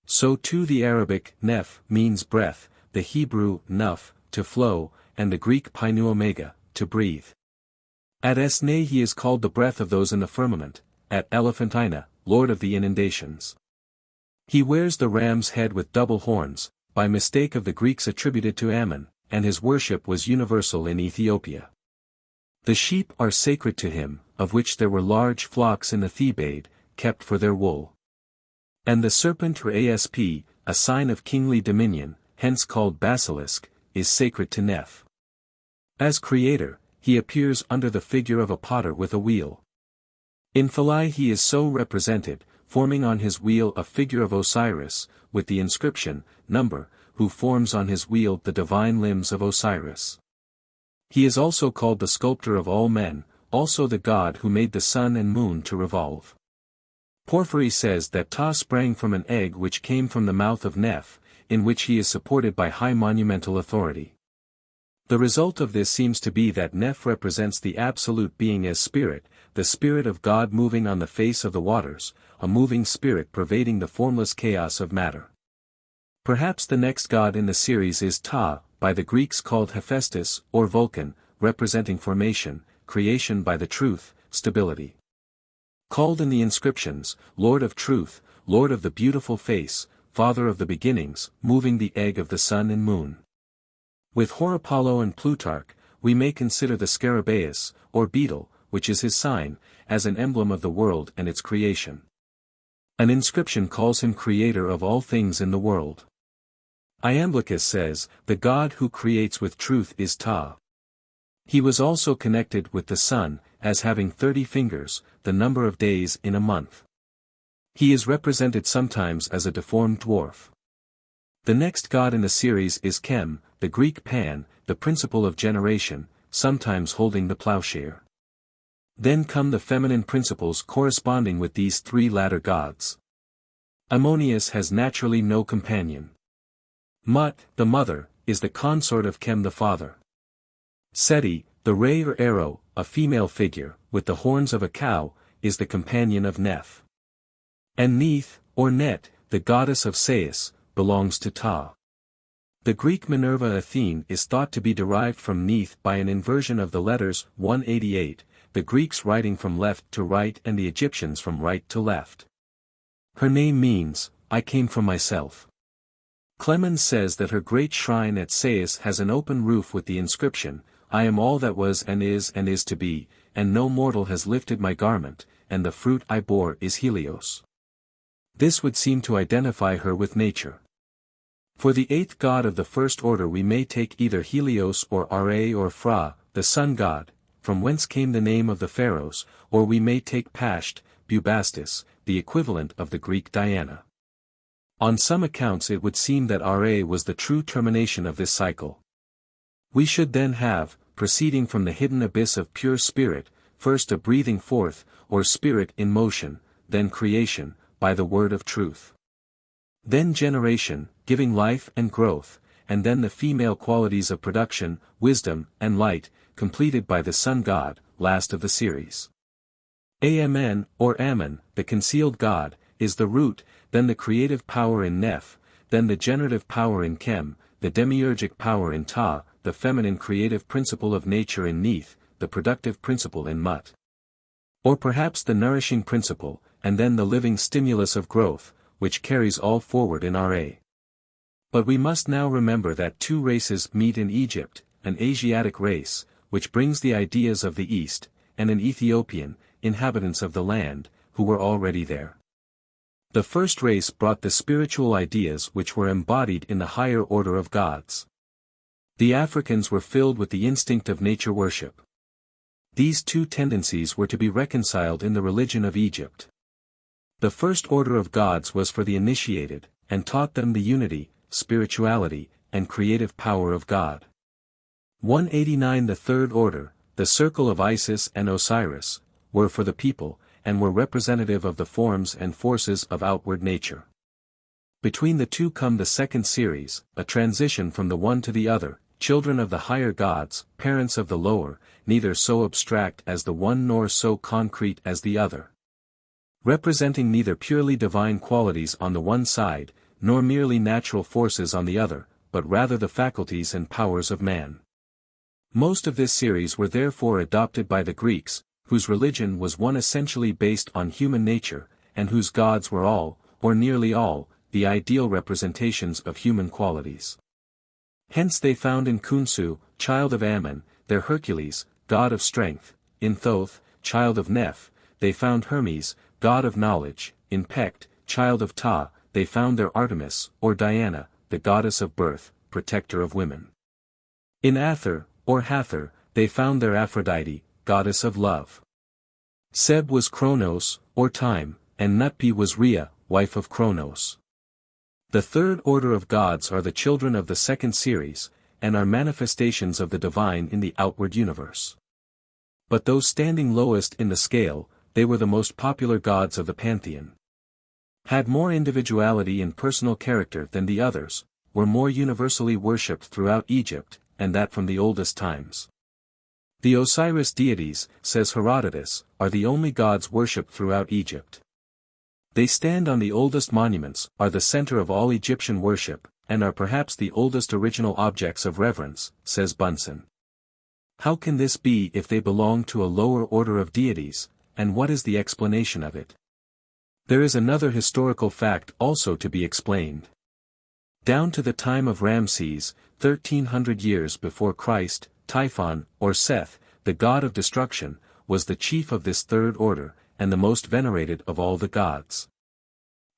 A: So too the Arabic neph means breath, the Hebrew nuf, to flow, and the Greek pi nu omega, to breathe. At Esne he is called the breath of those in the firmament, at Elephantina, lord of the inundations. He wears the ram's head with double horns, by mistake of the Greeks attributed to Ammon, and his worship was universal in Ethiopia. The sheep are sacred to him, of which there were large flocks in the Thebaid, kept for their wool. And the serpent or asp, a sign of kingly dominion, hence called basilisk, is sacred to Neph. As creator, he appears under the figure of a potter with a wheel. In Philae he is so represented, forming on his wheel a figure of Osiris, with the inscription, Number, who forms on his wheel the divine limbs of Osiris. He is also called the sculptor of all men, also the god who made the sun and moon to revolve. Porphyry says that Ta sprang from an egg which came from the mouth of Neph, in which he is supported by high monumental authority. The result of this seems to be that Neph represents the absolute being as spirit, the spirit of God moving on the face of the waters, a moving spirit pervading the formless chaos of matter. Perhaps the next god in the series is Ta, by the Greeks called Hephaestus, or Vulcan, representing formation, creation by the truth, stability. Called in the inscriptions, Lord of Truth, Lord of the Beautiful Face, Father of the Beginnings, moving the egg of the sun and moon. With Horapollo and Plutarch, we may consider the Scarabaeus, or beetle, which is his sign, as an emblem of the world and its creation. An inscription calls him creator of all things in the world. Iamblichus says, the God who creates with truth is Ta. He was also connected with the sun, as having 30 fingers, the number of days in a month. He is represented sometimes as a deformed dwarf. The next god in the series is Chem, the Greek Pan, the principle of generation, sometimes holding the plowshare. Then come the feminine principles corresponding with these three latter gods. Ammonius has naturally no companion. Mut, the mother, is the consort of Chem the father. Seti, the ray or arrow, a female figure, with the horns of a cow, is the companion of Neph. And Neith, or Net, the goddess of Sais, belongs to Ta. The Greek Minerva Athene is thought to be derived from Neith by an inversion of the letters 188, the Greeks writing from left to right and the Egyptians from right to left. Her name means, I came from myself. Clemens says that her great shrine at Sais has an open roof with the inscription, I am all that was and is to be, and no mortal has lifted my garment, and the fruit I bore is Helios. This would seem to identify her with nature. For the eighth god of the first order we may take either Helios or Ra or Phra, the sun god, from whence came the name of the pharaohs, or we may take Pasht, Bubastis, the equivalent of the Greek Diana. On some accounts it would seem that Ra was the true termination of this cycle. We should then have, proceeding from the hidden abyss of pure spirit, first a breathing forth, or spirit in motion, then creation, by the word of truth. Then generation, giving life and growth, and then the female qualities of production, wisdom, and light, completed by the sun god, last of the series. Amen, or Ammon, the concealed god, is the root, then the creative power in Neph, then the generative power in Chem, the demiurgic power in Ta, the feminine creative principle of nature in Neith, the productive principle in Mut. Or perhaps the nourishing principle, and then the living stimulus of growth, which carries all forward in Ra. But we must now remember that two races meet in Egypt, an Asiatic race, which brings the ideas of the East, and an Ethiopian, inhabitants of the land, who were already there. The first race brought the spiritual ideas which were embodied in the higher order of gods. The Africans were filled with the instinct of nature worship. These two tendencies were to be reconciled in the religion of Egypt. The first order of gods was for the initiated, and taught them the unity, spirituality, and creative power of God. 189 The third order, the circle of Isis and Osiris, were for the people, and were representative of the forms and forces of outward nature. Between the two come the second series, a transition from the one to the other, children of the higher gods, parents of the lower, neither so abstract as the one nor so concrete as the other. Representing neither purely divine qualities on the one side, nor merely natural forces on the other, but rather the faculties and powers of man. Most of this series were therefore adopted by the Greeks, whose religion was one essentially based on human nature, and whose gods were all, or nearly all, the ideal representations of human qualities. Hence they found in Khunsu, child of Ammon, their Hercules, god of strength; in Thoth, child of Neph, they found Hermes, god of knowledge; in Pecht, child of Ta, they found their Artemis, or Diana, the goddess of birth, protector of women. In Ather, or Hathor, they found their Aphrodite, goddess of love. Seb was Kronos, or time, and Nutpi was Rhea, wife of Kronos. The third order of gods are the children of the second series, and are manifestations of the divine in the outward universe. But those standing lowest in the scale, they were the most popular gods of the pantheon. Had more individuality and personal character than the others, were more universally worshipped throughout Egypt, and that from the oldest times. The Osiris deities, says Herodotus, are the only gods worshipped throughout Egypt. They stand on the oldest monuments, are the center of all Egyptian worship, and are perhaps the oldest original objects of reverence, says Bunsen. How can this be if they belong to a lower order of deities, and what is the explanation of it? There is another historical fact also to be explained. Down to the time of Ramses, 1300 years before Christ, Typhon, or Seth, the god of destruction, was the chief of this third order, and the most venerated of all the gods.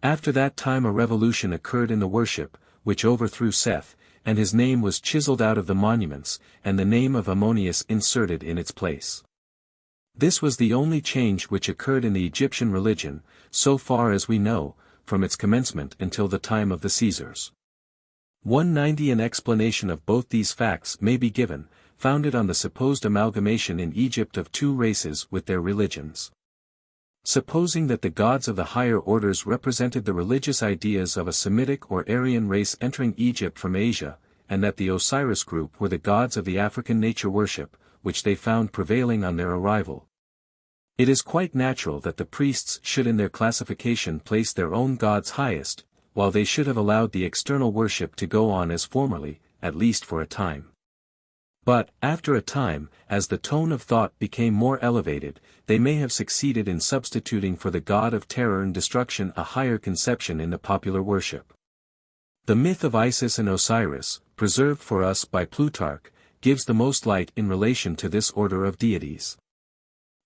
A: After that time a revolution occurred in the worship, which overthrew Seth, and his name was chiseled out of the monuments, and the name of Ammonius inserted in its place. This was the only change which occurred in the Egyptian religion, so far as we know, from its commencement until the time of the Caesars. 190 An explanation of both these facts may be given, founded on the supposed amalgamation in Egypt of two races with their religions. Supposing that the gods of the higher orders represented the religious ideas of a Semitic or Aryan race entering Egypt from Asia, and that the Osiris group were the gods of the African nature worship, which they found prevailing on their arrival. It is quite natural that the priests should in their classification place their own gods highest, while they should have allowed the external worship to go on as formerly, at least for a time. But, after a time, as the tone of thought became more elevated, they may have succeeded in substituting for the god of terror and destruction a higher conception in the popular worship. The myth of Isis and Osiris, preserved for us by Plutarch, gives the most light in relation to this order of deities.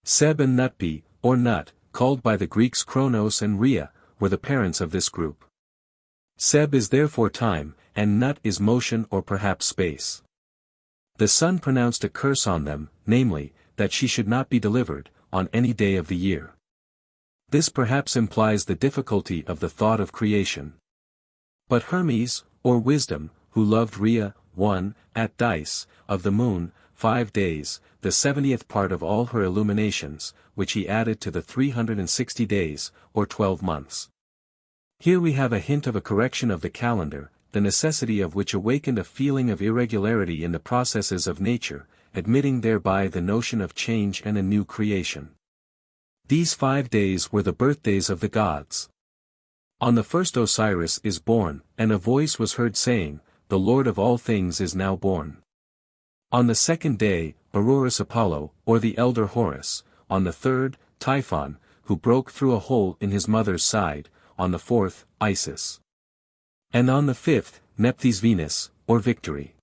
A: Seb and Nutpi, or Nut, called by the Greeks Kronos and Rhea, were the parents of this group. Seb is therefore time, and Nut is motion or perhaps space. The sun pronounced a curse on them, namely, that she should not be delivered, on any day of the year. This perhaps implies the difficulty of the thought of creation. But Hermes, or Wisdom, who loved Rhea, at dice, of the moon, 5 days, the 70th part of all her illuminations, which he added to the 360 days, or 12 months. Here we have a hint of a correction of the calendar, the necessity of which awakened a feeling of irregularity in the processes of nature, admitting thereby the notion of change and a new creation. These 5 days were the birthdays of the gods. On the first Osiris is born, and a voice was heard saying, "The Lord of all things is now born." On the second day, Berurus Apollo, or the elder Horus; on the third, Typhon, who broke through a hole in his mother's side; on the fourth, Isis. And on the fifth, Nephthys Venus, or Victory.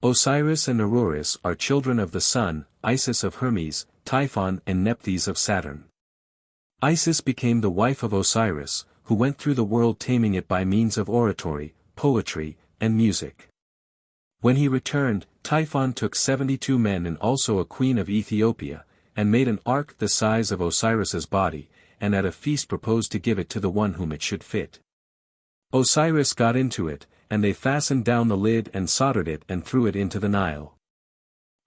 A: Osiris and Arurus are children of the sun, Isis of Hermes, Typhon and Nephthys of Saturn. Isis became the wife of Osiris, who went through the world taming it by means of oratory, poetry, and music. When he returned, Typhon took 72 men and also a queen of Ethiopia, and made an ark the size of Osiris's body, and at a feast proposed to give it to the one whom it should fit. Osiris got into it, and they fastened down the lid and soldered it and threw it into the Nile.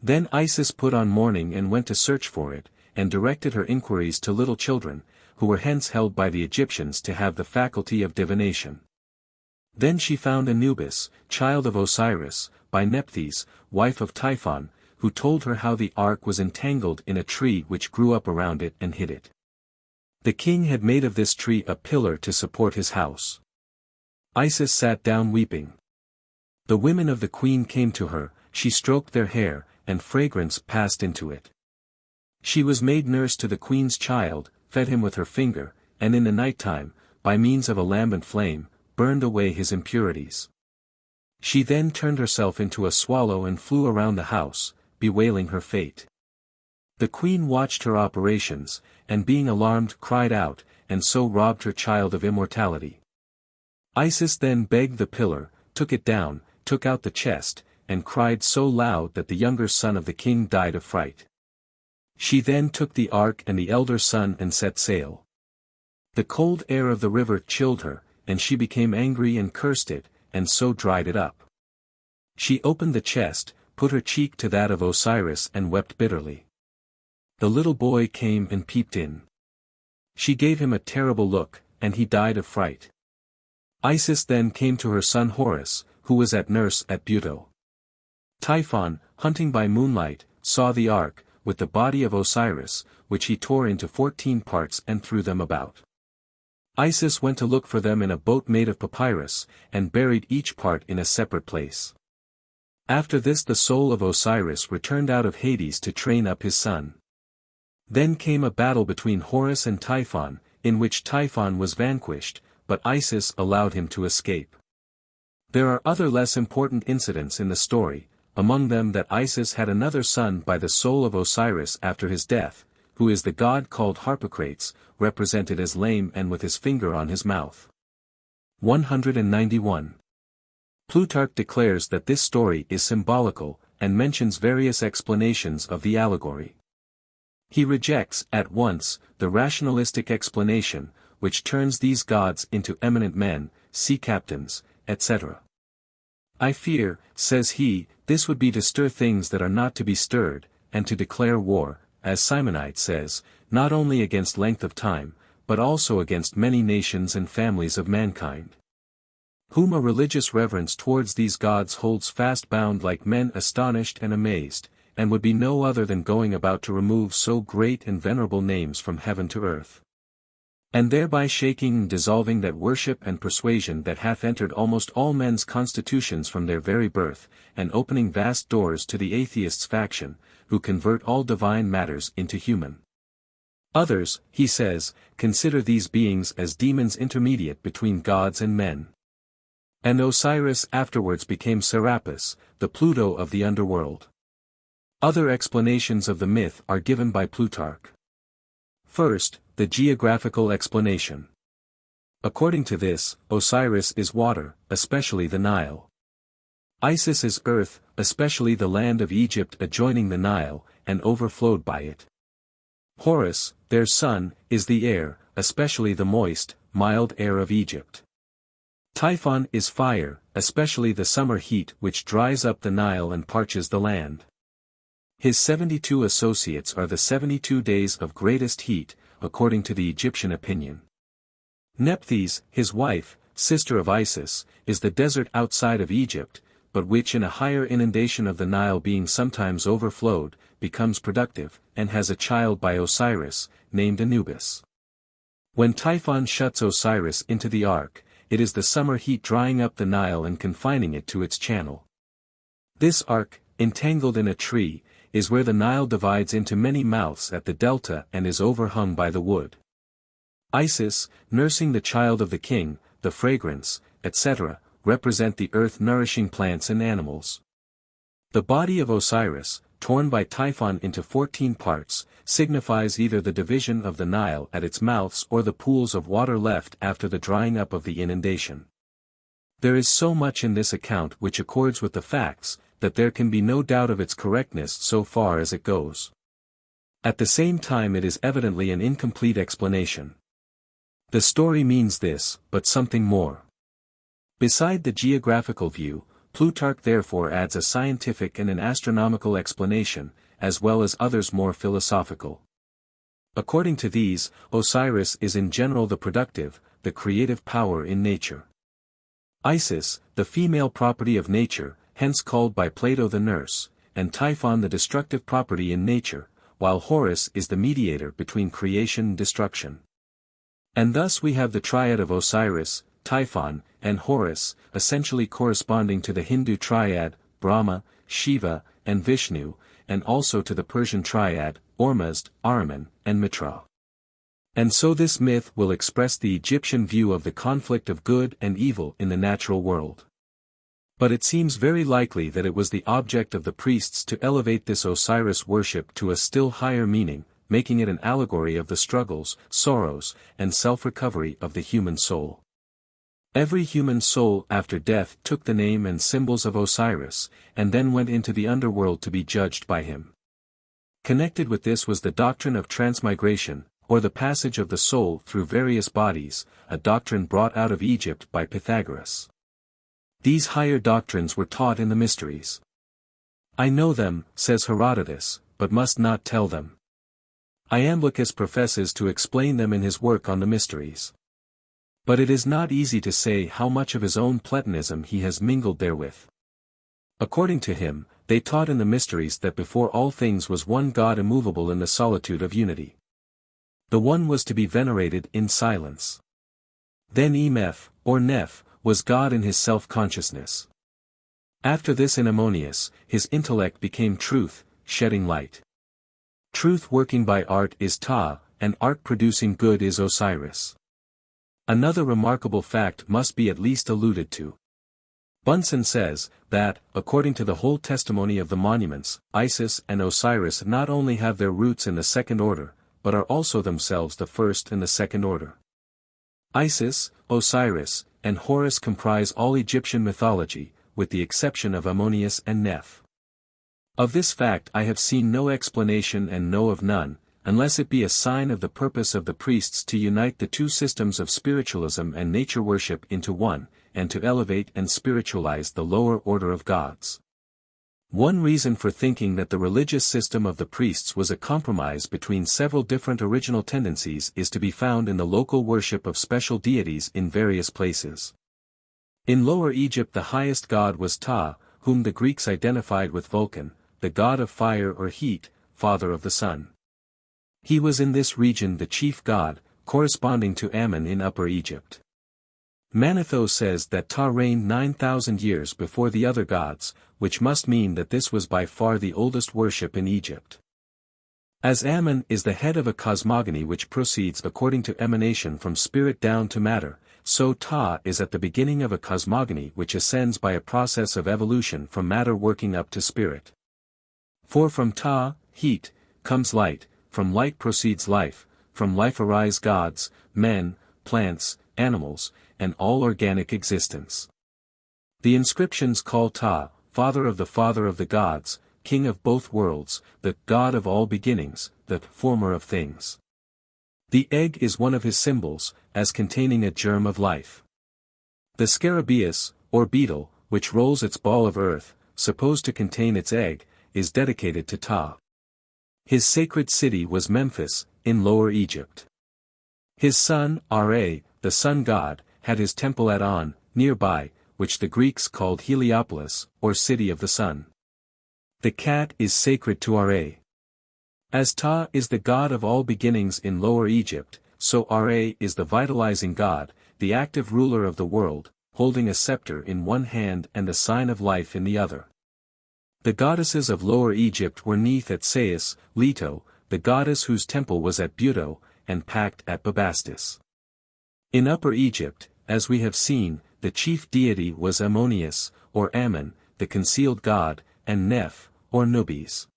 A: Then Isis put on mourning and went to search for it, and directed her inquiries to little children, who were hence held by the Egyptians to have the faculty of divination. Then she found Anubis, child of Osiris, by Nephthys, wife of Typhon, who told her how the ark was entangled in a tree which grew up around it and hid it. The king had made of this tree a pillar to support his house. Isis sat down weeping. The women of the queen came to her, she stroked their hair, and fragrance passed into it. She was made nurse to the queen's child, fed him with her finger, and in the night time, by means of a lambent flame, burned away his impurities. She then turned herself into a swallow and flew around the house, bewailing her fate. The queen watched her operations, and being alarmed cried out, and so robbed her child of immortality. Isis then begged the pillar, took it down, took out the chest, and cried so loud that the younger son of the king died of fright. She then took the ark and the elder son and set sail. The cold air of the river chilled her, and she became angry and cursed it, and so dried it up. She opened the chest, put her cheek to that of Osiris and wept bitterly. The little boy came and peeped in. She gave him a terrible look, and he died of fright. Isis then came to her son Horus, who was at nurse at Buto. Typhon, hunting by moonlight, saw the ark, with the body of Osiris, which he tore into 14 parts and threw them about. Isis went to look for them in a boat made of papyrus, and buried each part in a separate place. After this the soul of Osiris returned out of Hades to train up his son. Then came a battle between Horus and Typhon, in which Typhon was vanquished, but Isis allowed him to escape. There are other less important incidents in the story, among them that Isis had another son by the soul of Osiris after his death, who is the god called Harpocrates, represented as lame and with his finger on his mouth. 191. Plutarch declares that this story is symbolical, and mentions various explanations of the allegory. He rejects, at once, the rationalistic explanation, which turns these gods into eminent men, sea captains, etc. I fear, says he, this would be to stir things that are not to be stirred, and to declare war, as Simonite says, not only against length of time, but also against many nations and families of mankind. Whom a religious reverence towards these gods holds fast bound like men astonished and amazed, and would be no other than going about to remove so great and venerable names from heaven to earth. And thereby shaking and dissolving that worship and persuasion that hath entered almost all men's constitutions from their very birth, and opening vast doors to the atheists' faction, who convert all divine matters into human. Others, he says, consider these beings as demons intermediate between gods and men. And Osiris afterwards became Serapis, the Pluto of the underworld. Other explanations of the myth are given by Plutarch. First, the geographical explanation. According to this, Osiris is water, especially the Nile. Isis is earth, especially the land of Egypt adjoining the Nile, and overflowed by it. Horus, their son, is the air, especially the moist, mild air of Egypt. Typhon is fire, especially the summer heat which dries up the Nile and parches the land. His 72 associates are the 72 days of greatest heat, according to the Egyptian opinion. Nephthys, his wife, sister of Isis, is the desert outside of Egypt, but which in a higher inundation of the Nile being sometimes overflowed, becomes productive, and has a child by Osiris, named Anubis. When Typhon shuts Osiris into the ark, it is the summer heat drying up the Nile and confining it to its channel. This ark, entangled in a tree, is where the Nile divides into many mouths at the delta and is overhung by the wood. Isis, nursing the child of the king, the fragrance, etc., represent the earth-nourishing plants and animals. The body of Osiris, torn by Typhon into 14 parts, signifies either the division of the Nile at its mouths or the pools of water left after the drying up of the inundation. There is so much in this account which accords with the facts, that there can be no doubt of its correctness so far as it goes. At the same time it is evidently an incomplete explanation. The story means this, but something more. Beside the geographical view, Plutarch therefore adds a scientific and an astronomical explanation, as well as others more philosophical. According to these, Osiris is in general the productive, the creative power in nature. Isis, the female property of nature, hence called by Plato the nurse, and Typhon the destructive property in nature, while Horus is the mediator between creation and destruction. And thus we have the triad of Osiris, Typhon, and Horus, essentially corresponding to the Hindu triad, Brahma, Shiva, and Vishnu, and also to the Persian triad, Ormuzd, Ahriman, and Mitra. And so this myth will express the Egyptian view of the conflict of good and evil in the natural world. But it seems very likely that it was the object of the priests to elevate this Osiris worship to a still higher meaning, making it an allegory of the struggles, sorrows, and self-recovery of the human soul. Every human soul after death took the name and symbols of Osiris, and then went into the underworld to be judged by him. Connected with this was the doctrine of transmigration, or the passage of the soul through various bodies, a doctrine brought out of Egypt by Pythagoras. These higher doctrines were taught in the mysteries. I know them, says Herodotus, but must not tell them. Iamblichus professes to explain them in his work on the mysteries. But it is not easy to say how much of his own Platonism he has mingled therewith. According to him, they taught in the mysteries that before all things was one God immovable in the solitude of unity. The one was to be venerated in silence. Then Emeph, or Neph, was God in his self-consciousness. After this in Ammonius, his intellect became truth, shedding light. Truth working by art is Ta, and art producing good is Osiris. Another remarkable fact must be at least alluded to. Bunsen says, that, according to the whole testimony of the monuments, Isis and Osiris not only have their roots in the second order, but are also themselves the first and the second order. Isis, Osiris, and Horus comprise all Egyptian mythology, with the exception of Ammonius and Neph. Of this fact I have seen no explanation and know of none, unless it be a sign of the purpose of the priests to unite the two systems of spiritualism and nature worship into one, and to elevate and spiritualize the lower order of gods. One reason for thinking that the religious system of the priests was a compromise between several different original tendencies is to be found in the local worship of special deities in various places. In Lower Egypt the highest god was Ta, whom the Greeks identified with Vulcan, the god of fire or heat, father of the sun. He was in this region the chief god, corresponding to Ammon in Upper Egypt. Manetho says that Ta reigned 9,000 years before the other gods, which must mean that this was by far the oldest worship in Egypt. As Ammon is the head of a cosmogony which proceeds according to emanation from spirit down to matter, so Ta is at the beginning of a cosmogony which ascends by a process of evolution from matter working up to spirit. For from Ta, heat, comes light, from light proceeds life, from life arise gods, men, plants, animals, and all organic existence. The inscriptions call Ta, father of the gods, king of both worlds, the God of all beginnings, the former of things. The egg is one of his symbols, as containing a germ of life. The scarabaeus, or beetle, which rolls its ball of earth, supposed to contain its egg, is dedicated to Ta. His sacred city was Memphis, in Lower Egypt. His son, Ra, the sun god, had his temple at On, nearby, which the Greeks called Heliopolis, or City of the Sun. The cat is sacred to Ra. As Ta is the god of all beginnings in Lower Egypt, so Ra is the vitalizing god, the active ruler of the world, holding a scepter in one hand and the sign of life in the other. The goddesses of Lower Egypt were Neith at Sais, Leto, the goddess whose temple was at Buto, and Pact at Bubastis. In Upper Egypt, as we have seen, the chief deity was Ammonius, or Ammon, the concealed god, and Neph, or Nubis.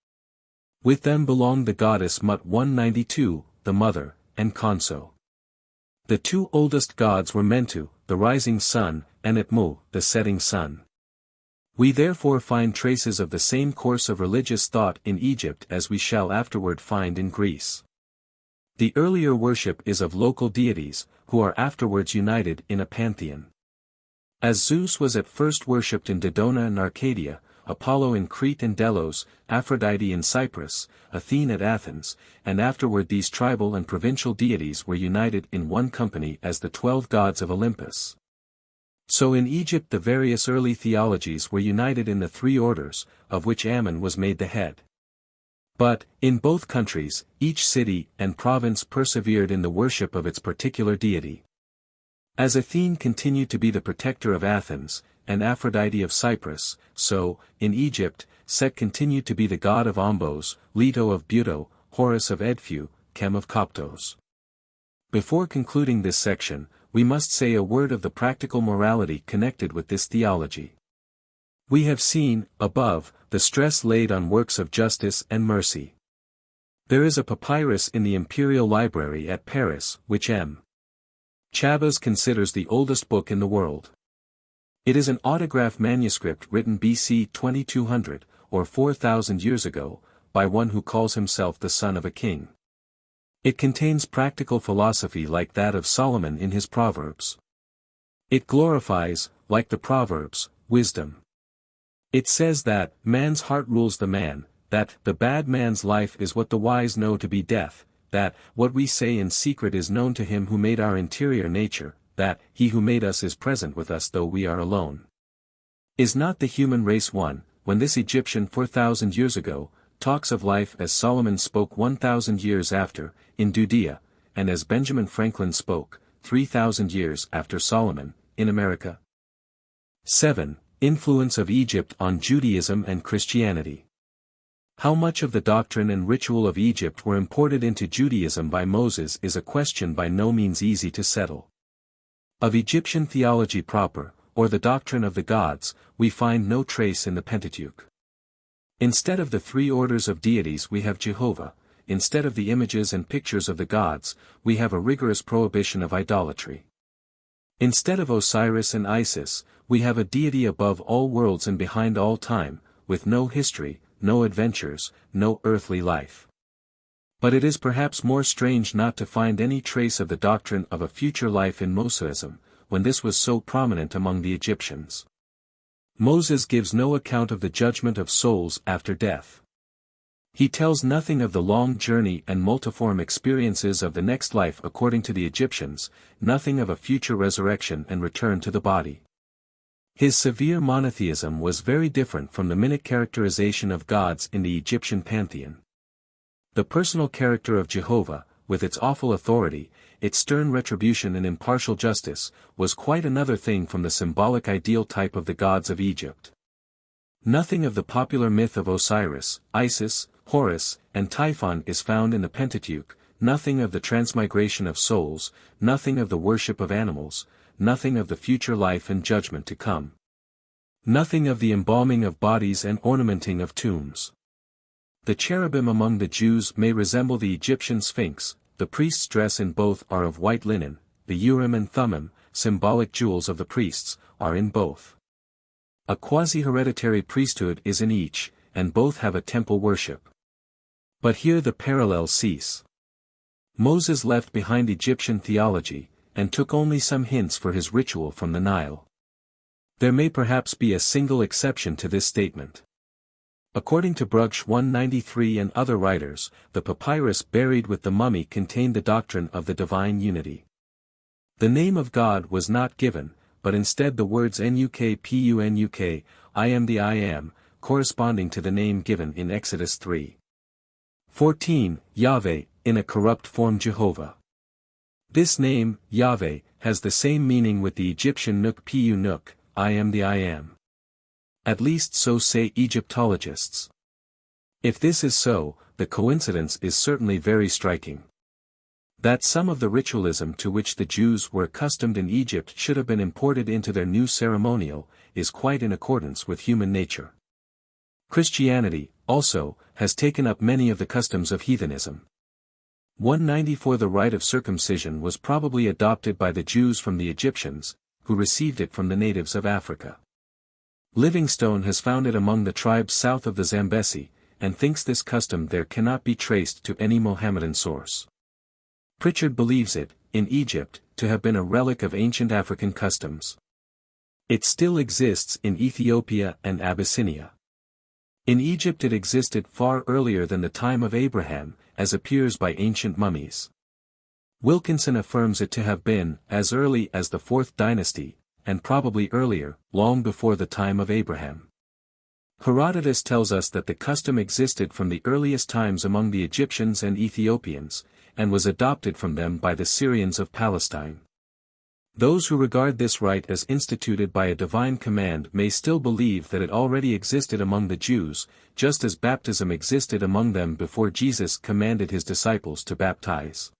A: With them belonged the goddess Mut 192, the mother, and Khonso. The two oldest gods were Mentu, the rising sun, and Atmu, the setting sun. We therefore find traces of the same course of religious thought in Egypt as we shall afterward find in Greece. The earlier worship is of local deities, who are afterwards united in a pantheon. As Zeus was at first worshipped in Dodona and Arcadia, Apollo in Crete and Delos, Aphrodite in Cyprus, Athene at Athens, and afterward these tribal and provincial deities were united in one company as the 12 gods of Olympus. So in Egypt the various early theologies were united in the 3 orders, of which Ammon was made the head. But, in both countries, each city and province persevered in the worship of its particular deity. As Athene continued to be the protector of Athens, and Aphrodite of Cyprus, so, in Egypt, Set continued to be the god of Ombos, Leto of Buto, Horus of Edfu, Chem of Coptos. Before concluding this section, we must say a word of the practical morality connected with this theology. We have seen, above, the stress laid on works of justice and mercy. There is a papyrus in the Imperial Library at Paris which M. Chabas considers the oldest book in the world. It is an autograph manuscript written BC 2200, or 4,000 years ago, by one who calls himself the son of a king. It contains practical philosophy like that of Solomon in his Proverbs. It glorifies, like the Proverbs, wisdom. It says that, man's heart rules the man, that, the bad man's life is what the wise know to be death, that, what we say in secret is known to him who made our interior nature, that, he who made us is present with us though we are alone. Is not the human race one, when this Egyptian 4,000 years ago, talks of life as Solomon spoke 1,000 years after, in Judea, and as Benjamin Franklin spoke, 3,000 years after Solomon, in America? 7. Influence of Egypt on Judaism and Christianity. How much of the doctrine and ritual of Egypt were imported into Judaism by Moses is a question by no means easy to settle. Of Egyptian theology proper, or the doctrine of the gods, we find no trace in the Pentateuch. Instead of the 3 orders of deities we have Jehovah, instead of the images and pictures of the gods, we have a rigorous prohibition of idolatry. Instead of Osiris and Isis, we have a deity above all worlds and behind all time, with no history, no adventures, no earthly life. But it is perhaps more strange not to find any trace of the doctrine of a future life in Mosaism, when this was so prominent among the Egyptians. Moses gives no account of the judgment of souls after death. He tells nothing of the long journey and multiform experiences of the next life according to the Egyptians, nothing of a future resurrection and return to the body. His severe monotheism was very different from the minute characterization of gods in the Egyptian pantheon. The personal character of Jehovah, with its awful authority, its stern retribution and impartial justice, was quite another thing from the symbolic ideal type of the gods of Egypt. Nothing of the popular myth of Osiris, Isis, Horus, and Typhon is found in the Pentateuch, nothing of the transmigration of souls, nothing of the worship of animals, nothing of the future life and judgment to come. Nothing of the embalming of bodies and ornamenting of tombs. The cherubim among the Jews may resemble the Egyptian Sphinx. The priest's dress in both are of white linen, the Urim and Thummim, symbolic jewels of the priests, are in both. A quasi-hereditary priesthood is in each, and both have a temple worship. But here the parallels cease. Moses left behind Egyptian theology, and took only some hints for his ritual from the Nile. There may perhaps be a single exception to this statement. According to Bruch 193 and other writers, the papyrus buried with the mummy contained the doctrine of the divine unity. The name of God was not given, but instead the words Nukpunuk, I am the I am, corresponding to the name given in Exodus 3:14, Yahweh, in a corrupt form Jehovah. This name, Yahweh, has the same meaning with the Egyptian Nukpunuk, I am the I am. At least so say Egyptologists. If this is so, the coincidence is certainly very striking. That some of the ritualism to which the Jews were accustomed in Egypt should have been imported into their new ceremonial, is quite in accordance with human nature. Christianity, also, has taken up many of the customs of heathenism. 194 The rite of circumcision was probably adopted by the Jews from the Egyptians, who received it from the natives of Africa. Livingstone has found it among the tribes south of the Zambesi, and thinks this custom there cannot be traced to any Mohammedan source. Pritchard believes it, in Egypt, to have been a relic of ancient African customs. It still exists in Ethiopia and Abyssinia. In Egypt it existed far earlier than the time of Abraham, as appears by ancient mummies. Wilkinson affirms it to have been as early as the 4th dynasty, and probably earlier, long before the time of Abraham. Herodotus tells us that the custom existed from the earliest times among the Egyptians and Ethiopians, and was adopted from them by the Syrians of Palestine. Those who regard this rite as instituted by a divine command may still believe that it already existed among the Jews, just as baptism existed among them before Jesus commanded his disciples to baptize.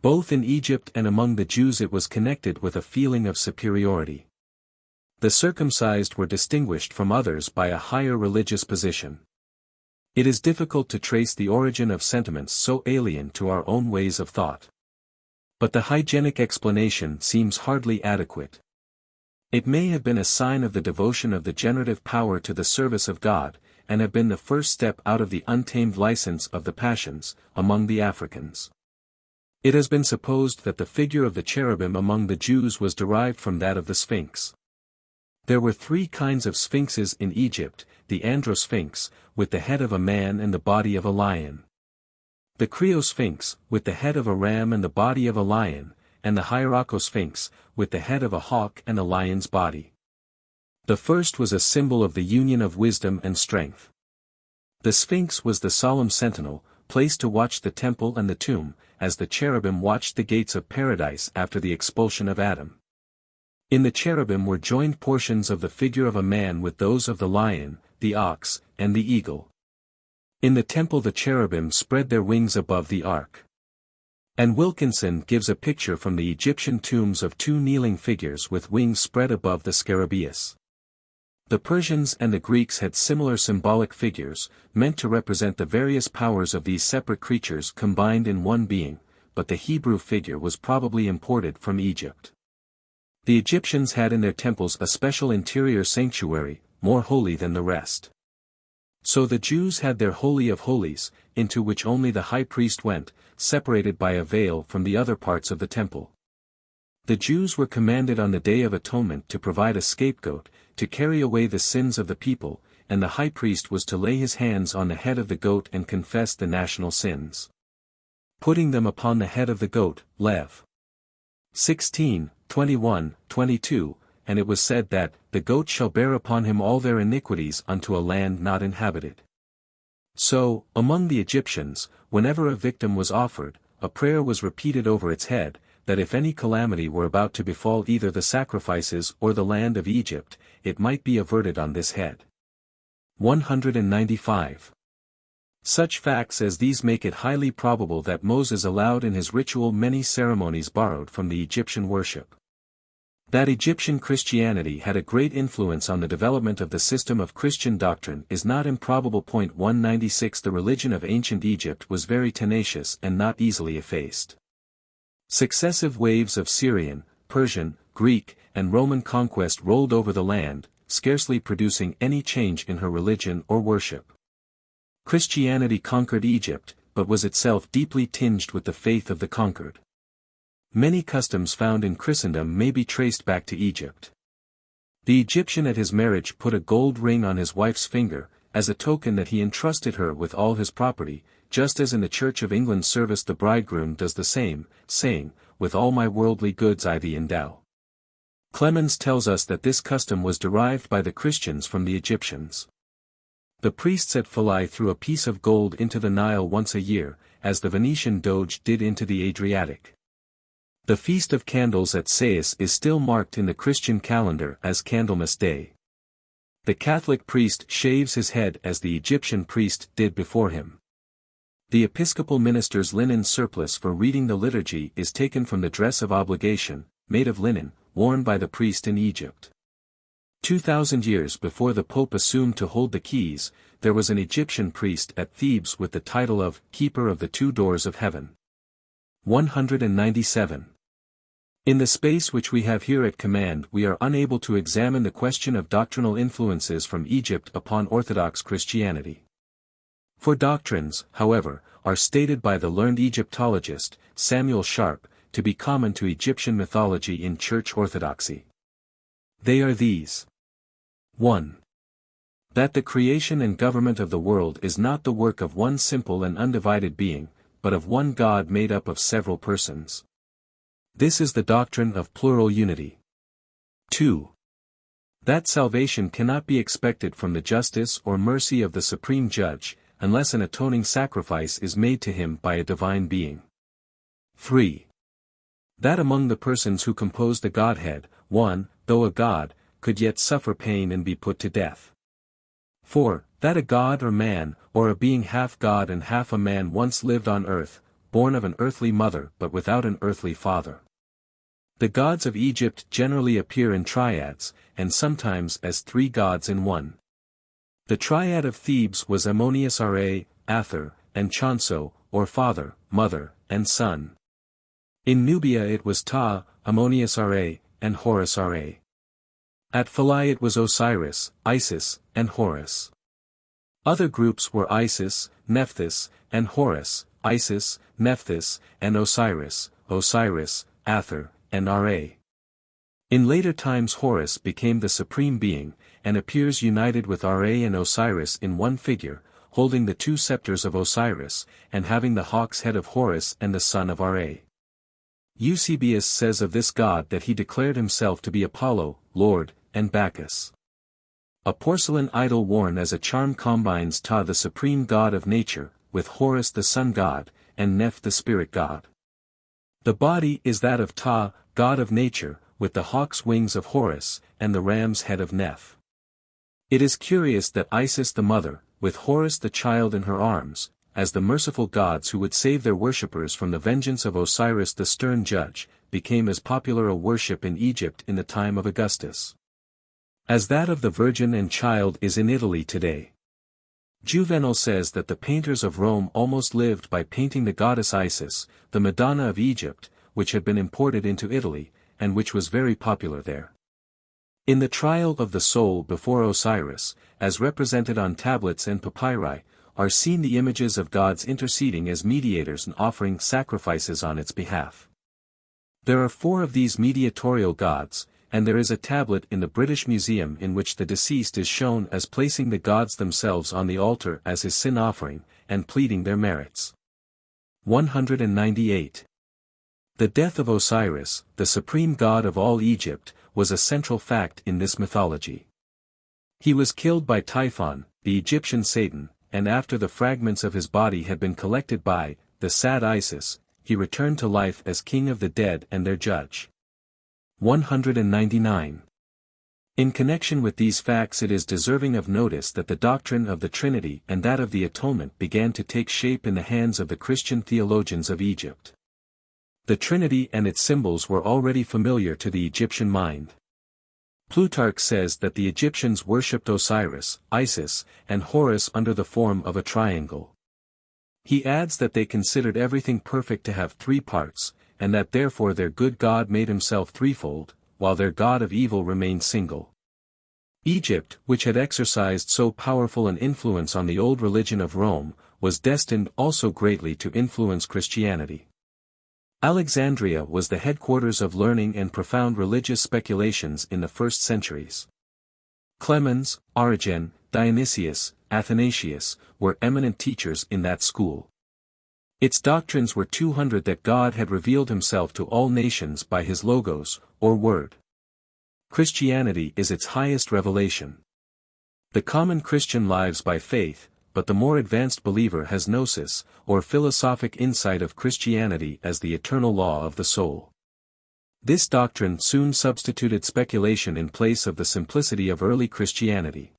A: Both in Egypt and among the Jews it was connected with a feeling of superiority. The circumcised were distinguished from others by a higher religious position. It is difficult to trace the origin of sentiments so alien to our own ways of thought. But the hygienic explanation seems hardly adequate. It may have been a sign of the devotion of the generative power to the service of God, and have been the first step out of the untamed license of the passions, among the Africans. It has been supposed that the figure of the cherubim among the Jews was derived from that of the Sphinx. There were 3 kinds of sphinxes in Egypt, the Androsphinx, with the head of a man and the body of a lion. The Criosphinx, with the head of a ram and the body of a lion, and the Hieracosphinx, with the head of a hawk and a lion's body. The first was a symbol of the union of wisdom and strength. The Sphinx was the solemn sentinel, placed to watch the temple and the tomb, as the cherubim watched the gates of paradise after the expulsion of Adam. In the cherubim were joined portions of the figure of a man with those of the lion, the ox, and the eagle. In the temple the cherubim spread their wings above the ark. And Wilkinson gives a picture from the Egyptian tombs of 2 kneeling figures with wings spread above the scarabaeus. The Persians and the Greeks had similar symbolic figures, meant to represent the various powers of these separate creatures combined in one being, but the Hebrew figure was probably imported from Egypt. The Egyptians had in their temples a special interior sanctuary, more holy than the rest. So the Jews had their Holy of Holies, into which only the high priest went, separated by a veil from the other parts of the temple. The Jews were commanded on the Day of Atonement to provide a scapegoat, to carry away the sins of the people, and the high priest was to lay his hands on the head of the goat and confess the national sins. Putting them upon the head of the goat, Lev. 16, 21, 22, and it was said that, the goat shall bear upon him all their iniquities unto a land not inhabited. So, among the Egyptians, whenever a victim was offered, a prayer was repeated over its head, that if any calamity were about to befall either the sacrifices or the land of Egypt, it might be averted on this head. 195. Such facts as these make it highly probable that Moses allowed in his ritual many ceremonies borrowed from the Egyptian worship. That Egyptian Christianity had a great influence on the development of the system of Christian doctrine is not improbable. 196. The religion of ancient Egypt was very tenacious and not easily effaced. Successive waves of Syrian, Persian, Greek, and Roman conquest rolled over the land, scarcely producing any change in her religion or worship. Christianity conquered Egypt, but was itself deeply tinged with the faith of the conquered. Many customs found in Christendom may be traced back to Egypt. The Egyptian at his marriage put a gold ring on his wife's finger, as a token that he entrusted her with all his property, just as in the Church of England service the bridegroom does the same, saying, "With all my worldly goods I thee endow." Clemens tells us that this custom was derived by the Christians from the Egyptians. The priests at Philae threw a piece of gold into the Nile once a year, as the Venetian Doge did into the Adriatic. The Feast of Candles at Sais is still marked in the Christian calendar as Candlemas Day. The Catholic priest shaves his head as the Egyptian priest did before him. The Episcopal minister's linen surplice for reading the liturgy is taken from the dress of obligation, made of linen, worn by the priest in Egypt. 2,000 years before the Pope assumed to hold the keys, there was an Egyptian priest at Thebes with the title of Keeper of the Two Doors of Heaven. 197. In the space which we have here at command we are unable to examine the question of doctrinal influences from Egypt upon Orthodox Christianity. For doctrines, however, are stated by the learned Egyptologist, Samuel Sharp, to be common to Egyptian mythology in Church orthodoxy. They are these. 1. That the creation and government of the world is not the work of one simple and undivided being, but of one God made up of several persons. This is the doctrine of plural unity. 2. That salvation cannot be expected from the justice or mercy of the Supreme Judge, unless an atoning sacrifice is made to him by a divine being. 3. That among the persons who compose the Godhead, one, though a God, could yet suffer pain and be put to death. 4. That a God or man, or a being half God and half a man once lived on earth, born of an earthly mother but without an earthly father. The gods of Egypt generally appear in triads, and sometimes as three gods in one. The triad of Thebes was Ammonius Ra, Ather, and Chonso, or father, mother, and son. In Nubia it was Ta, Ammonius Ra, and Horus Ra. At Philae it was Osiris, Isis, and Horus. Other groups were Isis, Nephthys, and Horus, Isis, Nephthys, and Osiris, Osiris, Ather, and Ra. In later times Horus became the supreme being, and appears united with Ra and Osiris in one figure, holding the two scepters of Osiris, and having the hawk's head of Horus and the son of Ra. Eusebius says of this god that he declared himself to be Apollo, Lord, and Bacchus. A porcelain idol worn as a charm combines Ta the supreme god of nature, with Horus the sun god, and Neph the spirit god. The body is that of Ta, god of nature, with the hawk's wings of Horus, and the ram's head of Neph. It is curious that Isis the mother, with Horus the child in her arms, as the merciful gods who would save their worshippers from the vengeance of Osiris the stern judge, became as popular a worship in Egypt in the time of Augustus as that of the Virgin and Child is in Italy today. Juvenal says that the painters of Rome almost lived by painting the goddess Isis, the Madonna of Egypt, which had been imported into Italy, and which was very popular there. In the trial of the soul before Osiris, as represented on tablets and papyri, are seen the images of gods interceding as mediators and offering sacrifices on its behalf. There are 4 of these mediatorial gods, and there is a tablet in the British Museum in which the deceased is shown as placing the gods themselves on the altar as his sin offering, and pleading their merits. 198. The death of Osiris, the supreme god of all Egypt, was a central fact in this mythology. He was killed by Typhon, the Egyptian Satan, and after the fragments of his body had been collected by the sad Isis, he returned to life as king of the dead and their judge. 199. In connection with these facts, it is deserving of notice that the doctrine of the Trinity and that of the Atonement began to take shape in the hands of the Christian theologians of Egypt. The Trinity and its symbols were already familiar to the Egyptian mind. Plutarch says that the Egyptians worshipped Osiris, Isis, and Horus under the form of a triangle. He adds that they considered everything perfect to have three parts, and that therefore their good God made himself threefold, while their god of evil remained single. Egypt, which had exercised so powerful an influence on the old religion of Rome, was destined also greatly to influence Christianity. Alexandria was the headquarters of learning and profound religious speculations in the first centuries. Clemens, Origen, Dionysius, Athanasius, were eminent teachers in that school. Its doctrines were 200 that God had revealed himself to all nations by his logos, or word. Christianity is its highest revelation. The common Christian lives by faith, but the more advanced believer has gnosis, or philosophic insight of Christianity as the eternal law of the soul. This doctrine soon substituted speculation in place of the simplicity of early Christianity.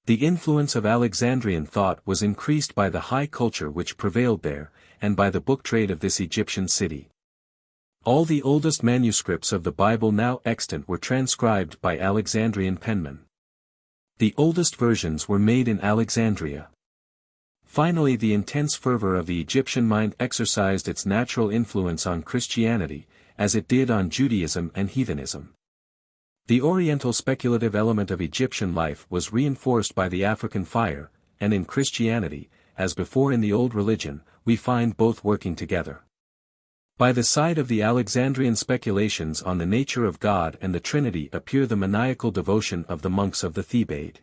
A: The influence of Alexandrian thought was increased by the high culture which prevailed there, and by the book trade of this Egyptian city. All the oldest manuscripts of the Bible now extant were transcribed by Alexandrian penmen. The oldest versions were made in Alexandria. Finally, the intense fervor of the Egyptian mind exercised its natural influence on Christianity, as it did on Judaism and heathenism. The Oriental speculative element of Egyptian life was reinforced by the African fire, and in Christianity, as before in the old religion, we find both working together. By the side of the Alexandrian speculations on the nature of God and the Trinity appear the maniacal devotion of the monks of the Thebaid.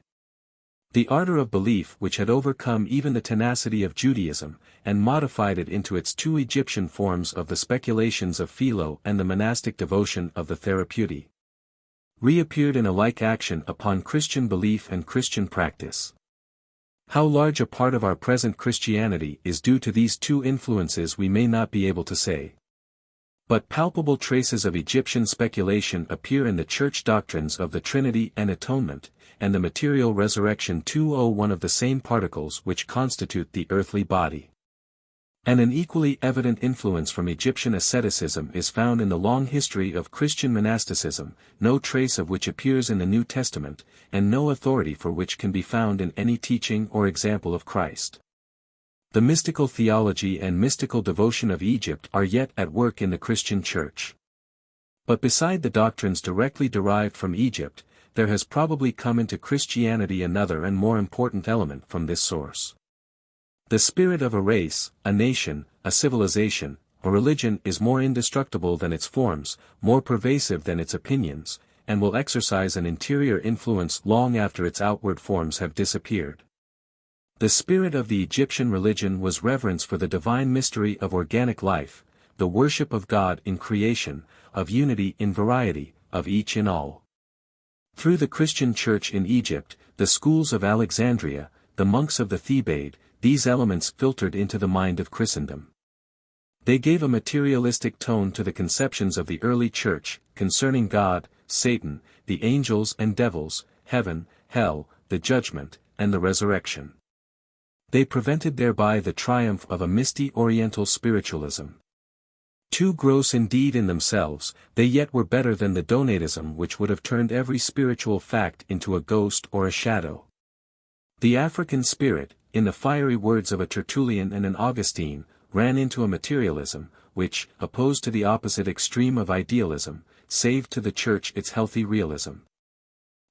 A: The ardor of belief which had overcome even the tenacity of Judaism, and modified it into its two Egyptian forms of the speculations of Philo and the monastic devotion of the Therapeuti, reappeared in a like action upon Christian belief and Christian practice. How large a part of our present Christianity is due to these two influences we may not be able to say. But palpable traces of Egyptian speculation appear in the church doctrines of the Trinity and Atonement, and the material resurrection 201 of the same particles which constitute the earthly body. And an equally evident influence from Egyptian asceticism is found in the long history of Christian monasticism, no trace of which appears in the New Testament, and no authority for which can be found in any teaching or example of Christ. The mystical theology and mystical devotion of Egypt are yet at work in the Christian Church. But beside the doctrines directly derived from Egypt, there has probably come into Christianity another and more important element from this source. The spirit of a race, a nation, a civilization, a religion is more indestructible than its forms, more pervasive than its opinions, and will exercise an interior influence long after its outward forms have disappeared. The spirit of the Egyptian religion was reverence for the divine mystery of organic life, the worship of God in creation, of unity in variety, of each in all. Through the Christian Church in Egypt, the schools of Alexandria, the monks of the Thebaid, these elements filtered into the mind of Christendom. They gave a materialistic tone to the conceptions of the early Church, concerning God, Satan, the angels and devils, heaven, hell, the judgment, and the resurrection. They prevented thereby the triumph of a misty Oriental spiritualism. Too gross indeed in themselves, they yet were better than the Donatism which would have turned every spiritual fact into a ghost or a shadow. The African spirit, in the fiery words of a Tertullian and an Augustine, ran into a materialism, which, opposed to the opposite extreme of idealism, saved to the Church its healthy realism.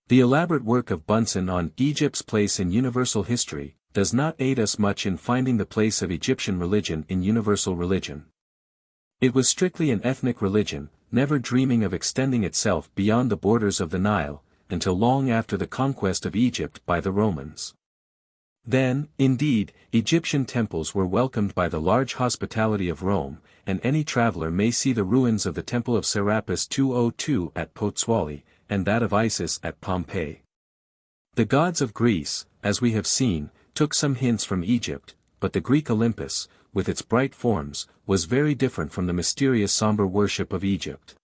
A: The elaborate work of Bunsen on Egypt's place in universal history, does not aid us much in finding the place of Egyptian religion in universal religion. It was strictly an ethnic religion, never dreaming of extending itself beyond the borders of the Nile, until long after the conquest of Egypt by the Romans. Then, indeed, Egyptian temples were welcomed by the large hospitality of Rome, and any traveler may see the ruins of the Temple of Serapis 202 at Pozzuoli, and that of Isis at Pompeii. The gods of Greece, as we have seen, took some hints from Egypt, but the Greek Olympus, with its bright forms, was very different from the mysterious somber worship of Egypt.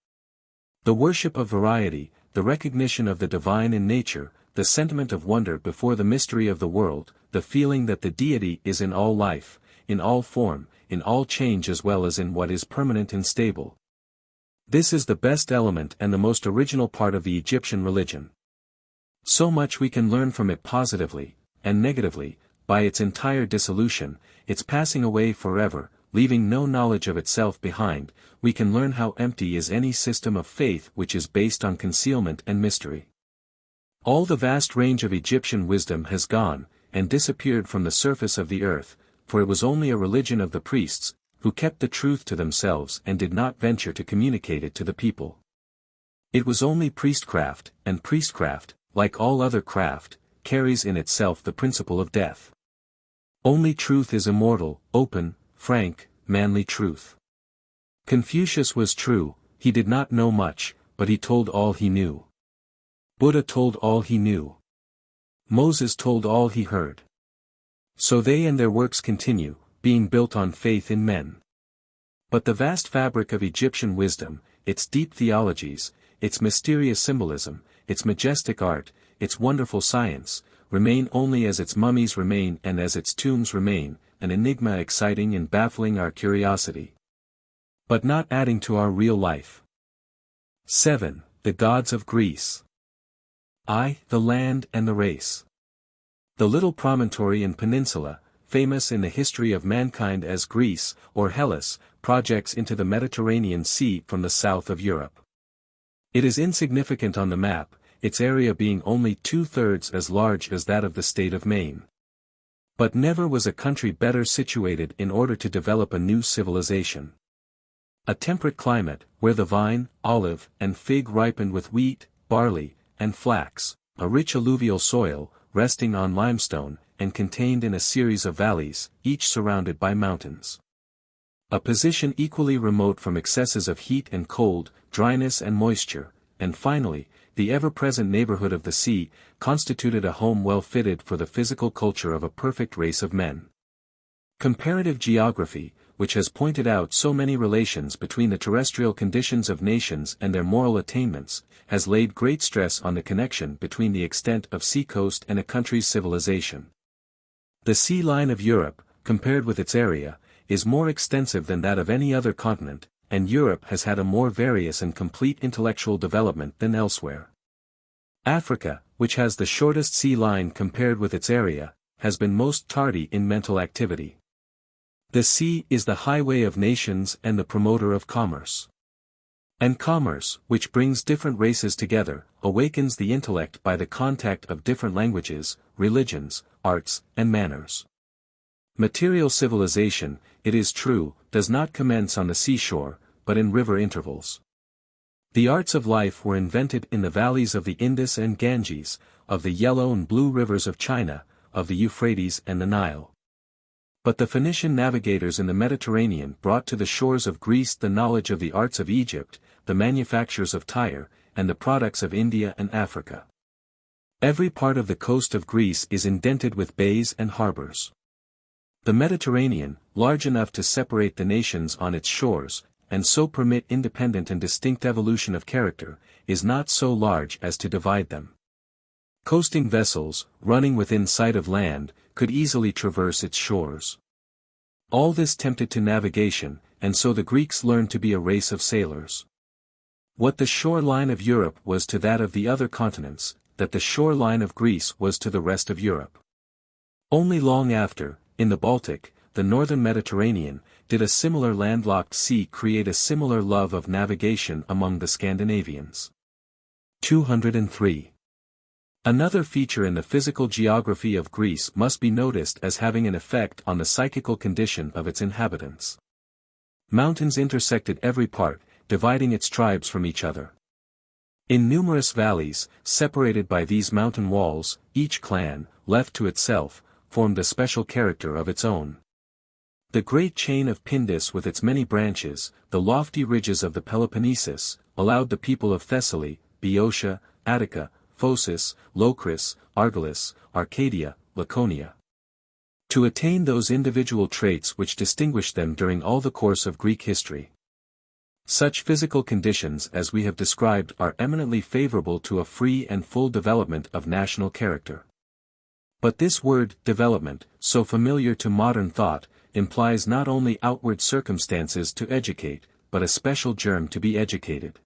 A: The worship of variety, the recognition of the divine in nature, the sentiment of wonder before the mystery of the world, the feeling that the deity is in all life, in all form, in all change as well as in what is permanent and stable. This is the best element and the most original part of the Egyptian religion. So much we can learn from it positively, and negatively, by its entire dissolution, its passing away forever, leaving no knowledge of itself behind. We can learn how empty is any system of faith which is based on concealment and mystery. All the vast range of Egyptian wisdom has gone, and disappeared from the surface of the earth, for it was only a religion of the priests, who kept the truth to themselves and did not venture to communicate it to the people. It was only priestcraft, and priestcraft, like all other craft, carries in itself the principle of death. Only truth is immortal, open, frank, manly truth. Confucius was true, he did not know much, but he told all he knew. Buddha told all he knew. Moses told all he heard. So they and their works continue, being built on faith in men. But the vast fabric of Egyptian wisdom, its deep theologies, its mysterious symbolism, its majestic art, its wonderful science, remain only as its mummies remain and as its tombs remain, an enigma exciting and baffling our curiosity, but not adding to our real life. 7. The gods of Greece. I, the land and the race. The little promontory and peninsula, famous in the history of mankind as Greece, or Hellas, projects into the Mediterranean Sea from the south of Europe. It is insignificant on the map, its area being only 2/3 as large as that of the state of Maine. But never was a country better situated in order to develop a new civilization. A temperate climate, where the vine, olive, and fig ripened with wheat, barley, and flax, a rich alluvial soil, resting on limestone, and contained in a series of valleys, each surrounded by mountains. A position equally remote from excesses of heat and cold, dryness and moisture, and finally, the ever-present neighborhood of the sea, constituted a home well fitted for the physical culture of a perfect race of men. Comparative geography, which has pointed out so many relations between the terrestrial conditions of nations and their moral attainments, has laid great stress on the connection between the extent of seacoast and a country's civilization. The sea line of Europe, compared with its area, is more extensive than that of any other continent, and Europe has had a more various and complete intellectual development than elsewhere. Africa, which has the shortest sea line compared with its area, has been most tardy in mental activity. The sea is the highway of nations and the promoter of commerce. And commerce, which brings different races together, awakens the intellect by the contact of different languages, religions, arts, and manners. Material civilization, it is true, does not commence on the seashore, but in river intervals. The arts of life were invented in the valleys of the Indus and Ganges, of the yellow and blue rivers of China, of the Euphrates and the Nile. But the Phoenician navigators in the Mediterranean brought to the shores of Greece the knowledge of the arts of Egypt, the manufactures of Tyre, and the products of India and Africa. Every part of the coast of Greece is indented with bays and harbors. The Mediterranean, large enough to separate the nations on its shores, and so permit independent and distinct evolution of character, is not so large as to divide them. Coasting vessels, running within sight of land, could easily traverse its shores. All this tempted to navigation, and so the Greeks learned to be a race of sailors. What the shore line of Europe was to that of the other continents, that the shore line of Greece was to the rest of Europe. Only long after, in the Baltic, the northern Mediterranean, did a similar landlocked sea create a similar love of navigation among the Scandinavians. 203. Another feature in the physical geography of Greece must be noticed as having an effect on the psychical condition of its inhabitants. Mountains intersected every part, dividing its tribes from each other. In numerous valleys, separated by these mountain walls, each clan, left to itself, formed a special character of its own. The great chain of Pindus with its many branches, the lofty ridges of the Peloponnesus, allowed the people of Thessaly, Boeotia, Attica, Phocis, Locris, Argolis, Arcadia, Laconia, to attain those individual traits which distinguish them during all the course of Greek history. Such physical conditions as we have described are eminently favorable to a free and full development of national character. But this word, development, so familiar to modern thought, implies not only outward circumstances to educate, but a special germ to be educated.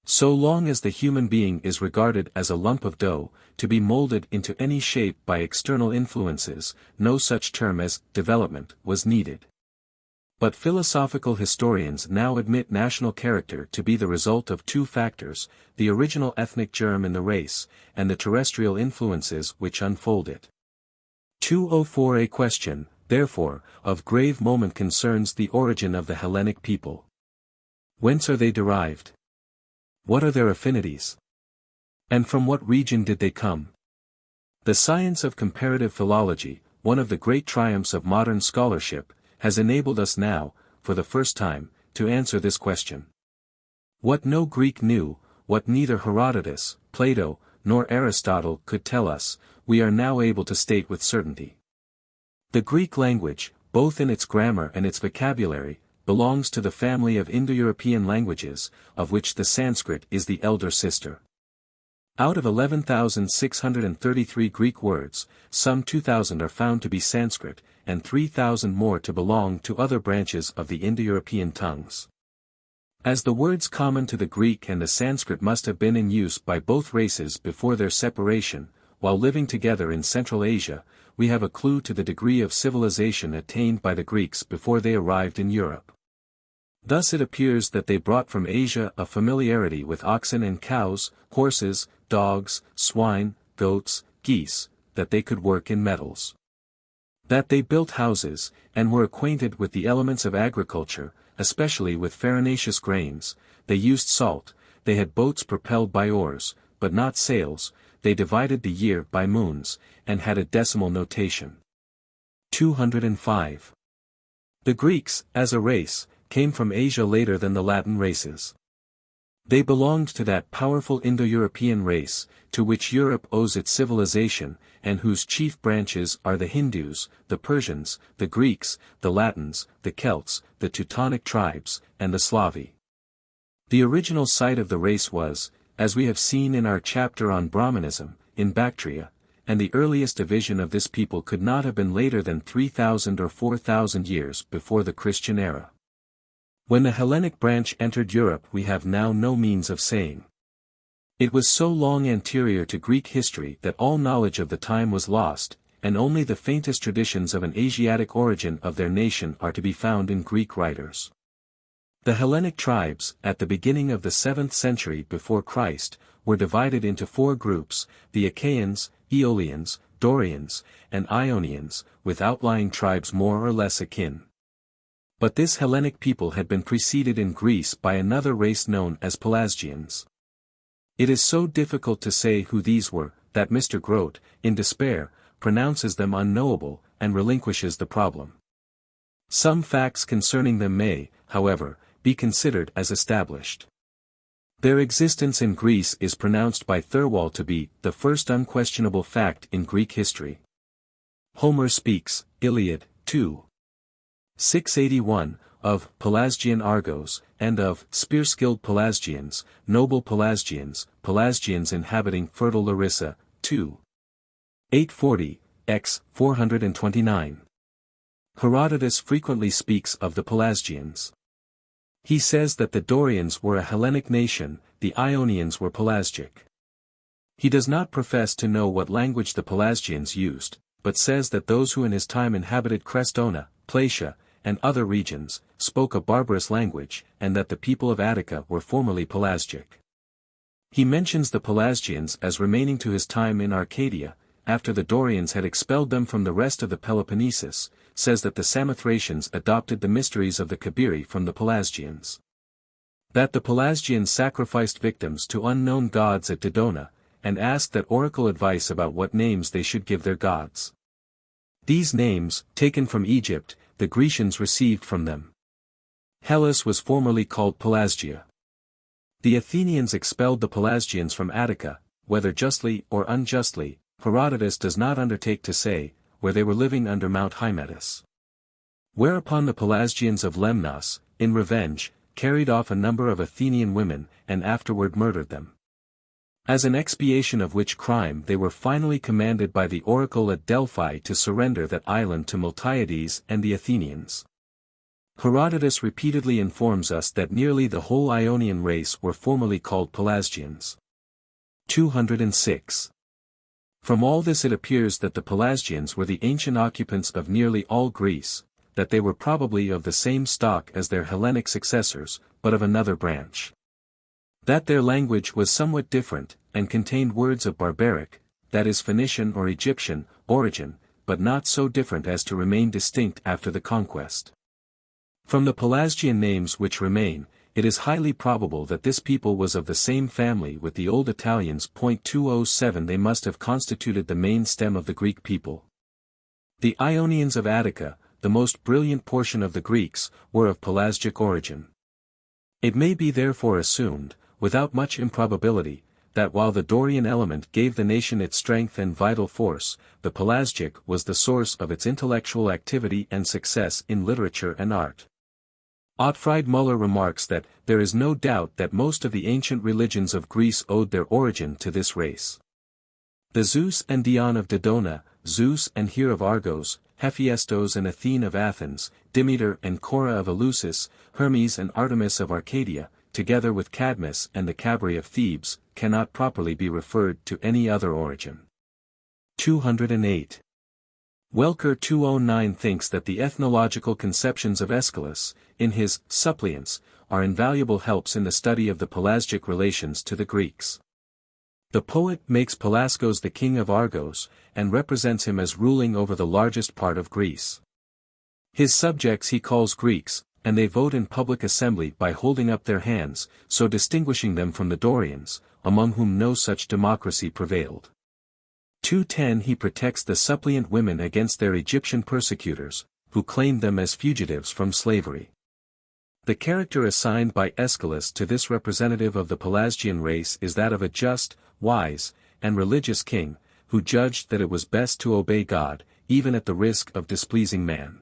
A: So long as the human being is regarded as a lump of dough, to be molded into any shape by external influences, no such term as development was needed. But philosophical historians now admit national character to be the result of two factors, the original ethnic germ in the race, and the terrestrial influences which unfold it. 204. A question, therefore, of grave moment concerns the origin of the Hellenic people. Whence are they derived? What are their affinities? And from what region did they come? The science of comparative philology, one of the great triumphs of modern scholarship, has enabled us now, for the first time, to answer this question. What no Greek knew, what neither Herodotus, Plato, nor Aristotle could tell us, we are now able to state with certainty. The Greek language, both in its grammar and its vocabulary, belongs to the family of Indo-European languages, of which the Sanskrit is the elder sister. Out of 11,633 Greek words, some 2,000 are found to be Sanskrit, and 3,000 more to belong to other branches of the Indo-European tongues. As the words common to the Greek and the Sanskrit must have been in use by both races before their separation, while living together in Central Asia, we have a clue to the degree of civilization attained by the Greeks before they arrived in Europe. Thus it appears that they brought from Asia a familiarity with oxen and cows, horses, dogs, swine, goats, geese, that they could work in metals. That they built houses, and were acquainted with the elements of agriculture, especially with farinaceous grains, they used salt, they had boats propelled by oars, but not sails, they divided the year by moons, and had a decimal notation. 205. The Greeks, as a race, came from Asia later than the Latin races. They belonged to that powerful Indo-European race, to which Europe owes its civilization, and whose chief branches are the Hindus, the Persians, the Greeks, the Latins, the Celts, the Teutonic tribes, and the Slavi. The original site of the race was, as we have seen in our chapter on Brahmanism, in Bactria, and the earliest division of this people could not have been later than 3,000 or 4,000 years before the Christian era. When the Hellenic branch entered Europe we have now no means of saying. It was so long anterior to Greek history that all knowledge of the time was lost, and only the faintest traditions of an Asiatic origin of their nation are to be found in Greek writers. The Hellenic tribes, at the beginning of the 7th century before Christ, were divided into four groups, the Achaeans, Aeolians, Dorians, and Ionians, with outlying tribes more or less akin. But this Hellenic people had been preceded in Greece by another race known as Pelasgians. It is so difficult to say who these were, that Mr. Grote, in despair, pronounces them unknowable, and relinquishes the problem. Some facts concerning them may, however, be considered as established. Their existence in Greece is pronounced by Thirlwall to be the first unquestionable fact in Greek history. Homer speaks, Iliad, 2. 681, of Pelasgian Argos, and of spear-skilled Pelasgians, noble Pelasgians inhabiting fertile Larissa, 2. 840, x. 429. Herodotus frequently speaks of the Pelasgians. He says that the Dorians were a Hellenic nation, the Ionians were Pelasgic. He does not profess to know what language the Pelasgians used, but says that those who in his time inhabited Crestona, Placia, and other regions, spoke a barbarous language, and that the people of Attica were formerly Pelasgic. He mentions the Pelasgians as remaining to his time in Arcadia, after the Dorians had expelled them from the rest of the Peloponnesus, says that the Samothracians adopted the mysteries of the Kabiri from the Pelasgians. That the Pelasgians sacrificed victims to unknown gods at Dodona, and asked that oracle advice about what names they should give their gods. These names, taken from Egypt, the Grecians received from them. Hellas was formerly called Pelasgia. The Athenians expelled the Pelasgians from Attica, whether justly or unjustly, Herodotus does not undertake to say, where they were living under Mount Hymettus. Whereupon the Pelasgians of Lemnos, in revenge, carried off a number of Athenian women, and afterward murdered them. As an expiation of which crime they were finally commanded by the oracle at Delphi to surrender that island to Miltiades and the Athenians. Herodotus repeatedly informs us that nearly the whole Ionian race were formerly called Pelasgians. 206. From all this it appears that the Pelasgians were the ancient occupants of nearly all Greece, that they were probably of the same stock as their Hellenic successors, but of another branch. That their language was somewhat different, and contained words of barbaric, that is Phoenician or Egyptian, origin, but not so different as to remain distinct after the conquest. From the Pelasgian names which remain, it is highly probable that this people was of the same family with the old Italians. 207 They must have constituted the main stem of the Greek people. The Ionians of Attica, the most brilliant portion of the Greeks, were of Pelasgic origin. It may be therefore assumed, without much improbability, that while the Dorian element gave the nation its strength and vital force, the Pelasgic was the source of its intellectual activity and success in literature and art. Ottfried Müller remarks that, there is no doubt that most of the ancient religions of Greece owed their origin to this race. The Zeus and Dion of Dodona, Zeus and Hera of Argos, Hephaestos and Athene of Athens, Demeter and Cora of Eleusis, Hermes and Artemis of Arcadia, together with Cadmus and the Cabri of Thebes, cannot properly be referred to any other origin. 208. Welker 209 thinks that the ethnological conceptions of Aeschylus, in his Suppliants, are invaluable helps in the study of the Pelasgic relations to the Greeks. The poet makes Pelasgos the king of Argos, and represents him as ruling over the largest part of Greece. His subjects he calls Greeks, and they vote in public assembly by holding up their hands, so distinguishing them from the Dorians, among whom no such democracy prevailed. 210 He protects the suppliant women against their Egyptian persecutors, who claimed them as fugitives from slavery. The character assigned by Aeschylus to this representative of the Pelasgian race is that of a just, wise, and religious king, who judged that it was best to obey God, even at the risk of displeasing man.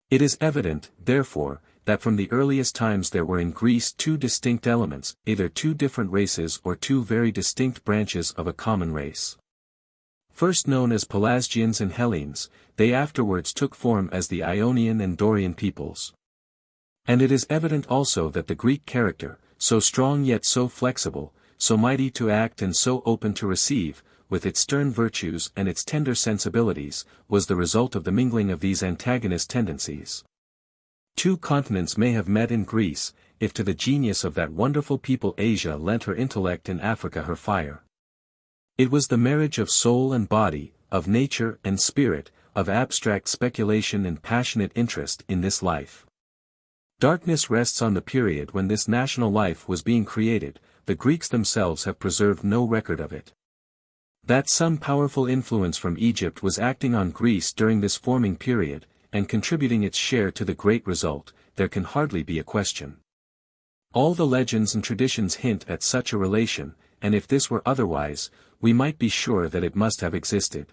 A: It is evident, therefore, that from the earliest times there were in Greece two distinct elements, either two different races or two very distinct branches of a common race. First known as Pelasgians and Hellenes, they afterwards took form as the Ionian and Dorian peoples. And it is evident also that the Greek character, so strong yet so flexible, so mighty to act and so open to receive, with its stern virtues and its tender sensibilities, was the result of the mingling of these antagonist tendencies. Two continents may have met in Greece, if to the genius of that wonderful people Asia lent her intellect and Africa her fire. It was the marriage of soul and body, of nature and spirit, of abstract speculation and passionate interest in this life. Darkness rests on the period when this national life was being created. The Greeks themselves have preserved no record of it. That some powerful influence from Egypt was acting on Greece during this forming period, and contributing its share to the great result, there can hardly be a question. All the legends and traditions hint at such a relation, and if this were otherwise, we might be sure that it must have existed.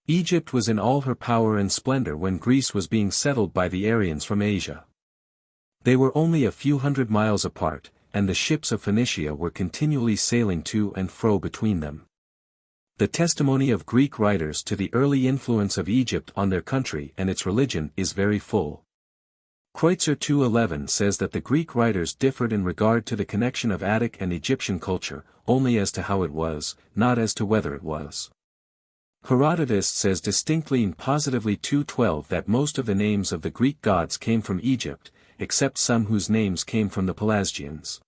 A: Egypt was in all her power and splendor when Greece was being settled by the Aryans from Asia. They were only a few hundred miles apart, and the ships of Phoenicia were continually sailing to and fro between them. The testimony of Greek writers to the early influence of Egypt on their country and its religion is very full. Kreutzer 211 says that the Greek writers differed in regard to the connection of Attic and Egyptian culture, only as to how it was, not as to whether it was. Herodotus says distinctly and positively 212 that most of the names of the Greek gods came from Egypt, except some whose names came from the Pelasgians.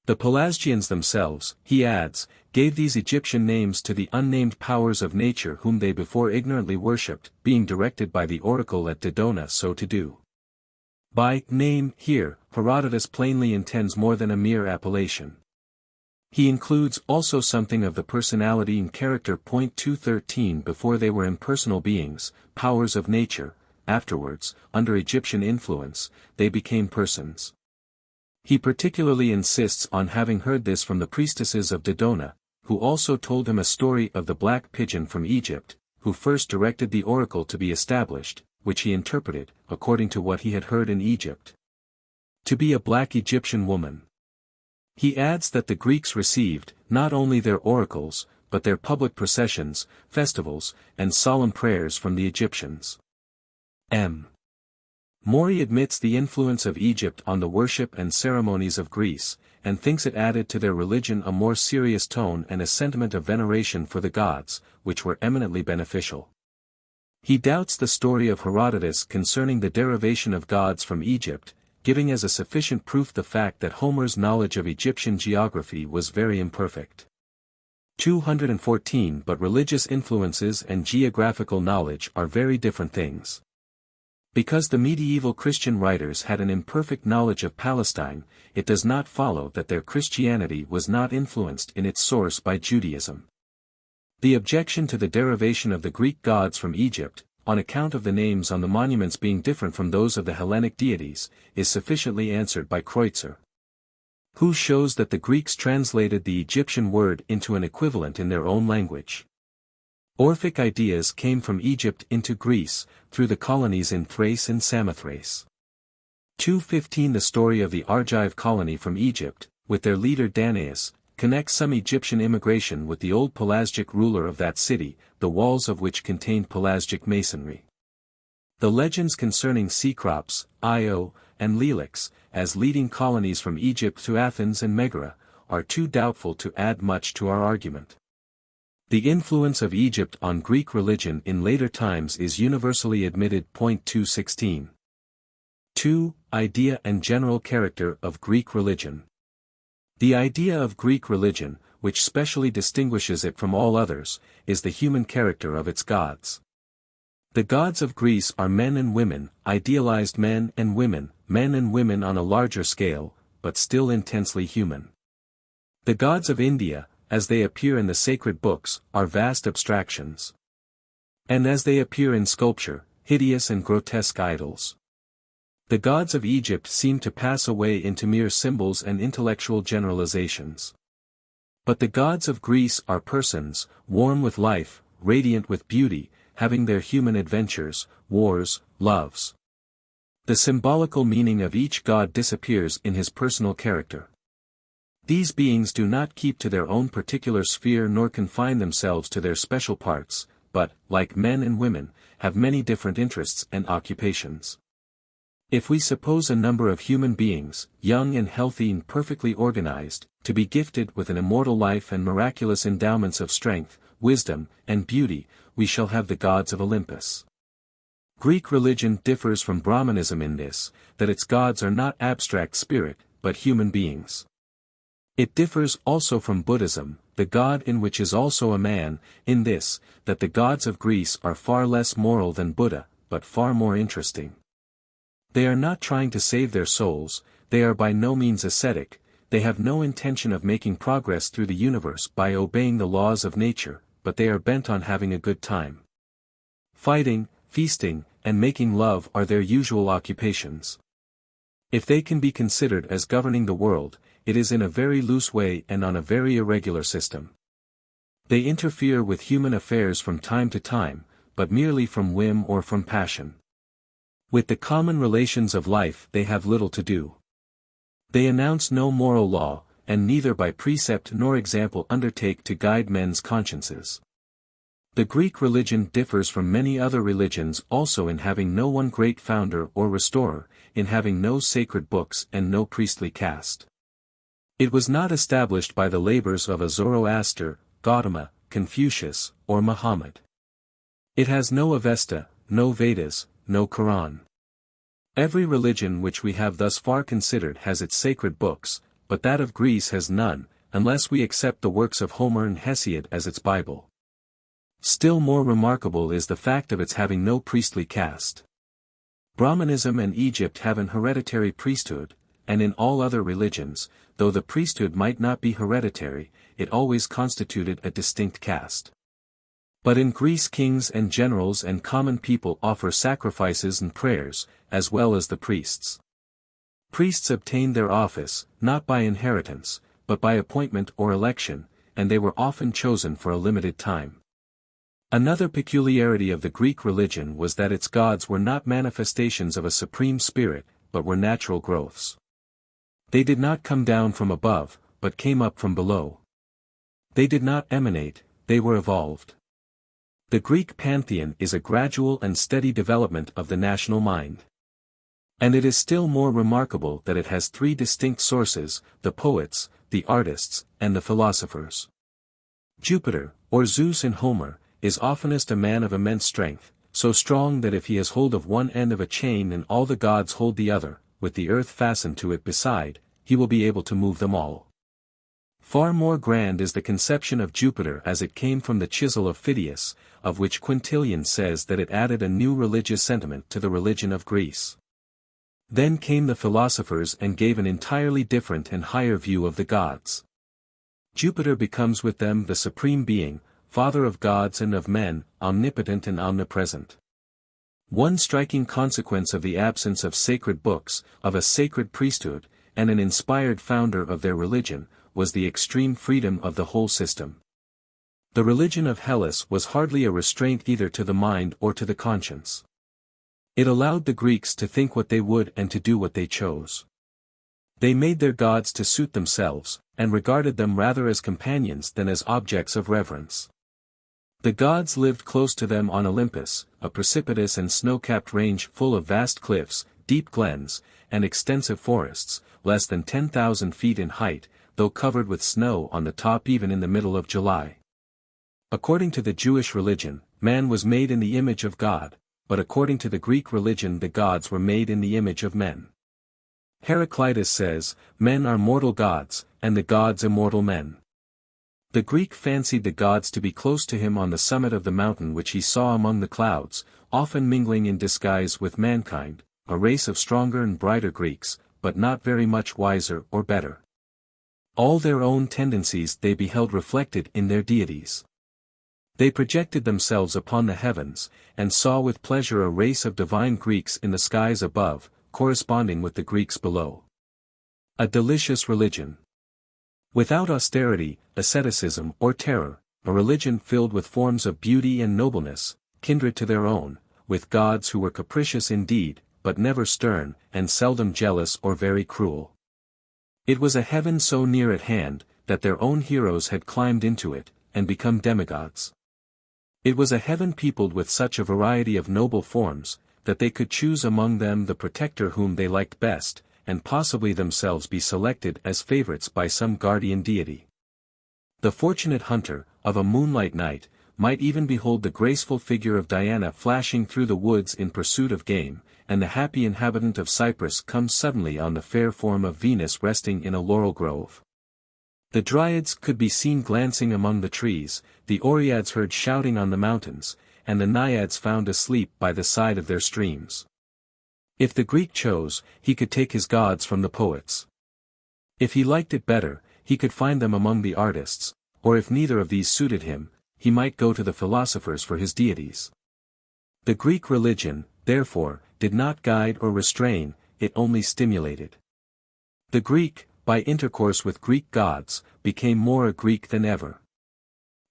A: The Pelasgians themselves, he adds, gave these Egyptian names to the unnamed powers of nature whom they before ignorantly worshipped, being directed by the oracle at Dodona so to do. By name here, Herodotus plainly intends more than a mere appellation. He includes also something of the personality and character. 213 Before they were impersonal beings, powers of nature, afterwards, under Egyptian influence, they became persons. He particularly insists on having heard this from the priestesses of Dodona, who also told him a story of the black pigeon from Egypt, who first directed the oracle to be established, which he interpreted, according to what he had heard in Egypt, to be a black Egyptian woman. He adds that the Greeks received, not only their oracles, but their public processions, festivals, and solemn prayers from the Egyptians. M. Maury admits the influence of Egypt on the worship and ceremonies of Greece, and thinks it added to their religion a more serious tone and a sentiment of veneration for the gods, which were eminently beneficial. He doubts the story of Herodotus concerning the derivation of gods from Egypt, giving as a sufficient proof the fact that Homer's knowledge of Egyptian geography was very imperfect. 214 But religious influences and geographical knowledge are very different things. Because the medieval Christian writers had an imperfect knowledge of Palestine, it does not follow that their Christianity was not influenced in its source by Judaism. The objection to the derivation of the Greek gods from Egypt, on account of the names on the monuments being different from those of the Hellenic deities, is sufficiently answered by Kreutzer, who shows that the Greeks translated the Egyptian word into an equivalent in their own language. Orphic ideas came from Egypt into Greece, through the colonies in Thrace and Samothrace. 215 The story of the Argive colony from Egypt, with their leader Danaus, connects some Egyptian immigration with the old Pelasgic ruler of that city, the walls of which contained Pelasgic masonry. The legends concerning Cecrops, Io, and Lelix, as leading colonies from Egypt to Athens and Megara, are too doubtful to add much to our argument. The influence of Egypt on Greek religion in later times is universally admitted. 216. 2. Idea and general character of Greek religion. The idea of Greek religion, which specially distinguishes it from all others, is the human character of its gods. The gods of Greece are men and women, idealized men and women on a larger scale, but still intensely human. The gods of India, as they appear in the sacred books, are vast abstractions. And as they appear in sculpture, hideous and grotesque idols. The gods of Egypt seem to pass away into mere symbols and intellectual generalizations. But the gods of Greece are persons, warm with life, radiant with beauty, having their human adventures, wars, loves. The symbolical meaning of each god disappears in his personal character. These beings do not keep to their own particular sphere nor confine themselves to their special parts, but, like men and women, have many different interests and occupations. If we suppose a number of human beings, young and healthy and perfectly organized, to be gifted with an immortal life and miraculous endowments of strength, wisdom, and beauty, we shall have the gods of Olympus. Greek religion differs from Brahmanism in this, that its gods are not abstract spirit, but human beings. It differs also from Buddhism, the god in which is also a man, in this, that the gods of Greece are far less moral than Buddha, but far more interesting. They are not trying to save their souls, they are by no means ascetic, they have no intention of making progress through the universe by obeying the laws of nature, but they are bent on having a good time. Fighting, feasting, and making love are their usual occupations. If they can be considered as governing the world, it is in a very loose way and on a very irregular system. They interfere with human affairs from time to time, but merely from whim or from passion. With the common relations of life they have little to do. They announce no moral law, and neither by precept nor example undertake to guide men's consciences. The Greek religion differs from many other religions also in having no one great founder or restorer, in having no sacred books and no priestly caste. It was not established by the labors of a Zoroaster, Gautama, Confucius, or Muhammad. It has no Avesta, no Vedas, no Quran. Every religion which we have thus far considered has its sacred books, but that of Greece has none, unless we accept the works of Homer and Hesiod as its Bible. Still more remarkable is the fact of its having no priestly caste. Brahmanism and Egypt have an hereditary priesthood, and in all other religions, though the priesthood might not be hereditary, it always constituted a distinct caste. But in Greece kings and generals and common people offer sacrifices and prayers, as well as the priests. Priests obtained their office, not by inheritance, but by appointment or election, and they were often chosen for a limited time. Another peculiarity of the Greek religion was that its gods were not manifestations of a supreme spirit, but were natural growths. They did not come down from above, but came up from below. They did not emanate, they were evolved. The Greek pantheon is a gradual and steady development of the national mind. And it is still more remarkable that it has three distinct sources: the poets, the artists, and the philosophers. Jupiter, or Zeus in Homer, is oftenest a man of immense strength, so strong that if he has hold of one end of a chain and all the gods hold the other, with the earth fastened to it beside, he will be able to move them all. Far more grand is the conception of Jupiter as it came from the chisel of Phidias, of which Quintilian says that it added a new religious sentiment to the religion of Greece. Then came the philosophers and gave an entirely different and higher view of the gods. Jupiter becomes with them the supreme being, father of gods and of men, omnipotent and omnipresent. One striking consequence of the absence of sacred books, of a sacred priesthood, and an inspired founder of their religion, was the extreme freedom of the whole system. The religion of Hellas was hardly a restraint either to the mind or to the conscience. It allowed the Greeks to think what they would and to do what they chose. They made their gods to suit themselves, and regarded them rather as companions than as objects of reverence. The gods lived close to them on Olympus, a precipitous and snow-capped range full of vast cliffs, deep glens, and extensive forests, less than 10,000 feet in height, though covered with snow on the top even in the middle of July. According to the Jewish religion, man was made in the image of God, but according to the Greek religion the gods were made in the image of men. Heraclitus says, "Men are mortal gods, and the gods immortal men." The Greek fancied the gods to be close to him on the summit of the mountain which he saw among the clouds, often mingling in disguise with mankind, a race of stronger and brighter Greeks, but not very much wiser or better. All their own tendencies they beheld reflected in their deities. They projected themselves upon the heavens, and saw with pleasure a race of divine Greeks in the skies above, corresponding with the Greeks below. A delicious religion. Without austerity, asceticism or terror, a religion filled with forms of beauty and nobleness, kindred to their own, with gods who were capricious indeed, but never stern, and seldom jealous or very cruel. It was a heaven so near at hand, that their own heroes had climbed into it, and become demigods. It was a heaven peopled with such a variety of noble forms, that they could choose among them the protector whom they liked best, and possibly themselves be selected as favorites by some guardian deity. The fortunate hunter, of a moonlight night, might even behold the graceful figure of Diana flashing through the woods in pursuit of game, and the happy inhabitant of Cyprus come suddenly on the fair form of Venus resting in a laurel grove. The Dryads could be seen glancing among the trees, the Oreads heard shouting on the mountains, and the Naiads found asleep by the side of their streams. If the Greek chose, he could take his gods from the poets. If he liked it better, he could find them among the artists, or if neither of these suited him, he might go to the philosophers for his deities. The Greek religion, therefore, did not guide or restrain, it only stimulated. The Greek, by intercourse with Greek gods, became more a Greek than ever.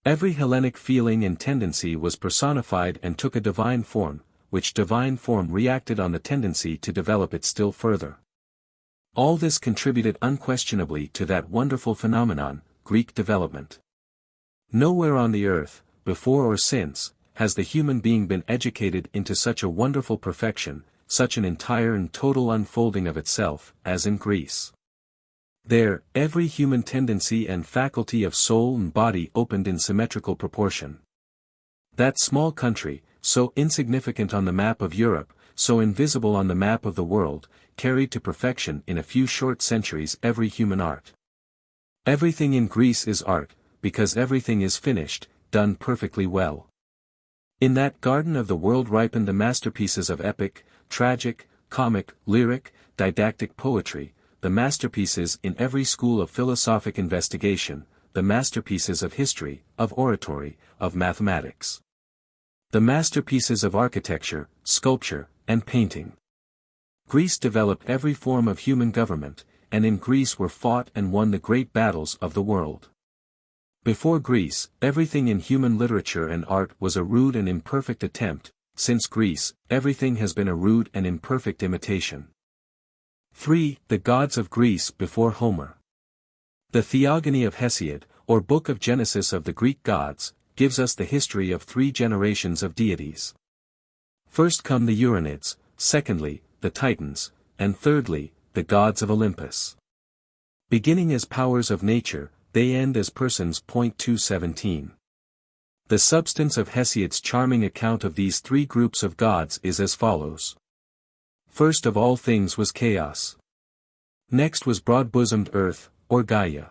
A: Every Hellenic feeling and tendency was personified and took a divine form, which divine form reacted on the tendency to develop it still further. All this contributed unquestionably to that wonderful phenomenon, Greek development. Nowhere on the earth, before or since, has the human being been educated into such a wonderful perfection, such an entire and total unfolding of itself, as in Greece. There, every human tendency and faculty of soul and body opened in symmetrical proportion. That small country, so insignificant on the map of Europe, so invisible on the map of the world, carried to perfection in a few short centuries every human art. Everything in Greece is art, because everything is finished, done perfectly well. In that garden of the world ripened the masterpieces of epic, tragic, comic, lyric, didactic poetry, the masterpieces in every school of philosophic investigation, the masterpieces of history, of oratory, of mathematics. The masterpieces of architecture, sculpture, and painting. Greece developed every form of human government, and in Greece were fought and won the great battles of the world. Before Greece, everything in human literature and art was a rude and imperfect attempt. Since Greece, everything has been a rude and imperfect imitation. 3. The gods of Greece before Homer. The Theogony of Hesiod, or Book of Genesis of the Greek gods, gives us the history of 3 generations of deities. First come the Euronids, secondly, the Titans, and thirdly, the gods of Olympus. Beginning as powers of nature, they end as persons. 217. The substance of Hesiod's charming account of these 3 groups of gods is as follows. First of all things was chaos. Next was broad-bosomed earth, or Gaia.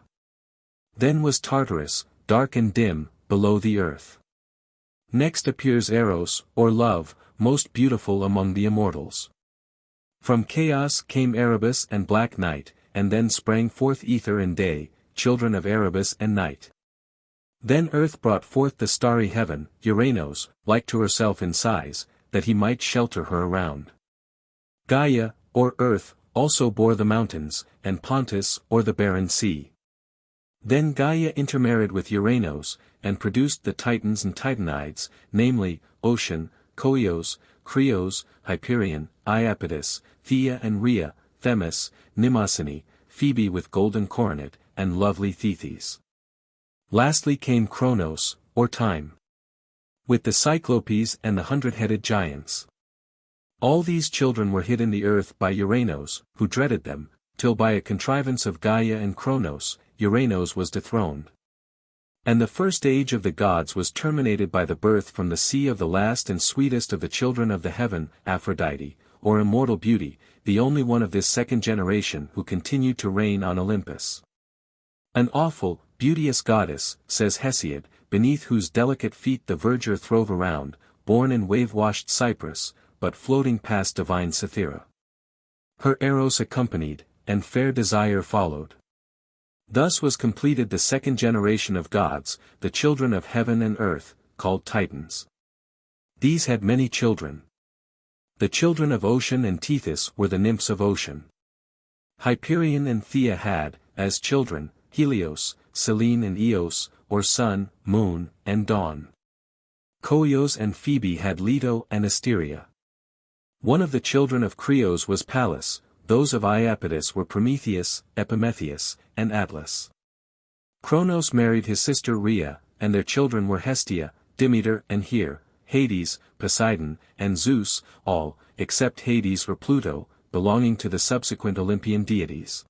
A: Then was Tartarus, dark and dim, below the earth. Next appears Eros, or love, most beautiful among the immortals. From chaos came Erebus and black night, and then sprang forth ether and day, children of Erebus and night. Then earth brought forth the starry heaven, Uranos, like to herself in size, that he might shelter her around. Gaia, or earth, also bore the mountains, and Pontus, or the barren sea. Then Gaia intermarried with Uranos, and produced the Titans and Titanides, namely, Ocean, Koios, Krios, Hyperion, Iapetus, Thea and Rhea, Themis, Mnemosyne, Phoebe with golden coronet, and lovely Tethys. Lastly came Kronos, or Time. With the Cyclopes and the 100-headed giants. All these children were hid in the earth by Uranos, who dreaded them, till by a contrivance of Gaia and Kronos, Uranos was dethroned. And the first age of the gods was terminated by the birth from the sea of the last and sweetest of the children of the heaven, Aphrodite, or immortal beauty, the only one of this second generation who continued to reign on Olympus. An awful, beauteous goddess, says Hesiod, beneath whose delicate feet the verdure throve around, born in wave-washed Cyprus, but floating past divine Cythera. Her Eros accompanied, and fair desire followed. Thus was completed the second generation of gods, the children of heaven and earth, called Titans. These had many children. The children of Ocean and Tethys were the nymphs of Ocean. Hyperion and Thea had, as children, Helios, Selene and Eos, or sun, moon, and dawn. Koios and Phoebe had Leto and Asteria. One of the children of Krios was Pallas, those of Iapetus were Prometheus, Epimetheus, and Atlas. Kronos married his sister Rhea, and their children were Hestia, Demeter and Here, Hades, Poseidon, and Zeus, all, except Hades or Pluto, belonging to the subsequent Olympian deities.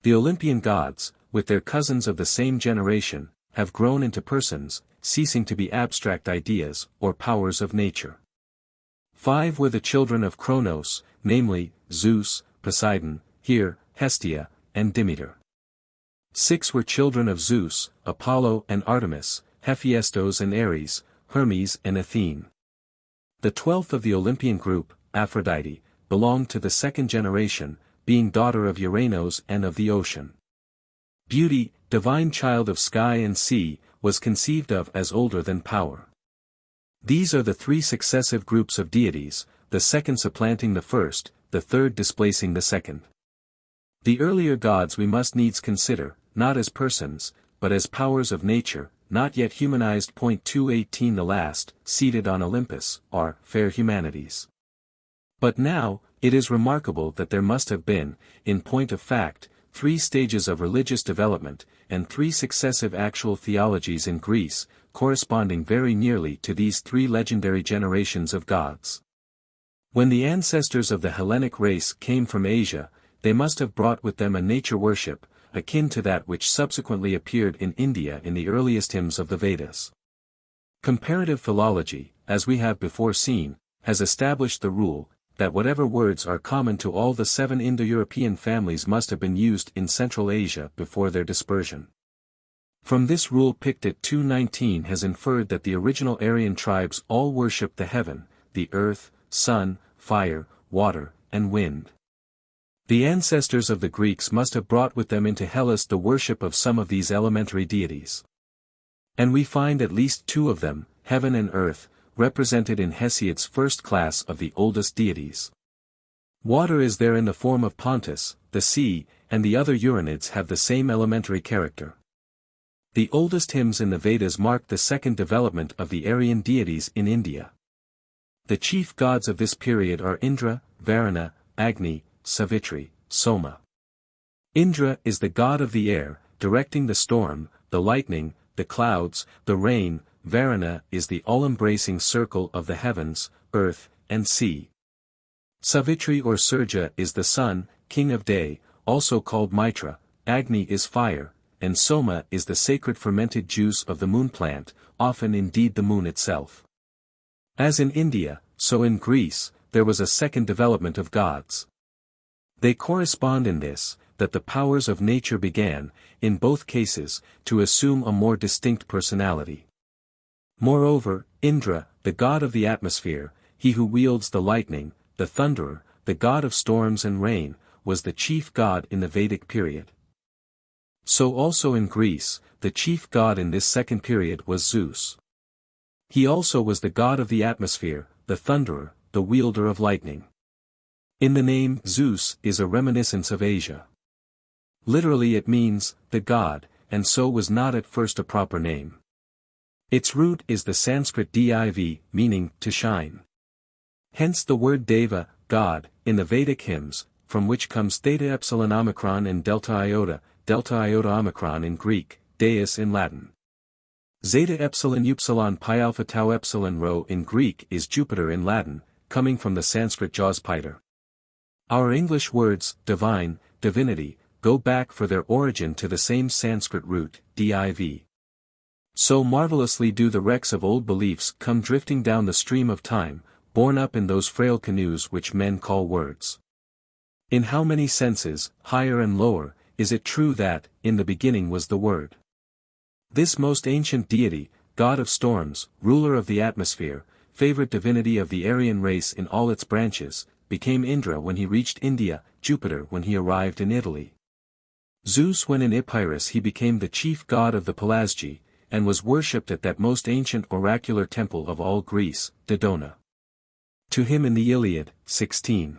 A: The Olympian gods, with their cousins of the same generation, have grown into persons, ceasing to be abstract ideas, or powers of nature. 5 were the children of Kronos, namely, Zeus, Poseidon, Here, Hestia, and Demeter. 6 were children of Zeus, Apollo and Artemis, Hephaestos and Ares, Hermes and Athene. The 12th of the Olympian group, Aphrodite, belonged to the second generation, being daughter of Uranos and of the ocean. Beauty, divine child of sky and sea, was conceived of as older than power. These are the 3 successive groups of deities, the second supplanting the first, the third displacing the second. The earlier gods we must needs consider, not as persons, but as powers of nature, not yet humanized. 218 The last, seated on Olympus, are fair humanities. But now, it is remarkable that there must have been, in point of fact, 3 stages of religious development, and 3 successive actual theologies in Greece, corresponding very nearly to these 3 legendary generations of gods. When the ancestors of the Hellenic race came from Asia, they must have brought with them a nature worship, akin to that which subsequently appeared in India in the earliest hymns of the Vedas. Comparative philology, as we have before seen, has established the rule, that whatever words are common to all the 7 Indo-European families must have been used in Central Asia before their dispersion. From this rule Pictet 219 has inferred that the original Aryan tribes all worshipped the heaven, the earth, sun, fire, water, and wind. The ancestors of the Greeks must have brought with them into Hellas the worship of some of these elementary deities. And we find at least 2 of them, heaven and earth, represented in Hesiod's first class of the oldest deities. Water is there in the form of Pontus, the sea, and the other Euronids have the same elementary character. The oldest hymns in the Vedas mark the second development of the Aryan deities in India. The chief gods of this period are Indra, Varuna, Agni, Savitri, Soma. Indra is the god of the air, directing the storm, the lightning, the clouds, the rain. Varuna is the all-embracing circle of the heavens, earth, and sea. Savitri or Surya is the sun, king of day, also called Mitra. Agni is fire, and Soma is the sacred fermented juice of the moon plant, often indeed the moon itself. As in India, so in Greece, there was a second development of gods. They correspond in this, that the powers of nature began, in both cases, to assume a more distinct personality. Moreover, Indra, the god of the atmosphere, he who wields the lightning, the thunderer, the god of storms and rain, was the chief god in the Vedic period. So also in Greece, the chief god in this second period was Zeus. He also was the god of the atmosphere, the thunderer, the wielder of lightning. In the name Zeus is a reminiscence of Asia. Literally it means, the god, and so was not at first a proper name. Its root is the Sanskrit div, meaning, to shine. Hence the word deva, god, in the Vedic hymns, from which comes theta epsilon omicron and delta iota omicron in Greek, deus in Latin. Zeta epsilon upsilon pi alpha tau epsilon rho in Greek is Jupiter in Latin, coming from the Sanskrit jaws piter. Our English words, divine, divinity, go back for their origin to the same Sanskrit root, div. So marvelously do the wrecks of old beliefs come drifting down the stream of time, borne up in those frail canoes which men call words. In how many senses, higher and lower, is it true that, in the beginning was the Word? This most ancient deity, god of storms, ruler of the atmosphere, favorite divinity of the Aryan race in all its branches, became Indra when he reached India, Jupiter when he arrived in Italy. Zeus when in Epirus he became the chief god of the Pelasgi, and was worshipped at that most ancient oracular temple of all Greece, Dodona. To him in the Iliad, 16.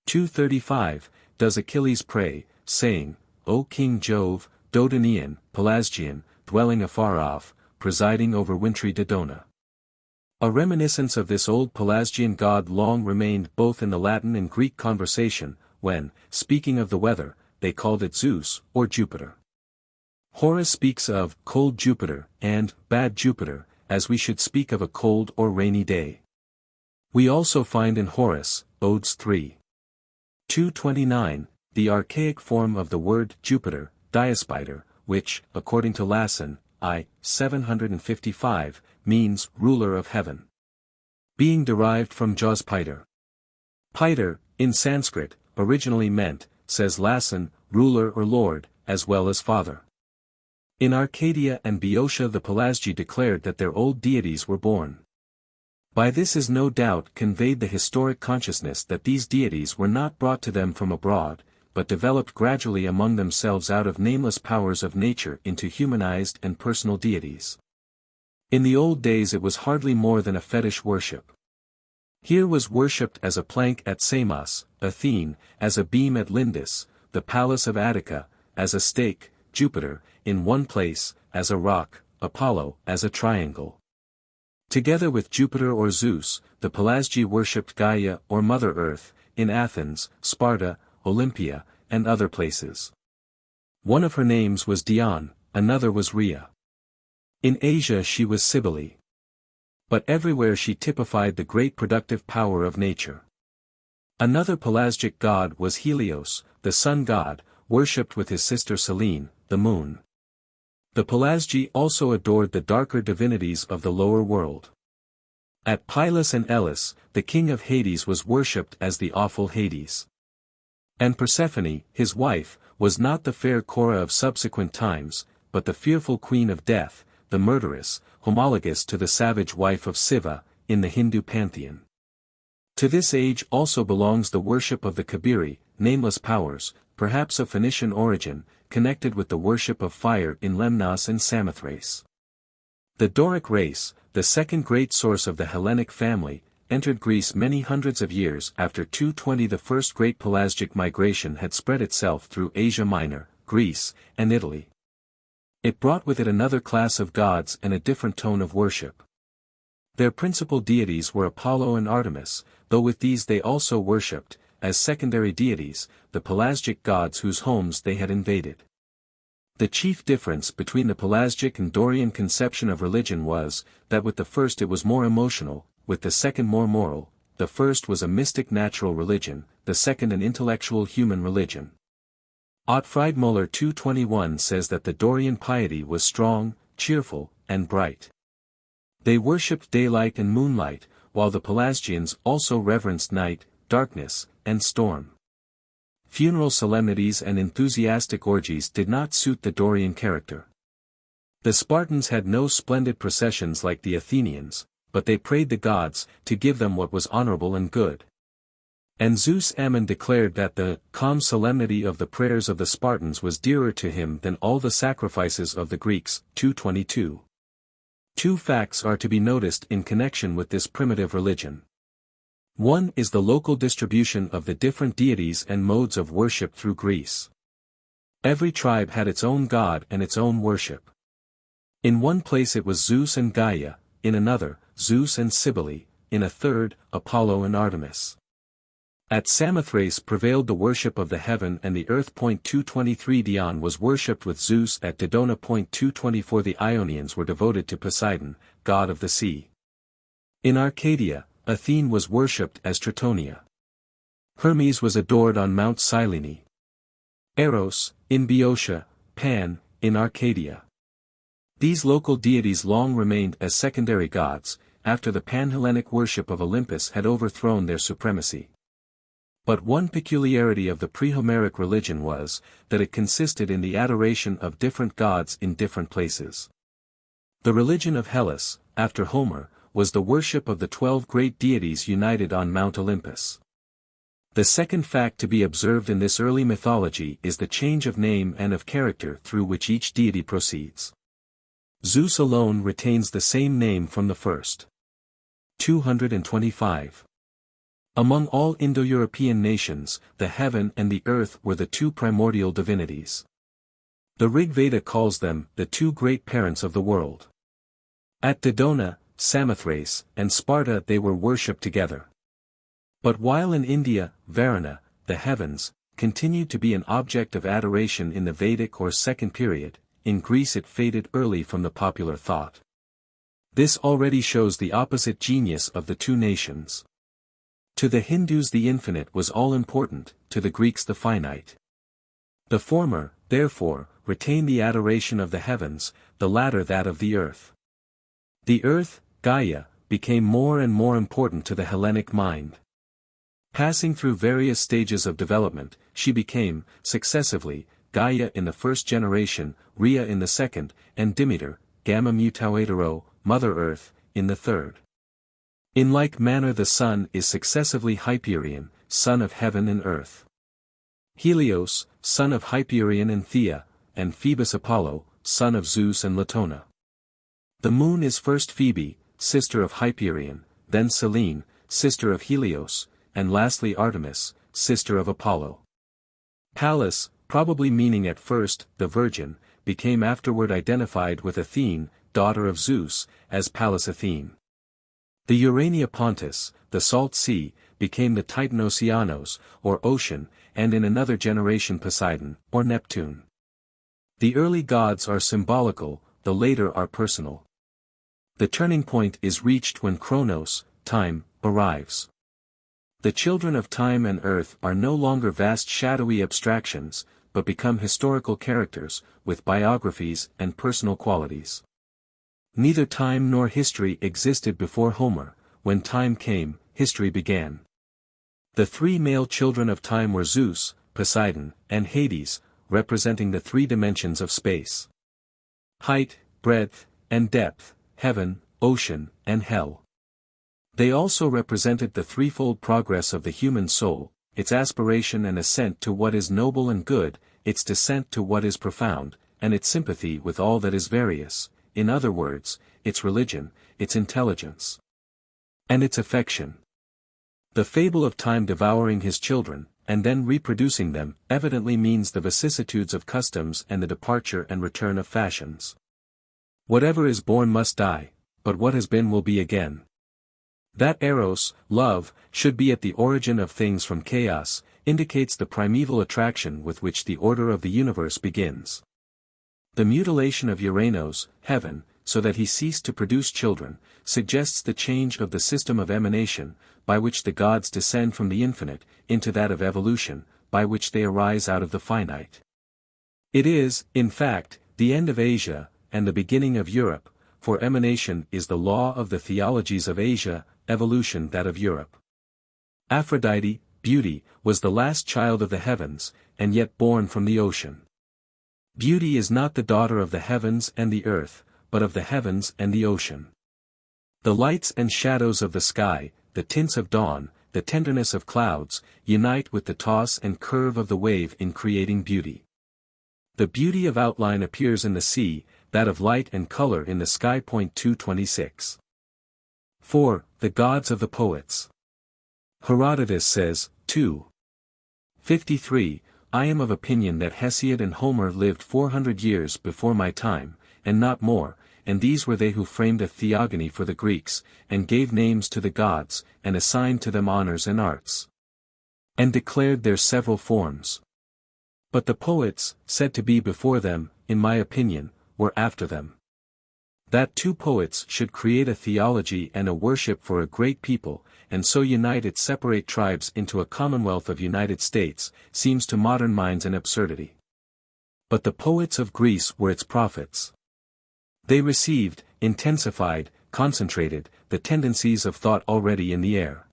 A: 235, does Achilles pray, saying, O King Jove, Dodonian, Pelasgian, dwelling afar off, presiding over wintry Dodona. A reminiscence of this old Pelasgian god long remained both in the Latin and Greek conversation, when, speaking of the weather, they called it Zeus, or Jupiter. Horace speaks of cold Jupiter and bad Jupiter, as we should speak of a cold or rainy day. We also find in Horace, Odes 3. 229, the archaic form of the word Jupiter, Diospider, which, according to Lasson, I. 755, means ruler of heaven. Being derived from Jaws Piter. Piter, in Sanskrit, originally meant, says Lasson, ruler or lord, as well as father. In Arcadia and Boeotia the Pelasgi declared that their old deities were born. By this is no doubt conveyed the historic consciousness that these deities were not brought to them from abroad, but developed gradually among themselves out of nameless powers of nature into humanized and personal deities. In the old days it was hardly more than a fetish worship. Here was worshipped as a plank at Samos, Athene, as a beam at Lindus, the palace of Attica, as a stake, Jupiter, in one place, as a rock, Apollo, as a triangle. Together with Jupiter or Zeus, the Pelasgi worshipped Gaia or Mother Earth, in Athens, Sparta, Olympia, and other places. One of her names was Dion, another was Rhea. In Asia she was Cybele. But everywhere she typified the great productive power of nature. Another Pelasgic god was Helios, the sun god, worshipped with his sister Selene, the moon. The Pelasgi also adored the darker divinities of the lower world. At Pylos and Elis, the king of Hades was worshipped as the awful Hades. And Persephone, his wife, was not the fair Cora of subsequent times, but the fearful queen of death, the murderess, homologous to the savage wife of Siva, in the Hindu pantheon. To this age also belongs the worship of the Kabiri, nameless powers, perhaps of Phoenician origin, connected with the worship of fire in Lemnos and Samothrace. The Doric race, the second great source of the Hellenic family, entered Greece many hundreds of years after 220. The first great Pelasgic migration had spread itself through Asia Minor, Greece, and Italy. It brought with it another class of gods and a different tone of worship. Their principal deities were Apollo and Artemis, though with these they also worshipped, as secondary deities, the Pelasgic gods whose homes they had invaded. The chief difference between the Pelasgic and Dorian conception of religion was, that with the first it was more emotional, with the second more moral. The first was a mystic natural religion, the second an intellectual human religion. Ottfried Müller 221 says that the Dorian piety was strong, cheerful, and bright. They worshipped daylight and moonlight, while the Pelasgians also reverenced night, darkness, and storm. Funeral solemnities and enthusiastic orgies did not suit the Dorian character. The Spartans had no splendid processions like the Athenians, but they prayed the gods to give them what was honorable and good. And Zeus Ammon declared that the calm solemnity of the prayers of the Spartans was dearer to him than all the sacrifices of the Greeks. 222. Two facts are to be noticed in connection with this primitive religion. One is the local distribution of the different deities and modes of worship through Greece. Every tribe had its own god and its own worship. In one place it was Zeus and Gaia, in another, Zeus and Cybele, in a third, Apollo and Artemis. At Samothrace prevailed the worship of the heaven and the earth. 223 Dion was worshipped with Zeus at Dodona. 224 The Ionians were devoted to Poseidon, god of the sea. In Arcadia, Athene was worshipped as Tritonia. Hermes was adored on Mount Cyllene. Eros, in Boeotia, Pan, in Arcadia. These local deities long remained as secondary gods, after the Pan-Hellenic worship of Olympus had overthrown their supremacy. But one peculiarity of the pre-Homeric religion was, that it consisted in the adoration of different gods in different places. The religion of Hellas, after Homer, was the worship of the 12 great deities united on Mount Olympus. The second fact to be observed in this early mythology is the change of name and of character through which each deity proceeds. Zeus alone retains the same name from the first. 225. Among all Indo-European nations, the heaven and the earth were the two primordial divinities. The Rig Veda calls them the two great parents of the world. At Dodona, Samothrace, and Sparta they were worshipped together. But while in India, Varuna, the heavens, continued to be an object of adoration in the Vedic or second period, in Greece it faded early from the popular thought. This already shows the opposite genius of the two nations. To the Hindus the infinite was all-important, to the Greeks the finite. The former, therefore, retained the adoration of the heavens, the latter that of the earth. The earth, Gaia, became more and more important to the Hellenic mind. Passing through various stages of development, she became, successively, Gaia in the first generation, Rhea in the second, and Demeter, Gamma Mutaetero, Mother Earth, in the third. In like manner the sun is successively Hyperion, son of heaven and earth. Helios, son of Hyperion and Thea, and Phoebus Apollo, son of Zeus and Latona. The moon is first Phoebe, sister of Hyperion, then Selene, sister of Helios, and lastly Artemis, sister of Apollo. Pallas, probably meaning at first, the Virgin, became afterward identified with Athene, daughter of Zeus, as Pallas Athene. The Urania Pontus, the Salt Sea, became the Titan Oceanos, or Ocean, and in another generation Poseidon, or Neptune. The early gods are symbolical, the later are personal. The turning point is reached when Chronos, time, arrives. The children of time and earth are no longer vast shadowy abstractions, but become historical characters, with biographies and personal qualities. Neither time nor history existed before Homer. When time came, history began. The three male children of time were Zeus, Poseidon, and Hades, representing the three dimensions of space. Height, breadth, and depth, heaven, ocean, and hell. They also represented the threefold progress of the human soul, its aspiration and ascent to what is noble and good, its descent to what is profound, and its sympathy with all that is various, in other words, its religion, its intelligence, and its affection. The fable of time devouring his children, and then reproducing them, evidently means the vicissitudes of customs and the departure and return of fashions. Whatever is born must die, but what has been will be again. That eros, love, should be at the origin of things from chaos, indicates the primeval attraction with which the order of the universe begins. The mutilation of Uranos, heaven, so that he ceased to produce children, suggests the change of the system of emanation, by which the gods descend from the infinite, into that of evolution, by which they arise out of the finite. It is, in fact, the end of Asia, and the beginning of Europe, for emanation is the law of the theologies of Asia, evolution that of Europe. Aphrodite, beauty, was the last child of the heavens, and yet born from the ocean. Beauty is not the daughter of the heavens and the earth, but of the heavens and the ocean. The lights and shadows of the sky, the tints of dawn, the tenderness of clouds, unite with the toss and curve of the wave in creating beauty. The beauty of outline appears in the sea, that of light and color in the sky. 226. 4. The gods of the poets. Herodotus says, 2:53, I am of opinion that Hesiod and Homer lived 400 years before my time, and not more, and these were they who framed a theogony for the Greeks, and gave names to the gods, and assigned to them honors and arts, and declared their several forms. But the poets, said to be before them, in my opinion, were after them. That two poets should create a theology and a worship for a great people, and so unite its separate tribes into a commonwealth of United States, seems to modern minds an absurdity. But the poets of Greece were its prophets. They received, intensified, concentrated, the tendencies of thought already in the air.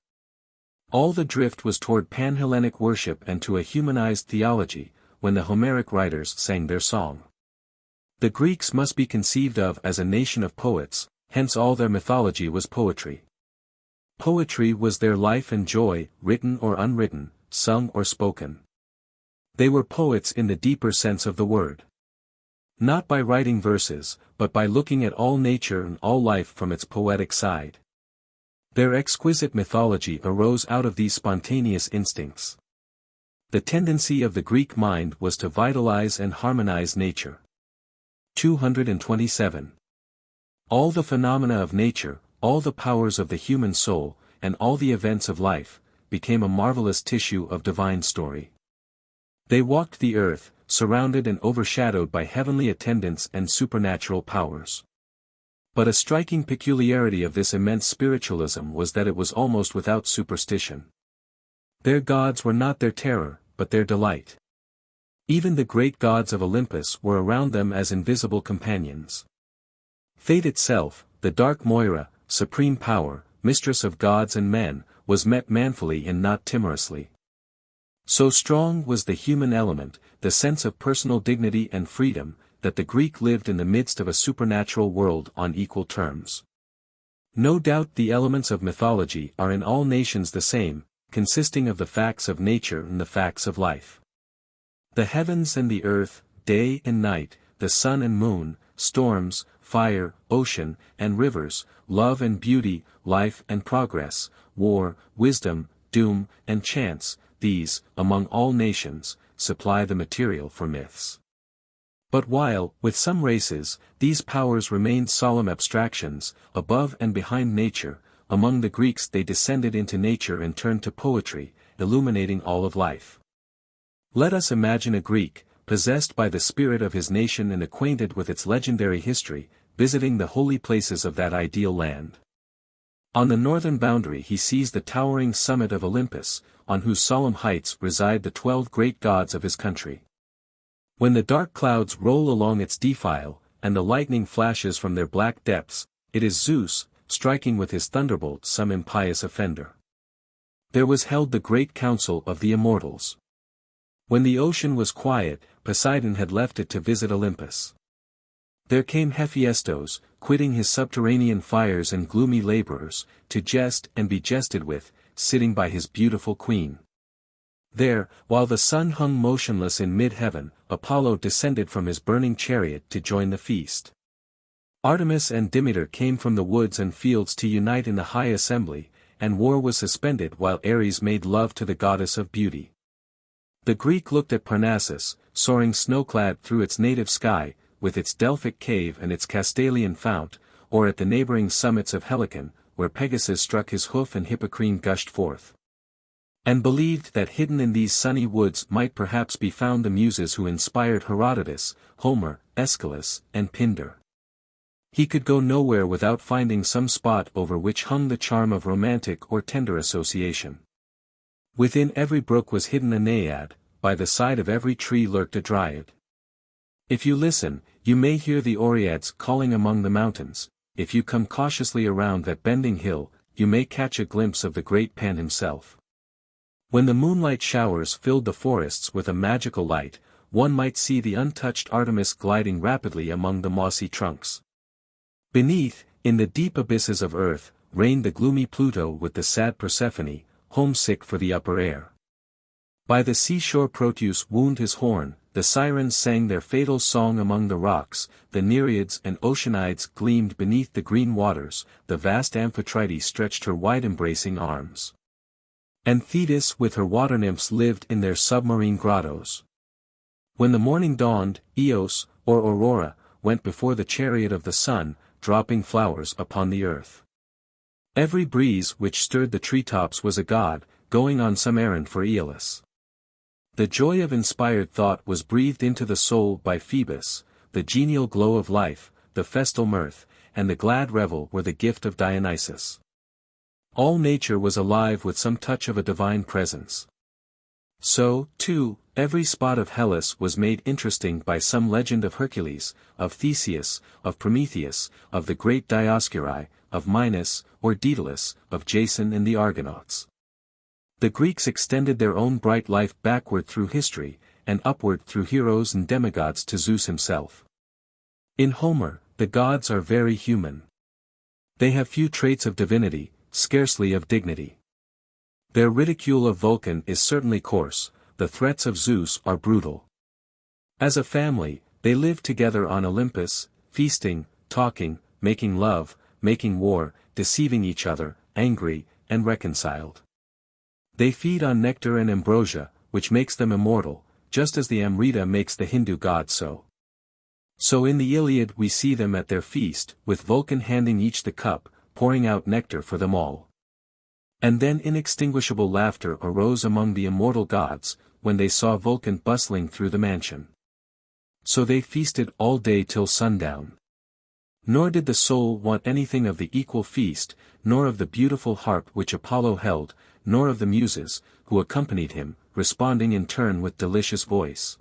A: All the drift was toward pan-Hellenic worship and to a humanized theology, when the Homeric writers sang their song. The Greeks must be conceived of as a nation of poets, hence all their mythology was poetry. Poetry was their life and joy, written or unwritten, sung or spoken. They were poets in the deeper sense of the word. Not by writing verses, but by looking at all nature and all life from its poetic side. Their exquisite mythology arose out of these spontaneous instincts. The tendency of the Greek mind was to vitalize and harmonize nature. 227. All the phenomena of nature, all the powers of the human soul, and all the events of life, became a marvelous tissue of divine story. They walked the earth, surrounded and overshadowed by heavenly attendants and supernatural powers. But a striking peculiarity of this immense spiritualism was that it was almost without superstition. Their gods were not their terror, but their delight. Even the great gods of Olympus were around them as invisible companions. Fate itself, the dark Moira, supreme power, mistress of gods and men, was met manfully and not timorously. So strong was the human element, the sense of personal dignity and freedom, that the Greek lived in the midst of a supernatural world on equal terms. No doubt the elements of mythology are in all nations the same, consisting of the facts of nature and the facts of life. The heavens and the earth, day and night, the sun and moon, storms, fire, ocean, and rivers, love and beauty, life and progress, war, wisdom, doom, and chance, these, among all nations, supply the material for myths. But while, with some races, these powers remained solemn abstractions, above and behind nature, among the Greeks they descended into nature and turned to poetry, illuminating all of life. Let us imagine a Greek, possessed by the spirit of his nation and acquainted with its legendary history, visiting the holy places of that ideal land. On the northern boundary he sees the towering summit of Olympus, on whose solemn heights reside the 12 great gods of his country. When the dark clouds roll along its defile, and the lightning flashes from their black depths, it is Zeus, striking with his thunderbolt some impious offender. There was held the great council of the immortals. When the ocean was quiet, Poseidon had left it to visit Olympus. There came Hephaestos, quitting his subterranean fires and gloomy laborers, to jest and be jested with, sitting by his beautiful queen. There, while the sun hung motionless in mid-heaven, Apollo descended from his burning chariot to join the feast. Artemis and Demeter came from the woods and fields to unite in the high assembly, and war was suspended while Ares made love to the goddess of beauty. The Greek looked at Parnassus, soaring snow-clad through its native sky, with its Delphic cave and its Castalian fount, or at the neighboring summits of Helicon, where Pegasus struck his hoof and Hippocrene gushed forth. And believed that hidden in these sunny woods might perhaps be found the muses who inspired Herodotus, Homer, Aeschylus, and Pindar. He could go nowhere without finding some spot over which hung the charm of romantic or tender association. Within every brook was hidden a naiad, by the side of every tree lurked a dryad. If you listen, you may hear the oreads calling among the mountains. If you come cautiously around that bending hill, you may catch a glimpse of the great Pan himself. When the moonlight showers filled the forests with a magical light, one might see the untouched Artemis gliding rapidly among the mossy trunks. Beneath, in the deep abysses of earth, reigned the gloomy Pluto with the sad Persephone, homesick for the upper air. By the seashore Proteus wound his horn, the sirens sang their fatal song among the rocks, the Nereids and Oceanides gleamed beneath the green waters, the vast Amphitrite stretched her wide-embracing arms. And Thetis with her water-nymphs lived in their submarine grottos. When the morning dawned, Eos, or Aurora, went before the chariot of the sun, dropping flowers upon the earth. Every breeze which stirred the treetops was a god, going on some errand for Aeolus. The joy of inspired thought was breathed into the soul by Phoebus, the genial glow of life, the festal mirth, and the glad revel were the gift of Dionysus. All nature was alive with some touch of a divine presence. So, too, every spot of Hellas was made interesting by some legend of Hercules, of Theseus, of Prometheus, of the great Dioscuri, of Minos, or Daedalus, of Jason and the Argonauts. The Greeks extended their own bright life backward through history, and upward through heroes and demigods to Zeus himself. In Homer, the gods are very human. They have few traits of divinity, scarcely of dignity. Their ridicule of Vulcan is certainly coarse, the threats of Zeus are brutal. As a family, they live together on Olympus, feasting, talking, making love, making war, deceiving each other, angry, and reconciled. They feed on nectar and ambrosia, which makes them immortal, just as the Amrita makes the Hindu god so. So in the Iliad we see them at their feast, with Vulcan handing each the cup, pouring out nectar for them all. And then inextinguishable laughter arose among the immortal gods, when they saw Vulcan bustling through the mansion. So they feasted all day till sundown. Nor did the soul want anything of the equal feast, nor of the beautiful harp which Apollo held, nor of the muses, who accompanied him, responding in turn with delicious voice.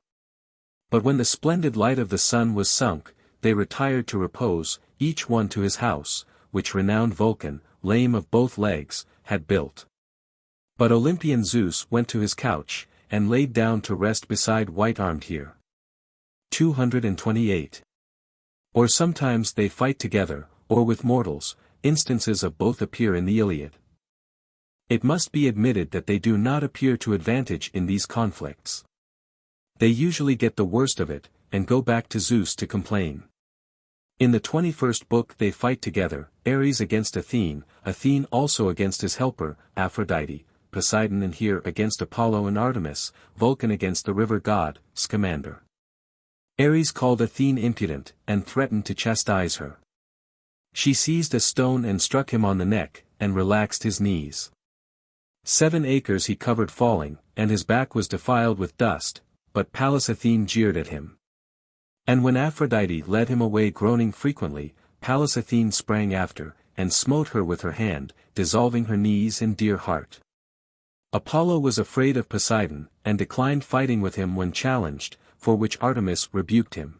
A: But when the splendid light of the sun was sunk, they retired to repose, each one to his house, which renowned Vulcan, lame of both legs, had built. But Olympian Zeus went to his couch, and laid down to rest beside white-armed Here. 228. Or sometimes they fight together, or with mortals, instances of both appear in the Iliad. It must be admitted that they do not appear to advantage in these conflicts. They usually get the worst of it, and go back to Zeus to complain. In the 21st book they fight together, Ares against Athene, Athene also against his helper, Aphrodite, Poseidon and Here against Apollo and Artemis, Vulcan against the river god, Scamander. Ares called Athene impudent, and threatened to chastise her. She seized a stone and struck him on the neck, and relaxed his knees. 7 acres he covered falling, and his back was defiled with dust, but Pallas Athene jeered at him. And when Aphrodite led him away groaning frequently, Pallas Athene sprang after, and smote her with her hand, dissolving her knees and dear heart. Apollo was afraid of Poseidon, and declined fighting with him when challenged, for which Artemis rebuked him.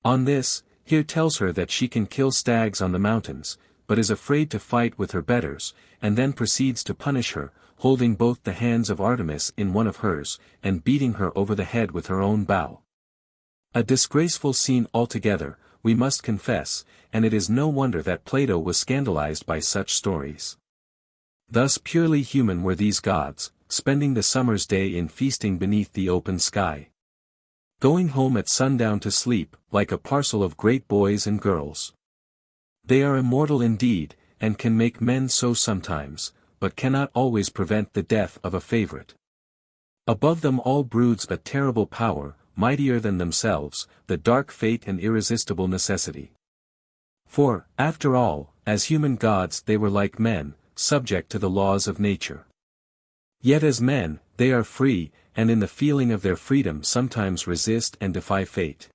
A: On this, Here tells her that she can kill stags on the mountains, but is afraid to fight with her betters, and then proceeds to punish her, holding both the hands of Artemis in one of hers, and beating her over the head with her own bow. A disgraceful scene altogether, we must confess, and it is no wonder that Plato was scandalized by such stories. Thus purely human were these gods, spending the summer's day in feasting beneath the open sky. Going home at sundown to sleep, like a parcel of great boys and girls. They are immortal indeed, and can make men so sometimes, but cannot always prevent the death of a favorite. Above them all broods a terrible power, mightier than themselves, the dark fate and irresistible necessity. For, after all, as human gods they were like men, subject to the laws of nature. Yet as men, they are free, and in the feeling of their freedom sometimes resist and defy fate.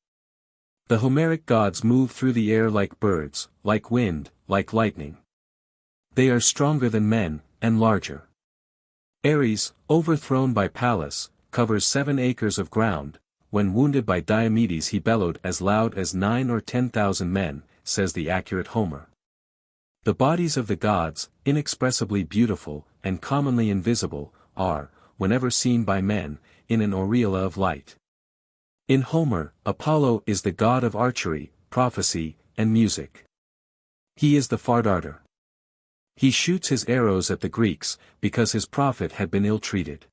A: The Homeric gods move through the air like birds, like wind, like lightning. They are stronger than men, and larger. Ares, overthrown by Pallas, covers 7 acres of ground. When wounded by Diomedes he bellowed as loud as 9 or 10,000 men, says the accurate Homer. The bodies of the gods, inexpressibly beautiful, and commonly invisible, are, whenever seen by men, in an aureola of light. In Homer, Apollo is the god of archery, prophecy, and music. He is the far darter. He shoots his arrows at the Greeks, because his prophet had been ill-treated.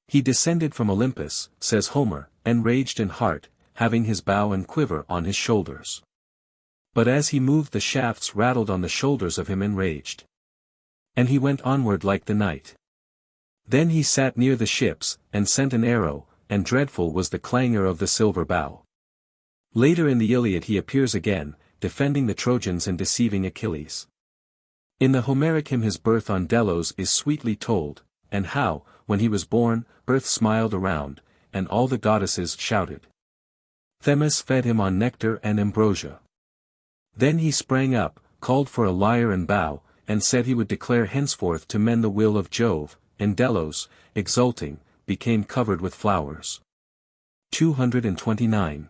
A: He descended from Olympus, says Homer, enraged in heart, having his bow and quiver on his shoulders. But as he moved the shafts rattled on the shoulders of him enraged. And he went onward like the night. Then he sat near the ships, and sent an arrow, and dreadful was the clangor of the silver bow. Later in the Iliad he appears again, defending the Trojans and deceiving Achilles. In the Homeric hymn his birth on Delos is sweetly told, and how, when he was born, earth smiled around, and all the goddesses shouted. Themis fed him on nectar and ambrosia. Then he sprang up, called for a lyre and bow, and said he would declare henceforth to men the will of Jove, and Delos, exulting, became covered with flowers. 229.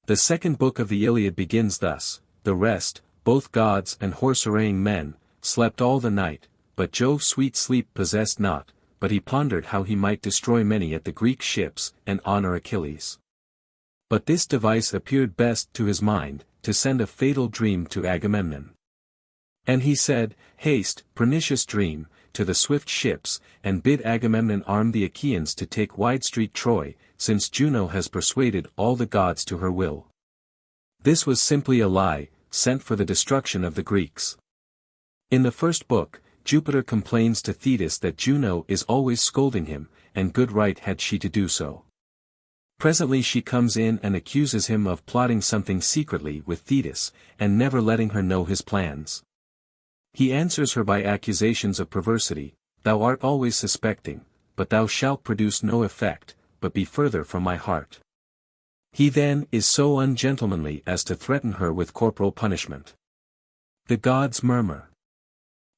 A: The second book of the Iliad begins thus: the rest, both gods and horse-arraying men, slept all the night, but Jove sweet sleep possessed not, but he pondered how he might destroy many at the Greek ships, and honor Achilles. But this device appeared best to his mind, to send a fatal dream to Agamemnon. And he said, Haste, pernicious dream, to the swift ships, and bid Agamemnon arm the Achaeans to take wide-street Troy, since Juno has persuaded all the gods to her will. This was simply a lie, sent for the destruction of the Greeks. In the first book, Jupiter complains to Thetis that Juno is always scolding him, and good right had she to do so. Presently she comes in and accuses him of plotting something secretly with Thetis, and never letting her know his plans. He answers her by accusations of perversity: Thou art always suspecting, but thou shalt produce no effect, but be further from my heart. He then is so ungentlemanly as to threaten her with corporal punishment. The gods murmur.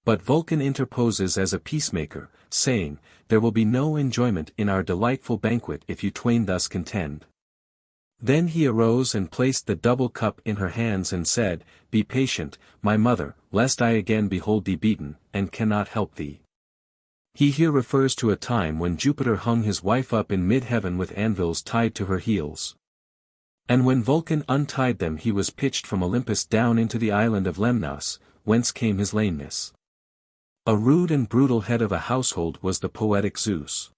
A: But Vulcan interposes as a peacemaker, saying, There will be no enjoyment in our delightful banquet if you twain thus contend. Then he arose and placed the double cup in her hands and said, Be patient, my mother, lest I again behold thee beaten, and cannot help thee. He here refers to a time when Jupiter hung his wife up in mid-heaven with anvils tied to her heels. And when Vulcan untied them he was pitched from Olympus down into the island of Lemnos, whence came his lameness. A rude and brutal head of a household was the poetic Zeus.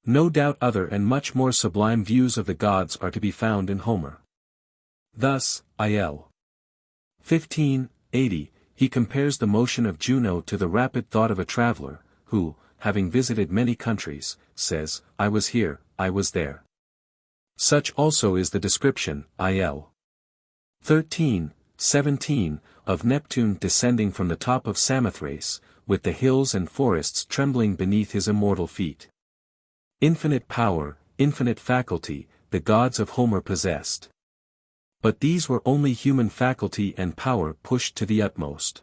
A: No doubt other and much more sublime views of the gods are to be found in Homer. Thus, Il. 1580, he compares the motion of Juno to the rapid thought of a traveler, who, having visited many countries, says, I was here, I was there. Such also is the description, Il. 1317, of Neptune descending from the top of Samothrace, with the hills and forests trembling beneath his immortal feet. Infinite power, infinite faculty, the gods of Homer possessed. But these were only human faculty and power pushed to the utmost.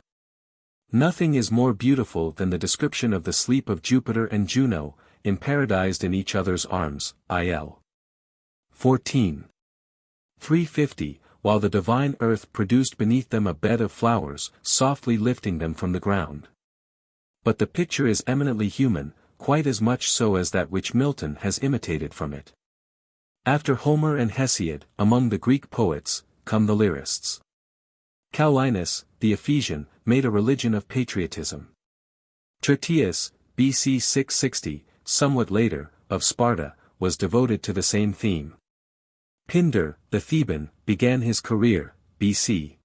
A: Nothing is more beautiful than the description of the sleep of Jupiter and Juno, imparadized in each other's arms, Il. 14. 350, while the divine earth produced beneath them a bed of flowers, softly lifting them from the ground. But the picture is eminently human, quite as much so as that which Milton has imitated from it. After Homer and Hesiod, among the Greek poets, come the lyrists. Caulinus, the Ephesian, made a religion of patriotism. Tertius, BC 660, somewhat later, of Sparta, was devoted to the same theme. Pindar, the Theban, began his career, BC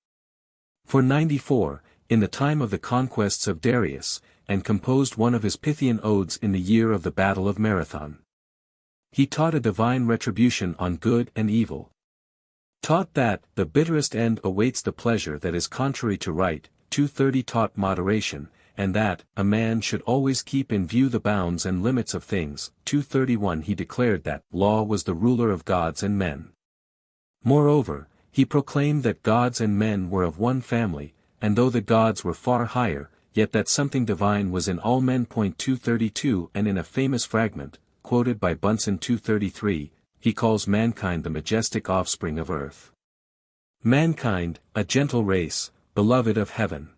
A: 494, in the time of the conquests of Darius, and composed one of his Pythian odes in the year of the Battle of Marathon. He taught a divine retribution on good and evil. Taught that, the bitterest end awaits the pleasure that is contrary to right. 230 taught moderation, and that, a man should always keep in view the bounds and limits of things. 231 He declared that, law was the ruler of gods and men. Moreover, he proclaimed that gods and men were of one family, and though the gods were far higher, yet that something divine was in all men. 232 And in a famous fragment, quoted by Bunsen 233, he calls mankind the majestic offspring of earth. Mankind, a gentle race, beloved of heaven.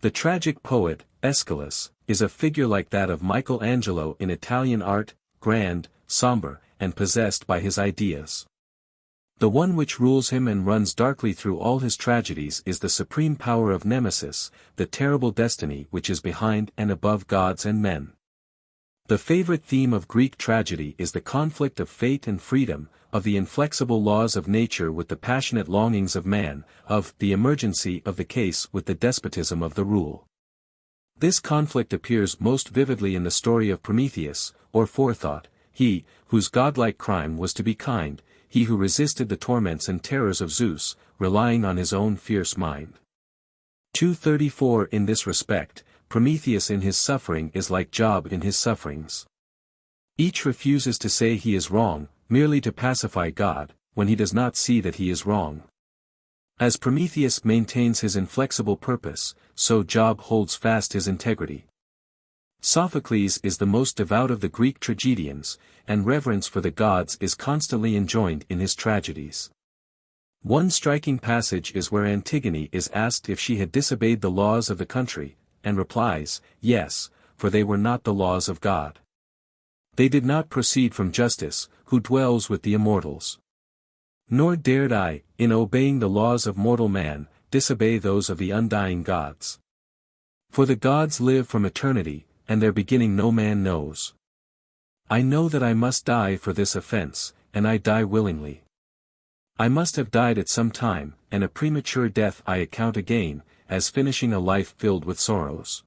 A: The tragic poet, Aeschylus, is a figure like that of Michelangelo in Italian art, grand, somber, and possessed by his ideas. The one which rules him and runs darkly through all his tragedies is the supreme power of Nemesis, the terrible destiny which is behind and above gods and men. The favorite theme of Greek tragedy is the conflict of fate and freedom, of the inflexible laws of nature with the passionate longings of man, of the emergency of the case with the despotism of the rule. This conflict appears most vividly in the story of Prometheus, or Forethought, he, whose godlike crime was to be kind, he who resisted the torments and terrors of Zeus, relying on his own fierce mind. 234 In this respect, Prometheus in his suffering is like Job in his sufferings. Each refuses to say he is wrong, merely to pacify God, when he does not see that he is wrong. As Prometheus maintains his inflexible purpose, so Job holds fast his integrity. Sophocles is the most devout of the Greek tragedians, and reverence for the gods is constantly enjoined in his tragedies. One striking passage is where Antigone is asked if she had disobeyed the laws of the country, and replies, yes, for they were not the laws of God. They did not proceed from justice, who dwells with the immortals. Nor dared I, in obeying the laws of mortal man, disobey those of the undying gods. For the gods live from eternity, and their beginning no man knows. I know that I must die for this offense, and I die willingly. I must have died at some time, and a premature death I account again, as finishing a life filled with sorrows.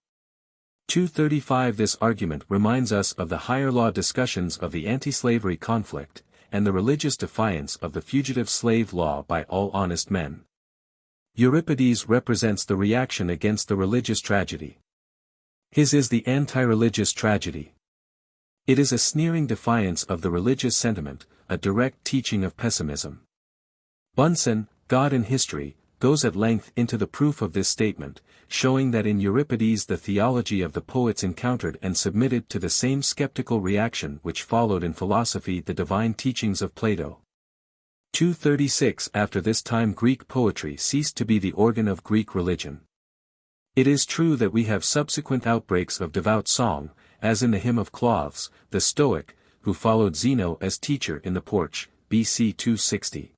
A: 235 This argument reminds us of the higher law discussions of the anti-slavery conflict, and the religious defiance of the fugitive slave law by all honest men. Euripides represents the reaction against the religious tragedy. His is the anti-religious tragedy. It is a sneering defiance of the religious sentiment, a direct teaching of pessimism. Bunsen, God and History, goes at length into the proof of this statement, showing that in Euripides the theology of the poets encountered and submitted to the same skeptical reaction which followed in philosophy the divine teachings of Plato. 236 After this time Greek poetry ceased to be the organ of Greek religion. It is true that we have subsequent outbreaks of devout song, as in the Hymn of Cloths, the Stoic, who followed Zeno as teacher in the Porch, BC 260.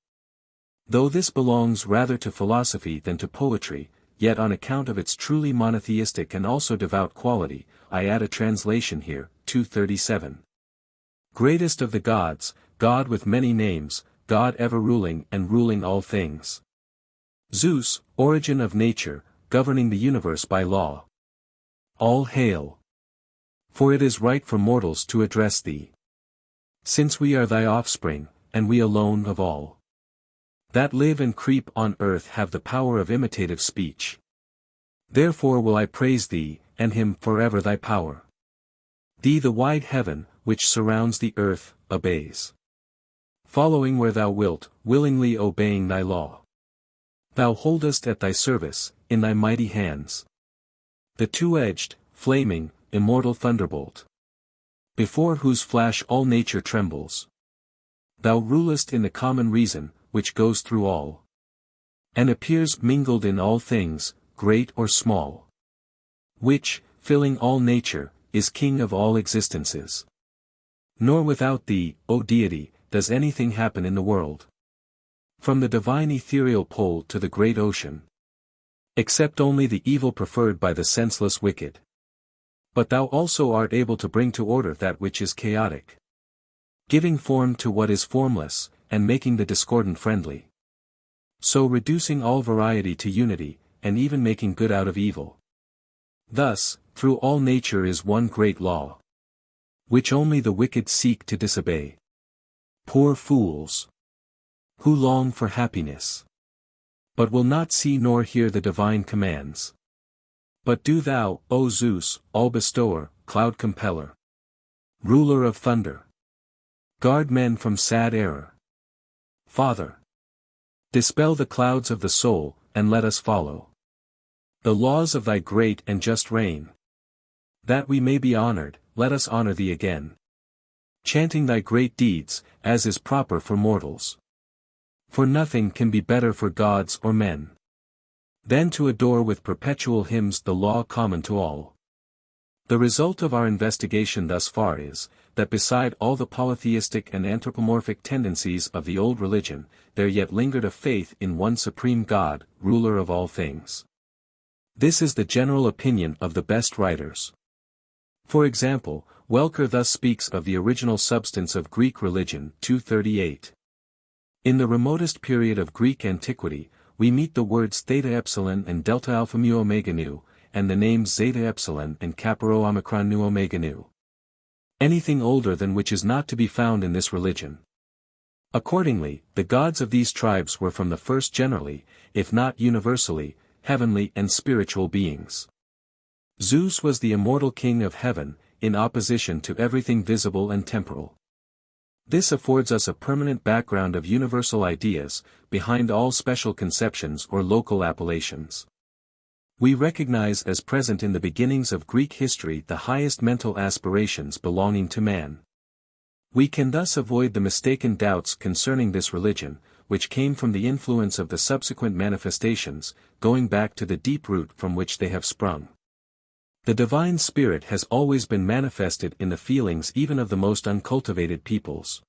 A: Though this belongs rather to philosophy than to poetry, yet on account of its truly monotheistic and also devout quality, I add a translation here, 237. Greatest of the gods, God with many names, God ever ruling and ruling all things. Zeus, origin of nature, governing the universe by law. All hail! For it is right for mortals to address thee. Since we are thy offspring, and we alone of all that live and creep on earth have the power of imitative speech. Therefore will I praise thee, and hymn forever thy power. Thee the wide heaven, which surrounds the earth, obeys. Following where thou wilt, willingly obeying thy law. Thou holdest at thy service, in thy mighty hands, the two-edged, flaming, immortal thunderbolt, before whose flash all nature trembles. Thou rulest in the common reason, which goes through all, and appears mingled in all things, great or small, which, filling all nature, is king of all existences. Nor without thee, O deity, does anything happen in the world. From the divine ethereal pole to the great ocean, except only the evil preferred by the senseless wicked. But thou also art able to bring to order that which is chaotic, giving form to what is formless, and making the discordant friendly. So reducing all variety to unity, and even making good out of evil. Thus, through all nature is one great law, which only the wicked seek to disobey. Poor fools, who long for happiness, but will not see nor hear the divine commands. But do thou, O Zeus, all-bestower, cloud-compeller, ruler of thunder, guard men from sad error. Father, dispel the clouds of the soul, and let us follow the laws of thy great and just reign. That we may be honored, let us honor thee again, chanting thy great deeds, as is proper for mortals. For nothing can be better for gods or men than to adore with perpetual hymns the law common to all. The result of our investigation thus far is, that beside all the polytheistic and anthropomorphic tendencies of the old religion, there yet lingered a faith in one supreme God, ruler of all things. This is the general opinion of the best writers. For example, Welker thus speaks of the original substance of Greek religion, 238. In the remotest period of Greek antiquity, we meet the words theta epsilon and delta alpha mu omega nu, and the names zeta epsilon and kappa rho omicron nu omega nu. Anything older than which is not to be found in this religion. Accordingly, the gods of these tribes were from the first generally, if not universally, heavenly and spiritual beings. Zeus was the immortal king of heaven, in opposition to everything visible and temporal. This affords us a permanent background of universal ideas, behind all special conceptions or local appellations. We recognize as present in the beginnings of Greek history the highest mental aspirations belonging to man. We can thus avoid the mistaken doubts concerning this religion, which came from the influence of the subsequent manifestations, going back to the deep root from which they have sprung. The divine spirit has always been manifested in the feelings even of the most uncultivated peoples.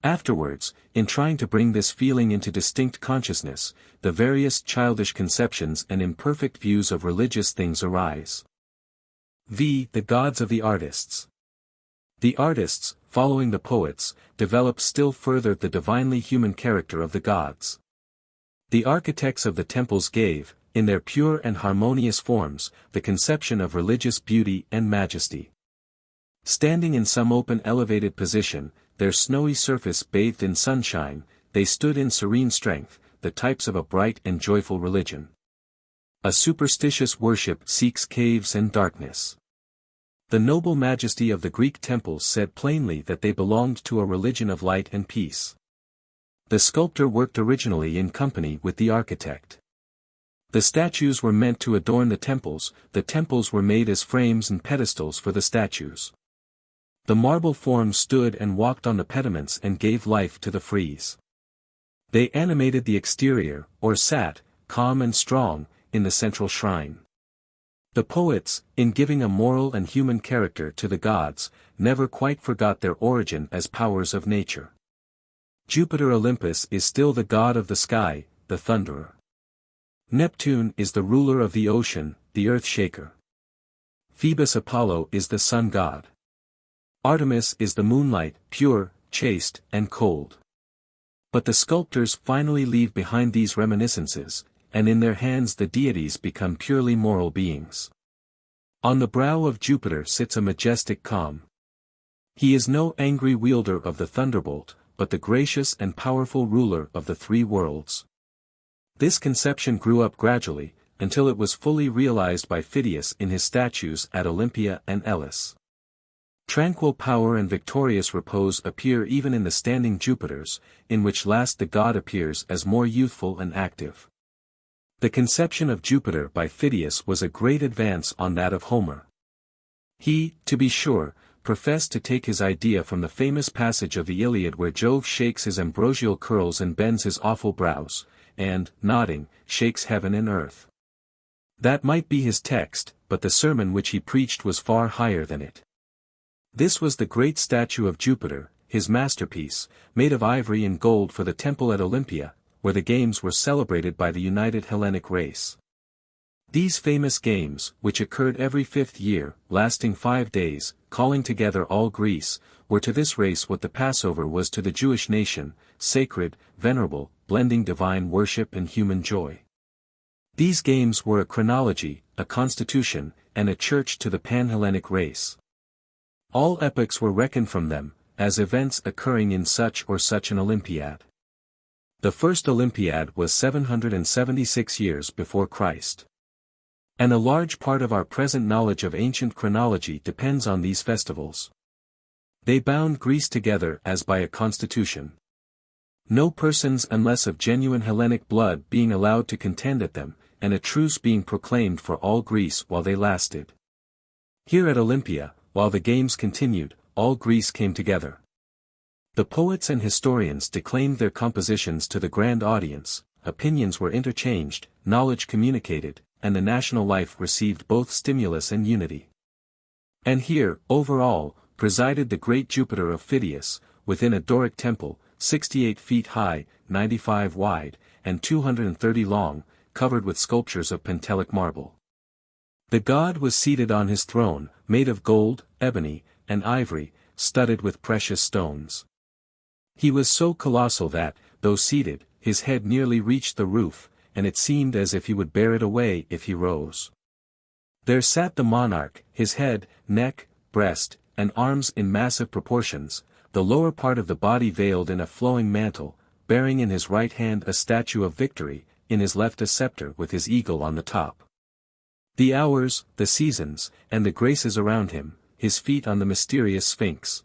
A: Afterwards, in trying to bring this feeling into distinct consciousness, the various childish conceptions and imperfect views of religious things arise. The gods of the artists. The artists, following the poets, developed still further the divinely human character of the gods. The architects of the temples gave, in their pure and harmonious forms, the conception of religious beauty and majesty. Standing in some open elevated position, their snowy surface bathed in sunshine, they stood in serene strength, the types of a bright and joyful religion. A superstitious worship seeks caves and darkness. The noble majesty of the Greek temples said plainly that they belonged to a religion of light and peace. The sculptor worked originally in company with the architect. The statues were meant to adorn the temples were made as frames and pedestals for the statues. The marble forms stood and walked on the pediments and gave life to the frieze. They animated the exterior, or sat, calm and strong, in the central shrine. The poets, in giving a moral and human character to the gods, never quite forgot their origin as powers of nature. Jupiter Olympus is still the god of the sky, the thunderer. Neptune is the ruler of the ocean, the earth-shaker. Phoebus Apollo is the sun god. Artemis is the moonlight, pure, chaste, and cold. But the sculptors finally leave behind these reminiscences, and in their hands the deities become purely moral beings. On the brow of Jupiter sits a majestic calm. He is no angry wielder of the thunderbolt, but the gracious and powerful ruler of the three worlds. This conception grew up gradually, until it was fully realized by Phidias in his statues at Olympia and Elis. Tranquil power and victorious repose appear even in the standing Jupiters, in which last the god appears as more youthful and active. The conception of Jupiter by Phidias was a great advance on that of Homer. He, to be sure, professed to take his idea from the famous passage of the Iliad where Jove shakes his ambrosial curls and bends his awful brows, and, nodding, shakes heaven and earth. That might be his text, but the sermon which he preached was far higher than it. This was the great statue of Jupiter, his masterpiece, made of ivory and gold for the temple at Olympia, where the games were celebrated by the united Hellenic race. These famous games, which occurred every 5th year, lasting 5 days, calling together all Greece, were to this race what the Passover was to the Jewish nation, sacred, venerable, blending divine worship and human joy. These games were a chronology, a constitution, and a church to the Pan-Hellenic race. All epochs were reckoned from them, as events occurring in such or such an Olympiad. The first Olympiad was 776 years before Christ. And a large part of our present knowledge of ancient chronology depends on these festivals. They bound Greece together as by a constitution. No persons unless of genuine Hellenic blood being allowed to contend at them, and a truce being proclaimed for all Greece while they lasted. Here at Olympia, while the games continued, all Greece came together. The poets and historians declaimed their compositions to the grand audience, opinions were interchanged, knowledge communicated, and the national life received both stimulus and unity. And here, over all, presided the great Jupiter of Phidias, within a Doric temple, 68 feet high, 95 wide, and 230 long, covered with sculptures of Pentelic marble. The god was seated on his throne, made of gold, ebony, and ivory, studded with precious stones. He was so colossal that, though seated, his head nearly reached the roof, and it seemed as if he would bear it away if he rose. There sat the monarch, his head, neck, breast, and arms in massive proportions, the lower part of the body veiled in a flowing mantle, bearing in his right hand a statue of victory, in his left a scepter with his eagle on the top. The hours, the seasons, and the graces around him, his feet on the mysterious Sphinx.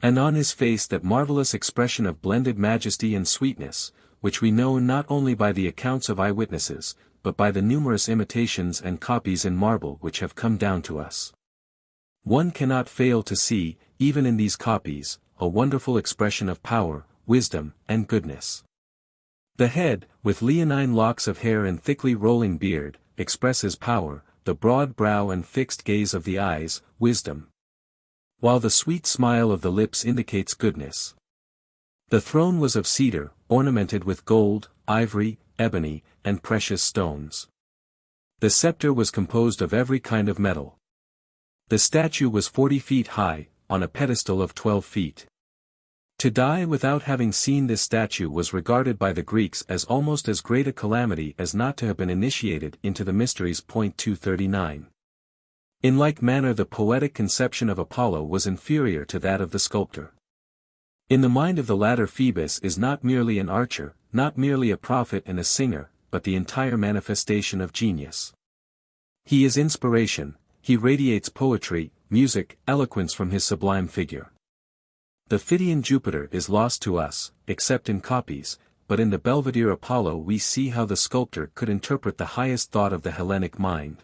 A: And on his face that marvelous expression of blended majesty and sweetness, which we know not only by the accounts of eyewitnesses, but by the numerous imitations and copies in marble which have come down to us. One cannot fail to see, even in these copies, a wonderful expression of power, wisdom, and goodness. The head, with leonine locks of hair and thickly rolling beard, expresses power, the broad brow and fixed gaze of the eyes, wisdom. While the sweet smile of the lips indicates goodness. The throne was of cedar, ornamented with gold, ivory, ebony, and precious stones. The scepter was composed of every kind of metal. The statue was 40 feet high, on a pedestal of 12 feet. To die without having seen this statue was regarded by the Greeks as almost as great a calamity as not to have been initiated into the mysteries. 239. In like manner the poetic conception of Apollo was inferior to that of the sculptor. In the mind of the latter Phoebus is not merely an archer, not merely a prophet and a singer, but the entire manifestation of genius. He is inspiration, he radiates poetry, music, eloquence from his sublime figure. The Phidian Jupiter is lost to us, except in copies, but in the Belvedere Apollo we see how the sculptor could interpret the highest thought of the Hellenic mind.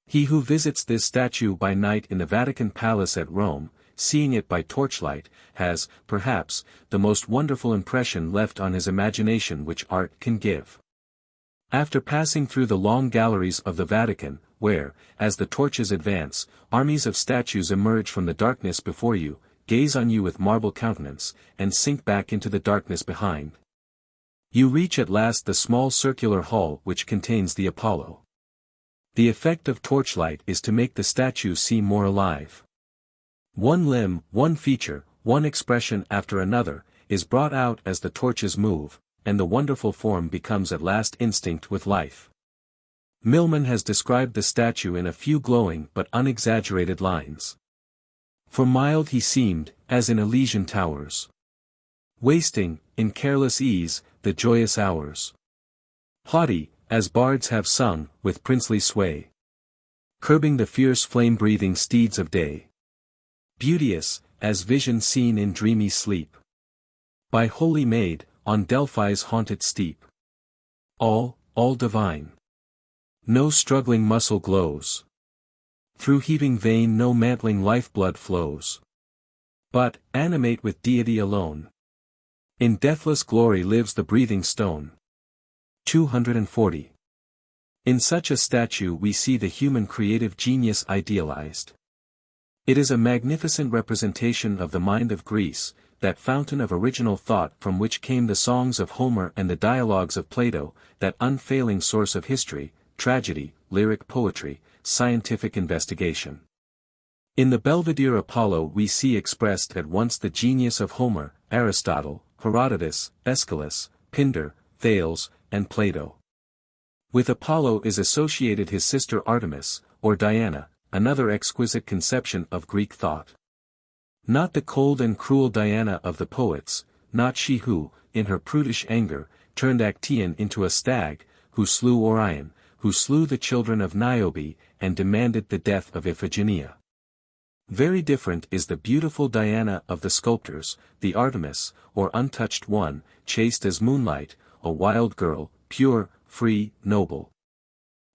A: He who visits this statue by night in the Vatican Palace at Rome, seeing it by torchlight, has, perhaps, the most wonderful impression left on his imagination which art can give. After passing through the long galleries of the Vatican, where, as the torches advance, armies of statues emerge from the darkness before you, gaze on you with marble countenance, and sink back into the darkness behind. You reach at last the small circular hall which contains the Apollo. The effect of torchlight is to make the statue seem more alive. One limb, one feature, one expression after another, is brought out as the torches move, and the wonderful form becomes at last instinct with life. Milman has described the statue in a few glowing but unexaggerated lines. For mild he seemed, as in Elysian towers. Wasting, in careless ease, the joyous hours. Haughty, as bards have sung, with princely sway. Curbing the fierce flame-breathing steeds of day. Beauteous, as vision seen in dreamy sleep. By holy maid, on Delphi's haunted steep. All divine. No struggling muscle glows. Through heaving vein no mantling lifeblood flows. But, animate with deity alone. In deathless glory lives the breathing stone. 240. In such a statue we see the human creative genius idealized. It is a magnificent representation of the mind of Greece, that fountain of original thought from which came the songs of Homer and the dialogues of Plato, that unfailing source of history, tragedy, lyric poetry, scientific investigation. In the Belvedere Apollo we see expressed at once the genius of Homer, Aristotle, Herodotus, Aeschylus, Pindar, Thales, and Plato. With Apollo is associated his sister Artemis, or Diana, another exquisite conception of Greek thought. Not the cold and cruel Diana of the poets, not she who, in her prudish anger, turned Actaeon into a stag, who slew Orion, who slew the children of Niobe, and demanded the death of Iphigenia. Very different is the beautiful Diana of the sculptors, the Artemis, or untouched one, chaste as moonlight, a wild girl, pure, free, noble.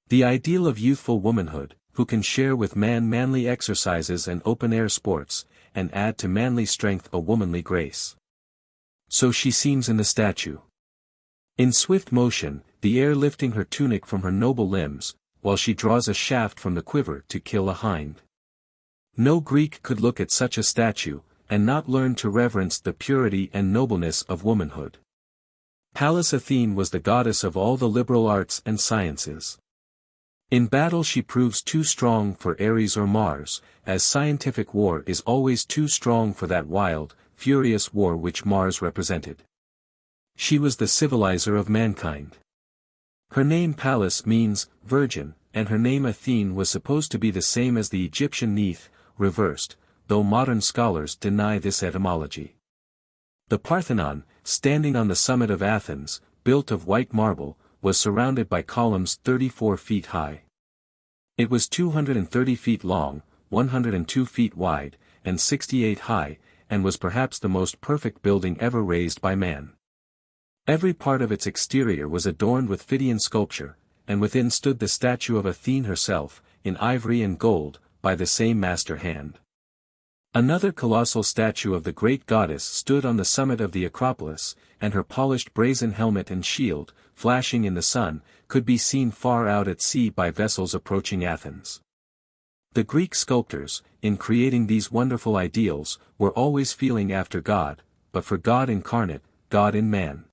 A: The ideal of youthful womanhood, who can share with man manly exercises and open-air sports, and add to manly strength a womanly grace. So she seems in the statue. In swift motion, the air lifting her tunic from her noble limbs, while she draws a shaft from the quiver to kill a hind. No Greek could look at such a statue, and not learn to reverence the purity and nobleness of womanhood. Pallas Athene was the goddess of all the liberal arts and sciences. In battle she proves too strong for Ares or Mars, as scientific war is always too strong for that wild, furious war which Mars represented. She was the civilizer of mankind. Her name Pallas means virgin, and her name Athene was supposed to be the same as the Egyptian Neith, reversed, though modern scholars deny this etymology. The Parthenon, standing on the summit of Athens, built of white marble, was surrounded by columns 34 feet high. It was 230 feet long, 102 feet wide, and 68 high, and was perhaps the most perfect building ever raised by man. Every part of its exterior was adorned with Phidian sculpture, and within stood the statue of Athene herself, in ivory and gold, by the same master hand. Another colossal statue of the great goddess stood on the summit of the Acropolis, and her polished brazen helmet and shield, flashing in the sun, could be seen far out at sea by vessels approaching Athens. The Greek sculptors, in creating these wonderful ideals, were always feeling after God, but for God incarnate, God in man.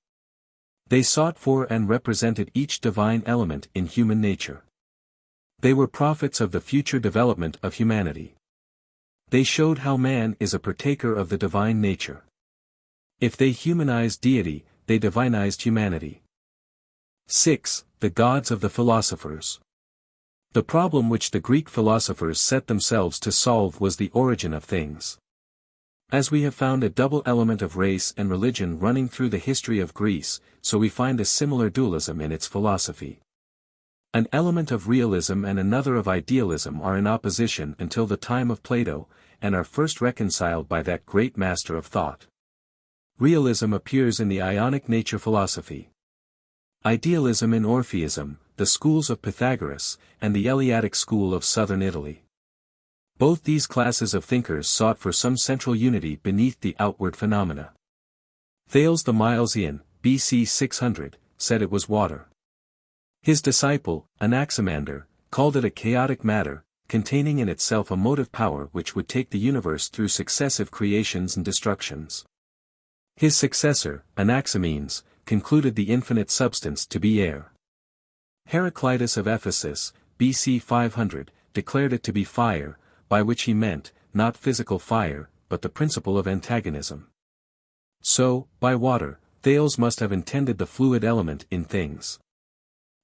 A: They sought for and represented each divine element in human nature. They were prophets of the future development of humanity. They showed how man is a partaker of the divine nature. If they humanized deity, they divinized humanity. 6. The gods of the philosophers. The problem which the Greek philosophers set themselves to solve was the origin of things. As we have found a double element of race and religion running through the history of Greece, so we find a similar dualism in its philosophy. An element of realism and another of idealism are in opposition until the time of Plato, and are first reconciled by that great master of thought. Realism appears in the Ionic nature philosophy. Idealism in Orpheism, the schools of Pythagoras, and the Eleatic school of southern Italy. Both these classes of thinkers sought for some central unity beneath the outward phenomena. Thales the Milesian, BC 600, said it was water. His disciple, Anaximander, called it a chaotic matter, containing in itself a motive power which would take the universe through successive creations and destructions. His successor, Anaximenes, concluded the infinite substance to be air. Heraclitus of Ephesus, BC 500, declared it to be fire, by which he meant, not physical fire, but the principle of antagonism. So, by water, Thales must have intended the fluid element in things.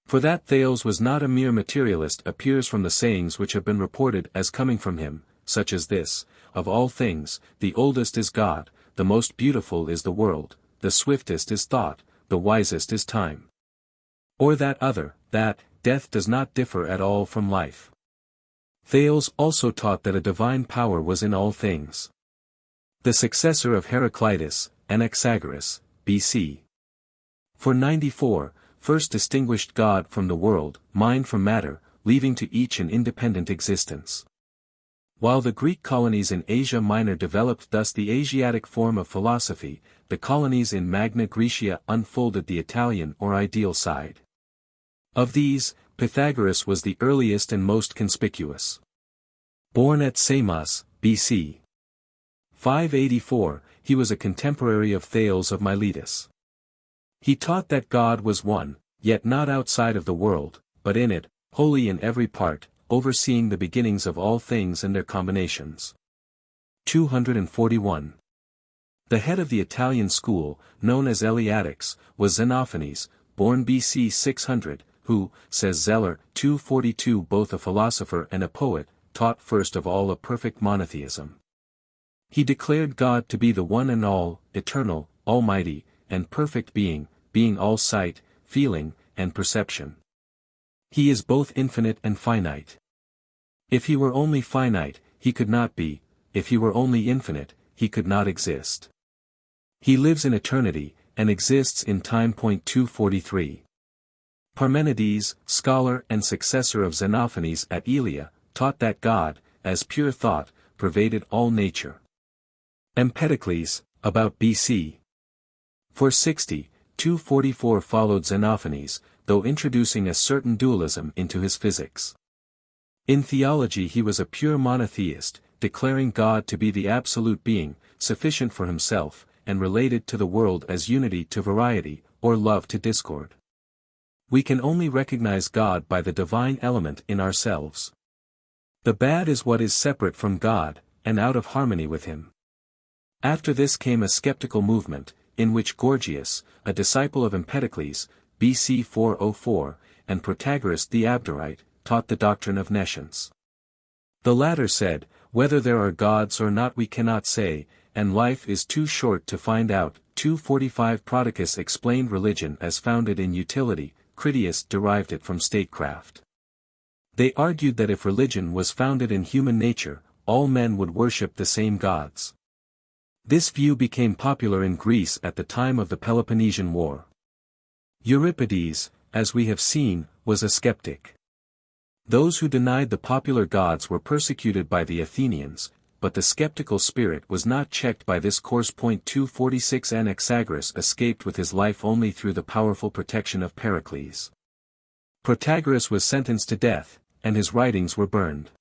A: For that Thales was not a mere materialist appears from the sayings which have been reported as coming from him, such as this: of all things, the oldest is God, the most beautiful is the world, the swiftest is thought, the wisest is time. Or that other, that death does not differ at all from life. Thales also taught that a divine power was in all things. The successor of Heraclitus, Anaxagoras, BC 494, first distinguished God from the world, mind from matter, leaving to each an independent existence. While the Greek colonies in Asia Minor developed thus the Asiatic form of philosophy, the colonies in Magna Graecia unfolded the Italian or ideal side. Of these, Pythagoras was the earliest and most conspicuous. Born at Samos, BC 584, he was a contemporary of Thales of Miletus. He taught that God was one, yet not outside of the world, but in it, wholly in every part, overseeing the beginnings of all things and their combinations. 241. The head of the Italian school, known as Eleatics, was Xenophanes, born BC 600, who, says Zeller, 242, both a philosopher and a poet, taught first of all a perfect monotheism. He declared God to be the one and all, eternal, almighty, and perfect being, being all sight, feeling, and perception. He is both infinite and finite. If he were only finite, he could not be; if he were only infinite, he could not exist. He lives in eternity, and exists in time. 243. Parmenides, scholar and successor of Xenophanes at Elea, taught that God, as pure thought, pervaded all nature. Empedocles, about B.C. 460, 244 followed Xenophanes, though introducing a certain dualism into his physics. In theology he was a pure monotheist, declaring God to be the absolute being, sufficient for himself, and related to the world as unity to variety, or love to discord. We can only recognize God by the divine element in ourselves. The bad is what is separate from God, and out of harmony with him. After this came a skeptical movement, in which Gorgias, a disciple of Empedocles, BC 404, and Protagoras the Abderite, taught the doctrine of nescience. The latter said, whether there are gods or not we cannot say, and life is too short to find out. 245 Prodicus explained religion as founded in utility, Critias derived it from statecraft. They argued that if religion was founded in human nature, all men would worship the same gods. This view became popular in Greece at the time of the Peloponnesian War. Euripides, as we have seen, was a skeptic. Those who denied the popular gods were persecuted by the Athenians, but the skeptical spirit was not checked by this course. 246 Anaxagoras escaped with his life only through the powerful protection of Pericles. Protagoras was sentenced to death, and his writings were burned.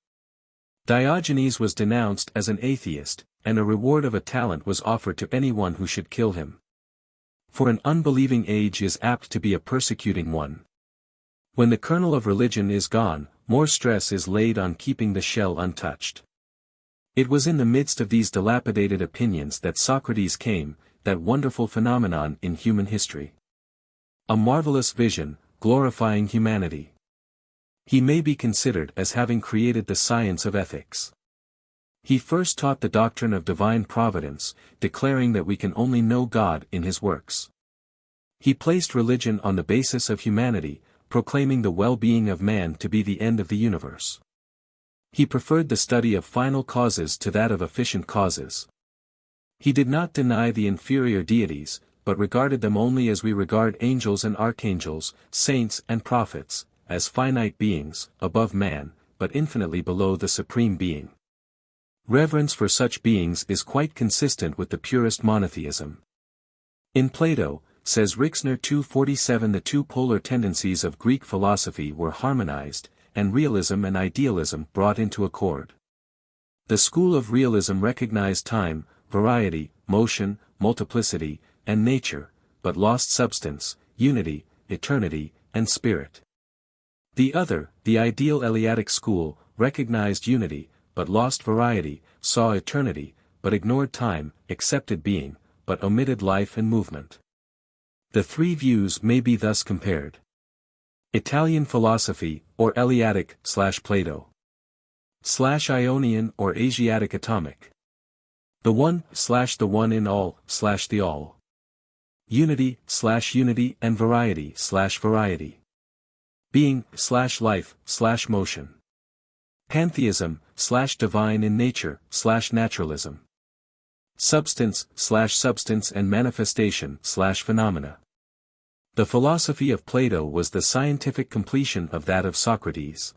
A: Diogenes was denounced as an atheist, and a reward of a talent was offered to anyone who should kill him. For an unbelieving age is apt to be a persecuting one. When the kernel of religion is gone, more stress is laid on keeping the shell untouched. It was in the midst of these dilapidated opinions that Socrates came, that wonderful phenomenon in human history. A marvelous vision, glorifying humanity. He may be considered as having created the science of ethics. He first taught the doctrine of divine providence, declaring that we can only know God in his works. He placed religion on the basis of humanity, proclaiming the well-being of man to be the end of the universe. He preferred the study of final causes to that of efficient causes. He did not deny the inferior deities, but regarded them only as we regard angels and archangels, saints and prophets, as finite beings, above man, but infinitely below the supreme being. Reverence for such beings is quite consistent with the purest monotheism. In Plato, says Rixner 247, the two polar tendencies of Greek philosophy were harmonized, and realism and idealism brought into accord. The school of realism recognized time, variety, motion, multiplicity, and nature, but lost substance, unity, eternity, and spirit. The other, the ideal Eleatic school, recognized unity, but lost variety, saw eternity, but ignored time, accepted being, but omitted life and movement. The three views may be thus compared. Italian philosophy, or Eleatic/Plato. Ionian or Asiatic atomic. The one/the one in all/the all. Unity/unity and variety/variety. Being/life/motion. Pantheism/divine in nature/naturalism. Substance/substance and manifestation/phenomena. The philosophy of Plato was the scientific completion of that of Socrates.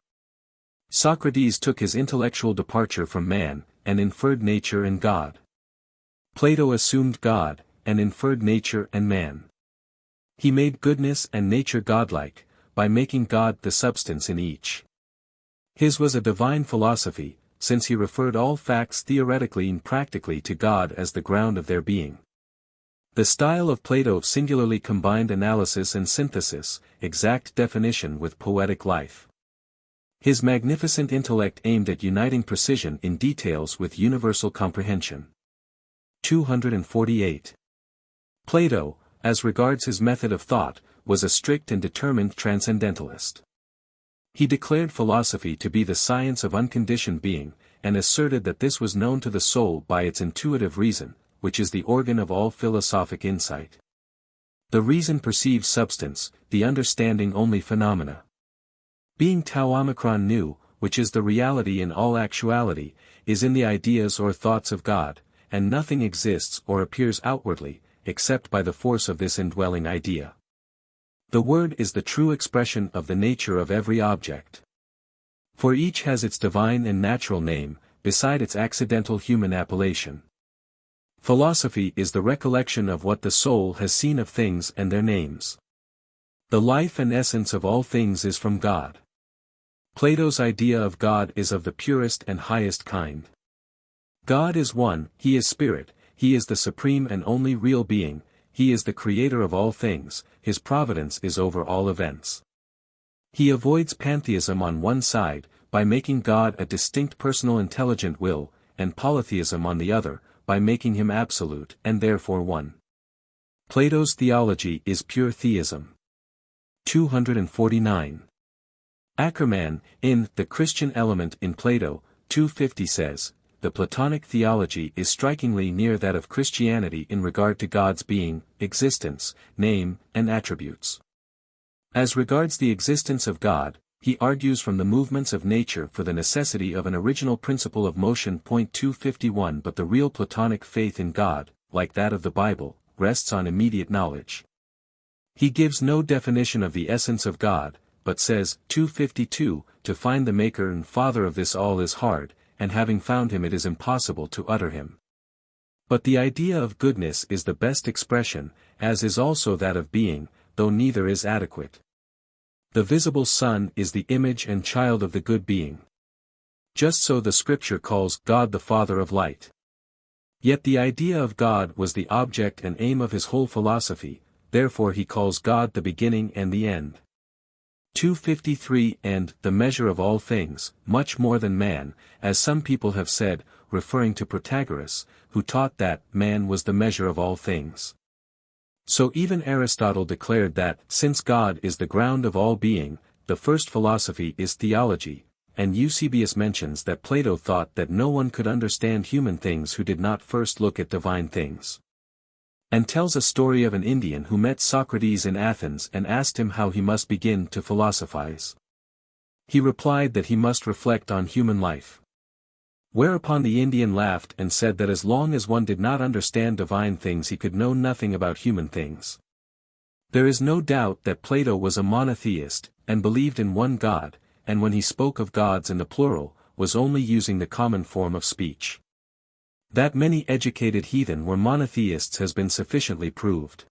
A: Socrates took his intellectual departure from man, and inferred nature and God. Plato assumed God, and inferred nature and man. He made goodness and nature godlike, by making God the substance in each. His was a divine philosophy, since he referred all facts theoretically and practically to God as the ground of their being. The style of Plato singularly combined analysis and synthesis, exact definition with poetic life. His magnificent intellect aimed at uniting precision in details with universal comprehension. 248. Plato, as regards his method of thought, was a strict and determined transcendentalist. He declared philosophy to be the science of unconditioned being, and asserted that this was known to the soul by its intuitive reason, which is the organ of all philosophic insight. The reason perceives substance, the understanding only phenomena. Being Tao-Omicron new, which is the reality in all actuality, is in the ideas or thoughts of God, and nothing exists or appears outwardly, except by the force of this indwelling idea. The word is the true expression of the nature of every object. For each has its divine and natural name, beside its accidental human appellation. Philosophy is the recollection of what the soul has seen of things and their names. The life and essence of all things is from God. Plato's idea of God is of the purest and highest kind. God is one, he is spirit, he is the supreme and only real being, he is the creator of all things, his providence is over all events. He avoids pantheism on one side, by making God a distinct personal intelligent will, and polytheism on the other, by making him absolute and therefore one. Plato's theology is pure theism. 249. Ackerman, in The Christian Element in Plato, 250 says, the Platonic theology is strikingly near that of Christianity in regard to God's being, existence, name, and attributes. As regards the existence of God, he argues from the movements of nature for the necessity of an original principle of motion. 251 But the real Platonic faith in God, like that of the Bible, rests on immediate knowledge. He gives no definition of the essence of God, but says, 252, to find the Maker and Father of this all is hard, and having found him it is impossible to utter him. But the idea of goodness is the best expression, as is also that of being, though neither is adequate. The visible sun is the image and child of the good being. Just so the Scripture calls God the Father of light. Yet the idea of God was the object and aim of his whole philosophy, therefore he calls God the beginning and the end. 253 And the measure of all things, much more than man, as some people have said, referring to Protagoras, who taught that man was the measure of all things. So even Aristotle declared that, since God is the ground of all being, the first philosophy is theology, and Eusebius mentions that Plato thought that no one could understand human things who did not first look at divine things. And tells a story of an Indian who met Socrates in Athens and asked him how he must begin to philosophize. He replied that he must reflect on human life. Whereupon the Indian laughed and said that as long as one did not understand divine things he could know nothing about human things. There is no doubt that Plato was a monotheist, and believed in one God, and when he spoke of gods in the plural, was only using the common form of speech. That many educated heathen were monotheists has been sufficiently proved.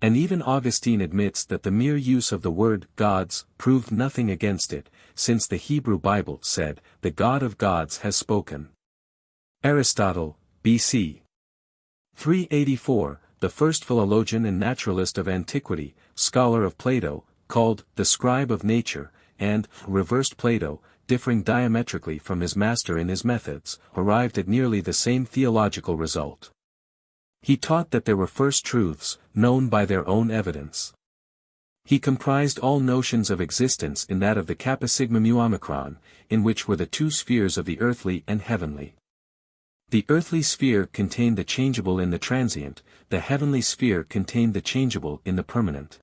A: And even Augustine admits that the mere use of the word gods proved nothing against it, since the Hebrew Bible said, the God of gods has spoken. Aristotle, B.C. 384, the first philologian and naturalist of antiquity, scholar of Plato, called the scribe of nature, and reversed Plato, differing diametrically from his master in his methods, arrived at nearly the same theological result. He taught that there were first truths, known by their own evidence. He comprised all notions of existence in that of the kappa sigma mu omicron, in which were the two spheres of the earthly and heavenly. The earthly sphere contained the changeable in the transient, the heavenly sphere contained the changeable in the permanent.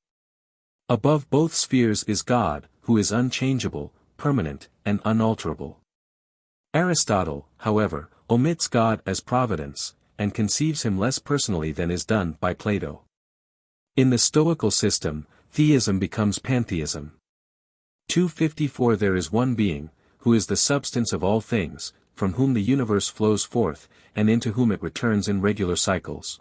A: Above both spheres is God, who is unchangeable, permanent, and unalterable. Aristotle, however, omits God as providence, and conceives him less personally than is done by Plato. In the Stoical system, theism becomes pantheism. 254 There is one being, who is the substance of all things, from whom the universe flows forth, and into whom it returns in regular cycles.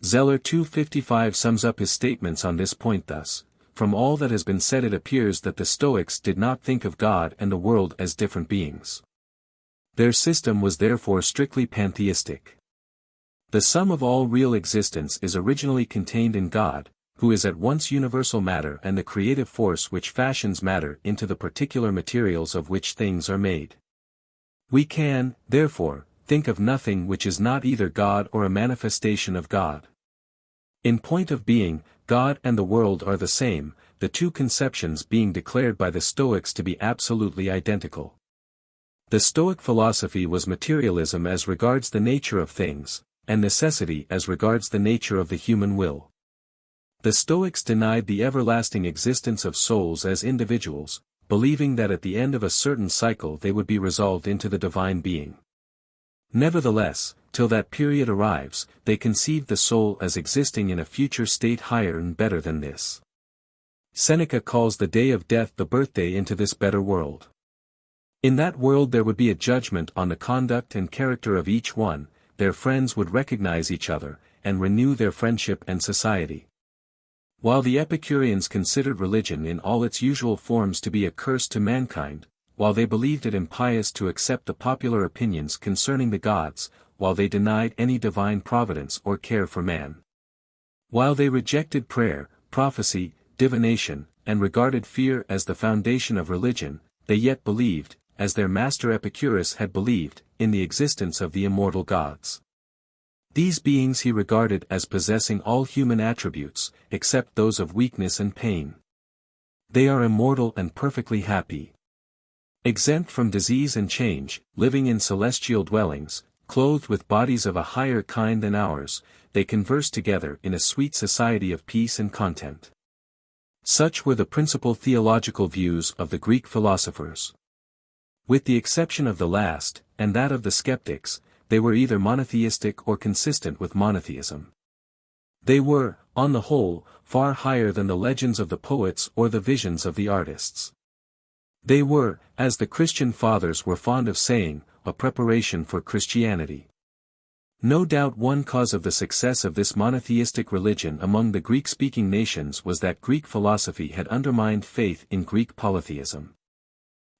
A: Zeller 255 sums up his statements on this point thus: from all that has been said it appears that the Stoics did not think of God and the world as different beings. Their system was therefore strictly pantheistic. The sum of all real existence is originally contained in God, who is at once universal matter and the creative force which fashions matter into the particular materials of which things are made. We can, therefore, think of nothing which is not either God or a manifestation of God. In point of being, God and the world are the same, the two conceptions being declared by the Stoics to be absolutely identical. The Stoic philosophy was materialism as regards the nature of things, and necessity as regards the nature of the human will. The Stoics denied the everlasting existence of souls as individuals, believing that at the end of a certain cycle they would be resolved into the divine being. Nevertheless, till that period arrives, they conceived the soul as existing in a future state higher and better than this. Seneca calls the day of death the birthday into this better world. In that world there would be a judgment on the conduct and character of each one, their friends would recognize each other, and renew their friendship and society. While the Epicureans considered religion in all its usual forms to be a curse to mankind, while they believed it impious to accept the popular opinions concerning the gods, while they denied any divine providence or care for man. While they rejected prayer, prophecy, divination, and regarded fear as the foundation of religion, they yet believed, as their master Epicurus had believed, in the existence of the immortal gods. These beings he regarded as possessing all human attributes, except those of weakness and pain. They are immortal and perfectly happy. Exempt from disease and change, living in celestial dwellings, clothed with bodies of a higher kind than ours, they converse together in a sweet society of peace and content. Such were the principal theological views of the Greek philosophers. With the exception of the last, and that of the skeptics, they were either monotheistic or consistent with monotheism. They were, on the whole, far higher than the legends of the poets or the visions of the artists. They were, as the Christian fathers were fond of saying, a preparation for Christianity. No doubt one cause of the success of this monotheistic religion among the Greek-speaking nations was that Greek philosophy had undermined faith in Greek polytheism.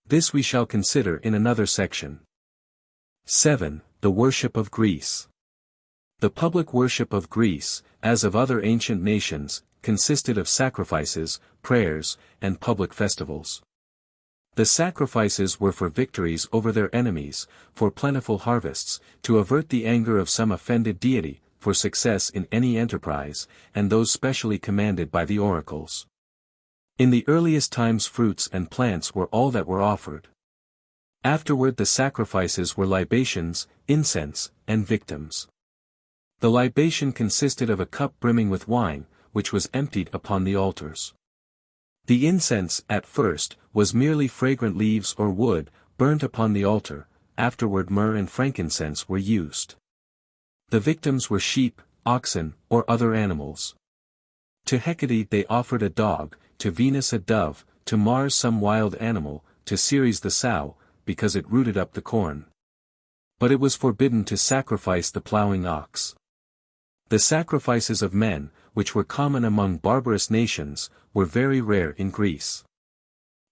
A: This we shall consider in another section. 7. The worship of Greece. The public worship of Greece, as of other ancient nations, consisted of sacrifices, prayers, and public festivals. The sacrifices were for victories over their enemies, for plentiful harvests, to avert the anger of some offended deity, for success in any enterprise, and those specially commanded by the oracles. In the earliest times fruits and plants were all that were offered. Afterward the sacrifices were libations, incense, and victims. The libation consisted of a cup brimming with wine, which was emptied upon the altars. The incense, at first, was merely fragrant leaves or wood, burnt upon the altar, afterward myrrh and frankincense were used. The victims were sheep, oxen, or other animals. To Hecate they offered a dog, to Venus a dove, to Mars some wild animal, to Ceres the sow, because it rooted up the corn. But it was forbidden to sacrifice the plowing ox. The sacrifices of men, which were common among barbarous nations, were very rare in Greece.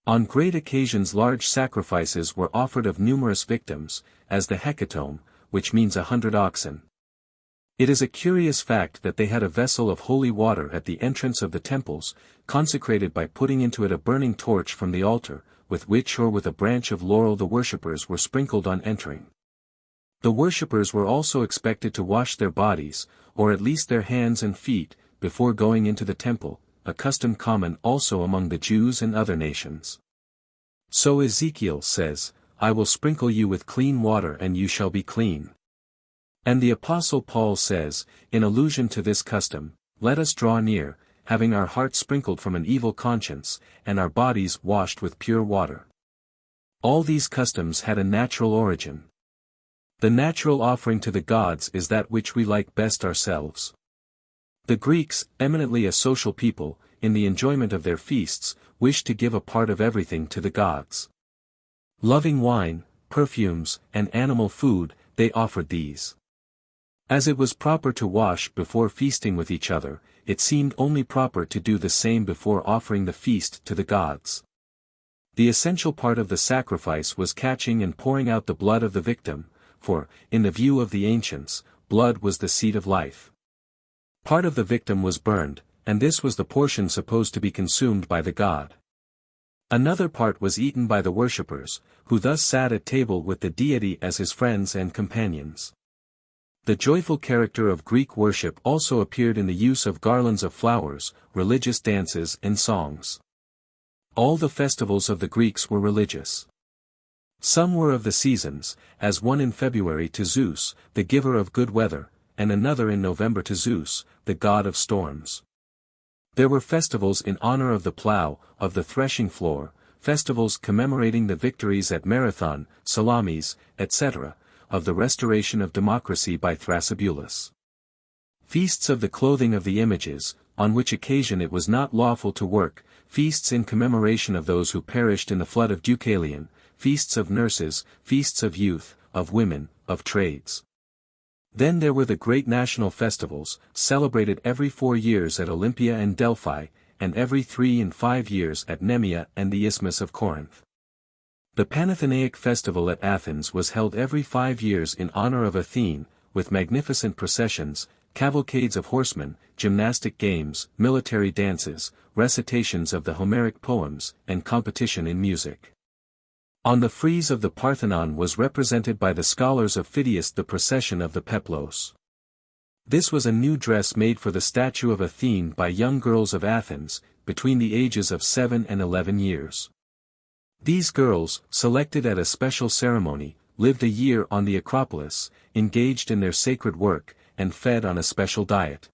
A: On great occasions large sacrifices were offered of numerous victims, as the hecatomb, which means 100 oxen. It is a curious fact that they had a vessel of holy water at the entrance of the temples, consecrated by putting into it a burning torch from the altar, with which or with a branch of laurel the worshippers were sprinkled on entering. The worshippers were also expected to wash their bodies, or at least their hands and feet, before going into the temple, a custom common also among the Jews and other nations. So Ezekiel says, "I will sprinkle you with clean water and you shall be clean." And the Apostle Paul says, in allusion to this custom, "Let us draw near, having our hearts sprinkled from an evil conscience, and our bodies washed with pure water." All these customs had a natural origin. The natural offering to the gods is that which we like best ourselves. The Greeks, eminently a social people, in the enjoyment of their feasts, wished to give a part of everything to the gods. Loving wine, perfumes, and animal food, they offered these. As it was proper to wash before feasting with each other, it seemed only proper to do the same before offering the feast to the gods. The essential part of the sacrifice was catching and pouring out the blood of the victim, for, in the view of the ancients, blood was the seed of life. Part of the victim was burned, and this was the portion supposed to be consumed by the god. Another part was eaten by the worshippers, who thus sat at table with the deity as his friends and companions. The joyful character of Greek worship also appeared in the use of garlands of flowers, religious dances and songs. All the festivals of the Greeks were religious. Some were of the seasons, as one in February to Zeus, the giver of good weather, and another in November to Zeus, the god of storms. There were festivals in honor of the plough, of the threshing floor, festivals commemorating the victories at Marathon, Salamis, etc., of the restoration of democracy by Thrasybulus. Feasts of the clothing of the images, on which occasion it was not lawful to work, feasts in commemoration of those who perished in the flood of Deucalion, feasts of nurses, feasts of youth, of women, of trades. Then there were the great national festivals, celebrated every 4 years at Olympia and Delphi, and every 3 and 5 years at Nemea and the Isthmus of Corinth. The Panathenaic festival at Athens was held every 5 years in honor of Athene, with magnificent processions, cavalcades of horsemen, gymnastic games, military dances, recitations of the Homeric poems, and competition in music. On the frieze of the Parthenon was represented by the scholars of Phidias the procession of the Peplos. This was a new dress made for the statue of Athene by young girls of Athens, between the ages of 7 and 11 years. These girls, selected at a special ceremony, lived a year on the Acropolis, engaged in their sacred work, and fed on a special diet.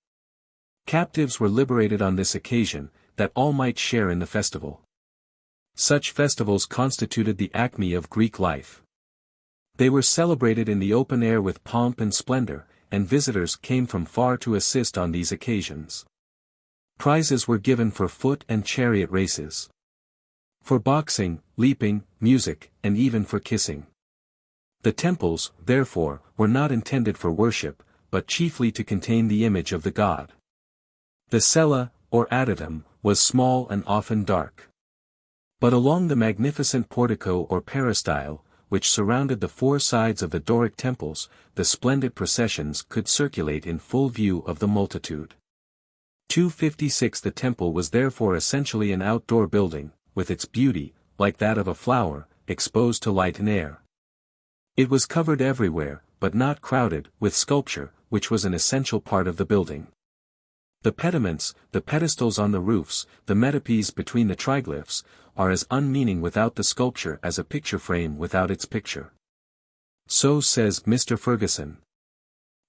A: Captives were liberated on this occasion, that all might share in the festival. Such festivals constituted the acme of Greek life. They were celebrated in the open air with pomp and splendor, and visitors came from far to assist on these occasions. Prizes were given for foot and chariot races, for boxing, leaping, music, and even for kissing. The temples, therefore, were not intended for worship, but chiefly to contain the image of the god. The cella, or adytum, was small and often dark. But along the magnificent portico or peristyle, which surrounded the 4 sides of the Doric temples, the splendid processions could circulate in full view of the multitude. 256 The temple was therefore essentially an outdoor building, with its beauty, like that of a flower, exposed to light and air. It was covered everywhere, but not crowded, with sculpture, which was an essential part of the building. The pediments, the pedestals on the roofs, the metopes between the triglyphs, are as unmeaning without the sculpture as a picture frame without its picture. So says Mr. Ferguson.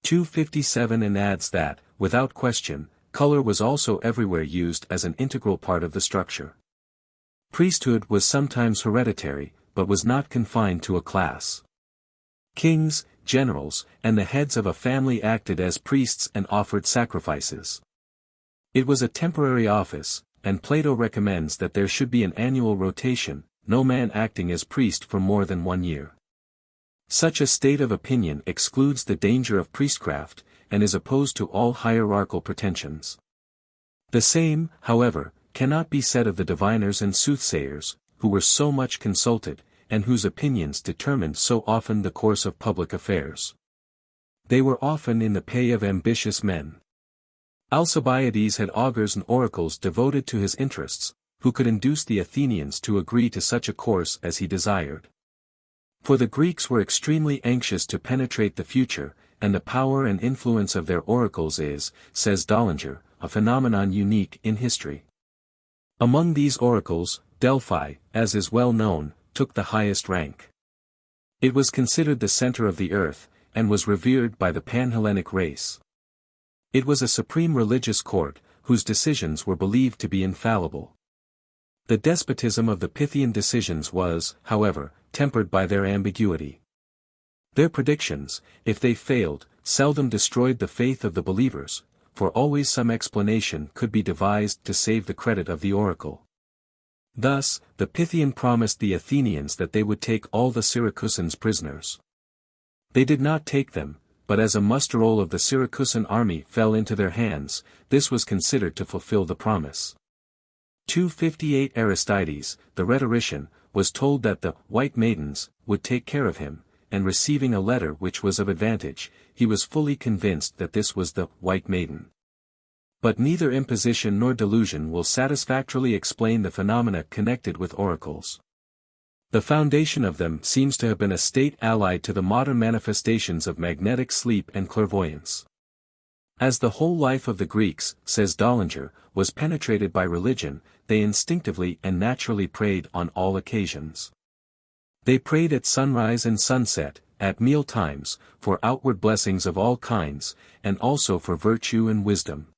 A: 257 and adds that, without question, color was also everywhere used as an integral part of the structure. Priesthood was sometimes hereditary, but was not confined to a class. Kings, generals, and the heads of a family acted as priests and offered sacrifices. It was a temporary office, and Plato recommends that there should be an annual rotation, no man acting as priest for more than 1 year. Such a state of opinion excludes the danger of priestcraft, and is opposed to all hierarchical pretensions. The same, however, cannot be said of the diviners and soothsayers, who were so much consulted, and whose opinions determined so often the course of public affairs. They were often in the pay of ambitious men. Alcibiades had augurs and oracles devoted to his interests, who could induce the Athenians to agree to such a course as he desired. For the Greeks were extremely anxious to penetrate the future, and the power and influence of their oracles is, says Dollinger, a phenomenon unique in history. Among these oracles, Delphi, as is well known, took the highest rank. It was considered the center of the earth, and was revered by the Pan-Hellenic race. It was a supreme religious court, whose decisions were believed to be infallible. The despotism of the Pythian decisions was, however, tempered by their ambiguity. Their predictions, if they failed, seldom destroyed the faith of the believers, for always some explanation could be devised to save the credit of the oracle. Thus, the Pythian promised the Athenians that they would take all the Syracusans prisoners. They did not take them, but as a muster roll of the Syracusan army fell into their hands, this was considered to fulfill the promise. 258 Aristides, the rhetorician, was told that the white maidens would take care of him, and receiving a letter which was of advantage, he was fully convinced that this was the white maiden. But neither imposition nor delusion will satisfactorily explain the phenomena connected with oracles. The foundation of them seems to have been a state allied to the modern manifestations of magnetic sleep and clairvoyance. As the whole life of the Greeks, says Dollinger, was penetrated by religion, they instinctively and naturally prayed on all occasions. They prayed at sunrise and sunset, at meal times, for outward blessings of all kinds, and also for virtue and wisdom.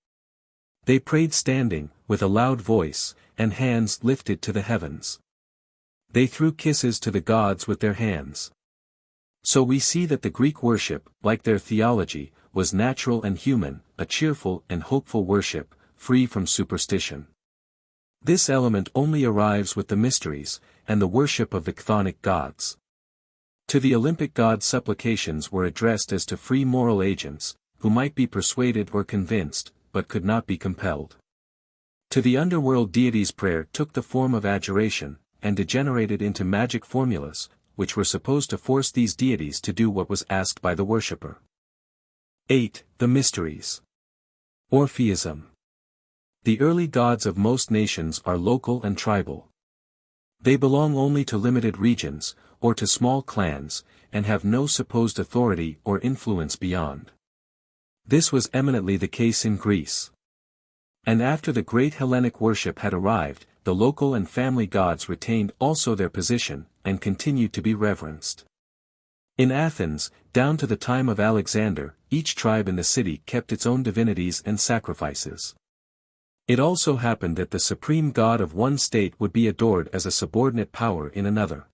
A: They prayed standing, with a loud voice, and hands lifted to the heavens. They threw kisses to the gods with their hands. So we see that the Greek worship, like their theology, was natural and human, a cheerful and hopeful worship, free from superstition. This element only arrives with the mysteries, and the worship of the chthonic gods. To the Olympic gods supplications were addressed as to free moral agents, who might be persuaded or convinced, but could not be compelled. To the underworld deities prayer took the form of adjuration, and degenerated into magic formulas, which were supposed to force these deities to do what was asked by the worshipper. 8. The Mysteries. Orpheism. The early gods of most nations are local and tribal. They belong only to limited regions, or to small clans, and have no supposed authority or influence beyond. This was eminently the case in Greece. And after the great Hellenic worship had arrived, the local and family gods retained also their position, and continued to be reverenced. In Athens, down to the time of Alexander, each tribe in the city kept its own divinities and sacrifices. It also happened that the supreme god of one state would be adored as a subordinate power in another.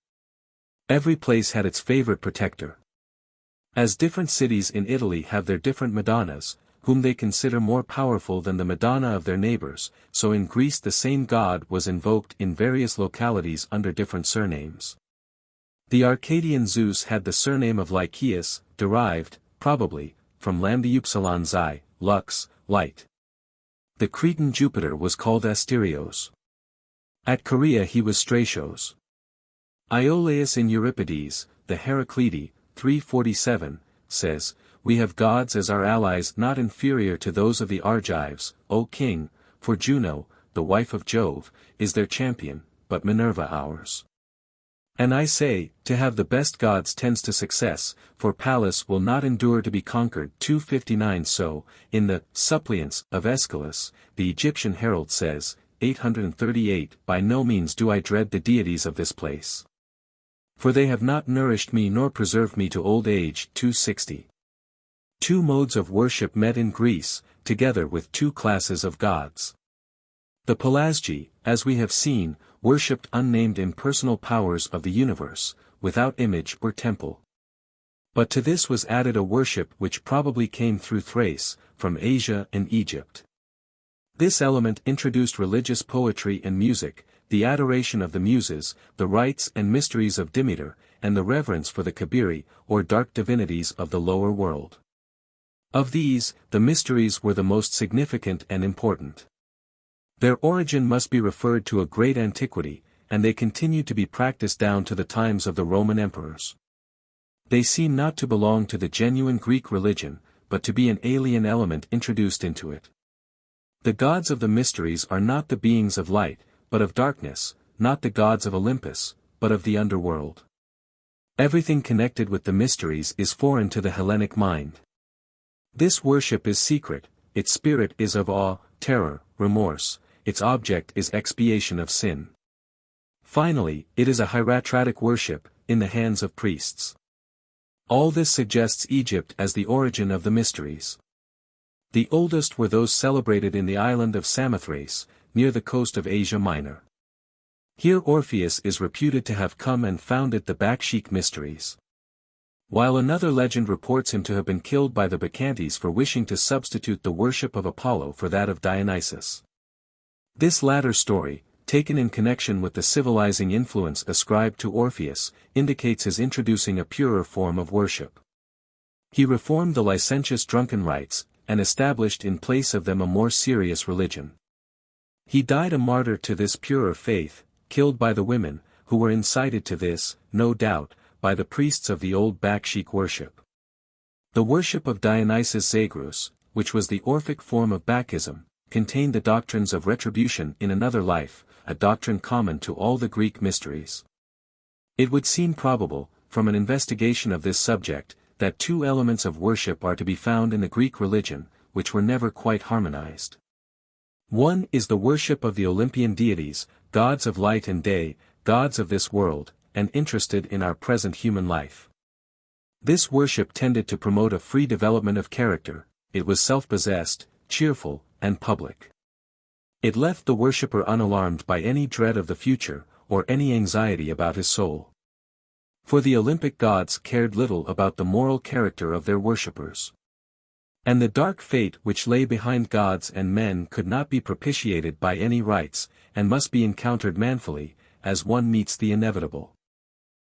A: Every place had its favorite protector. As different cities in Italy have their different Madonnas, whom they consider more powerful than the Madonna of their neighbors, so in Greece the same god was invoked in various localities under different surnames. The Arcadian Zeus had the surname of Lycaeus, derived, probably, from Lambda Xi, lux, light. The Cretan Jupiter was called Asterios. At Caria he was Stratios. Iolaus in Euripides, the Heraclidi, 347, says, "We have gods as our allies not inferior to those of the Argives, O king, for Juno, the wife of Jove, is their champion, but Minerva ours. And I say, to have the best gods tends to success, for Pallas will not endure to be conquered." 259. So, in the Suppliants of Aeschylus, the Egyptian herald says, 838, "By no means do I dread the deities of this place. For they have not nourished me nor preserved me to old age." 260. Two modes of worship met in Greece, together with two classes of gods. The Pelasgi, as we have seen, worshipped unnamed impersonal powers of the universe, without image or temple. But to this was added a worship which probably came through Thrace, from Asia and Egypt. This element introduced religious poetry and music, the adoration of the Muses, the rites and mysteries of Demeter, and the reverence for the Kabiri, or dark divinities of the lower world. Of these, the mysteries were the most significant and important. Their origin must be referred to a great antiquity, and they continued to be practiced down to the times of the Roman emperors. They seem not to belong to the genuine Greek religion, but to be an alien element introduced into it. The gods of the mysteries are not the beings of light, but of darkness, not the gods of Olympus, but of the underworld. Everything connected with the mysteries is foreign to the Hellenic mind. This worship is secret, its spirit is of awe, terror, remorse, its object is expiation of sin. Finally, it is a hieratratic worship, in the hands of priests. All this suggests Egypt as the origin of the mysteries. The oldest were those celebrated in the island of Samothrace, near the coast of Asia Minor. Here Orpheus is reputed to have come and founded the Bakshik mysteries. While another legend reports him to have been killed by the Bacchantes for wishing to substitute the worship of Apollo for that of Dionysus. This latter story, taken in connection with the civilizing influence ascribed to Orpheus, indicates his introducing a purer form of worship. He reformed the licentious drunken rites, and established in place of them a more serious religion. He died a martyr to this purer faith, killed by the women, who were incited to this, no doubt, by the priests of the old Bakshik worship. The worship of Dionysus Zagreus, which was the Orphic form of Bacchism, contained the doctrines of retribution in another life, a doctrine common to all the Greek mysteries. It would seem probable, from an investigation of this subject, that two elements of worship are to be found in the Greek religion, which were never quite harmonized. One is the worship of the Olympian deities, gods of light and day, gods of this world, and interested in our present human life. This worship tended to promote a free development of character, it was self-possessed, cheerful, and public. It left the worshipper unalarmed by any dread of the future, or any anxiety about his soul. For the Olympic gods cared little about the moral character of their worshippers. And the dark fate which lay behind gods and men could not be propitiated by any rites, and must be encountered manfully, as one meets the inevitable.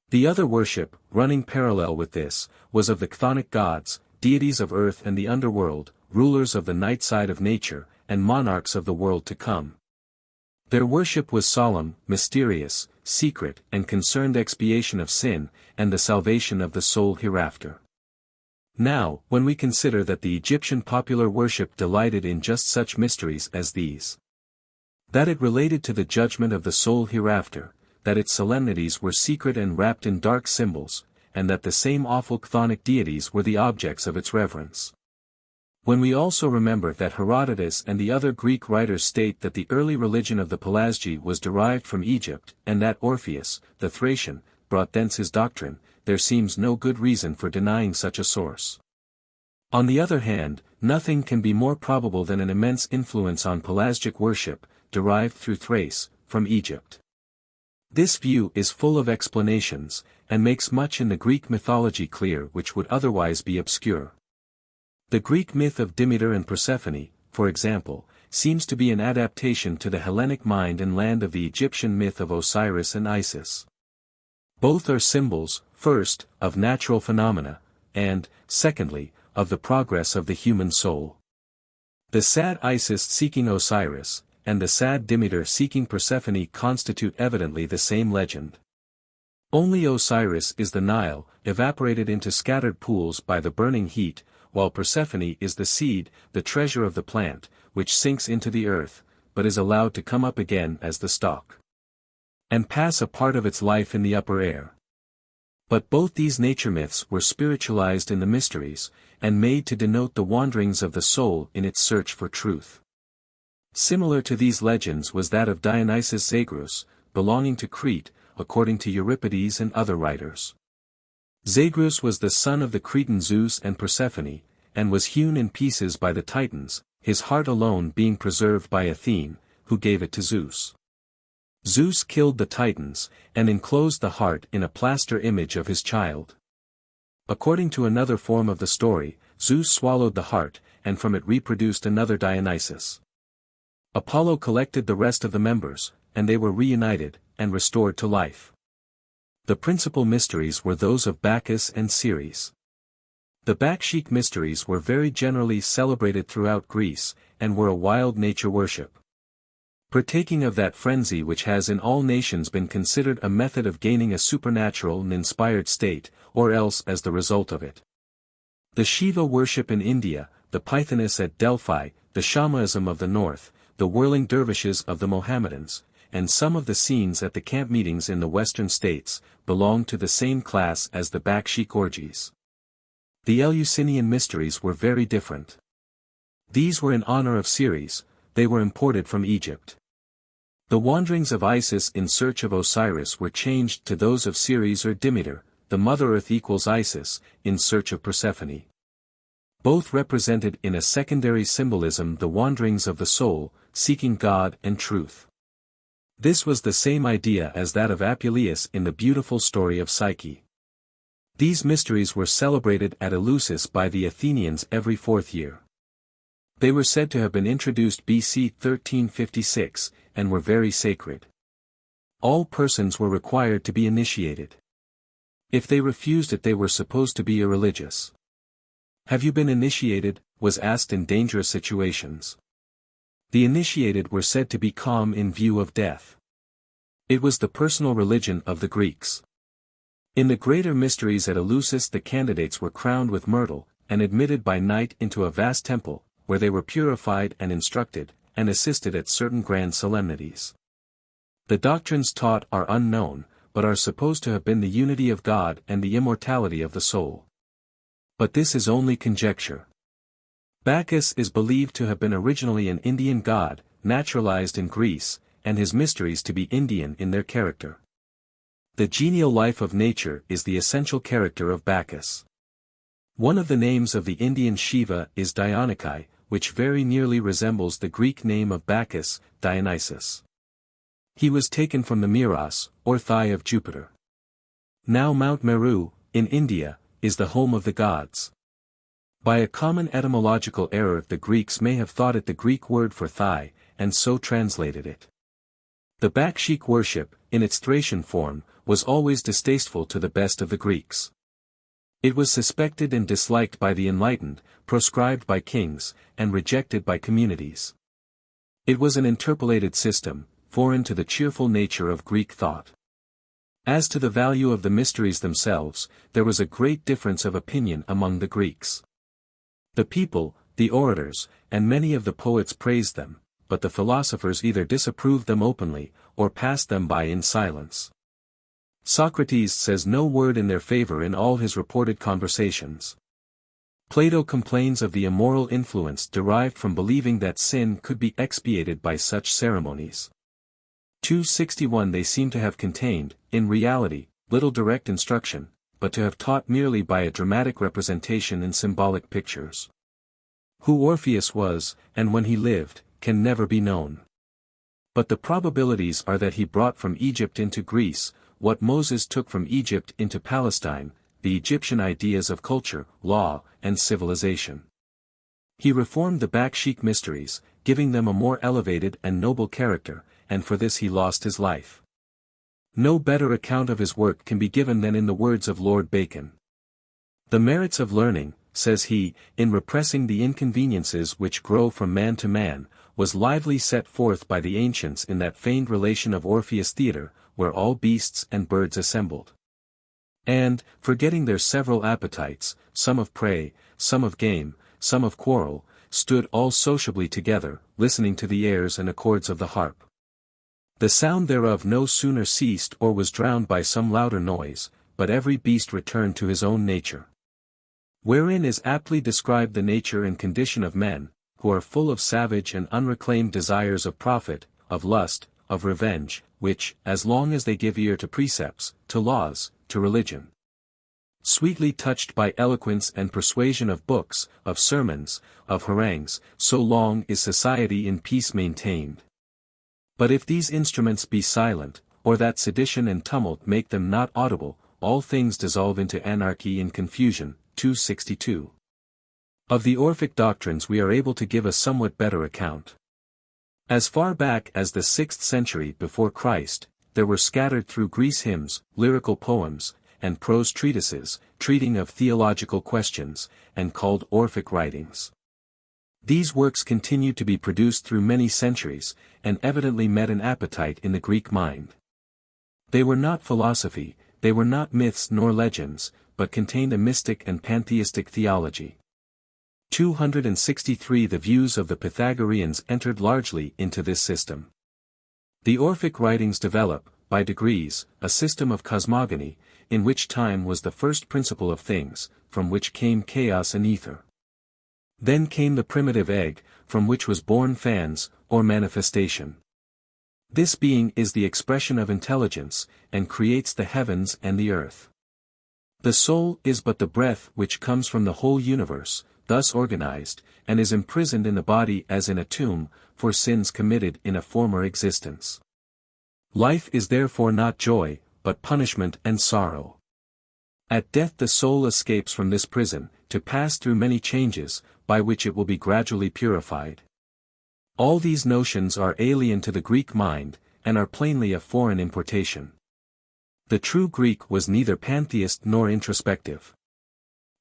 A: The other worship, running parallel with this, was of the chthonic gods, deities of earth and the underworld, rulers of the night side of nature, and monarchs of the world to come. Their worship was solemn, mysterious, secret, and concerned expiation of sin, and the salvation of the soul hereafter. Now, when we consider that the Egyptian popular worship delighted in just such mysteries as these, that it related to the judgment of the soul hereafter, that its solemnities were secret and wrapped in dark symbols, and that the same awful chthonic deities were the objects of its reverence. When we also remember that Herodotus and the other Greek writers state that the early religion of the Pelasgi was derived from Egypt, and that Orpheus, the Thracian, brought thence his doctrine, there seems no good reason for denying such a source. On the other hand, nothing can be more probable than an immense influence on Pelasgic worship, derived through Thrace, from Egypt. This view is full of explanations, and makes much in the Greek mythology clear which would otherwise be obscure. The Greek myth of Demeter and Persephone, for example, seems to be an adaptation to the Hellenic mind and land of the Egyptian myth of Osiris and Isis. Both are symbols, first, of natural phenomena, and, secondly, of the progress of the human soul. The sad Isis seeking Osiris, and the sad Demeter seeking Persephone constitute evidently the same legend. Only Osiris is the Nile, evaporated into scattered pools by the burning heat, while Persephone is the seed, the treasure of the plant, which sinks into the earth, but is allowed to come up again as the stalk, and pass a part of its life in the upper air. But both these nature myths were spiritualized in the mysteries, and made to denote the wanderings of the soul in its search for truth. Similar to these legends was that of Dionysus Zagreus, belonging to Crete, according to Euripides and other writers. Zagreus was the son of the Cretan Zeus and Persephone, and was hewn in pieces by the Titans, his heart alone being preserved by Athene, who gave it to Zeus. Zeus killed the Titans, and enclosed the heart in a plaster image of his child. According to another form of the story, Zeus swallowed the heart, and from it reproduced another Dionysus. Apollo collected the rest of the members, and they were reunited, and restored to life. The principal mysteries were those of Bacchus and Ceres. The Bakshik mysteries were very generally celebrated throughout Greece, and were a wild nature worship, partaking of that frenzy which has in all nations been considered a method of gaining a supernatural and inspired state, or else as the result of it. The Shiva worship in India, the Pythonists at Delphi, the Shamaism of the north, the whirling dervishes of the Mohammedans, and some of the scenes at the camp meetings in the western states, belong to the same class as the Bakshik orgies. The Eleusinian mysteries were very different. These were in honor of Ceres, they were imported from Egypt. The wanderings of Isis in search of Osiris were changed to those of Ceres or Demeter, the Mother Earth equals Isis, in search of Persephone. Both represented in a secondary symbolism the wanderings of the soul, seeking God and truth. This was the same idea as that of Apuleius in the beautiful story of Psyche. These mysteries were celebrated at Eleusis by the Athenians every 4th year. They were said to have been introduced BC 1356, and were very sacred. All persons were required to be initiated. If they refused it they were supposed to be irreligious. "Have you been initiated?" was asked in dangerous situations. The initiated were said to be calm in view of death. It was the personal religion of the Greeks. In the greater mysteries at Eleusis the candidates were crowned with myrtle, and admitted by night into a vast temple, where they were purified and instructed, and assisted at certain grand solemnities. The doctrines taught are unknown, but are supposed to have been the unity of God and the immortality of the soul. But this is only conjecture. Bacchus is believed to have been originally an Indian god, naturalized in Greece, and his mysteries to be Indian in their character. The genial life of nature is the essential character of Bacchus. One of the names of the Indian Shiva is Dionykai, which very nearly resembles the Greek name of Bacchus, Dionysus. He was taken from the Miras, or thigh of Jupiter. Now Mount Meru, in India, is the home of the gods. By a common etymological error the Greeks may have thought it the Greek word for thigh, and so translated it. The Bakshik worship, in its Thracian form, was always distasteful to the best of the Greeks. It was suspected and disliked by the enlightened, proscribed by kings, and rejected by communities. It was an interpolated system, foreign to the cheerful nature of Greek thought. As to the value of the mysteries themselves, there was a great difference of opinion among the Greeks. The people, the orators, and many of the poets praised them, but the philosophers either disapproved them openly, or passed them by in silence. Socrates says no word in their favor in all his reported conversations. Plato complains of the immoral influence derived from believing that sin could be expiated by such ceremonies. 261 They seem to have contained, in reality, little direct instruction, but to have taught merely by a dramatic representation in symbolic pictures. Who Orpheus was, and when he lived, can never be known. But the probabilities are that he brought from Egypt into Greece, what Moses took from Egypt into Palestine, the Egyptian ideas of culture, law, and civilization. He reformed the Bakshik mysteries, giving them a more elevated and noble character, and for this he lost his life. No better account of his work can be given than in the words of Lord Bacon. The merits of learning, says he, in repressing the inconveniences which grow from man to man, was lively set forth by the ancients in that feigned relation of Orpheus Theatre, where all beasts and birds assembled. And, forgetting their several appetites, some of prey, some of game, some of quarrel, stood all sociably together, listening to the airs and accords of the harp. The sound thereof no sooner ceased or was drowned by some louder noise, but every beast returned to his own nature. Wherein is aptly described the nature and condition of men, who are full of savage and unreclaimed desires of profit, of lust, of revenge, which, as long as they give ear to precepts, to laws, to religion, sweetly touched by eloquence and persuasion of books, of sermons, of harangues, so long is society in peace maintained. But if these instruments be silent, or that sedition and tumult make them not audible, all things dissolve into anarchy and confusion. 262. Of the Orphic doctrines we are able to give a somewhat better account. As far back as the 6th century before Christ, there were scattered through Greece hymns, lyrical poems, and prose treatises, treating of theological questions, and called Orphic writings. These works continued to be produced through many centuries, and evidently met an appetite in the Greek mind. They were not philosophy, they were not myths nor legends, but contained a mystic and pantheistic theology. 263 The views of the Pythagoreans entered largely into this system. The Orphic writings develop, by degrees, a system of cosmogony, in which time was the first principle of things, from which came chaos and ether. Then came the primitive egg, from which was born phans, or manifestation. This being is the expression of intelligence, and creates the heavens and the earth. The soul is but the breath which comes from the whole universe, thus organized, and is imprisoned in the body as in a tomb, for sins committed in a former existence. Life is therefore not joy, but punishment and sorrow. At death the soul escapes from this prison, to pass through many changes, by which it will be gradually purified. All these notions are alien to the Greek mind, and are plainly a foreign importation. The true Greek was neither pantheist nor introspective.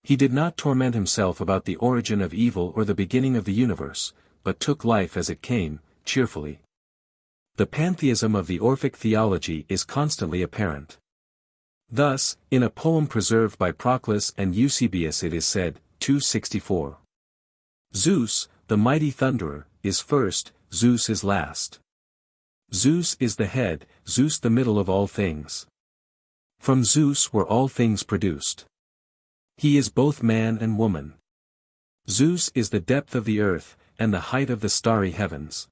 A: He did not torment himself about the origin of evil or the beginning of the universe, but took life as it came, cheerfully. The pantheism of the Orphic theology is constantly apparent. Thus, in a poem preserved by Proclus and Eusebius it is said, 264. Zeus, the mighty thunderer, is first, Zeus is last. Zeus is the head, Zeus the middle of all things. From Zeus were all things produced. He is both man and woman. Zeus is the depth of the earth, and the height of the starry heavens.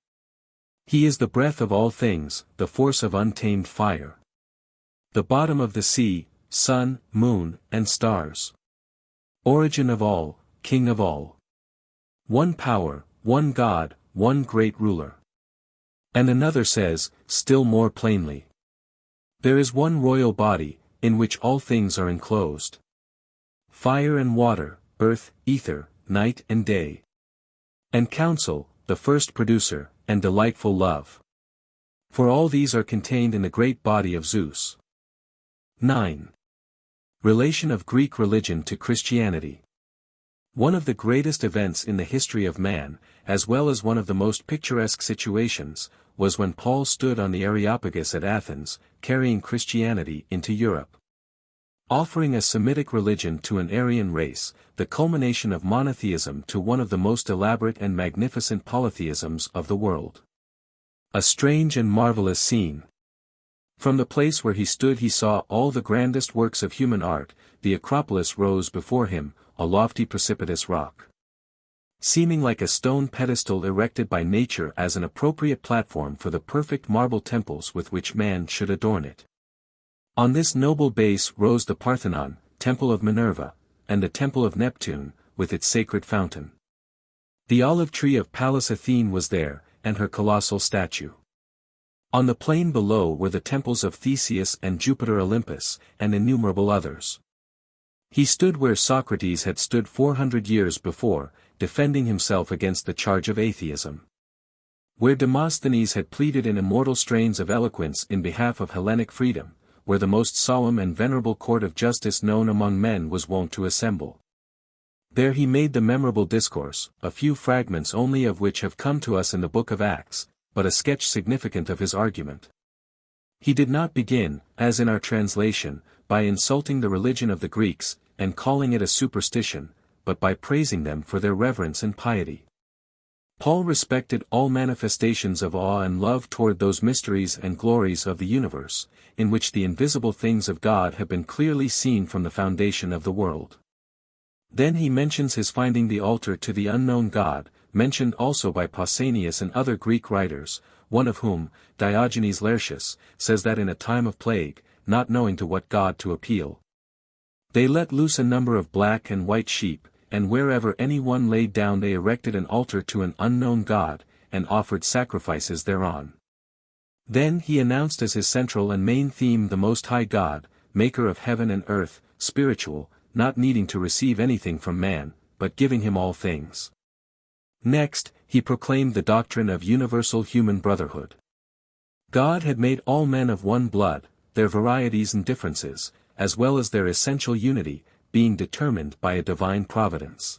A: He is the breath of all things, the force of untamed fire. The bottom of the sea, sun, moon, and stars. Origin of all, king of all. One power, one God, one great ruler. And another says, still more plainly. There is one royal body, in which all things are enclosed. Fire and water, earth, ether, night and day. And counsel, the first producer, and delightful love. For all these are contained in the great body of Zeus. 9. Relation of Greek religion to Christianity. One of the greatest events in the history of man, as well as one of the most picturesque situations, was when Paul stood on the Areopagus at Athens, carrying Christianity into Europe. Offering a Semitic religion to an Aryan race, the culmination of monotheism to one of the most elaborate and magnificent polytheisms of the world. A strange and marvelous scene. From the place where he stood he saw all the grandest works of human art. The Acropolis rose before him, a lofty precipitous rock. Seeming like a stone pedestal erected by nature as an appropriate platform for the perfect marble temples with which man should adorn it. On this noble base rose the Parthenon, temple of Minerva, and the temple of Neptune, with its sacred fountain. The olive tree of Pallas Athene was there, and her colossal statue. On the plain below were the temples of Theseus and Jupiter Olympus, and innumerable others. He stood where Socrates had stood 400 years before, defending himself against the charge of atheism. Where Demosthenes had pleaded in immortal strains of eloquence in behalf of Hellenic freedom, where the most solemn and venerable court of justice known among men was wont to assemble. There he made the memorable discourse, a few fragments only of which have come to us in the book of Acts, but a sketch significant of his argument. He did not begin, as in our translation, by insulting the religion of the Greeks, and calling it a superstition, but by praising them for their reverence and piety. Paul respected all manifestations of awe and love toward those mysteries and glories of the universe, in which the invisible things of God have been clearly seen from the foundation of the world. Then he mentions his finding the altar to the unknown God, mentioned also by Pausanias and other Greek writers, one of whom, Diogenes Laertius, says that in a time of plague, not knowing to what god to appeal, they let loose a number of black and white sheep, and wherever any one laid down they erected an altar to an unknown god, and offered sacrifices thereon. Then he announced as his central and main theme the Most High God, maker of heaven and earth, spiritual, not needing to receive anything from man, but giving him all things. Next, he proclaimed the doctrine of universal human brotherhood. God had made all men of one blood, their varieties and differences, as well as their essential unity, being determined by a divine providence.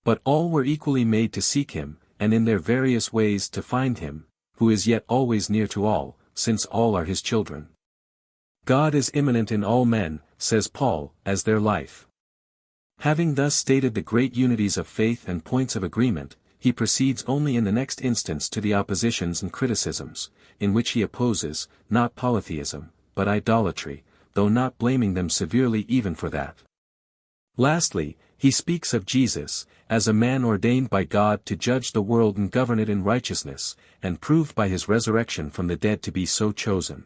A: But all were equally made to seek him, and in their various ways to find him, who is yet always near to all, since all are his children. God is immanent in all men, says Paul, as their life. Having thus stated the great unities of faith and points of agreement, he proceeds only in the next instance to the oppositions and criticisms, in which he opposes, not polytheism, but idolatry, though not blaming them severely even for that. Lastly, he speaks of Jesus, as a man ordained by God to judge the world and govern it in righteousness, and proved by his resurrection from the dead to be so chosen.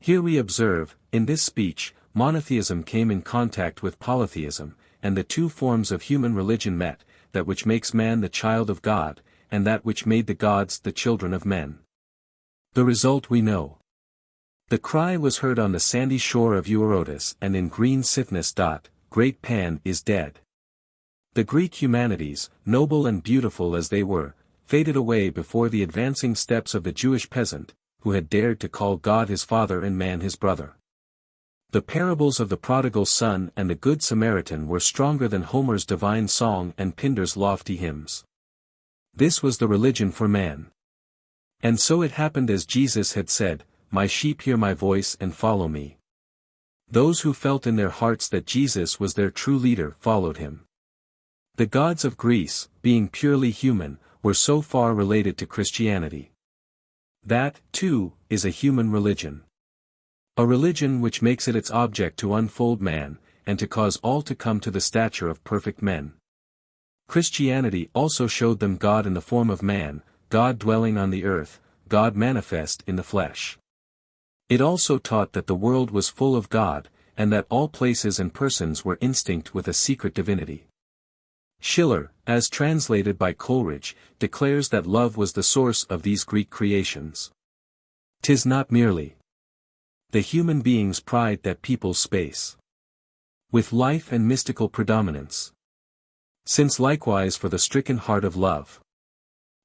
A: Here we observe, in this speech, monotheism came in contact with polytheism, and the two forms of human religion met, that which makes man the child of God, and that which made the gods the children of men. The result we know. The cry was heard on the sandy shore of Eurotas and in green Sithnis. Great Pan is dead. The Greek humanities, noble and beautiful as they were, faded away before the advancing steps of the Jewish peasant, who had dared to call God his father and man his brother. The parables of the prodigal son and the good Samaritan were stronger than Homer's divine song and Pindar's lofty hymns. This was the religion for man. And so it happened as Jesus had said, "My sheep hear my voice and follow me." Those who felt in their hearts that Jesus was their true leader followed him. The gods of Greece, being purely human, were so far related to Christianity. That, too, is a human religion. A religion which makes it its object to unfold man, and to cause all to come to the stature of perfect men. Christianity also showed them God in the form of man, God dwelling on the earth, God manifest in the flesh. It also taught that the world was full of God, and that all places and persons were instinct with a secret divinity. Schiller, as translated by Coleridge, declares that love was the source of these Greek creations. "'Tis not merely the human being's pride that peoples space with life and mystical predominance, since likewise for the stricken heart of love,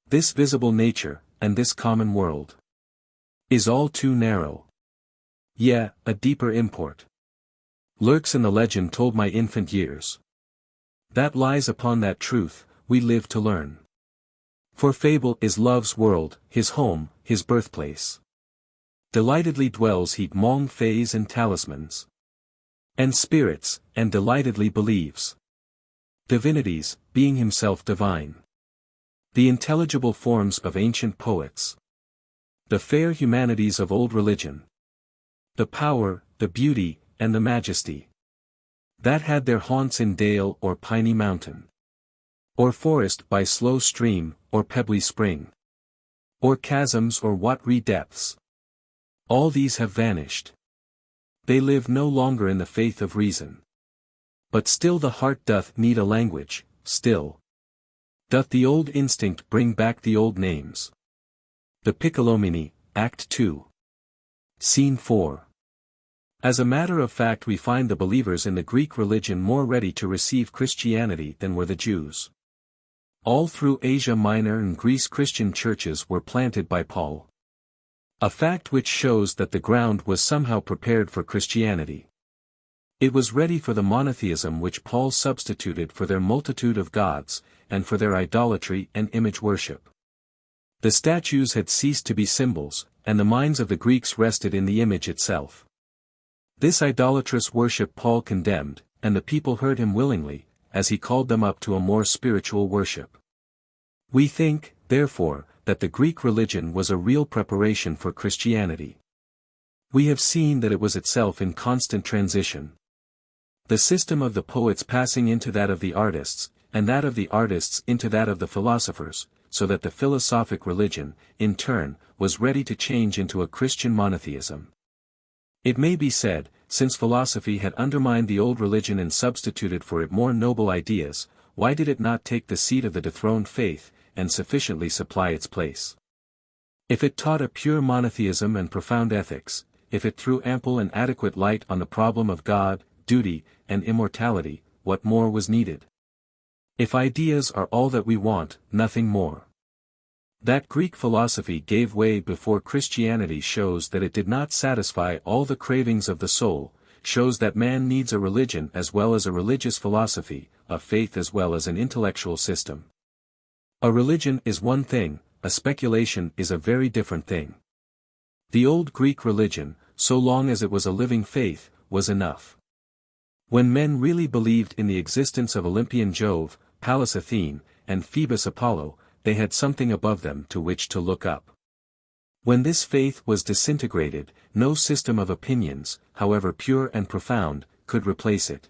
A: this visible nature, and this common world, is all too narrow. Yea, a deeper import lurks in the legend told my infant years, that lies upon that truth, we live to learn. For fable is love's world, his home, his birthplace. Delightedly dwells he 'mong fays and talismans, and spirits, and delightedly believes divinities, being himself divine. The intelligible forms of ancient poets, the fair humanities of old religion, the power, the beauty, and the majesty, that had their haunts in dale or piny mountain, or forest by slow stream, or pebbly spring, or chasms or watery depths. All these have vanished. They live no longer in the faith of reason. But still the heart doth need a language, still doth the old instinct bring back the old names." The Piccolomini, Act 2. Scene 4. As a matter of fact, we find the believers in the Greek religion more ready to receive Christianity than were the Jews. All through Asia Minor and Greece Christian churches were planted by Paul. A fact which shows that the ground was somehow prepared for Christianity. It was ready for the monotheism which Paul substituted for their multitude of gods, and for their idolatry and image worship. The statues had ceased to be symbols, and the minds of the Greeks rested in the image itself. This idolatrous worship Paul condemned, and the people heard him willingly, as he called them up to a more spiritual worship. We think, therefore, that the Greek religion was a real preparation for Christianity. We have seen that it was itself in constant transition. The system of the poets passing into that of the artists, and that of the artists into that of the philosophers, so that the philosophic religion, in turn, was ready to change into a Christian monotheism. It may be said, since philosophy had undermined the old religion and substituted for it more noble ideas, why did it not take the seat of the dethroned faith, and sufficiently supply its place? If it taught a pure monotheism and profound ethics, if it threw ample and adequate light on the problem of God, duty, and immortality, what more was needed? If ideas are all that we want, nothing more. That Greek philosophy gave way before Christianity shows that it did not satisfy all the cravings of the soul, shows that man needs a religion as well as a religious philosophy, a faith as well as an intellectual system. A religion is one thing, a speculation is a very different thing. The old Greek religion, so long as it was a living faith, was enough. When men really believed in the existence of Olympian Jove, Pallas Athene, and Phoebus Apollo, they had something above them to which to look up. When this faith was disintegrated, no system of opinions, however pure and profound, could replace it.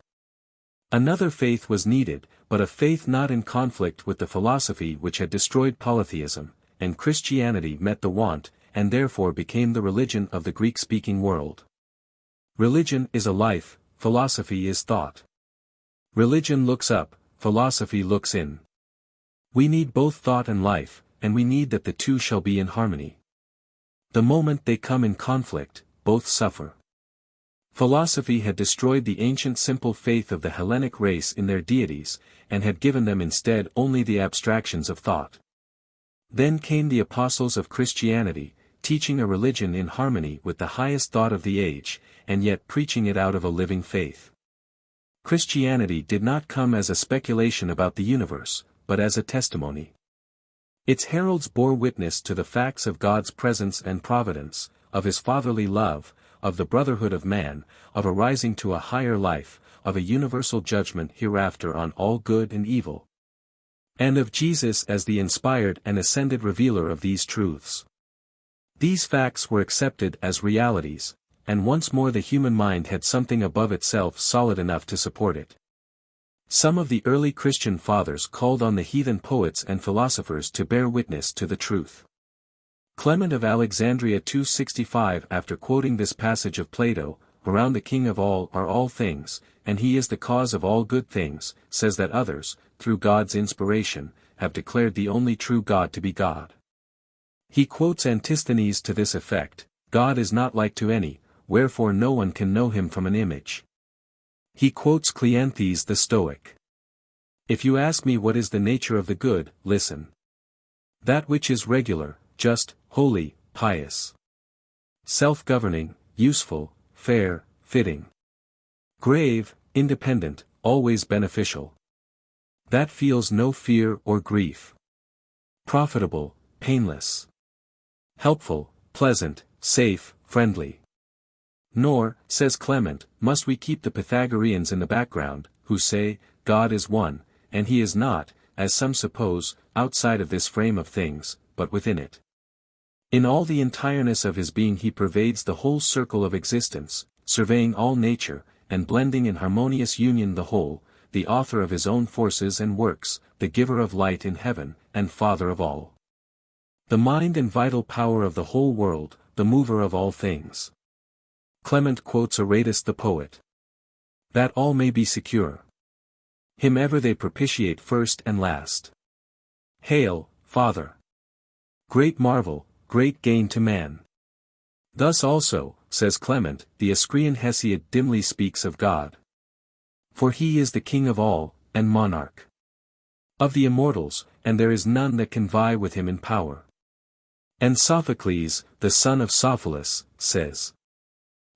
A: Another faith was needed, but a faith not in conflict with the philosophy which had destroyed polytheism, and Christianity met the want, and therefore became the religion of the Greek-speaking world. Religion is a life, philosophy is thought. Religion looks up, philosophy looks in. We need both thought and life, and we need that the two shall be in harmony. The moment they come in conflict, both suffer. Philosophy had destroyed the ancient simple faith of the Hellenic race in their deities, and had given them instead only the abstractions of thought. Then came the apostles of Christianity, teaching a religion in harmony with the highest thought of the age, and yet preaching it out of a living faith. Christianity did not come as a speculation about the universe, but as a testimony. Its heralds bore witness to the facts of God's presence and providence, of his fatherly love, of the brotherhood of man, of a rising to a higher life, of a universal judgment hereafter on all good and evil, and of Jesus as the inspired and ascended revealer of these truths. These facts were accepted as realities, and once more the human mind had something above itself solid enough to support it. Some of the early Christian fathers called on the heathen poets and philosophers to bear witness to the truth. Clement of Alexandria 265 after quoting this passage of Plato, "Around the king of all are all things, and he is the cause of all good things," says that others, through God's inspiration, have declared the only true God to be God. He quotes Antisthenes to this effect, "God is not like to any, wherefore no one can know him from an image." He quotes Cleanthes the Stoic. "If you ask me what is the nature of the good, listen. That which is regular, just, holy, pious, self-governing, useful, fair, fitting, grave, independent, always beneficial. That feels no fear or grief. Profitable, painless. Helpful, pleasant, safe, friendly. Nor, says Clement, must we keep the Pythagoreans in the background, who say, God is one, and he is not, as some suppose, outside of this frame of things, but within it. In all the entireness of his being he pervades the whole circle of existence, surveying all nature, and blending in harmonious union the whole, the author of his own forces and works, the giver of light in heaven, and father of all. The mind and vital power of the whole world, the mover of all things." Clement quotes Aratus the poet. "That all may be secure. Him ever they propitiate first and last. Hail, Father! Great marvel, great gain to man." Thus also, says Clement, the Ascrean Hesiod dimly speaks of God. "For he is the king of all, and monarch of the immortals, and there is none that can vie with him in power." And Sophocles, the son of Sophilus, says,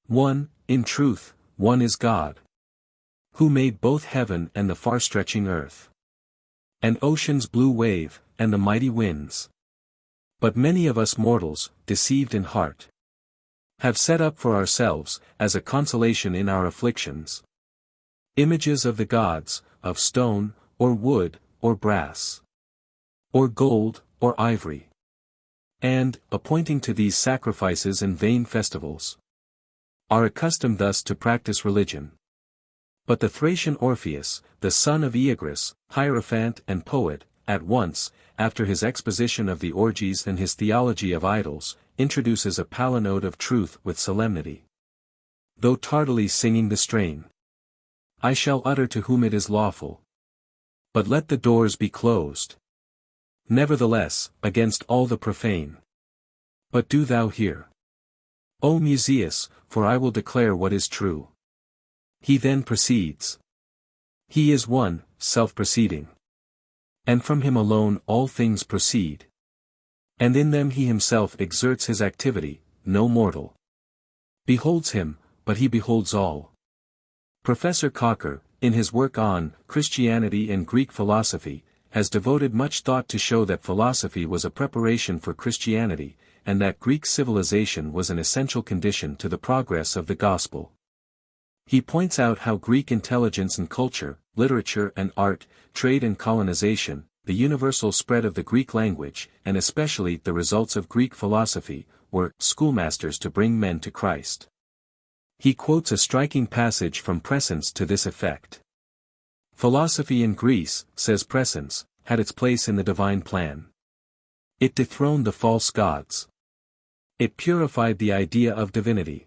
A: "One, in truth, one is God, who made both heaven and the far-stretching earth, and ocean's blue wave, and the mighty winds. But many of us mortals, deceived in heart, have set up for ourselves, as a consolation in our afflictions, images of the gods, of stone, or wood, or brass, or gold, or ivory. And, appointing to these sacrifices and vain festivals, are accustomed thus to practice religion. But the Thracian Orpheus, the son of Aeagrus, hierophant and poet, at once, after his exposition of the orgies and his theology of idols, introduces a palinode of truth with solemnity, though tardily singing the strain. I shall utter to whom it is lawful. But let the doors be closed. Nevertheless, against all the profane. But do thou hear, O Musaeus, for I will declare what is true. He then proceeds. He is one, self-proceeding. And from him alone all things proceed. And in them he himself exerts his activity, no mortal beholds him, but he beholds all. Professor Cocker, in his work on Christianity and Greek Philosophy, has devoted much thought to show that philosophy was a preparation for Christianity, and that Greek civilization was an essential condition to the progress of the gospel. He points out how Greek intelligence and culture, literature and art, trade and colonization, the universal spread of the Greek language, and especially the results of Greek philosophy, were schoolmasters to bring men to Christ. He quotes a striking passage from Preface to this effect. Philosophy in Greece, says Preface, had its place in the divine plan. It dethroned the false gods. It purified the idea of divinity.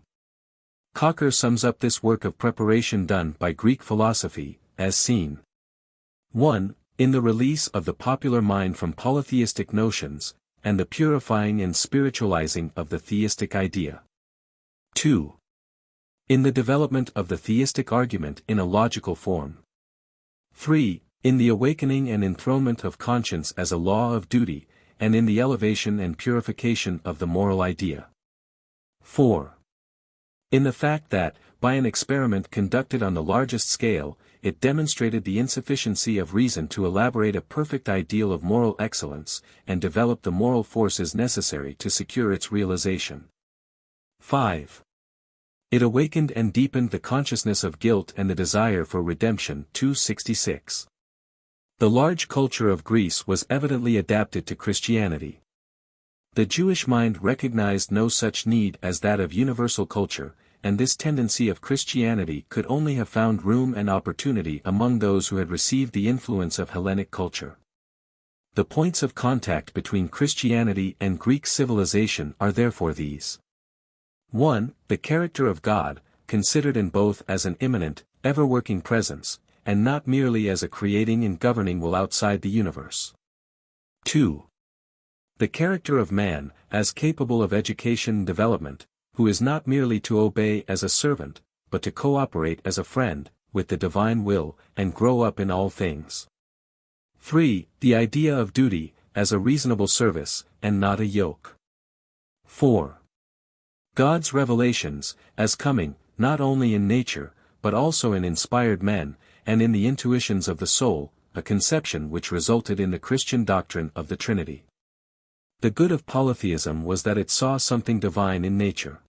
A: Cocker sums up this work of preparation done by Greek philosophy, as seen. 1. In the release of the popular mind from polytheistic notions, and the purifying and spiritualizing of the theistic idea. 2. In the development of the theistic argument in a logical form. 3. In the awakening and enthronement of conscience as a law of duty, and in the elevation and purification of the moral idea. 4. In the fact that, by an experiment conducted on the largest scale, it demonstrated the insufficiency of reason to elaborate a perfect ideal of moral excellence, and develop the moral forces necessary to secure its realization. 5. It awakened and deepened the consciousness of guilt and the desire for redemption. 266. The large culture of Greece was evidently adapted to Christianity. The Jewish mind recognized no such need as that of universal culture, and this tendency of Christianity could only have found room and opportunity among those who had received the influence of Hellenic culture. The points of contact between Christianity and Greek civilization are therefore these. 1. The character of God, considered in both as an immanent, ever-working presence, and not merely as a creating and governing will outside the universe. 2. The character of man, as capable of education and development, who is not merely to obey as a servant, but to cooperate as a friend, with the divine will, and grow up in all things. 3. The idea of duty, as a reasonable service, and not a yoke. 4. God's revelations, as coming, not only in nature, but also in inspired men, and in the intuitions of the soul, a conception which resulted in the Christian doctrine of the Trinity. The good of polytheism was that it saw something divine in nature.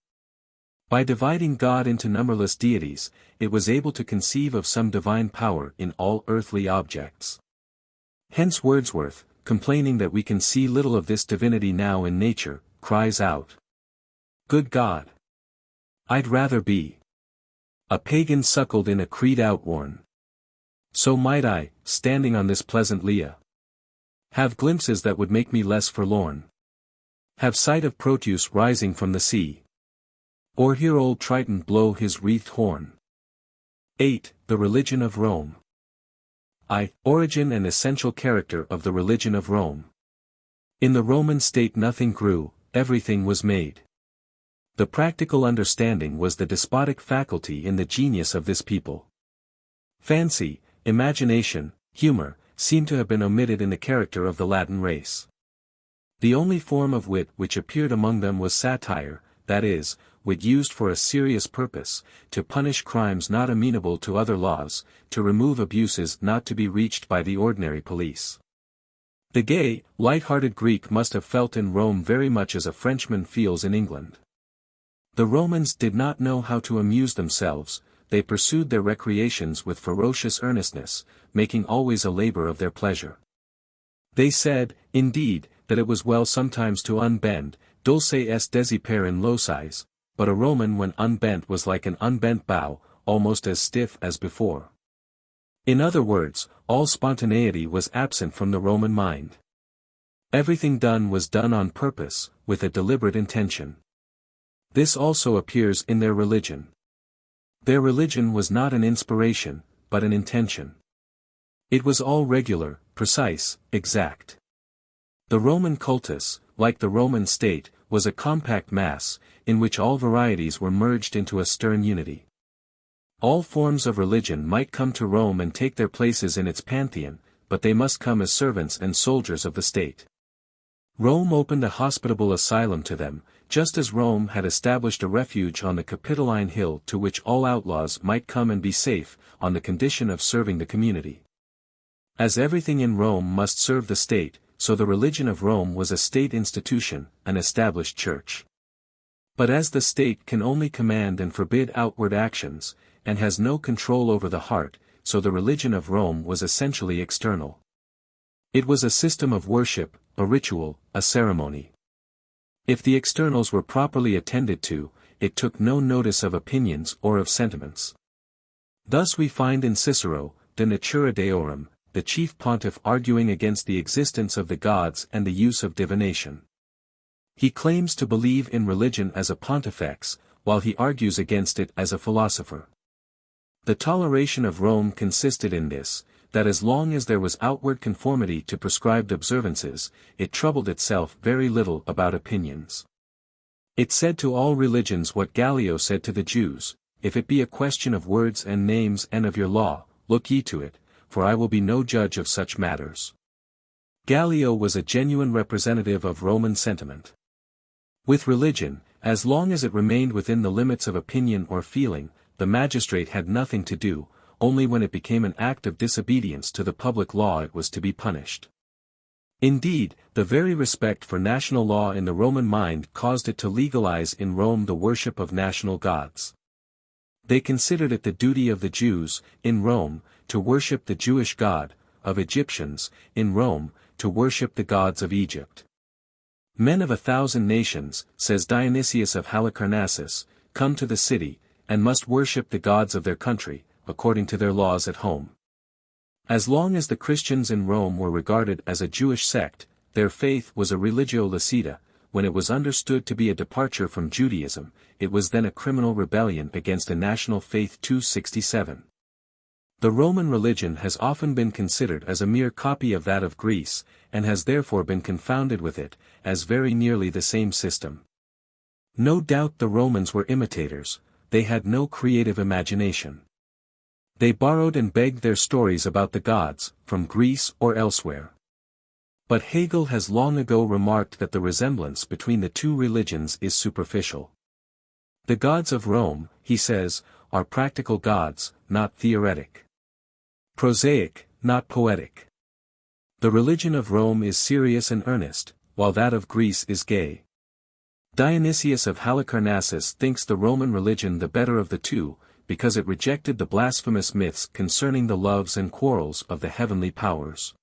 A: By dividing God into numberless deities, it was able to conceive of some divine power in all earthly objects. Hence Wordsworth, complaining that we can see little of this divinity now in nature, cries out, "Good God! I'd rather be a pagan suckled in a creed outworn. So might I, standing on this pleasant lea, have glimpses that would make me less forlorn. Have sight of Proteus rising from the sea, or hear old Triton blow his wreathed horn." 8. The religion of Rome. Origin and essential character of the religion of Rome. In the Roman state nothing grew, everything was made. The practical understanding was the despotic faculty in the genius of this people. Fancy, imagination, humor, seem to have been omitted in the character of the Latin race. The only form of wit which appeared among them was satire, that is, wit used for a serious purpose, to punish crimes not amenable to other laws, to remove abuses not to be reached by the ordinary police. The gay, light-hearted Greek must have felt in Rome very much as a Frenchman feels in England. The Romans did not know how to amuse themselves, they pursued their recreations with ferocious earnestness, making always a labor of their pleasure. They said, indeed, that it was well sometimes to unbend, dulce est desipere in locis, but a Roman when unbent was like an unbent bow, almost as stiff as before. In other words, all spontaneity was absent from the Roman mind. Everything done was done on purpose, with a deliberate intention. This also appears in their religion. Their religion was not an inspiration, but an intention. It was all regular, precise, exact. The Roman cultus, like the Roman state, was a compact mass, in which all varieties were merged into a stern unity. All forms of religion might come to Rome and take their places in its pantheon, but they must come as servants and soldiers of the state. Rome opened a hospitable asylum to them, just as Rome had established a refuge on the Capitoline Hill to which all outlaws might come and be safe, on the condition of serving the community. As everything in Rome must serve the state, so the religion of Rome was a state institution, an established church. But as the state can only command and forbid outward actions, and has no control over the heart, so the religion of Rome was essentially external. It was a system of worship, a ritual, a ceremony. If the externals were properly attended to, it took no notice of opinions or of sentiments. Thus we find in Cicero, De Natura Deorum, the chief pontiff arguing against the existence of the gods and the use of divination. He claims to believe in religion as a pontifex, while he argues against it as a philosopher. The toleration of Rome consisted in this, that as long as there was outward conformity to prescribed observances, it troubled itself very little about opinions. It said to all religions what Gallio said to the Jews, "If it be a question of words and names and of your law, look ye to it, for I will be no judge of such matters." Gallio was a genuine representative of Roman sentiment. With religion, as long as it remained within the limits of opinion or feeling, the magistrate had nothing to do, only when it became an act of disobedience to the public law it was to be punished. Indeed, the very respect for national law in the Roman mind caused it to legalize in Rome the worship of national gods. They considered it the duty of the Jews, in Rome, to worship the Jewish God, of Egyptians, in Rome, to worship the gods of Egypt. Men of 1,000 nations, says Dionysius of Halicarnassus, come to the city, and must worship the gods of their country, according to their laws at home. As long as the Christians in Rome were regarded as a Jewish sect, their faith was a religio licita. When it was understood to be a departure from Judaism, it was then a criminal rebellion against a national faith. 267. The Roman religion has often been considered as a mere copy of that of Greece, and has therefore been confounded with it, as very nearly the same system. No doubt the Romans were imitators, they had no creative imagination. They borrowed and begged their stories about the gods, from Greece or elsewhere. But Hegel has long ago remarked that the resemblance between the two religions is superficial. The gods of Rome, he says, are practical gods, not theoretic. Prosaic, not poetic. The religion of Rome is serious and earnest, while that of Greece is gay. Dionysius of Halicarnassus thinks the Roman religion the better of the two, because it rejected the blasphemous myths concerning the loves and quarrels of the heavenly powers.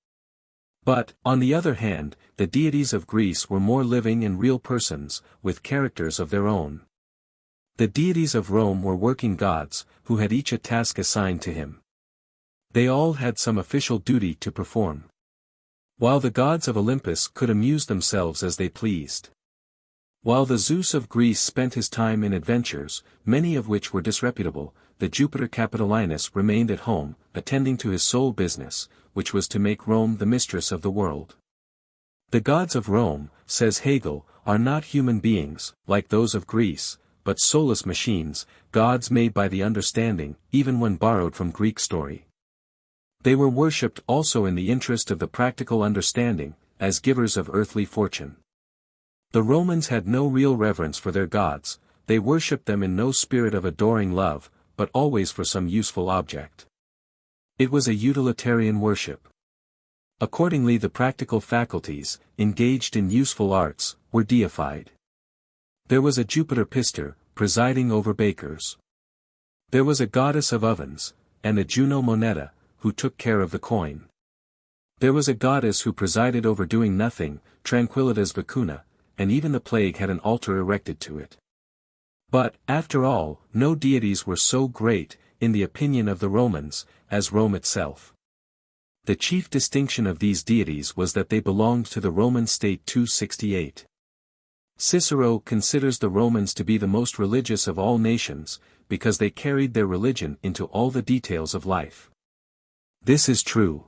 A: But, on the other hand, the deities of Greece were more living and real persons, with characters of their own. The deities of Rome were working gods, who had each a task assigned to him. They all had some official duty to perform. While the gods of Olympus could amuse themselves as they pleased. While the Zeus of Greece spent his time in adventures, many of which were disreputable, the Jupiter Capitolinus remained at home, attending to his sole business, which was to make Rome the mistress of the world. The gods of Rome, says Hegel, are not human beings, like those of Greece, but soulless machines, gods made by the understanding, even when borrowed from Greek story. They were worshipped also in the interest of the practical understanding, as givers of earthly fortune. The Romans had no real reverence for their gods, they worshipped them in no spirit of adoring love, but always for some useful object. It was a utilitarian worship. Accordingly the practical faculties, engaged in useful arts, were deified. There was a Jupiter Pistor, presiding over bakers. There was a goddess of ovens, and a Juno Moneta, who took care of the coin. There was a goddess who presided over doing nothing, Tranquillitas Vacuna, and even the plague had an altar erected to it. But, after all, no deities were so great, in the opinion of the Romans, as Rome itself. The chief distinction of these deities was that they belonged to the Roman state. 268. Cicero considers the Romans to be the most religious of all nations, because they carried their religion into all the details of life. This is true.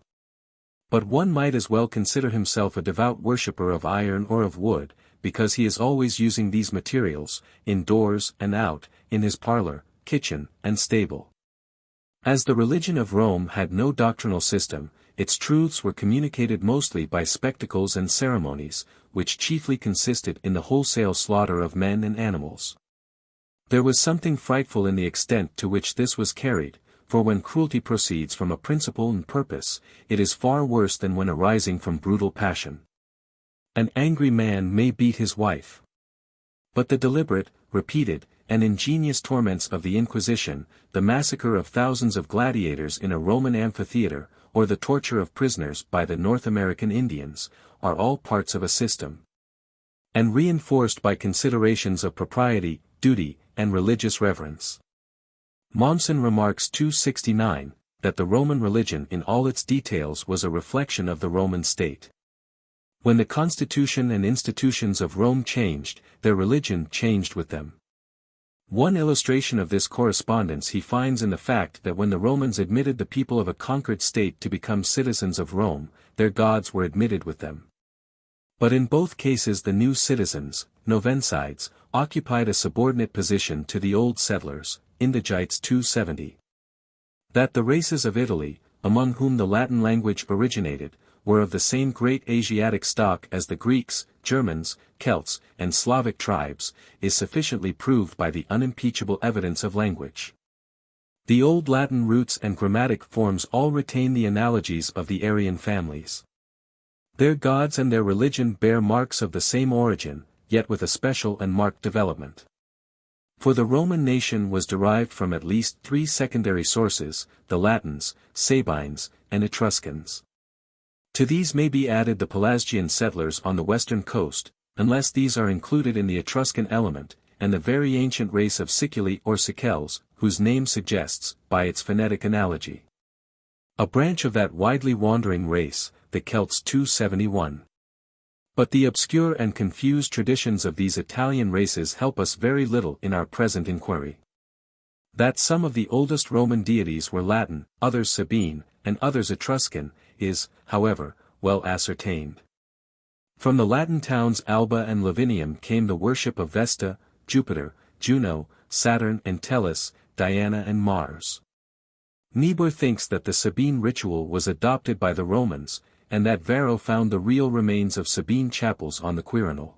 A: But one might as well consider himself a devout worshipper of iron or of wood, because he is always using these materials, indoors and out, in his parlor, kitchen, and stable. As the religion of Rome had no doctrinal system, its truths were communicated mostly by spectacles and ceremonies, which chiefly consisted in the wholesale slaughter of men and animals. There was something frightful in the extent to which this was carried, for when cruelty proceeds from a principle and purpose, it is far worse than when arising from brutal passion. An angry man may beat his wife. But the deliberate, repeated, and ingenious torments of the Inquisition, the massacre of thousands of gladiators in a Roman amphitheater, or the torture of prisoners by the North American Indians, are all parts of a system. And reinforced by considerations of propriety, duty, and religious reverence. Mommsen remarks 269, that the Roman religion in all its details was a reflection of the Roman state. When the constitution and institutions of Rome changed, their religion changed with them. One illustration of this correspondence he finds in the fact that when the Romans admitted the people of a conquered state to become citizens of Rome, their gods were admitted with them. But in both cases the new citizens, Novensides, occupied a subordinate position to the old settlers, Indigites 270. That the races of Italy, among whom the Latin language originated, were of the same great Asiatic stock as the Greeks, Germans, Celts, and Slavic tribes, is sufficiently proved by the unimpeachable evidence of language. The old Latin roots and grammatic forms all retain the analogies of the Aryan families. Their gods and their religion bear marks of the same origin, yet with a special and marked development. For the Roman nation was derived from at least three secondary sources, the Latins, Sabines, and Etruscans. To these may be added the Pelasgian settlers on the western coast, unless these are included in the Etruscan element, and the very ancient race of Sicily or Sicels, whose name suggests, by its phonetic analogy. A branch of that widely wandering race, the Celts 271. But the obscure and confused traditions of these Italian races help us very little in our present inquiry. That some of the oldest Roman deities were Latin, others Sabine, and others Etruscan, is, however, well ascertained. From the Latin towns Alba and Lavinium came the worship of Vesta, Jupiter, Juno, Saturn and Tellus, Diana and Mars. Niebuhr thinks that the Sabine ritual was adopted by the Romans, and that Varro found the real remains of Sabine chapels on the Quirinal.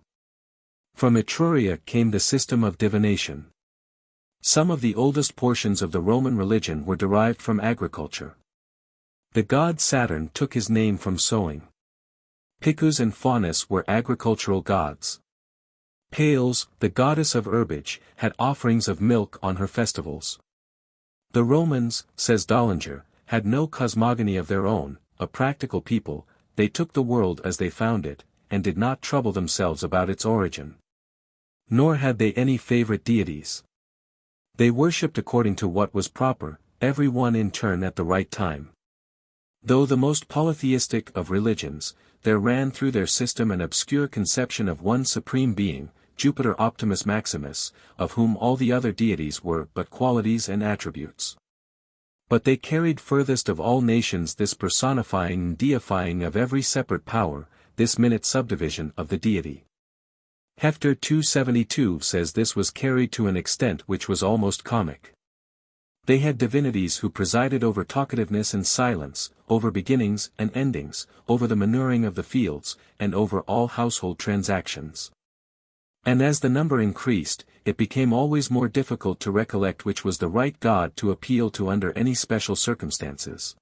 A: From Etruria came the system of divination. Some of the oldest portions of the Roman religion were derived from agriculture. The god Saturn took his name from sowing. Picus and Faunus were agricultural gods. Pales, the goddess of herbage, had offerings of milk on her festivals. The Romans, says Dollinger, had no cosmogony of their own, a practical people, they took the world as they found it, and did not trouble themselves about its origin. Nor had they any favorite deities. They worshipped according to what was proper, every one in turn at the right time. Though the most polytheistic of religions, there ran through their system an obscure conception of one supreme being, Jupiter Optimus Maximus, of whom all the other deities were but qualities and attributes. But they carried furthest of all nations this personifying and deifying of every separate power, this minute subdivision of the deity. Hefter 272 says this was carried to an extent which was almost comic. They had divinities who presided over talkativeness and silence, over beginnings and endings, over the manuring of the fields, and over all household transactions. And as the number increased, it became always more difficult to recollect which was the right god to appeal to under any special circumstances.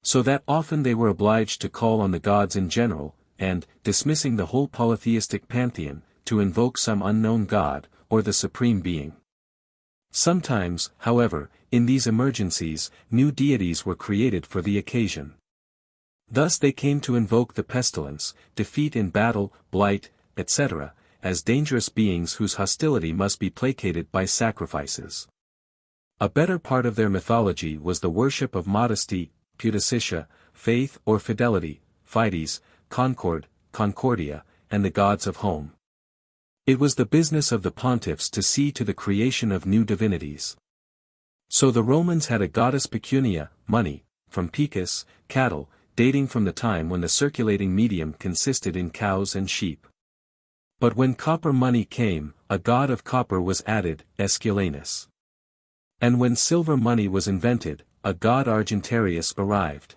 A: So that often they were obliged to call on the gods in general, and, dismissing the whole polytheistic pantheon, to invoke some unknown god, or the supreme being. Sometimes, however, in these emergencies, new deities were created for the occasion. Thus they came to invoke the pestilence, defeat in battle, blight, etc., as dangerous beings whose hostility must be placated by sacrifices. A better part of their mythology was the worship of modesty, pudicitia, faith or fidelity, fides, concord, concordia, and the gods of home. It was the business of the pontiffs to see to the creation of new divinities. So the Romans had a goddess pecunia, money, from pecus, cattle, dating from the time when the circulating medium consisted in cows and sheep. But when copper money came, a god of copper was added, Esculanus. And when silver money was invented, a god Argentarius arrived.